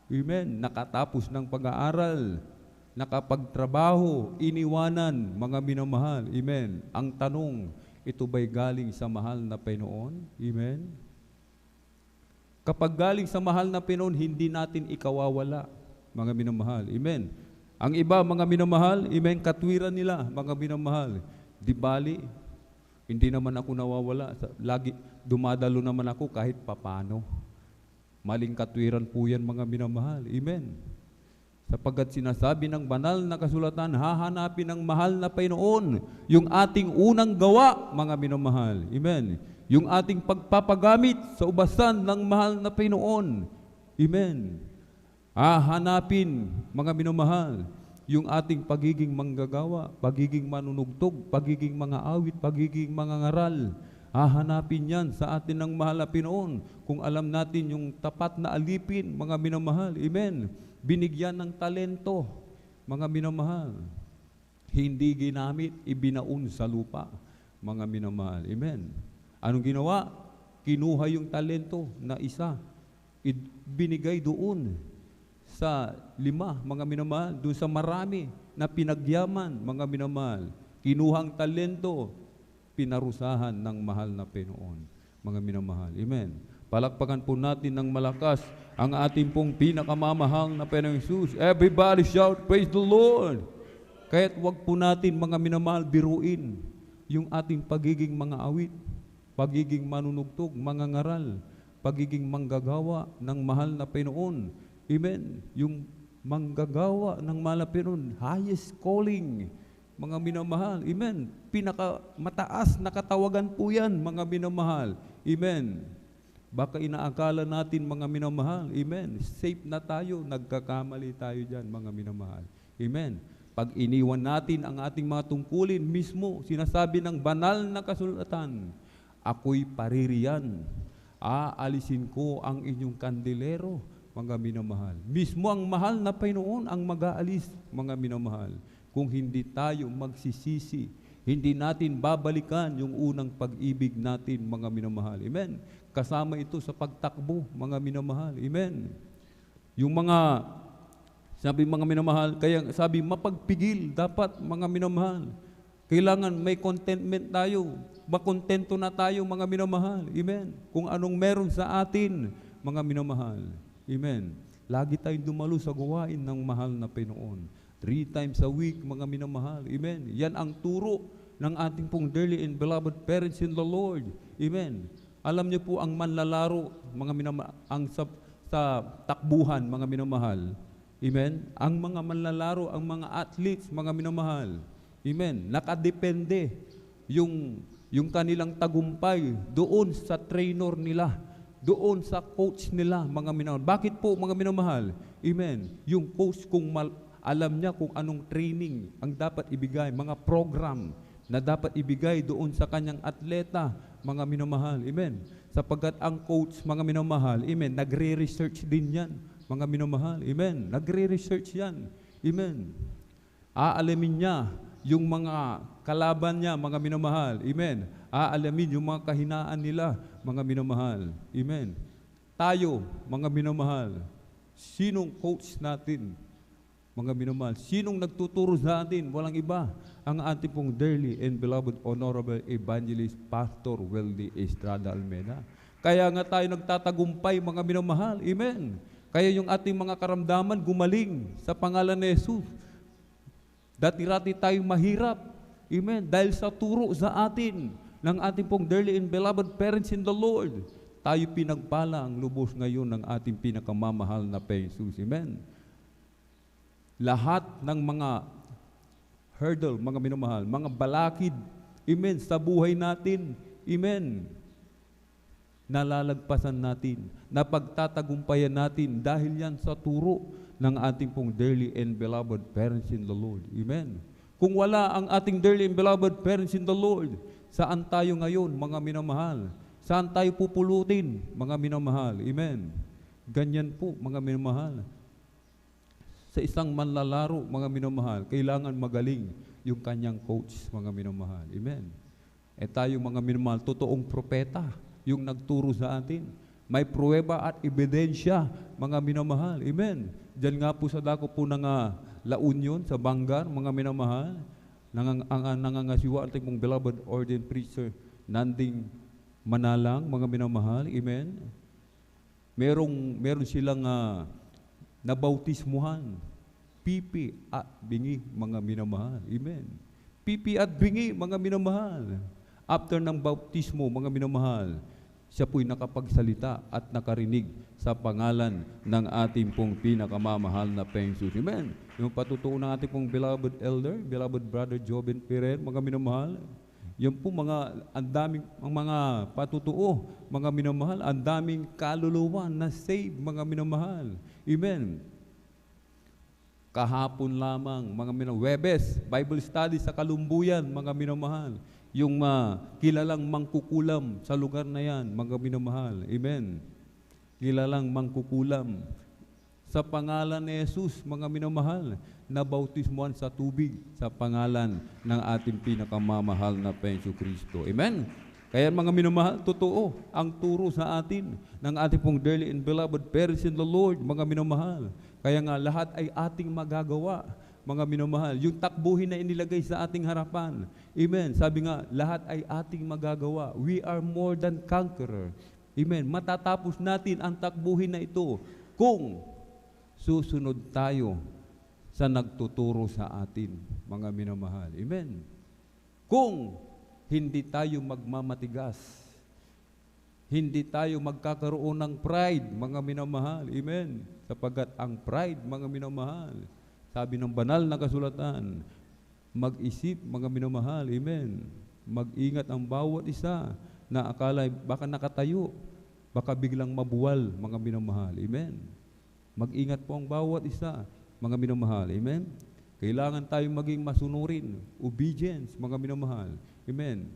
amen, nakatapos ng pag-aaral, nakapagtrabaho, iniwanan, mga minamahal, amen. Ang tanong, ito ba'y galing sa mahal na Pinoon? Amen. Kapag galing sa mahal na Pinoon, hindi natin ikawawala, mga minamahal, amen. Ang iba, mga minamahal, amen, katwiran nila, mga minamahal, Di bali, hindi naman ako nawawala. Lagi, dumadalo naman ako kahit papano. Maling katwiran po yan, mga minamahal. Amen. Sapagkat sinasabi ng banal na kasulatan, hahanapin ng mahal na Panginoon yung ating unang gawa, mga minamahal. Amen. Yung ating pagpapagamit sa ubasan ng mahal na Panginoon. Amen. Hahanapin, mga minamahal, yung ating pagiging manggagawa, pagiging manunugtog, pagiging mga awit, pagiging mga ngaral. Hahanapin yan sa atin ng mahal na Panginoon kung alam natin yung tapat na alipin, mga minamahal. Amen. Binigyan ng talento, mga minamahal. Hindi ginamit, ibinaon sa lupa, mga minamahal. Amen. Anong ginawa? Kinuha yung talento na isa, binigay doon sa 5, mga minamahal, doon sa marami na pinagyaman, mga minamahal. Kinuhang talento, pinarusahan ng mahal na Panginoon, mga minamahal. Amen. Palakpakan po natin ng malakas ang ating pong pinakamamahal na Panginoong Jesus. Everybody shout, praise the Lord! Kaya't wag po natin, mga minamahal, biruin yung ating pagiging mga awit, pagiging manunugtog, mga ngaral, pagiging manggagawa ng mahal na Panginoon. Amen. Yung manggagawa ng mahal na Panginoon, highest calling, mga minamahal. Amen. Pinakamataas na katawagan po yan, mga minamahal. Amen. Baka inaakala natin, mga minamahal. Amen. Safe na tayo, nagkakamali tayo dyan, mga minamahal. Amen. Pag iniwan natin ang ating mga tungkulin, mismo, sinasabi ng banal na kasulatan, ako'y paririyan, aalisin ko ang inyong kandilero, mga minamahal. Mismo ang mahal na Panginoon ang mag-aalis, mga minamahal. Kung hindi tayo magsisisi, hindi natin babalikan yung unang pag-ibig natin, mga minamahal. Amen. Kasama ito sa pagtakbo, mga minamahal. Amen. Yung mga, sabi mga minamahal, kaya sabi mapagpigil, dapat, mga minamahal. Kailangan may contentment tayo. Makontento na tayo, mga minamahal. Amen. Kung anong meron sa atin, mga minamahal. Amen. Lagi tayong dumalo sa gawain ng mahal na Panginoon. 3 times a week, mga minamahal. Amen. Yan ang turo ng ating pong dearly and beloved parents in the Lord. Amen. Alam niyo po ang manlalaro, mga minamahal, ang sa takbuhan, mga minamahal. Amen. Ang mga manlalaro, ang mga athletes, mga minamahal. Amen. Nakadepende yung kanilang tagumpay doon sa trainer nila, doon sa coach nila, mga minamahal. Bakit po, mga minamahal? Amen. Yung coach kung alam niya kung anong training ang dapat ibigay, mga program na dapat ibigay doon sa kanyang atleta, mga minamahal. Amen. Sapagkat ang coach, mga minamahal, amen, nagre-research din yan, mga minamahal. Amen. Nagre-research yan. Amen. Aalamin niya yung mga kalaban niya, mga minamahal. Amen. Aalamin yung mga kahinaan nila, mga minamahal. Amen. Tayo, mga minamahal, sinong coach natin? Mga minamahal, sinong nagtuturo sa atin? Walang iba. Ang ating pong dearly and beloved Honorable Evangelist Pastor Weldy Estrada Almeda. Kaya nga tayo nagtatagumpay, mga minamahal. Amen. Kaya yung ating mga karamdaman gumaling sa pangalan ni Jesus. Dati-rati tayong mahirap. Amen. Dahil sa turo sa atin ng ating pong dearly and beloved parents in the Lord, tayo pinagpala ang lubos ngayon ng ating pinakamamahal na Jesus. Amen. Lahat ng mga hurdle, mga minamahal, mga balakid, amen, sa buhay natin, amen, nalalagpasan natin, napagtatagumpayan natin dahil yan sa turo ng ating pong dearly and beloved parents in the Lord. Amen. Kung wala ang ating dearly and beloved parents in the Lord, saan tayo ngayon, mga minamahal? Saan tayo pupulutin, mga minamahal? Amen. Ganyan po, mga minamahal. Sa isang manlalaro, mga minamahal, kailangan magaling yung kanyang coach, mga minamahal. Amen. Tayo, mga minamahal, totoong propeta, yung nagturo sa atin. May pruweba at ebidensya, mga minamahal. Amen. Diyan nga po sa dako po ng La Union, sa Bangar, mga minamahal, nangangasiwa ating mong beloved ordained preacher, Nanding Manalang, mga minamahal. Amen. Meron silang nabautismuhan, pipi at bingi, mga minamahal. Amen. pipi at bingi, mga minamahal. After ng bautismo, mga minamahal, siya po'y nakapagsalita at nakarinig sa pangalan ng ating pong pinakamamahal na Panginoong Jesus. Amen. Yung patutuo ng ating pong beloved elder, beloved brother Joben Ferrer, mga minamahal, yung po ang daming mga patutuo, mga minamahal, ang daming kaluluwa na save, mga minamahal. Amen. Kahapon lamang, mga Webes, Bible study sa Kalumbuyan, mga minamahal. Yung kilalang mangkukulam sa lugar na yan, mga minamahal. Amen. Kilalang mangkukulam. Sa pangalan ni Jesus, mga minamahal, na bautismuhan sa tubig sa pangalan ng ating pinakamamahal na Panginoong Kristo. Amen. Kaya mga minamahal, totoo ang turo sa atin ng ating pong dearly and beloved parents in the Lord, mga minamahal. Kaya nga lahat ay ating magagawa, mga minamahal. Yung takbuhin na inilagay sa ating harapan. Amen. Sabi nga, lahat ay ating magagawa. We are more than conqueror. Amen. Matatapos natin ang takbuhin na ito kung susunod tayo sa nagtuturo sa atin, mga minamahal. Amen. Kung hindi tayo magmamatigas, hindi tayo magkakaroon ng pride, mga minamahal. Amen. Sapagat ang pride, mga minamahal, sabi ng banal na kasulatan, mag-isip, mga minamahal. Amen. Mag-ingat ang bawat isa na akala baka nakatayo, baka biglang mabuwal, mga minamahal. Amen. Mag-ingat po ang bawat isa, mga minamahal. Amen. Kailangan tayong maging masunurin. Obedience, mga minamahal. Amen.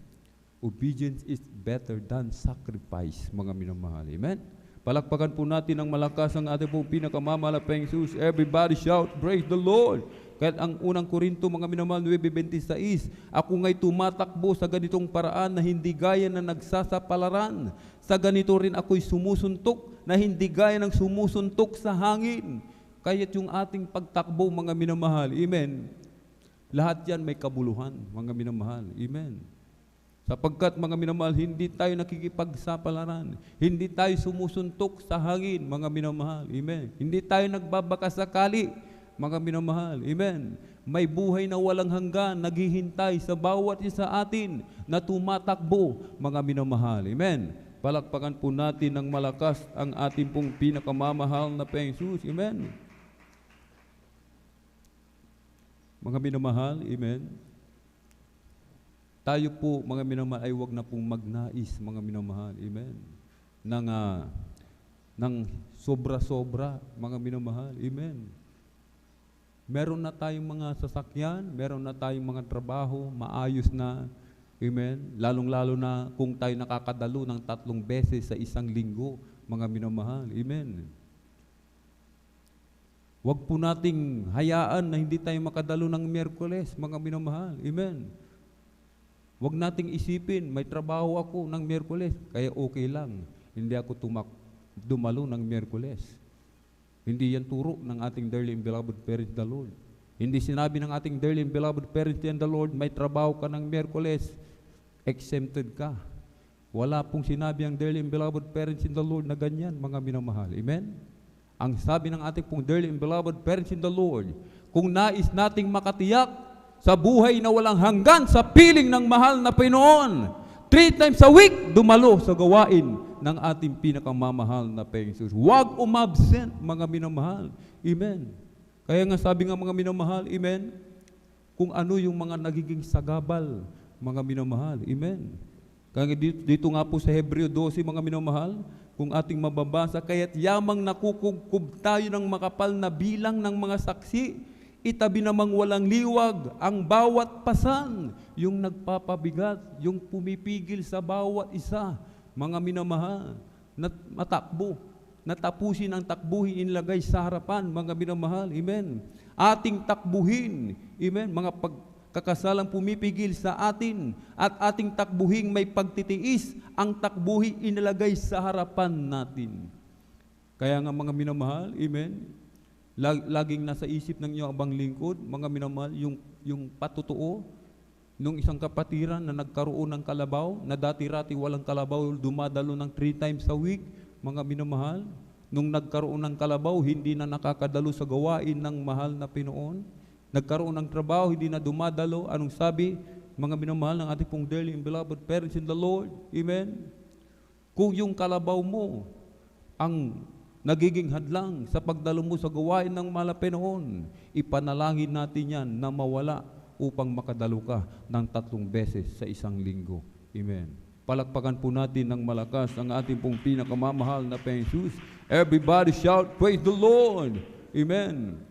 Obedience is better than sacrifice, mga minamahal. Amen. Palakpakan po natin ang malakas ang ating pong pinakamamahal na Panginoon Jesus. Everybody shout, praise the Lord. Kahit ang unang Korinto, mga minamahal, 9:26, ako nga'y tumatakbo sa ganitong paraan na hindi gaya na nagsasapalaran. Sa ganito rin ako'y sumusuntok na hindi gaya ng sumusuntok sa hangin. Kaya't yung ating pagtakbo, mga minamahal, amen, lahat yan may kabuluhan, mga minamahal, amen. Sapagkat, mga minamahal, hindi tayo nakikipagsapalaran. Hindi tayo sumusuntok sa hangin, mga minamahal. Amen. Hindi tayo nagbabakasakali, mga minamahal. Amen. May buhay na walang hanggan, naghihintay sa bawat isa atin na tumatakbo, mga minamahal. Amen. Palakpakan po natin ng malakas ang ating pong pinakamamahal na Panginoon Jesus. Amen. Mga minamahal, amen. Tayo po, mga minamahal, ay huwag na pong magnais, mga minamahal, amen, ng sobra-sobra, mga minamahal, amen. Meron na tayong mga sasakyan, meron na tayong mga trabaho, maayos na, amen. Lalong-lalo na kung tayo nakakadalo ng 3 beses sa isang linggo, mga minamahal, amen. Huwag po nating hayaan na hindi tayo makadalo ng Miyerkules, mga minamahal, amen. Huwag nating isipin, may trabaho ako ng Miyerkules, kaya okay lang. Hindi ako dumalo ng Miyerkules. Hindi yan turo ng ating dearly and beloved parents in the Lord. Hindi sinabi ng ating dearly and beloved parents in the Lord, may trabaho ka ng Miyerkules, exempted ka. Wala pong sinabi ang dearly and beloved parents in the Lord na ganyan, mga minamahal. Amen? Ang sabi ng ating pong dearly and beloved parents in the Lord, kung nais nating makatiyak sa buhay na walang hanggan sa piling ng mahal na Panginoon, 3 times a week, dumalo sa gawain ng ating pinakamamahal na Panginoon. Huwag umabsent, mga minamahal. Amen. Kaya nga sabi nga, mga minamahal, amen, kung ano yung mga nagiging sagabal, mga minamahal. Amen. Kaya dito nga po sa Hebreo 12, mga minamahal, kung ating mababasa, kaya't yamang nakukugkub tayo ng makapal na bilang ng mga saksi, itabi namang walang liwag ang bawat pasan, yung nagpapabigat, yung pumipigil sa bawat isa, mga minamahal, na matakbo, natapusin ang takbuhin inilagay sa harapan, mga minamahal, amen. Ating takbuhin, amen, mga pagkakasalang pumipigil sa atin, at ating takbuhin may pagtitiis, ang takbuhin inilagay sa harapan natin. Kaya nga, mga minamahal, amen, laging nasa isip ng iyong abang lingkod, mga minamahal, yung patutuo nung isang kapatiran na nagkaroon ng kalabaw, na dati-rati walang kalabaw, dumadalo ng 3 times a week, mga minamahal. Nung nagkaroon ng kalabaw, hindi na nakakadalo sa gawain ng mahal na Pinoon. nagkaroon ng trabaho, hindi na dumadalo. Anong sabi? Mga minamahal ng ating pong dearly and beloved parents in the Lord. Amen? Kung yung kalabaw mo ang nagiging hadlang sa pagdalo mo sa gawain ng malapenoon, ipanalangin natin yan na mawala upang makadalo ka ng 3 beses sa isang linggo. Amen. Palakpakan po natin ng malakas ang ating pong pinakamamahal na Jesus. Everybody shout, praise the Lord! Amen.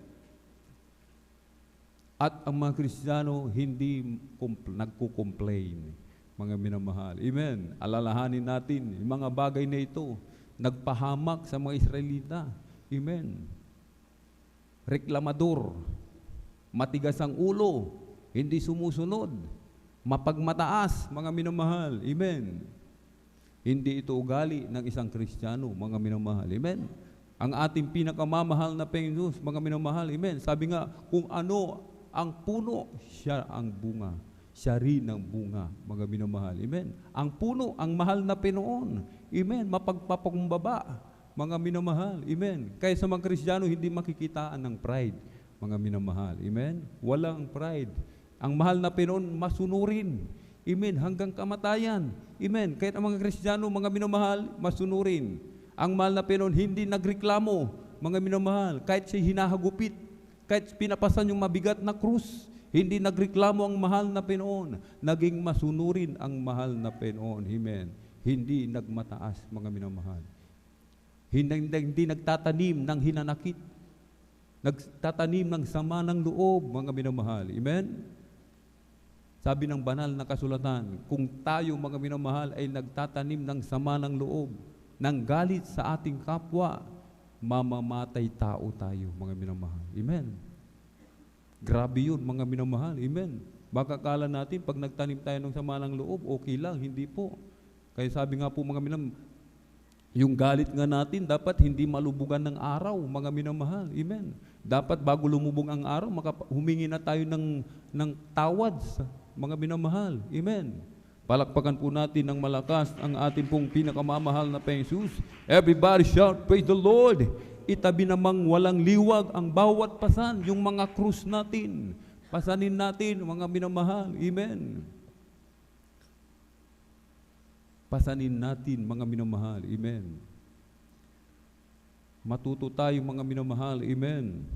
At ang mga Kristiyano hindi nagko-complain, mga minamahal. Amen. Alalahanin natin yung mga bagay na ito. Nagpahamak sa mga Israelita. Amen. Reklamador, matigas ang ulo, hindi sumusunod, mapagmataas, mga minamahal. Amen. Hindi ito ugali ng isang Kristiyano, mga minamahal. Amen. Ang ating pinakamamahal na Panginoon, mga minamahal. Amen. Sabi nga, kung ano ang puno, siya ang bunga. Siya rin ang bunga, mga minamahal. Amen. Ang puno, ang mahal na Pinoon. Amen. Mapagpapakumbaba, mga minamahal. Amen. Kaya sa mga Kristiyano, hindi makikitaan ng pride, mga minamahal. Amen. Walang pride. Ang mahal na Pinoon, masunurin. Amen. Hanggang kamatayan. Amen. Kahit ang mga Kristiyano, mga minamahal, masunurin. Ang mahal na Pinoon, hindi nagreklamo, mga minamahal. Kahit siya hinahagupit, kahit pinapasan yung mabigat na krus, hindi nagreklamo ang mahal na Pinoon. Naging masunurin ang mahal na Pinoon. Amen. Hindi nagmataas, mga minamahal. Hindi nagtatanim ng hinanakit. Nagtatanim ng sama ng loob, mga minamahal. Amen. Sabi ng banal na kasulatan, kung tayo, mga minamahal, ay nagtatanim ng sama ng loob, ng galit sa ating kapwa, mamamatay tao tayo, mga minamahal. Amen. Grabe yun, mga minamahal. Amen. Baka akala natin, pag nagtanim tayo ng sama ng loob, okay lang. Hindi po. Kaya sabi nga po, mga minamahal, yung galit nga natin, dapat hindi malubugan ng araw, mga minamahal. Amen. Dapat bago lumubog ang araw, humingi na tayo ng tawad, mga minamahal. Amen. Palakpakan po natin ng malakas ang ating pong pinakamamahal na Jesus. Everybody shout, praise the Lord! Itabi namang walang liwag ang bawat pasan, yung mga krus natin. Pasanin natin, mga minamahal. Amen. Pasanin natin, mga minamahal. Amen. Matuto tayo, mga minamahal. Amen.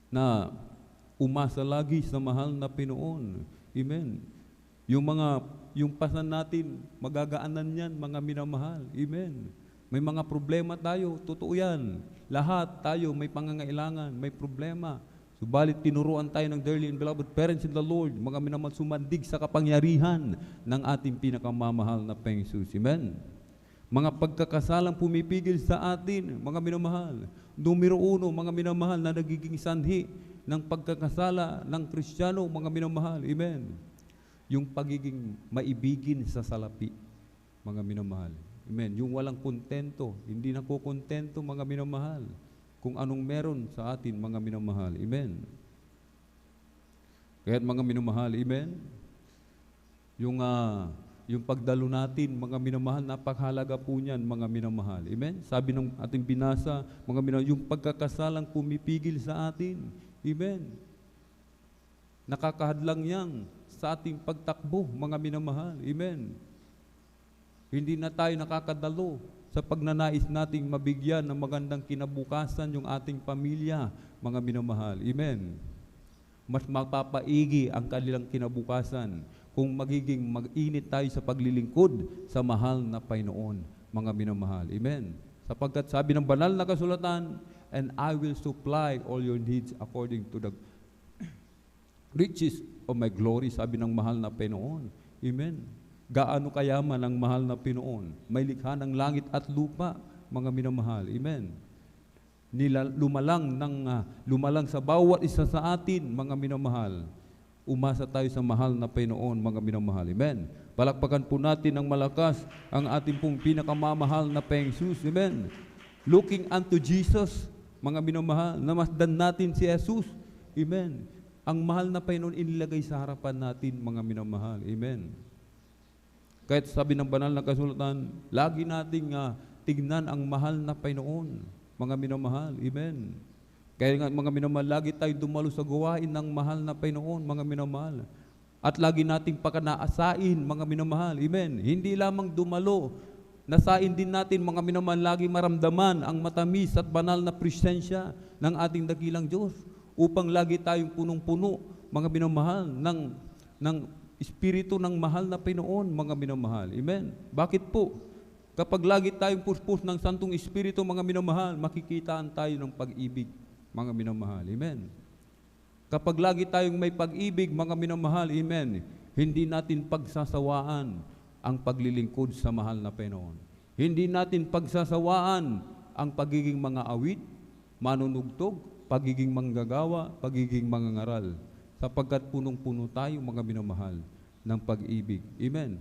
Na umasa lagi sa mahal na Pinoon. Amen. Yung pasan natin, magagaanan yan, mga minamahal. Amen. May mga problema tayo, totoo yan. Lahat tayo may pangangailangan, may problema. Subalit tinuruan tayo ng dearly and beloved parents in the Lord, mga minamahal, sumandig sa kapangyarihan ng ating pinakamamahal na Panginoon. Amen. Mga pagkakasalang pumipigil sa atin, mga minamahal. Numero 1, mga minamahal, na nagiging sanhi ng pagkakasala ng Kristiyano, mga minamahal. Amen. Yung pagiging maibigin sa salapi, mga minamahal. Amen. Yung walang kontento, hindi nakokontento, mga minamahal, kung anong meron sa atin, mga minamahal. Amen. Kaya mga minamahal, amen. Yung pagdalo natin, mga minamahal, napakahalaga po niyan, mga minamahal. Amen. Sabi ng ating binasa, mga minamahal, yung pagkakasalang pumipigil sa atin. Amen. Nakakahadlang yan sa ating pagtakbo, mga minamahal. Amen. Hindi na tayo nakakadalo sa pagnanais nating mabigyan ng magandang kinabukasan yung ating pamilya, mga minamahal. Amen. Mas mapapaigi ang kanilang kinabukasan kung magiging mag-init tayo sa paglilingkod sa mahal na Panginoon, mga minamahal. Amen. Sapagkat sabi ng banal na kasulatan, and I will supply all your needs according to the riches of my glory, sabi ng mahal na Panginoon. Amen. Gaano kayaman ang mahal na Pinoon? May likha ng langit at lupa, mga minamahal. Amen. Lumalang sa bawat isa sa atin, mga minamahal. Umasa tayo sa mahal na Pinoon, mga minamahal. Amen. Palakpakan po natin ng malakas ang ating pong pinakamamahal na Panginoon. Amen. Looking unto Jesus, mga minamahal, namasdan natin si Jesus. Amen. Ang mahal na Panginoon inilagay sa harapan natin, mga minamahal. Amen. Kahit sabi ng banal na kasulatan, lagi nating tignan ang mahal na Panginoon, mga minamahal. Amen. Kaya nga mga minamahal, lagi tayo dumalo sa gawain ng mahal na Panginoon, mga minamahal. At lagi nating pakanaasain, mga minamahal. Amen. Hindi lamang dumalo, nasain din natin, mga minamahal, lagi maramdaman ang matamis at banal na presensya ng ating dakilang Diyos upang lagi tayong punong-puno, mga minamahal, ng Espiritu ng mahal na Panginoon, mga minamahal. Amen. Bakit po? Kapag lagi tayong puspos ng Santong Espiritu, mga minamahal, makikitaan tayo ng pag-ibig, mga minamahal. Amen. Kapag lagi tayong may pag-ibig, mga minamahal, amen, hindi natin pagsasawaan ang paglilingkod sa mahal na Panginoon. Hindi natin pagsasawaan ang pagiging mga awit, manunugtog, pagiging manggagawa, pagiging mangangaral, sapagkat punong-puno tayo, mga minamahal, ng pag-ibig. Amen.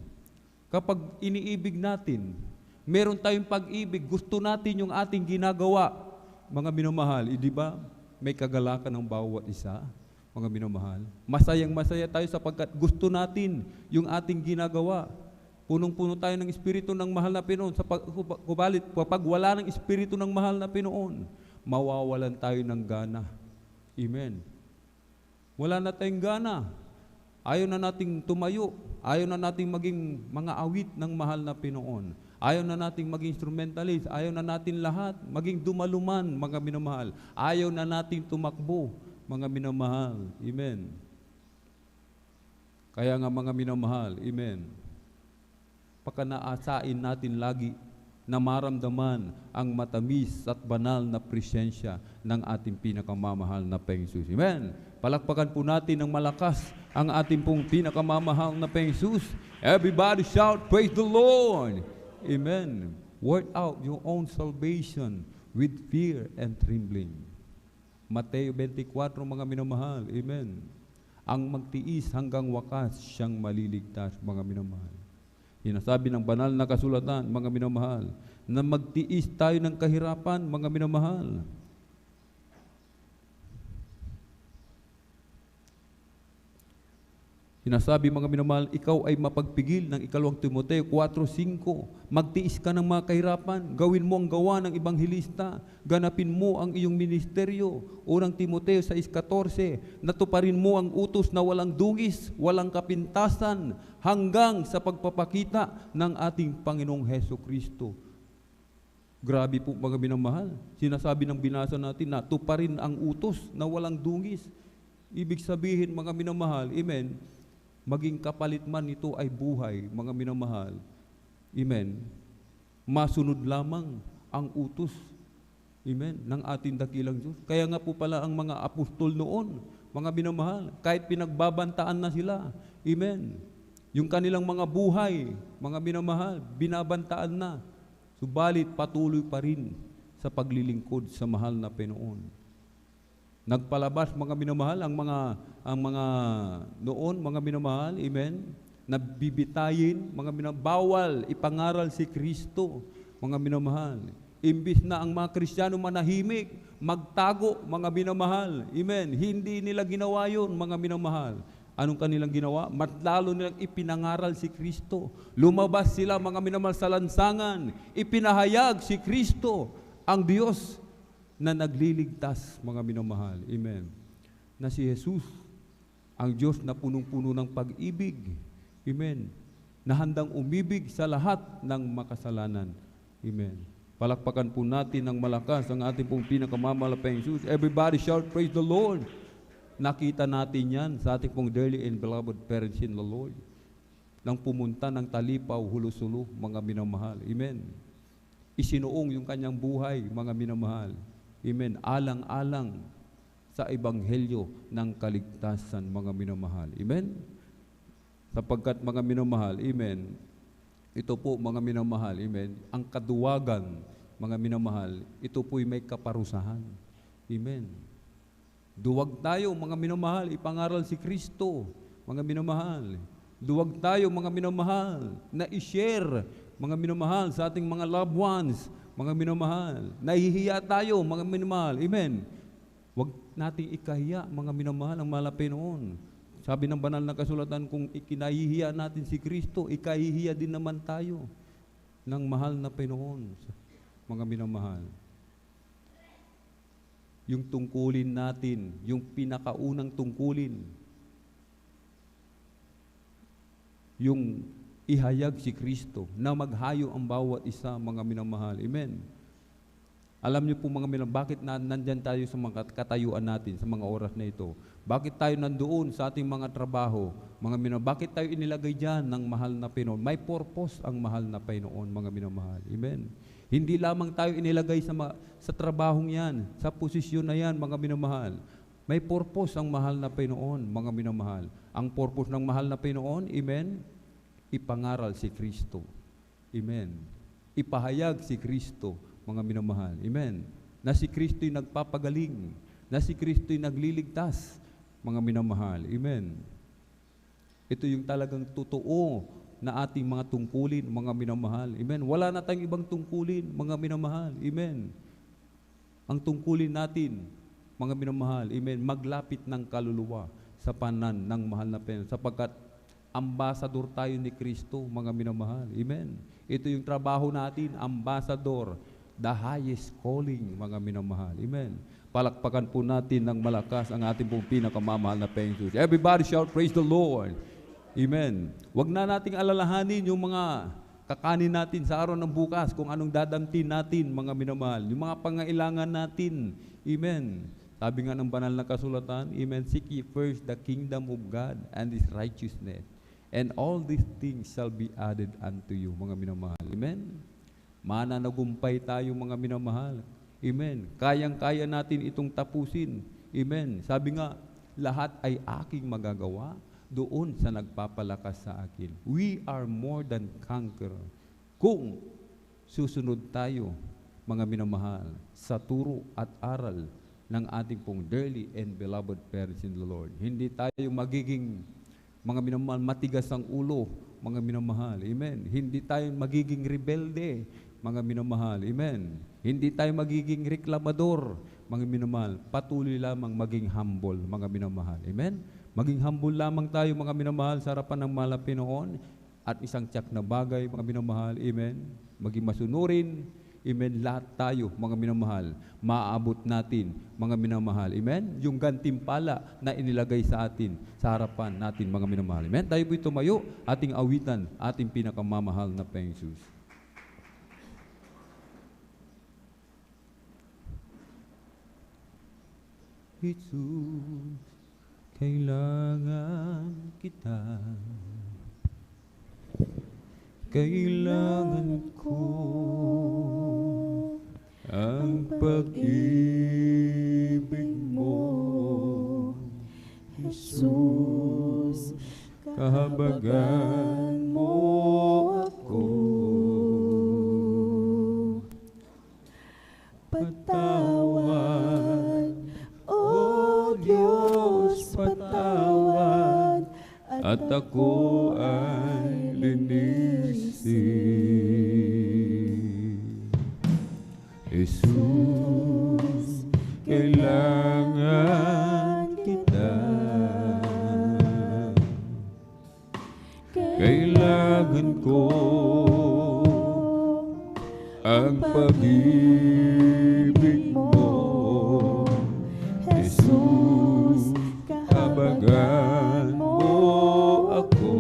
Kapag iniibig natin, meron tayong pag-ibig, gusto natin yung ating ginagawa, mga minamahal, di ba? May kagalakan ng bawat isa, mga minamahal. Masayang-masaya tayo sapagkat gusto natin yung ating ginagawa. Punong-puno tayo ng Espiritu ng mahal na Panginoon. Kubalit, kapag wala ng Espiritu ng mahal na Panginoon, mawawalan tayo ng gana. Amen. Wala na tayong gana. Ayaw na nating tumayo. Ayaw na nating maging mga awit ng mahal na Panginoon. Ayaw na nating maging instrumentalist. Ayaw na natin lahat maging dumaluman, mga minamahal. Ayaw na nating tumakbo, mga minamahal. Amen. Kaya nga, mga minamahal, amen, pakanaasain natin lagi na maramdaman ang matamis at banal na presensya ng ating pinakamamahal na Panginoon. Amen. Palakpakan po natin ng malakas ang ating pong pinakamamahal na Panginoon. Everybody shout, praise the Lord. Amen. Work out your own salvation with fear and trembling. Mateo 24, mga minamahal. Amen. Ang magtiis hanggang wakas siyang maliligtas, mga minamahal. Sinasabi ng banal na kasulatan, mga minamahal, na magtiis tayo ng kahirapan, mga minamahal. Sinasabi, mga minamahal, ikaw ay mapagpigil ng 2 Timoteo 4:5. Magtiis ka ng mga kahirapan, gawin mo ang gawa ng ibanghilista, ganapin mo ang iyong ministeryo. 1 Timoteo 6:14, natuparin mo ang utos na walang dungis, walang kapintasan, hanggang sa pagpapakita ng ating Panginoong Hesukristo. Grabe po, mga minamahal. Sinasabi ng binasa natin na tuparin ang utos na walang dungis. Ibig sabihin, mga minamahal, amen, maging kapalit man ito ay buhay, mga minamahal. Amen. Masunod lamang ang utos, amen, ng ating dakilang Diyos. Kaya nga po pala ang mga apostol noon, mga minamahal, kahit pinagbabantaan na sila, amen, yung kanilang mga buhay, mga minamahal, binabantaan na, subalit patuloy pa rin sa paglilingkod sa mahal na Panginoon. Nagpalabas, mga minamahal, ang mga noon, mga minamahal, amen, nabibitayin, mga minamahal, bawal ipangaral si Kristo, mga minamahal. Imbis na ang mga Kristiyano manahimik, magtago, mga minamahal, amen, hindi nila ginawa yun, mga minamahal. Anong kanilang ginawa? Mas lalo nilang ipinangaral si Kristo. Lumabas sila, mga minamahal, sa lansangan, ipinahayag si Kristo, ang Diyos na nagliligtas, mga minamahal. Amen. Na si Jesus, ang Diyos na punong-puno ng pag-ibig. Amen. Na handang umibig sa lahat ng makasalanan. Amen. Palakpakan po natin ng malakas ang ating pong pinakamamahal Jesus. Everybody shout, praise the Lord. Nakita natin yan sa ating pong dearly and beloved parents in the Lord. Nang pumunta ng Talipaw, Hulusulo, mga minamahal. Amen. Isinuong yung kanyang buhay, mga minamahal. Amen. Alang-alang sa ebanghelyo ng kaligtasan, mga minamahal. Amen. Sapagkat, mga minamahal, amen, ito po, mga minamahal, amen, ang kaduwagan, mga minamahal, ito po'y may kaparusahan. Amen. Duwag tayo, mga minamahal, ipangaral si Kristo, mga minamahal. Duwag tayo, mga minamahal, na i-share, mga minamahal, sa ating mga loved ones, mga minamahal. Nahihiya tayo, mga minamahal. Amen. Huwag nating ikahiya, mga minamahal, ang malapay noon. Sabi ng banal na kasulatan, kung ikinahihiya natin si Kristo, ikahihiya din naman tayo ng mahal na Panginoon, mga minamahal. yung tungkulin natin, yung pinakaunang tungkulin, yung ihayag si Kristo, na maghayo ang bawat isa, mga minamahal. Amen. Alam niyo po mga minamahal, bakit nandyan tayo sa mga katayuan natin sa mga oras na ito? Bakit tayo nandoon sa ating mga trabaho? Mga minamahal, bakit tayo inilagay dyan ng mahal na Panginoon? May purpose ang mahal na Panginoon, mga minamahal. Amen. Hindi lamang tayo inilagay sa trabahong yan, sa posisyon na yan, mga minamahal. May purpose ang mahal na Panginoon, mga minamahal. Ang purpose ng mahal na Panginoon, amen, ipangaral si Kristo. Amen. Ipahayag si Kristo, mga minamahal. Amen. Na si Kristo'y nagpapagaling, na si Kristo'y nagliligtas, mga minamahal. Amen. Ito yung talagang totoo na ating mga tungkulin, mga minamahal. Amen. Wala na tayong ibang tungkulin, mga minamahal. Amen. Ang tungkulin natin, mga minamahal, amen, maglapit ng kaluluwa sa panan ng mahal na Panginoon, sapagkat ambasador tayo ni Kristo, mga minamahal. Amen. Ito yung trabaho natin, ambasador, the highest calling, mga minamahal. Amen. Palakpakan po natin ng malakas ang ating pong pinakamamahal na Panginoon. Everybody shout, praise the Lord. Amen. Huwag na nating alalahanin yung mga kakanin natin sa araw ng bukas, kung anong dadamtin natin, mga minamahal, yung mga pangailangan natin. Amen. Sabi nga ng banal na kasulatan, amen, seek ye first the kingdom of God and His righteousness, and all these things shall be added unto you, mga minamahal. Amen. Mananagumpay tayo, mga minamahal. Amen. Kayang-kaya natin itong tapusin. Amen. Sabi nga, lahat ay aking magagawa doon sa nagpapalakas sa akin. We are more than conqueror. Kung susunod tayo, mga minamahal, sa turo at aral ng ating pong dearly and beloved parents in the Lord. Hindi tayo magiging, mga minamahal, matigas ang ulo, mga minamahal. Amen. Hindi tayo magiging rebelde, mga minamahal. Amen. Hindi tayo magiging reklamador, mga minamahal. Patuloy lamang maging humble, mga minamahal. Amen. Maging humble lamang tayo, mga minamahal, sa harapan ng mahal na Panginoon, at isang tiyak na bagay, mga minamahal. Amen. Maging masunurin. Amen. Lahat tayo, mga minamahal, maaabot natin, mga minamahal. Amen. Yung gantimpala na inilagay sa atin, sa harapan natin, mga minamahal. Amen. Tayo po'y tumayo, ating awitan, ating pinakamamahal na Panginoon. Jesus, kailangan kita. Kailangan ko ang pag-ibig mo, Jesus. Kahabagan mo ako. Patawad, O Diyos, patawad, at ako ay linisin. Jesus, kailangan kita. Kailangan ko ang pag-ibig mo, Jesus. Kahabagan mo ako.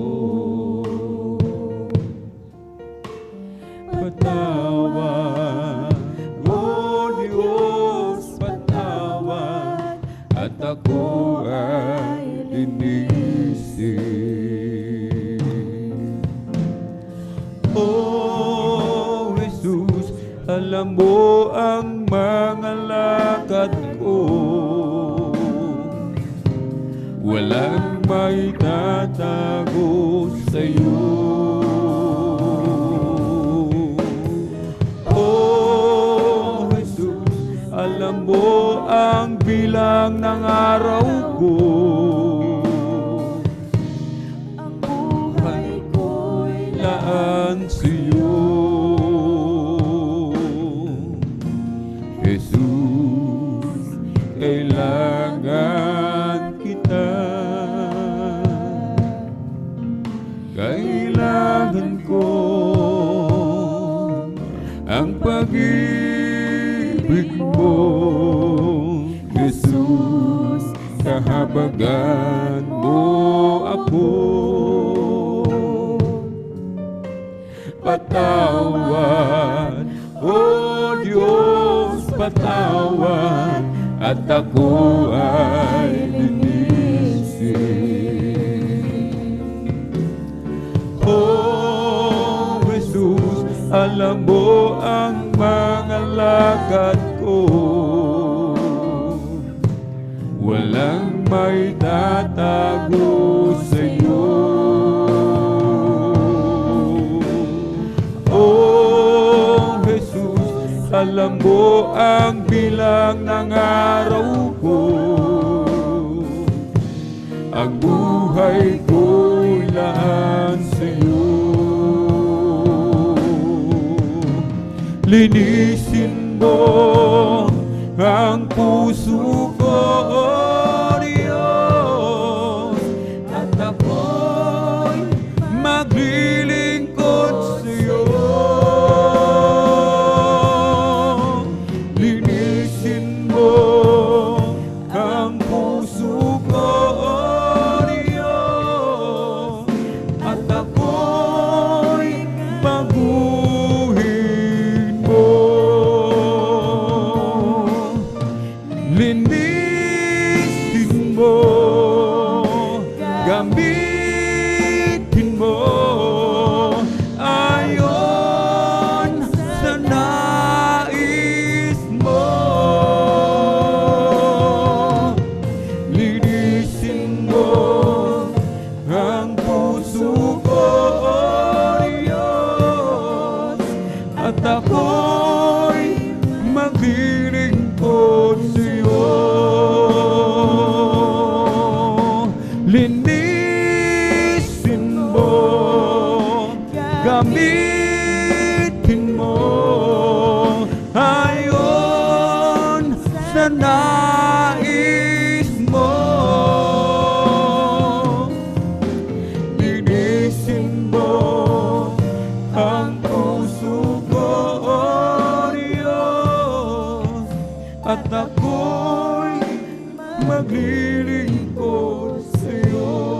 Patawad, O Diyos, patawad, at ako ay linisin. Oh Jesus, alam mo ang mga lakad ko, walang may tatago sa'yo. Oh Jesus, alam mo ang bilang ng araw ko, ang buhay ko'y laan sa'yo. Jesus, kailangan kita. Kailangan ko ang pag-ibig mo, Jesus, kahabagan mo ako. Patawad, O Diyos, patawad, at ako ay linisin. Oh Jesus, alam mo ang mga lakad ko, walang may tatago sa'yo. Oh Jesus, alam mo ang bilang ng araw ko, ang buhay ko'y laan sa'yo. Linisin mo ang puso ko, O Diyos, at ako'y maglilingkod sa'yo. Linisin mo ang puso ko, O Diyos, at ako'y baguhin mo. Linisin mo, gamitin mo ayon sa nais mo. Linisin mo ang puso ko, O Diyos, at ako'y maglilingkod sa'yo. Linisin mo, gamitin mo ayon sa nais mo. Linisin mo ang puso ko, O Diyos, at ako'y maglilingkod sa'yo.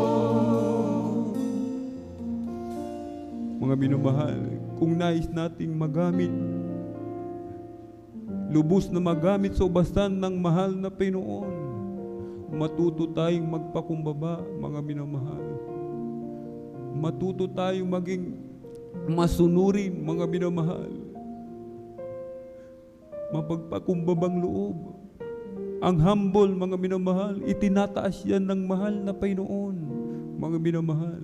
Mga minamahal, kung nais nating magamit, lubos na magamit sa ubasan ng mahal na Panginoon, matuto tayong magpakumbaba, mga minamahal. Matuto tayong maging masunurin, mga minamahal. Mapagpakumbabang loob. Ang humble, mga minamahal, itinataas yan ng mahal na Panginoon, mga minamahal.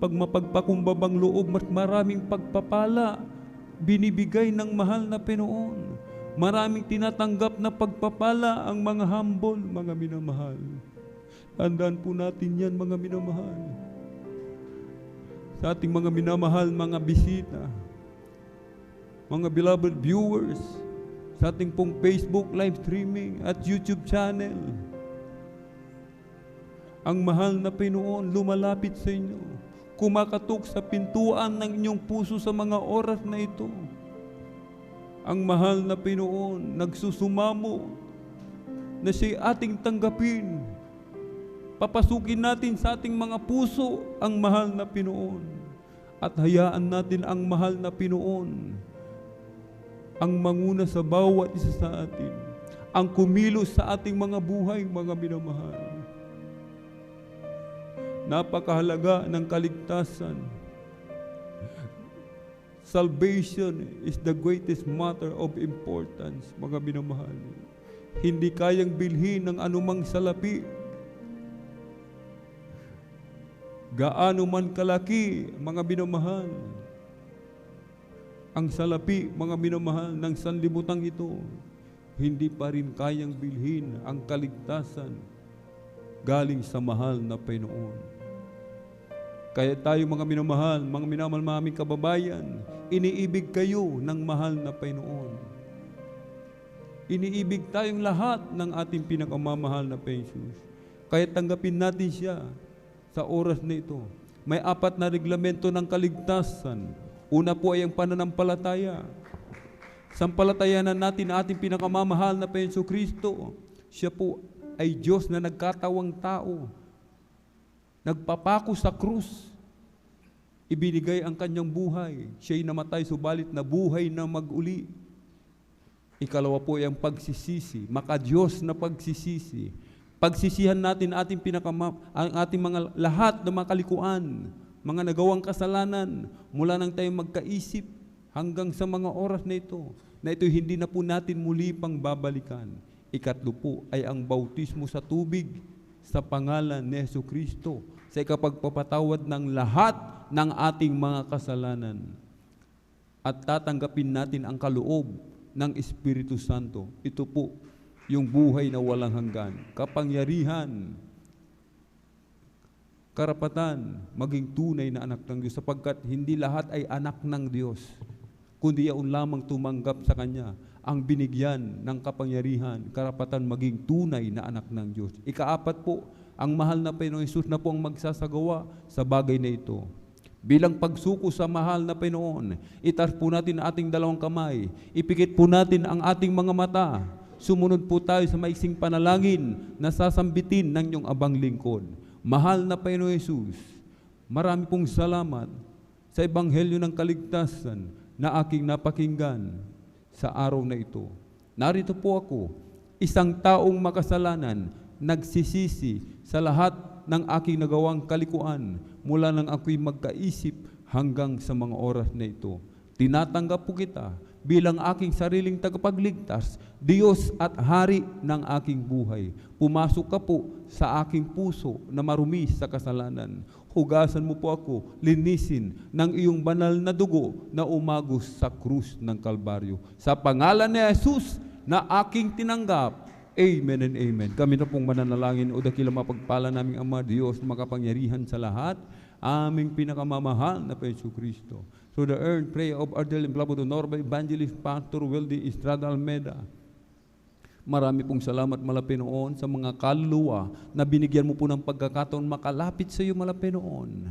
Pag mapagpakumbabang loob, mas maraming pagpapala binibigay ng mahal na Panginoon. Maraming tinatanggap na pagpapala ang mga humble, mga minamahal. Tandaan po natin yan, mga minamahal. Sa ating mga minamahal, mga bisita, mga beloved viewers, sa ating pong Facebook live streaming at YouTube channel, ang mahal na Panginoon lumalapit sa inyo, kumakatok sa pintuan ng inyong puso sa mga oras na ito. Ang mahal na Panginoon nagsusumamo na siya ating tanggapin. Papasukin natin sa ating mga puso ang mahal na Panginoon at hayaan natin ang mahal na Panginoon ang manguna sa bawat isa sa atin, ang kumilos sa ating mga buhay, mga minamahal. Napakahalaga ng kaligtasan. Salvation is the greatest matter of importance, mga minamahal. Hindi kayang bilhin ng anumang salapi. Gaano man kalaki, mga minamahal, ang salapi, mga minamahal, ng sanlibutan ito, hindi pa rin kayang bilhin ang kaligtasan galing sa mahal na Panginoon. Kaya tayo, mga minamahal, mga minamahal maming kababayan, iniibig kayo ng mahal na Panginoon. Iniibig tayong lahat ng ating pinakamamahal na Panginoon. Kaya tanggapin natin siya sa oras na ito. May 4 na reglamento ng kaligtasan. Una po ay ang pananampalataya. Sampalatayanan natin na ating pinakamamahal na Penso Kristo. Siya po ay Diyos na nagkatawang tao. Nagpapako sa krus. Ibinigay ang kanyang buhay. Siya'y namatay subalit na buhay na mag-uli. Ikalawa po ay ang pagsisisi. Maka-Diyos na pagsisisi. Pagsisihan natin ang ating mga lahat na mga kalikuan, mga nagawang kasalanan, mula nang tayo magkaisip hanggang sa mga oras na ito hindi na po natin muli pang babalikan. Ikatlo po ay ang bautismo sa tubig sa pangalan ni Jesucristo sa ikapagpapatawad ng lahat ng ating mga kasalanan. At tatanggapin natin ang kaloob ng Espiritu Santo. Ito po yung buhay na walang hanggan, kapangyarihan, karapatan, maging tunay na anak ng Diyos, sapagkat hindi lahat ay anak ng Diyos, kundi yaon lamang tumanggap sa Kanya ang binigyan ng kapangyarihan, karapatan maging tunay na anak ng Diyos. Ikaapat po, ang mahal na Panginoong Hesus na po ang magsasagawa sa bagay na ito. Bilang pagsuko sa mahal na Panginoon, itaas po natin ang ating dalawang kamay, ipikit po natin ang ating mga mata, sumunod po tayo sa maiksing panalangin na sasambitin ng iyong abang lingkod. Mahal na Panginoong Hesus, marami pong salamat sa Ebanghelyo ng Kaligtasan na aking napakinggan sa araw na ito. Narito po ako, isang taong makasalanan, nagsisisi sa lahat ng aking nagawang kalikuan mula nang ako'y magkaisip hanggang sa mga oras na ito. Tinatanggap po kita bilang aking sariling tagapagligtas, Diyos at Hari ng aking buhay. Pumasok ka po sa aking puso na marumi sa kasalanan. Hugasan mo po ako, linisin ng iyong banal na dugo na umagos sa krus ng Kalbaryo. Sa pangalan ni Jesus na aking tinanggap, amen and amen. Kami na pong mananalangin o dakila mapagpala naming Ama Diyos, makapangyarihan sa lahat, aming pinakamamahal na Penso Kristo. So the earned prayer of our dearly beloved Honorable Evangelist Pastor Wildy Estrada Almeda. Marami pong salamat, Malapinoon, sa mga kaluluwa na binigyan mo po ng pagkakataon makalapit sa iyo, Malapinoon.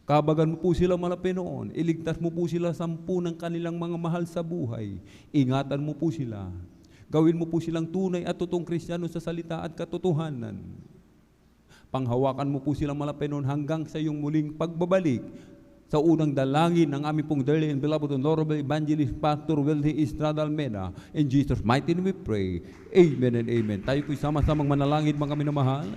Kabagan mo po sila, Malapinoon. Iligtas mo po sila 10 ng kanilang mga mahal sa buhay. Ingatan mo po sila. Gawin mo po silang tunay at totoong Kristiyano sa salita at katotohanan. Panghawakan mo po silang, Malapinoon, hanggang sa iyong muling pagbabalik. Sa unang dalangin ng aming pong dearly and beloved Honorable Evangelist Pastor Wildy Estrada Almeda. In Jesus' mighty name we pray. Amen and amen. Tayo po'y sama-samang manalangin, mga minamahal.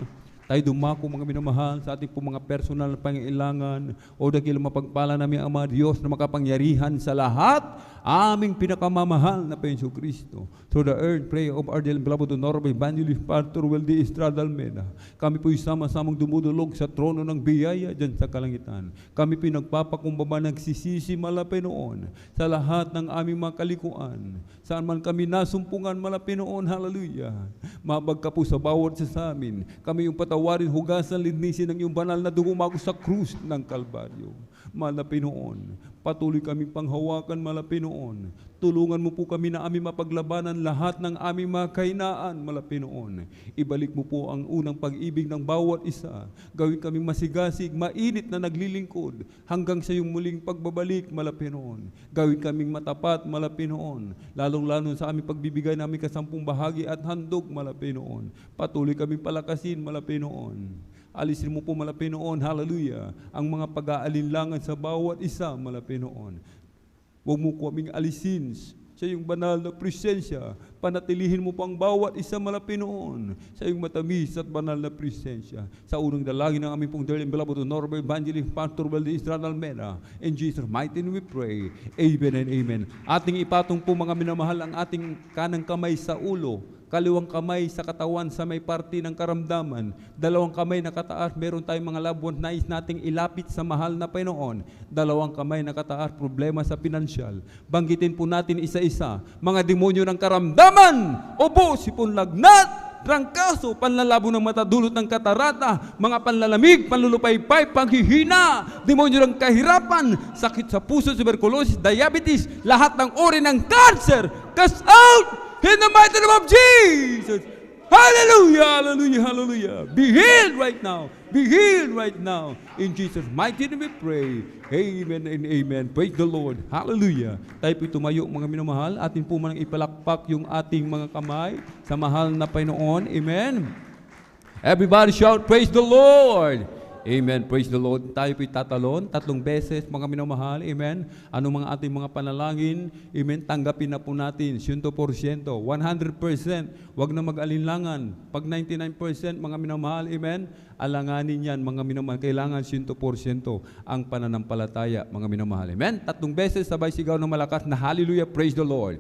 Tayo dumako, mga minamahal, sa ating pong mga personal na pangailangan o dakil mapagpala namin ang Ama Diyos na makapangyarihan sa lahat, aming pinakamamahal na Penso Kristo. Through the earned prayer of our dear beloved Honorable Evangelist Pastor Wildy Estrada Almeda, kami po'y sama-samang dumudulog sa trono ng biyaya dyan sa kalangitan. Kami po'y nagpapakumbaba, nagsisisi, Malapinoon, sa lahat ng aming mga kalikuan. Saan man kami nasumpungan, Malapinoon, hallelujah. Mabag ka po sa bawat sa amin. Kami yung patawarin, hugasan, linisin ng iyong banal na dugo umagos sa krus ng Kalbaryo. Malapinoon, patuloy kaming panghawakan, Malapinoon. Tulungan mo po kami na aming mapaglabanan lahat ng aming mga kahinaan, Malapinoon. Ibalik mo po ang unang pag-ibig ng bawat isa. Gawin kaming masigasig, mainit na naglilingkod hanggang sa iyong muling pagbabalik, Malapinoon. Gawin kaming matapat, Malapinoon. Lalong-lalo sa aming pagbibigay namin 10 bahagi at handog, Malapinoon. Patuloy kaming palakasin, Malapinoon. Alisin mo po, Malapinoon, hallelujah, ang mga pag-aalinlangan sa bawat isa, Malapinoon. Huwag mo kaming alisin sa iyong banal na presensya. Panatilihin mo pang bawat isa, Malapinoon, sa iyong matamis at banal na presensya. Sa unang dalangin ng aming pong dearly beloved Honorable Evangelist Pastor Wildy Estrada Almeda, in Jesus' mighty name we pray. Amen and amen. Ating ipatong po, mga minamahal, ang ating kanang kamay sa ulo, kaliwang kamay sa katawan sa may parte ng karamdaman, dalawang kamay na kataas, meron tayong mga labuan nais nating ilapit sa mahal na Panginoon, dalawang kamay na kataas, problema sa pinansyal. Banggitin po natin isa-isa, mga demonyo ng karamdaman, ubo, sipon lagnat, trangkaso, panlalabo ng mata, dulot ng katarata, mga panlalamig, panlulupaypay, panghihina, demonyo ng kahirapan, sakit sa puso, tuberculosis, diabetes, lahat ng uri ng cancer, cast out! In the mighty name of Jesus! Hallelujah, hallelujah, hallelujah. Be healed right now. Be healed right now. In Jesus' mighty name we pray. Amen and amen. Praise the Lord. Hallelujah. Tayo po'y tumayo, mga minamahal. Atin po manang ipalakpak yung ating mga kamay sa mahal na Panginoon. Amen. Everybody shout, praise the Lord. Amen. Praise the Lord. Tayo po'y tatalon 3 beses, mga minamahal. Amen. Ano mga ating mga panalangin? Amen. Tanggapin na po natin 100%, 100%. Huwag na mag-alinlangan. Pag 99%, mga minamahal. Amen. Alanganin yan, mga minamahal. Kailangan 100% ang pananampalataya, mga minamahal. Amen. 3 beses sabay sigaw ng malakas na hallelujah, praise the Lord.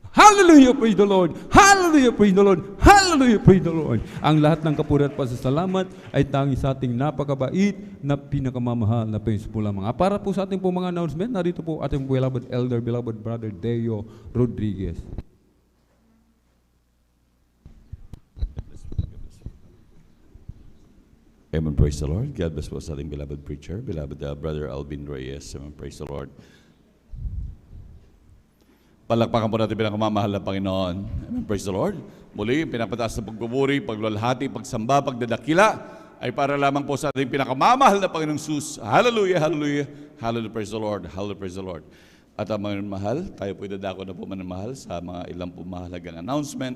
Hallelujah, praise the Lord. Hallelujah, praise the Lord. Hallelujah, praise the Lord. Ang lahat ng kapurihan at pasasalamat ay tangi sa ating napakabait na pinakamamahal na Panginoon po lamang. Para po sa ating po mga announcement, narito po ating beloved elder, beloved brother Deo Rodriguez. Amen, praise the Lord. God bless po sa ating beloved preacher, beloved brother Alvin Reyes. Amen, praise the Lord. Palakpakan po natin pinakamamahal na Panginoon. Amen. Praise the Lord. Muli, pinapataas na pagpupuri, paglalahati, pagsamba, pagdadakila ay para lamang po sa ating pinakamamahal na Panginoong Sus. Hallelujah, hallelujah, hallelujah, praise the Lord, hallelujah, praise the Lord. At mga mahal, tayo po idadako na po manamahal sa mga ilang po mahalagang announcement.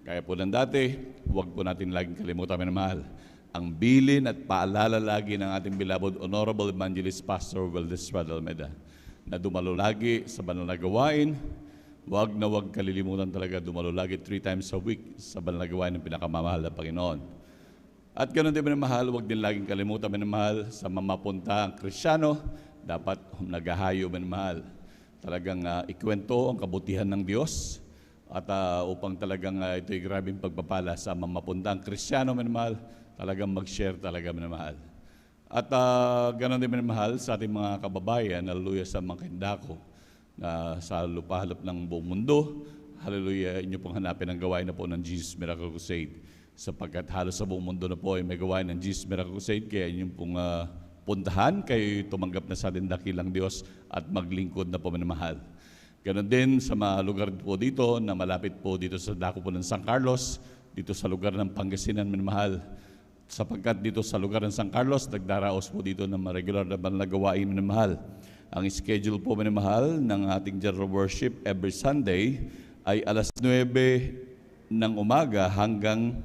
Kaya po ng dati, huwag po natin laging kalimutan manamahal. Ang bilin at paalala lagi ng ating beloved Honorable Evangelist Pastor Valdez Radalmeda na dumalo lagi sa banal na gawain. Huwag na huwag kalilimutan talaga dumalo lagi 3 times a week sa banal na gawain ng pinakamamahal na Panginoon. At ganoon din minamahal, huwag din laging kalimutan minamahal sa mamapunta ang Kristyano, dapat naghahayo minamahal. Talagang ikwento ang kabutihan ng Diyos at upang talagang ito'y grabing pagpapala sa mamapunta ang Kristyano minamahal, talagang mag-share talaga minamahal. At ganoon din minamahal sa ating mga kababayan, hallelujah, sa mga kindako na sa lupahalap ng buong mundo. Hallelujah, inyo pong hanapin ang gawain na po ng Jesus Miracle Crusade. Sapagkat halos sa buong mundo na po ay may gawain ng Jesus Miracle Crusade, kaya inyo pong puntahan, kayo tumanggap na sa ating dakilang Diyos at maglingkod na po minamahal. Ganon din sa mga lugar po dito na malapit po dito sa dako po ng San Carlos, dito sa lugar ng Pangasinan minamahal. Sapagkat dito sa lugar ng San Carlos, nagdaraos po dito ng regular na banal na gawain minamahal. Ang schedule po minamahal ng ating general worship every Sunday ay alas 9 ng umaga hanggang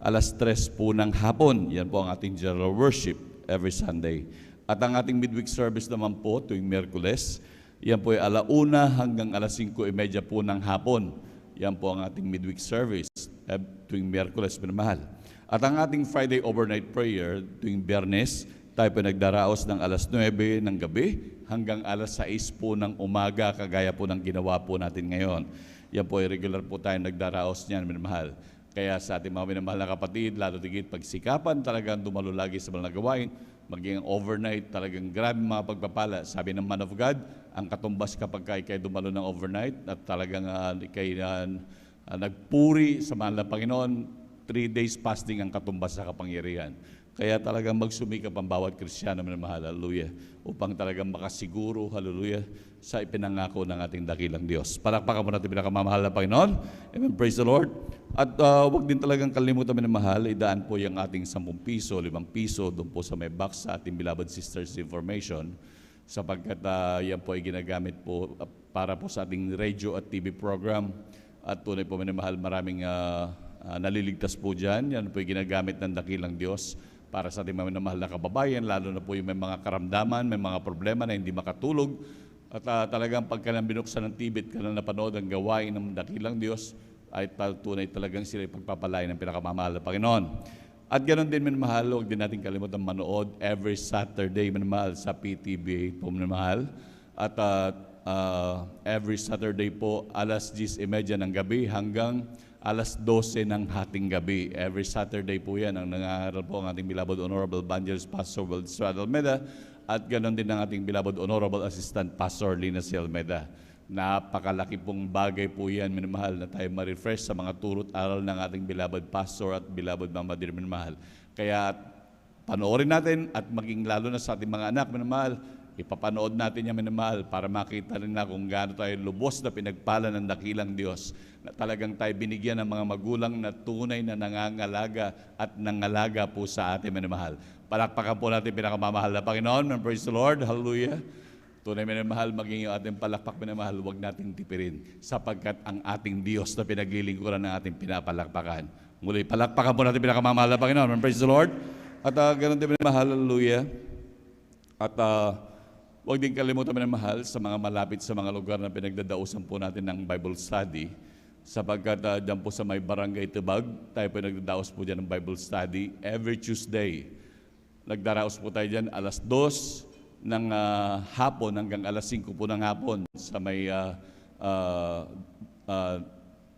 alas 3 po ng hapon. Yan po ang ating general worship every Sunday. At ang ating midweek service naman po tuwing Miyerkules, yan po ay 1:00 hanggang alas 5:30 po ng hapon. Yan po ang ating midweek service tuwing Miyerkules minamahal. At ang ating Friday overnight prayer tuwing Biyernes, tayo po nagdaraos ng alas 9 ng gabi hanggang alas 6 po ng umaga, kagaya po ng ginawa po natin ngayon. Yan po ay regular po tayo nagdaraos niyan, minamahal. Kaya sa ating mga minamahal na kapatid, lalo tigit pagsikapan, talagang dumalo lagi sa mga gawain, maging overnight, talagang grabe mga pagpapala. Sabi ng man of God, ang katumbas kapag kayo dumalo ng overnight at talagang kayo nagpuri sa mahal na Panginoon, 3 days fasting ang katumbas sa kapangyarihan. Kaya talagang magsumikap ang bawat Kristiyano na mahal, hallelujah, upang talagang makasiguro, hallelujah, sa ipinangako ng ating dakilang Diyos. Palakpakan mo natin pinakamamahal na Panginoon. Amen, praise the Lord. At huwag din talagang kalimutan minamahal, idaan po yung ating 10 piso, 5 piso, doon po sa may box sa ating beloved sisters information, sapagkat yan po ay ginagamit po para po sa ating radio at TV program. At tunay po minamahal, maraming naliligtas po dyan. Yan po yung ginagamit ng dakilang Diyos para sa ating mga minamahal na kababayan, lalo na po yung may mga karamdaman, may mga problema na hindi makatulog. At talagang pagka nang binuksan ng TV at ka na napanood ang gawain ng dakilang Diyos, ay tunay talagang sila pagpapalain ng pinakamamahal na Panginoon. At ganoon din minamahal, huwag din natin kalimutan manood every Saturday minamahal sa PTV po minamahal. At every Saturday po, alas 10:30 ng gabi hanggang alas 12 ng hating gabi. Every Saturday po yan ang nangaral po ang ating beloved Honorable Evangelist Pastor Valdez Radalmeda at ganoon din ang ating beloved Honorable Assistant Pastor Lina C. Almeda. Napakalaki pong bagay po yan, minamahal, na tayo ma-refresh sa mga turot aral ng ating beloved Pastor at beloved Mama Dear, minamahal. Kaya panoorin natin at maging lalo na sa ating mga anak, minamahal, Ipapanood natin yan, minamahal, para makita rin na kung gaano tayo lubos na pinagpala ng dakilang Diyos, na talagang tayo binigyan ng mga magulang na tunay na nangangalaga at nangalaga po sa atin, minamahal. Palakpakan po natin pinakamamahal na Panginoon. And praise the Lord. Hallelujah. Tunay, minamahal, maging yung ating palakpak, minamahal, huwag natin tipirin, sapagkat ang ating Diyos na pinaglilingkuran ng ating pinapalakpakan. Muli, palakpakan po natin pinakamamahal na Panginoon. And praise the Lord. At ganun din, minamahal, hallelujah. At huwag din kalimutan, minamahal, sa mga malapit sa mga lugar na pinagdadausan po natin ng Bible study, sapagkat dyan po sa may Barangay Tibag, tayo po nagdadaos po dyan ng Bible study every Tuesday. Nagdaraos po tayo dyan alas 2 ng hapon hanggang alas 5 po ng hapon sa may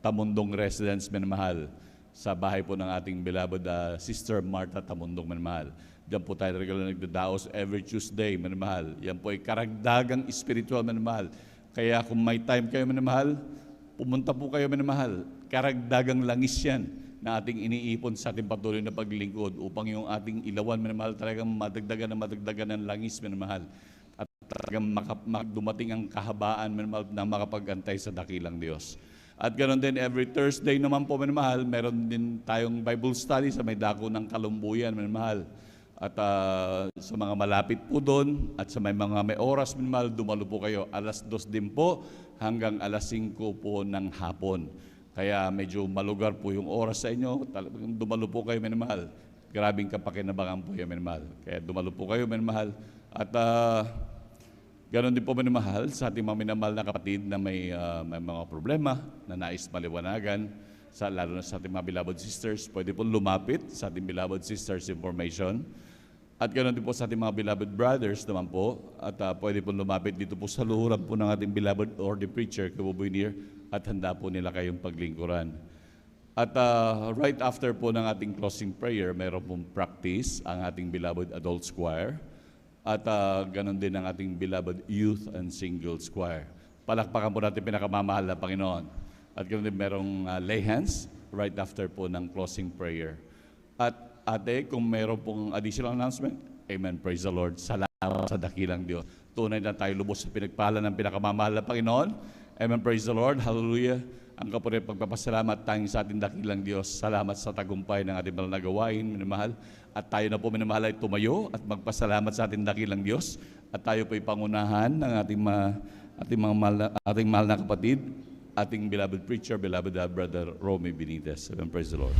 Tamundong Residence, minamahal, sa bahay po ng ating beloved Sister Martha Tamundong, minamahal. Diyan po tayo regular nagdadaos every Tuesday, minamahal. Yan po ay karagdagang spiritual, minamahal. Kaya kung may time kayo, minamahal, pumunta po kayo, minamahal. Karagdagang langis yan na ating iniipon sa ating patuloy na paglingkod upang yung ating ilawan, minamahal, talagang madagdagan ng langis, minamahal. At talagang dumating ang kahabaan, minamahal, na makapag-antay sa dakilang Diyos. At ganoon din, every Thursday naman po, minamahal, meron din tayong Bible study sa may dako ng Kalumbuyan, minamahal. At sa mga malapit po doon at sa may mga may oras, minamahal, dumalo po kayo. Alas 2 din po hanggang alas 5 po ng hapon. Kaya medyo malugar po yung oras sa inyo. Talagang dumalo po kayo, minamahal. Grabing kapakinabangan po yan, minamahal. Kaya dumalo po kayo, minamahal. At ganoon din po, minamahal, sa ating mga minamahal na kapatid na may mga problema na nais maliwanagan, lalo na sa ating mga beloved sisters, pwede po lumapit sa ating beloved sisters information. At ganoon din po sa ating mga beloved brothers naman po, at pwede po lumapit dito po sa luhuran po ng ating beloved or the preacher, Kabubuinir, at handa po nila kayong paglingkuran. At right after po ng ating closing prayer, mayroon pong practice ang ating beloved adult choir, at ganoon din ang ating beloved youth and singles choir. Palakpakan po natin pinakamamahal na Panginoon. At ganoon din merong lay hands right after po ng closing prayer. At ate, kung meron pong additional announcement, amen, praise the Lord. Salamat sa dakilang Diyos. Tunay na tayo lubos sa pinagpala ng pinakamamahal na Panginoon. Amen, praise the Lord. Hallelujah. Ang kapuri pagpapasalamat tayong sa ating dakilang Diyos. Salamat sa tagumpay ng ating banal na gawain, minamahal. At tayo na po, minamahal, ay tumayo at magpasalamat sa ating dakilang Diyos. At tayo po ipangunahan ng ating mahal na kapatid, ating beloved preacher, beloved brother Romy Benitez. Amen, praise the Lord.